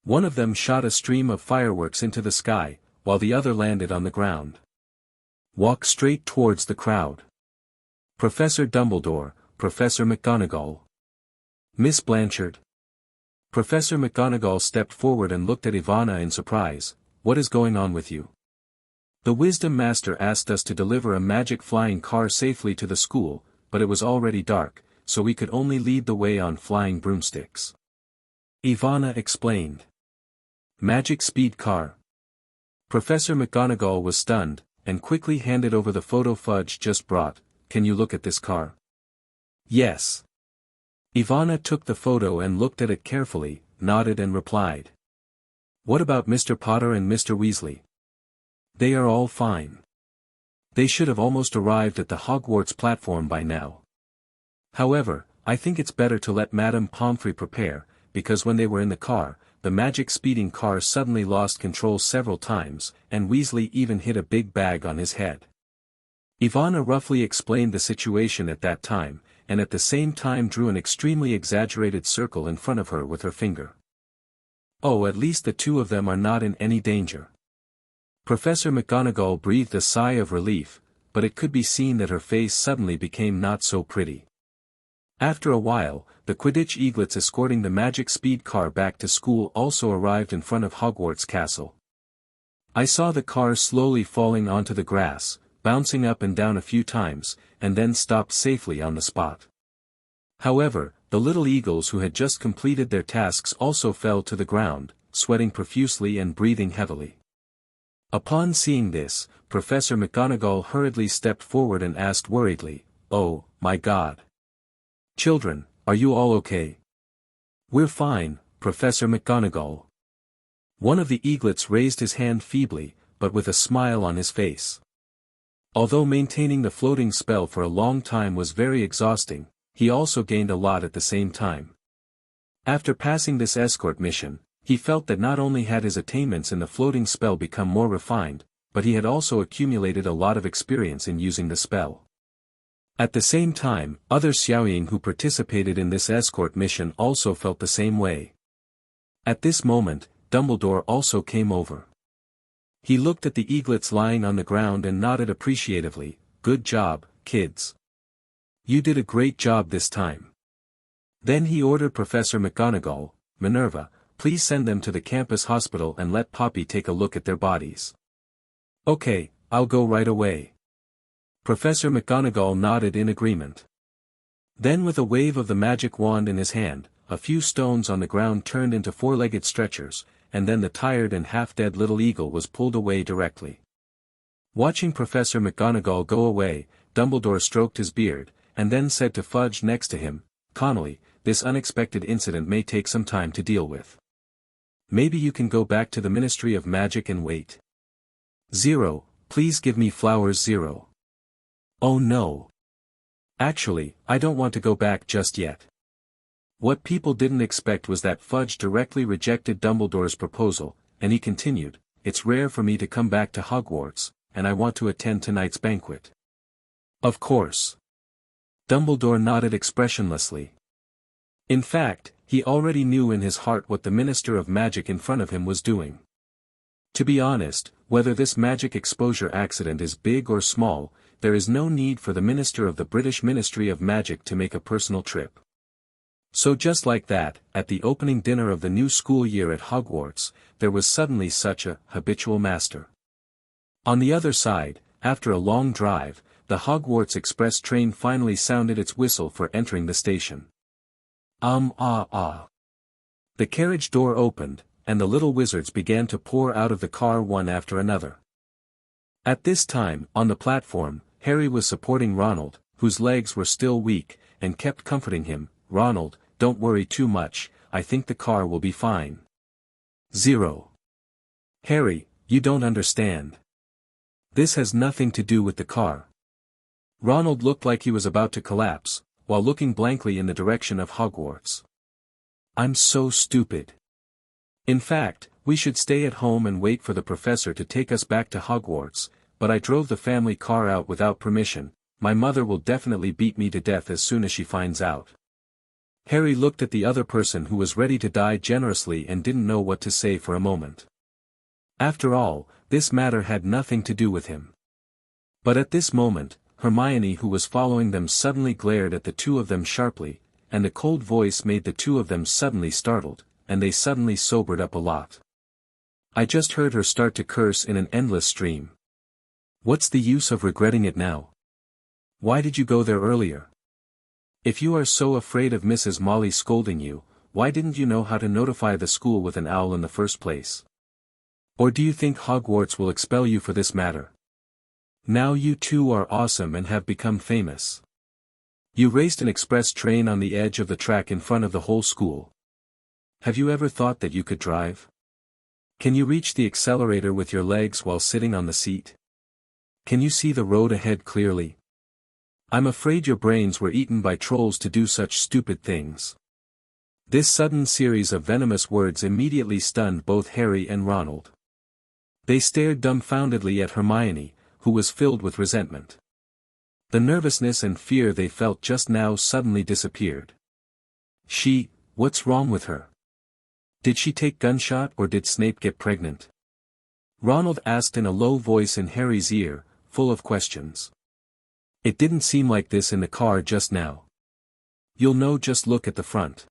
One of them shot a stream of fireworks into the sky, while the other landed on the ground. "Walk straight towards the crowd. Professor Dumbledore, Professor McGonagall. Miss Blanchard." Professor McGonagall stepped forward and looked at Ivana in surprise. "What is going on with you?" "The Wisdom Master asked us to deliver a magic flying car safely to the school, but it was already dark, so we could only lead the way on flying broomsticks," Ivana explained. "Magic speed car?" Professor McGonagall was stunned, and quickly handed over the photo Fudge just brought. "Can you look at this car?" "Yes." Ivana took the photo and looked at it carefully, nodded and replied. "What about Mr. Potter and Mr. Weasley?" "They are all fine. They should have almost arrived at the Hogwarts platform by now. However, I think it's better to let Madame Pomfrey prepare, because when they were in the car, the magic speeding car suddenly lost control several times, and Weasley even hit a big bag on his head." Ivana roughly explained the situation at that time, and at the same time drew an extremely exaggerated circle in front of her with her finger. "Oh, at least the 2 of them are not in any danger." Professor McGonagall breathed a sigh of relief, but it could be seen that her face suddenly became not so pretty. After a while, the Quidditch eaglets escorting the magic speed car back to school also arrived in front of Hogwarts Castle. I saw the car slowly falling onto the grass, bouncing up and down a few times, and then stopped safely on the spot. However, the little eagles who had just completed their tasks also fell to the ground, sweating profusely and breathing heavily. Upon seeing this, Professor McGonagall hurriedly stepped forward and asked worriedly, "Oh, my God. Children, are you all okay?" "We're fine, Professor McGonagall." One of the eaglets raised his hand feebly, but with a smile on his face. Although maintaining the floating spell for a long time was very exhausting, he also gained a lot at the same time. After passing this escort mission, he felt that not only had his attainments in the floating spell become more refined, but he had also accumulated a lot of experience in using the spell. At the same time, other Xiaoying who participated in this escort mission also felt the same way. At this moment, Dumbledore also came over. He looked at the eaglets lying on the ground and nodded appreciatively. "Good job, kids. You did a great job this time." Then he ordered Professor McGonagall, "Minerva, please send them to the campus hospital and let Poppy take a look at their bodies." "Okay, I'll go right away." Professor McGonagall nodded in agreement. Then with a wave of the magic wand in his hand, a few stones on the ground turned into four-legged stretchers, and then the tired and half-dead little eagle was pulled away directly. Watching Professor McGonagall go away, Dumbledore stroked his beard, and then said to Fudge next to him, "Connolly, this unexpected incident may take some time to deal with. Maybe you can go back to the Ministry of Magic and wait. 0, please give me flowers 0. Oh no. Actually, I don't want to go back just yet." What people didn't expect was that Fudge directly rejected Dumbledore's proposal, and he continued, "It's rare for me to come back to Hogwarts, and I want to attend tonight's banquet." "Of course." Dumbledore nodded expressionlessly. In fact, he already knew in his heart what the Minister of Magic in front of him was doing. To be honest, whether this magic exposure accident is big or small, there is no need for the Minister of the British Ministry of Magic to make a personal trip. So just like that, at the opening dinner of the new school year at Hogwarts, there was suddenly such a habitual master. On the other side, after a long drive, the Hogwarts express train finally sounded its whistle for entering the station. The carriage door opened, and the little wizards began to pour out of the car one after another. At this time, on the platform, Harry was supporting Ronald, whose legs were still weak, and kept comforting him. "Ronald, don't worry too much, I think the car will be fine." 0. "Harry, you don't understand. This has nothing to do with the car." Ronald looked like he was about to collapse, while looking blankly in the direction of Hogwarts. "I'm so stupid. In fact, we should stay at home and wait for the professor to take us back to Hogwarts, but I drove the family car out without permission. My mother will definitely beat me to death as soon as she finds out." Harry looked at the other person who was ready to die generously and didn't know what to say for a moment. After all, this matter had nothing to do with him. But at this moment, Hermione who was following them suddenly glared at the two of them sharply, and the cold voice made the two of them suddenly startled, and they suddenly sobered up a lot. "I just heard her start to curse in an endless stream. What's the use of regretting it now? Why did you go there earlier? If you are so afraid of Mrs. Molly scolding you, why didn't you know how to notify the school with an owl in the first place? Or do you think Hogwarts will expel you for this matter? Now you two are awesome and have become famous. You raced an express train on the edge of the track in front of the whole school. Have you ever thought that you could drive? Can you reach the accelerator with your legs while sitting on the seat? Can you see the road ahead clearly? I'm afraid your brains were eaten by trolls to do such stupid things." This sudden series of venomous words immediately stunned both Harry and Ronald. They stared dumbfoundedly at Hermione, who was filled with resentment. The nervousness and fear they felt just now suddenly disappeared. What's wrong with her? Did she take gunshot or did Snape get pregnant?" Ronald asked in a low voice in Harry's ear, full of questions. "It didn't seem like this in the car just now. You'll know, just look at the front."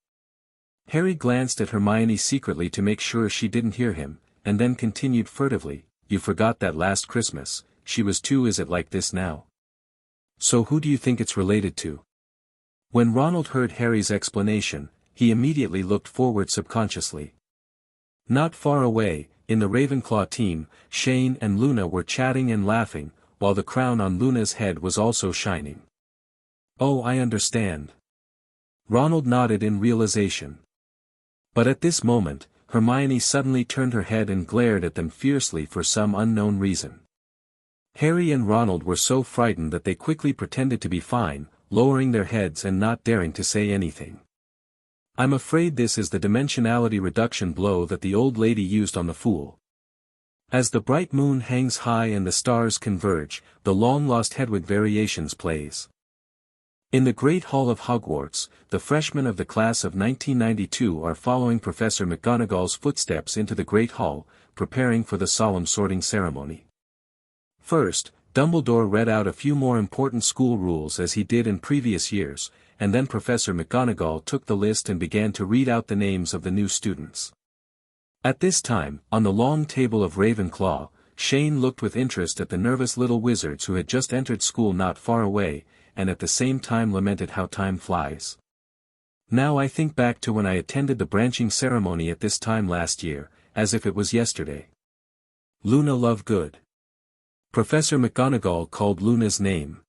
Harry glanced at Hermione secretly to make sure she didn't hear him, and then continued furtively, "You forgot that last Christmas, she was 2. Is it like this now? So who do you think it's related to?" When Ronald heard Harry's explanation, he immediately looked forward subconsciously. Not far away, in the Ravenclaw team, Shane and Luna were chatting and laughing, while the crown on Luna's head was also shining. "Oh, I understand." Ronald nodded in realization. But at this moment, Hermione suddenly turned her head and glared at them fiercely for some unknown reason. Harry and Ronald were so frightened that they quickly pretended to be fine, lowering their heads and not daring to say anything. I'm afraid this is the dimensionality reduction blow that the old lady used on the fool. As the bright moon hangs high and the stars converge, the long-lost Hedwig Variations plays. In the Great Hall of Hogwarts, the freshmen of the class of 1992 are following Professor McGonagall's footsteps into the Great Hall, preparing for the solemn sorting ceremony. First, Dumbledore read out a few more important school rules as he did in previous years, and then Professor McGonagall took the list and began to read out the names of the new students. At this time, on the long table of Ravenclaw, Shane looked with interest at the nervous little wizards who had just entered school not far away, and at the same time lamented how time flies. Now I think back to when I attended the branching ceremony at this time last year, as if it was yesterday. Luna Lovegood. Professor McGonagall called Luna's name.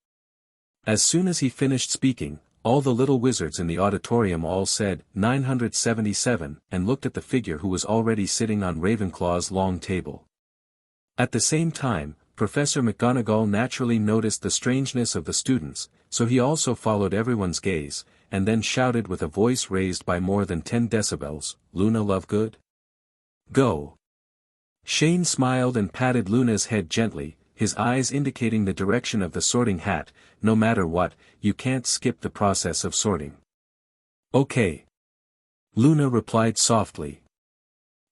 As soon as he finished speaking, all the little wizards in the auditorium all said, 977, and looked at the figure who was already sitting on Ravenclaw's long table. At the same time, Professor McGonagall naturally noticed the strangeness of the students, so he also followed everyone's gaze, and then shouted with a voice raised by more than 10 decibels, Luna Lovegood? Go! Shane smiled and patted Luna's head gently, his eyes indicating the direction of the sorting hat. No matter what, you can't skip the process of sorting. Okay. Luna replied softly.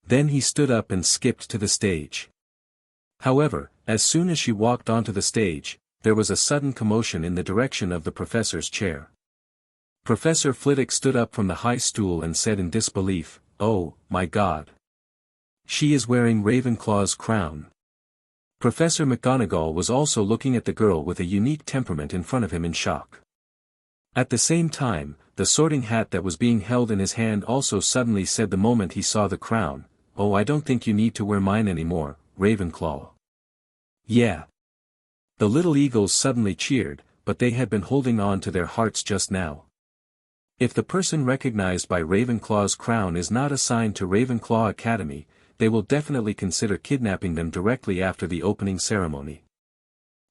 Then he stood up and skipped to the stage. However, as soon as she walked onto the stage, there was a sudden commotion in the direction of the professor's chair. Professor Flitwick stood up from the high stool and said in disbelief, "Oh, my God. She is wearing Ravenclaw's crown." Professor McGonagall was also looking at the girl with a unique temperament in front of him in shock. At the same time, the sorting hat that was being held in his hand also suddenly said the moment he saw the crown, "Oh, I don't think you need to wear mine anymore, Ravenclaw." Yeah. The little eagles suddenly cheered, but they had been holding on to their hearts just now. If the person recognized by Ravenclaw's crown is not assigned to Ravenclaw Academy, they will definitely consider kidnapping them directly after the opening ceremony.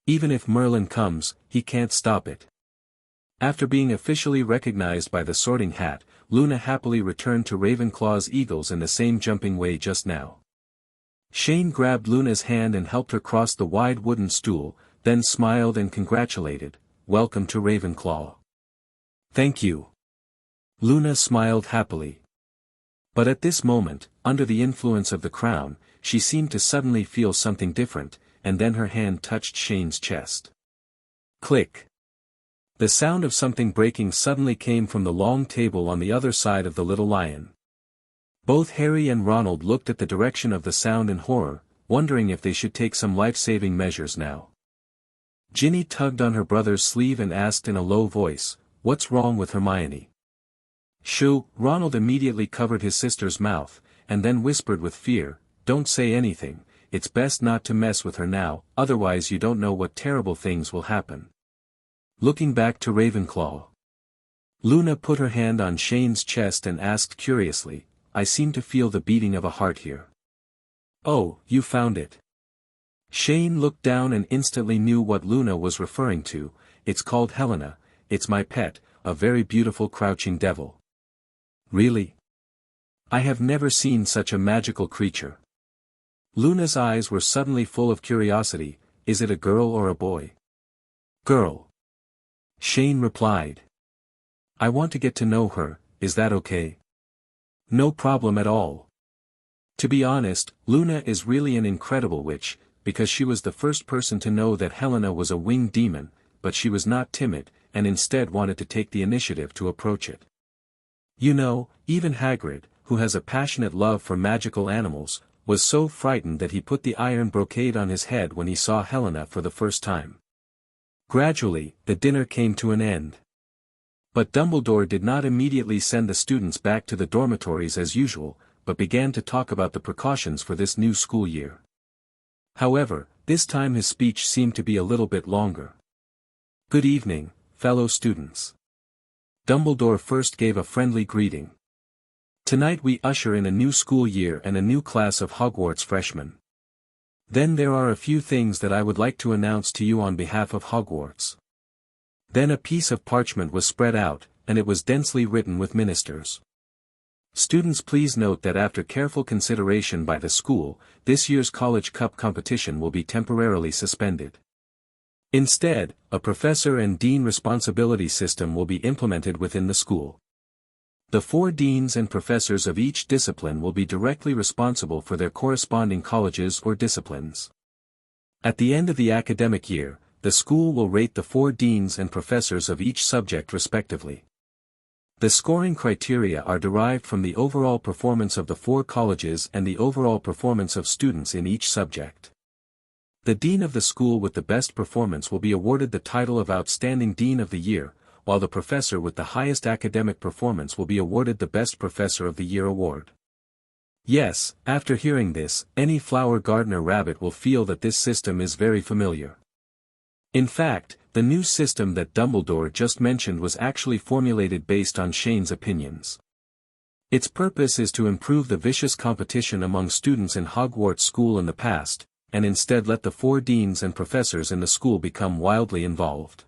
Even if Merlin comes, he can't stop it. After being officially recognized by the sorting hat, Luna happily returned to Ravenclaw's eagles in the same jumping way just now. Shane grabbed Luna's hand and helped her cross the wide wooden stool, then smiled and congratulated, "Welcome to Ravenclaw." "Thank you." Luna smiled happily. But at this moment, under the influence of the crown, she seemed to suddenly feel something different, and then her hand touched Shane's chest. Click. The sound of something breaking suddenly came from the long table on the other side of the little lion. Both Harry and Ronald looked at the direction of the sound in horror, wondering if they should take some life-saving measures now. Ginny tugged on her brother's sleeve and asked in a low voice, "What's wrong with Hermione?" "Shoo!" Ronald immediately covered his sister's mouth, and then whispered with fear, "Don't say anything, it's best not to mess with her now, otherwise you don't know what terrible things will happen." Looking back to Ravenclaw. Luna put her hand on Shane's chest and asked curiously, "I seem to feel the beating of a heart here." "Oh, you found it." Shane looked down and instantly knew what Luna was referring to. "It's called Helena, it's my pet, a very beautiful crouching devil." "Really? I have never seen such a magical creature." Luna's eyes were suddenly full of curiosity. "Is it a girl or a boy?" "Girl." Shane replied. "I want to get to know her, is that okay?" "No problem at all." To be honest, Luna is really an incredible witch, because she was the first person to know that Helena was a winged demon, but she was not timid, and instead wanted to take the initiative to approach it. You know, even Hagrid, who has a passionate love for magical animals, was so frightened that he put the iron brocade on his head when he saw Helena for the first time. Gradually, the dinner came to an end. But Dumbledore did not immediately send the students back to the dormitories as usual, but began to talk about the precautions for this new school year. However, this time his speech seemed to be a little bit longer. "Good evening, fellow students." Dumbledore first gave a friendly greeting. "Tonight we usher in a new school year and a new class of Hogwarts freshmen. Then there are a few things that I would like to announce to you on behalf of Hogwarts. Then a piece of parchment was spread out, and it was densely written with ministers. Students, please note that after careful consideration by the school, this year's College Cup competition will be temporarily suspended. Instead, a professor and dean responsibility system will be implemented within the school. The 4 deans and professors of each discipline will be directly responsible for their corresponding colleges or disciplines. At the end of the academic year, the school will rate the 4 deans and professors of each subject respectively. The scoring criteria are derived from the overall performance of the 4 colleges and the overall performance of students in each subject. The dean of the school with the best performance will be awarded the title of Outstanding Dean of the Year, while the professor with the highest academic performance will be awarded the Best Professor of the Year award. Yes, after hearing this, any flower gardener rabbit will feel that this system is very familiar. In fact, the new system that Dumbledore just mentioned was actually formulated based on Shane's opinions. Its purpose is to improve the vicious competition among students in Hogwarts School in the past, and instead let the 4 deans and professors in the school become wildly involved.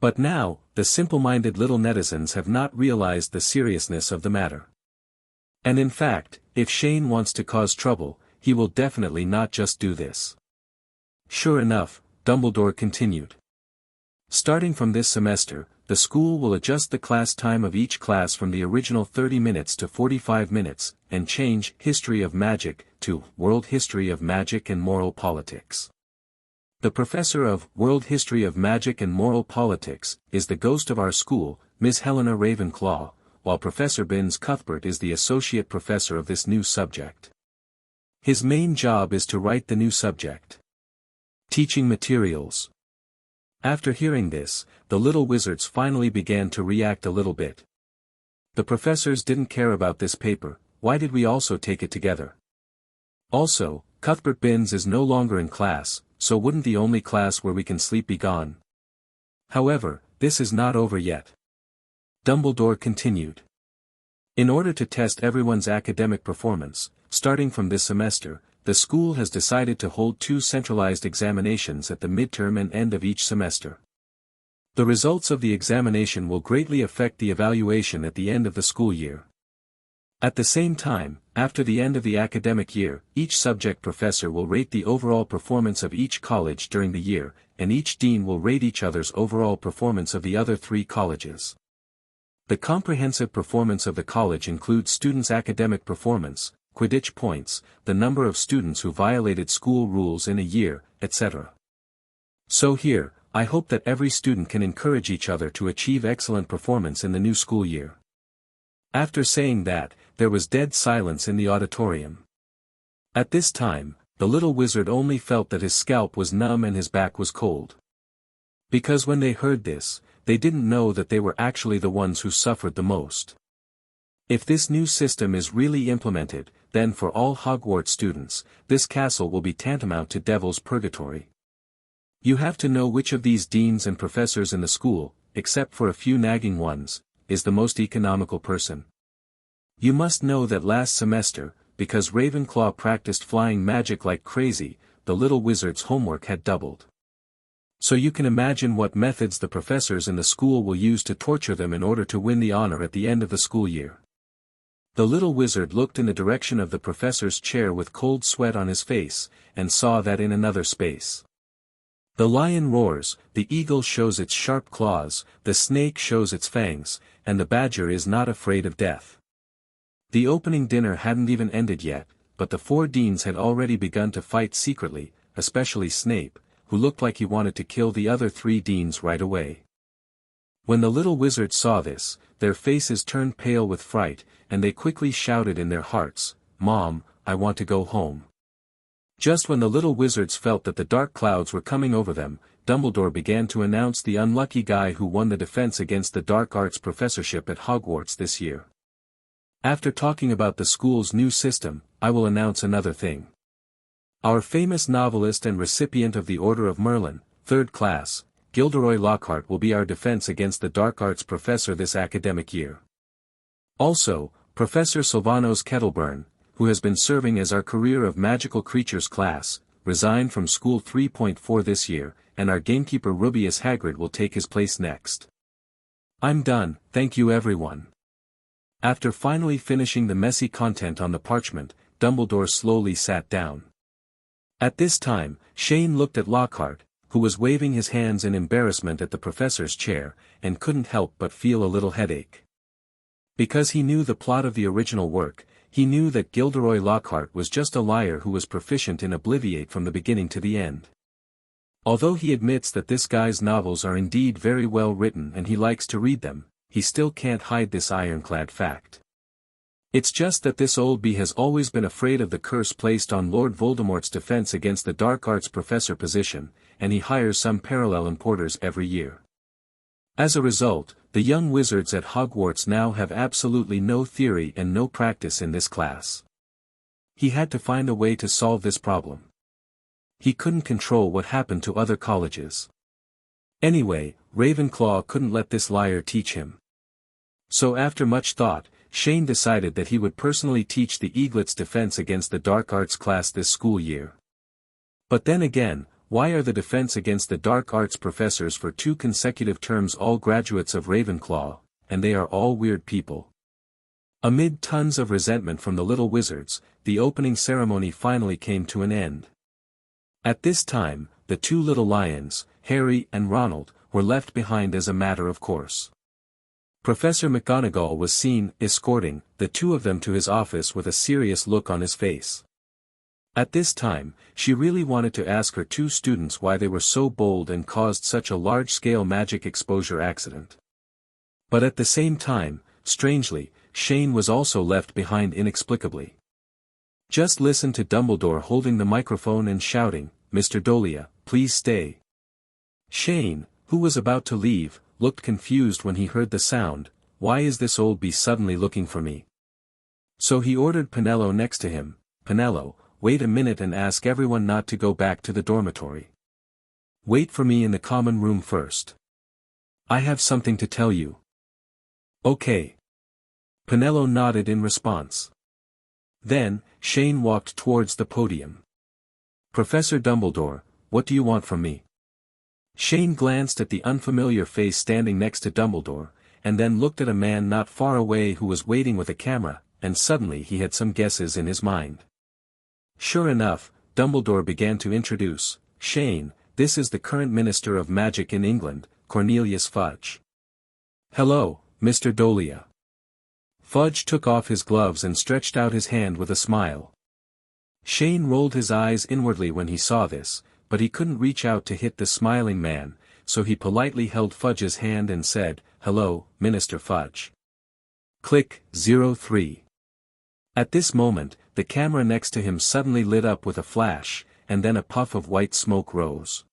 But now, the simple-minded little netizens have not realized the seriousness of the matter. And in fact, if Shane wants to cause trouble, he will definitely not just do this. Sure enough, Dumbledore continued. Starting from this semester, the school will adjust the class time of each class from the original 30 minutes to 45 minutes, and change History of Magic to World History of Magic and Moral Politics. The professor of World History of Magic and Moral Politics is the ghost of our school, Miss Helena Ravenclaw, while Professor Binns Cuthbert is the associate professor of this new subject. His main job is to write the new subject. Teaching materials. After hearing this, the little wizards finally began to react a little bit. The professors didn't care about this paper, why did we also take it together? Also, Cuthbert Binns is no longer in class, so wouldn't the only class where we can sleep be gone? However, this is not over yet. Dumbledore continued. In order to test everyone's academic performance, starting from this semester, the school has decided to hold 2 centralized examinations at the midterm and end of each semester. The results of the examination will greatly affect the evaluation at the end of the school year. At the same time, after the end of the academic year, each subject professor will rate the overall performance of each college during the year, and each dean will rate each other's overall performance of the other 3 colleges. The comprehensive performance of the college includes students' academic performance, Quidditch points, the number of students who violated school rules in a year, etc. So here, I hope that every student can encourage each other to achieve excellent performance in the new school year. After saying that, there was dead silence in the auditorium. At this time, the little wizard only felt that his scalp was numb and his back was cold. Because when they heard this, they didn't know that they were actually the ones who suffered the most. If this new system is really implemented, then for all Hogwarts students, this castle will be tantamount to Devil's Purgatory. You have to know which of these deans and professors in the school, except for a few nagging ones, is the most economical person. You must know that last semester, because Ravenclaw practiced flying magic like crazy, the little wizard's homework had doubled. So you can imagine what methods the professors in the school will use to torture them in order to win the honor at the end of the school year. The little wizard looked in the direction of the professor's chair with cold sweat on his face, and saw that in another space. The lion roars, the eagle shows its sharp claws, the snake shows its fangs, and the badger is not afraid of death. The opening dinner hadn't even ended yet, but the 4 deans had already begun to fight secretly, especially Snape, who looked like he wanted to kill the other 3 deans right away. When the little wizards saw this, their faces turned pale with fright, and they quickly shouted in their hearts, "Mom, I want to go home." Just when the little wizards felt that the dark clouds were coming over them, Dumbledore began to announce the unlucky guy who won the defense against the dark arts professorship at Hogwarts this year. After talking about the school's new system, I will announce another thing. Our famous novelist and recipient of the Order of Merlin, 3rd class, Gilderoy Lockhart will be our defense against the dark arts professor this academic year. Also, Professor Sylvanos Kettleburn, who has been serving as our Career of Magical Creatures class, resigned from school 3.4 this year, and our gamekeeper Rubius Hagrid will take his place next. I'm done, thank you everyone. After finally finishing the messy content on the parchment, Dumbledore slowly sat down. At this time, Shane looked at Lockhart, who was waving his hands in embarrassment at the professor's chair, and couldn't help but feel a little headache. Because he knew the plot of the original work, he knew that Gilderoy Lockhart was just a liar who was proficient in Obliviate from the beginning to the end. Although he admits that this guy's novels are indeed very well written and he likes to read them, he still can't hide this ironclad fact. It's just that this old bee has always been afraid of the curse placed on Lord Voldemort's defense against the dark arts professor position, and he hires some parallel importers every year. As a result, the young wizards at Hogwarts now have absolutely no theory and no practice in this class. He had to find a way to solve this problem. He couldn't control what happened to other colleges. Anyway, Ravenclaw couldn't let this liar teach him. So after much thought, Shane decided that he would personally teach the Eaglet's defense against the dark arts class this school year. But then again, why are the defense against the dark arts professors for 2 consecutive terms all graduates of Ravenclaw, and they are all weird people? Amid tons of resentment from the little wizards, the opening ceremony finally came to an end. At this time, the 2 little lions, Harry and Ronald, were left behind as a matter of course. Professor McGonagall was seen escorting the 2 of them to his office with a serious look on his face. At this time, she really wanted to ask her 2 students why they were so bold and caused such a large-scale magic exposure accident. But at the same time, strangely, Shane was also left behind inexplicably. Just listen to Dumbledore holding the microphone and shouting, "Mr. Dolea, please stay." Shane, who was about to leave, looked confused when he heard the sound. Why is this old bee suddenly looking for me? So he ordered Penello next to him, "Penello, wait a minute and ask everyone not to go back to the dormitory. Wait for me in the common room first. I have something to tell you." "Okay." Penello nodded in response. Then, Shane walked towards the podium. "Professor Dumbledore, what do you want from me?" Shane glanced at the unfamiliar face standing next to Dumbledore, and then looked at a man not far away who was waiting with a camera, and suddenly he had some guesses in his mind. Sure enough, Dumbledore began to introduce, "Shane, this is the current Minister of Magic in England, Cornelius Fudge." "Hello, Mr. Dolea." Fudge took off his gloves and stretched out his hand with a smile. Shane rolled his eyes inwardly when he saw this, but he couldn't reach out to hit the smiling man, so he politely held Fudge's hand and said, "Hello, Minister Fudge." Click, 03. At this moment, the camera next to him suddenly lit up with a flash, and then a puff of white smoke rose.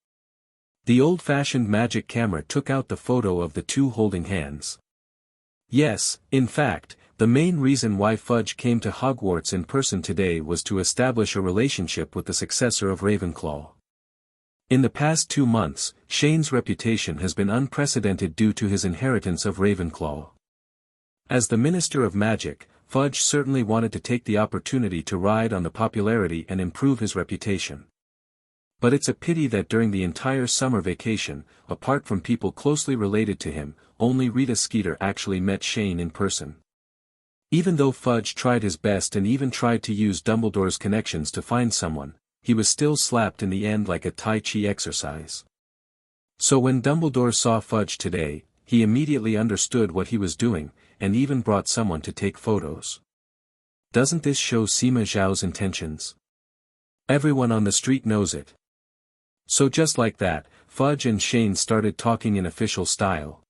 The old-fashioned magic camera took out the photo of the 2 holding hands. Yes, in fact, the main reason why Fudge came to Hogwarts in person today was to establish a relationship with the successor of Ravenclaw. In the past 2 months, Shane's reputation has been unprecedented due to his inheritance of Ravenclaw. As the Minister of Magic, Fudge certainly wanted to take the opportunity to ride on the popularity and improve his reputation. But it's a pity that during the entire summer vacation, apart from people closely related to him, only Rita Skeeter actually met Shane in person. Even though Fudge tried his best and even tried to use Dumbledore's connections to find someone, he was still slapped in the end like a Tai Chi exercise. So when Dumbledore saw Fudge today, he immediately understood what he was doing, and even brought someone to take photos. Doesn't this show Sima Zhao's intentions? Everyone on the street knows it. So just like that, Fudge and Shane started talking in official style.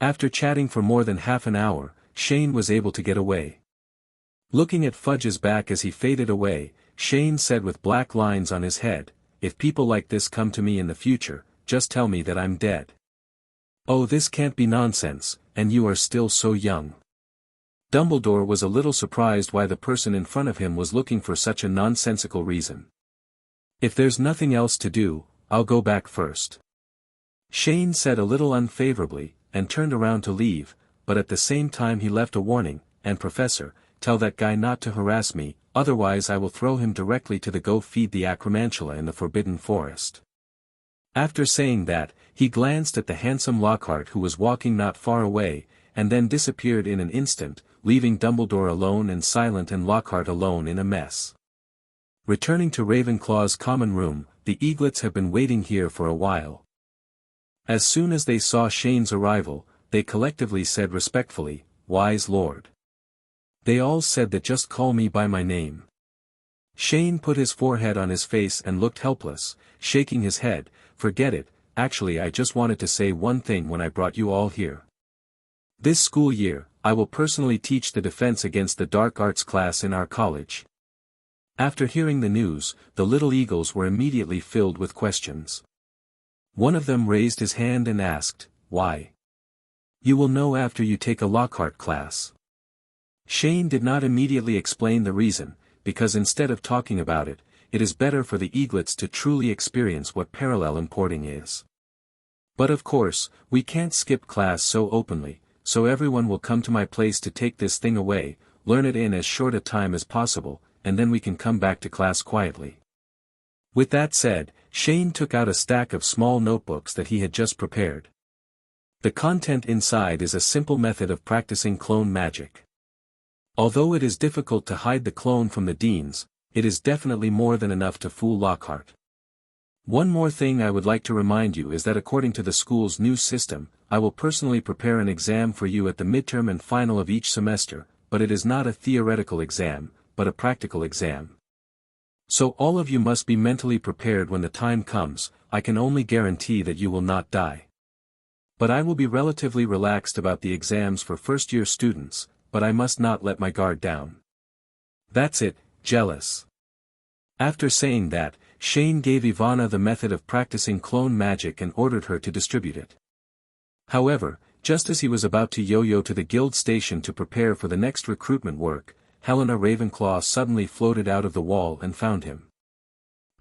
After chatting for more than half an hour, Shane was able to get away. Looking at Fudge's back as he faded away, Shane said with black lines on his head, "If people like this come to me in the future, just tell me that I'm dead." "Oh, this can't be nonsense, and you are still so young." Dumbledore was a little surprised why the person in front of him was looking for such a nonsensical reason. "If there's nothing else to do, I'll go back first." Shane said a little unfavorably, and turned around to leave, but at the same time he left a warning, "And Professor, tell that guy not to harass me, otherwise I will throw him directly to the go feed the Acromantula in the Forbidden Forest. After saying that, he glanced at the handsome Lockhart who was walking not far away, and then disappeared in an instant, leaving Dumbledore alone and silent and Lockhart alone in a mess. Returning to Ravenclaw's common room, the eaglets have been waiting here for a while. As soon as they saw Shane's arrival, they collectively said respectfully, "Wise Lord." They all said that just call me by my name. Shane put his forehead on his face and looked helpless, shaking his head. "Forget it, actually I just wanted to say one thing when I brought you all here. This school year, I will personally teach the defense against the dark arts class in our college." After hearing the news, the little eagles were immediately filled with questions. One of them raised his hand and asked, "Why?" "You will know after you take a Lockhart class." Shane did not immediately explain the reason, because instead of talking about it, it is better for the eaglets to truly experience what parallel importing is. "But of course, we can't skip class so openly, so everyone will come to my place to take this thing away, learn it in as short a time as possible, and then we can come back to class quietly." With that said, Shane took out a stack of small notebooks that he had just prepared. The content inside is a simple method of practicing clone magic. Although it is difficult to hide the clone from the deans, it is definitely more than enough to fool Lockhart. One more thing I would like to remind you is that according to the school's new system, I will personally prepare an exam for you at the midterm and final of each semester, but it is not a theoretical exam, but a practical exam. So all of you must be mentally prepared when the time comes. I can only guarantee that you will not die. But I will be relatively relaxed about the exams for first-year students, but I must not let my guard down. That's it, jealous. After saying that, Shane gave Ivana the method of practicing clone magic and ordered her to distribute it. However, just as he was about to yo-yo to the guild station to prepare for the next recruitment work, Helena Ravenclaw suddenly floated out of the wall and found him.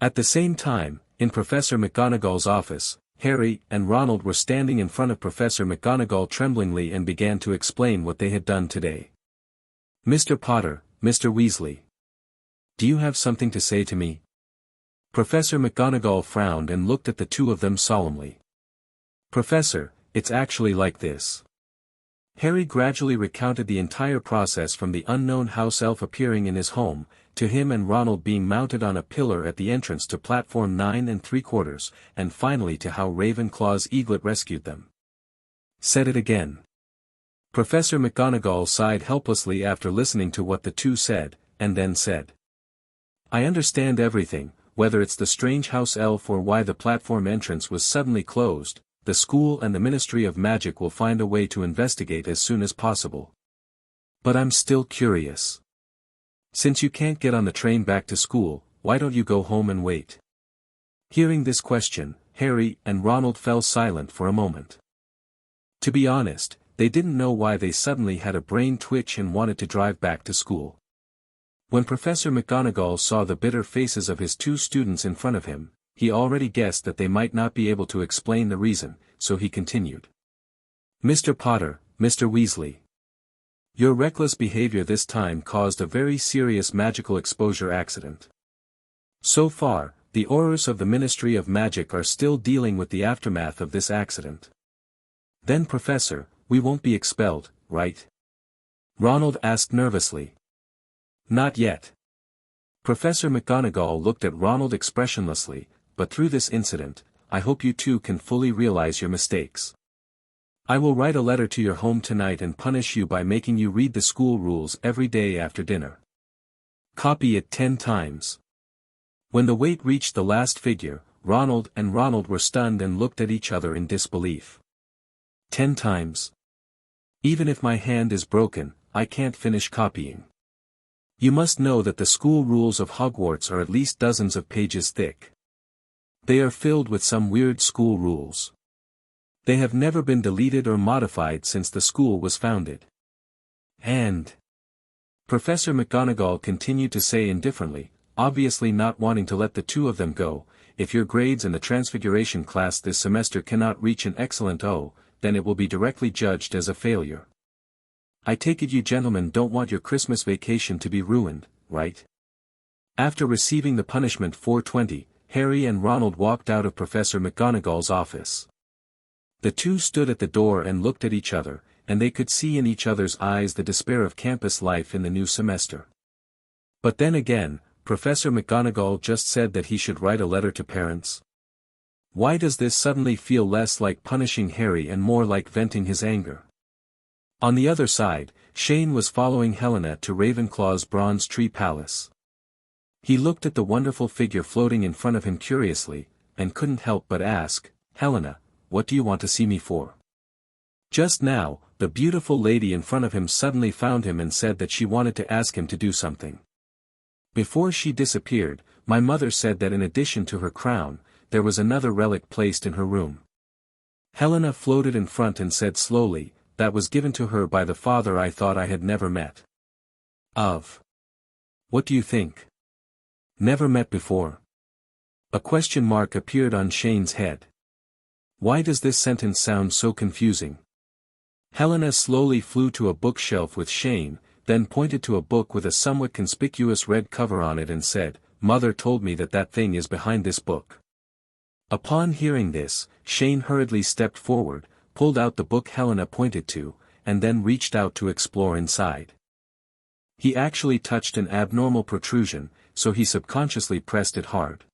At the same time, in Professor McGonagall's office, Harry and Ronald were standing in front of Professor McGonagall tremblingly and began to explain what they had done today. "Mr. Potter, Mr. Weasley. Do you have something to say to me?" Professor McGonagall frowned and looked at the two of them solemnly. "Professor, it's actually like this." Harry gradually recounted the entire process from the unknown house elf appearing in his home, to him and Ronald being mounted on a pillar at the entrance to platform 9 3/4, and finally to how Ravenclaw's eaglet rescued them. "Said it again." Professor McGonagall sighed helplessly after listening to what the two said, and then said, "I understand everything, whether it's the strange house elf or why the platform entrance was suddenly closed. The school and the Ministry of Magic will find a way to investigate as soon as possible. But I'm still curious. Since you can't get on the train back to school, why don't you go home and wait?" Hearing this question, Harry and Ronald fell silent for a moment. To be honest, they didn't know why they suddenly had a brain twitch and wanted to drive back to school. When Professor McGonagall saw the bitter faces of his two students in front of him, he already guessed that they might not be able to explain the reason, so he continued. "Mr. Potter, Mr. Weasley. Your reckless behavior this time caused a very serious magical exposure accident. So far, the Aurors of the Ministry of Magic are still dealing with the aftermath of this accident." "Then Professor, we won't be expelled, right?" Ronald asked nervously. "Not yet." Professor McGonagall looked at Ronald expressionlessly, "But through this incident, I hope you two can fully realize your mistakes. I will write a letter to your home tonight and punish you by making you read the school rules every day after dinner. Copy it 10 times. When the weight reached the last figure, Ronald were stunned and looked at each other in disbelief. 10 times? Even if my hand is broken, I can't finish copying. You must know that the school rules of Hogwarts are at least dozens of pages thick. They are filled with some weird school rules. They have never been deleted or modified since the school was founded. And Professor McGonagall continued to say indifferently, obviously not wanting to let the two of them go, if your grades in the Transfiguration class this semester cannot reach an excellent O, then it will be directly judged as a failure. I take it you gentlemen don't want your Christmas vacation to be ruined, right? After receiving the punishment 420, Harry and Ronald walked out of Professor McGonagall's office. The two stood at the door and looked at each other, and they could see in each other's eyes the despair of campus life in the new semester. But then again, Professor McGonagall just said that he should write a letter to parents. Why does this suddenly feel less like punishing Harry and more like venting his anger? On the other side, Shane was following Helena to Ravenclaw's Bronze Tree Palace. He looked at the wonderful figure floating in front of him curiously, and couldn't help but ask, "Helena, what do you want to see me for?" Just now, the beautiful lady in front of him suddenly found him and said that she wanted to ask him to do something. Before she disappeared, my mother said that in addition to her crown, there was another relic placed in her room. Helena floated in front and said slowly, "That was given to her by the father I thought I had never met." Of. What do you think? Never met before? A question mark appeared on Shane's head. Why does this sentence sound so confusing? Helena slowly flew to a bookshelf with Shane, then pointed to a book with a somewhat conspicuous red cover on it and said, "Mother told me that that thing is behind this book." Upon hearing this, Shane hurriedly stepped forward, pulled out the book Helena pointed to, and then reached out to explore inside. He actually touched an abnormal protrusion, so he subconsciously pressed it hard.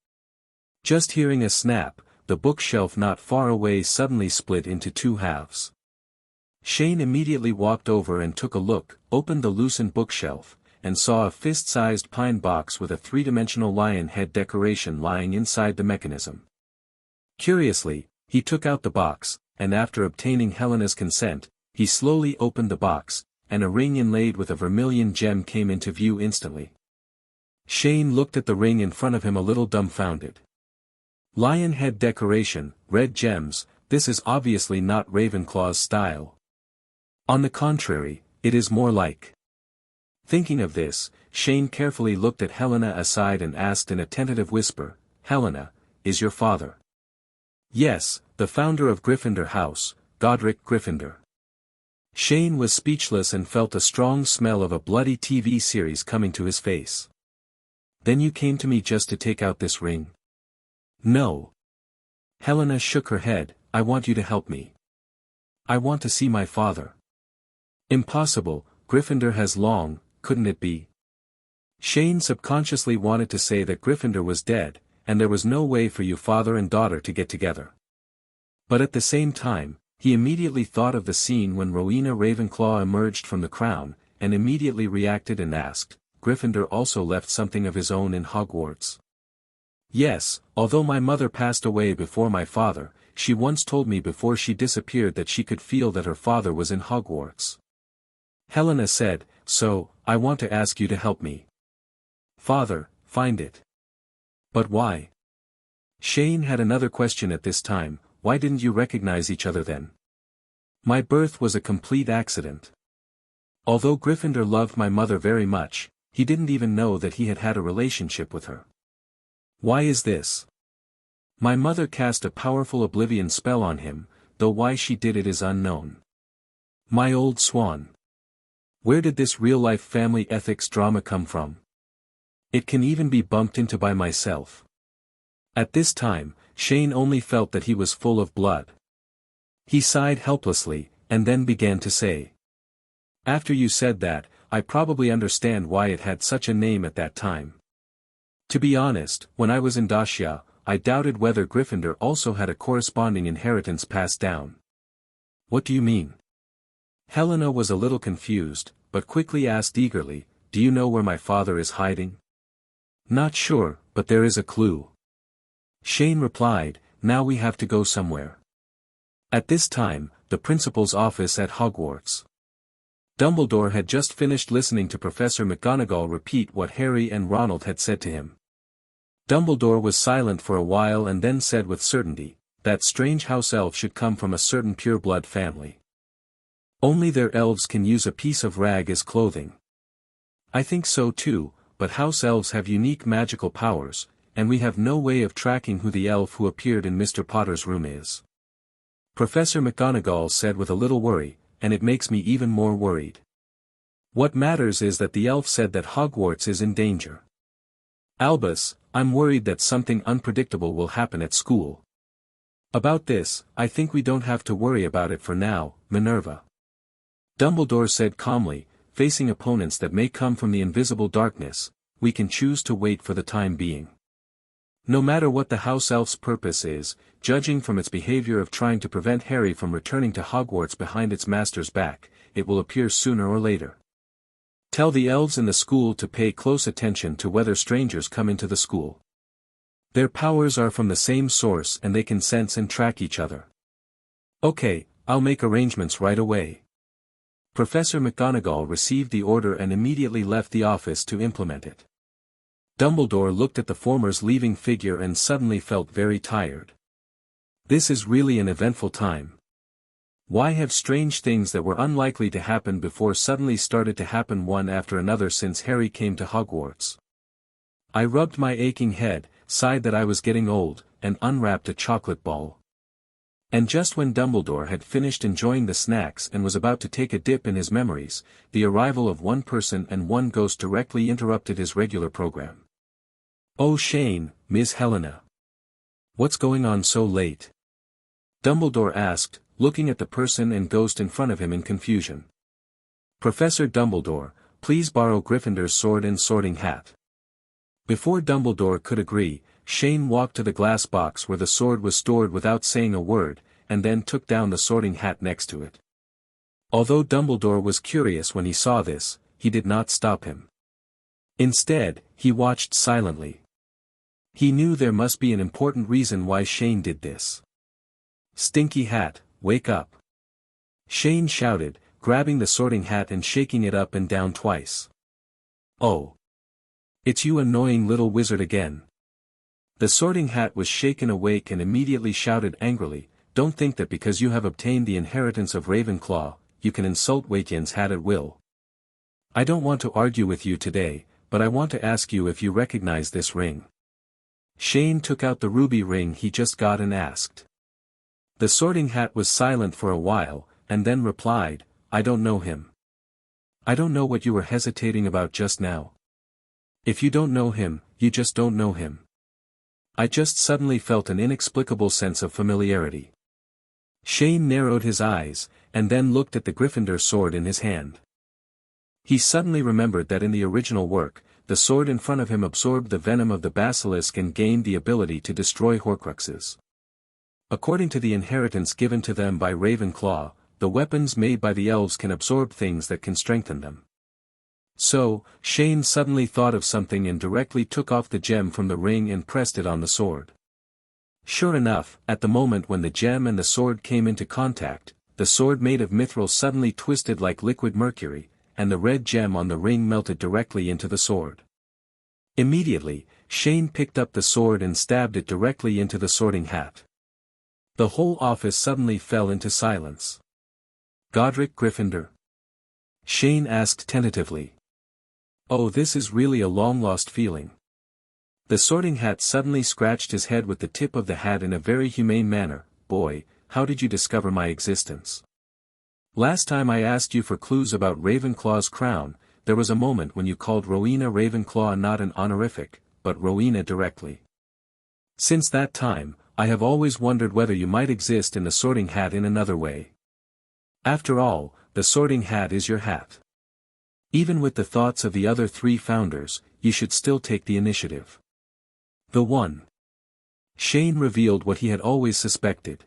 Just hearing a snap, the bookshelf not far away suddenly split into two halves. Shane immediately walked over and took a look, opened the loosened bookshelf, and saw a fist-sized pine box with a three-dimensional lion head decoration lying inside the mechanism. Curiously, he took out the box, and after obtaining Helena's consent, he slowly opened the box, and a ring inlaid with a vermilion gem came into view instantly. Shane looked at the ring in front of him a little dumbfounded. Lion head decoration, red gems, this is obviously not Ravenclaw's style. On the contrary, it is more like. Thinking of this, Shane carefully looked at Helena aside and asked in a tentative whisper, "Helena, is your father?" "Yes, the founder of Gryffindor House, Godric Gryffindor." Shane was speechless and felt a strong smell of a bloody TV series coming to his face. "Then you came to me just to take out this ring?" "No." Helena shook her head, "I want you to help me. I want to see my father." "Impossible, Gryffindor has long, couldn't it be?" Shane subconsciously wanted to say that Gryffindor was dead, and there was no way for you father and daughter to get together. But at the same time, he immediately thought of the scene when Rowena Ravenclaw emerged from the crown, and immediately reacted and asked, "Gryffindor also left something of his own in Hogwarts?" "Yes, although my mother passed away before my father, she once told me before she disappeared that she could feel that her father was in Hogwarts." Helena said, "So, I want to ask you to help me. Father, find it." "But why?" Shane had another question at this time, "Why didn't you recognize each other then?" "My birth was a complete accident. Although Gryffindor loved my mother very much, he didn't even know that he had had a relationship with her." "Why is this?" "My mother cast a powerful oblivion spell on him, though why she did it is unknown." My old swan. Where did this real-life family ethics drama come from? It can even be bumped into by myself. At this time, Shane only felt that he was full of blood. He sighed helplessly, and then began to say, "After you said that, I probably understand why it had such a name at that time. To be honest, when I was in Dacia, I doubted whether Gryffindor also had a corresponding inheritance passed down." "What do you mean?" Helena was a little confused, but quickly asked eagerly, "Do you know where my father is hiding?" "Not sure, but there is a clue." Shane replied, "Now we have to go somewhere." At this time, the principal's office at Hogwarts. Dumbledore had just finished listening to Professor McGonagall repeat what Harry and Ronald had said to him. Dumbledore was silent for a while and then said with certainty, "That strange house elf should come from a certain pure-blood family. Only their elves can use a piece of rag as clothing." "I think so too, but house elves have unique magical powers, and we have no way of tracking who the elf who appeared in Mr. Potter's room is," Professor McGonagall said with a little worry, "and it makes me even more worried. What matters is that the elf said that Hogwarts is in danger. Albus, I'm worried that something unpredictable will happen at school. About this, I think we don't have to worry about it for now, Minerva. Dumbledore said calmly, facing opponents that may come from the invisible darkness, we can choose to wait for the time being. No matter what the house elf's purpose is, judging from its behavior of trying to prevent Harry from returning to Hogwarts behind its master's back, it will appear sooner or later. Tell the elves in the school to pay close attention to whether strangers come into the school. Their powers are from the same source and they can sense and track each other. Okay, I'll make arrangements right away. Professor McGonagall received the order and immediately left the office to implement it. Dumbledore looked at the former's leaving figure and suddenly felt very tired. This is really an eventful time. Why have strange things that were unlikely to happen before suddenly started to happen one after another since Harry came to Hogwarts? I rubbed my aching head, sighed that I was getting old, and unwrapped a chocolate ball. And just when Dumbledore had finished enjoying the snacks and was about to take a dip in his memories, the arrival of one person and one ghost directly interrupted his regular program. "Oh Shane, Miss Helena. What's going on so late?" Dumbledore asked, looking at the person and ghost in front of him in confusion. "Professor Dumbledore, please borrow Gryffindor's sword and sorting hat." Before Dumbledore could agree, Shane walked to the glass box where the sword was stored without saying a word, and then took down the sorting hat next to it. Although Dumbledore was curious when he saw this, he did not stop him. Instead, he watched silently. He knew there must be an important reason why Shane did this. "Stinky hat, wake up!" Shane shouted, grabbing the sorting hat and shaking it up and down twice. "Oh! It's you annoying little wizard again." The sorting hat was shaken awake and immediately shouted angrily, "Don't think that because you have obtained the inheritance of Ravenclaw, you can insult Waityen's hat at will. I don't want to argue with you today, but I want to ask you if you recognize this ring." Shane took out the ruby ring he just got and asked. The sorting hat was silent for a while, and then replied, "I don't know him." "I don't know what you were hesitating about just now. If you don't know him, you just don't know him." I just suddenly felt an inexplicable sense of familiarity. Shane narrowed his eyes, and then looked at the Gryffindor sword in his hand. He suddenly remembered that in the original work, the sword in front of him absorbed the venom of the basilisk and gained the ability to destroy Horcruxes. According to the inheritance given to them by Ravenclaw, the weapons made by the elves can absorb things that can strengthen them. So, Shane suddenly thought of something and directly took off the gem from the ring and pressed it on the sword. Sure enough, at the moment when the gem and the sword came into contact, the sword made of mithril suddenly twisted like liquid mercury, and the red gem on the ring melted directly into the sword. Immediately, Shane picked up the sword and stabbed it directly into the sorting hat. The whole office suddenly fell into silence. "Godric Gryffindor?" Shane asked tentatively. "Oh, this is really a long-lost feeling." The sorting hat suddenly scratched his head with the tip of the hat in a very humane manner. "Boy, how did you discover my existence? Last time I asked you for clues about Ravenclaw's crown, there was a moment when you called Rowena Ravenclaw not an honorific, but Rowena directly. Since that time, I have always wondered whether you might exist in the sorting hat in another way. After all, the sorting hat is your hat. Even with the thoughts of the other three founders, you should still take the initiative." The one. Shane revealed what he had always suspected.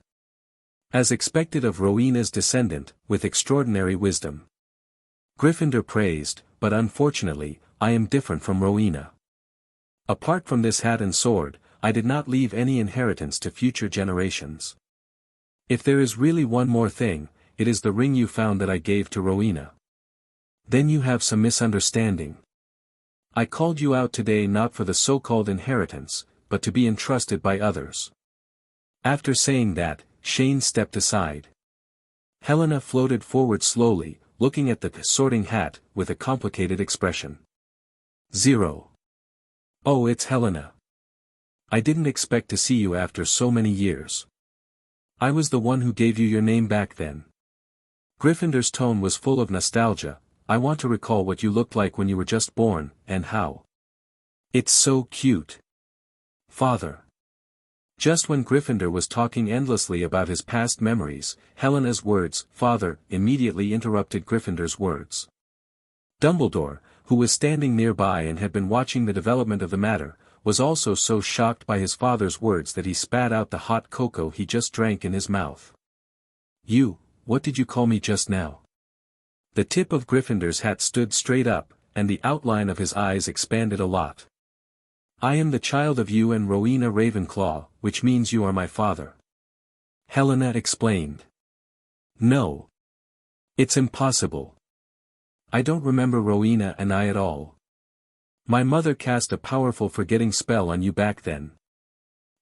As expected of Rowena's descendant, with extraordinary wisdom. Gryffindor praised, "But unfortunately, I am different from Rowena. Apart from this hat and sword, I did not leave any inheritance to future generations. If there is really one more thing, it is the ring you found that I gave to Rowena. Then you have some misunderstanding. I called you out today not for the so-called inheritance, but to be entrusted by others." After saying that, Shane stepped aside. Helena floated forward slowly, looking at the sorting hat, with a complicated expression. "0. Oh, it's Helena. I didn't expect to see you after so many years. I was the one who gave you your name back then." Gryffindor's tone was full of nostalgia. "I want to recall what you looked like when you were just born, and how It's so cute. Father. Just when Gryffindor was talking endlessly about his past memories, Helena's words, "Father," immediately interrupted Gryffindor's words. Dumbledore, who was standing nearby and had been watching the development of the matter, was also so shocked by his father's words that he spat out the hot cocoa he just drank in his mouth. What did you call me just now?" The tip of Gryffindor's hat stood straight up, and the outline of his eyes expanded a lot. "I am the child of you and Rowena Ravenclaw, which means you are my father," Helena explained. "No. It's impossible. I don't remember Rowena and I at all. My mother cast a powerful forgetting spell on you back then."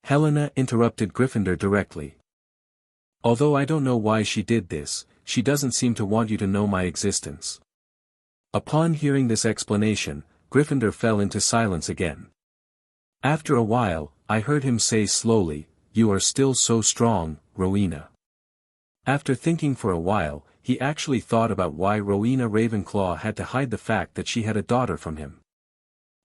Helena interrupted Gryffindor directly. "Although I don't know why she did this, she doesn't seem to want you to know my existence." Upon hearing this explanation, Gryffindor fell into silence again. After a while, I heard him say slowly, "You are still so strong, Rowena." After thinking for a while, he actually thought about why Rowena Ravenclaw had to hide the fact that she had a daughter from him.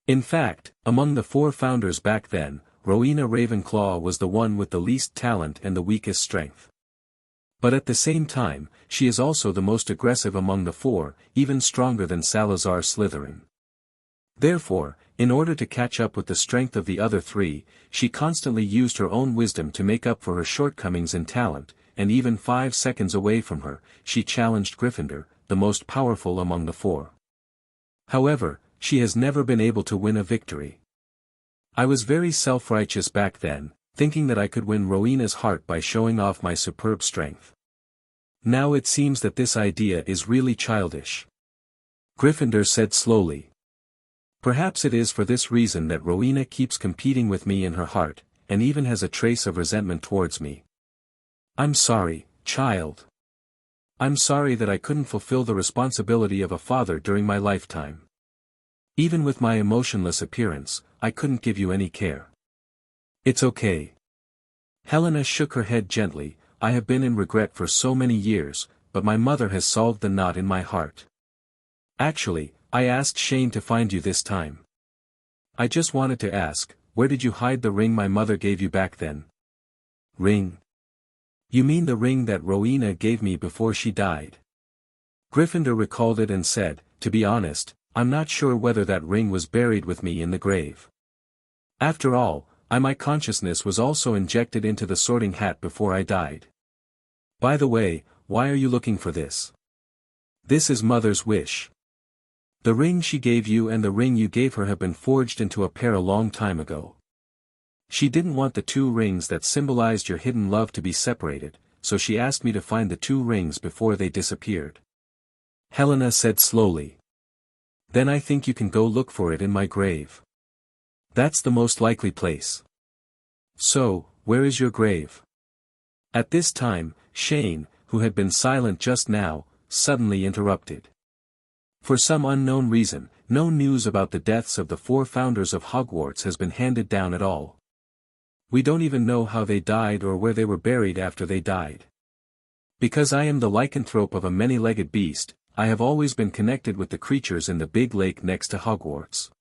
In fact, among the 4 founders back then, Rowena Ravenclaw was the one with the least talent and the weakest strength. But at the same time, she is also the most aggressive among the 4, even stronger than Salazar Slytherin. Therefore, in order to catch up with the strength of the other 3, she constantly used her own wisdom to make up for her shortcomings in talent, and even 5 seconds away from her, she challenged Gryffindor, the most powerful among the 4. However, she has never been able to win a victory. I was very self-righteous back then, thinking that I could win Rowena's heart by showing off my superb strength. Now it seems that this idea is really childish. Gryffindor said slowly. Perhaps it is for this reason that Rowena keeps competing with me in her heart, and even has a trace of resentment towards me. I'm sorry, child. I'm sorry that I couldn't fulfill the responsibility of a father during my lifetime. Even with my emotionless appearance, I couldn't give you any care. It's okay. Helena shook her head gently. I have been in regret for so many years, but my mother has solved the knot in my heart. Actually, I asked Shane to find you this time. I just wanted to ask, where did you hide the ring my mother gave you back then? Ring? You mean the ring that Rowena gave me before she died? Gryffindor recalled it and said, to be honest, I'm not sure whether that ring was buried with me in the grave. After all, my consciousness was also injected into the Sorting Hat before I died. By the way, why are you looking for this? This is Mother's wish. The ring she gave you and the ring you gave her have been forged into a pair a long time ago. She didn't want the 2 rings that symbolized your hidden love to be separated, so she asked me to find the 2 rings before they disappeared. Helena said slowly. Then I think you can go look for it in my grave. That's the most likely place. So, where is your grave? At this time, Shane, who had been silent just now, suddenly interrupted. For some unknown reason, no news about the deaths of the 4 founders of Hogwarts has been handed down at all. We don't even know how they died or where they were buried after they died. Because I am the lycanthrope of a many-legged beast, I have always been connected with the creatures in the big lake next to Hogwarts.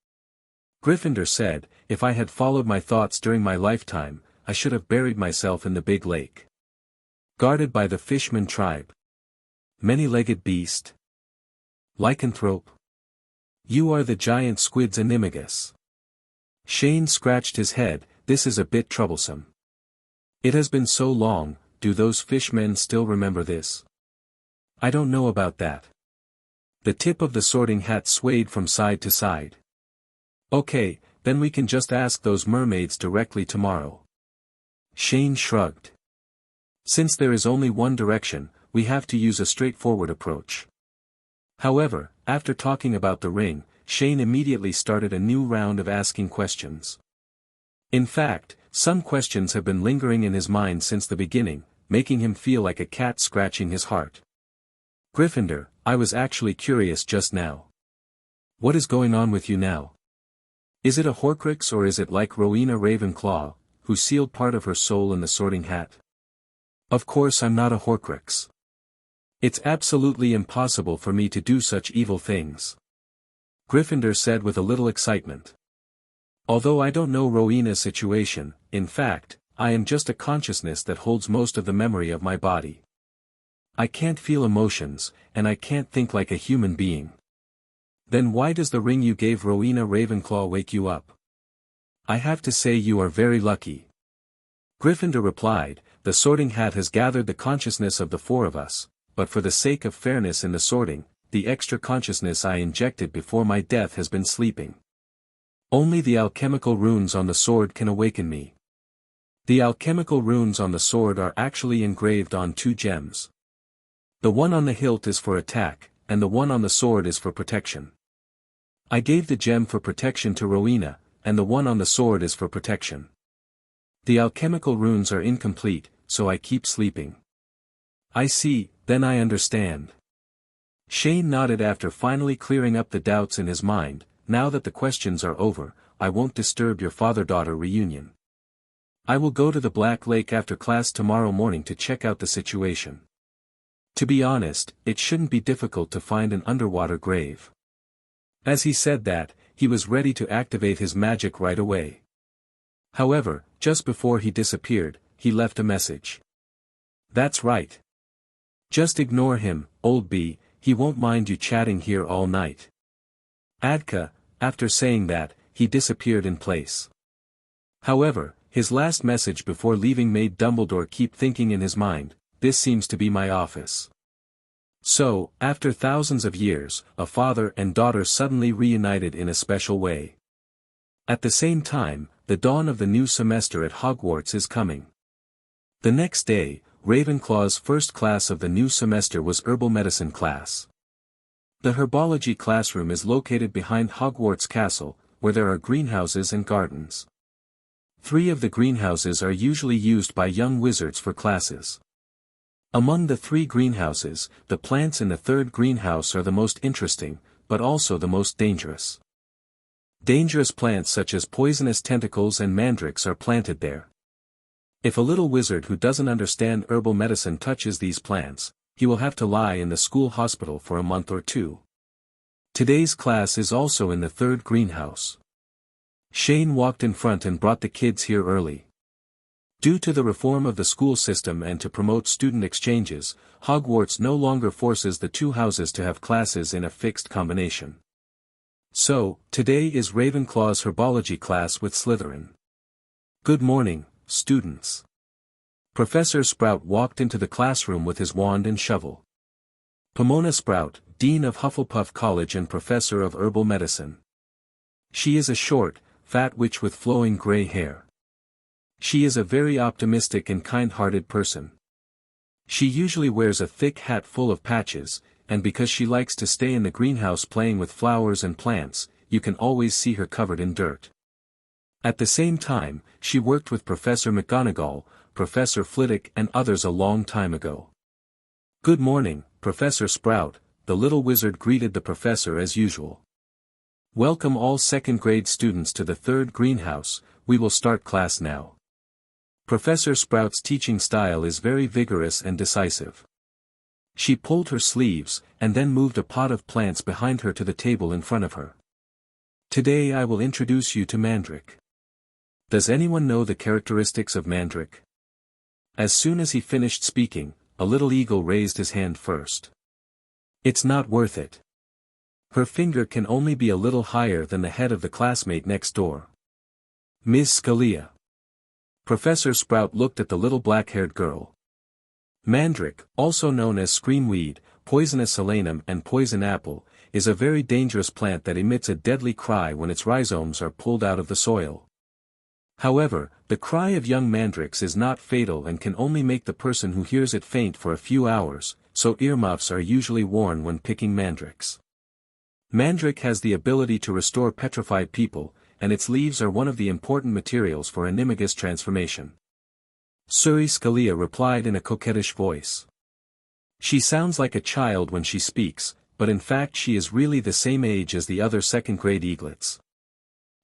Gryffindor said, if I had followed my thoughts during my lifetime, I should have buried myself in the big lake. Guarded by the Fishman tribe. Many-legged beast. Lycanthrope. You are the giant squid's animagus. Shane scratched his head. This is a bit troublesome. It has been so long, do those fishmen still remember this? I don't know about that. The tip of the Sorting Hat swayed from side to side. Okay, then we can just ask those mermaids directly tomorrow. Shane shrugged. Since there is only one direction, we have to use a straightforward approach. However, after talking about the ring, Shane immediately started a new round of asking questions. In fact, some questions have been lingering in his mind since the beginning, making him feel like a cat scratching his heart. Gryffindor, I was actually curious just now. What is going on with you now? Is it a Horcrux or is it like Rowena Ravenclaw, who sealed part of her soul in the Sorting Hat? Of course I'm not a Horcrux. It's absolutely impossible for me to do such evil things. Gryffindor said with a little excitement. Although I don't know Rowena's situation, in fact, I am just a consciousness that holds most of the memory of my body. I can't feel emotions, and I can't think like a human being. Then why does the ring you gave Rowena Ravenclaw wake you up? I have to say you are very lucky. Gryffindor replied, the Sorting Hat has gathered the consciousness of the four of us, but for the sake of fairness in the sorting, the extra consciousness I injected before my death has been sleeping. Only the alchemical runes on the sword can awaken me. The alchemical runes on the sword are actually engraved on 2 gems. The one on the hilt is for attack, and the one on the sword is for protection. I gave the gem for protection to Rowena, and the one on the sword is for protection. The alchemical runes are incomplete, so I keep sleeping. I see, then I understand. Shane nodded after finally clearing up the doubts in his mind. Now that the questions are over, I won't disturb your father-daughter reunion. I will go to the Black Lake after class tomorrow morning to check out the situation. To be honest, it shouldn't be difficult to find an underwater grave. As he said that, he was ready to activate his magic right away. However, just before he disappeared, he left a message. That's right. Just ignore him, old bee, he won't mind you chatting here all night. Adka, after saying that, he disappeared in place. However, his last message before leaving made Dumbledore keep thinking in his mind, this seems to be my office. So, after thousands of years, a father and daughter suddenly reunited in a special way. At the same time, the dawn of the new semester at Hogwarts is coming. The next day, Ravenclaw's first class of the new semester was herbal medicine class. The herbology classroom is located behind Hogwarts Castle, where there are greenhouses and gardens. 3 of the greenhouses are usually used by young wizards for classes. Among the 3 greenhouses, the plants in the 3rd greenhouse are the most interesting, but also the most dangerous. Dangerous plants such as poisonous tentacles and mandrakes are planted there. If a little wizard who doesn't understand herbal medicine touches these plants, he will have to lie in the school hospital for a month or 2. Today's class is also in the 3rd greenhouse. Shane walked in front and brought the kids here early. Due to the reform of the school system and to promote student exchanges, Hogwarts no longer forces the 2 houses to have classes in a fixed combination. So, today is Ravenclaw's herbology class with Slytherin. Good morning, students. Professor Sprout walked into the classroom with his wand and shovel. Pomona Sprout, Dean of Hufflepuff College and Professor of Herbal Medicine. She is a short, fat witch with flowing gray hair. She is a very optimistic and kind-hearted person. She usually wears a thick hat full of patches, and because she likes to stay in the greenhouse playing with flowers and plants, you can always see her covered in dirt. At the same time, she worked with Professor McGonagall, Professor Flitwick and others a long time ago. Good morning, Professor Sprout, the little wizard greeted the professor as usual. Welcome all 2nd grade students to the 3rd greenhouse, we will start class now. Professor Sprout's teaching style is very vigorous and decisive. She pulled her sleeves, and then moved a pot of plants behind her to the table in front of her. Today I will introduce you to Mandrake. Does anyone know the characteristics of Mandrake? As soon as he finished speaking, a little eagle raised his hand first. It's not worth it. Her finger can only be a little higher than the head of the classmate next door. Ms. Scalia. Professor Sprout looked at the little black-haired girl. Mandrake, also known as screamweed, poisonous solanum and poison apple, is a very dangerous plant that emits a deadly cry when its rhizomes are pulled out of the soil. However, the cry of young mandrakes is not fatal and can only make the person who hears it faint for a few hours, so earmuffs are usually worn when picking mandrakes. Mandrake has the ability to restore petrified people, and its leaves are one of the important materials for animagus transformation. Suri Scalia replied in a coquettish voice. She sounds like a child when she speaks, but in fact she is really the same age as the other 2nd grade eaglets.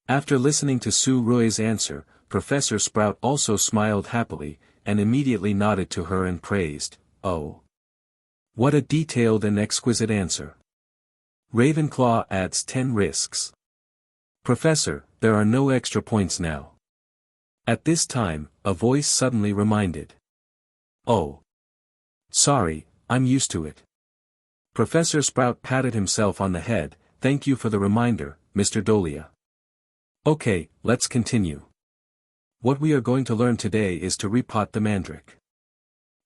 After listening to Sue Roy's answer, Professor Sprout also smiled happily, and immediately nodded to her and praised, "Oh! What a detailed and exquisite answer! Ravenclaw adds 10 risks. Professor, there are no extra points now. At this time, a voice suddenly reminded. Oh. Sorry, I'm used to it. Professor Sprout patted himself on the head. Thank you for the reminder, Mr. Dolea. Okay, let's continue. What we are going to learn today is to repot the mandrake.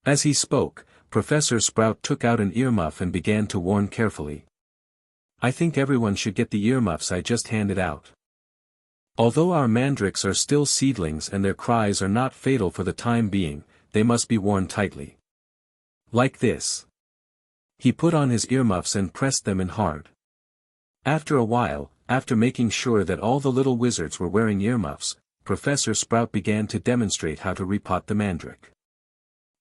As he spoke, Professor Sprout took out an earmuff and began to warn carefully. I think everyone should get the earmuffs I just handed out. Although our mandrakes are still seedlings and their cries are not fatal for the time being, they must be worn tightly. Like this. He put on his earmuffs and pressed them in hard. After a while, after making sure that all the little wizards were wearing earmuffs, Professor Sprout began to demonstrate how to repot the mandrake.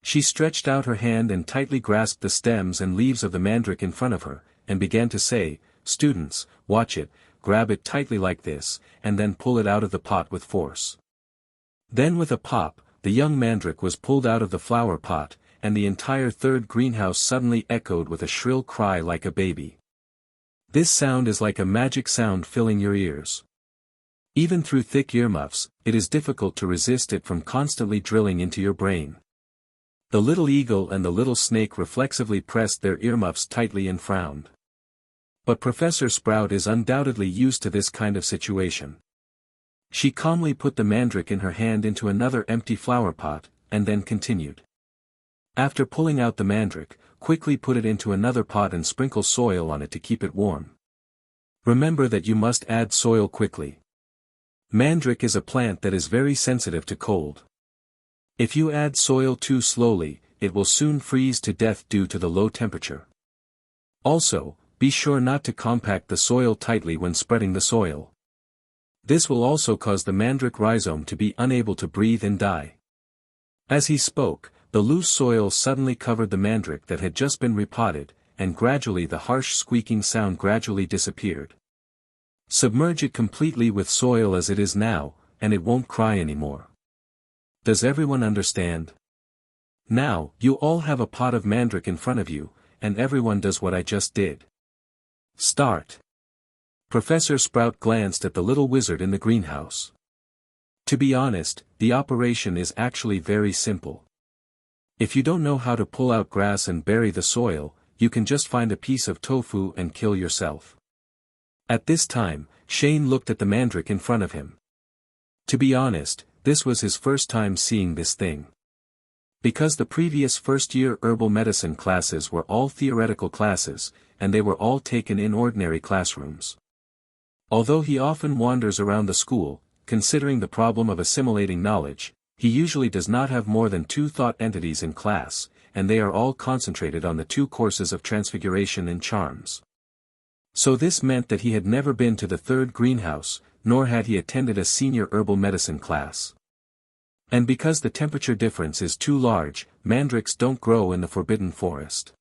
She stretched out her hand and tightly grasped the stems and leaves of the mandrake in front of her, and began to say, Students, watch it, grab it tightly like this, and then pull it out of the pot with force. Then with a pop, the young mandrake was pulled out of the flower pot, and the entire third greenhouse suddenly echoed with a shrill cry like a baby. This sound is like a magic sound filling your ears. Even through thick earmuffs, it is difficult to resist it from constantly drilling into your brain. The little eagle and the little snake reflexively pressed their earmuffs tightly and frowned. But Professor Sprout is undoubtedly used to this kind of situation. She calmly put the mandrake in her hand into another empty flower pot, and then continued. After pulling out the mandrake, quickly put it into another pot and sprinkle soil on it to keep it warm. Remember that you must add soil quickly. Mandrake is a plant that is very sensitive to cold. If you add soil too slowly, it will soon freeze to death due to the low temperature. Also, be sure not to compact the soil tightly when spreading the soil. This will also cause the mandrake rhizome to be unable to breathe and die. As he spoke, the loose soil suddenly covered the mandrake that had just been repotted, and gradually the harsh squeaking sound gradually disappeared. Submerge it completely with soil as it is now, and it won't cry anymore. Does everyone understand? Now, you all have a pot of mandrake in front of you, and everyone does what I just did. Start. Professor Sprout glanced at the little wizard in the greenhouse. To be honest, the operation is actually very simple. If you don't know how to pull out grass and bury the soil, you can just find a piece of tofu and kill yourself. At this time, Shane looked at the mandrake in front of him. To be honest, this was his first time seeing this thing. Because the previous first-year herbal medicine classes were all theoretical classes, and they were all taken in ordinary classrooms. Although he often wanders around the school, considering the problem of assimilating knowledge, he usually does not have more than 2 thought entities in class, and they are all concentrated on the 2 courses of transfiguration and charms. So this meant that he had never been to the 3rd greenhouse, nor had he attended a senior herbal medicine class. And because the temperature difference is too large, mandrakes don't grow in the forbidden forest.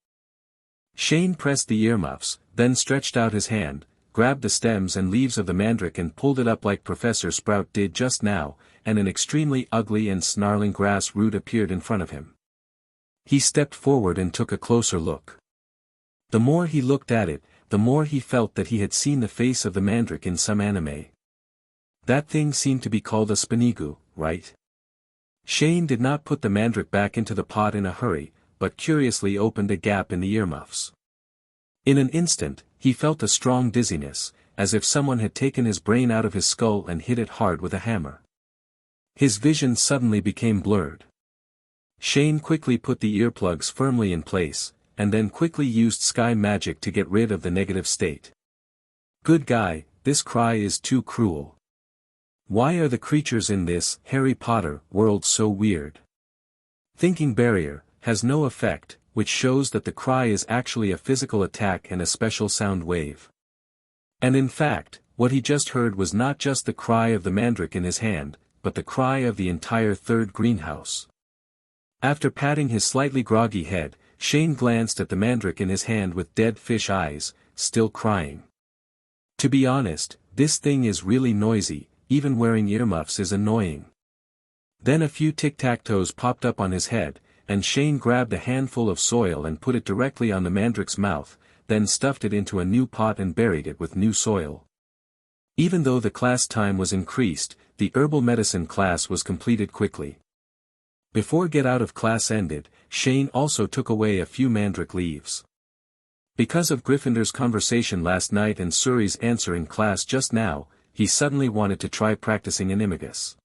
Shane pressed the earmuffs, then stretched out his hand, grabbed the stems and leaves of the mandrake and pulled it up like Professor Sprout did just now, and an extremely ugly and snarling grass root appeared in front of him. He stepped forward and took a closer look. The more he looked at it, the more he felt that he had seen the face of the mandrake in some anime. That thing seemed to be called a spinigu, right? Shane did not put the mandrake back into the pot in a hurry, but curiously opened a gap in the earmuffs. In an instant, he felt a strong dizziness, as if someone had taken his brain out of his skull and hit it hard with a hammer. His vision suddenly became blurred. Shane quickly put the earplugs firmly in place, and then quickly used sky magic to get rid of the negative state. Good guy, this cry is too cruel. Why are the creatures in this Harry Potter world so weird? Thinking barrier has no effect, which shows that the cry is actually a physical attack and a special sound wave. And in fact, what he just heard was not just the cry of the mandrake in his hand, but the cry of the entire 3rd greenhouse. After patting his slightly groggy head, Shane glanced at the mandrake in his hand with dead fish eyes, still crying. To be honest, this thing is really noisy, even wearing earmuffs is annoying. Then a few tic-tac-toes popped up on his head, and Shane grabbed a handful of soil and put it directly on the mandrake's mouth, then stuffed it into a new pot and buried it with new soil. Even though the class time was increased, the herbal medicine class was completed quickly. Before get out of class ended, Shane also took away a few mandrake leaves. Because of Gryffindor's conversation last night and Suri's answer in class just now, he suddenly wanted to try practicing Animagus.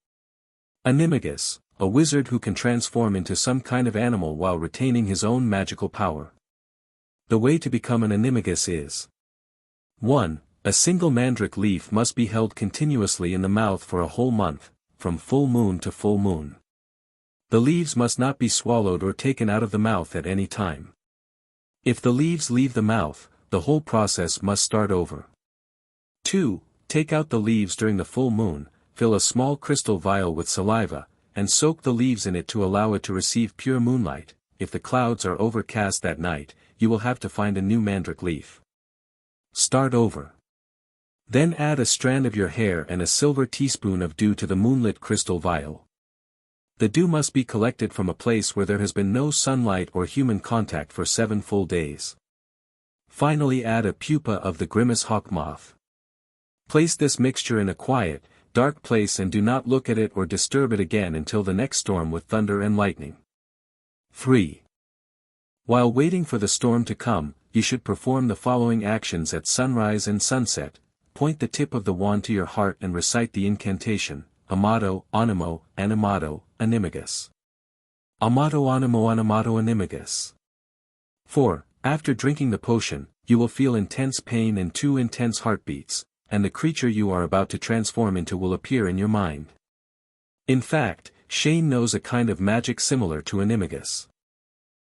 Animagus, a wizard who can transform into some kind of animal while retaining his own magical power. The way to become an Animagus is 1. A single mandrake leaf must be held continuously in the mouth for a whole month, from full moon to full moon. The leaves must not be swallowed or taken out of the mouth at any time. If the leaves leave the mouth, the whole process must start over. 2. Take out the leaves during the full moon, fill a small crystal vial with saliva, and soak the leaves in it to allow it to receive pure moonlight. If the clouds are overcast that night, you will have to find a new mandrake leaf. Start over. Then add a strand of your hair and a silver teaspoon of dew to the moonlit crystal vial. The dew must be collected from a place where there has been no sunlight or human contact for 7 full days. Finally add a pupa of the grimace hawk moth. Place this mixture in a quiet, dark place and do not look at it or disturb it again until the next storm with thunder and lightning. 3. While waiting for the storm to come, you should perform the following actions at sunrise and sunset. Point the tip of the wand to your heart and recite the incantation, Amato, Animo, Animato, Animagus. Amato Animo Animato Animagus. 4. After drinking the potion, you will feel intense pain and 2 intense heartbeats, and the creature you are about to transform into will appear in your mind. In fact, Shane knows a kind of magic similar to Animagus.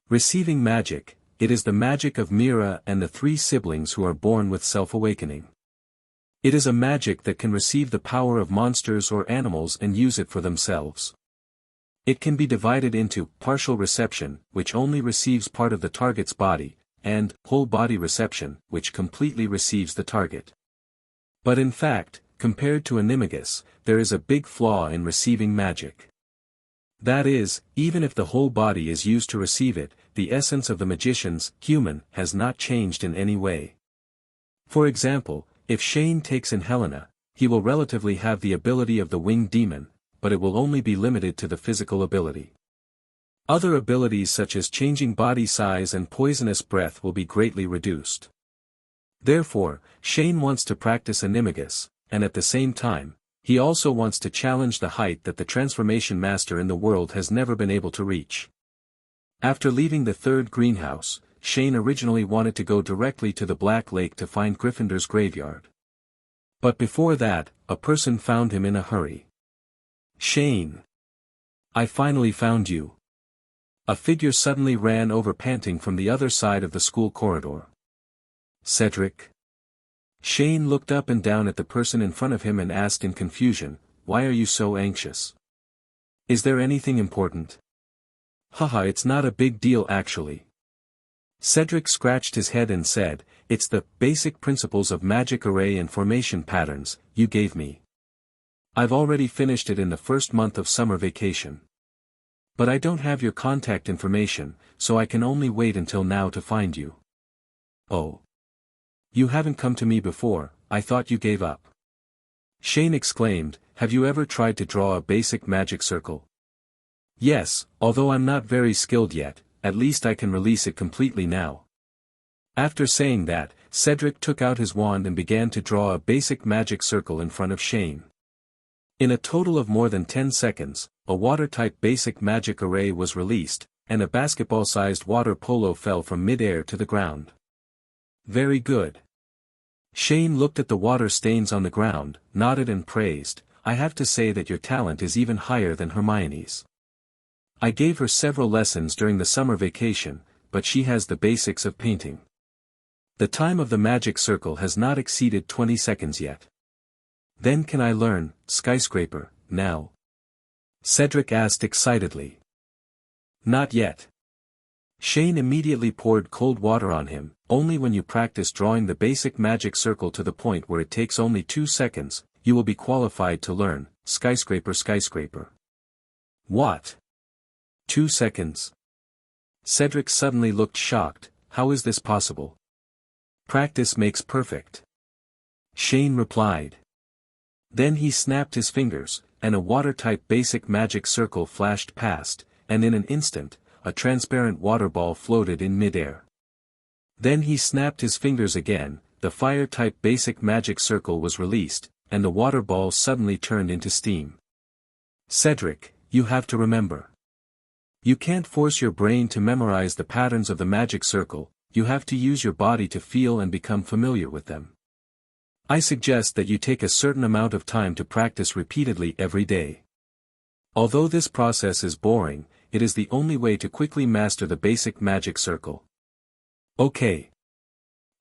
Receiving magic, it is the magic of Mira and the 3 siblings who are born with self-awakening. It is a magic that can receive the power of monsters or animals and use it for themselves. It can be divided into partial reception, which only receives part of the target's body, and whole body reception, which completely receives the target. But in fact, compared to Animagus, there is a big flaw in receiving magic. That is, even if the whole body is used to receive it, the essence of the magician's human has not changed in any way. For example, if Shane takes in Helena, he will relatively have the ability of the winged demon, but it will only be limited to the physical ability. Other abilities such as changing body size and poisonous breath will be greatly reduced. Therefore, Shane wants to practice Animagus, and at the same time, he also wants to challenge the height that the transformation master in the world has never been able to reach. After leaving the 3rd greenhouse, Shane originally wanted to go directly to the Black Lake to find Gryffindor's graveyard. But before that, a person found him in a hurry. Shane! I finally found you. A figure suddenly ran over panting from the other side of the school corridor. Cedric. Shane looked up and down at the person in front of him and asked in confusion, "Why are you so anxious? Is there anything important?" "Haha, it's not a big deal actually." Cedric scratched his head and said, "It's the basic principles of magic array and formation patterns you gave me. I've already finished it in the first month of summer vacation. But I don't have your contact information, so I can only wait until now to find you." "Oh. You haven't come to me before, I thought you gave up." Shane exclaimed, "Have you ever tried to draw a basic magic circle?" "Yes, although I'm not very skilled yet, at least I can release it completely now." After saying that, Cedric took out his wand and began to draw a basic magic circle in front of Shane. In a total of more than 10 seconds, a water-type basic magic array was released, and a basketball-sized water polo fell from mid-air to the ground. "Very good." Shane looked at the water stains on the ground, nodded and praised, "I have to say that your talent is even higher than Hermione's. I gave her several lessons during the summer vacation, but she has the basics of painting. The time of the magic circle has not exceeded 20 seconds yet. Then can I learn, skyscraper, now?" Cedric asked excitedly. "Not yet." Shane immediately poured cold water on him. "Only when you practice drawing the basic magic circle to the point where it takes only 2 seconds, you will be qualified to learn, skyscraper skyscraper." "What? 2 seconds?" Cedric suddenly looked shocked. "How is this possible?" "Practice makes perfect," Shane replied. Then he snapped his fingers, and a water-type basic magic circle flashed past, and in an instant, a transparent water ball floated in midair. Then he snapped his fingers again, the fire-type basic magic circle was released, and the water ball suddenly turned into steam. Cedric, you have to remember. You can't force your brain to memorize the patterns of the magic circle, you have to use your body to feel and become familiar with them. I suggest that you take a certain amount of time to practice repeatedly every day. Although this process is boring, it is the only way to quickly master the basic magic circle. Okay.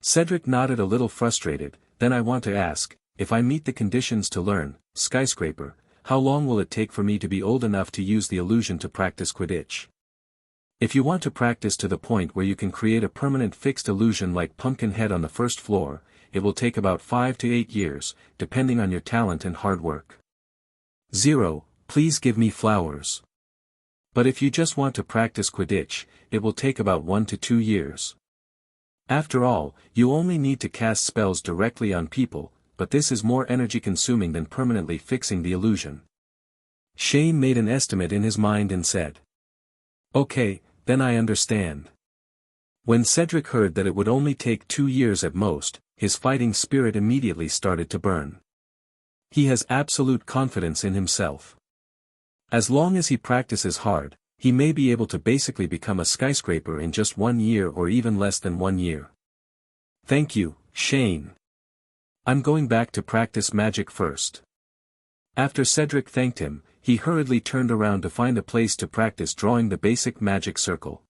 Cedric nodded a little frustrated. Then I want to ask, if I meet the conditions to learn, skyscraper, how long will it take for me to be old enough to use the illusion to practice Quidditch? If you want to practice to the point where you can create a permanent fixed illusion like Pumpkinhead on the first floor, it will take about 5 to 8 years, depending on your talent and hard work. 0. Please give me flowers. But if you just want to practice Quidditch, it will take about 1 to 2 years. After all, you only need to cast spells directly on people, but this is more energy-consuming than permanently fixing the illusion. Shane made an estimate in his mind and said, "Okay, then I understand." When Cedric heard that it would only take 2 years at most, his fighting spirit immediately started to burn. He has absolute confidence in himself. As long as he practices hard, he may be able to basically become a skyscraper in just 1 year or even less than 1 year. Thank you, Shane. I'm going back to practice magic first. After Cedric thanked him, he hurriedly turned around to find a place to practice drawing the basic magic circle.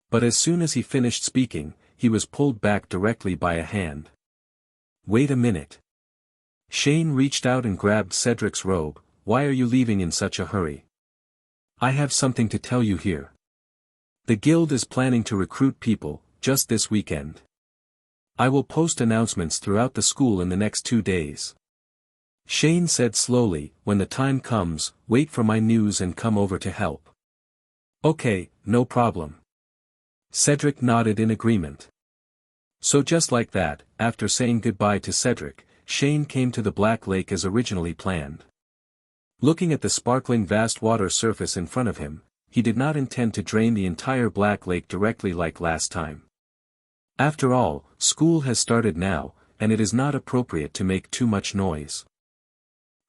But as soon as he finished speaking, he was pulled back directly by a hand. Wait a minute. Shane reached out and grabbed Cedric's robe. Why are you leaving in such a hurry? I have something to tell you here. The guild is planning to recruit people, just this weekend. I will post announcements throughout the school in the next 2 days. Shane said slowly, when the time comes, wait for my news and come over to help. Okay, no problem. Cedric nodded in agreement. So just like that, after saying goodbye to Cedric, Shane came to the Black Lake as originally planned. Looking at the sparkling vast water surface in front of him, he did not intend to drain the entire Black Lake directly like last time. After all, school has started now, and it is not appropriate to make too much noise.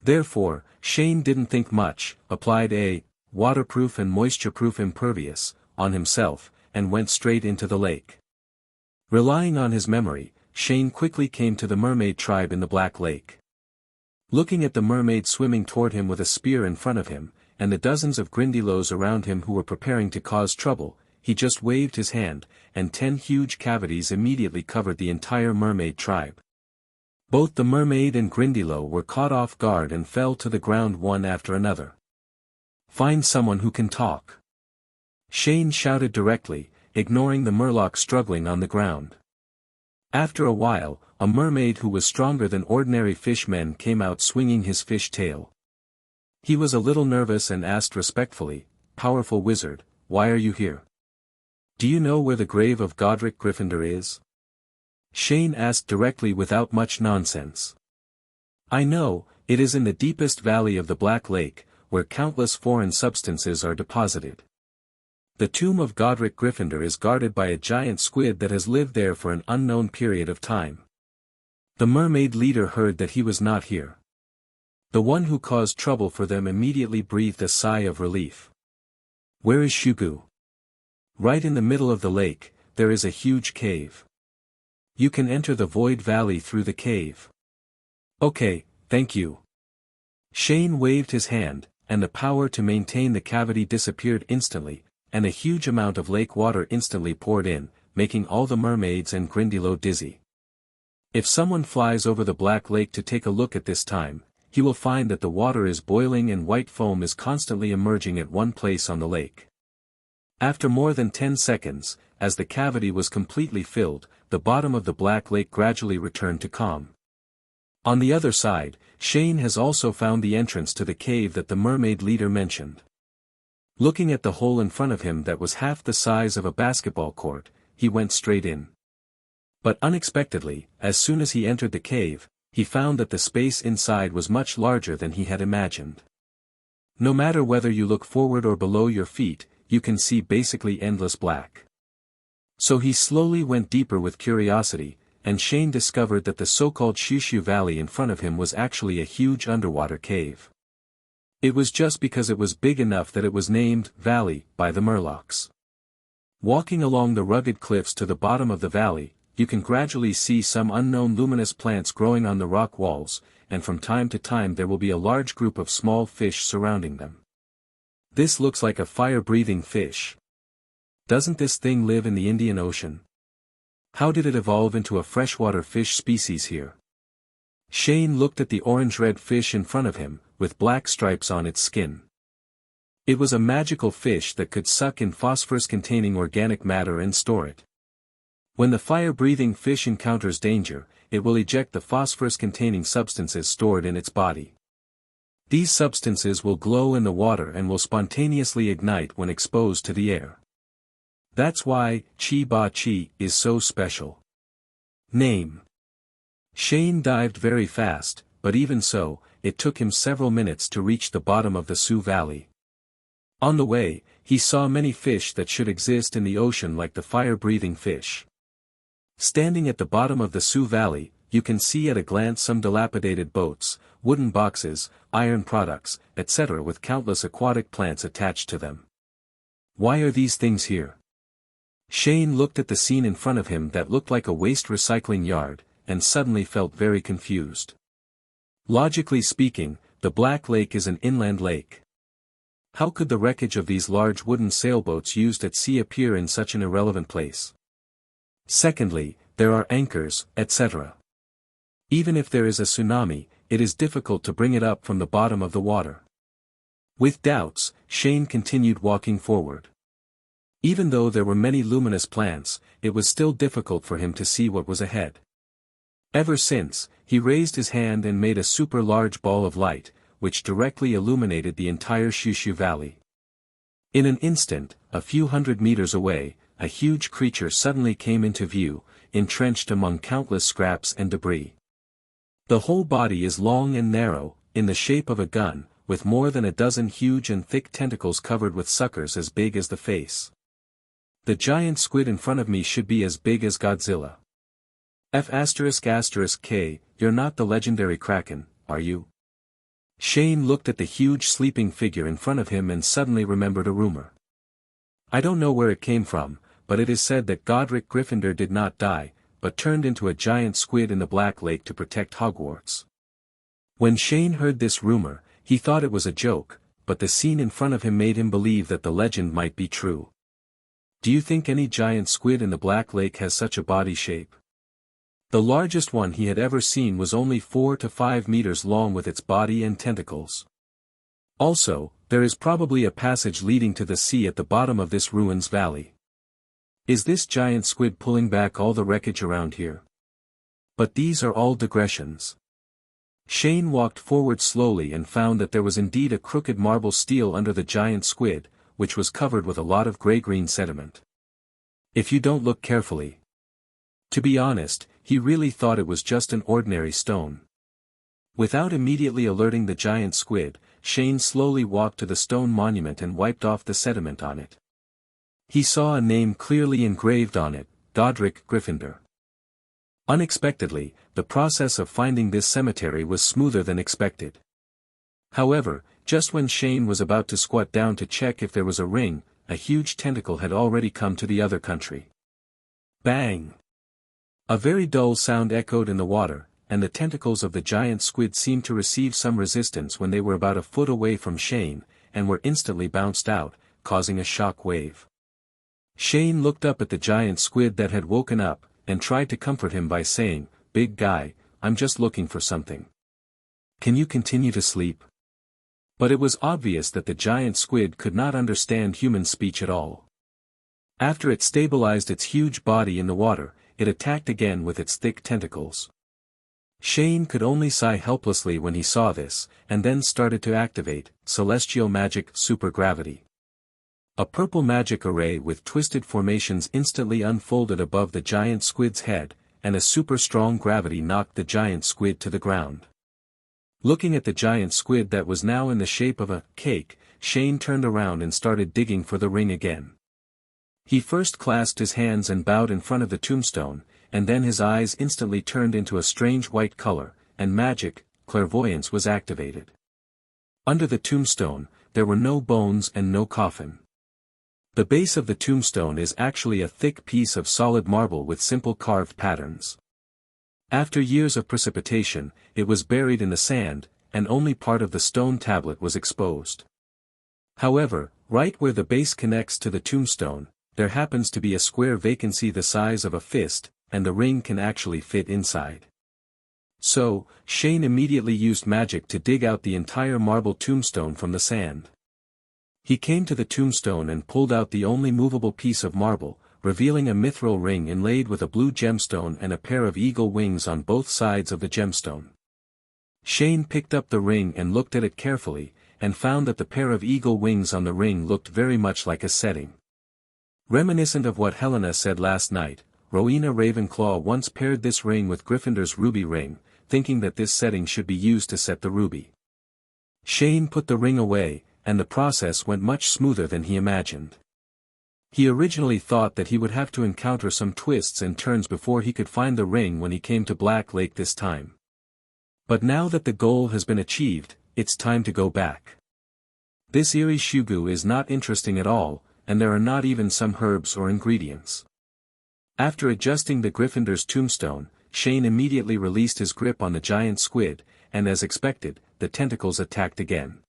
Therefore, Shane didn't think much, applied a waterproof and moisture-proof impervious on himself, and went straight into the lake. Relying on his memory, Shane quickly came to the mermaid tribe in the Black Lake. Looking at the mermaid swimming toward him with a spear in front of him, and the dozens of Grindylows around him who were preparing to cause trouble, he just waved his hand, and 10 huge cavities immediately covered the entire mermaid tribe. Both the mermaid and Grindylow were caught off guard and fell to the ground one after another. Find someone who can talk. Shane shouted directly, ignoring the murloc struggling on the ground. After a while, a mermaid who was stronger than ordinary fishmen came out swinging his fish tail. He was a little nervous and asked respectfully, "Powerful wizard, why are you here? Do you know where the grave of Godric Gryffindor is?" Shane asked directly without much nonsense. "I know, it is in the deepest valley of the Black Lake, where countless foreign substances are deposited. The tomb of Godric Gryffindor is guarded by a giant squid that has lived there for an unknown period of time." The mermaid leader heard that he was not here. The one who caused trouble for them immediately breathed a sigh of relief. "Where is Shugu?" "Right in the middle of the lake, there is a huge cave. You can enter the Void Valley through the cave." "Okay, thank you." Shane waved his hand, and the power to maintain the cavity disappeared instantly, and a huge amount of lake water instantly poured in, making all the mermaids and Grindylow dizzy. If someone flies over the Black Lake to take a look at this time, he will find that the water is boiling and white foam is constantly emerging at one place on the lake. After more than 10 seconds, as the cavity was completely filled, the bottom of the Black Lake gradually returned to calm. On the other side, Shane has also found the entrance to the cave that the mermaid leader mentioned. Looking at the hole in front of him that was half the size of a basketball court, he went straight in. But unexpectedly, as soon as he entered the cave, he found that the space inside was much larger than he had imagined. No matter whether you look forward or below your feet, you can see basically endless black. So he slowly went deeper with curiosity, and Shane discovered that the so-called Shushu Valley in front of him was actually a huge underwater cave. It was just because it was big enough that it was named Valley by the Murlocs. Walking along the rugged cliffs to the bottom of the valley, you can gradually see some unknown luminous plants growing on the rock walls, and from time to time there will be a large group of small fish surrounding them. This looks like a fire-breathing fish. Doesn't this thing live in the Indian Ocean? How did it evolve into a freshwater fish species here? Shane looked at the orange-red fish in front of him, with black stripes on its skin. It was a magical fish that could suck in phosphorus-containing organic matter and store it. When the fire-breathing fish encounters danger, it will eject the phosphorus-containing substances stored in its body. These substances will glow in the water and will spontaneously ignite when exposed to the air. That's why Chi Ba Chi is so special. Name. Shane dived very fast, but even so, it took him several minutes to reach the bottom of the Sioux Valley. On the way, he saw many fish that should exist in the ocean like the fire-breathing fish. Standing at the bottom of the Sioux Valley, you can see at a glance some dilapidated boats, wooden boxes, iron products, etc. with countless aquatic plants attached to them. Why are these things here? Shane looked at the scene in front of him that looked like a waste recycling yard, and suddenly felt very confused. Logically speaking, the Black Lake is an inland lake. How could the wreckage of these large wooden sailboats used at sea appear in such an irrelevant place? Secondly, there are anchors, etc. Even if there is a tsunami, it is difficult to bring it up from the bottom of the water. With doubts, Shane continued walking forward. Even though there were many luminous plants, it was still difficult for him to see what was ahead. Ever since, he raised his hand and made a super large ball of light, which directly illuminated the entire Shushu Valley. In an instant, a few hundred meters away, a huge creature suddenly came into view, entrenched among countless scraps and debris. The whole body is long and narrow, in the shape of a gun, with more than a dozen huge and thick tentacles covered with suckers as big as the face. The giant squid in front of me should be as big as Godzilla. F***K, you're not the legendary Kraken, are you? Shane looked at the huge sleeping figure in front of him and suddenly remembered a rumor. I don't know where it came from, but it is said that Godric Gryffindor did not die, but turned into a giant squid in the Black Lake to protect Hogwarts. When Shane heard this rumor, he thought it was a joke, but the scene in front of him made him believe that the legend might be true. Do you think any giant squid in the Black Lake has such a body shape? The largest one he had ever seen was only 4 to 5 meters long with its body and tentacles. Also, there is probably a passage leading to the sea at the bottom of this ruins valley. Is this giant squid pulling back all the wreckage around here? But these are all digressions. Shane walked forward slowly and found that there was indeed a crooked marble stele under the giant squid, which was covered with a lot of gray-green sediment. If you don't look carefully. To be honest, he really thought it was just an ordinary stone. Without immediately alerting the giant squid, Shane slowly walked to the stone monument and wiped off the sediment on it. He saw a name clearly engraved on it, Godric Gryffindor. Unexpectedly, the process of finding this cemetery was smoother than expected. However, just when Shane was about to squat down to check if there was a ring, a huge tentacle had already come to the other country. Bang! A very dull sound echoed in the water, and the tentacles of the giant squid seemed to receive some resistance when they were about a foot away from Shane, and were instantly bounced out, causing a shock wave. Shane looked up at the giant squid that had woken up, and tried to comfort him by saying, "Big guy, I'm just looking for something. Can you continue to sleep?" But it was obvious that the giant squid could not understand human speech at all. After it stabilized its huge body in the water, it attacked again with its thick tentacles. Shane could only sigh helplessly when he saw this, and then started to activate Celestial Magic Supergravity. A purple magic array with twisted formations instantly unfolded above the giant squid's head, and a super strong gravity knocked the giant squid to the ground. Looking at the giant squid that was now in the shape of a cake, Shane turned around and started digging for the ring again. He first clasped his hands and bowed in front of the tombstone, and then his eyes instantly turned into a strange white color, and magic, clairvoyance was activated. Under the tombstone, there were no bones and no coffin. The base of the tombstone is actually a thick piece of solid marble with simple carved patterns. After years of precipitation, it was buried in the sand, and only part of the stone tablet was exposed. However, right where the base connects to the tombstone, there happens to be a square vacancy the size of a fist, and the ring can actually fit inside. So, Shane immediately used magic to dig out the entire marble tombstone from the sand. He came to the tombstone and pulled out the only movable piece of marble, revealing a mithril ring inlaid with a blue gemstone and a pair of eagle wings on both sides of the gemstone. Shane picked up the ring and looked at it carefully, and found that the pair of eagle wings on the ring looked very much like a setting. Reminiscent of what Helena said last night, Rowena Ravenclaw once paired this ring with Gryffindor's ruby ring, thinking that this setting should be used to set the ruby. Shane put the ring away, and the process went much smoother than he imagined. He originally thought that he would have to encounter some twists and turns before he could find the ring when he came to Black Lake this time. But now that the goal has been achieved, it's time to go back. This eerie shugu is not interesting at all, and there are not even some herbs or ingredients. After adjusting the Gryffindor's tombstone, Shane immediately released his grip on the giant squid, and as expected, the tentacles attacked again.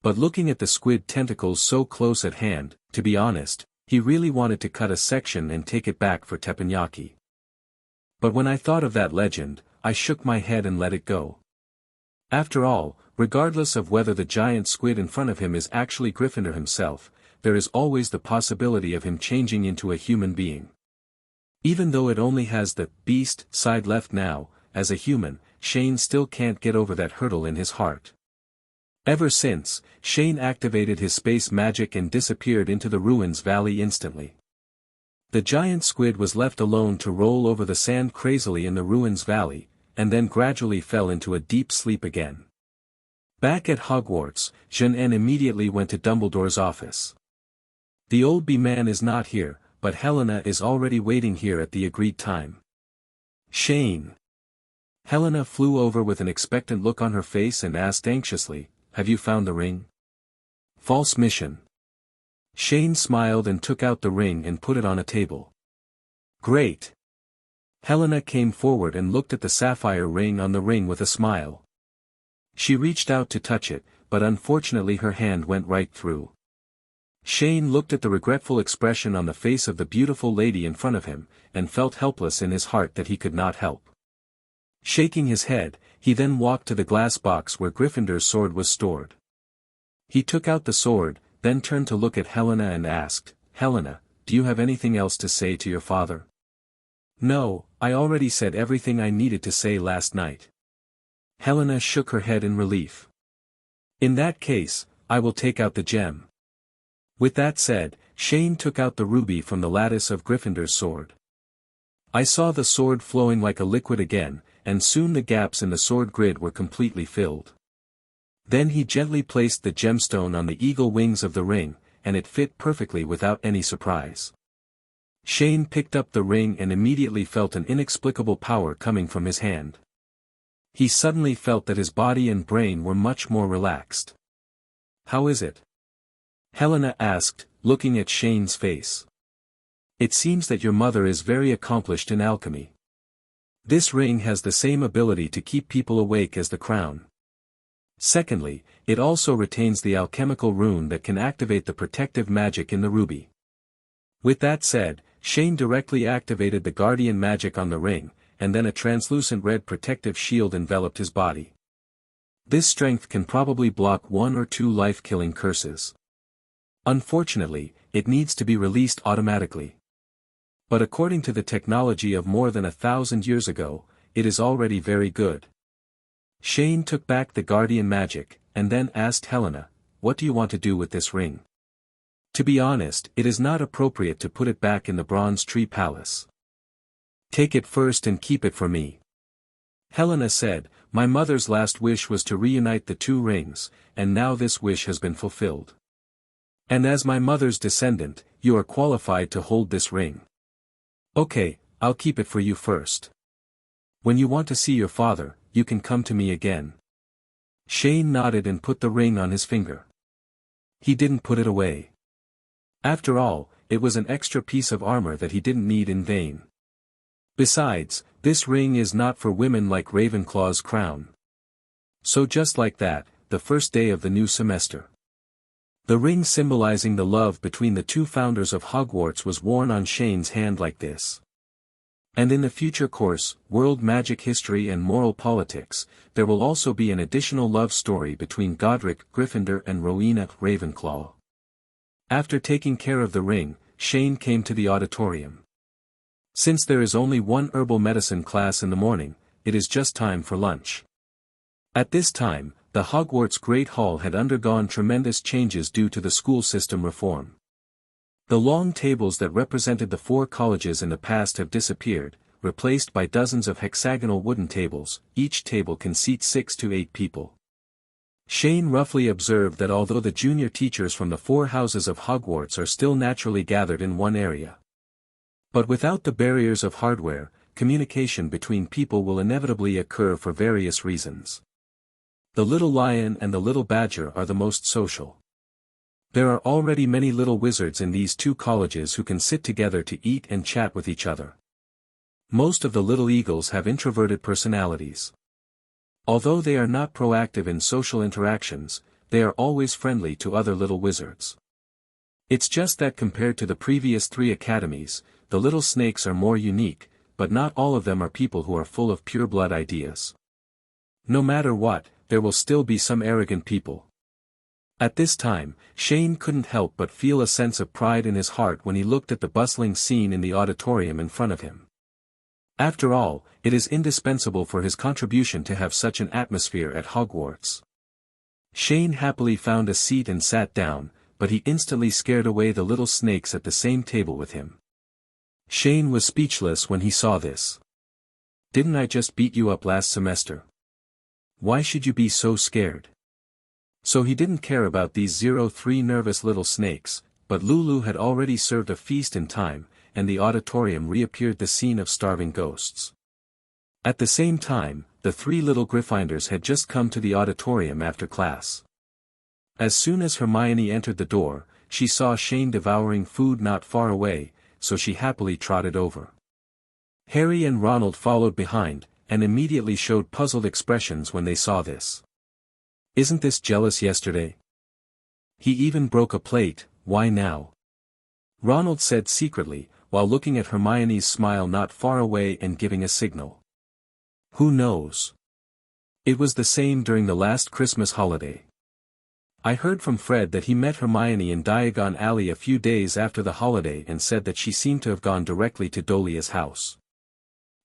But looking at the squid tentacles so close at hand, to be honest, he really wanted to cut a section and take it back for teppanyaki. But when I thought of that legend, I shook my head and let it go. After all, regardless of whether the giant squid in front of him is actually Gryffindor himself, there is always the possibility of him changing into a human being. Even though it only has the beast side left now, as a human, Shane still can't get over that hurdle in his heart. Ever since, Shane activated his space magic and disappeared into the ruins valley instantly. The giant squid was left alone to roll over the sand crazily in the ruins valley, and then gradually fell into a deep sleep again. Back at Hogwarts, Jeanne immediately went to Dumbledore's office. The old bee man is not here, but Helena is already waiting here at the agreed time. Shane. Helena flew over with an expectant look on her face and asked anxiously, "Have you found the ring?" "False mission." Shane smiled and took out the ring and put it on a table. "Great." Helena came forward and looked at the sapphire ring on the ring with a smile. She reached out to touch it, but unfortunately her hand went right through. Shane looked at the regretful expression on the face of the beautiful lady in front of him, and felt helpless in his heart that he could not help. Shaking his head, he then walked to the glass box where Gryffindor's sword was stored. He took out the sword, then turned to look at Helena and asked, "Helena, do you have anything else to say to your father?" "No, I already said everything I needed to say last night." Helena shook her head in relief. "In that case, I will take out the gem." With that said, Shane took out the ruby from the lattice of Gryffindor's sword. I saw the sword flowing like a liquid again, and soon the gaps in the sword grid were completely filled. Then he gently placed the gemstone on the eagle wings of the ring, and it fit perfectly without any surprise. Shane picked up the ring and immediately felt an inexplicable power coming from his hand. He suddenly felt that his body and brain were much more relaxed. "How is it?" Helena asked, looking at Shane's face. "It seems that your mother is very accomplished in alchemy. This ring has the same ability to keep people awake as the crown. Secondly, it also retains the alchemical rune that can activate the protective magic in the ruby." With that said, Shane directly activated the guardian magic on the ring, and then a translucent red protective shield enveloped his body. This strength can probably block 1 or 2 life-killing curses. Unfortunately, it needs to be released automatically. But according to the technology of more than 1,000 years ago, it is already very good. Shane took back the guardian magic, and then asked Helena, "What do you want to do with this ring?" "To be honest, it is not appropriate to put it back in the Bronze Tree Palace." Take it first and keep it for me. Helena said, my mother's last wish was to reunite the two rings, and now this wish has been fulfilled. And as my mother's descendant, you are qualified to hold this ring. Okay, I'll keep it for you first. When you want to see your father, you can come to me again. Shane nodded and put the ring on his finger. He didn't put it away. After all, it was an extra piece of armor that he didn't need in vain. Besides, this ring is not for women like Ravenclaw's crown. So just like that, the first day of the new semester. The ring symbolizing the love between the two founders of Hogwarts was worn on Shane's hand like this. And in the future course, World Magic History and Moral Politics, there will also be an additional love story between Godric Gryffindor and Rowena Ravenclaw. After taking care of the ring, Shane came to the auditorium. Since there is only one herbal medicine class in the morning, it is just time for lunch. At this time, the Hogwarts Great Hall had undergone tremendous changes due to the school system reform. The long tables that represented the four colleges in the past have disappeared, replaced by dozens of hexagonal wooden tables. Each table can seat 6 to 8 people. Shane roughly observed that although the junior teachers from the four houses of Hogwarts are still naturally gathered in one area, but without the barriers of hardware, communication between people will inevitably occur for various reasons. The little lion and the little badger are the most social. There are already many little wizards in these two colleges who can sit together to eat and chat with each other. Most of the little eagles have introverted personalities. Although they are not proactive in social interactions, they are always friendly to other little wizards. It's just that compared to the previous 3 academies, the little snakes are more unique, but not all of them are people who are full of pure-blood ideas. No matter what, there will still be some arrogant people. At this time, Shane couldn't help but feel a sense of pride in his heart when he looked at the bustling scene in the auditorium in front of him. After all, it is indispensable for his contribution to have such an atmosphere at Hogwarts. Shane happily found a seat and sat down, but he instantly scared away the little snakes at the same table with him. Shane was speechless when he saw this. Didn't I just beat you up last semester? Why should you be so scared? So he didn't care about these 03 nervous little snakes, but Lulu had already served a feast in time, and the auditorium reappeared the scene of starving ghosts. At the same time, the 3 little Gryffindors had just come to the auditorium after class. As soon as Hermione entered the door, she saw Shane devouring food not far away, so she happily trotted over. Harry and Ronald followed behind, and immediately showed puzzled expressions when they saw this. Isn't this jealous yesterday? He even broke a plate, why now? Ronald said secretly, while looking at Hermione's smile not far away and giving a signal. Who knows? It was the same during the last Christmas holiday. I heard from Fred that he met Hermione in Diagon Alley a few days after the holiday and said that she seemed to have gone directly to Dolea's house.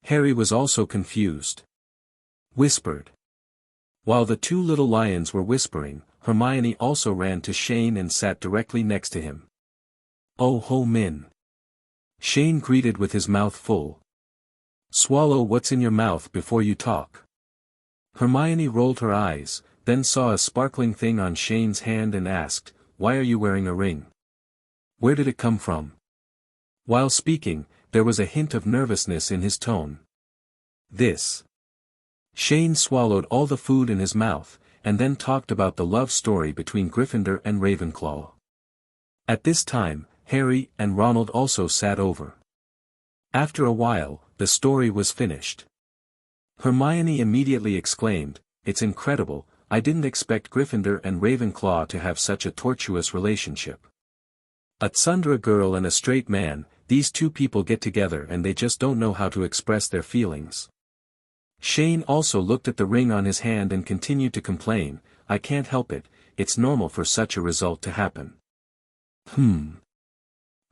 Harry was also confused. Whispered. While the 2 little lions were whispering, Hermione also ran to Shane and sat directly next to him. Oh ho Min. Shane greeted with his mouth full. Swallow what's in your mouth before you talk. Hermione rolled her eyes, then saw a sparkling thing on Shane's hand and asked, why are you wearing a ring? Where did it come from? While speaking, there was a hint of nervousness in his tone. This. Shane swallowed all the food in his mouth, and then talked about the love story between Gryffindor and Ravenclaw. At this time, Harry and Ronald also sat over. After a while, the story was finished. Hermione immediately exclaimed, it's incredible, I didn't expect Gryffindor and Ravenclaw to have such a tortuous relationship. A tsundere girl and a straight man, these 2 people get together and they just don't know how to express their feelings. Shane also looked at the ring on his hand and continued to complain, I can't help it, it's normal for such a result to happen.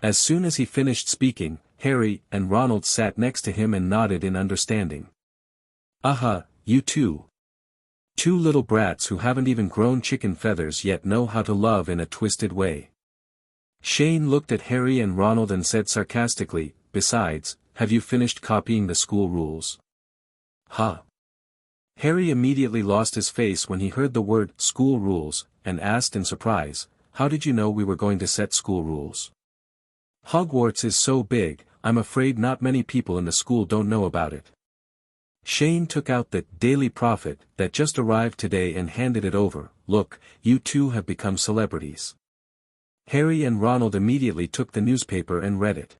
As soon as he finished speaking, Harry and Ronald sat next to him and nodded in understanding. Aha, you two. 2 little brats who haven't even grown chicken feathers yet know how to love in a twisted way. Shane looked at Harry and Ronald and said sarcastically, besides, have you finished copying the school rules? Huh? Harry immediately lost his face when he heard the word school rules, and asked in surprise, how did you know we were going to set school rules? Hogwarts is so big, I'm afraid not many people in the school don't know about it. Shane took out the Daily Prophet that just arrived today and handed it over. Look, you two have become celebrities. Harry and Ronald immediately took the newspaper and read it.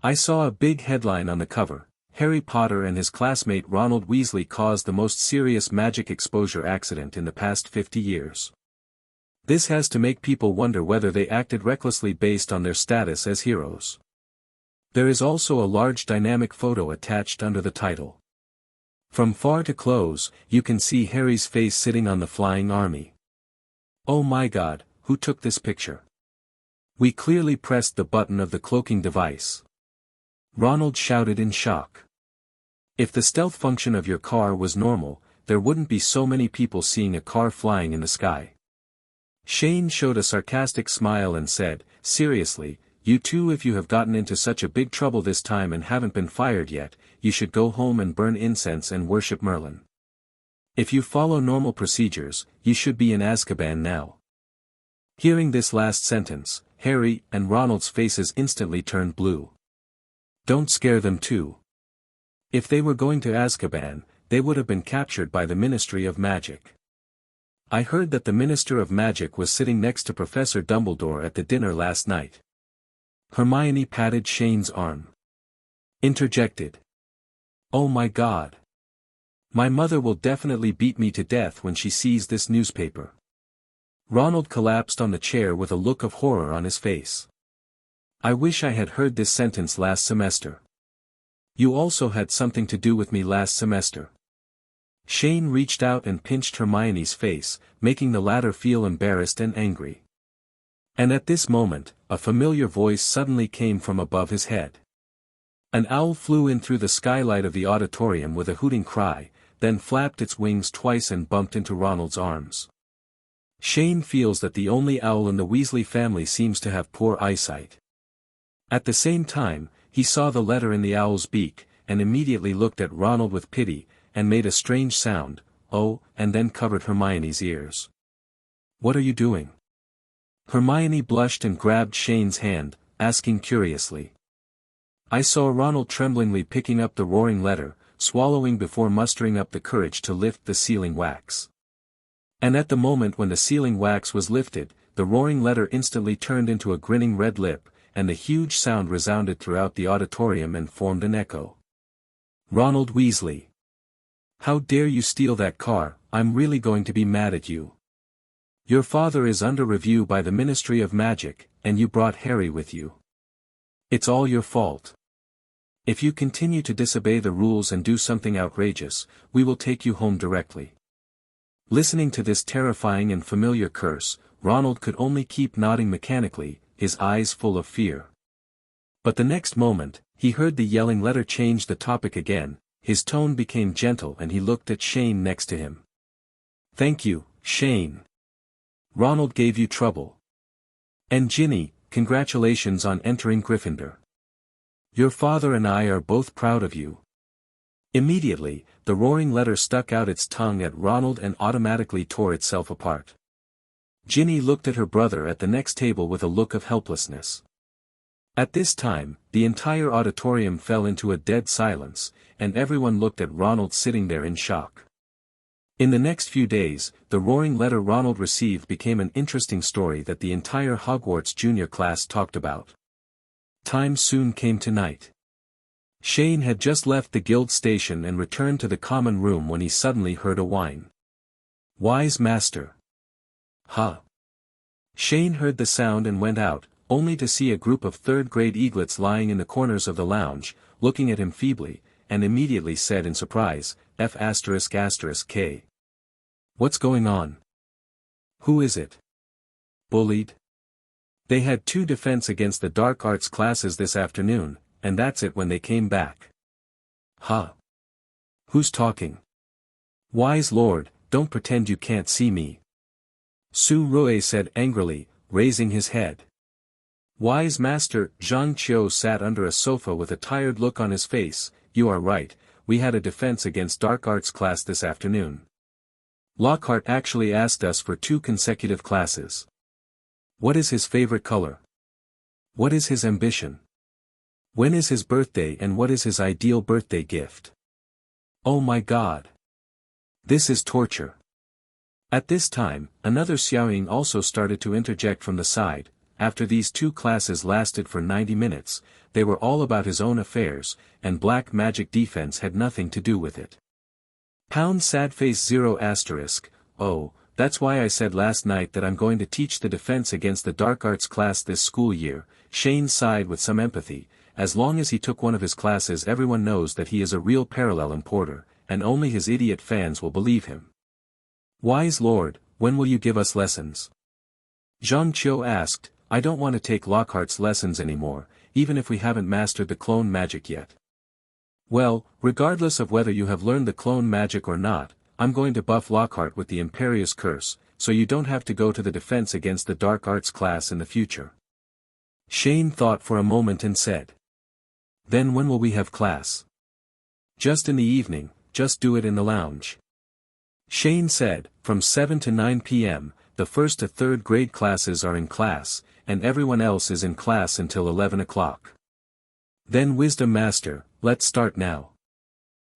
I saw a big headline on the cover. Harry Potter and his classmate Ronald Weasley caused the most serious magic exposure accident in the past 50 years. This has to make people wonder whether they acted recklessly based on their status as heroes. There is also a large dynamic photo attached under the title. From far to close, you can see Harry's face sitting on the flying army. Oh my God, who took this picture? We clearly pressed the button of the cloaking device. Ronald shouted in shock. If the stealth function of your car was normal, there wouldn't be so many people seeing a car flying in the sky. Shane showed a sarcastic smile and said, seriously, you two, if you have gotten into such a big trouble this time and haven't been fired yet, you should go home and burn incense and worship Merlin. If you follow normal procedures, you should be in Azkaban now. Hearing this last sentence, Harry and Ronald's faces instantly turned blue. Don't scare them too. If they were going to Azkaban, they would have been captured by the Ministry of Magic. I heard that the Minister of Magic was sitting next to Professor Dumbledore at the dinner last night. Hermione patted Shane's arm. Interjected. Oh my God. My mother will definitely beat me to death when she sees this newspaper. Ronald collapsed on the chair with a look of horror on his face. I wish I had heard this sentence last semester. You also had something to do with me last semester. Shane reached out and pinched Hermione's face, making the latter feel embarrassed and angry. And at this moment, a familiar voice suddenly came from above his head. An owl flew in through the skylight of the auditorium with a hooting cry, then flapped its wings twice and bumped into Ronald's arms. Shane feels that the only owl in the Weasley family seems to have poor eyesight. At the same time, he saw the letter in the owl's beak, and immediately looked at Ronald with pity, and made a strange sound, oh, and then covered Hermione's ears. What are you doing? Hermione blushed and grabbed Shane's hand, asking curiously. I saw Ronald tremblingly picking up the roaring letter, swallowing before mustering up the courage to lift the sealing wax. And at the moment when the sealing wax was lifted, the roaring letter instantly turned into a grinning red lip, and the huge sound resounded throughout the auditorium and formed an echo. Ronald Weasley. How dare you steal that car? I'm really going to be mad at you. Your father is under review by the Ministry of Magic, and you brought Harry with you. It's all your fault. If you continue to disobey the rules and do something outrageous, we will take you home directly. Listening to this terrifying and familiar curse, Ronald could only keep nodding mechanically, his eyes full of fear. But the next moment, he heard the yelling letter change the topic again, his tone became gentle and he looked at Shane next to him. Thank you, Shane. Ronald gave you trouble. And Ginny, congratulations on entering Gryffindor. Your father and I are both proud of you. Immediately, the roaring letter stuck out its tongue at Ronald and automatically tore itself apart. Ginny looked at her brother at the next table with a look of helplessness. At this time, the entire auditorium fell into a dead silence, and everyone looked at Ronald sitting there in shock. In the next few days, the roaring letter Ronald received became an interesting story that the entire Hogwarts junior class talked about. Time soon came to night. Shane had just left the guild station and returned to the common room when he suddenly heard a whine. Wise master. Huh. Shane heard the sound and went out, only to see a group of third-grade eaglets lying in the corners of the lounge, looking at him feebly, and immediately said in surprise, F***K. What's going on? Who is it? Bullied? They had 2 defense against the dark arts classes this afternoon, and that's it when they came back. Huh? Who's talking? Wise lord, don't pretend you can't see me. Su Rue said angrily, raising his head. Wise master, Zhang Qiu sat under a sofa with a tired look on his face. You are right, we had a defense against dark arts class this afternoon. Lockhart actually asked us for 2 consecutive classes. What is his favorite color? What is his ambition? When is his birthday and what is his ideal birthday gift? Oh my God! This is torture. At this time, another Xiaoying also started to interject from the side. After these 2 classes lasted for 90 minutes, they were all about his own affairs, and black magic defense had nothing to do with it. Pound sad face 0 asterisk, oh, that's why I said last night that I'm going to teach the defense against the dark arts class this school year. Shane sighed with some empathy. As long as he took one of his classes, everyone knows that he is a real parallel importer, and only his idiot fans will believe him. Wise Lord, when will you give us lessons? Zhang Qiu asked. I don't want to take Lockhart's lessons anymore, even if we haven't mastered the clone magic yet. Well, regardless of whether you have learned the clone magic or not, I'm going to buff Lockhart with the Imperious Curse, so you don't have to go to the defense against the dark arts class in the future. Shane thought for a moment and said. Then when will we have class? Just in the evening, just do it in the lounge. Shane said, from 7 to 9 p.m., the 1st to 3rd grade classes are in class, and everyone else is in class until 11 o'clock. Then Wisdom Master, let's start now.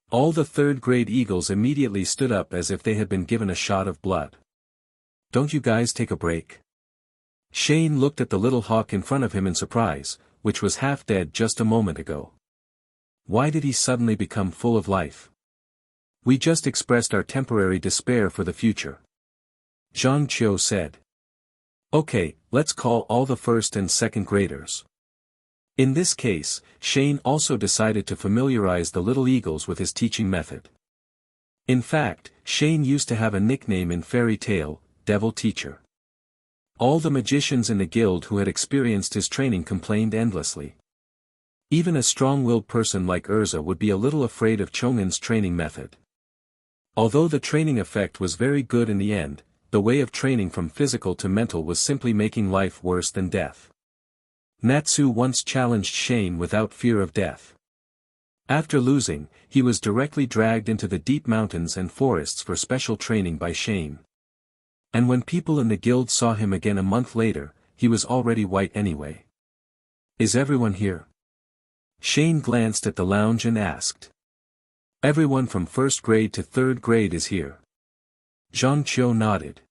All the 3rd grade eagles immediately stood up as if they had been given a shot of blood. Don't you guys take a break? Shane looked at the little hawk in front of him in surprise, which was half dead just a moment ago. Why did he suddenly become full of life? We just expressed our temporary despair for the future. Zhang Qiu said. Okay, let's call all the 1st and 2nd graders. In this case, Shane also decided to familiarize the little eagles with his teaching method. In fact, Shane used to have a nickname in fairy tale, Devil Teacher. All the magicians in the guild who had experienced his training complained endlessly. Even a strong-willed person like Urza would be a little afraid of Chong'an's training method. Although the training effect was very good in the end, the way of training from physical to mental was simply making life worse than death. Natsu once challenged Shane without fear of death. After losing, he was directly dragged into the deep mountains and forests for special training by Shane. And when people in the guild saw him again a month later, he was already white anyway. Is everyone here? Shane glanced at the lounge and asked. Everyone from 1st grade to 3rd grade is here. Zhang Qiu nodded.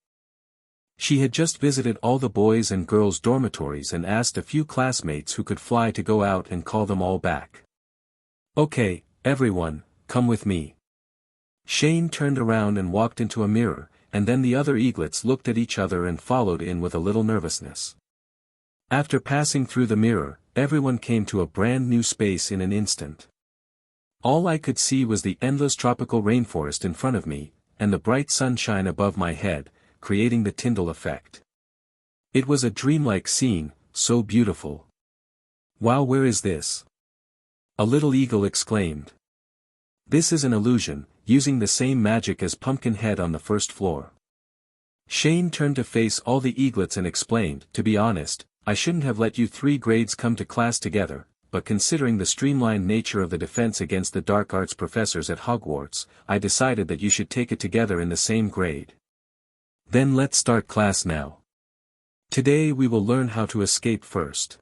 She had just visited all the boys' and girls' dormitories and asked a few classmates who could fly to go out and call them all back. Okay, everyone, come with me. Shane turned around and walked into a mirror, and then the other eaglets looked at each other and followed in with a little nervousness. After passing through the mirror, everyone came to a brand new space in an instant. All I could see was the endless tropical rainforest in front of me, and the bright sunshine above my head, creating the Tyndall effect. It was a dreamlike scene, so beautiful. Wow, where is this? A little eagle exclaimed. This is an illusion, using the same magic as Pumpkinhead on the 1st floor. Shane turned to face all the eaglets and explained, to be honest, I shouldn't have let you 3 grades come to class together, but considering the streamlined nature of the defense against the dark arts professors at Hogwarts, I decided that you should take it together in the same grade. Then let's start class now. Today we will learn how to escape first.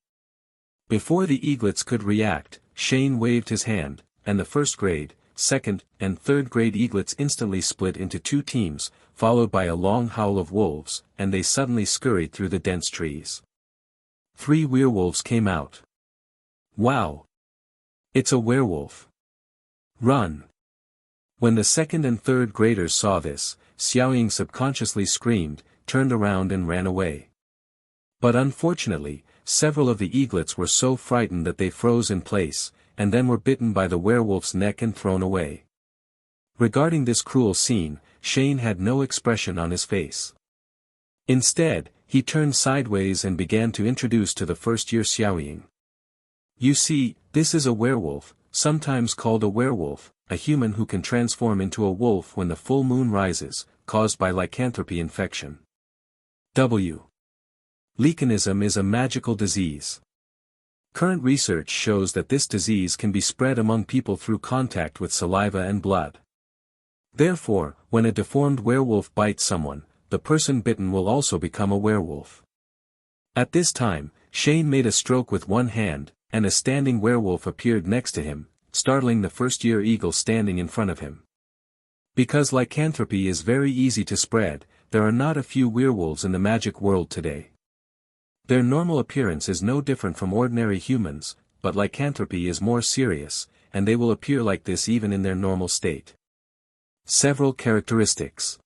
Before the eaglets could react, Shane waved his hand, and the 1st grade, 2nd, and 3rd grade eaglets instantly split into 2 teams, followed by a long howl of wolves, and they suddenly scurried through the dense trees. 3 werewolves came out. Wow! It's a werewolf. Run! When the 2nd and 3rd graders saw this, Xiaoying subconsciously screamed, turned around and ran away. But unfortunately, several of the eaglets were so frightened that they froze in place, and then were bitten by the werewolf's neck and thrown away. Regarding this cruel scene, Shane had no expression on his face. Instead, he turned sideways and began to introduce to the 1st-year Xiaoying. You see, this is a werewolf, sometimes called a werewolf, a human who can transform into a wolf when the full moon rises, caused by lycanthropy infection. W. Lichenism is a magical disease. Current research shows that this disease can be spread among people through contact with saliva and blood. Therefore, when a deformed werewolf bites someone, the person bitten will also become a werewolf. At this time, Shane made a stroke with one hand, and a standing werewolf appeared next to him, startling the first-year eagle standing in front of him. Because lycanthropy is very easy to spread, there are not a few werewolves in the magic world today. Their normal appearance is no different from ordinary humans, but lycanthropy is more serious, and they will appear like this even in their normal state. Several characteristics.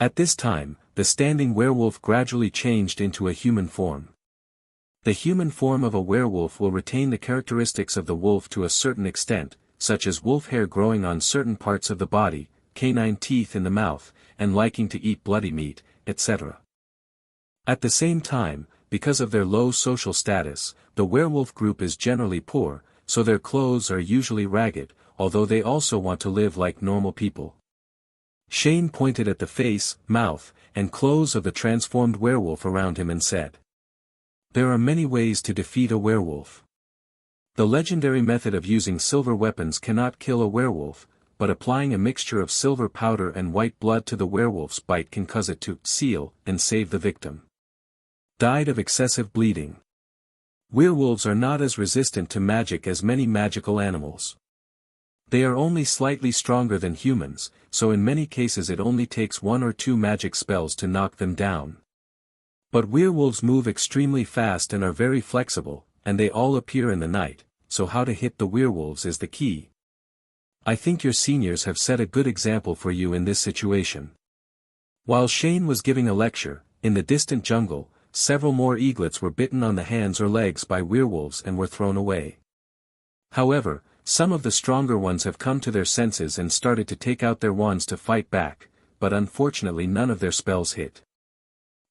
At this time, the standing werewolf gradually changed into a human form. The human form of a werewolf will retain the characteristics of the wolf to a certain extent, such as wolf hair growing on certain parts of the body, canine teeth in the mouth, and liking to eat bloody meat, etc. At the same time, because of their low social status, the werewolf group is generally poor, so their clothes are usually ragged, although they also want to live like normal people. Shane pointed at the face, mouth, and clothes of the transformed werewolf around him and said, "There are many ways to defeat a werewolf. The legendary method of using silver weapons cannot kill a werewolf, but applying a mixture of silver powder and white blood to the werewolf's bite can cause it to seal and save the victim. Died of excessive bleeding. Werewolves are not as resistant to magic as many magical animals. They are only slightly stronger than humans, so in many cases it only takes 1 or 2 magic spells to knock them down. But werewolves move extremely fast and are very flexible, and they all appear in the night, so how to hit the werewolves is the key. I think your seniors have set a good example for you in this situation." While Shane was giving a lecture, in the distant jungle, several more eaglets were bitten on the hands or legs by werewolves and were thrown away. However, some of the stronger ones have come to their senses and started to take out their wands to fight back, but unfortunately none of their spells hit.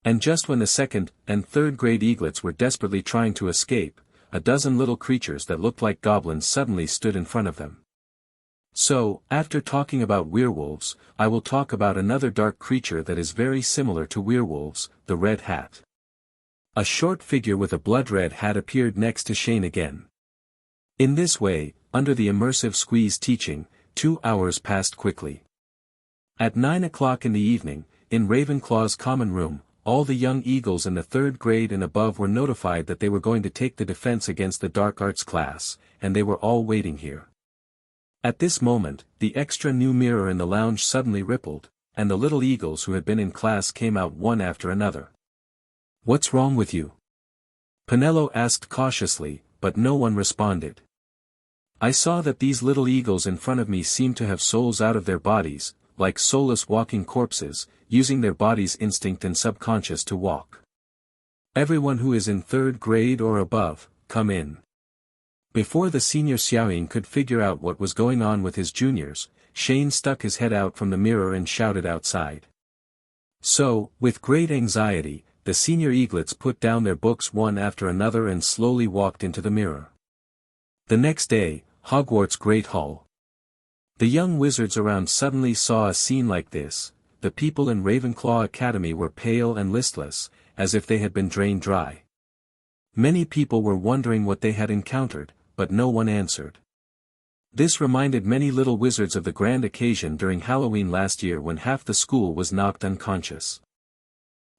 And just when the second and third grade eaglets were desperately trying to escape, a dozen little creatures that looked like goblins suddenly stood in front of them. So, after talking about werewolves, I will talk about another dark creature that is very similar to werewolves, the Red Hat. A short figure with a blood-red hat appeared next to Shane again. In this way, under the immersive squeeze teaching, 2 hours passed quickly. At 9 o'clock in the evening, in Ravenclaw's common room, all the young eagles in the 3rd grade and above were notified that they were going to take the defense against the dark arts class, and they were all waiting here. At this moment, the extra new mirror in the lounge suddenly rippled, and the little eagles who had been in class came out one after another. "What's wrong with you?" Penelo asked cautiously, but no one responded. "I saw that these little eagles in front of me seemed to have souls out of their bodies, like soulless walking corpses, using their body's instinct and subconscious to walk. Everyone who is in 3rd grade or above, come in." Before the senior Xiaoying could figure out what was going on with his juniors, Shane stuck his head out from the mirror and shouted outside. So, with great anxiety, the senior eaglets put down their books one after another and slowly walked into the mirror. The next day, Hogwarts Great Hall. The young wizards around suddenly saw a scene like this. The people in Ravenclaw Academy were pale and listless, as if they had been drained dry. Many people were wondering what they had encountered, but no one answered. This reminded many little wizards of the grand occasion during Halloween last year when half the school was knocked unconscious.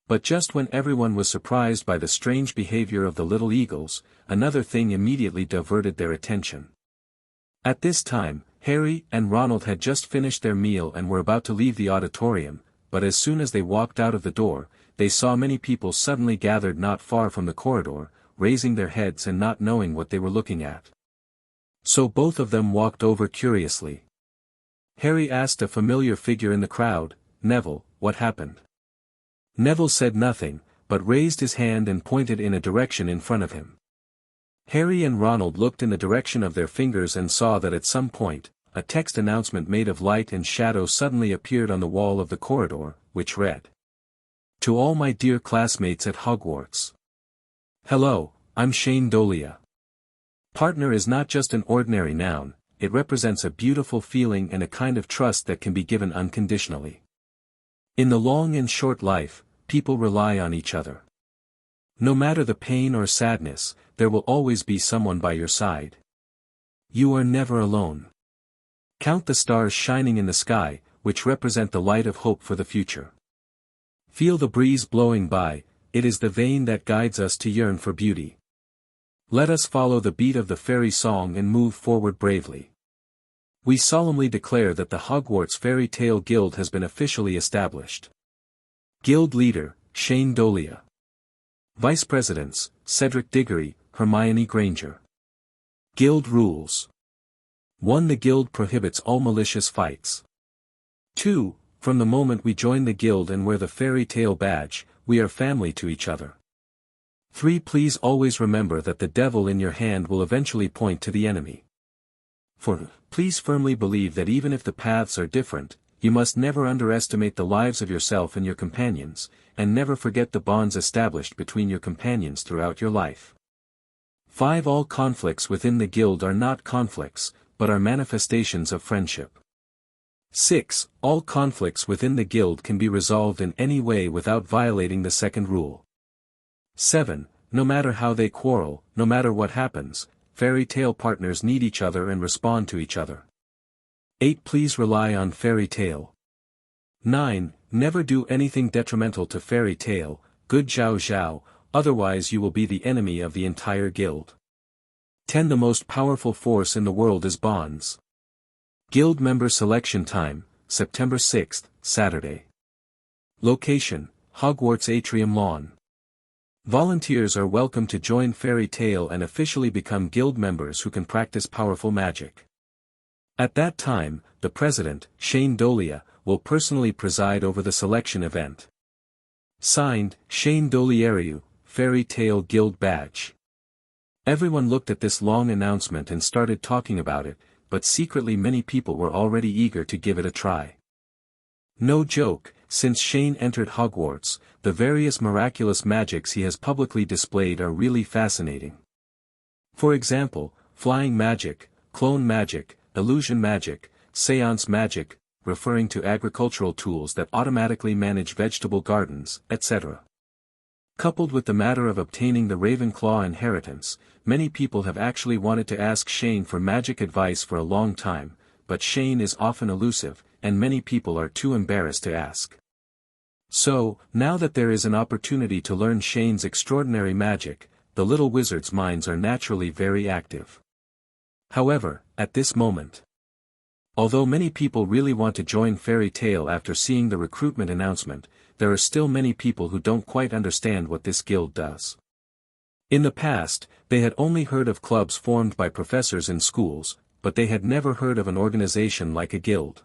But just when everyone was surprised by the strange behavior of the little eagles, another thing immediately diverted their attention. At this time, Harry and Ronald had just finished their meal and were about to leave the auditorium, but as soon as they walked out of the door, they saw many people suddenly gathered not far from the corridor, raising their heads and not knowing what they were looking at. So both of them walked over curiously. Harry asked a familiar figure in the crowd, "Neville, what happened?" Neville said nothing, but raised his hand and pointed in a direction in front of him. Harry and Ronald looked in the direction of their fingers and saw that at some point, a text announcement made of light and shadow suddenly appeared on the wall of the corridor, which read, "To all my dear classmates at Hogwarts. Hello, I'm Shane Dolea. Partner is not just an ordinary noun, it represents a beautiful feeling and a kind of trust that can be given unconditionally. In the long and short life, people rely on each other. No matter the pain or sadness, there will always be someone by your side. You are never alone. Count the stars shining in the sky, which represent the light of hope for the future. Feel the breeze blowing by, it is the vein that guides us to yearn for beauty. Let us follow the beat of the fairy song and move forward bravely. We solemnly declare that the Hogwarts Fairy Tale Guild has been officially established. Guild Leader, Shane Dolea. Vice Presidents, Cedric Diggory, Hermione Granger. Guild Rules. 1. The guild prohibits all malicious fights. 2. From the moment we join the guild and wear the fairy tale badge, we are family to each other. 3. Please always remember that the devil in your hand will eventually point to the enemy. 4. Please firmly believe that even if the paths are different, you must never underestimate the lives of yourself and your companions, and never forget the bonds established between your companions throughout your life. 5. All conflicts within the guild are not conflicts, but are manifestations of friendship. 6. All conflicts within the guild can be resolved in any way without violating the second rule. 7. No matter how they quarrel, no matter what happens, fairy tale partners need each other and respond to each other. 8. Please rely on fairy tale. 9. Never do anything detrimental to fairy tale, good Zhao Zhao, otherwise you will be the enemy of the entire guild. 10. The most powerful force in the world is bonds. Guild member selection time, September 6th, Saturday. Location, Hogwarts Atrium Lawn. Volunteers are welcome to join Fairy Tale and officially become guild members who can practice powerful magic. At that time, the president, Shane Dolea, will personally preside over the selection event. Signed, Shane Dolea, Fairy Tale Guild Badge. Everyone looked at this long announcement and started talking about it, but secretly many people were already eager to give it a try. No joke, since Shane entered Hogwarts, the various miraculous magics he has publicly displayed are really fascinating. For example, flying magic, clone magic, illusion magic, seance magic, referring to agricultural tools that automatically manage vegetable gardens, etc. Coupled with the matter of obtaining the Ravenclaw inheritance, many people have actually wanted to ask Shane for magic advice for a long time, but Shane is often elusive, and many people are too embarrassed to ask. So, now that there is an opportunity to learn Shane's extraordinary magic, the little wizard's minds are naturally very active. However, at this moment, although many people really want to join Fairy Tale after seeing the recruitment announcement, there are still many people who don't quite understand what this guild does. In the past, they had only heard of clubs formed by professors in schools, but they had never heard of an organization like a guild.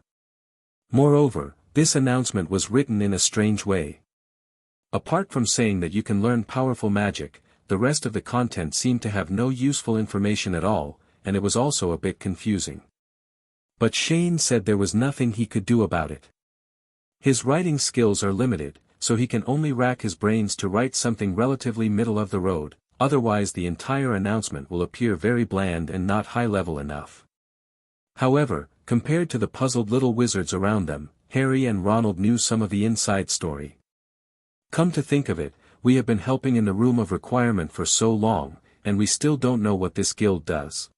Moreover, this announcement was written in a strange way. Apart from saying that you can learn powerful magic, the rest of the content seemed to have no useful information at all, and it was also a bit confusing. But Shane said there was nothing he could do about it. His writing skills are limited, so he can only rack his brains to write something relatively middle of the road, otherwise the entire announcement will appear very bland and not high-level enough. However, compared to the puzzled little wizards around them, Harry and Ronald knew some of the inside story. Come to think of it, we have been helping in the Room of Requirement for so long, and we still don't know what this guild does.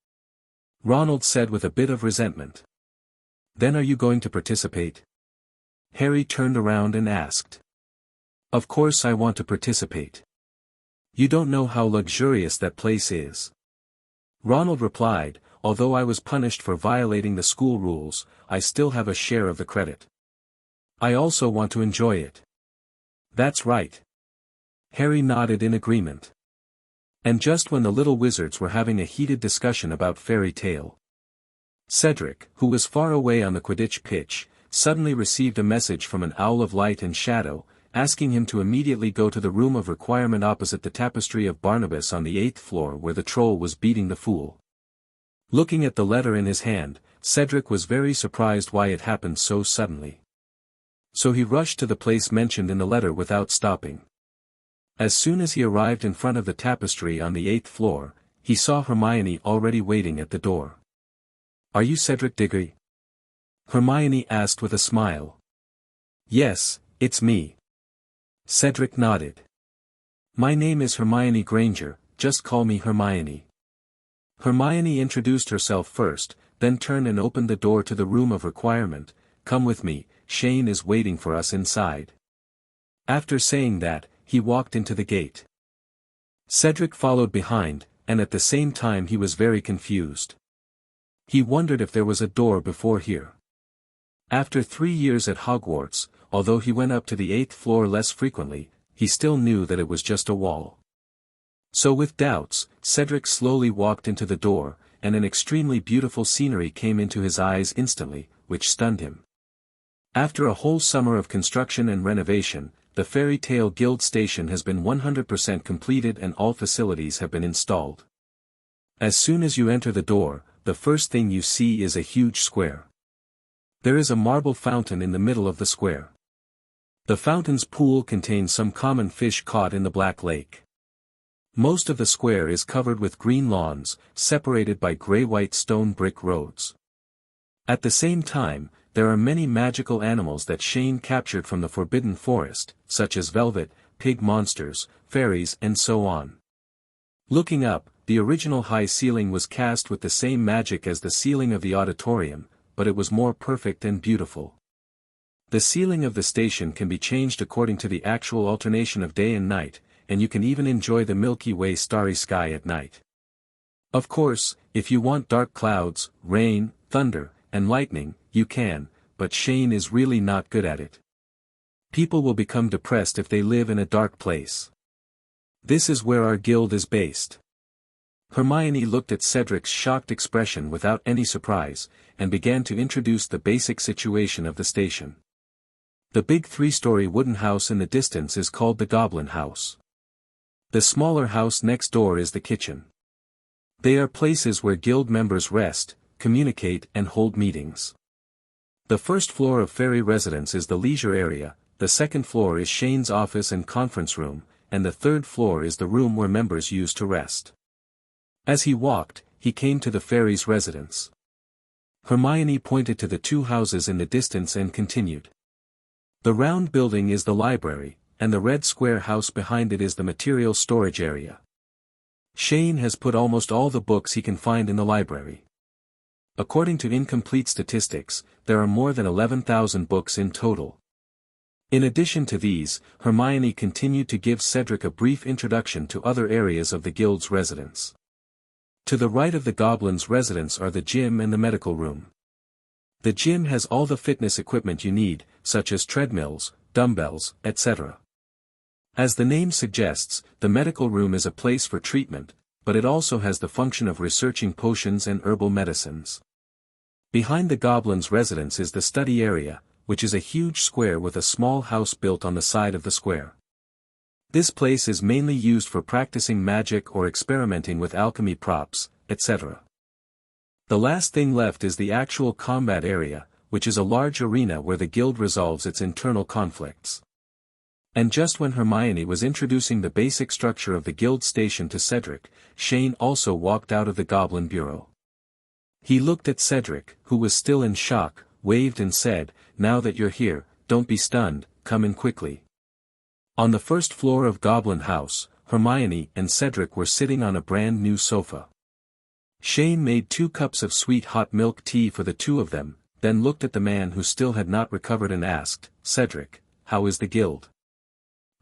Ronald said with a bit of resentment. Then are you going to participate? Harry turned around and asked. Of course I want to participate. You don't know how luxurious that place is. Ronald replied, although I was punished for violating the school rules, I still have a share of the credit. I also want to enjoy it. That's right. Harry nodded in agreement. And just when the little wizards were having a heated discussion about Fairy Tale, Cedric, who was far away on the Quidditch pitch, suddenly received a message from an owl of light and shadow, asking him to immediately go to the Room of Requirement opposite the Tapestry of Barnabas on the 8th floor where the troll was beating the fool. Looking at the letter in his hand, Cedric was very surprised why it happened so suddenly. So he rushed to the place mentioned in the letter without stopping. As soon as he arrived in front of the tapestry on the 8th floor, he saw Hermione already waiting at the door. Are you Cedric Diggory? Hermione asked with a smile. Yes, it's me. Cedric nodded. My name is Hermione Granger, just call me Hermione. Hermione introduced herself first, then turned and opened the door to the room of requirement. Come with me, Shane is waiting for us inside. After saying that, he walked into the gate. Cedric followed behind, and at the same time he was very confused. He wondered if there was a door before here. After 3 years at Hogwarts, although he went up to the 8th floor less frequently, he still knew that it was just a wall. So with doubts, Cedric slowly walked into the door, and an extremely beautiful scenery came into his eyes instantly, which stunned him. After a whole summer of construction and renovation, the Fairy Tale Guild Station has been 100% completed and all facilities have been installed. As soon as you enter the door, the first thing you see is a huge square. There is a marble fountain in the middle of the square. The fountain's pool contains some common fish caught in the Black Lake. Most of the square is covered with green lawns, separated by gray-white stone brick roads. At the same time, there are many magical animals that Shane captured from the Forbidden Forest, such as velvet, pig monsters, fairies and so on. Looking up, the original high ceiling was cast with the same magic as the ceiling of the auditorium, but it was more perfect and beautiful. The ceiling of the station can be changed according to the actual alternation of day and night, and you can even enjoy the Milky Way starry sky at night. Of course, if you want dark clouds, rain, thunder, and lightning, you can, but Shane is really not good at it. People will become depressed if they live in a dark place. This is where our guild is based. Hermione looked at Cedric's shocked expression without any surprise, and began to introduce the basic situation of the station. The big 3-story wooden house in the distance is called the Goblin House. The smaller house next door is the kitchen. They are places where guild members rest, communicate and hold meetings. The first floor of Fairy Residence is the leisure area, the second floor is Shane's office and conference room, and the third floor is the room where members use to rest. As he walked, he came to the fairy's residence. Hermione pointed to the 2 houses in the distance and continued. The round building is the library, and the red square house behind it is the material storage area. Shane has put almost all the books he can find in the library. According to incomplete statistics, there are more than 11,000 books in total. In addition to these, Hermione continued to give Cedric a brief introduction to other areas of the guild's residence. To the right of the Goblin's residence are the gym and the medical room. The gym has all the fitness equipment you need, such as treadmills, dumbbells, etc. As the name suggests, the medical room is a place for treatment, but it also has the function of researching potions and herbal medicines. Behind the Goblin's residence is the study area, which is a huge square with a small house built on the side of the square. This place is mainly used for practicing magic or experimenting with alchemy props, etc. The last thing left is the actual combat area, which is a large arena where the guild resolves its internal conflicts. And just when Hermione was introducing the basic structure of the guild station to Cedric, Shane also walked out of the Goblin Bureau. He looked at Cedric, who was still in shock, waved and said, "Now that you're here, don't be stunned, come in quickly." On the first floor of Goblin House, Hermione and Cedric were sitting on a brand new sofa. Shane made 2 cups of sweet hot milk tea for the 2 of them, then looked at the man who still had not recovered and asked, "Cedric, how is the guild?"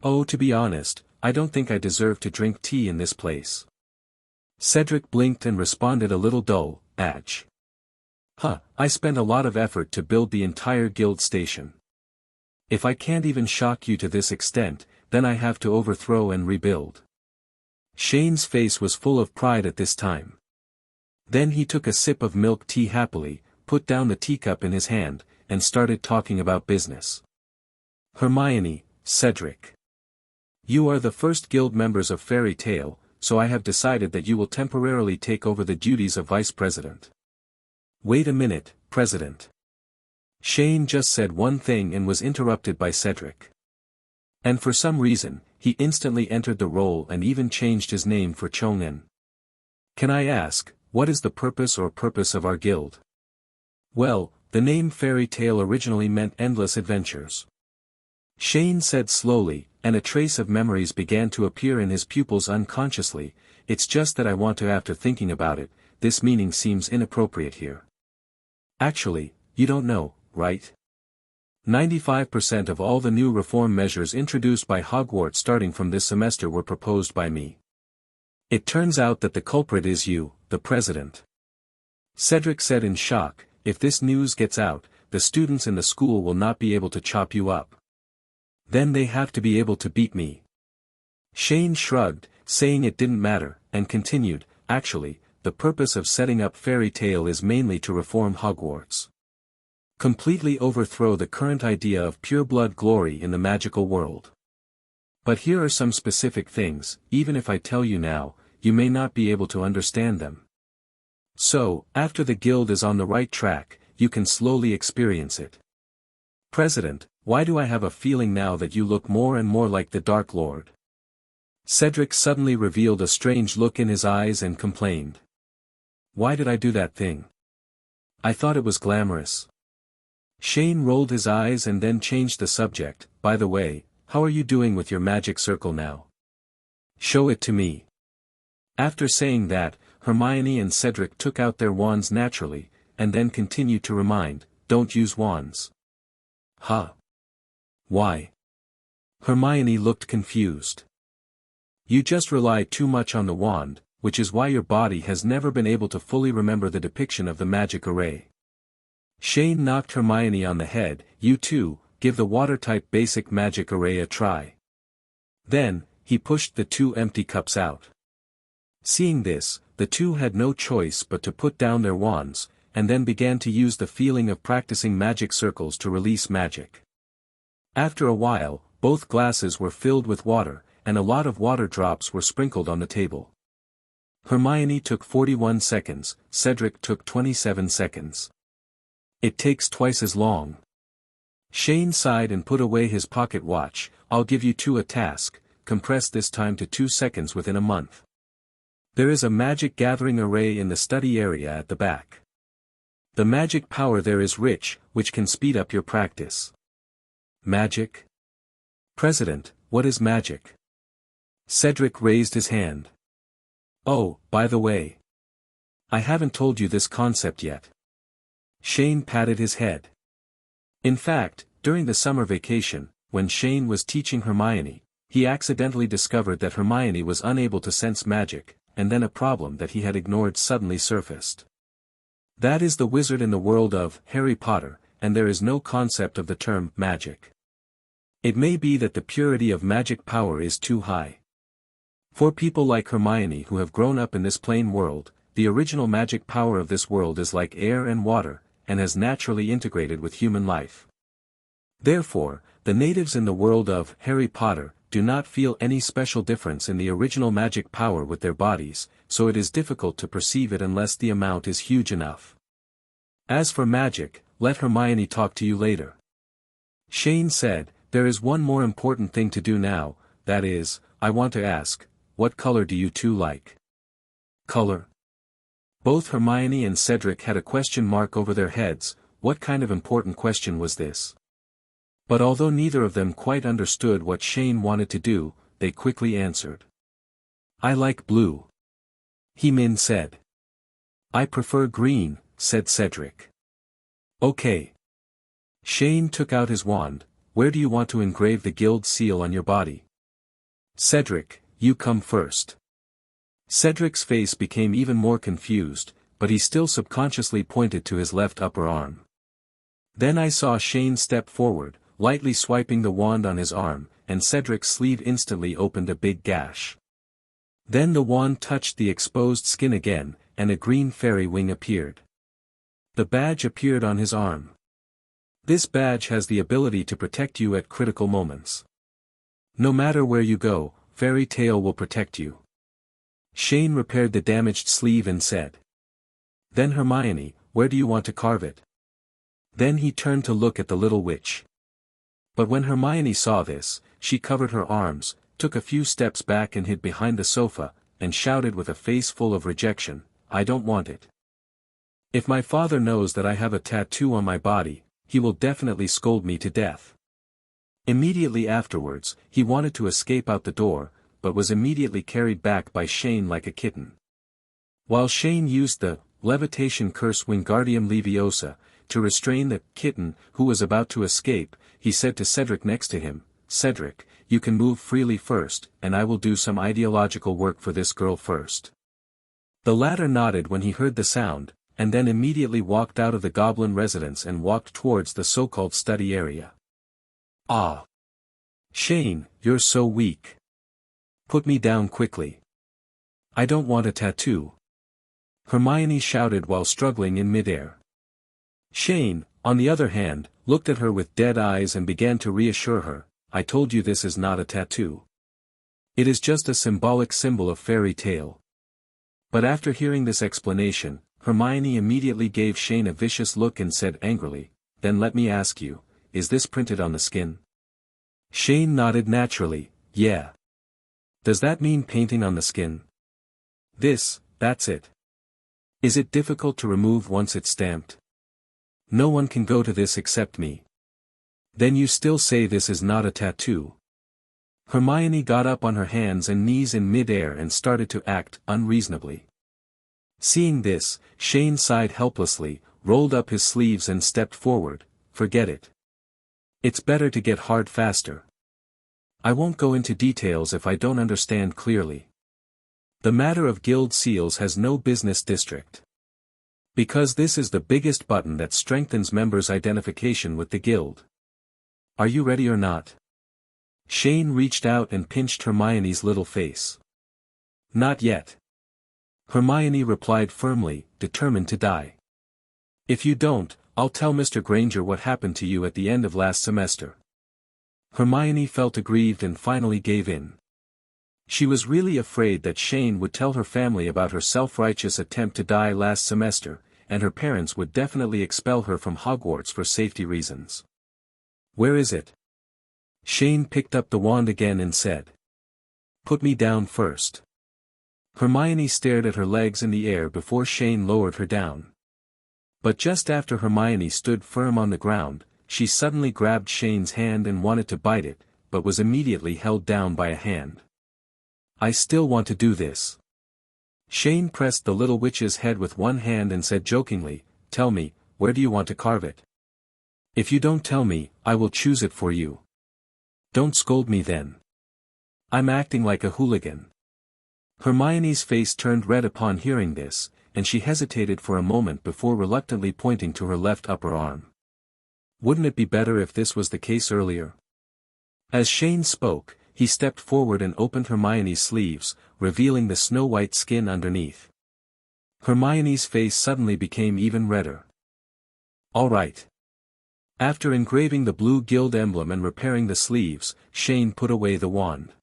"Oh, to be honest, I don't think I deserve to drink tea in this place." Cedric blinked and responded a little dull, "Ach. I spent a lot of effort to build the entire guild station. If I can't even shock you to this extent, then I have to overthrow and rebuild." Shane's face was full of pride at this time. Then he took a sip of milk tea happily, put down the teacup in his hand, and started talking about business. "Hermione, Cedric. You are the first guild members of Fairy Tale, so I have decided that you will temporarily take over the duties of vice president." "Wait a minute, President." Shane just said one thing and was interrupted by Cedric. And for some reason, he instantly entered the role and even changed his name for Chong'en. "Can I ask, what is the purpose of our guild?" "Well, the name Fairy Tale originally meant endless adventures." Shane said slowly, and a trace of memories began to appear in his pupils unconsciously. It's just that I want to, after thinking about it, this meaning seems inappropriate here. Actually, you don't know, right? 95% of all the new reform measures introduced by Hogwarts starting from this semester were proposed by me. It turns out that the culprit is you, the president. Cedric said in shock, if this news gets out, the students in the school will not be able to chop you up. Then they have to be able to beat me. Shane shrugged, saying it didn't matter, and continued, actually, the purpose of setting up Fairy Tale is mainly to reform Hogwarts. Completely overthrow the current idea of pure-blood glory in the magical world. But here are some specific things, even if I tell you now, you may not be able to understand them. So, after the guild is on the right track, you can slowly experience it. President, why do I have a feeling now that you look more and more like the Dark Lord? Cedric suddenly revealed a strange look in his eyes and complained. Why did I do that thing? I thought it was glamorous. Shane rolled his eyes and then changed the subject. By the way, how are you doing with your magic circle now? Show it to me. After saying that, Hermione and Cedric took out their wands naturally, and then continued to remind, don't use wands. Huh? Why? Hermione looked confused. You just rely too much on the wand, which is why your body has never been able to fully remember the depiction of the magic array. Shane knocked Hermione on the head. You too, give the water-type basic magic array a try. Then, he pushed the 2 empty cups out. Seeing this, the two had no choice but to put down their wands, and then began to use the feeling of practicing magic circles to release magic. After a while, both glasses were filled with water, and a lot of water drops were sprinkled on the table. Hermione took 41 seconds, Cedric took 27 seconds. It takes twice as long. Shane sighed and put away his pocket watch. I'll give you two a task, compress this time to 2 seconds within a month. There is a magic gathering array in the study area at the back. The magic power there is rich, which can speed up your practice. Magic? President, what is magic? Cedric raised his hand. Oh, by the way. I haven't told you this concept yet. Shane patted his head. In fact, during the summer vacation, when Shane was teaching Hermione, he accidentally discovered that Hermione was unable to sense magic, and then a problem that he had ignored suddenly surfaced. That is the wizard in the world of Harry Potter, and there is no concept of the term magic. It may be that the purity of magic power is too high. For people like Hermione who have grown up in this plain world, the original magic power of this world is like air and water, and has naturally integrated with human life. Therefore, the natives in the world of Harry Potter do not feel any special difference in the original magic power with their bodies, so it is difficult to perceive it unless the amount is huge enough. As for magic, let Hermione talk to you later. Shane said, there is one more important thing to do now, that is, I want to ask, what color do you two like? Color? Both Hermione and Cedric had a question mark over their heads. What kind of important question was this? But although neither of them quite understood what Shane wanted to do, they quickly answered. I like blue. He-Min said. I prefer green, said Cedric. Okay. Shane took out his wand. Where do you want to engrave the guild seal on your body? Cedric, you come first. Cedric's face became even more confused, but he still subconsciously pointed to his left upper arm. Then I saw Shane step forward, lightly swiping the wand on his arm, and Cedric's sleeve instantly opened a big gash. Then the wand touched the exposed skin again, and a green fairy wing appeared. The badge appeared on his arm. This badge has the ability to protect you at critical moments. No matter where you go, Fairy Tale will protect you. Shane repaired the damaged sleeve and said. Then Hermione, where do you want to carve it? Then he turned to look at the little witch. But when Hermione saw this, she covered her arms, took a few steps back and hid behind the sofa, and shouted with a face full of rejection, I don't want it. If my father knows that I have a tattoo on my body, he will definitely scold me to death. Immediately afterwards, he wanted to escape out the door, but was immediately carried back by Shane like a kitten. While Shane used the levitation curse Wingardium Leviosa to restrain the kitten who was about to escape, he said to Cedric next to him, "Cedric, you can move freely first, and I will do some ideological work for this girl first." The latter nodded when he heard the sound, and then immediately walked out of the goblin residence and walked towards the so-called study area. "Ah! Shane, you're so weak. Put me down quickly. I don't want a tattoo," Hermione shouted while struggling in midair. Shane, on the other hand, looked at her with dead eyes and began to reassure her, "I told you this is not a tattoo. It is just a symbolic symbol of fairy tale." But after hearing this explanation, Hermione immediately gave Shane a vicious look and said angrily, "Then let me ask you, is this printed on the skin?" Shane nodded naturally, "Yeah. Does that mean painting on the skin?" That's it. Is it difficult to remove once it's stamped?" "No one can go to this except me." "Then you still say this is not a tattoo?" Hermione got up on her hands and knees in mid-air and started to act unreasonably. Seeing this, Shane sighed helplessly, rolled up his sleeves and stepped forward. "Forget it. It's better to get hard faster. I won't go into details if I don't understand clearly. The matter of guild seals has no business district. Because this is the biggest button that strengthens members' identification with the guild. Are you ready or not?" Shane reached out and pinched Hermione's little face. "Not yet." Hermione replied firmly, determined to die. "If you don't, I'll tell Mr. Granger what happened to you at the end of last semester." Hermione felt aggrieved and finally gave in. She was really afraid that Shane would tell her family about her self-righteous attempt to die last semester, and her parents would definitely expel her from Hogwarts for safety reasons. "Where is it?" Shane picked up the wand again and said, "Put me down first." Hermione stared at her legs in the air before Shane lowered her down. But just after Hermione stood firm on the ground, she suddenly grabbed Shane's hand and wanted to bite it, but was immediately held down by a hand. "I still want to do this." Shane pressed the little witch's head with one hand and said jokingly, "Tell me, where do you want to carve it? If you don't tell me, I will choose it for you." "Don't scold me then. I'm acting like a hooligan." Hermione's face turned red upon hearing this, and she hesitated for a moment before reluctantly pointing to her left upper arm. "Wouldn't it be better if this was the case earlier?" As Shane spoke, he stepped forward and opened Hermione's sleeves, revealing the snow-white skin underneath. Hermione's face suddenly became even redder. "All right." After engraving the blue guild emblem and repairing the sleeves, Shane put away the wand.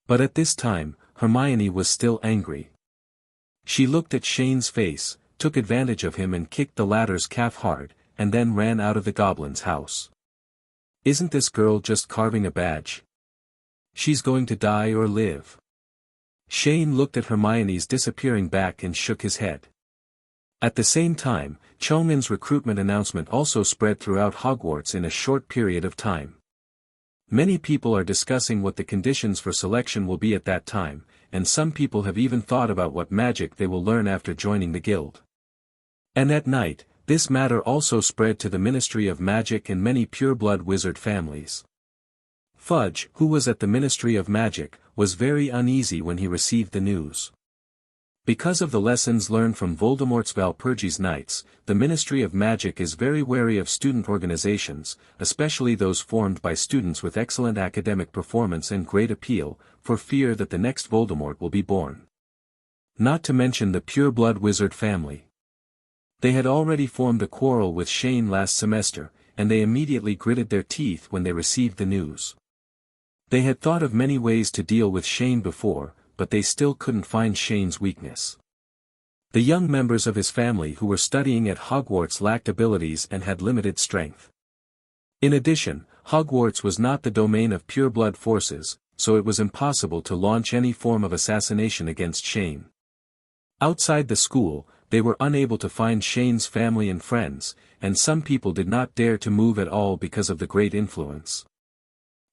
But at this time, Hermione was still angry. She looked at Shane's face, took advantage of him and kicked the latter's calf hard, and then ran out of the goblin's house. "Isn't this girl just carving a badge? She's going to die or live." Shane looked at Hermione's disappearing back and shook his head. At the same time, Chong'un's recruitment announcement also spread throughout Hogwarts in a short period of time. Many people are discussing what the conditions for selection will be at that time, and some people have even thought about what magic they will learn after joining the guild. And at night, this matter also spread to the Ministry of Magic and many pure-blood wizard families. Fudge, who was at the Ministry of Magic, was very uneasy when he received the news. Because of the lessons learned from Voldemort's Valpurgis Nights, the Ministry of Magic is very wary of student organizations, especially those formed by students with excellent academic performance and great appeal, for fear that the next Voldemort will be born. Not to mention the pure-blood wizard family. They had already formed a quarrel with Shane last semester, and they immediately gritted their teeth when they received the news. They had thought of many ways to deal with Shane before, but they still couldn't find Shane's weakness. The young members of his family who were studying at Hogwarts lacked abilities and had limited strength. In addition, Hogwarts was not the domain of pure-blood forces, so it was impossible to launch any form of assassination against Shane. Outside the school, they were unable to find Shane's family and friends, and some people did not dare to move at all because of the great influence.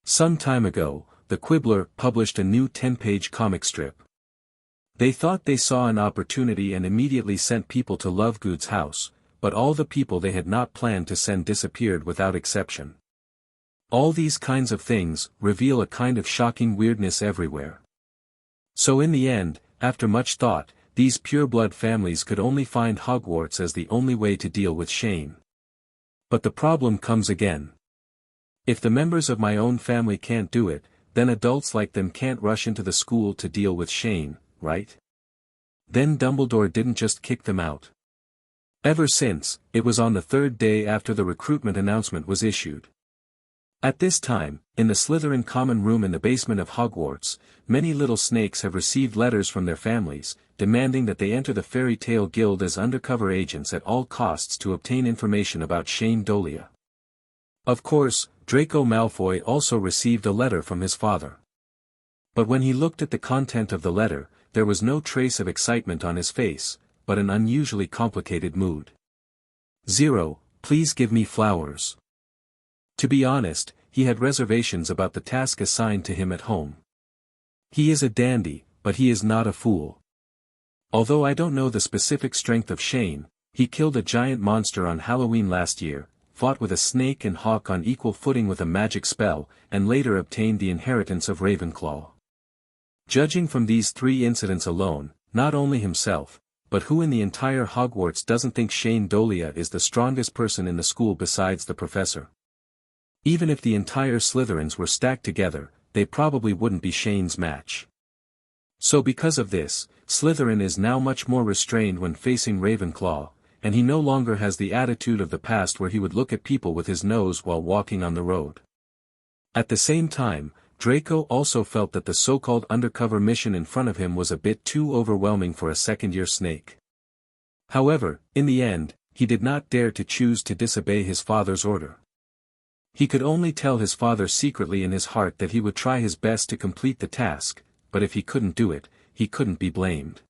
Some time ago, the Quibbler published a new 10-page comic strip. They thought they saw an opportunity and immediately sent people to Lovegood's house, but all the people they had not planned to send disappeared without exception. All these kinds of things reveal a kind of shocking weirdness everywhere. So in the end, after much thought, these pureblood families could only find Hogwarts as the only way to deal with Shane. But the problem comes again. If the members of my own family can't do it, then adults like them can't rush into the school to deal with Shane, right? Then Dumbledore didn't just kick them out. Ever since, it was on the third day after the recruitment announcement was issued. At this time, in the Slytherin common room in the basement of Hogwarts, many little snakes have received letters from their families, demanding that they enter the Fairy Tale Guild as undercover agents at all costs to obtain information about Shane Dolea. Of course, Draco Malfoy also received a letter from his father. But when he looked at the content of the letter, there was no trace of excitement on his face, but an unusually complicated mood. 0, please give me flowers. To be honest, he had reservations about the task assigned to him at home. He is a dandy, but he is not a fool. Although I don't know the specific strength of Shane, he killed a giant monster on Halloween last year, fought with a snake and hawk on equal footing with a magic spell, and later obtained the inheritance of Ravenclaw. Judging from these 3 incidents alone, not only himself, but who in the entire Hogwarts doesn't think Shane Dolea is the strongest person in the school besides the professor? Even if the entire Slytherins were stacked together, they probably wouldn't be Shane's match. So because of this, Slytherin is now much more restrained when facing Ravenclaw, and he no longer has the attitude of the past where he would look at people with his nose while walking on the road. At the same time, Draco also felt that the so-called undercover mission in front of him was a bit too overwhelming for a second-year snake. However, in the end, he did not dare to choose to disobey his father's order. He could only tell his father secretly in his heart that he would try his best to complete the task, but if he couldn't do it, he couldn't be blamed.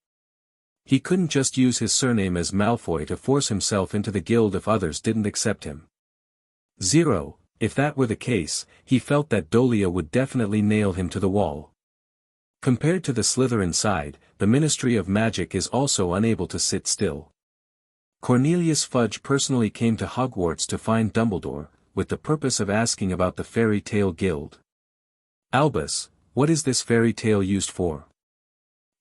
He couldn't just use his surname as Malfoy to force himself into the guild if others didn't accept him. 0, if that were the case, he felt that Dolea would definitely nail him to the wall. Compared to the Slytherin side, the Ministry of Magic is also unable to sit still. Cornelius Fudge personally came to Hogwarts to find Dumbledore, with the purpose of asking about the Fairy Tale Guild. Albus, what is this fairy tale used for?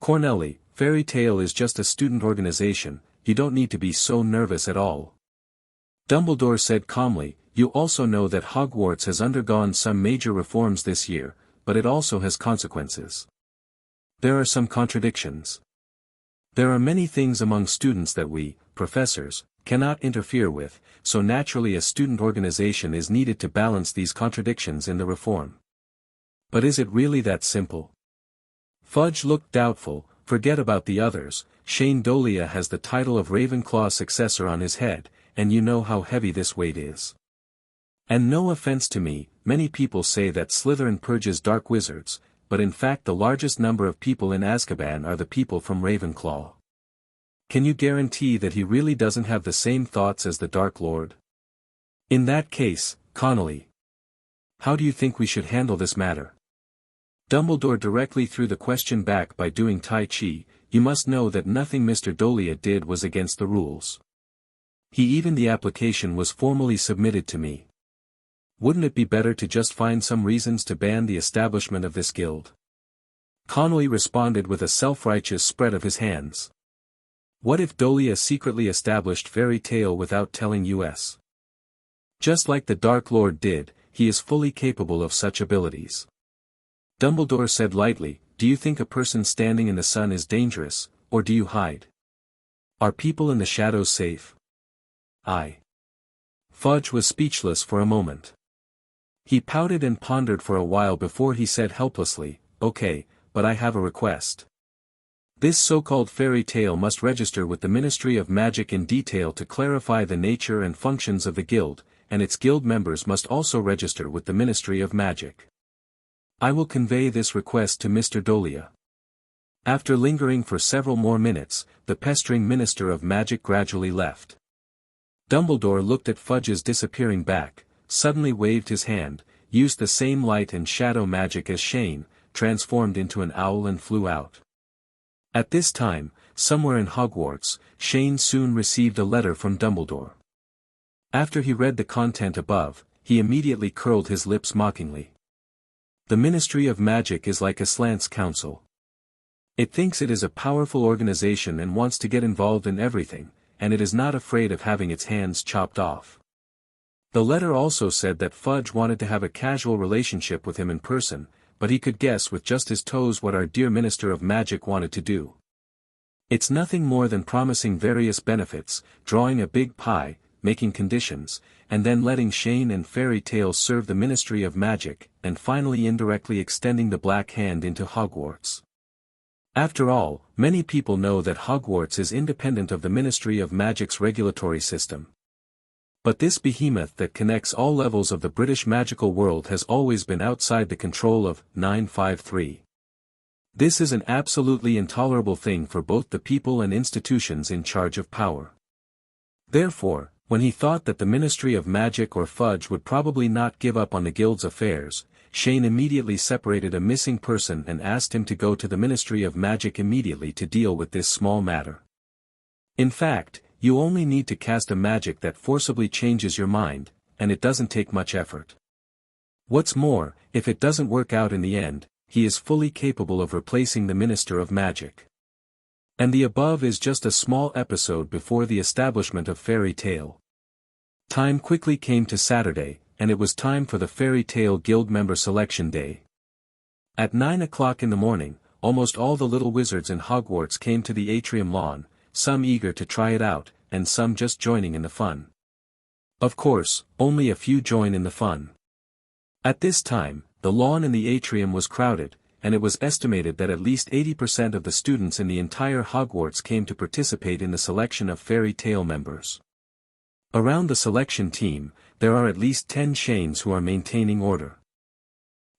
Corneli, Fairy Tale is just a student organization, you don't need to be so nervous at all. Dumbledore said calmly, you also know that Hogwarts has undergone some major reforms this year, but it also has consequences. There are some contradictions. There are many things among students that we, professors, cannot interfere with, so naturally a student organization is needed to balance these contradictions in the reform. But is it really that simple? Fudge looked doubtful. Forget about the others, Shane Dolea has the title of Ravenclaw successor on his head, and you know how heavy this weight is. And no offense to me, many people say that Slytherin purges dark wizards, but in fact the largest number of people in Azkaban are the people from Ravenclaw. Can you guarantee that he really doesn't have the same thoughts as the Dark Lord? In that case, Connolly, how do you think we should handle this matter? Dumbledore directly threw the question back by doing Tai Chi. You must know that nothing Mr. Dolea did was against the rules. Even the application was formally submitted to me. Wouldn't it be better to just find some reasons to ban the establishment of this guild? Connolly responded with a self-righteous spread of his hands. What if Dolea secretly established Fairy Tale without telling us? Just like the Dark Lord did, he is fully capable of such abilities. Dumbledore said lightly, do you think a person standing in the sun is dangerous, or do you hide? Are people in the shadows safe? Fudge was speechless for a moment. He pouted and pondered for a while before he said helplessly, okay, but I have a request. This so-called fairy tale must register with the Ministry of Magic in detail to clarify the nature and functions of the guild, and its guild members must also register with the Ministry of Magic. I will convey this request to Mr. Dolea. After lingering for several more minutes, the pestering Minister of Magic gradually left. Dumbledore looked at Fudge's disappearing back, suddenly waved his hand. used the same light and shadow magic as Shane, transformed into an owl and flew out. At this time, somewhere in Hogwarts, Shane soon received a letter from Dumbledore. After he read the content above, he immediately curled his lips mockingly. The Ministry of Magic is like Aslan's council. It thinks it is a powerful organization and wants to get involved in everything, and it is not afraid of having its hands chopped off. The letter also said that Fudge wanted to have a casual relationship with him in person, but he could guess with just his toes what our dear Minister of Magic wanted to do. It's nothing more than promising various benefits, drawing a big pie, making conditions, and then letting Shane and Fairy Tale serve the Ministry of Magic, and finally indirectly extending the Black Hand into Hogwarts. After all, many people know that Hogwarts is independent of the Ministry of Magic's regulatory system. But this behemoth that connects all levels of the British magical world has always been outside the control of 953. This is an absolutely intolerable thing for both the people and institutions in charge of power. Therefore, when he thought that the Ministry of Magic or Fudge would probably not give up on the guild's affairs, Shane immediately separated a missing person and asked him to go to the Ministry of Magic immediately to deal with this small matter. In fact, you only need to cast a magic that forcibly changes your mind, and it doesn't take much effort. What's more, if it doesn't work out in the end, he is fully capable of replacing the Minister of Magic. And the above is just a small episode before the establishment of Fairy Tale. Time quickly came to Saturday, and it was time for the Fairy Tale Guild member selection day. At 9 o'clock in the morning, almost all the little wizards in Hogwarts came to the atrium lawn, some eager to try it out, and some just joining in the fun. Of course, only a few join in the fun. At this time, the lawn in the atrium was crowded, and it was estimated that at least 80% of the students in the entire Hogwarts came to participate in the selection of Fairy Tale members. Around the selection team, there are at least 10 Shanes who are maintaining order.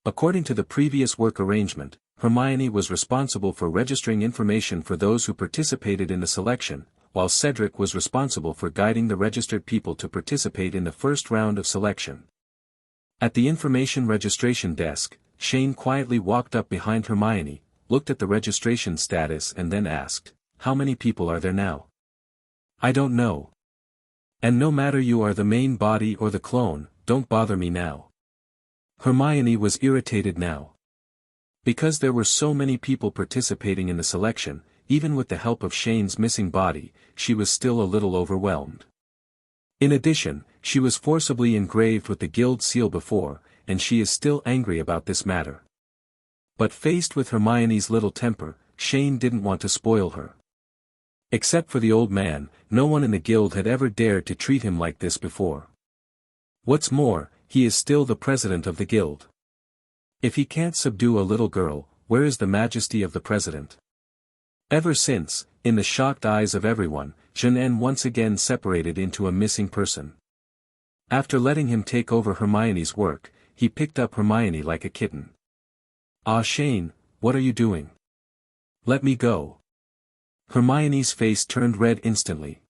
According to the previous work arrangement, Hermione was responsible for registering information for those who participated in the selection, while Cedric was responsible for guiding the registered people to participate in the first round of selection. At the information registration desk, Shane quietly walked up behind Hermione, looked at the registration status and then asked, "How many people are there now?" "I don't know. And no matter you are the main body or the clone, don't bother me now." Hermione was irritated now. Because there were so many people participating in the selection, even with the help of Shane's missing body, she was still a little overwhelmed. In addition, she was forcibly engraved with the guild seal before, and she is still angry about this matter. But faced with Hermione's little temper, Shane didn't want to spoil her. Except for the old man, no one in the guild had ever dared to treat him like this before. What's more, he is still the president of the guild. If he can't subdue a little girl, where is the majesty of the president? Ever since, in the shocked eyes of everyone, Jeanne once again separated into a missing person. After letting him take over Hermione's work, he picked up Hermione like a kitten. "Ah, Shane, what are you doing? Let me go." Hermione's face turned red instantly.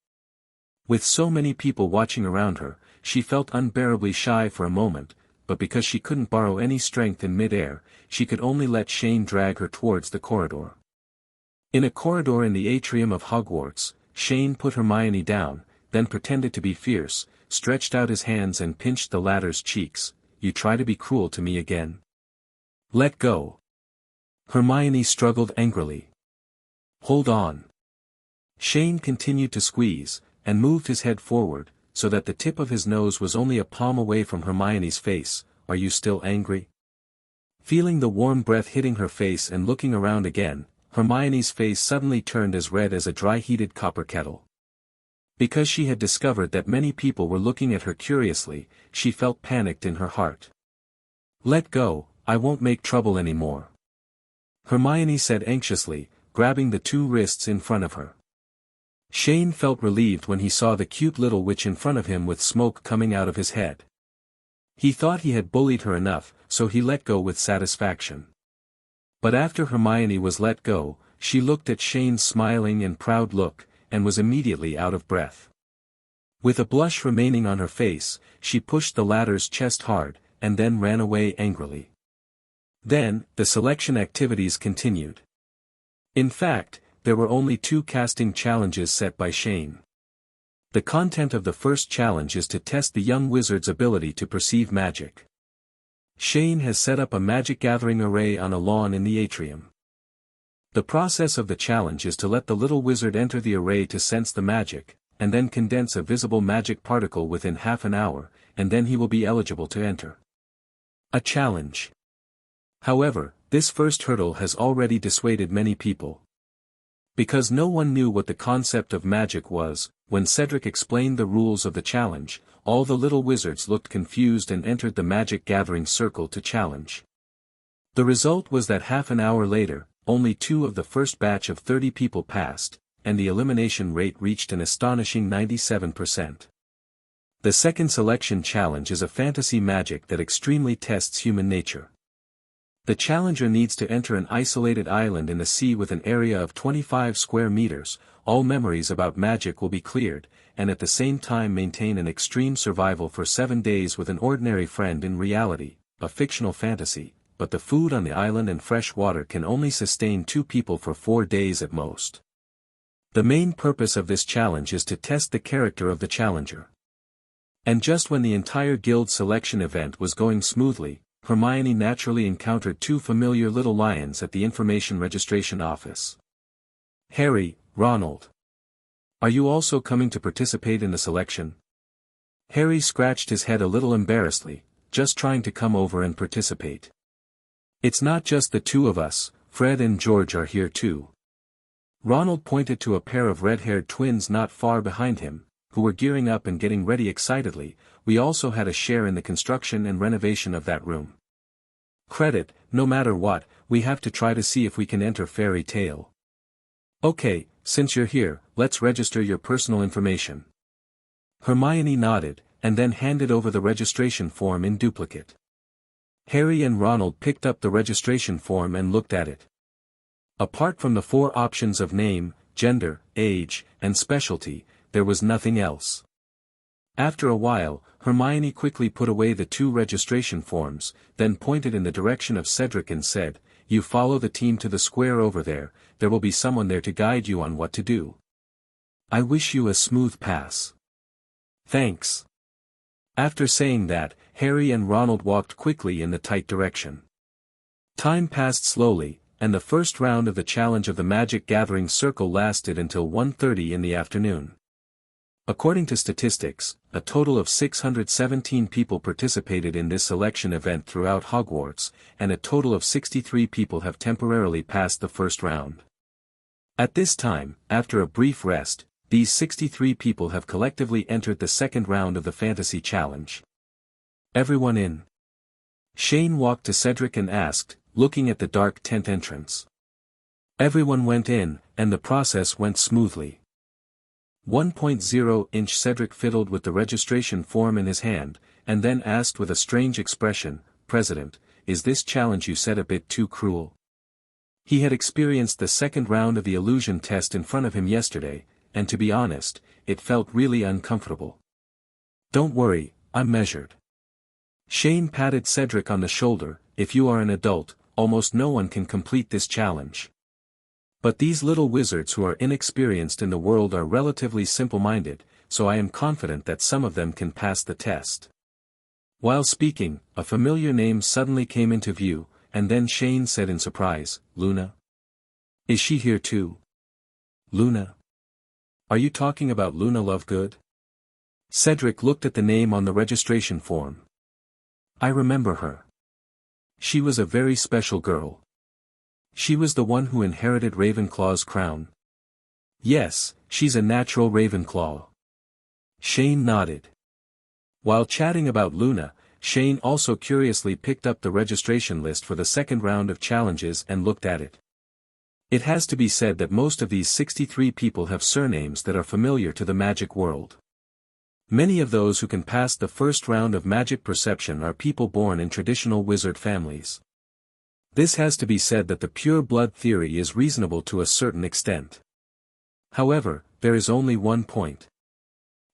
With so many people watching around her, she felt unbearably shy for a moment, but because she couldn't borrow any strength in mid-air, she could only let Shane drag her towards the corridor. In a corridor in the atrium of Hogwarts, Shane put Hermione down, then pretended to be fierce, stretched out his hands and pinched the latter's cheeks. "You try to be cruel to me again? Let go." Hermione struggled angrily. "Hold on." Shane continued to squeeze, and moved his head forward, so that the tip of his nose was only a palm away from Hermione's face. "Are you still angry?" Feeling the warm breath hitting her face and looking around again, Hermione's face suddenly turned as red as a dry-heated copper kettle. Because she had discovered that many people were looking at her curiously, she felt panicked in her heart. "Let go, I won't make trouble anymore," Hermione said anxiously, grabbing the two wrists in front of her. Shane felt relieved when he saw the cute little witch in front of him with smoke coming out of his head. He thought he had bullied her enough, so he let go with satisfaction. But after Hermione was let go, she looked at Shane's smiling and proud look, and was immediately out of breath. With a blush remaining on her face, she pushed the latter's chest hard, and then ran away angrily. Then, the selection activities continued. In fact, there were only 2 casting challenges set by Shane. The content of the first challenge is to test the young wizard's ability to perceive magic. Shane has set up a magic gathering array on a lawn in the atrium. The process of the challenge is to let the little wizard enter the array to sense the magic, and then condense a visible magic particle within half an hour, and then he will be eligible to enter. A challenge. However, this first hurdle has already dissuaded many people. Because no one knew what the concept of magic was, when Cedric explained the rules of the challenge, all the little wizards looked confused and entered the magic gathering circle to challenge. The result was that half an hour later, only 2 of the first batch of 30 people passed, and the elimination rate reached an astonishing 97%. The second selection challenge is a fantasy magic that extremely tests human nature. The challenger needs to enter an isolated island in the sea with an area of 25 square meters, all memories about magic will be cleared, and at the same time maintain an extreme survival for 7 days with an ordinary friend in reality, a fictional fantasy, but the food on the island and fresh water can only sustain 2 people for 4 days at most. The main purpose of this challenge is to test the character of the challenger. And just when the entire guild selection event was going smoothly, Hermione naturally encountered 2 familiar little lions at the information registration office. Harry, Ronald. Are you also coming to participate in the selection? Harry scratched his head a little embarrassedly, just trying to come over and participate. It's not just the 2 of us, Fred and George are here too. Ronald pointed to a pair of red-haired twins not far behind him, who were gearing up and getting ready excitedly. We also had a share in the construction and renovation of that room. Credit, no matter what, we have to try to see if we can enter Fairy Tale. Okay, since you're here, let's register your personal information. Hermione nodded, and then handed over the registration form in duplicate. Harry and Ronald picked up the registration form and looked at it. Apart from the 4 options of name, gender, age, and specialty, there was nothing else. After a while, Hermione quickly put away the 2 registration forms, then pointed in the direction of Cedric and said, "You follow the team to the square over there, there will be someone there to guide you on what to do. I wish you a smooth pass." Thanks. After saying that, Harry and Ronald walked quickly in the tight direction. Time passed slowly, and the first round of the challenge of the Magic Gathering Circle lasted until 1:30 in the afternoon. According to statistics, a total of 617 people participated in this selection event throughout Hogwarts, and a total of 63 people have temporarily passed the first round. At this time, after a brief rest, these 63 people have collectively entered the second round of the Fantasy Challenge. Everyone in? Shane walked to Cedric and asked, looking at the dark tent entrance. Everyone went in, and the process went smoothly. 1.0 Cedric fiddled with the registration form in his hand, and then asked with a strange expression, "President, is this challenge you set a bit too cruel?" He had experienced the second round of the illusion test in front of him yesterday, and to be honest, it felt really uncomfortable. "Don't worry, I'm measured." Shane patted Cedric on the shoulder. "If you are an adult, almost no one can complete this challenge. But these little wizards who are inexperienced in the world are relatively simple-minded, so I am confident that some of them can pass the test." While speaking, a familiar name suddenly came into view, and then Shane said in surprise, "Luna? Is she here too?" "Luna? Are you talking about Luna Lovegood?" Cedric looked at the name on the registration form. "I remember her. She was a very special girl. She was the one who inherited Ravenclaw's crown." "Yes, she's a natural Ravenclaw." Shane nodded. While chatting about Luna, Shane also curiously picked up the registration list for the second round of challenges and looked at it. It has to be said that most of these 63 people have surnames that are familiar to the magic world. Many of those who can pass the first round of magic perception are people born in traditional wizard families. This has to be said that the pure blood theory is reasonable to a certain extent. However, there is only one point.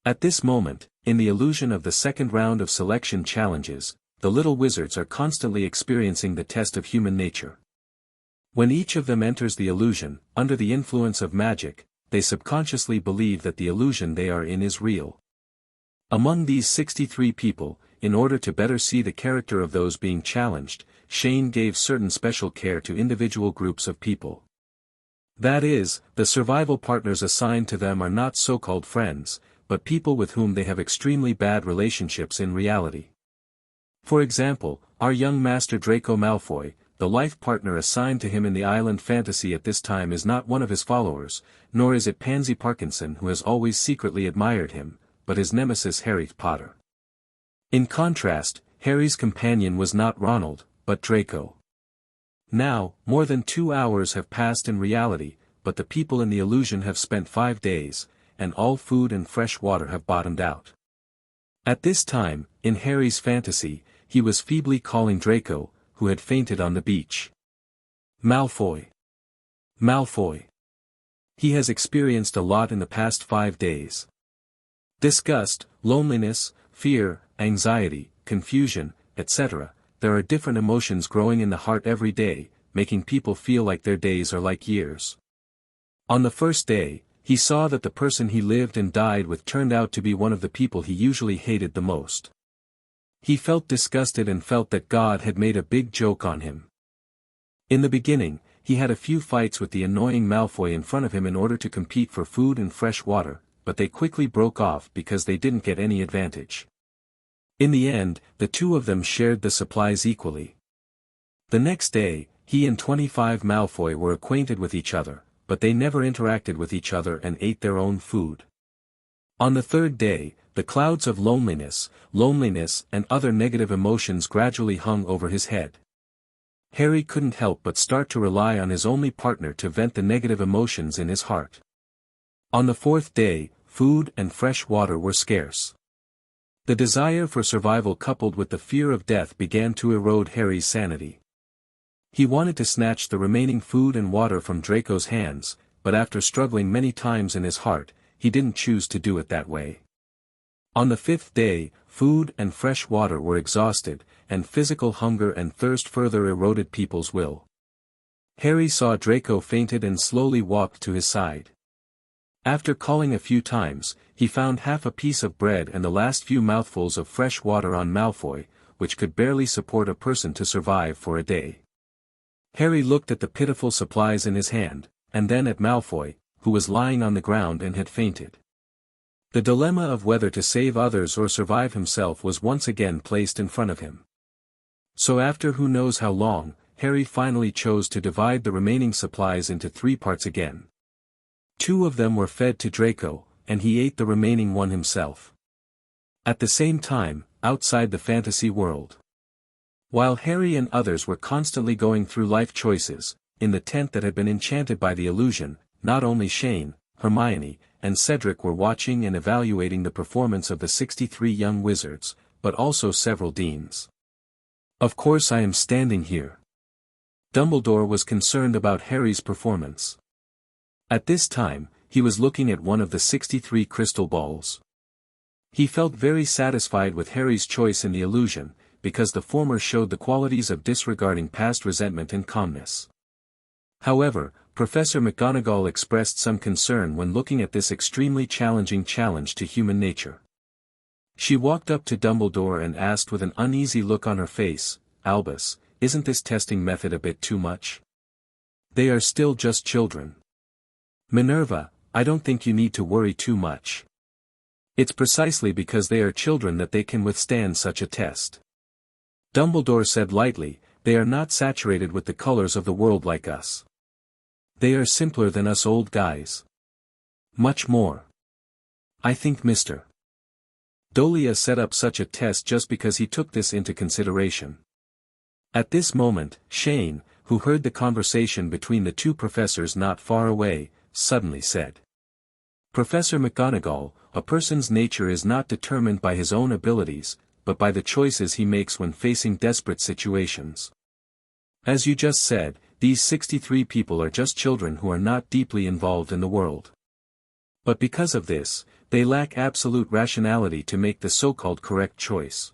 At this moment, in the illusion of the second round of selection challenges, the little wizards are constantly experiencing the test of human nature. When each of them enters the illusion, under the influence of magic, they subconsciously believe that the illusion they are in is real. Among these 63 people, in order to better see the character of those being challenged, Shane gave certain special care to individual groups of people. That is, the survival partners assigned to them are not so-called friends, but people with whom they have extremely bad relationships in reality. For example, our young master Draco Malfoy, the life partner assigned to him in the island fantasy at this time is not one of his followers, nor is it Pansy Parkinson who has always secretly admired him, but his nemesis Harry Potter. In contrast, Harry's companion was not Ronald, but Draco. Now, more than 2 hours have passed in reality, but the people in the illusion have spent 5 days, and all food and fresh water have bottomed out. At this time, in Harry's fantasy, he was feebly calling Draco, who had fainted on the beach. Malfoy. Malfoy. He has experienced a lot in the past 5 days. Disgust, loneliness, fear, anxiety, confusion, etc. There are different emotions growing in the heart every day, making people feel like their days are like years. On the first day, he saw that the person he lived and died with turned out to be one of the people he usually hated the most. He felt disgusted and felt that God had made a big joke on him. In the beginning, he had a few fights with the annoying Malfoy in front of him in order to compete for food and fresh water, but they quickly broke off because they didn't get any advantage. In the end, the two of them shared the supplies equally. The next day, he and 25 Malfoy were acquainted with each other, but they never interacted with each other and ate their own food. On the third day, the clouds of loneliness, and other negative emotions gradually hung over his head. Harry couldn't help but start to rely on his only partner to vent the negative emotions in his heart. On the fourth day, food and fresh water were scarce. The desire for survival coupled with the fear of death began to erode Harry's sanity. He wanted to snatch the remaining food and water from Draco's hands, but after struggling many times in his heart, he didn't choose to do it that way. On the fifth day, food and fresh water were exhausted, and physical hunger and thirst further eroded people's will. Harry saw Draco fainted and slowly walked to his side. After calling a few times, he found half a piece of bread and the last few mouthfuls of fresh water on Malfoy, which could barely support a person to survive for a day. Harry looked at the pitiful supplies in his hand, and then at Malfoy, who was lying on the ground and had fainted. The dilemma of whether to save others or survive himself was once again placed in front of him. So after who knows how long, Harry finally chose to divide the remaining supplies into 3 parts again. 2 of them were fed to Draco, and he ate the remaining one himself. At the same time, outside the fantasy world. While Harry and others were constantly going through life choices, in the tent that had been enchanted by the illusion, not only Shane, Hermione, and Cedric were watching and evaluating the performance of the 63 young wizards, but also several deans. Of course I am standing here. Dumbledore was concerned about Harry's performance. At this time, he was looking at one of the 63 crystal balls. He felt very satisfied with Harry's choice in the illusion, because the former showed the qualities of disregarding past resentment and calmness. However, Professor McGonagall expressed some concern when looking at this extremely challenging challenge to human nature. She walked up to Dumbledore and asked with an uneasy look on her face, "Albus, isn't this testing method a bit too much? They are still just children." "Minerva, I don't think you need to worry too much. It's precisely because they are children that they can withstand such a test." Dumbledore said lightly, "They are not saturated with the colors of the world like us. They are simpler than us old guys. Much more. I think Mr. Dolea set up such a test just because he took this into consideration." At this moment, Shane, who heard the conversation between the 2 professors not far away, suddenly said, "Professor McGonagall, a person's nature is not determined by his own abilities, but by the choices he makes when facing desperate situations. As you just said, these 63 people are just children who are not deeply involved in the world. But because of this, they lack absolute rationality to make the so-called correct choice.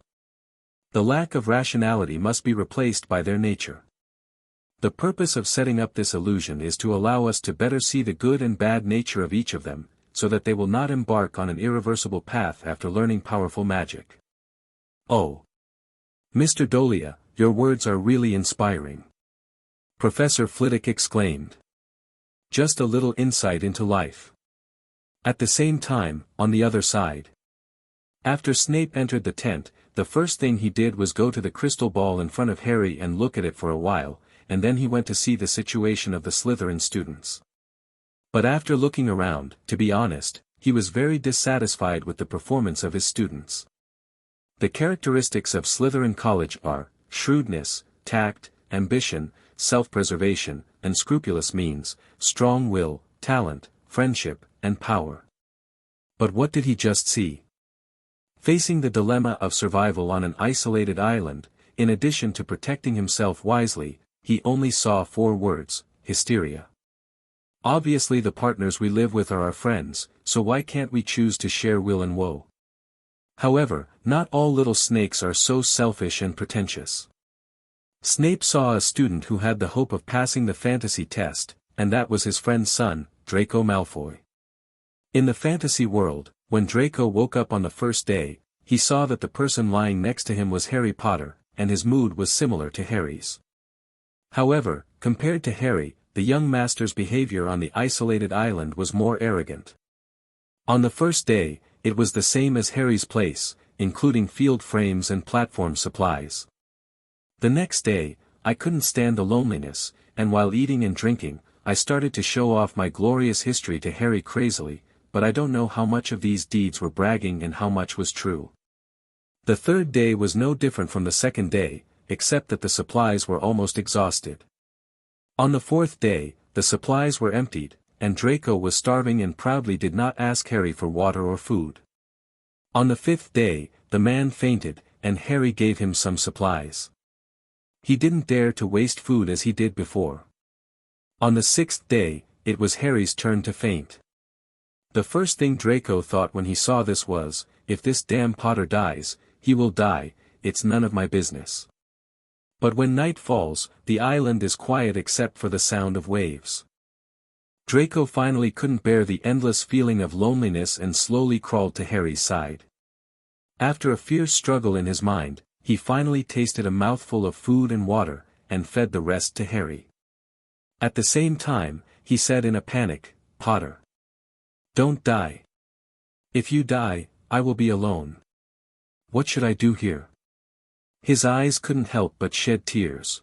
The lack of rationality must be replaced by their nature. The purpose of setting up this illusion is to allow us to better see the good and bad nature of each of them, so that they will not embark on an irreversible path after learning powerful magic. Oh! Mr. Dolea, your words are really inspiring. Professor Flitwick exclaimed. Just a little insight into life. At the same time, on the other side. After Snape entered the tent, the first thing he did was go to the crystal ball in front of Harry and look at it for a while, and then he went to see the situation of the Slytherin students. But after looking around, to be honest, he was very dissatisfied with the performance of his students. The characteristics of Slytherin College are shrewdness, tact, ambition, self-preservation, and scrupulous means, strong will, talent, friendship, and power. But what did he just see? Facing the dilemma of survival on an isolated island, in addition to protecting himself wisely, he only saw 4 words: hysteria. Obviously the partners we live with are our friends, so why can't we choose to share will and woe? However, not all little snakes are so selfish and pretentious. Snape saw a student who had the hope of passing the fantasy test, and that was his friend's son, Draco Malfoy. In the fantasy world, when Draco woke up on the first day, he saw that the person lying next to him was Harry Potter, and his mood was similar to Harry's. However, compared to Harry, the young master's behavior on the isolated island was more arrogant. On the first day, it was the same as Harry's place, including field frames and platform supplies. The next day, I couldn't stand the loneliness, and while eating and drinking, I started to show off my glorious history to Harry crazily, but I don't know how much of these deeds were bragging and how much was true. The third day was no different from the second day, except that the supplies were almost exhausted. On the fourth day, the supplies were emptied, and Draco was starving and proudly did not ask Harry for water or food. On the fifth day, the man fainted, and Harry gave him some supplies. He didn't dare to waste food as he did before. On the sixth day, it was Harry's turn to faint. The first thing Draco thought when he saw this was, if this damn Potter dies, he will die, it's none of my business. But when night falls, the island is quiet except for the sound of waves. Draco finally couldn't bear the endless feeling of loneliness and slowly crawled to Harry's side. After a fierce struggle in his mind, he finally tasted a mouthful of food and water, and fed the rest to Harry. At the same time, he said in a panic, "Potter, don't die. If you die, I will be alone. What should I do here?" His eyes couldn't help but shed tears.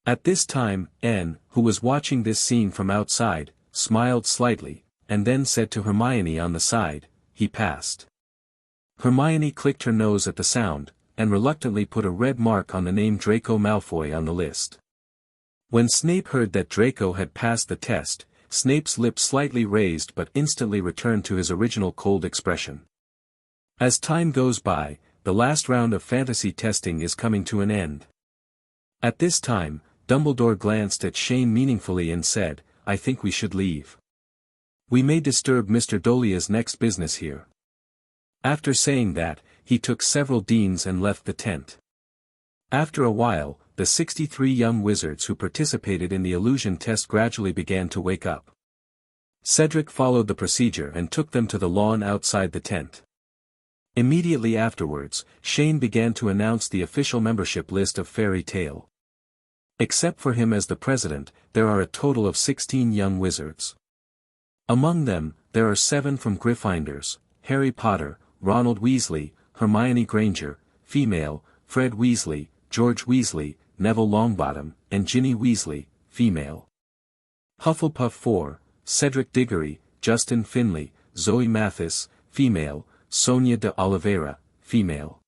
At this time, Anne, who was watching this scene from outside, smiled slightly, and then said to Hermione on the side, "He passed." Hermione clicked her nose at the sound, and reluctantly put a red mark on the name Draco Malfoy on the list. When Snape heard that Draco had passed the test, Snape's lips slightly raised but instantly returned to his original cold expression. As time goes by, the last round of fantasy testing is coming to an end. At this time, Dumbledore glanced at Shane meaningfully and said, "I think we should leave. We may disturb Mr. Dolea's next business here." After saying that, he took several deans and left the tent. After a while, the 63 young wizards who participated in the illusion test gradually began to wake up. Cedric followed the procedure and took them to the lawn outside the tent. Immediately afterwards, Shane began to announce the official membership list of Fairy Tale. Except for him as the president, there are a total of 16 young wizards. Among them, there are 7 from Gryffindors: Harry Potter, Ronald Weasley, Hermione Granger, female, Fred Weasley, George Weasley, Neville Longbottom, and Ginny Weasley, female. Hufflepuff 4, Cedric Diggory, Justin Finley, Zoe Mathis, female, Sonia de Oliveira, female.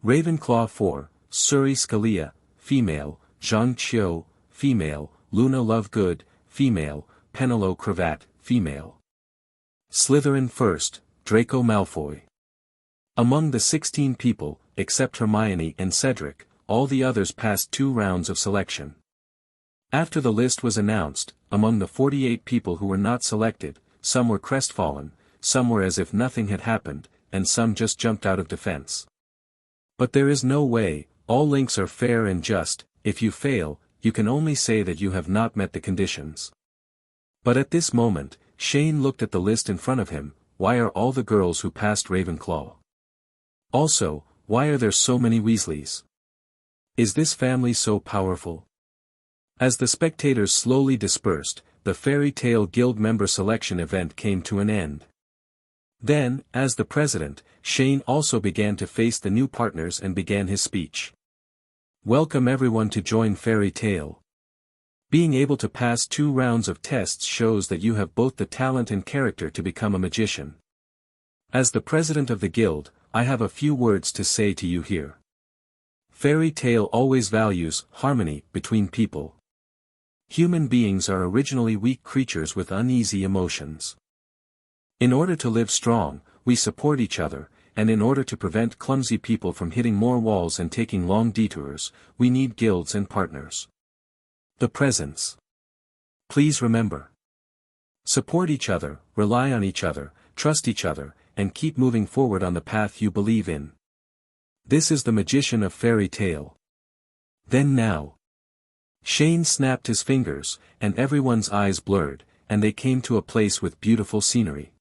Ravenclaw 4, Suri Scalia, female, Zhang Qiu, female, Luna Lovegood, female, Penelope Cravat, female. Slytherin first, Draco Malfoy. Among the 16 people, except Hermione and Cedric, all the others passed 2 rounds of selection. After the list was announced, among the 48 people who were not selected, some were crestfallen, some were as if nothing had happened, and some just jumped out of defense. But there is no way, all links are fair and just. If you fail, you can only say that you have not met the conditions. But at this moment, Shane looked at the list in front of him. Why are all the girls who passed Ravenclaw? Also, why are there so many Weasleys? Is this family so powerful? As the spectators slowly dispersed, the Fairy Tale Guild member selection event came to an end. Then, as the president, Shane also began to face the new partners and began his speech. Welcome everyone to join Fairy Tale. Being able to pass 2 rounds of tests shows that you have both the talent and character to become a magician. As the president of the guild, I have a few words to say to you here. Fairy Tale always values harmony between people. Human beings are originally weak creatures with uneasy emotions. In order to live strong, we support each other, and in order to prevent clumsy people from hitting more walls and taking long detours, we need guilds and partners. The presence. Please remember. Support each other, rely on each other, trust each other, and keep moving forward on the path you believe in. This is the magician of Fairy Tale. Then now. Shane snapped his fingers, and everyone's eyes blurred, and they came to a place with beautiful scenery.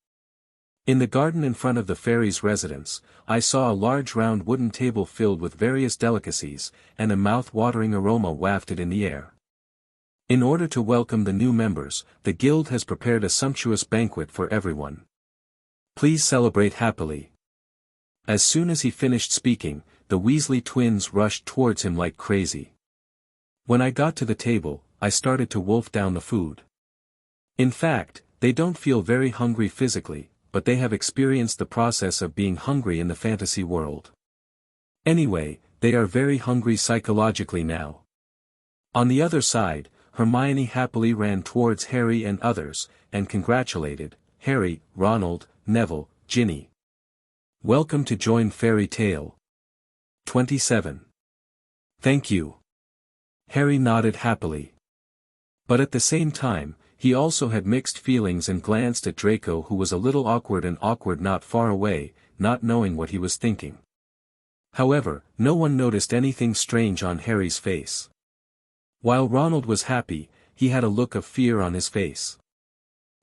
In the garden in front of the fairy's residence, I saw a large round wooden table filled with various delicacies, and a mouth-watering aroma wafted in the air. In order to welcome the new members, the guild has prepared a sumptuous banquet for everyone. Please celebrate happily. As soon as he finished speaking, the Weasley twins rushed towards him like crazy. When I got to the table, I started to wolf down the food. In fact, they don't feel very hungry physically, but they have experienced the process of being hungry in the fantasy world. Anyway, they are very hungry psychologically now. On the other side, Hermione happily ran towards Harry and others, and congratulated Harry, Ronald, Neville, Ginny. Welcome to join Fairy Tale. 27. Thank you. Harry nodded happily. But at the same time, he also had mixed feelings and glanced at Draco, who was a little awkward not far away, not knowing what he was thinking. However, no one noticed anything strange on Harry's face. While Ronald was happy, he had a look of fear on his face.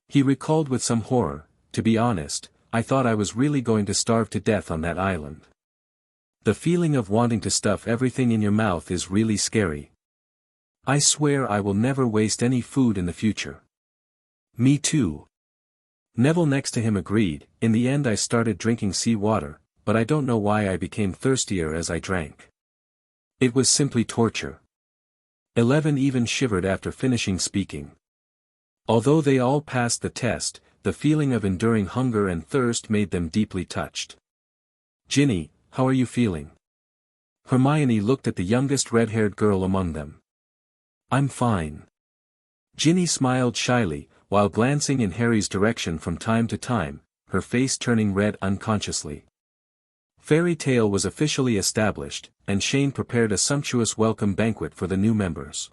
He recalled with some horror, to be honest, I thought I was really going to starve to death on that island. The feeling of wanting to stuff everything in your mouth is really scary. I swear I will never waste any food in the future. Me too. Neville next to him agreed. In the end I started drinking sea water, but I don't know why I became thirstier as I drank. It was simply torture. 11 even shivered after finishing speaking. Although they all passed the test, the feeling of enduring hunger and thirst made them deeply touched. Ginny, how are you feeling? Hermione looked at the youngest red-haired girl among them. I'm fine. Ginny smiled shyly, while glancing in Harry's direction from time to time, her face turning red unconsciously. Fairy Tale was officially established, and Shane prepared a sumptuous welcome banquet for the new members.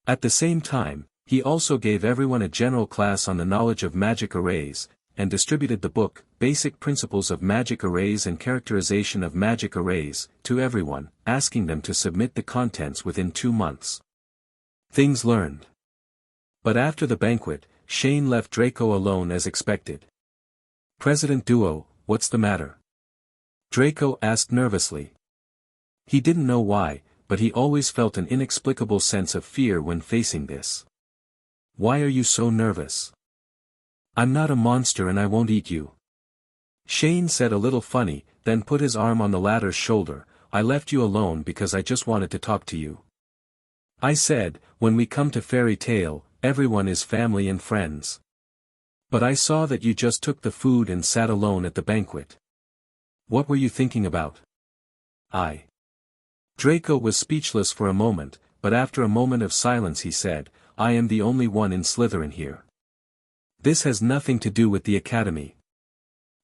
At the same time, he also gave everyone a general class on the knowledge of magic arrays, and distributed the book, Basic Principles of Magic Arrays and Characterization of Magic Arrays, to everyone, asking them to submit the contents within 2 months. Things learned. But after the banquet, Shane left Draco alone as expected. President Duo, what's the matter? Draco asked nervously. He didn't know why, but he always felt an inexplicable sense of fear when facing this. Why are you so nervous? I'm not a monster and I won't eat you. Shane said a little funny, then put his arm on the latter's shoulder. I left you alone because I just wanted to talk to you. I said, when we come to Fairy Tale, everyone is family and friends. But I saw that you just took the food and sat alone at the banquet. What were you thinking about? Draco was speechless for a moment, but after a moment of silence he said, I am the only one in Slytherin here. This has nothing to do with the academy.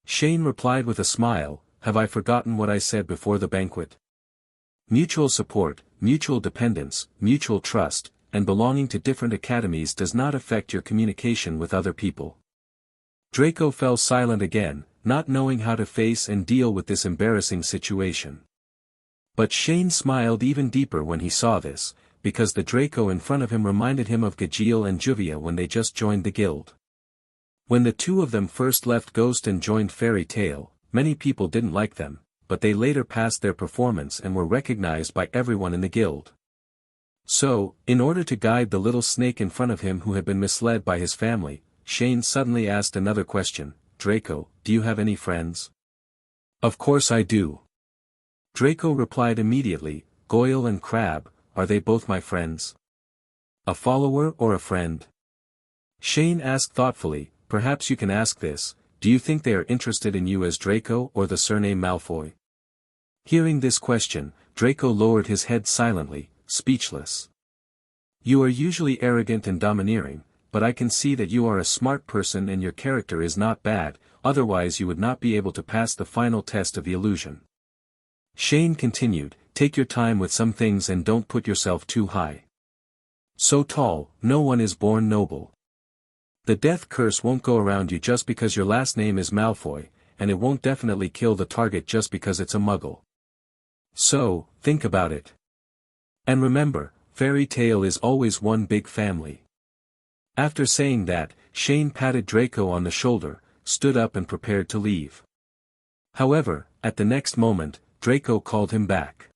Shane replied with a smile, have I forgotten what I said before the banquet? Mutual support, mutual dependence, mutual trust, and belonging to different academies does not affect your communication with other people. Draco fell silent again, not knowing how to face and deal with this embarrassing situation. But Shane smiled even deeper when he saw this, because the Draco in front of him reminded him of Gajiel and Juvia when they just joined the guild. When the two of them first left Ghost and joined Fairy Tail, many people didn't like them, but they later passed their performance and were recognized by everyone in the guild. So, in order to guide the little snake in front of him who had been misled by his family, Shane suddenly asked another question, Draco, do you have any friends? Of course I do. Draco replied immediately, Goyle and Crab, are they both my friends? A follower or a friend? Shane asked thoughtfully, perhaps you can ask this, do you think they are interested in you as Draco or the surname Malfoy? Hearing this question, Draco lowered his head silently, speechless. You are usually arrogant and domineering, but I can see that you are a smart person and your character is not bad, otherwise you would not be able to pass the final test of the illusion. Shane continued, take your time with some things and don't put yourself too high. So tall, no one is born noble. The death curse won't go around you just because your last name is Malfoy, and it won't definitely kill the target just because it's a muggle. So, think about it. And remember, Fairy Tail is always one big family. After saying that, Shane patted Draco on the shoulder, stood up and prepared to leave. However, at the next moment, Draco called him back.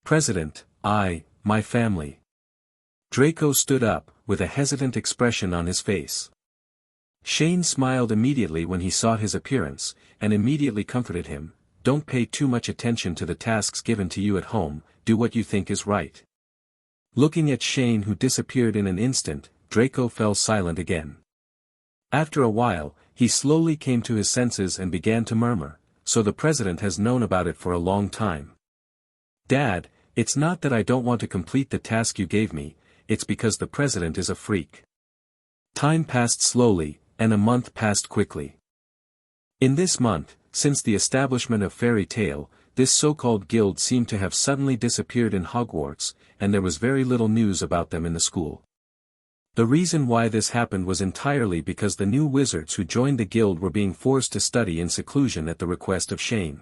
President, my family. Draco stood up, with a hesitant expression on his face. Shane smiled immediately when he saw his appearance, and immediately comforted him, don't pay too much attention to the tasks given to you at home, do what you think is right. Looking at Shane who disappeared in an instant, Draco fell silent again. After a while, he slowly came to his senses and began to murmur, so the president has known about it for a long time. Dad, it's not that I don't want to complete the task you gave me, it's because the president is a freak. Time passed slowly, and a month passed quickly. In this month, since the establishment of Fairy Tail, this so-called guild seemed to have suddenly disappeared in Hogwarts, and there was very little news about them in the school. The reason why this happened was entirely because the new wizards who joined the guild were being forced to study in seclusion at the request of Shane.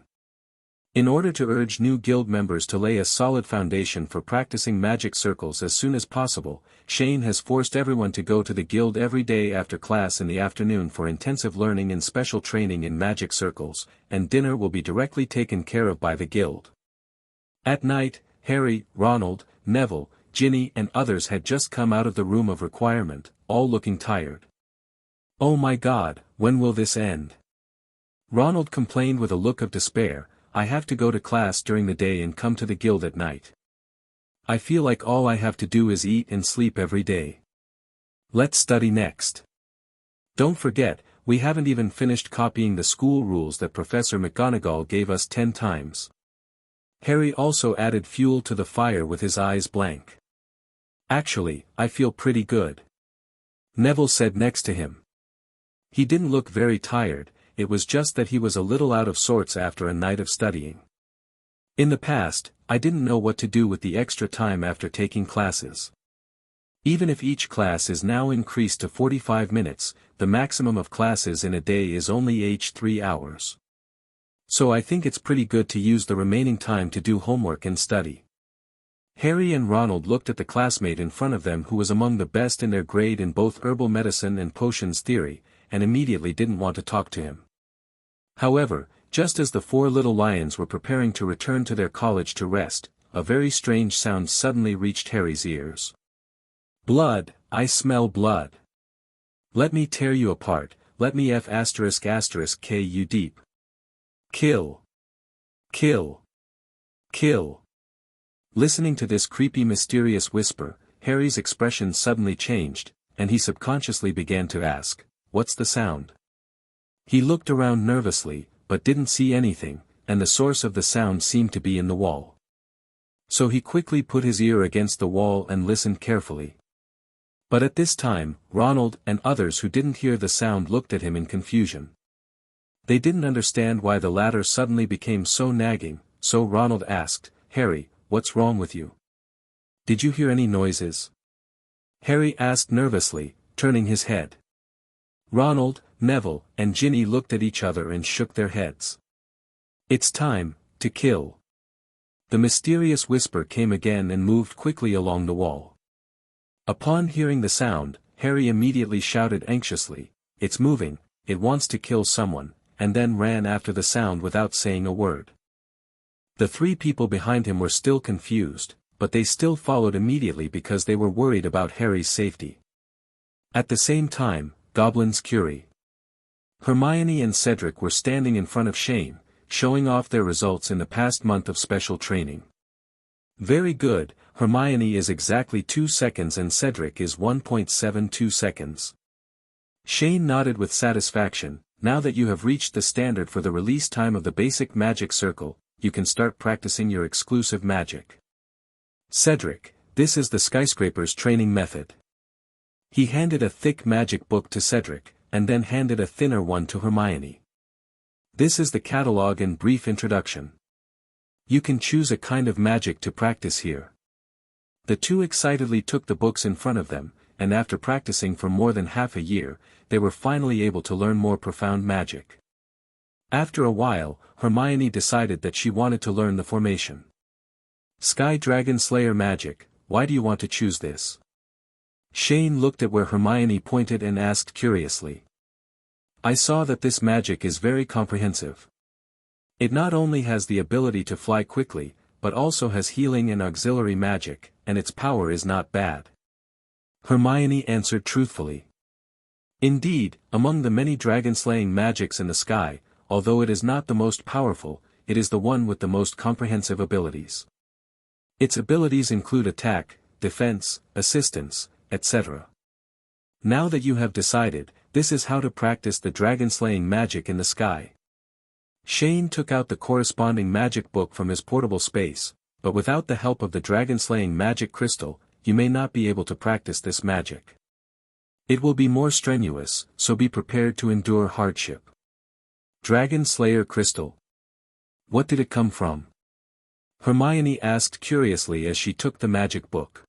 In order to urge new guild members to lay a solid foundation for practicing magic circles as soon as possible, Shane has forced everyone to go to the guild every day after class in the afternoon for intensive learning and special training in magic circles, and dinner will be directly taken care of by the guild. At night, Harry, Ronald, Neville, Ginny and others had just come out of the room of requirement, all looking tired. Oh my God, when will this end? Ronald complained with a look of despair, I have to go to class during the day and come to the guild at night. I feel like all I have to do is eat and sleep every day. Let's study next. Don't forget, we haven't even finished copying the school rules that Professor McGonagall gave us 10 times. Harry also added fuel to the fire with his eyes blank. Actually, I feel pretty good. Neville said next to him. He didn't look very tired, it was just that he was a little out of sorts after a night of studying. In the past, I didn't know what to do with the extra time after taking classes. Even if each class is now increased to 45 minutes, the maximum of classes in a day is only 3 hours. So I think it's pretty good to use the remaining time to do homework and study. Harry and Ronald looked at the classmate in front of them who was among the best in their grade in both herbal medicine and potions theory, and immediately didn't want to talk to him. However, just as the 4 little lions were preparing to return to their college to rest, a very strange sound suddenly reached Harry's ears. Blood, I smell blood. Let me tear you apart, let me K you deep. Kill. Kill. Kill. Listening to this creepy mysterious whisper, Harry's expression suddenly changed, and he subconsciously began to ask, what's the sound? He looked around nervously, but didn't see anything, and the source of the sound seemed to be in the wall. So he quickly put his ear against the wall and listened carefully. But at this time, Ronald and others who didn't hear the sound looked at him in confusion. They didn't understand why the latter suddenly became so nagging, so Ronald asked, Harry, what's wrong with you? Did you hear any noises? Harry asked nervously, turning his head. Ronald, Neville, and Ginny looked at each other and shook their heads. It's time to kill. The mysterious whisper came again and moved quickly along the wall. Upon hearing the sound, Harry immediately shouted anxiously, "It's moving, it wants to kill someone," and then ran after the sound without saying a word. The three people behind him were still confused, but they still followed immediately because they were worried about Harry's safety. At the same time, Goblin's Curie. Hermione and Cedric were standing in front of Shane, showing off their results in the past month of special training. Very good, Hermione is exactly 2 seconds and Cedric is 1.72 seconds. Shane nodded with satisfaction. Now that you have reached the standard for the release time of the basic magic circle, you can start practicing your exclusive magic. Cedric, this is the skyscraper's training method. He handed a thick magic book to Cedric, and then handed a thinner one to Hermione. This is the catalog and brief introduction. You can choose a kind of magic to practice here. The two excitedly took the books in front of them, and after practicing for more than half a year, they were finally able to learn more profound magic. After a while, Hermione decided that she wanted to learn the formation. Sky Dragon Slayer magic, why do you want to choose this? Shane looked at where Hermione pointed and asked curiously. I saw that this magic is very comprehensive. It not only has the ability to fly quickly, but also has healing and auxiliary magic, and its power is not bad. Hermione answered truthfully. Indeed, among the many dragon-slaying magics in the sky, although it is not the most powerful, it is the one with the most comprehensive abilities. Its abilities include attack, defense, assistance, etc. Now that you have decided, this is how to practice the dragon-slaying magic in the sky. Shane took out the corresponding magic book from his portable space, but without the help of the dragon-slaying magic crystal, you may not be able to practice this magic. It will be more strenuous, so be prepared to endure hardship. Dragon Slayer Crystal. What did it come from? Hermione asked curiously as she took the magic book.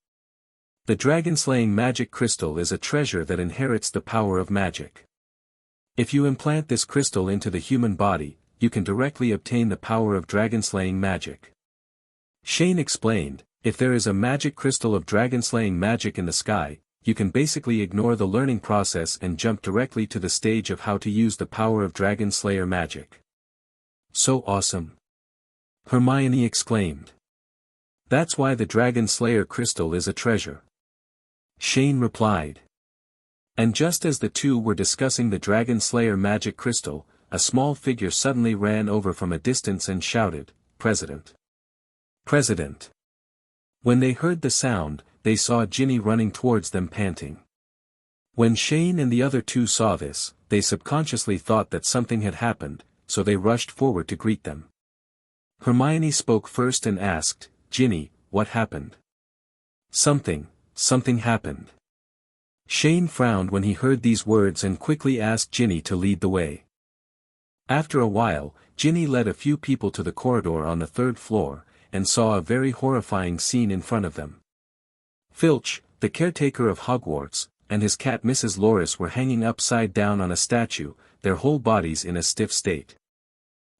The dragon-slaying magic crystal is a treasure that inherits the power of magic. If you implant this crystal into the human body, you can directly obtain the power of dragon-slaying magic. Shane explained, if there is a magic crystal of dragon-slaying magic in the sky, you can basically ignore the learning process and jump directly to the stage of how to use the power of Dragon Slayer magic. So awesome! Hermione exclaimed. That's why the Dragon Slayer crystal is a treasure. Shane replied. And just as the two were discussing the Dragon Slayer magic crystal, a small figure suddenly ran over from a distance and shouted, "President! President!" When they heard the sound, they saw Ginny running towards them panting. When Shane and the other two saw this, they subconsciously thought that something had happened, so they rushed forward to greet them. Hermione spoke first and asked, "Ginny, what happened?" Something happened." Shane frowned when he heard these words and quickly asked Ginny to lead the way. After a while, Ginny led a few people to the corridor on the 3rd floor, and saw a very horrifying scene in front of them. Filch, the caretaker of Hogwarts, and his cat Mrs. Loris were hanging upside down on a statue, their whole bodies in a stiff state.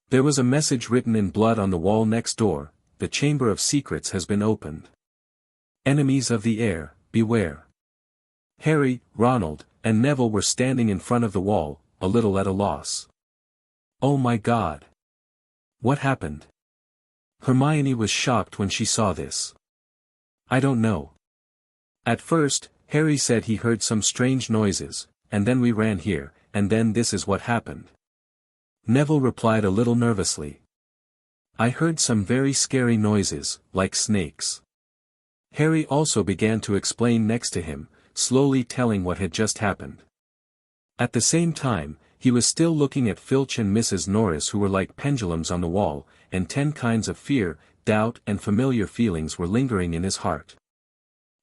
There was a message written in blood on the wall next door, "The Chamber of Secrets has been opened. Enemies of the air, beware." Harry, Ronald, and Neville were standing in front of the wall, a little at a loss. Oh my God! What happened? Hermione was shocked when she saw this. I don't know. At first, Harry said he heard some strange noises, and then we ran here, and then this is what happened. Neville replied a little nervously. I heard some very scary noises, like snakes. Harry also began to explain next to him, slowly telling what had just happened. At the same time, he was still looking at Filch and Mrs. Norris, who were like pendulums on the wall, and 10 kinds of fear, doubt and familiar feelings were lingering in his heart.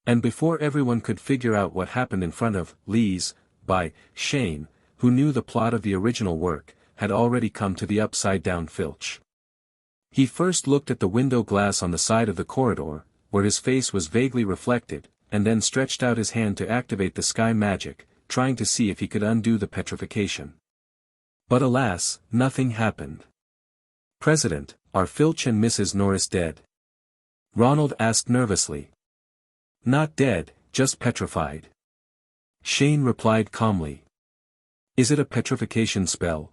And before everyone could figure out what happened in front of Lee's, by Shane, who knew the plot of the original work, had already come to the upside-down Filch. He first looked at the window glass on the side of the corridor, where his face was vaguely reflected, and then stretched out his hand to activate the sky magic, trying to see if he could undo the petrification. But alas, nothing happened. President, are Filch and Mrs. Norris dead? Ronald asked nervously. Not dead, just petrified. Shane replied calmly. Is it a petrification spell?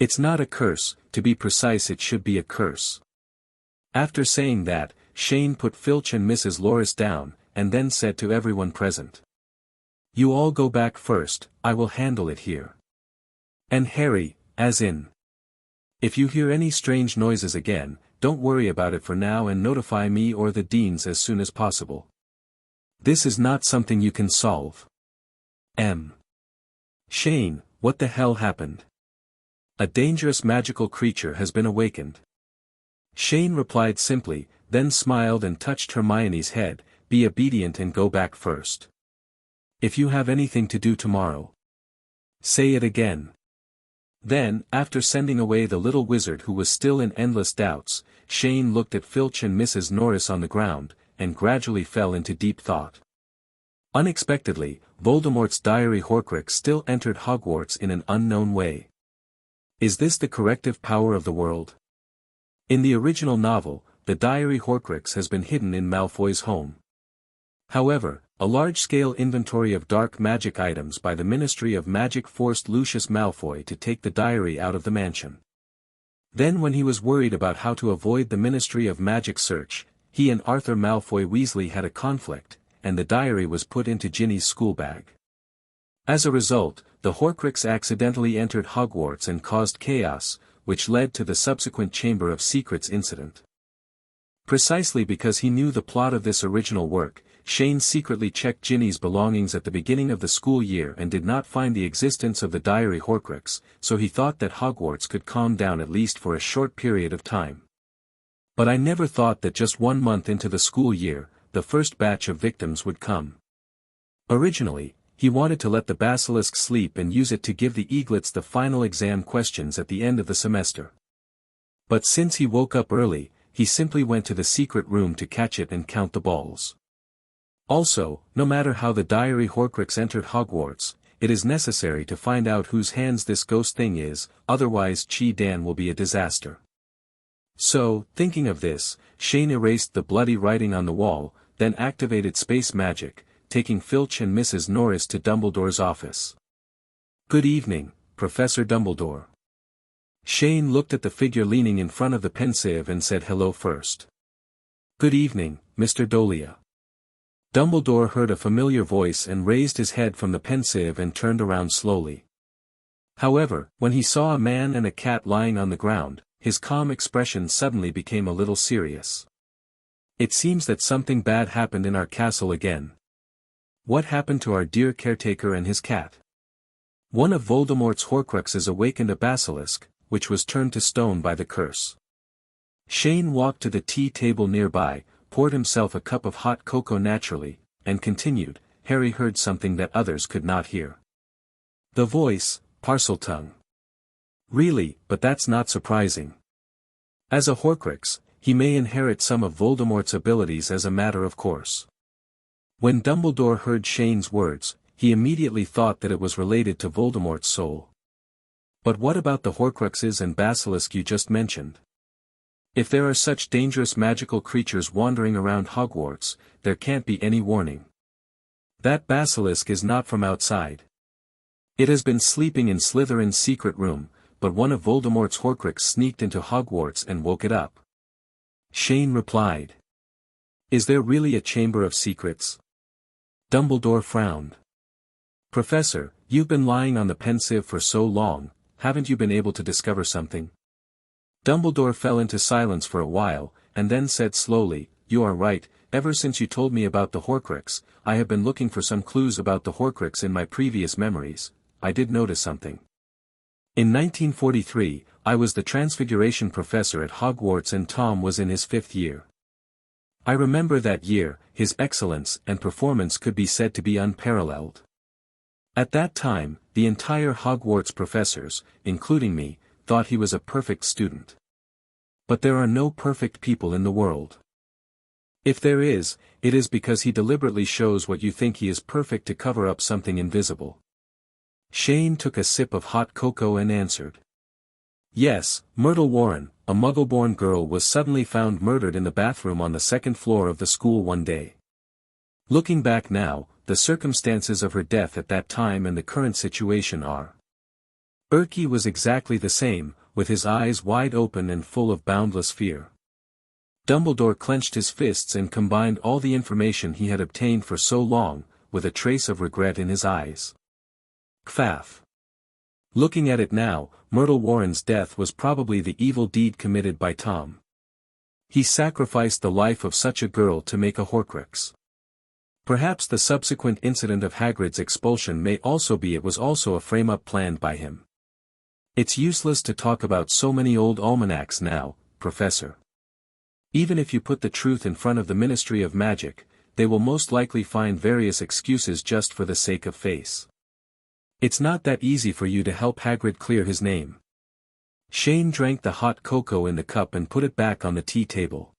It's not a curse, to be precise it should be a curse. After saying that, Shane put Filch and Mrs. Loris down, and then said to everyone present. You all go back first, I will handle it here. And Harry, as in. If you hear any strange noises again, don't worry about it for now and notify me or the deans as soon as possible. This is not something you can solve. Shane, what the hell happened? A dangerous magical creature has been awakened. Shane replied simply, then smiled and touched Hermione's head, be obedient and go back first. If you have anything to do tomorrow. Say it again. Then, after sending away the little wizard who was still in endless doubts, Shane looked at Filch and Mrs. Norris on the ground, and gradually fell into deep thought. Unexpectedly, Voldemort's diary Horcrux still entered Hogwarts in an unknown way. Is this the corrective power of the world? In the original novel, the diary Horcrux has been hidden in Malfoy's home. However, a large-scale inventory of dark magic items by the Ministry of Magic forced Lucius Malfoy to take the diary out of the mansion. Then when he was worried about how to avoid the Ministry of Magic search, he and Arthur Malfoy Weasley had a conflict, and the diary was put into Ginny's school bag. As a result, the Horcrux accidentally entered Hogwarts and caused chaos, which led to the subsequent Chamber of Secrets incident. Precisely because he knew the plot of this original work, Shane secretly checked Ginny's belongings at the beginning of the school year and did not find the existence of the diary Horcrux, so he thought that Hogwarts could calm down at least for a short period of time. But I never thought that just 1 month into the school year, the first batch of victims would come. Originally, he wanted to let the basilisk sleep and use it to give the eaglets the final exam questions at the end of the semester. But since he woke up early, he simply went to the secret room to catch it and count the balls. Also, no matter how the diary Horcrux entered Hogwarts, it is necessary to find out whose hands this ghost thing is, otherwise Chi-Dan will be a disaster. So, thinking of this, Shane erased the bloody writing on the wall, then activated space magic, taking Filch and Mrs. Norris to Dumbledore's office. Good evening, Professor Dumbledore. Shane looked at the figure leaning in front of the pensieve and said hello first. Good evening, Mr. Dolea. Dumbledore heard a familiar voice and raised his head from the pensieve and turned around slowly. However, when he saw a man and a cat lying on the ground, his calm expression suddenly became a little serious. It seems that something bad happened in our castle again. What happened to our dear caretaker and his cat? One of Voldemort's Horcruxes awakened a basilisk, which was turned to stone by the curse. Shane walked to the tea table nearby, poured himself a cup of hot cocoa naturally, and continued. Harry heard something that others could not hear. The voice, Parseltongue. Really, but that's not surprising. As a Horcrux, he may inherit some of Voldemort's abilities as a matter of course. When Dumbledore heard Shane's words, he immediately thought that it was related to Voldemort's soul. But what about the Horcruxes and basilisk you just mentioned? If there are such dangerous magical creatures wandering around Hogwarts, there can't be any warning. That basilisk is not from outside. It has been sleeping in Slytherin's secret room, but one of Voldemort's Horcrux sneaked into Hogwarts and woke it up. Shane replied. Is there really a Chamber of Secrets? Dumbledore frowned. Professor, you've been lying on the pensieve for so long, haven't you been able to discover something? Dumbledore fell into silence for a while, and then said slowly, You are right, ever since you told me about the Horcrux, I have been looking for some clues about the Horcrux in my previous memories. I did notice something. In 1943, I was the Transfiguration professor at Hogwarts and Tom was in his 5th year. I remember that year, his excellence and performance could be said to be unparalleled. At that time, the entire Hogwarts professors, including me, thought he was a perfect student. But there are no perfect people in the world. If there is, it is because he deliberately shows what you think he is perfect to cover up something invisible. Shane took a sip of hot cocoa and answered. Yes, Myrtle Warren, a Muggle-born girl was suddenly found murdered in the bathroom on the second floor of the school one day. Looking back now, the circumstances of her death at that time and the current situation are. Erky was exactly the same, with his eyes wide open and full of boundless fear. Dumbledore clenched his fists and combined all the information he had obtained for so long, with a trace of regret in his eyes. Kfaff. Looking at it now, Myrtle Warren's death was probably the evil deed committed by Tom. He sacrificed the life of such a girl to make a Horcrux. Perhaps the subsequent incident of Hagrid's expulsion may also be it was also a frame-up planned by him. It's useless to talk about so many old almanacs now, Professor. Even if you put the truth in front of the Ministry of Magic, they will most likely find various excuses just for the sake of face. It's not that easy for you to help Hagrid clear his name. Shane drank the hot cocoa in the cup and put it back on the tea table.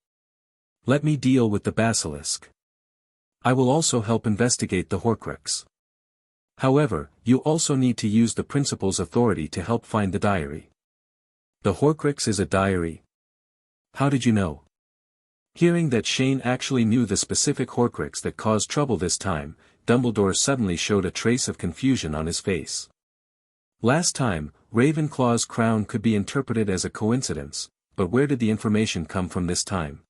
Let me deal with the basilisk. I will also help investigate the Horcrux. However, you also need to use the principal's authority to help find the diary. The Horcrux is a diary? How did you know? Hearing that Shane actually knew the specific Horcrux that caused trouble this time, Dumbledore suddenly showed a trace of confusion on his face. Last time, Ravenclaw's crown could be interpreted as a coincidence, but where did the information come from this time?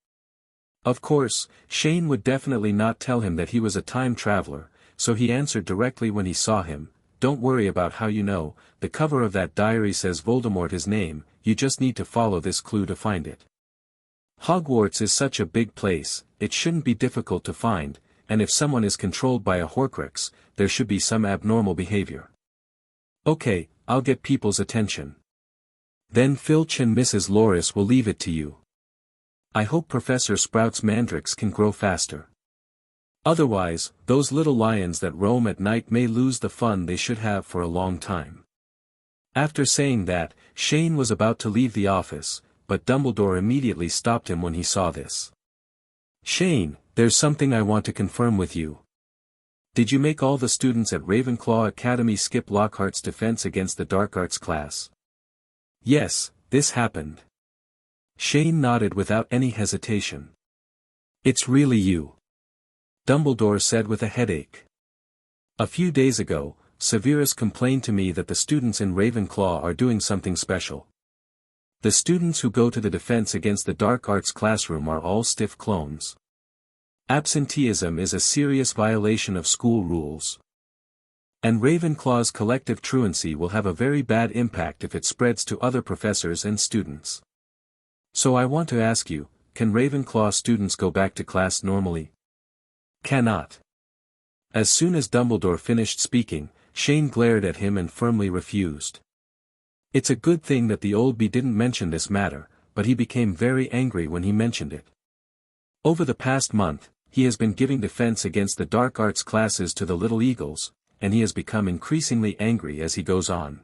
Of course, Shane would definitely not tell him that he was a time traveler, so he answered directly when he saw him, "Don't worry about how you know, the cover of that diary says Voldemort's name, you just need to follow this clue to find it." Hogwarts is such a big place, it shouldn't be difficult to find, and if someone is controlled by a Horcrux, there should be some abnormal behavior. Okay, I'll get people's attention. Then Filch and Mrs. Loris will leave it to you. I hope Professor Sprout's mandrakes can grow faster. Otherwise, those little lions that roam at night may lose the fun they should have for a long time. After saying that, Shane was about to leave the office, but Dumbledore immediately stopped him when he saw this. Shane, there's something I want to confirm with you. Did you make all the students at Ravenclaw Academy skip Lockhart's defense against the Dark Arts class? Yes, this happened. Shane nodded without any hesitation. It's really you. Dumbledore said with a headache. A few days ago, Severus complained to me that the students in Ravenclaw are doing something special. The students who go to the defense against the Dark Arts classroom are all stiff clones. Absenteeism is a serious violation of school rules. And Ravenclaw's collective truancy will have a very bad impact if it spreads to other professors and students. So I want to ask you, can Ravenclaw students go back to class normally? Cannot. As soon as Dumbledore finished speaking, Shane glared at him and firmly refused. It's a good thing that the old bee didn't mention this matter, but he became very angry when he mentioned it. Over the past month, he has been giving defense against the Dark Arts classes to the Little Eagles, and he has become increasingly angry as he goes on.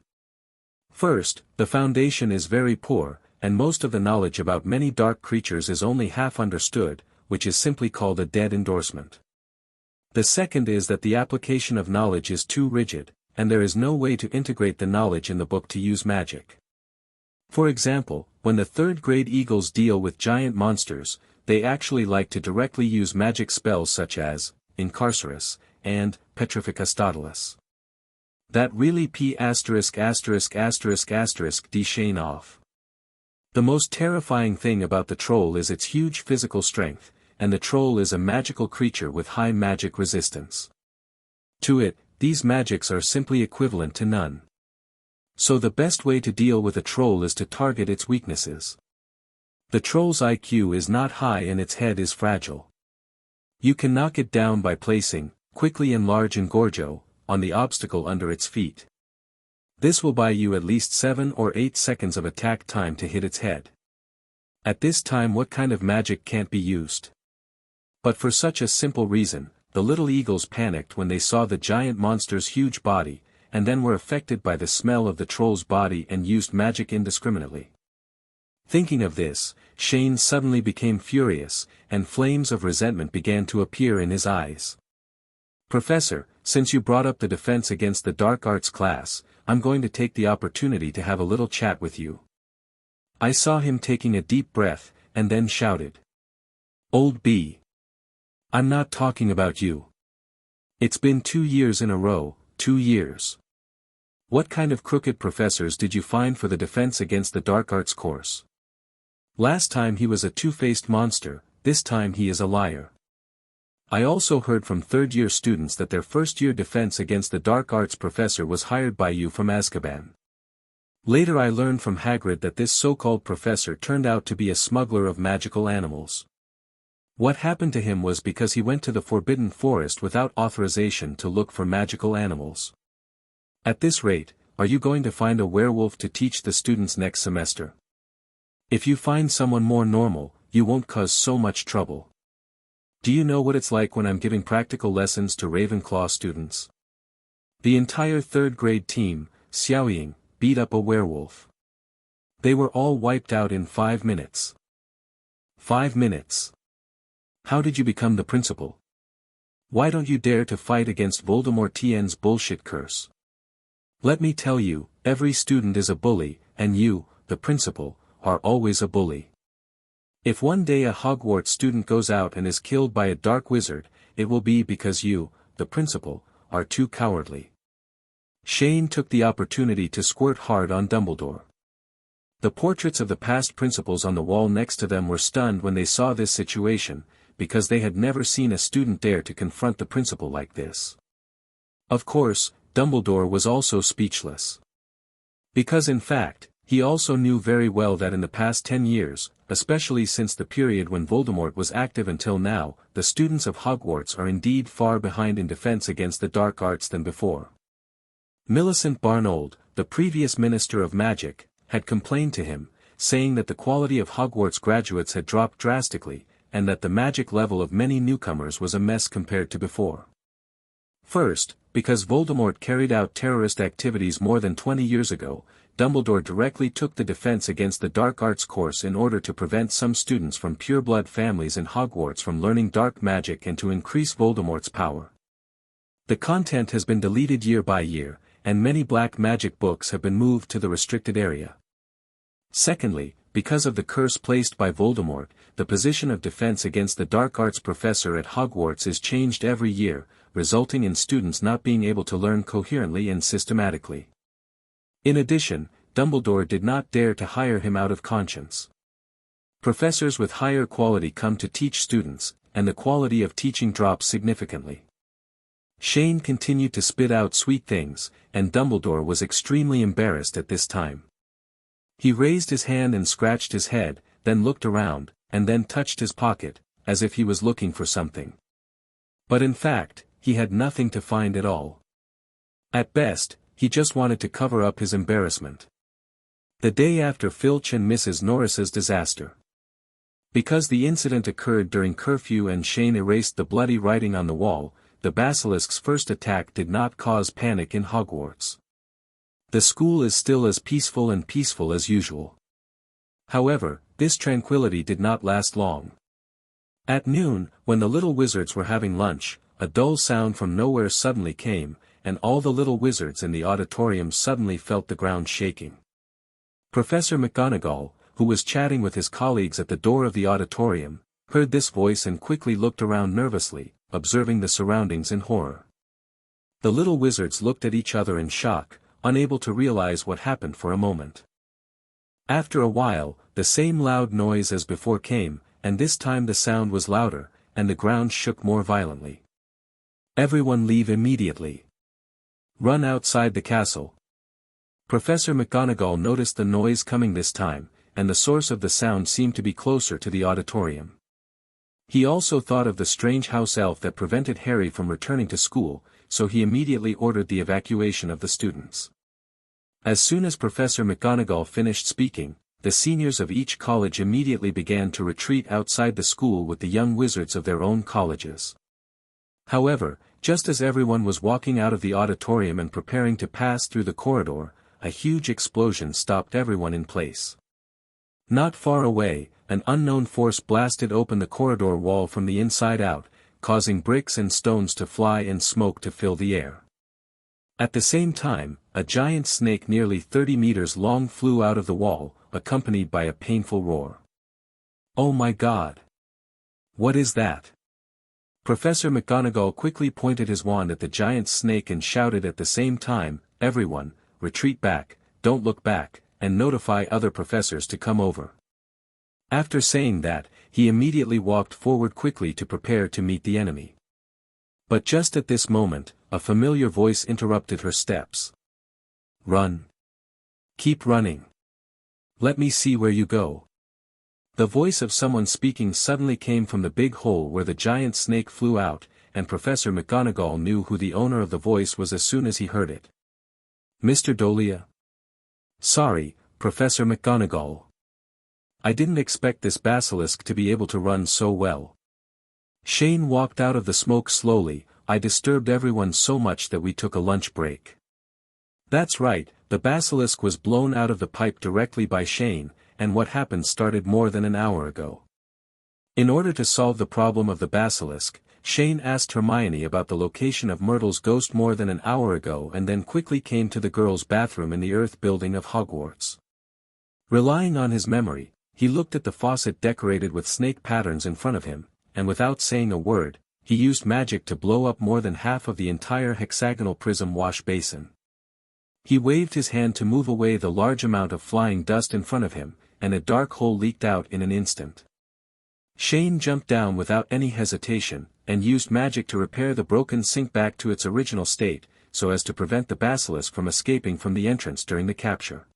First, the foundation is very poor, and most of the knowledge about many dark creatures is only half understood, which is simply called a dead endorsement. The second is that the application of knowledge is too rigid, and there is no way to integrate the knowledge in the book to use magic. For example, when the third-grade Eagles deal with giant monsters, they actually like to directly use magic spells such as Incarcerus and Petrificastatalis. That really D Shane off. The most terrifying thing about the troll is its huge physical strength, and the troll is a magical creature with high magic resistance. To it, these magics are simply equivalent to none. So the best way to deal with a troll is to target its weaknesses. The troll's IQ is not high and its head is fragile. You can knock it down by placing, quickly enlarge Engorgio, on the obstacle under its feet. This will buy you at least 7 or 8 seconds of attack time to hit its head. At this time what kind of magic can't be used? But for such a simple reason, the little eagles panicked when they saw the giant monster's huge body, and then were affected by the smell of the troll's body and used magic indiscriminately. Thinking of this, Shane suddenly became furious, and flames of resentment began to appear in his eyes. Professor, since you brought up the defense against the Dark Arts class, I'm going to take the opportunity to have a little chat with you. I saw him taking a deep breath, and then shouted. Old B. I'm not talking about you. It's been 2 years in a row, 2 years. What kind of crooked professors did you find for the Defense Against the Dark Arts course? Last time he was a two-faced monster, this time he is a liar. I also heard from third-year students that their first-year Defense Against the Dark Arts professor was hired by you from Azkaban. Later I learned from Hagrid that this so-called professor turned out to be a smuggler of magical animals. What happened to him was because he went to the Forbidden Forest without authorization to look for magical animals. At this rate, are you going to find a werewolf to teach the students next semester? If you find someone more normal, you won't cause so much trouble. Do you know what it's like when I'm giving practical lessons to Ravenclaw students? The entire third-grade team, Xiaoying, beat up a werewolf. They were all wiped out in 5 minutes. 5 minutes. How did you become the principal? Why don't you dare to fight against Voldemort Tien's bullshit curse? Let me tell you, every student is a bully, and you, the principal, are always a bully. If one day a Hogwarts student goes out and is killed by a dark wizard, it will be because you, the principal, are too cowardly. Shane took the opportunity to squirt hard on Dumbledore. The portraits of the past principals on the wall next to them were stunned when they saw this situation, because they had never seen a student dare to confront the principal like this. Of course, Dumbledore was also speechless. Because in fact, he also knew very well that in the past 10 years, especially since the period when Voldemort was active until now, the students of Hogwarts are indeed far behind in defense against the dark arts than before. Millicent Barnold, the previous Minister of Magic, had complained to him, saying that the quality of Hogwarts graduates had dropped drastically, and that the magic level of many newcomers was a mess compared to before. First, because Voldemort carried out terrorist activities more than 20 years ago, Dumbledore directly took the Defense Against the Dark Arts course in order to prevent some students from pureblood families in Hogwarts from learning dark magic and to increase Voldemort's power. The content has been deleted year by year, and many black magic books have been moved to the restricted area. Secondly, because of the curse placed by Voldemort, the position of Defense Against the Dark Arts professor at Hogwarts is changed every year, resulting in students not being able to learn coherently and systematically. In addition, Dumbledore did not dare to hire him out of conscience. Professors with higher quality come to teach students, and the quality of teaching drops significantly. Shane continued to spit out sweet things, and Dumbledore was extremely embarrassed at this time. He raised his hand and scratched his head, then looked around, and then touched his pocket, as if he was looking for something. But in fact, he had nothing to find at all. At best, he just wanted to cover up his embarrassment. The day after Filch and Mrs. Norris's disaster. Because the incident occurred during curfew and Shane erased the bloody writing on the wall, the basilisk's first attack did not cause panic in Hogwarts. The school is still as peaceful as usual. However, this tranquility did not last long. At noon, when the little wizards were having lunch, a dull sound from nowhere suddenly came, and all the little wizards in the auditorium suddenly felt the ground shaking. Professor McGonagall, who was chatting with his colleagues at the door of the auditorium, heard this voice and quickly looked around nervously, observing the surroundings in horror. The little wizards looked at each other in shock, unable to realize what happened for a moment. After a while, the same loud noise as before came, and this time the sound was louder, and the ground shook more violently. Everyone leave immediately. Run outside the castle. Professor McGonagall noticed the noise coming this time, and the source of the sound seemed to be closer to the auditorium. He also thought of the strange house elf that prevented Harry from returning to school, so he immediately ordered the evacuation of the students. As soon as Professor McGonagall finished speaking, the seniors of each college immediately began to retreat outside the school with the young wizards of their own colleges. However, just as everyone was walking out of the auditorium and preparing to pass through the corridor, a huge explosion stopped everyone in place. Not far away, an unknown force blasted open the corridor wall from the inside out, causing bricks and stones to fly and smoke to fill the air. At the same time, a giant snake nearly 30 meters long flew out of the wall, accompanied by a painful roar. "Oh my God! What is that?" Professor McGonagall quickly pointed his wand at the giant snake and shouted at the same time, "Everyone, retreat back, don't look back, and notify other professors to come over." After saying that, he immediately walked forward quickly to prepare to meet the enemy. But just at this moment, a familiar voice interrupted her steps. "Run. Keep running. Let me see where you go." The voice of someone speaking suddenly came from the big hole where the giant snake flew out, and Professor McGonagall knew who the owner of the voice was as soon as he heard it. "Mr. Dolea?" "Sorry, Professor McGonagall. I didn't expect this basilisk to be able to run so well." Shane walked out of the smoke slowly. "I disturbed everyone so much that we took a lunch break." That's right, the basilisk was blown out of the pipe directly by Shane, and what happened started more than an hour ago. In order to solve the problem of the basilisk, Shane asked Hermione about the location of Myrtle's ghost more than an hour ago and then quickly came to the girls' bathroom in the Earth Building of Hogwarts. Relying on his memory, he looked at the faucet decorated with snake patterns in front of him, and without saying a word, he used magic to blow up more than half of the entire hexagonal prism wash basin. He waved his hand to move away the large amount of flying dust in front of him, and a dark hole leaked out in an instant. Shane jumped down without any hesitation, and used magic to repair the broken sink back to its original state, so as to prevent the basilisk from escaping from the entrance during the capture.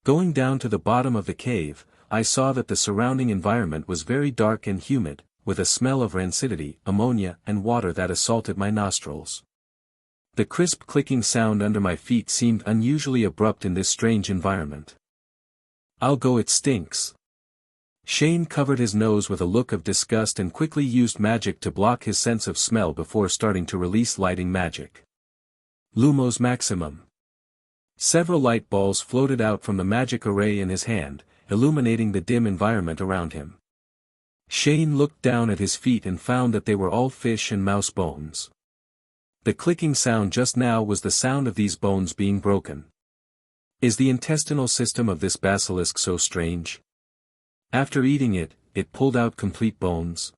Going down to the bottom of the cave, I saw that the surrounding environment was very dark and humid, with a smell of rancidity, ammonia and water that assaulted my nostrils. The crisp clicking sound under my feet seemed unusually abrupt in this strange environment. "I'll go, it stinks." Shane covered his nose with a look of disgust and quickly used magic to block his sense of smell before starting to release lighting magic. Lumos Maximum. Several light balls floated out from the magic array in his hand, illuminating the dim environment around him. Shane looked down at his feet and found that they were all fish and mouse bones. The clicking sound just now was the sound of these bones being broken. Is the intestinal system of this basilisk so strange? After eating it, it pulled out complete bones.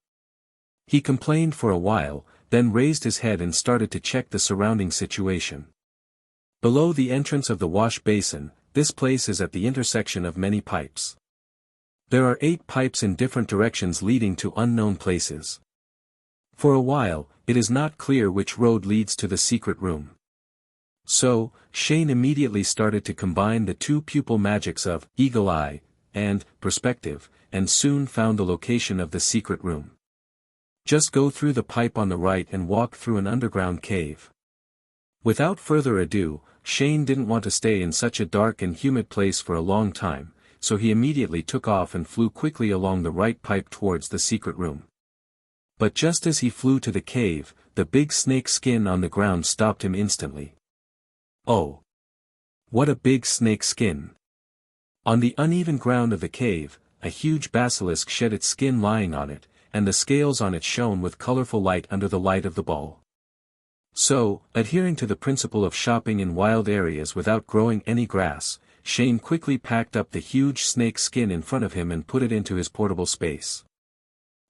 He complained for a while, then raised his head and started to check the surrounding situation. Below the entrance of the wash basin, this place is at the intersection of many pipes. There are 8 pipes in different directions leading to unknown places. For a while, it is not clear which road leads to the secret room. So, Shane immediately started to combine the 2 pupil magics of Eagle Eye and Perspective, and soon found the location of the secret room. Just go through the pipe on the right and walk through an underground cave. Without further ado, Shane didn't want to stay in such a dark and humid place for a long time, so he immediately took off and flew quickly along the right pipe towards the secret room. But just as he flew to the cave, the big snake skin on the ground stopped him instantly. Oh! What a big snake skin! On the uneven ground of the cave, a huge basilisk shed its skin lying on it, and the scales on it shone with colorful light under the light of the ball. So, adhering to the principle of shopping in wild areas without growing any grass, Shane quickly packed up the huge snake skin in front of him and put it into his portable space.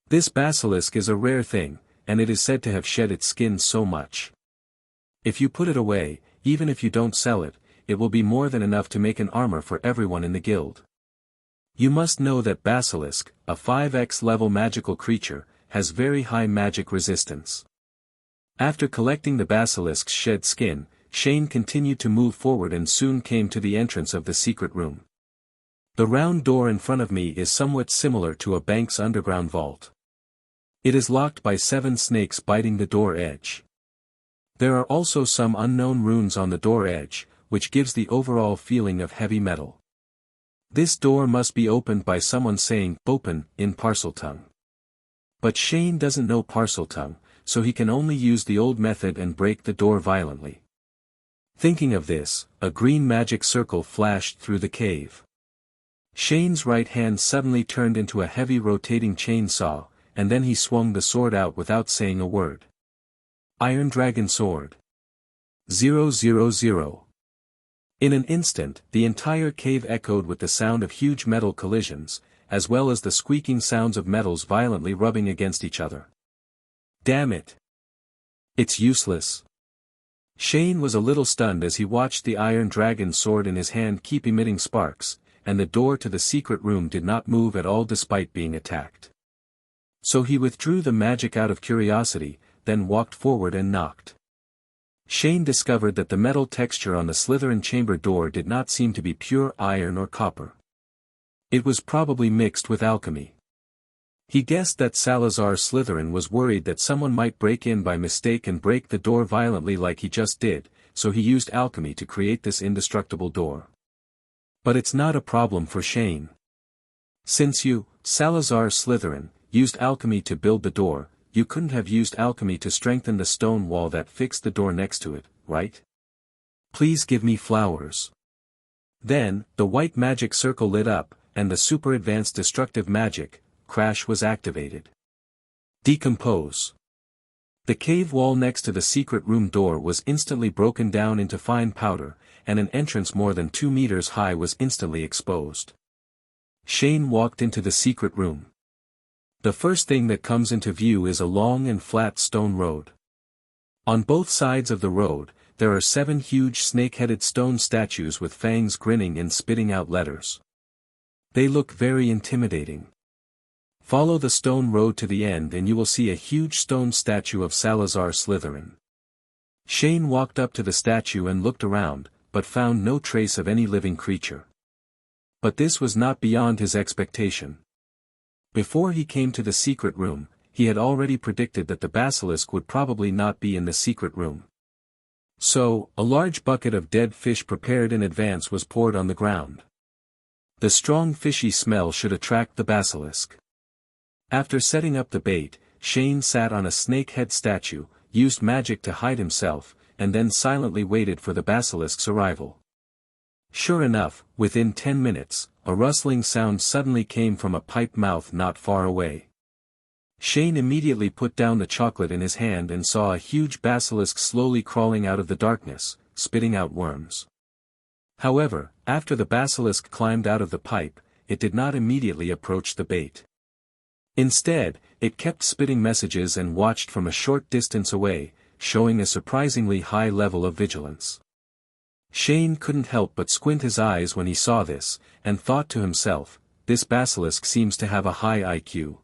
This basilisk is a rare thing, and it is said to have shed its skin so much. If you put it away, even if you don't sell it, it will be more than enough to make an armor for everyone in the guild. You must know that Basilisk, a 5x level magical creature, has very high magic resistance. After collecting the basilisk's shed skin, Shane continued to move forward and soon came to the entrance of the secret room. The round door in front of me is somewhat similar to a bank's underground vault. It is locked by 7 snakes biting the door edge. There are also some unknown runes on the door edge, which gives the overall feeling of heavy metal. This door must be opened by someone saying "open" in Parseltongue. But Shane doesn't know Parseltongue, so he can only use the old method and break the door violently. Thinking of this, a green magic circle flashed through the cave. Shane's right hand suddenly turned into a heavy rotating chainsaw, and then he swung the sword out without saying a word. Iron Dragon Sword. 000. In an instant, the entire cave echoed with the sound of huge metal collisions, as well as the squeaking sounds of metals violently rubbing against each other. Damn it! It's useless. Shane was a little stunned as he watched the iron dragon sword in his hand keep emitting sparks, and the door to the secret room did not move at all despite being attacked. So he withdrew the magic out of curiosity, then walked forward and knocked. Shane discovered that the metal texture on the Slytherin chamber door did not seem to be pure iron or copper. It was probably mixed with alchemy. He guessed that Salazar Slytherin was worried that someone might break in by mistake and break the door violently like he just did, so he used alchemy to create this indestructible door. But it's not a problem for Shane. Since you, Salazar Slytherin, used alchemy to build the door, you couldn't have used alchemy to strengthen the stone wall that fixed the door next to it, right? Please give me flowers. Then, the white magic circle lit up, and the super advanced destructive magic, Crash, was activated. Decompose. The cave wall next to the secret room door was instantly broken down into fine powder, and an entrance more than 2 meters high was instantly exposed. Shane walked into the secret room. The first thing that comes into view is a long and flat stone road. On both sides of the road, there are 7 huge snake-headed stone statues with fangs grinning and spitting out letters. They look very intimidating. Follow the stone road to the end and you will see a huge stone statue of Salazar Slytherin. Shane walked up to the statue and looked around, but found no trace of any living creature. But this was not beyond his expectation. Before he came to the secret room, he had already predicted that the basilisk would probably not be in the secret room. So, a large bucket of dead fish prepared in advance was poured on the ground. The strong fishy smell should attract the basilisk. After setting up the bait, Shane sat on a snake head statue, used magic to hide himself, and then silently waited for the basilisk's arrival. Sure enough, within 10 minutes, a rustling sound suddenly came from a pipe mouth not far away. Shane immediately put down the chocolate in his hand and saw a huge basilisk slowly crawling out of the darkness, spitting out worms. However, after the basilisk climbed out of the pipe, it did not immediately approach the bait. Instead, it kept spitting messages and watched from a short distance away, showing a surprisingly high level of vigilance. Shane couldn't help but squint his eyes when he saw this, and thought to himself, this basilisk seems to have a high IQ.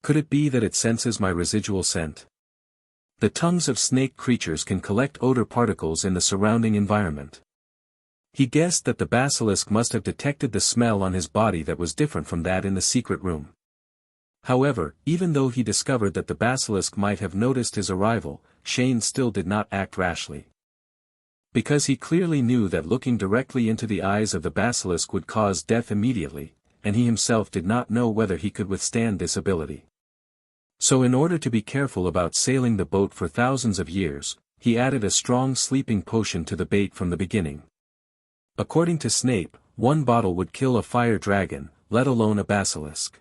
Could it be that it senses my residual scent? The tongues of snake creatures can collect odor particles in the surrounding environment. He guessed that the basilisk must have detected the smell on his body that was different from that in the secret room. However, even though he discovered that the basilisk might have noticed his arrival, Shane still did not act rashly. Because he clearly knew that looking directly into the eyes of the basilisk would cause death immediately, and he himself did not know whether he could withstand this ability. So in order to be careful about sailing the boat for thousands of years, he added a strong sleeping potion to the bait from the beginning. According to Snape, 1 bottle would kill a fire dragon, let alone a basilisk.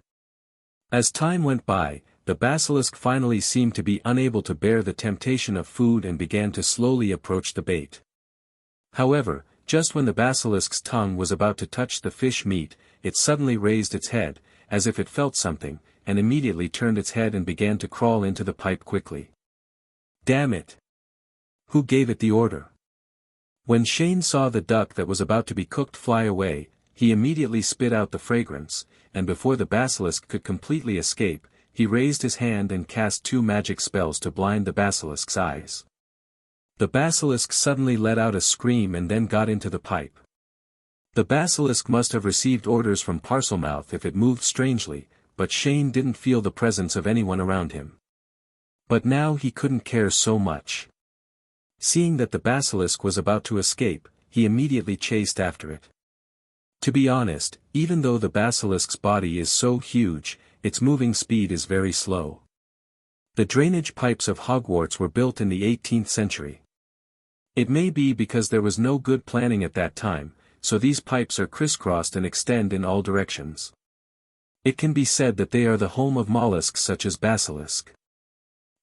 As time went by, the basilisk finally seemed to be unable to bear the temptation of food and began to slowly approach the bait. However, just when the basilisk's tongue was about to touch the fish meat, it suddenly raised its head, as if it felt something, and immediately turned its head and began to crawl into the pipe quickly. Damn it! Who gave it the order? When Shane saw the duck that was about to be cooked fly away, he immediately spit out the fragrance, and before the basilisk could completely escape, he raised his hand and cast 2 magic spells to blind the basilisk's eyes. The basilisk suddenly let out a scream and then got into the pipe. The basilisk must have received orders from Parselmouth if it moved strangely, but Shane didn't feel the presence of anyone around him. But now he couldn't care so much. Seeing that the basilisk was about to escape, he immediately chased after it. To be honest, even though the basilisk's body is so huge, its moving speed is very slow. The drainage pipes of Hogwarts were built in the 18th century. It may be because there was no good planning at that time, so these pipes are crisscrossed and extend in all directions. It can be said that they are the home of mollusks such as basilisk.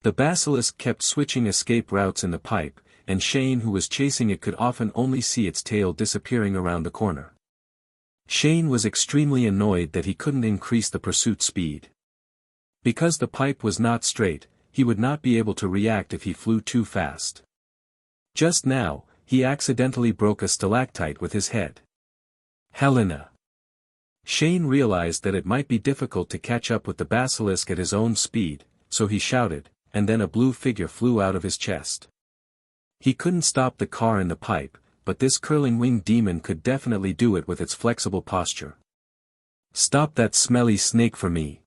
The basilisk kept switching escape routes in the pipe, and Shane, who was chasing it, could often only see its tail disappearing around the corner. Shane was extremely annoyed that he couldn't increase the pursuit speed. Because the pipe was not straight, he would not be able to react if he flew too fast. Just now, he accidentally broke a stalactite with his head. Helena! Shane realized that it might be difficult to catch up with the basilisk at his own speed, so he shouted, and then a blue figure flew out of his chest. He couldn't stop the car in the pipe, but this curling winged demon could definitely do it with its flexible posture. Stop that smelly snake for me!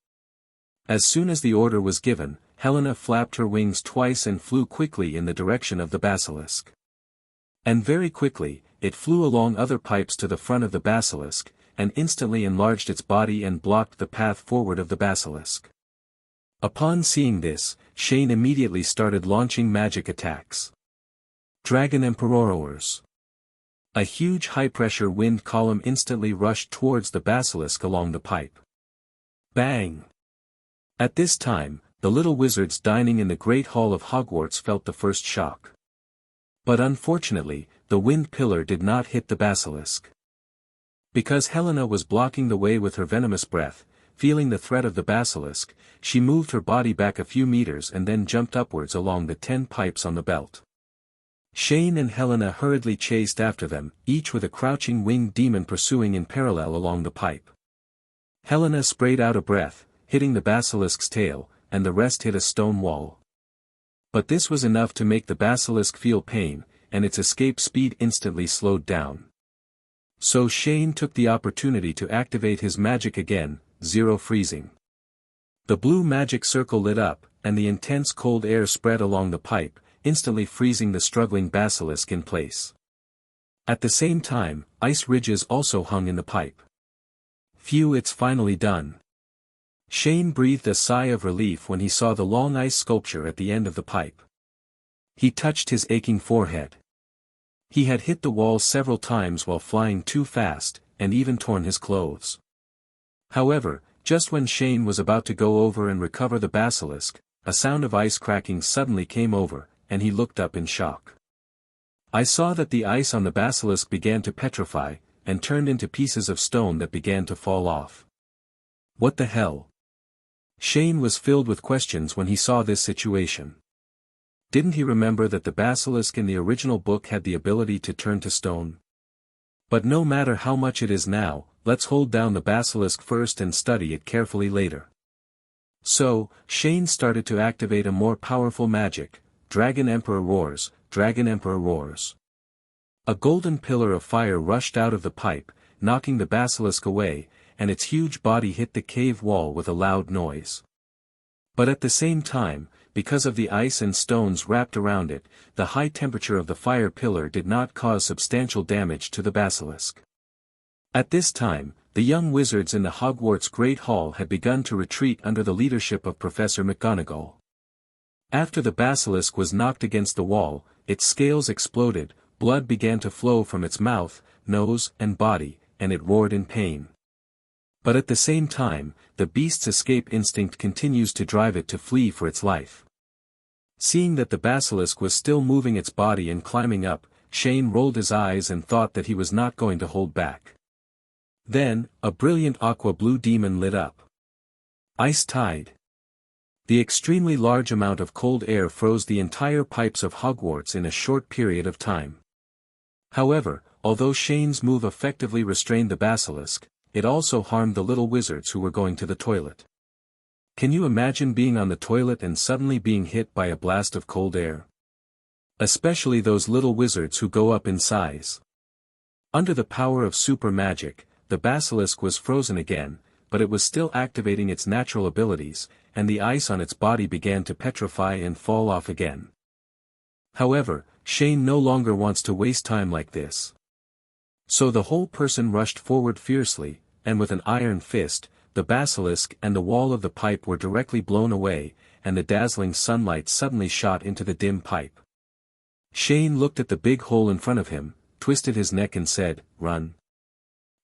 As soon as the order was given, Helena flapped her wings twice and flew quickly in the direction of the basilisk. And very quickly, it flew along other pipes to the front of the basilisk, and instantly enlarged its body and blocked the path forward of the basilisk. Upon seeing this, Shane immediately started launching magic attacks. Dragon Emperors. A huge high-pressure wind column instantly rushed towards the basilisk along the pipe. Bang! At this time, the little wizards dining in the Great Hall of Hogwarts felt the first shock. But unfortunately, the wind pillar did not hit the basilisk. Because Helena was blocking the way with her venomous breath, feeling the threat of the basilisk, she moved her body back a few meters and then jumped upwards along the 10 pipes on the belt. Shane and Helena hurriedly chased after them, each with a crouching winged demon pursuing in parallel along the pipe. Helena sprayed out a breath, hitting the basilisk's tail, and the rest hit a stone wall. But this was enough to make the basilisk feel pain, and its escape speed instantly slowed down. So Shane took the opportunity to activate his magic again, Zero Freezing. The blue magic circle lit up, and the intense cold air spread along the pipe, instantly freezing the struggling basilisk in place. At the same time, ice ridges also hung in the pipe. Phew, it's finally done. Shane breathed a sigh of relief when he saw the long ice sculpture at the end of the pipe. He touched his aching forehead. He had hit the wall several times while flying too fast, and even torn his clothes. However, just when Shane was about to go over and recover the basilisk, a sound of ice cracking suddenly came over, and he looked up in shock. I saw that the ice on the basilisk began to petrify, and turned into pieces of stone that began to fall off. What the hell? Shane was filled with questions when he saw this situation. Didn't he remember that the basilisk in the original book had the ability to turn to stone? But no matter how much it is now, let's hold down the basilisk first and study it carefully later. So, Shane started to activate a more powerful magic, Dragon Emperor Roars, Dragon Emperor Roars. A golden pillar of fire rushed out of the pipe, knocking the basilisk away, and its huge body hit the cave wall with a loud noise. But at the same time, because of the ice and stones wrapped around it, the high temperature of the fire pillar did not cause substantial damage to the basilisk. At this time, the young wizards in the Hogwarts Great Hall had begun to retreat under the leadership of Professor McGonagall. After the basilisk was knocked against the wall, its scales exploded, blood began to flow from its mouth, nose, and body, and it roared in pain. But at the same time, the beast's escape instinct continues to drive it to flee for its life. Seeing that the basilisk was still moving its body and climbing up, Shane rolled his eyes and thought that he was not going to hold back. Then, a brilliant aqua-blue demon lit up. Ice Tide. The extremely large amount of cold air froze the entire pipes of Hogwarts in a short period of time. However, although Shane's move effectively restrained the basilisk, it also harmed the little wizards who were going to the toilet. Can you imagine being on the toilet and suddenly being hit by a blast of cold air? Especially those little wizards who go up in size. Under the power of super magic, the basilisk was frozen again, but it was still activating its natural abilities, and the ice on its body began to petrify and fall off again. However, Shane no longer wants to waste time like this. So the whole person rushed forward fiercely, and with an iron fist, the basilisk and the wall of the pipe were directly blown away, and the dazzling sunlight suddenly shot into the dim pipe. Shane looked at the big hole in front of him, twisted his neck and said, "Run.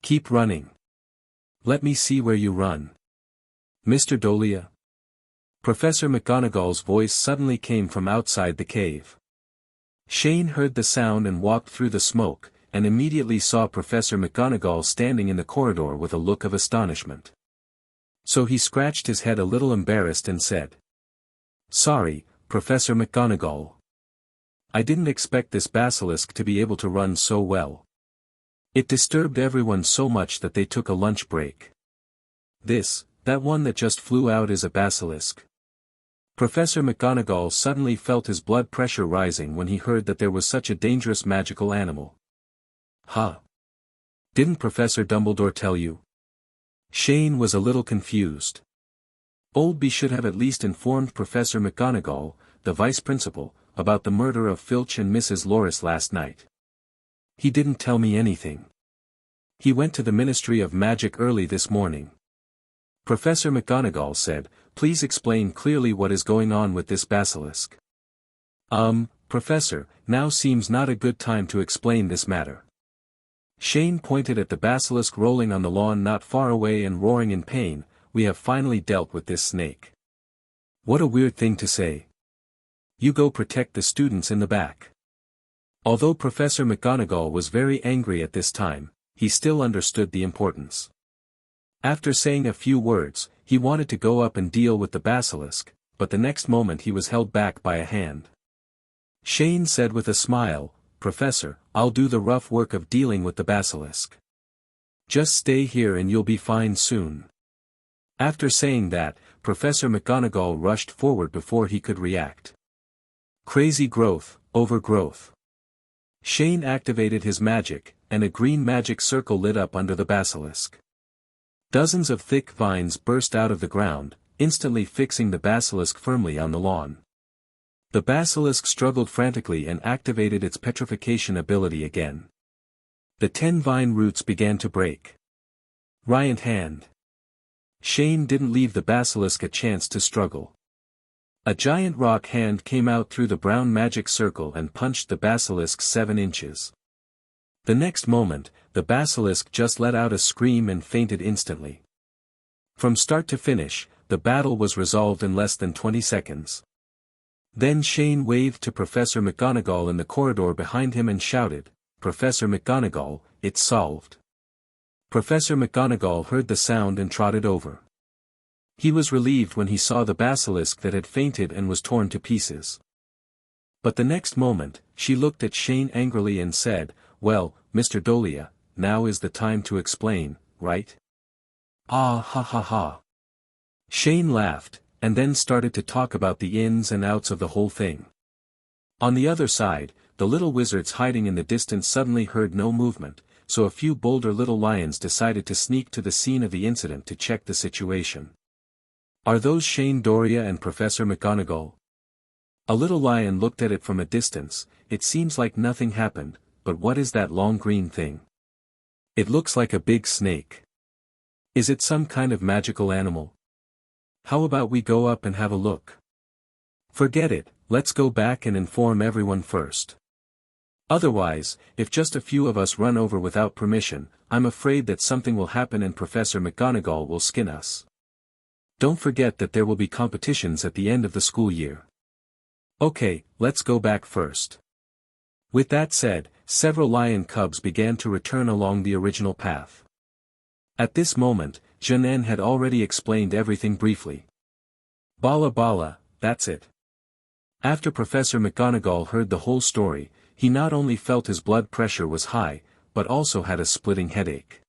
Keep running. Let me see where you run. Mr. Dolea." Professor McGonagall's voice suddenly came from outside the cave. Shane heard the sound and walked through the smoke, and immediately saw Professor McGonagall standing in the corridor with a look of astonishment. So he scratched his head a little embarrassed and said, "Sorry, Professor McGonagall. I didn't expect this basilisk to be able to run so well. It disturbed everyone so much that they took a lunch break. That one that just flew out is a basilisk." Professor McGonagall suddenly felt his blood pressure rising when he heard that there was such a dangerous magical animal. Huh? Didn't Professor Dumbledore tell you? Shane was a little confused. Oldby should have at least informed Professor McGonagall, the vice principal, about the murder of Filch and Mrs. Loris last night. He didn't tell me anything. He went to the Ministry of Magic early this morning. Professor McGonagall said, "Please explain clearly what is going on with this basilisk." Professor, now seems not a good time to explain this matter. Shane pointed at the basilisk rolling on the lawn not far away and roaring in pain. "We have finally dealt with this snake." What a weird thing to say. You go protect the students in the back. Although Professor McGonagall was very angry at this time, he still understood the importance. After saying a few words, he wanted to go up and deal with the basilisk, but the next moment he was held back by a hand. Shane said with a smile, "Professor, I'll do the rough work of dealing with the basilisk. Just stay here and you'll be fine soon." After saying that, Professor McGonagall rushed forward before he could react. Crazy growth, overgrowth. Shane activated his magic, and a green magic circle lit up under the basilisk. Dozens of thick vines burst out of the ground, instantly fixing the basilisk firmly on the lawn. The basilisk struggled frantically and activated its petrification ability again. The 10 vine roots began to break. Riot hand. Shane didn't leave the basilisk a chance to struggle. A giant rock hand came out through the brown magic circle and punched the basilisk 7 inches. The next moment, the basilisk just let out a scream and fainted instantly. From start to finish, the battle was resolved in less than 20 seconds. Then Shane waved to Professor McGonagall in the corridor behind him and shouted, "Professor McGonagall, it's solved." Professor McGonagall heard the sound and trotted over. He was relieved when he saw the basilisk that had fainted and was torn to pieces. But the next moment, she looked at Shane angrily and said, "Well, Mr. Dolea, now is the time to explain, right?" "Ah ha ha ha." Shane laughed, and then started to talk about the ins and outs of the whole thing. On the other side, the little wizards hiding in the distance suddenly heard no movement, so a few bolder little lions decided to sneak to the scene of the incident to check the situation. "Are those Shane Doria and Professor McGonagall?" A little lion looked at it from a distance. "It seems like nothing happened, but what is that long green thing? It looks like a big snake. Is it some kind of magical animal? How about we go up and have a look?" "Forget it, let's go back and inform everyone first. Otherwise, if just a few of us run over without permission, I'm afraid that something will happen and Professor McGonagall will skin us. Don't forget that there will be competitions at the end of the school year." "Okay, let's go back first." With that said, several lion cubs began to return along the original path. At this moment, Jeanne had already explained everything briefly. "Bala bala, that's it." After Professor McGonagall heard the whole story, he not only felt his blood pressure was high, but also had a splitting headache.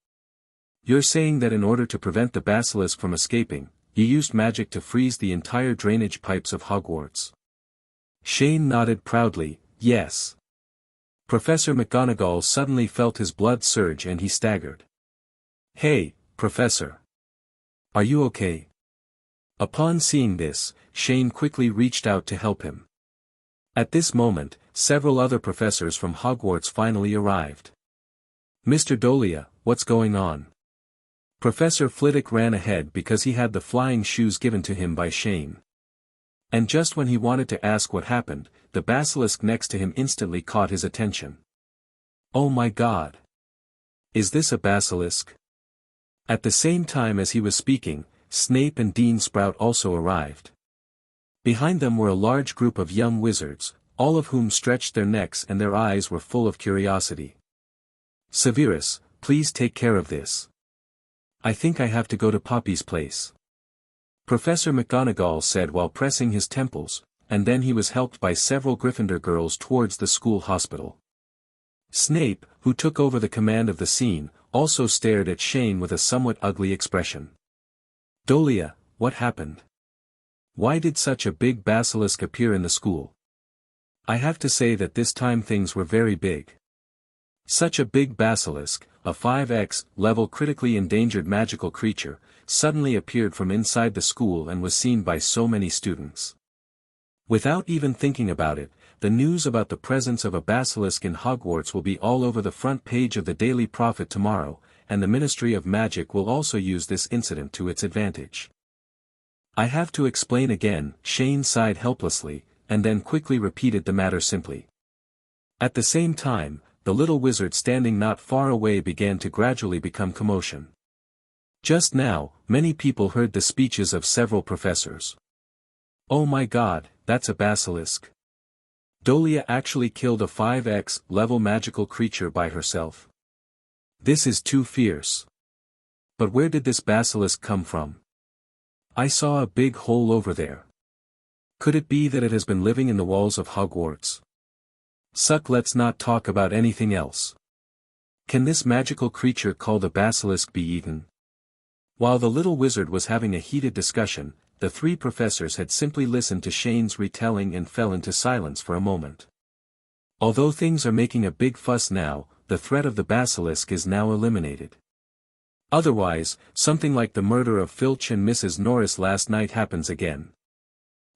"You're saying that in order to prevent the basilisk from escaping, you used magic to freeze the entire drainage pipes of Hogwarts?" Shane nodded proudly, "Yes." Professor McGonagall suddenly felt his blood surge and he staggered. "Hey, Professor. Are you okay?" Upon seeing this, Shane quickly reached out to help him. At this moment, several other professors from Hogwarts finally arrived. "Mr. Dolea, what's going on?" Professor Flitwick ran ahead because he had the flying shoes given to him by Shane. And just when he wanted to ask what happened, the basilisk next to him instantly caught his attention. "Oh my God! Is this a basilisk?" At the same time as he was speaking, Snape and Dean Sprout also arrived. Behind them were a large group of young wizards, all of whom stretched their necks and their eyes were full of curiosity. "Severus, please take care of this. I think I have to go to Poppy's place," Professor McGonagall said while pressing his temples, and then he was helped by several Gryffindor girls towards the school hospital. Snape, who took over the command of the scene, also stared at Shane with a somewhat ugly expression. "Dolea, what happened? Why did such a big basilisk appear in the school? I have to say that this time things were very big. Such a big basilisk, a 5X level critically endangered magical creature, suddenly appeared from inside the school and was seen by so many students. Without even thinking about it, the news about the presence of a basilisk in Hogwarts will be all over the front page of the Daily Prophet tomorrow, and the Ministry of Magic will also use this incident to its advantage. I have to explain again." Shane sighed helplessly, and then quickly repeated the matter simply. At the same time, the little wizard standing not far away began to gradually become commotion. Just now, many people heard the speeches of several professors. "Oh my God, that's a basilisk. Dolea actually killed a 5X level magical creature by herself. This is too fierce. But where did this basilisk come from? I saw a big hole over there. Could it be that it has been living in the walls of Hogwarts? Suck, let's not talk about anything else. Can this magical creature called a basilisk be eaten?" While the little wizard was having a heated discussion, the three professors had simply listened to Shane's retelling and fell into silence for a moment. Although things are making a big fuss now, the threat of the basilisk is now eliminated. Otherwise, something like the murder of Filch and Mrs. Norris last night happens again.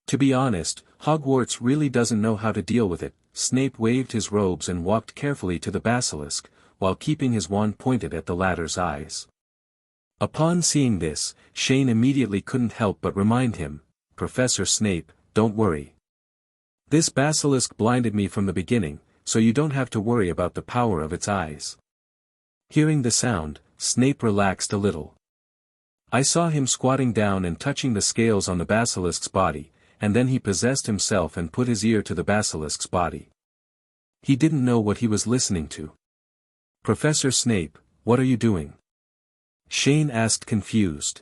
To be honest, Hogwarts really doesn't know how to deal with it. Snape waved his robes and walked carefully to the basilisk, while keeping his wand pointed at the latter's eyes. Upon seeing this, Shane immediately couldn't help but remind him, "Professor Snape, don't worry. This basilisk blinded me from the beginning, so you don't have to worry about the power of its eyes." Hearing the sound, Snape relaxed a little. "I saw him squatting down and touching the scales on the basilisk's body, and then he possessed himself and put his ear to the basilisk's body. He didn't know what he was listening to." "Professor Snape, what are you doing?" Shane asked confused.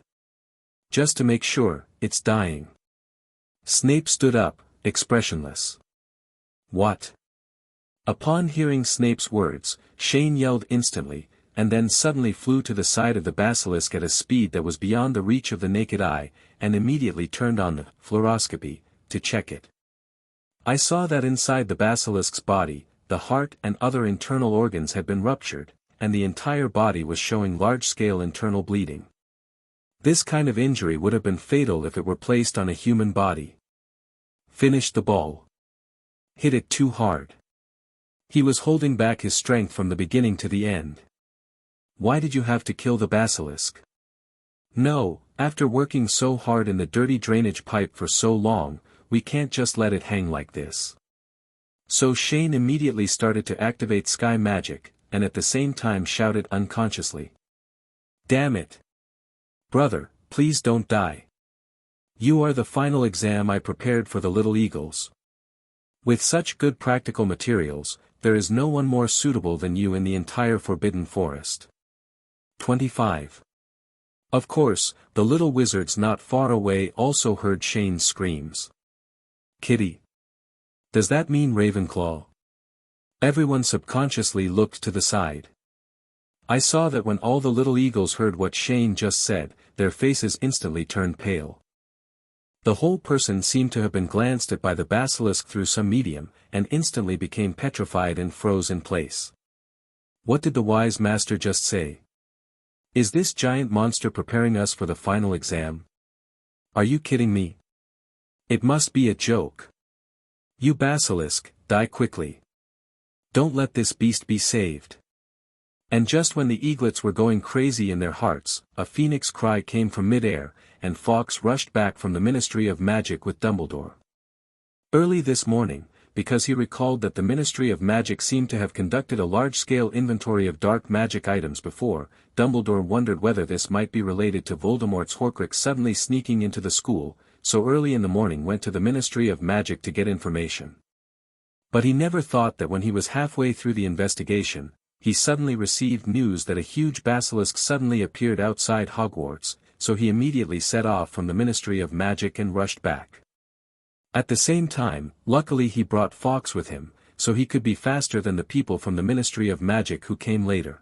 "Just to make sure, it's dying." Snape stood up, expressionless. "What?" Upon hearing Snape's words, Shane yelled instantly, and then suddenly flew to the side of the basilisk at a speed that was beyond the reach of the naked eye, and immediately turned on the fluoroscopy to check it. "I saw that inside the basilisk's body, the heart and other internal organs had been ruptured, and the entire body was showing large-scale internal bleeding. This kind of injury would have been fatal if it were placed on a human body. Finished the ball. Hit it too hard. He was holding back his strength from the beginning to the end. Why did you have to kill the basilisk?" "No, after working so hard in the dirty drainage pipe for so long, we can't just let it hang like this." So Shane immediately started to activate sky magic, and at the same time shouted unconsciously. "Damn it! Brother, please don't die. You are the final exam I prepared for the little eagles. With such good practical materials, there is no one more suitable than you in the entire Forbidden Forest." 25. Of course, the little wizards not far away also heard Shane's screams. "Kitty. Does that mean Ravenclaw?" Everyone subconsciously looked to the side. I saw that when all the little eagles heard what Shane just said, their faces instantly turned pale. The whole person seemed to have been glanced at by the basilisk through some medium, and instantly became petrified and froze in place. What did the wise master just say? Is this giant monster preparing us for the final exam? Are you kidding me? It must be a joke. You basilisk, die quickly. Don't let this beast be saved. And just when the eaglets were going crazy in their hearts, a phoenix cry came from mid-air, and Fawkes rushed back from the Ministry of Magic with Dumbledore. Early this morning, because he recalled that the Ministry of Magic seemed to have conducted a large-scale inventory of dark magic items before, Dumbledore wondered whether this might be related to Voldemort's Horcrux suddenly sneaking into the school, so early in the morning went to the Ministry of Magic to get information. But he never thought that when he was halfway through the investigation, he suddenly received news that a huge basilisk suddenly appeared outside Hogwarts, so he immediately set off from the Ministry of Magic and rushed back. At the same time, luckily he brought Fawkes with him, so he could be faster than the people from the Ministry of Magic who came later.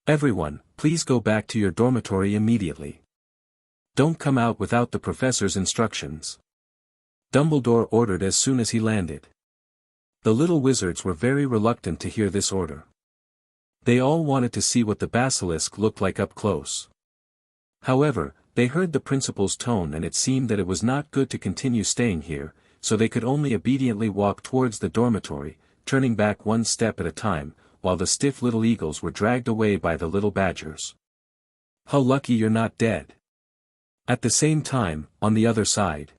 Everyone, please go back to your dormitory immediately. Don't come out without the professor's instructions. Dumbledore ordered as soon as he landed. The little wizards were very reluctant to hear this order. They all wanted to see what the basilisk looked like up close. However, they heard the principal's tone and it seemed that it was not good to continue staying here, so they could only obediently walk towards the dormitory, turning back one step at a time, while the stiff little eagles were dragged away by the little badgers. How lucky you're not dead. At the same time, on the other side.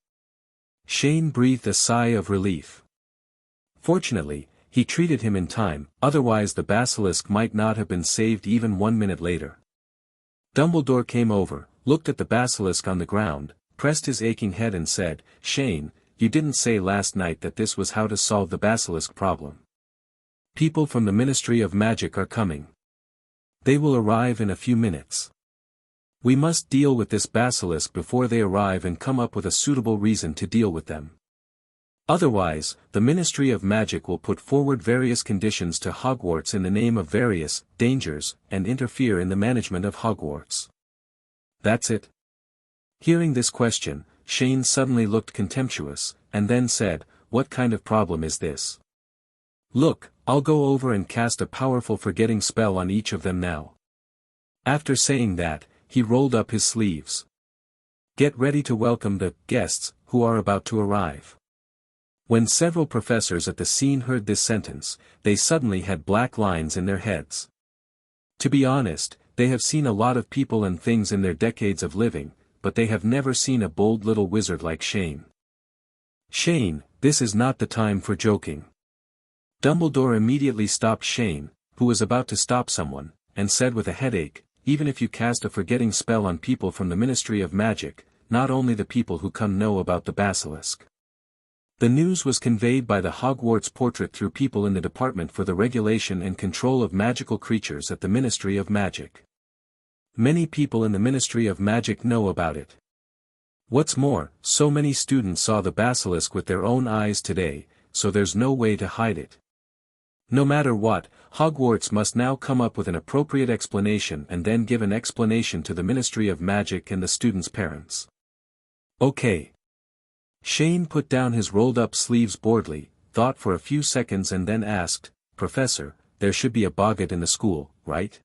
Shane breathed a sigh of relief. Fortunately, he treated him in time, otherwise the basilisk might not have been saved even 1 minute later. Dumbledore came over, looked at the basilisk on the ground, pressed his aching head and said, "Shane, you didn't say last night that this was how to solve the basilisk problem. People from the Ministry of Magic are coming. They will arrive in a few minutes. We must deal with this basilisk before they arrive and come up with a suitable reason to deal with them. Otherwise, the Ministry of Magic will put forward various conditions to Hogwarts in the name of various dangers and interfere in the management of Hogwarts." That's it? Hearing this question, Shane suddenly looked contemptuous, and then said, "What kind of problem is this? Look, I'll go over and cast a powerful forgetting spell on each of them now." After saying that, he rolled up his sleeves. "Get ready to welcome the guests who are about to arrive." When several professors at the scene heard this sentence, they suddenly had black lines in their heads. To be honest, they have seen a lot of people and things in their decades of living, but they have never seen a bold little wizard like Shane. "Shane, this is not the time for joking." Dumbledore immediately stopped Shane, who was about to stop someone, and said with a headache, "Even if you cast a forgetting spell on people from the Ministry of Magic, not only the people who come know about the basilisk. The news was conveyed by the Hogwarts portrait through people in the Department for the Regulation and Control of Magical Creatures at the Ministry of Magic. Many people in the Ministry of Magic know about it. What's more, so many students saw the basilisk with their own eyes today, so there's no way to hide it. No matter what, Hogwarts must now come up with an appropriate explanation and then give an explanation to the Ministry of Magic and the students' parents." "Okay." Shane put down his rolled-up sleeves boredly, thought for a few seconds and then asked, "Professor, there should be a boggart in the school, right?"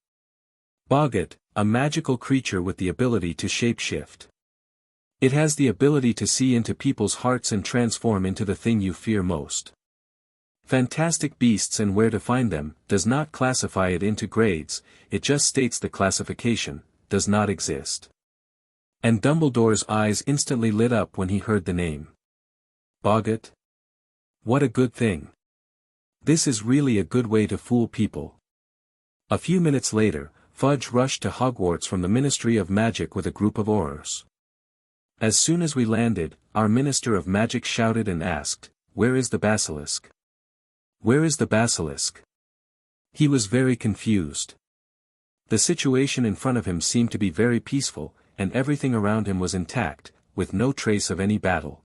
"Boggart, a magical creature with the ability to shape-shift. It has the ability to see into people's hearts and transform into the thing you fear most. Fantastic Beasts and Where to Find Them does not classify it into grades, it just states the classification does not exist." And Dumbledore's eyes instantly lit up when he heard the name. Boggart? What a good thing. This is really a good way to fool people. A few minutes later, Fudge rushed to Hogwarts from the Ministry of Magic with a group of Aurors. As soon as we landed, our Minister of Magic shouted and asked, "Where is the basilisk? Where is the basilisk?" He was very confused. The situation in front of him seemed to be very peaceful, and everything around him was intact, with no trace of any battle.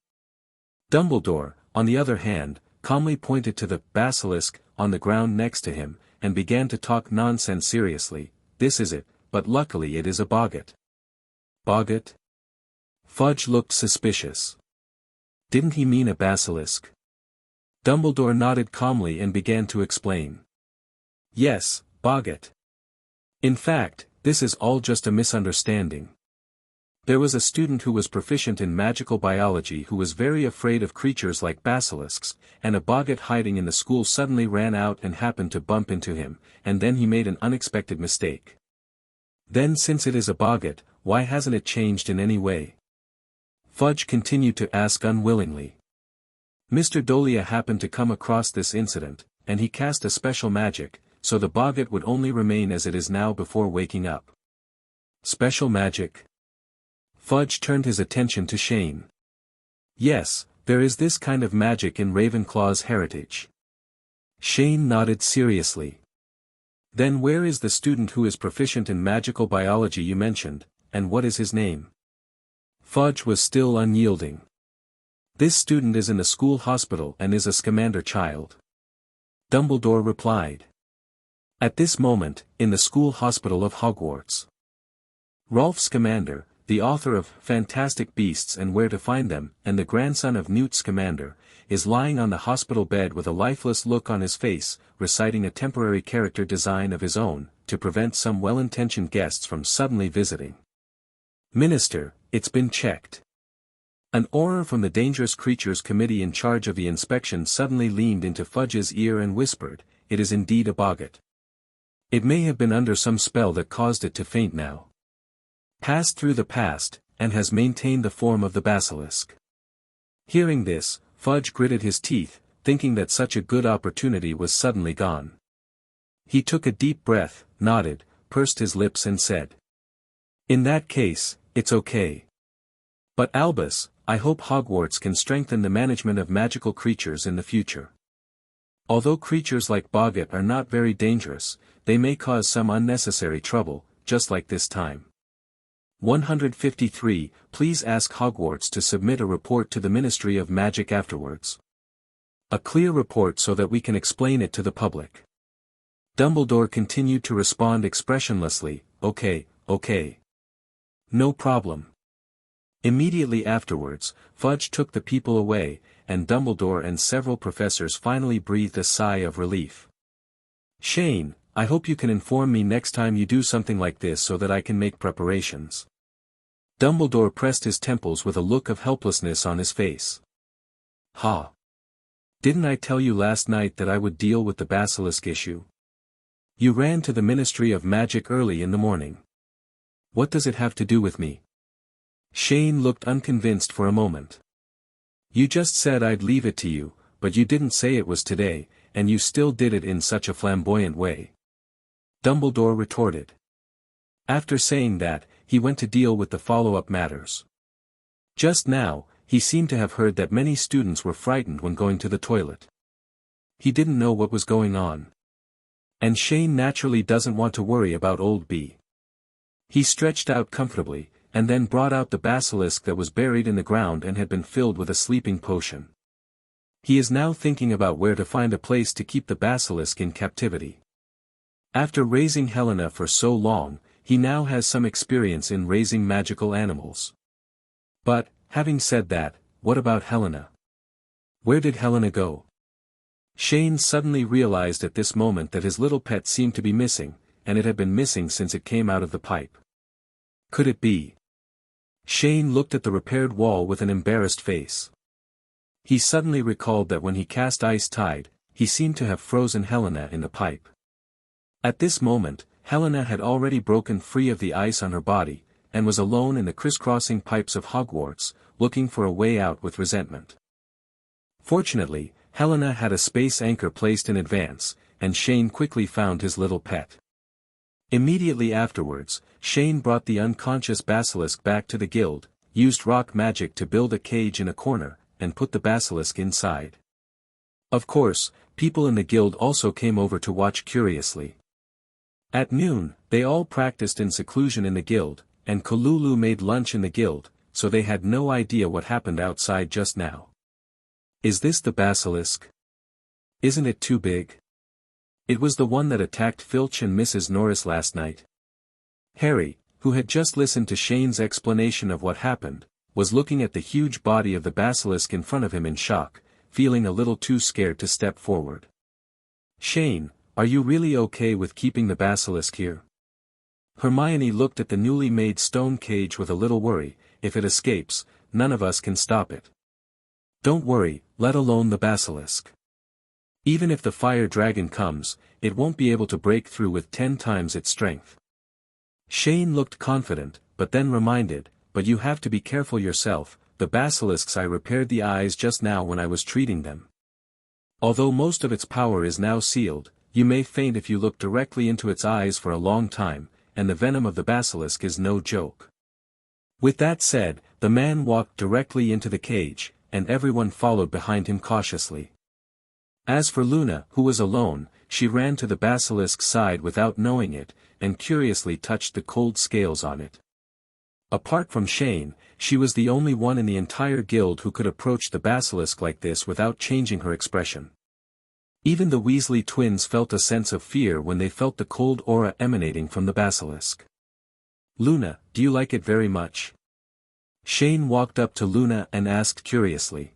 Dumbledore, on the other hand, calmly pointed to the basilisk on the ground next to him, and began to talk nonsense seriously. "This is it, but luckily it is a boggart." "Boggart?" Fudge looked suspicious. Didn't he mean a basilisk? Dumbledore nodded calmly and began to explain. "Yes, boggart. In fact, this is all just a misunderstanding. There was a student who was proficient in magical biology who was very afraid of creatures like basilisks, and a boggart hiding in the school suddenly ran out and happened to bump into him, and then he made an unexpected mistake. Then since it is a boggart, why hasn't it changed in any way?" Fudge continued to ask unwillingly. Mr. Dolea happened to come across this incident, and he cast a special magic, so the boggart would only remain as it is now before waking up. "Special magic?" Fudge turned his attention to Shane. "Yes, there is this kind of magic in Ravenclaw's heritage. Shane nodded seriously. Then where is the student who is proficient in magical biology you mentioned, and what is his name? Fudge was still unyielding. This student is in the school hospital and is a Scamander child. Dumbledore replied. At this moment, in the school hospital of Hogwarts. Rolf Scamander, the author of Fantastic Beasts and Where to Find Them, and the grandson of Newt Scamander, is lying on the hospital bed with a lifeless look on his face, reciting a temporary character design of his own, to prevent some well-intentioned guests from suddenly visiting. Minister, it's been checked. An auror from the Dangerous Creatures Committee in charge of the inspection suddenly leaned into Fudge's ear and whispered, "It is indeed a boggart. It may have been under some spell that caused it to faint now. Passed through the past, and has maintained the form of the basilisk." Hearing this, Fudge gritted his teeth, thinking that such a good opportunity was suddenly gone. He took a deep breath, nodded, pursed his lips and said, "In that case, it's okay. But Albus, I hope Hogwarts can strengthen the management of magical creatures in the future. Although creatures like boggart are not very dangerous, they may cause some unnecessary trouble, just like this time. 153. Please ask Hogwarts to submit a report to the Ministry of Magic afterwards. A clear report so that we can explain it to the public." Dumbledore continued to respond expressionlessly, "Okay, okay. No problem." Immediately afterwards, Fudge took the people away, and Dumbledore and several professors finally breathed a sigh of relief. "Shane, I hope you can inform me next time you do something like this so that I can make preparations." Dumbledore pressed his temples with a look of helplessness on his face. "Ha! Didn't I tell you last night that I would deal with the basilisk issue? You ran to the Ministry of Magic early in the morning. What does it have to do with me?" Shane looked unconvinced for a moment. "You just said I'd leave it to you, but you didn't say it was today, and you still did it in such a flamboyant way." Dumbledore retorted. After saying that, he went to deal with the follow-up matters. Just now, he seemed to have heard that many students were frightened when going to the toilet. He didn't know what was going on. And Shane naturally doesn't want to worry about old B. He stretched out comfortably, and then brought out the basilisk that was buried in the ground and had been filled with a sleeping potion. He is now thinking about where to find a place to keep the basilisk in captivity. After raising Helena for so long, he now has some experience in raising magical animals. But, having said that, what about Helena? Where did Helena go? Shane suddenly realized at this moment that his little pet seemed to be missing, and it had been missing since it came out of the pipe. Could it be? Shane looked at the repaired wall with an embarrassed face. He suddenly recalled that when he cast Ice Tide, he seemed to have frozen Helena in the pipe. At this moment, Helena had already broken free of the ice on her body, and was alone in the crisscrossing pipes of Hogwarts, looking for a way out with resentment. Fortunately, Helena had a space anchor placed in advance, and Shane quickly found his little pet. Immediately afterwards, Shane brought the unconscious basilisk back to the guild, used rock magic to build a cage in a corner, and put the basilisk inside. Of course, people in the guild also came over to watch curiously. At noon, they all practiced in seclusion in the guild, and Kululu made lunch in the guild, so they had no idea what happened outside just now. Is this the basilisk? Isn't it too big? It was the one that attacked Filch and Mrs. Norris last night. Harry, who had just listened to Shane's explanation of what happened, was looking at the huge body of the basilisk in front of him in shock, feeling a little too scared to step forward. "Shane, are you really okay with keeping the basilisk here?" Hermione looked at the newly made stone cage with a little worry. "If it escapes, none of us can stop it." "Don't worry, let alone the basilisk. Even if the fire dragon comes, it won't be able to break through with 10 times its strength." Shane looked confident, but then reminded, "But you have to be careful yourself, the basilisks I repaired the eyes just now when I was treating them. Although most of its power is now sealed, you may faint if you look directly into its eyes for a long time, and the venom of the basilisk is no joke." With that said, the man walked directly into the cage, and everyone followed behind him cautiously. As for Luna, who was alone, she ran to the basilisk's side without knowing it, and curiously touched the cold scales on it. Apart from Shane, she was the only one in the entire guild who could approach the basilisk like this without changing her expression. Even the Weasley twins felt a sense of fear when they felt the cold aura emanating from the basilisk. "Luna, do you like it very much?" Shane walked up to Luna and asked curiously.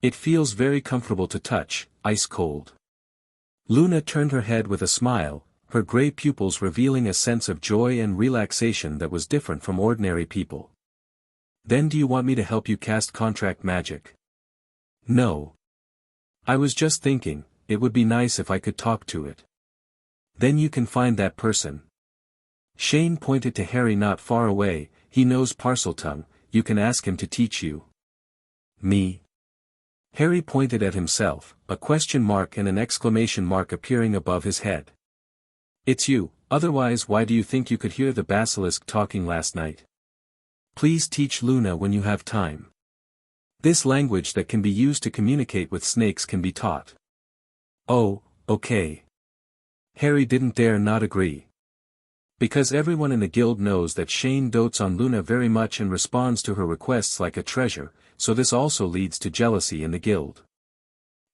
"It feels very comfortable to touch, ice cold." Luna turned her head with a smile, her gray pupils revealing a sense of joy and relaxation that was different from ordinary people. "Then do you want me to help you cast contract magic?" "No. I was just thinking, it would be nice if I could talk to it." "Then you can find that person." Shane pointed to Harry not far away. "He knows Parseltongue, you can ask him to teach you." "Me?" Harry pointed at himself, a question mark and an exclamation mark appearing above his head. "It's you, otherwise why do you think you could hear the basilisk talking last night? Please teach Luna when you have time. This language that can be used to communicate with snakes can be taught." "Oh, okay." Harry didn't dare not agree. Because everyone in the guild knows that Shane dotes on Luna very much and responds to her requests like a treasure, so this also leads to jealousy in the guild.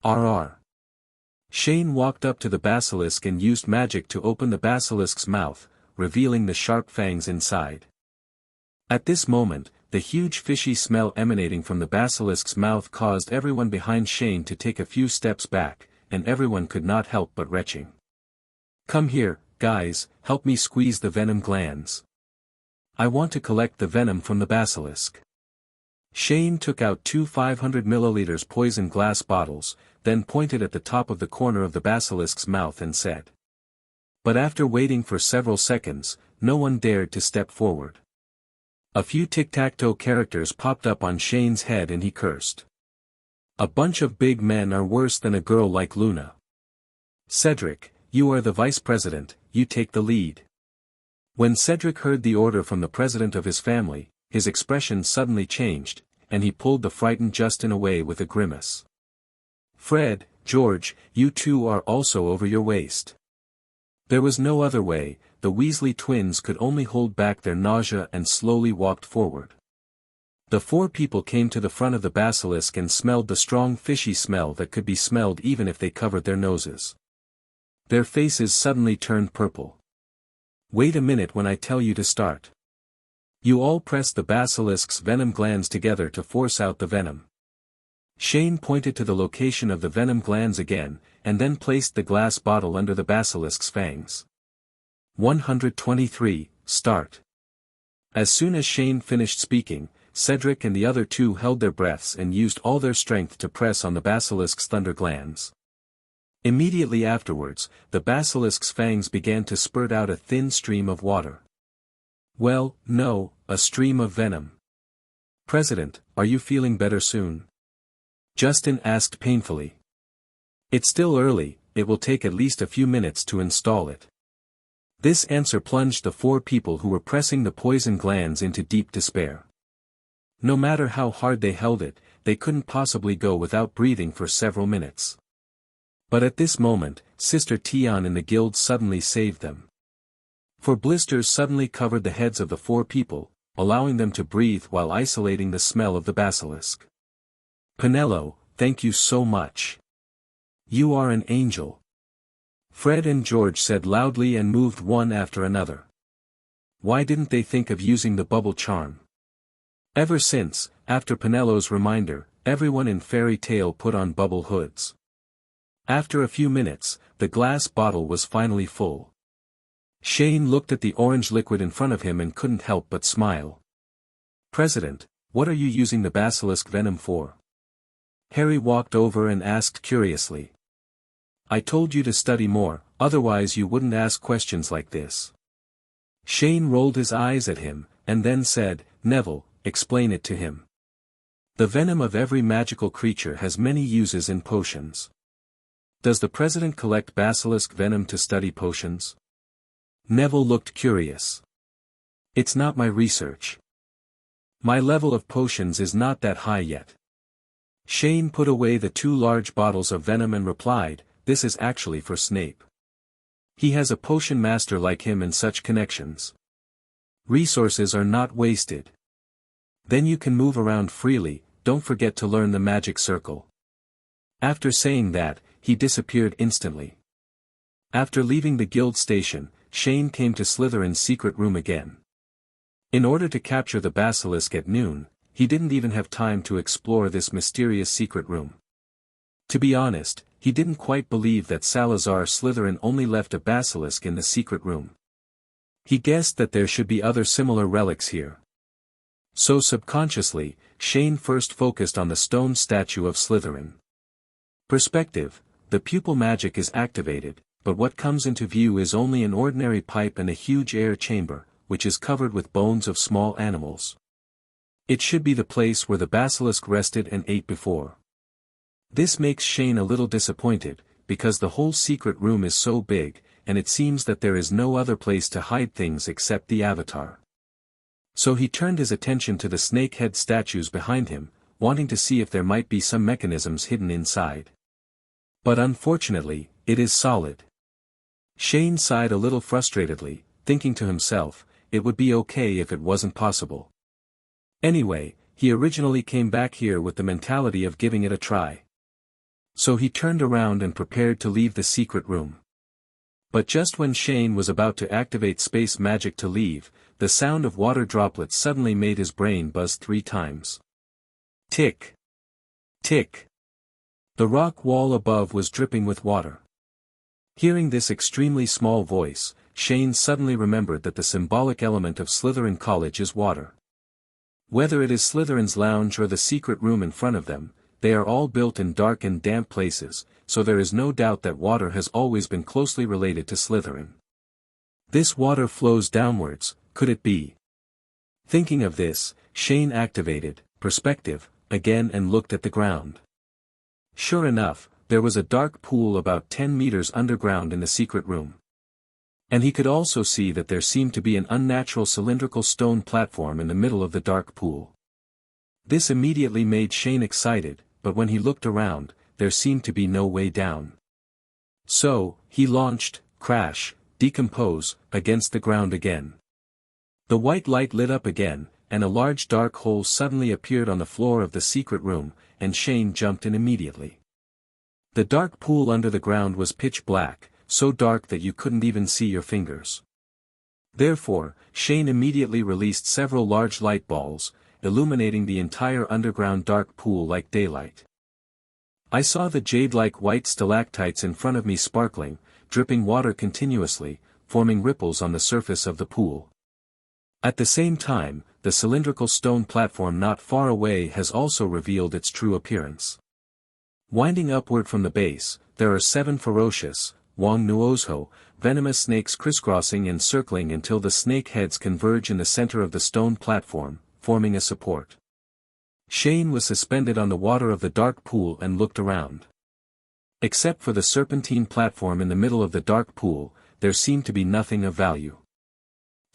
RR. Shane walked up to the basilisk and used magic to open the basilisk's mouth, revealing the sharp fangs inside. At this moment, the huge fishy smell emanating from the basilisk's mouth caused everyone behind Shane to take a few steps back, and everyone could not help but retching. "Come here, guys, help me squeeze the venom glands. I want to collect the venom from the basilisk." Shane took out two 500 milliliters poison glass bottles, then pointed at the top of the corner of the basilisk's mouth and said. But after waiting for several seconds, no one dared to step forward. A few tic-tac-toe characters popped up on Shane's head and he cursed. "A bunch of big men are worse than a girl like Luna. Cedric, you are the vice president, you take the lead." When Cedric heard the order from the president of his family, his expression suddenly changed, and he pulled the frightened Justin away with a grimace. "Fred, George, you two are also over your waist." There was no other way, the Weasley twins could only hold back their nausea and slowly walked forward. The four people came to the front of the basilisk and smelled the strong fishy smell that could be smelled even if they covered their noses. Their faces suddenly turned purple. "Wait a minute when I tell you to start." You all pressed the basilisk's venom glands together to force out the venom. Shane pointed to the location of the venom glands again, and then placed the glass bottle under the basilisk's fangs. 123, start. As soon as Shane finished speaking, Cedric and the other two held their breaths and used all their strength to press on the basilisk's thunder glands. Immediately afterwards, the basilisk's fangs began to spurt out a thin stream of water. Well, no, a stream of venom. "President, are you feeling better soon?" Justin asked painfully. "It's still early, it will take at least a few minutes to install it." This answer plunged the four people who were pressing the poison glands into deep despair. No matter how hard they held it, they couldn't possibly go without breathing for several minutes. But at this moment, Sister Tion in the guild suddenly saved them. For blisters suddenly covered the heads of the four people, allowing them to breathe while isolating the smell of the basilisk. "Penelo, thank you so much. You are an angel." Fred and George said loudly and moved one after another. Why didn't they think of using the bubble charm? Ever since, after Penelo's reminder, everyone in Fairy Tale put on bubble hoods. After a few minutes, the glass bottle was finally full. Shane looked at the orange liquid in front of him and couldn't help but smile. "President, what are you using the basilisk venom for?" Harry walked over and asked curiously. "I told you to study more, otherwise you wouldn't ask questions like this." Shane rolled his eyes at him, and then said, "Neville, explain it to him." "The venom of every magical creature has many uses in potions." "Does the president collect basilisk venom to study potions?" Neville looked curious. "It's not my research. My level of potions is not that high yet. Shane put away the 2 large bottles of venom and replied, "This is actually for Snape. He has a potion master like him and such connections. Resources are not wasted. Then you can move around freely, don't forget to learn the magic circle." After saying that, he disappeared instantly. After leaving the guild station, Shane came to Slytherin's secret room again. In order to capture the basilisk at noon, he didn't even have time to explore this mysterious secret room. To be honest, he didn't quite believe that Salazar Slytherin only left a basilisk in the secret room. He guessed that there should be other similar relics here. So subconsciously, Shane first focused on the stone statue of Slytherin. Perspective: the pupil magic is activated, but what comes into view is only an ordinary pipe and a huge air chamber, which is covered with bones of small animals. It should be the place where the basilisk rested and ate before. This makes Shane a little disappointed, because the whole secret room is so big, and it seems that there is no other place to hide things except the avatar. So he turned his attention to the snake head statues behind him, wanting to see if there might be some mechanisms hidden inside. But unfortunately, it is solid. Shane sighed a little frustratedly, thinking to himself, it would be okay if it wasn't possible. Anyway, he originally came back here with the mentality of giving it a try. So he turned around and prepared to leave the secret room. But just when Shane was about to activate space magic to leave, the sound of water droplets suddenly made his brain buzz 3 times. Tick. Tick. The rock wall above was dripping with water. Hearing this extremely small voice, Shane suddenly remembered that the symbolic element of Slytherin College is water. Whether it is Slytherin's lounge or the secret room in front of them, they are all built in dark and damp places, so there is no doubt that water has always been closely related to Slytherin. This water flows downwards, could it be? Thinking of this, Shane activated perspective again and looked at the ground. Sure enough, there was a dark pool about 10 meters underground in the secret room. And he could also see that there seemed to be an unnatural cylindrical stone platform in the middle of the dark pool. This immediately made Shane excited, but when he looked around, there seemed to be no way down. So, he launched, crash, decompose, against the ground again. The white light lit up again, and a large dark hole suddenly appeared on the floor of the secret room, and Shane jumped in immediately. The dark pool under the ground was pitch black, so dark that you couldn't even see your fingers. Therefore, Shane immediately released several large light balls, illuminating the entire underground dark pool like daylight. I saw the jade-like white stalactites in front of me sparkling, dripping water continuously, forming ripples on the surface of the pool. At the same time, the cylindrical stone platform not far away has also revealed its true appearance. Winding upward from the base, there are 7 ferocious, Wong Nuozho, venomous snakes crisscrossing and circling until the snake heads converge in the center of the stone platform, forming a support. Shane was suspended on the water of the dark pool and looked around. Except for the serpentine platform in the middle of the dark pool, there seemed to be nothing of value.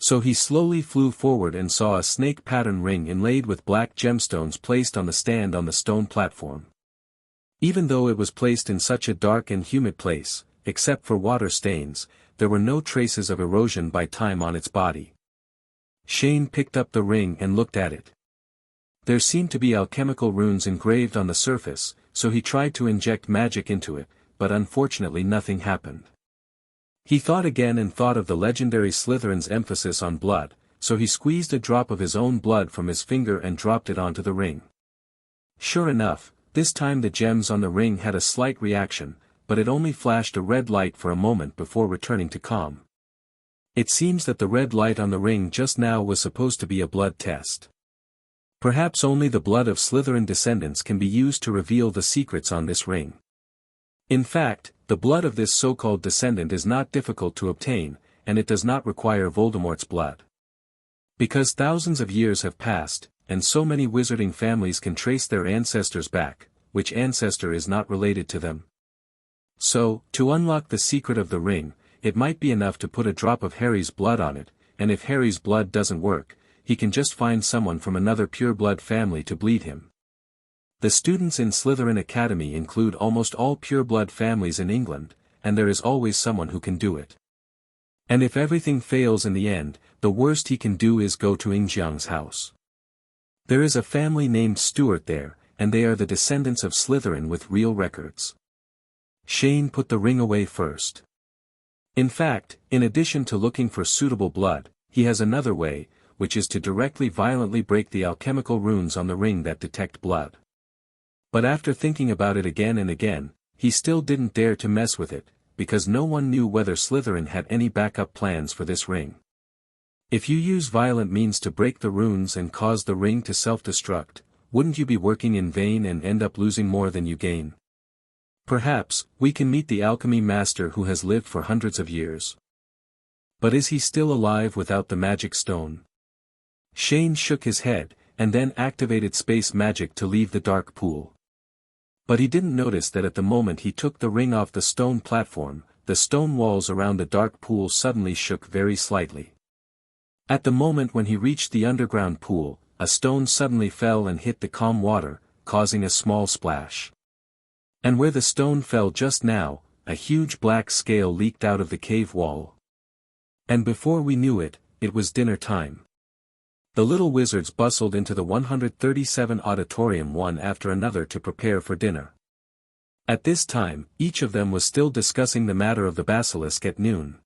So he slowly flew forward and saw a snake pattern ring inlaid with black gemstones placed on the stand on the stone platform. Even though it was placed in such a dark and humid place, except for water stains, there were no traces of erosion by time on its body. Shane picked up the ring and looked at it. There seemed to be alchemical runes engraved on the surface, so he tried to inject magic into it, but unfortunately nothing happened. He thought again and thought of the legendary Slytherin's emphasis on blood, so he squeezed a drop of his own blood from his finger and dropped it onto the ring. Sure enough, this time the gems on the ring had a slight reaction, but it only flashed a red light for a moment before returning to calm. It seems that the red light on the ring just now was supposed to be a blood test. Perhaps only the blood of Slytherin descendants can be used to reveal the secrets on this ring. In fact, the blood of this so-called descendant is not difficult to obtain, and it does not require Voldemort's blood. Because thousands of years have passed, and so many wizarding families can trace their ancestors back, which ancestor is not related to them. So, to unlock the secret of the ring, it might be enough to put a drop of Harry's blood on it, and if Harry's blood doesn't work, he can just find someone from another pure-blood family to bleed him. The students in Slytherin Academy include almost all pureblood families in England, and there is always someone who can do it. And if everything fails in the end, the worst he can do is go to Ingjiang's house. There is a family named Stuart there, and they are the descendants of Slytherin with real records. Shane put the ring away first. In fact, in addition to looking for suitable blood, he has another way, which is to directly violently break the alchemical runes on the ring that detect blood. But after thinking about it again and again, he still didn't dare to mess with it, because no one knew whether Slytherin had any backup plans for this ring. If you use violent means to break the runes and cause the ring to self-destruct, wouldn't you be working in vain and end up losing more than you gain? Perhaps, we can meet the alchemy master who has lived for hundreds of years. But is he still alive without the magic stone? Shane shook his head, and then activated space magic to leave the dark pool. But he didn't notice that at the moment he took the ring off the stone platform, the stone walls around the dark pool suddenly shook very slightly. At the moment when he reached the underground pool, a stone suddenly fell and hit the calm water, causing a small splash. And where the stone fell just now, a huge black scale leaked out of the cave wall. And before we knew it, it was dinner time. The little wizards bustled into the 137 auditorium one after another to prepare for dinner. At this time, each of them was still discussing the matter of the basilisk at noon.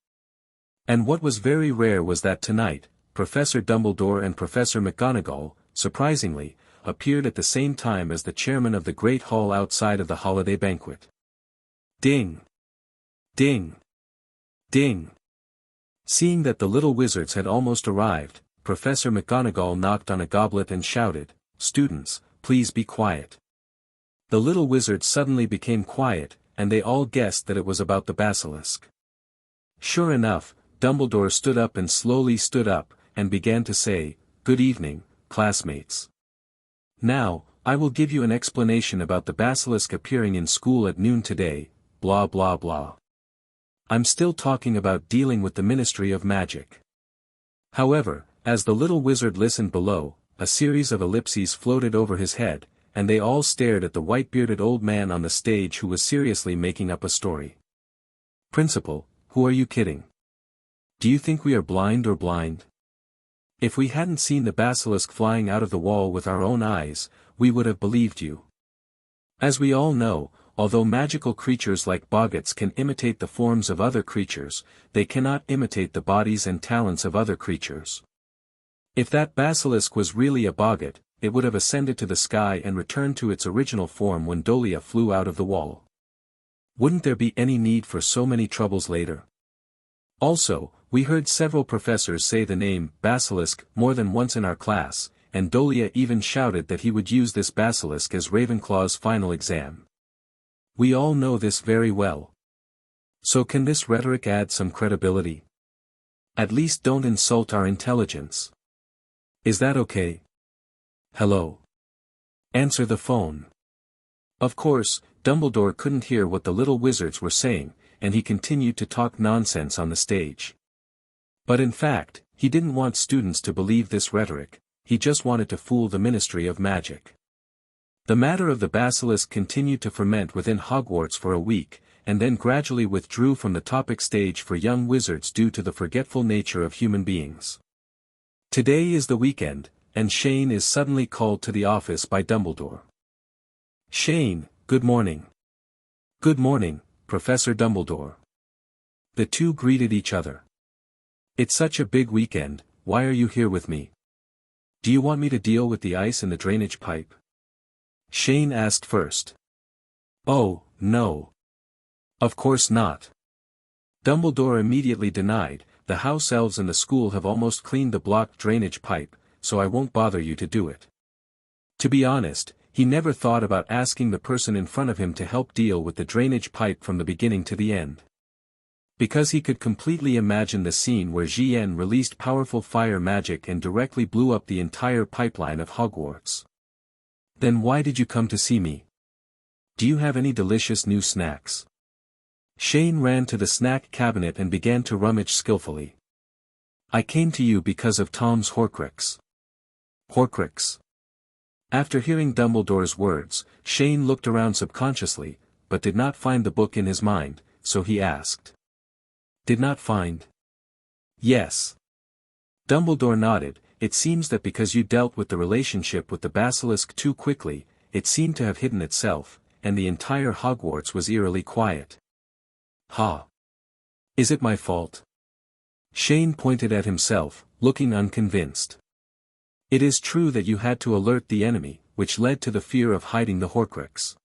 And what was very rare was that tonight, Professor Dumbledore and Professor McGonagall, surprisingly, appeared at the same time as the chairman of the great hall outside of the holiday banquet. Ding! Ding! Ding! Seeing that the little wizards had almost arrived, Professor McGonagall knocked on a goblet and shouted, "Students, please be quiet." The little wizards suddenly became quiet, and they all guessed that it was about the basilisk. Sure enough, Dumbledore stood up and slowly stood up, and began to say, "Good evening, classmates. Now, I will give you an explanation about the basilisk appearing in school at noon today, blah blah blah. I'm still talking about dealing with the Ministry of Magic." However, as the little wizard listened below, a series of ellipses floated over his head, and they all stared at the white-bearded old man on the stage who was seriously making up a story. "Principal, who are you kidding? Do you think we are blind or blind? If we hadn't seen the basilisk flying out of the wall with our own eyes, we would have believed you. As we all know, although magical creatures like boggarts can imitate the forms of other creatures, they cannot imitate the bodies and talents of other creatures. If that basilisk was really a boggart, it would have ascended to the sky and returned to its original form when Dolea flew out of the wall. Wouldn't there be any need for so many troubles later? Also, we heard several professors say the name basilisk more than once in our class, and Dolea even shouted that he would use this basilisk as Ravenclaw's final exam. We all know this very well. So can this rhetoric add some credibility? At least don't insult our intelligence. Is that okay? Hello? Answer the phone. Of course, Dumbledore couldn't hear what the little wizards were saying, and he continued to talk nonsense on the stage. But in fact, he didn't want students to believe this rhetoric, he just wanted to fool the Ministry of Magic. The matter of the basilisk continued to ferment within Hogwarts for a week, and then gradually withdrew from the topic stage for young wizards due to the forgetful nature of human beings. Today is the weekend, and Shane is suddenly called to the office by Dumbledore. "Shane, good morning." "Good morning, Professor Dumbledore." The two greeted each other. "It's such a big weekend, why are you here with me? Do you want me to deal with the ice in the drainage pipe?" Shane asked first. "Oh, no. Of course not." Dumbledore immediately denied, "The house elves in the school have almost cleaned the blocked drainage pipe, so I won't bother you to do it." To be honest, he never thought about asking the person in front of him to help deal with the drainage pipe from the beginning to the end. Because he could completely imagine the scene where Jian released powerful fire magic and directly blew up the entire pipeline of Hogwarts. "Then why did you come to see me? Do you have any delicious new snacks?" Shane ran to the snack cabinet and began to rummage skillfully. "I came to you because of Tom's Horcrux." "Horcrux?" After hearing Dumbledore's words, Shane looked around subconsciously, but did not find the book in his mind, so he asked. Did not find? Yes. Dumbledore nodded. It seems that because you dealt with the relationship with the basilisk too quickly, it seemed to have hidden itself, and the entire Hogwarts was eerily quiet. Ha! Is it my fault? Shane pointed at himself, looking unconvinced. It is true that you had to alert the enemy, which led to the fear of hiding the Horcrux.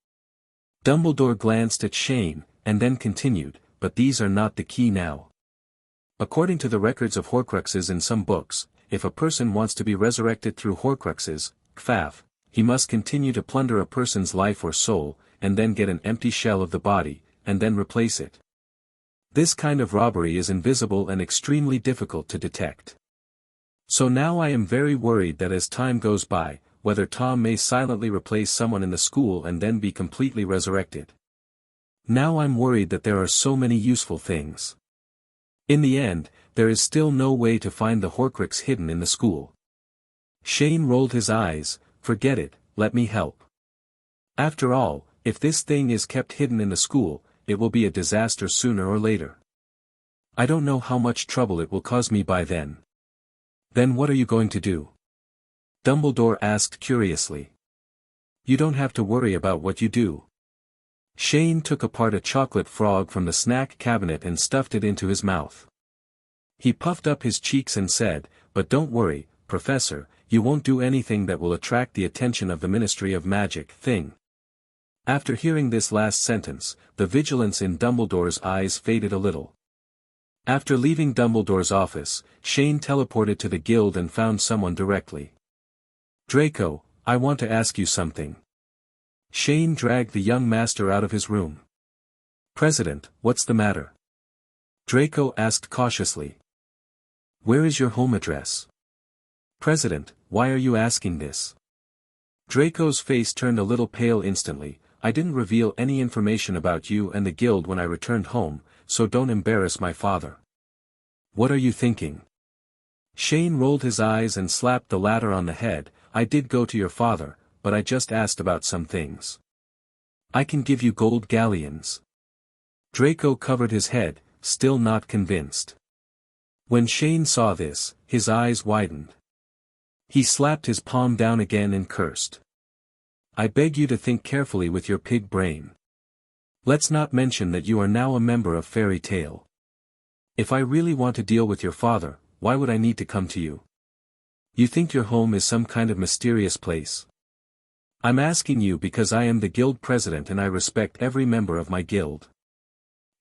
Dumbledore glanced at Shane, and then continued, but these are not the key now. According to the records of Horcruxes in some books, if a person wants to be resurrected through Horcruxes, kfaf, he must continue to plunder a person's life or soul, and then get an empty shell of the body, and then replace it. This kind of robbery is invisible and extremely difficult to detect. So now I am very worried that as time goes by, whether Tom may silently replace someone in the school and then be completely resurrected. Now I'm worried that there are so many useful things. In the end, there is still no way to find the Horcrux hidden in the school. Shane rolled his eyes. Forget it, let me help. After all, if this thing is kept hidden in the school, it will be a disaster sooner or later. I don't know how much trouble it will cause me by then. Then what are you going to do? Dumbledore asked curiously. You don't have to worry about what you do. Shane took apart a chocolate frog from the snack cabinet and stuffed it into his mouth. He puffed up his cheeks and said, but don't worry, Professor, you won't do anything that will attract the attention of the Ministry of Magic thing. After hearing this last sentence, the vigilance in Dumbledore's eyes faded a little. After leaving Dumbledore's office, Shane teleported to the guild and found someone directly. Draco, I want to ask you something. Shane dragged the young master out of his room. President, what's the matter? Draco asked cautiously. Where is your home address? President, why are you asking this? Draco's face turned a little pale instantly. I didn't reveal any information about you and the guild when I returned home, so don't embarrass my father. What are you thinking? Shane rolled his eyes and slapped the latter on the head. I did go to your father, but I just asked about some things. I can give you gold galleons. Draco covered his head, still not convinced. When Shane saw this, his eyes widened. He slapped his palm down again and cursed. I beg you to think carefully with your pig brain. Let's not mention that you are now a member of Fairy Tale. If I really want to deal with your father, why would I need to come to you? You think your home is some kind of mysterious place? I'm asking you because I am the guild president and I respect every member of my guild.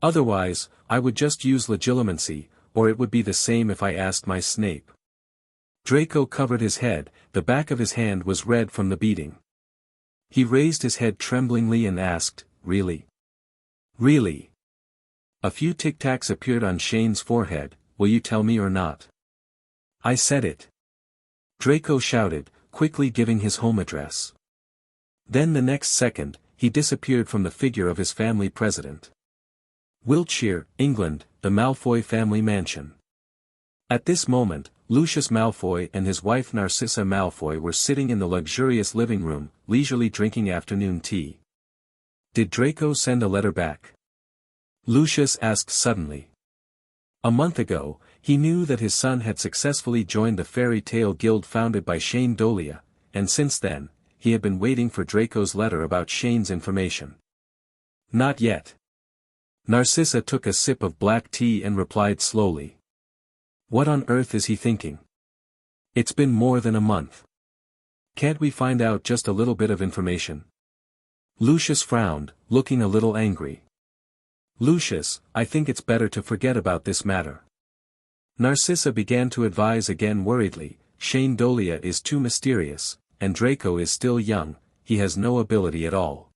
Otherwise, I would just use legilimency, or it would be the same if I asked my Snape. Draco covered his head, the back of his hand was red from the beating. He raised his head tremblingly and asked, Really? Really? A few tic-tacs appeared on Shane's forehead. Will you tell me or not? I said it. Draco shouted, quickly giving his home address. Then the next second, he disappeared from the figure of his family president. Wiltshire, England, the Malfoy family mansion. At this moment, Lucius Malfoy and his wife Narcissa Malfoy were sitting in the luxurious living room, leisurely drinking afternoon tea. Did Draco send a letter back? Lucius asked suddenly. A month ago, he knew that his son had successfully joined the Fairy Tale Guild founded by Shane Dolea, and since then, he had been waiting for Draco's letter about Shane's information. Not yet. Narcissa took a sip of black tea and replied slowly. What on earth is he thinking? It's been more than a month. Can't we find out just a little bit of information? Lucius frowned, looking a little angry. Lucius, I think it's better to forget about this matter. Narcissa began to advise again worriedly, Shane Dolea is too mysterious, and Draco is still young, he has no ability at all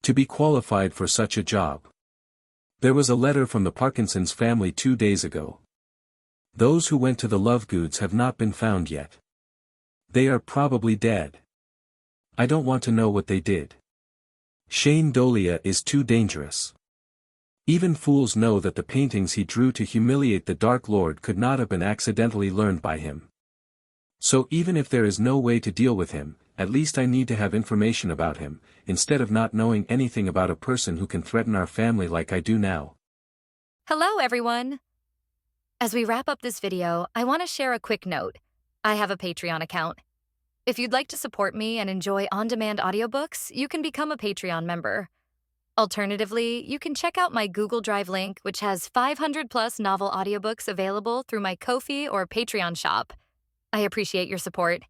to be qualified for such a job. There was a letter from the Parkinson's family 2 days ago. Those who went to the Lovegoods have not been found yet. They are probably dead. I don't want to know what they did. Shane Dolea is too dangerous. Even fools know that the paintings he drew to humiliate the Dark Lord could not have been accidentally learned by him. So even if there is no way to deal with him, At least I need to have information about him, instead of not knowing anything about a person who can threaten our family like I do now. Hello, everyone! As we wrap up this video, I want to share a quick note. I have a Patreon account. If you'd like to support me and enjoy on-demand audiobooks, you can become a Patreon member. Alternatively, you can check out my Google Drive link, which has 500-plus novel audiobooks available through my Ko-fi or Patreon shop. I appreciate your support.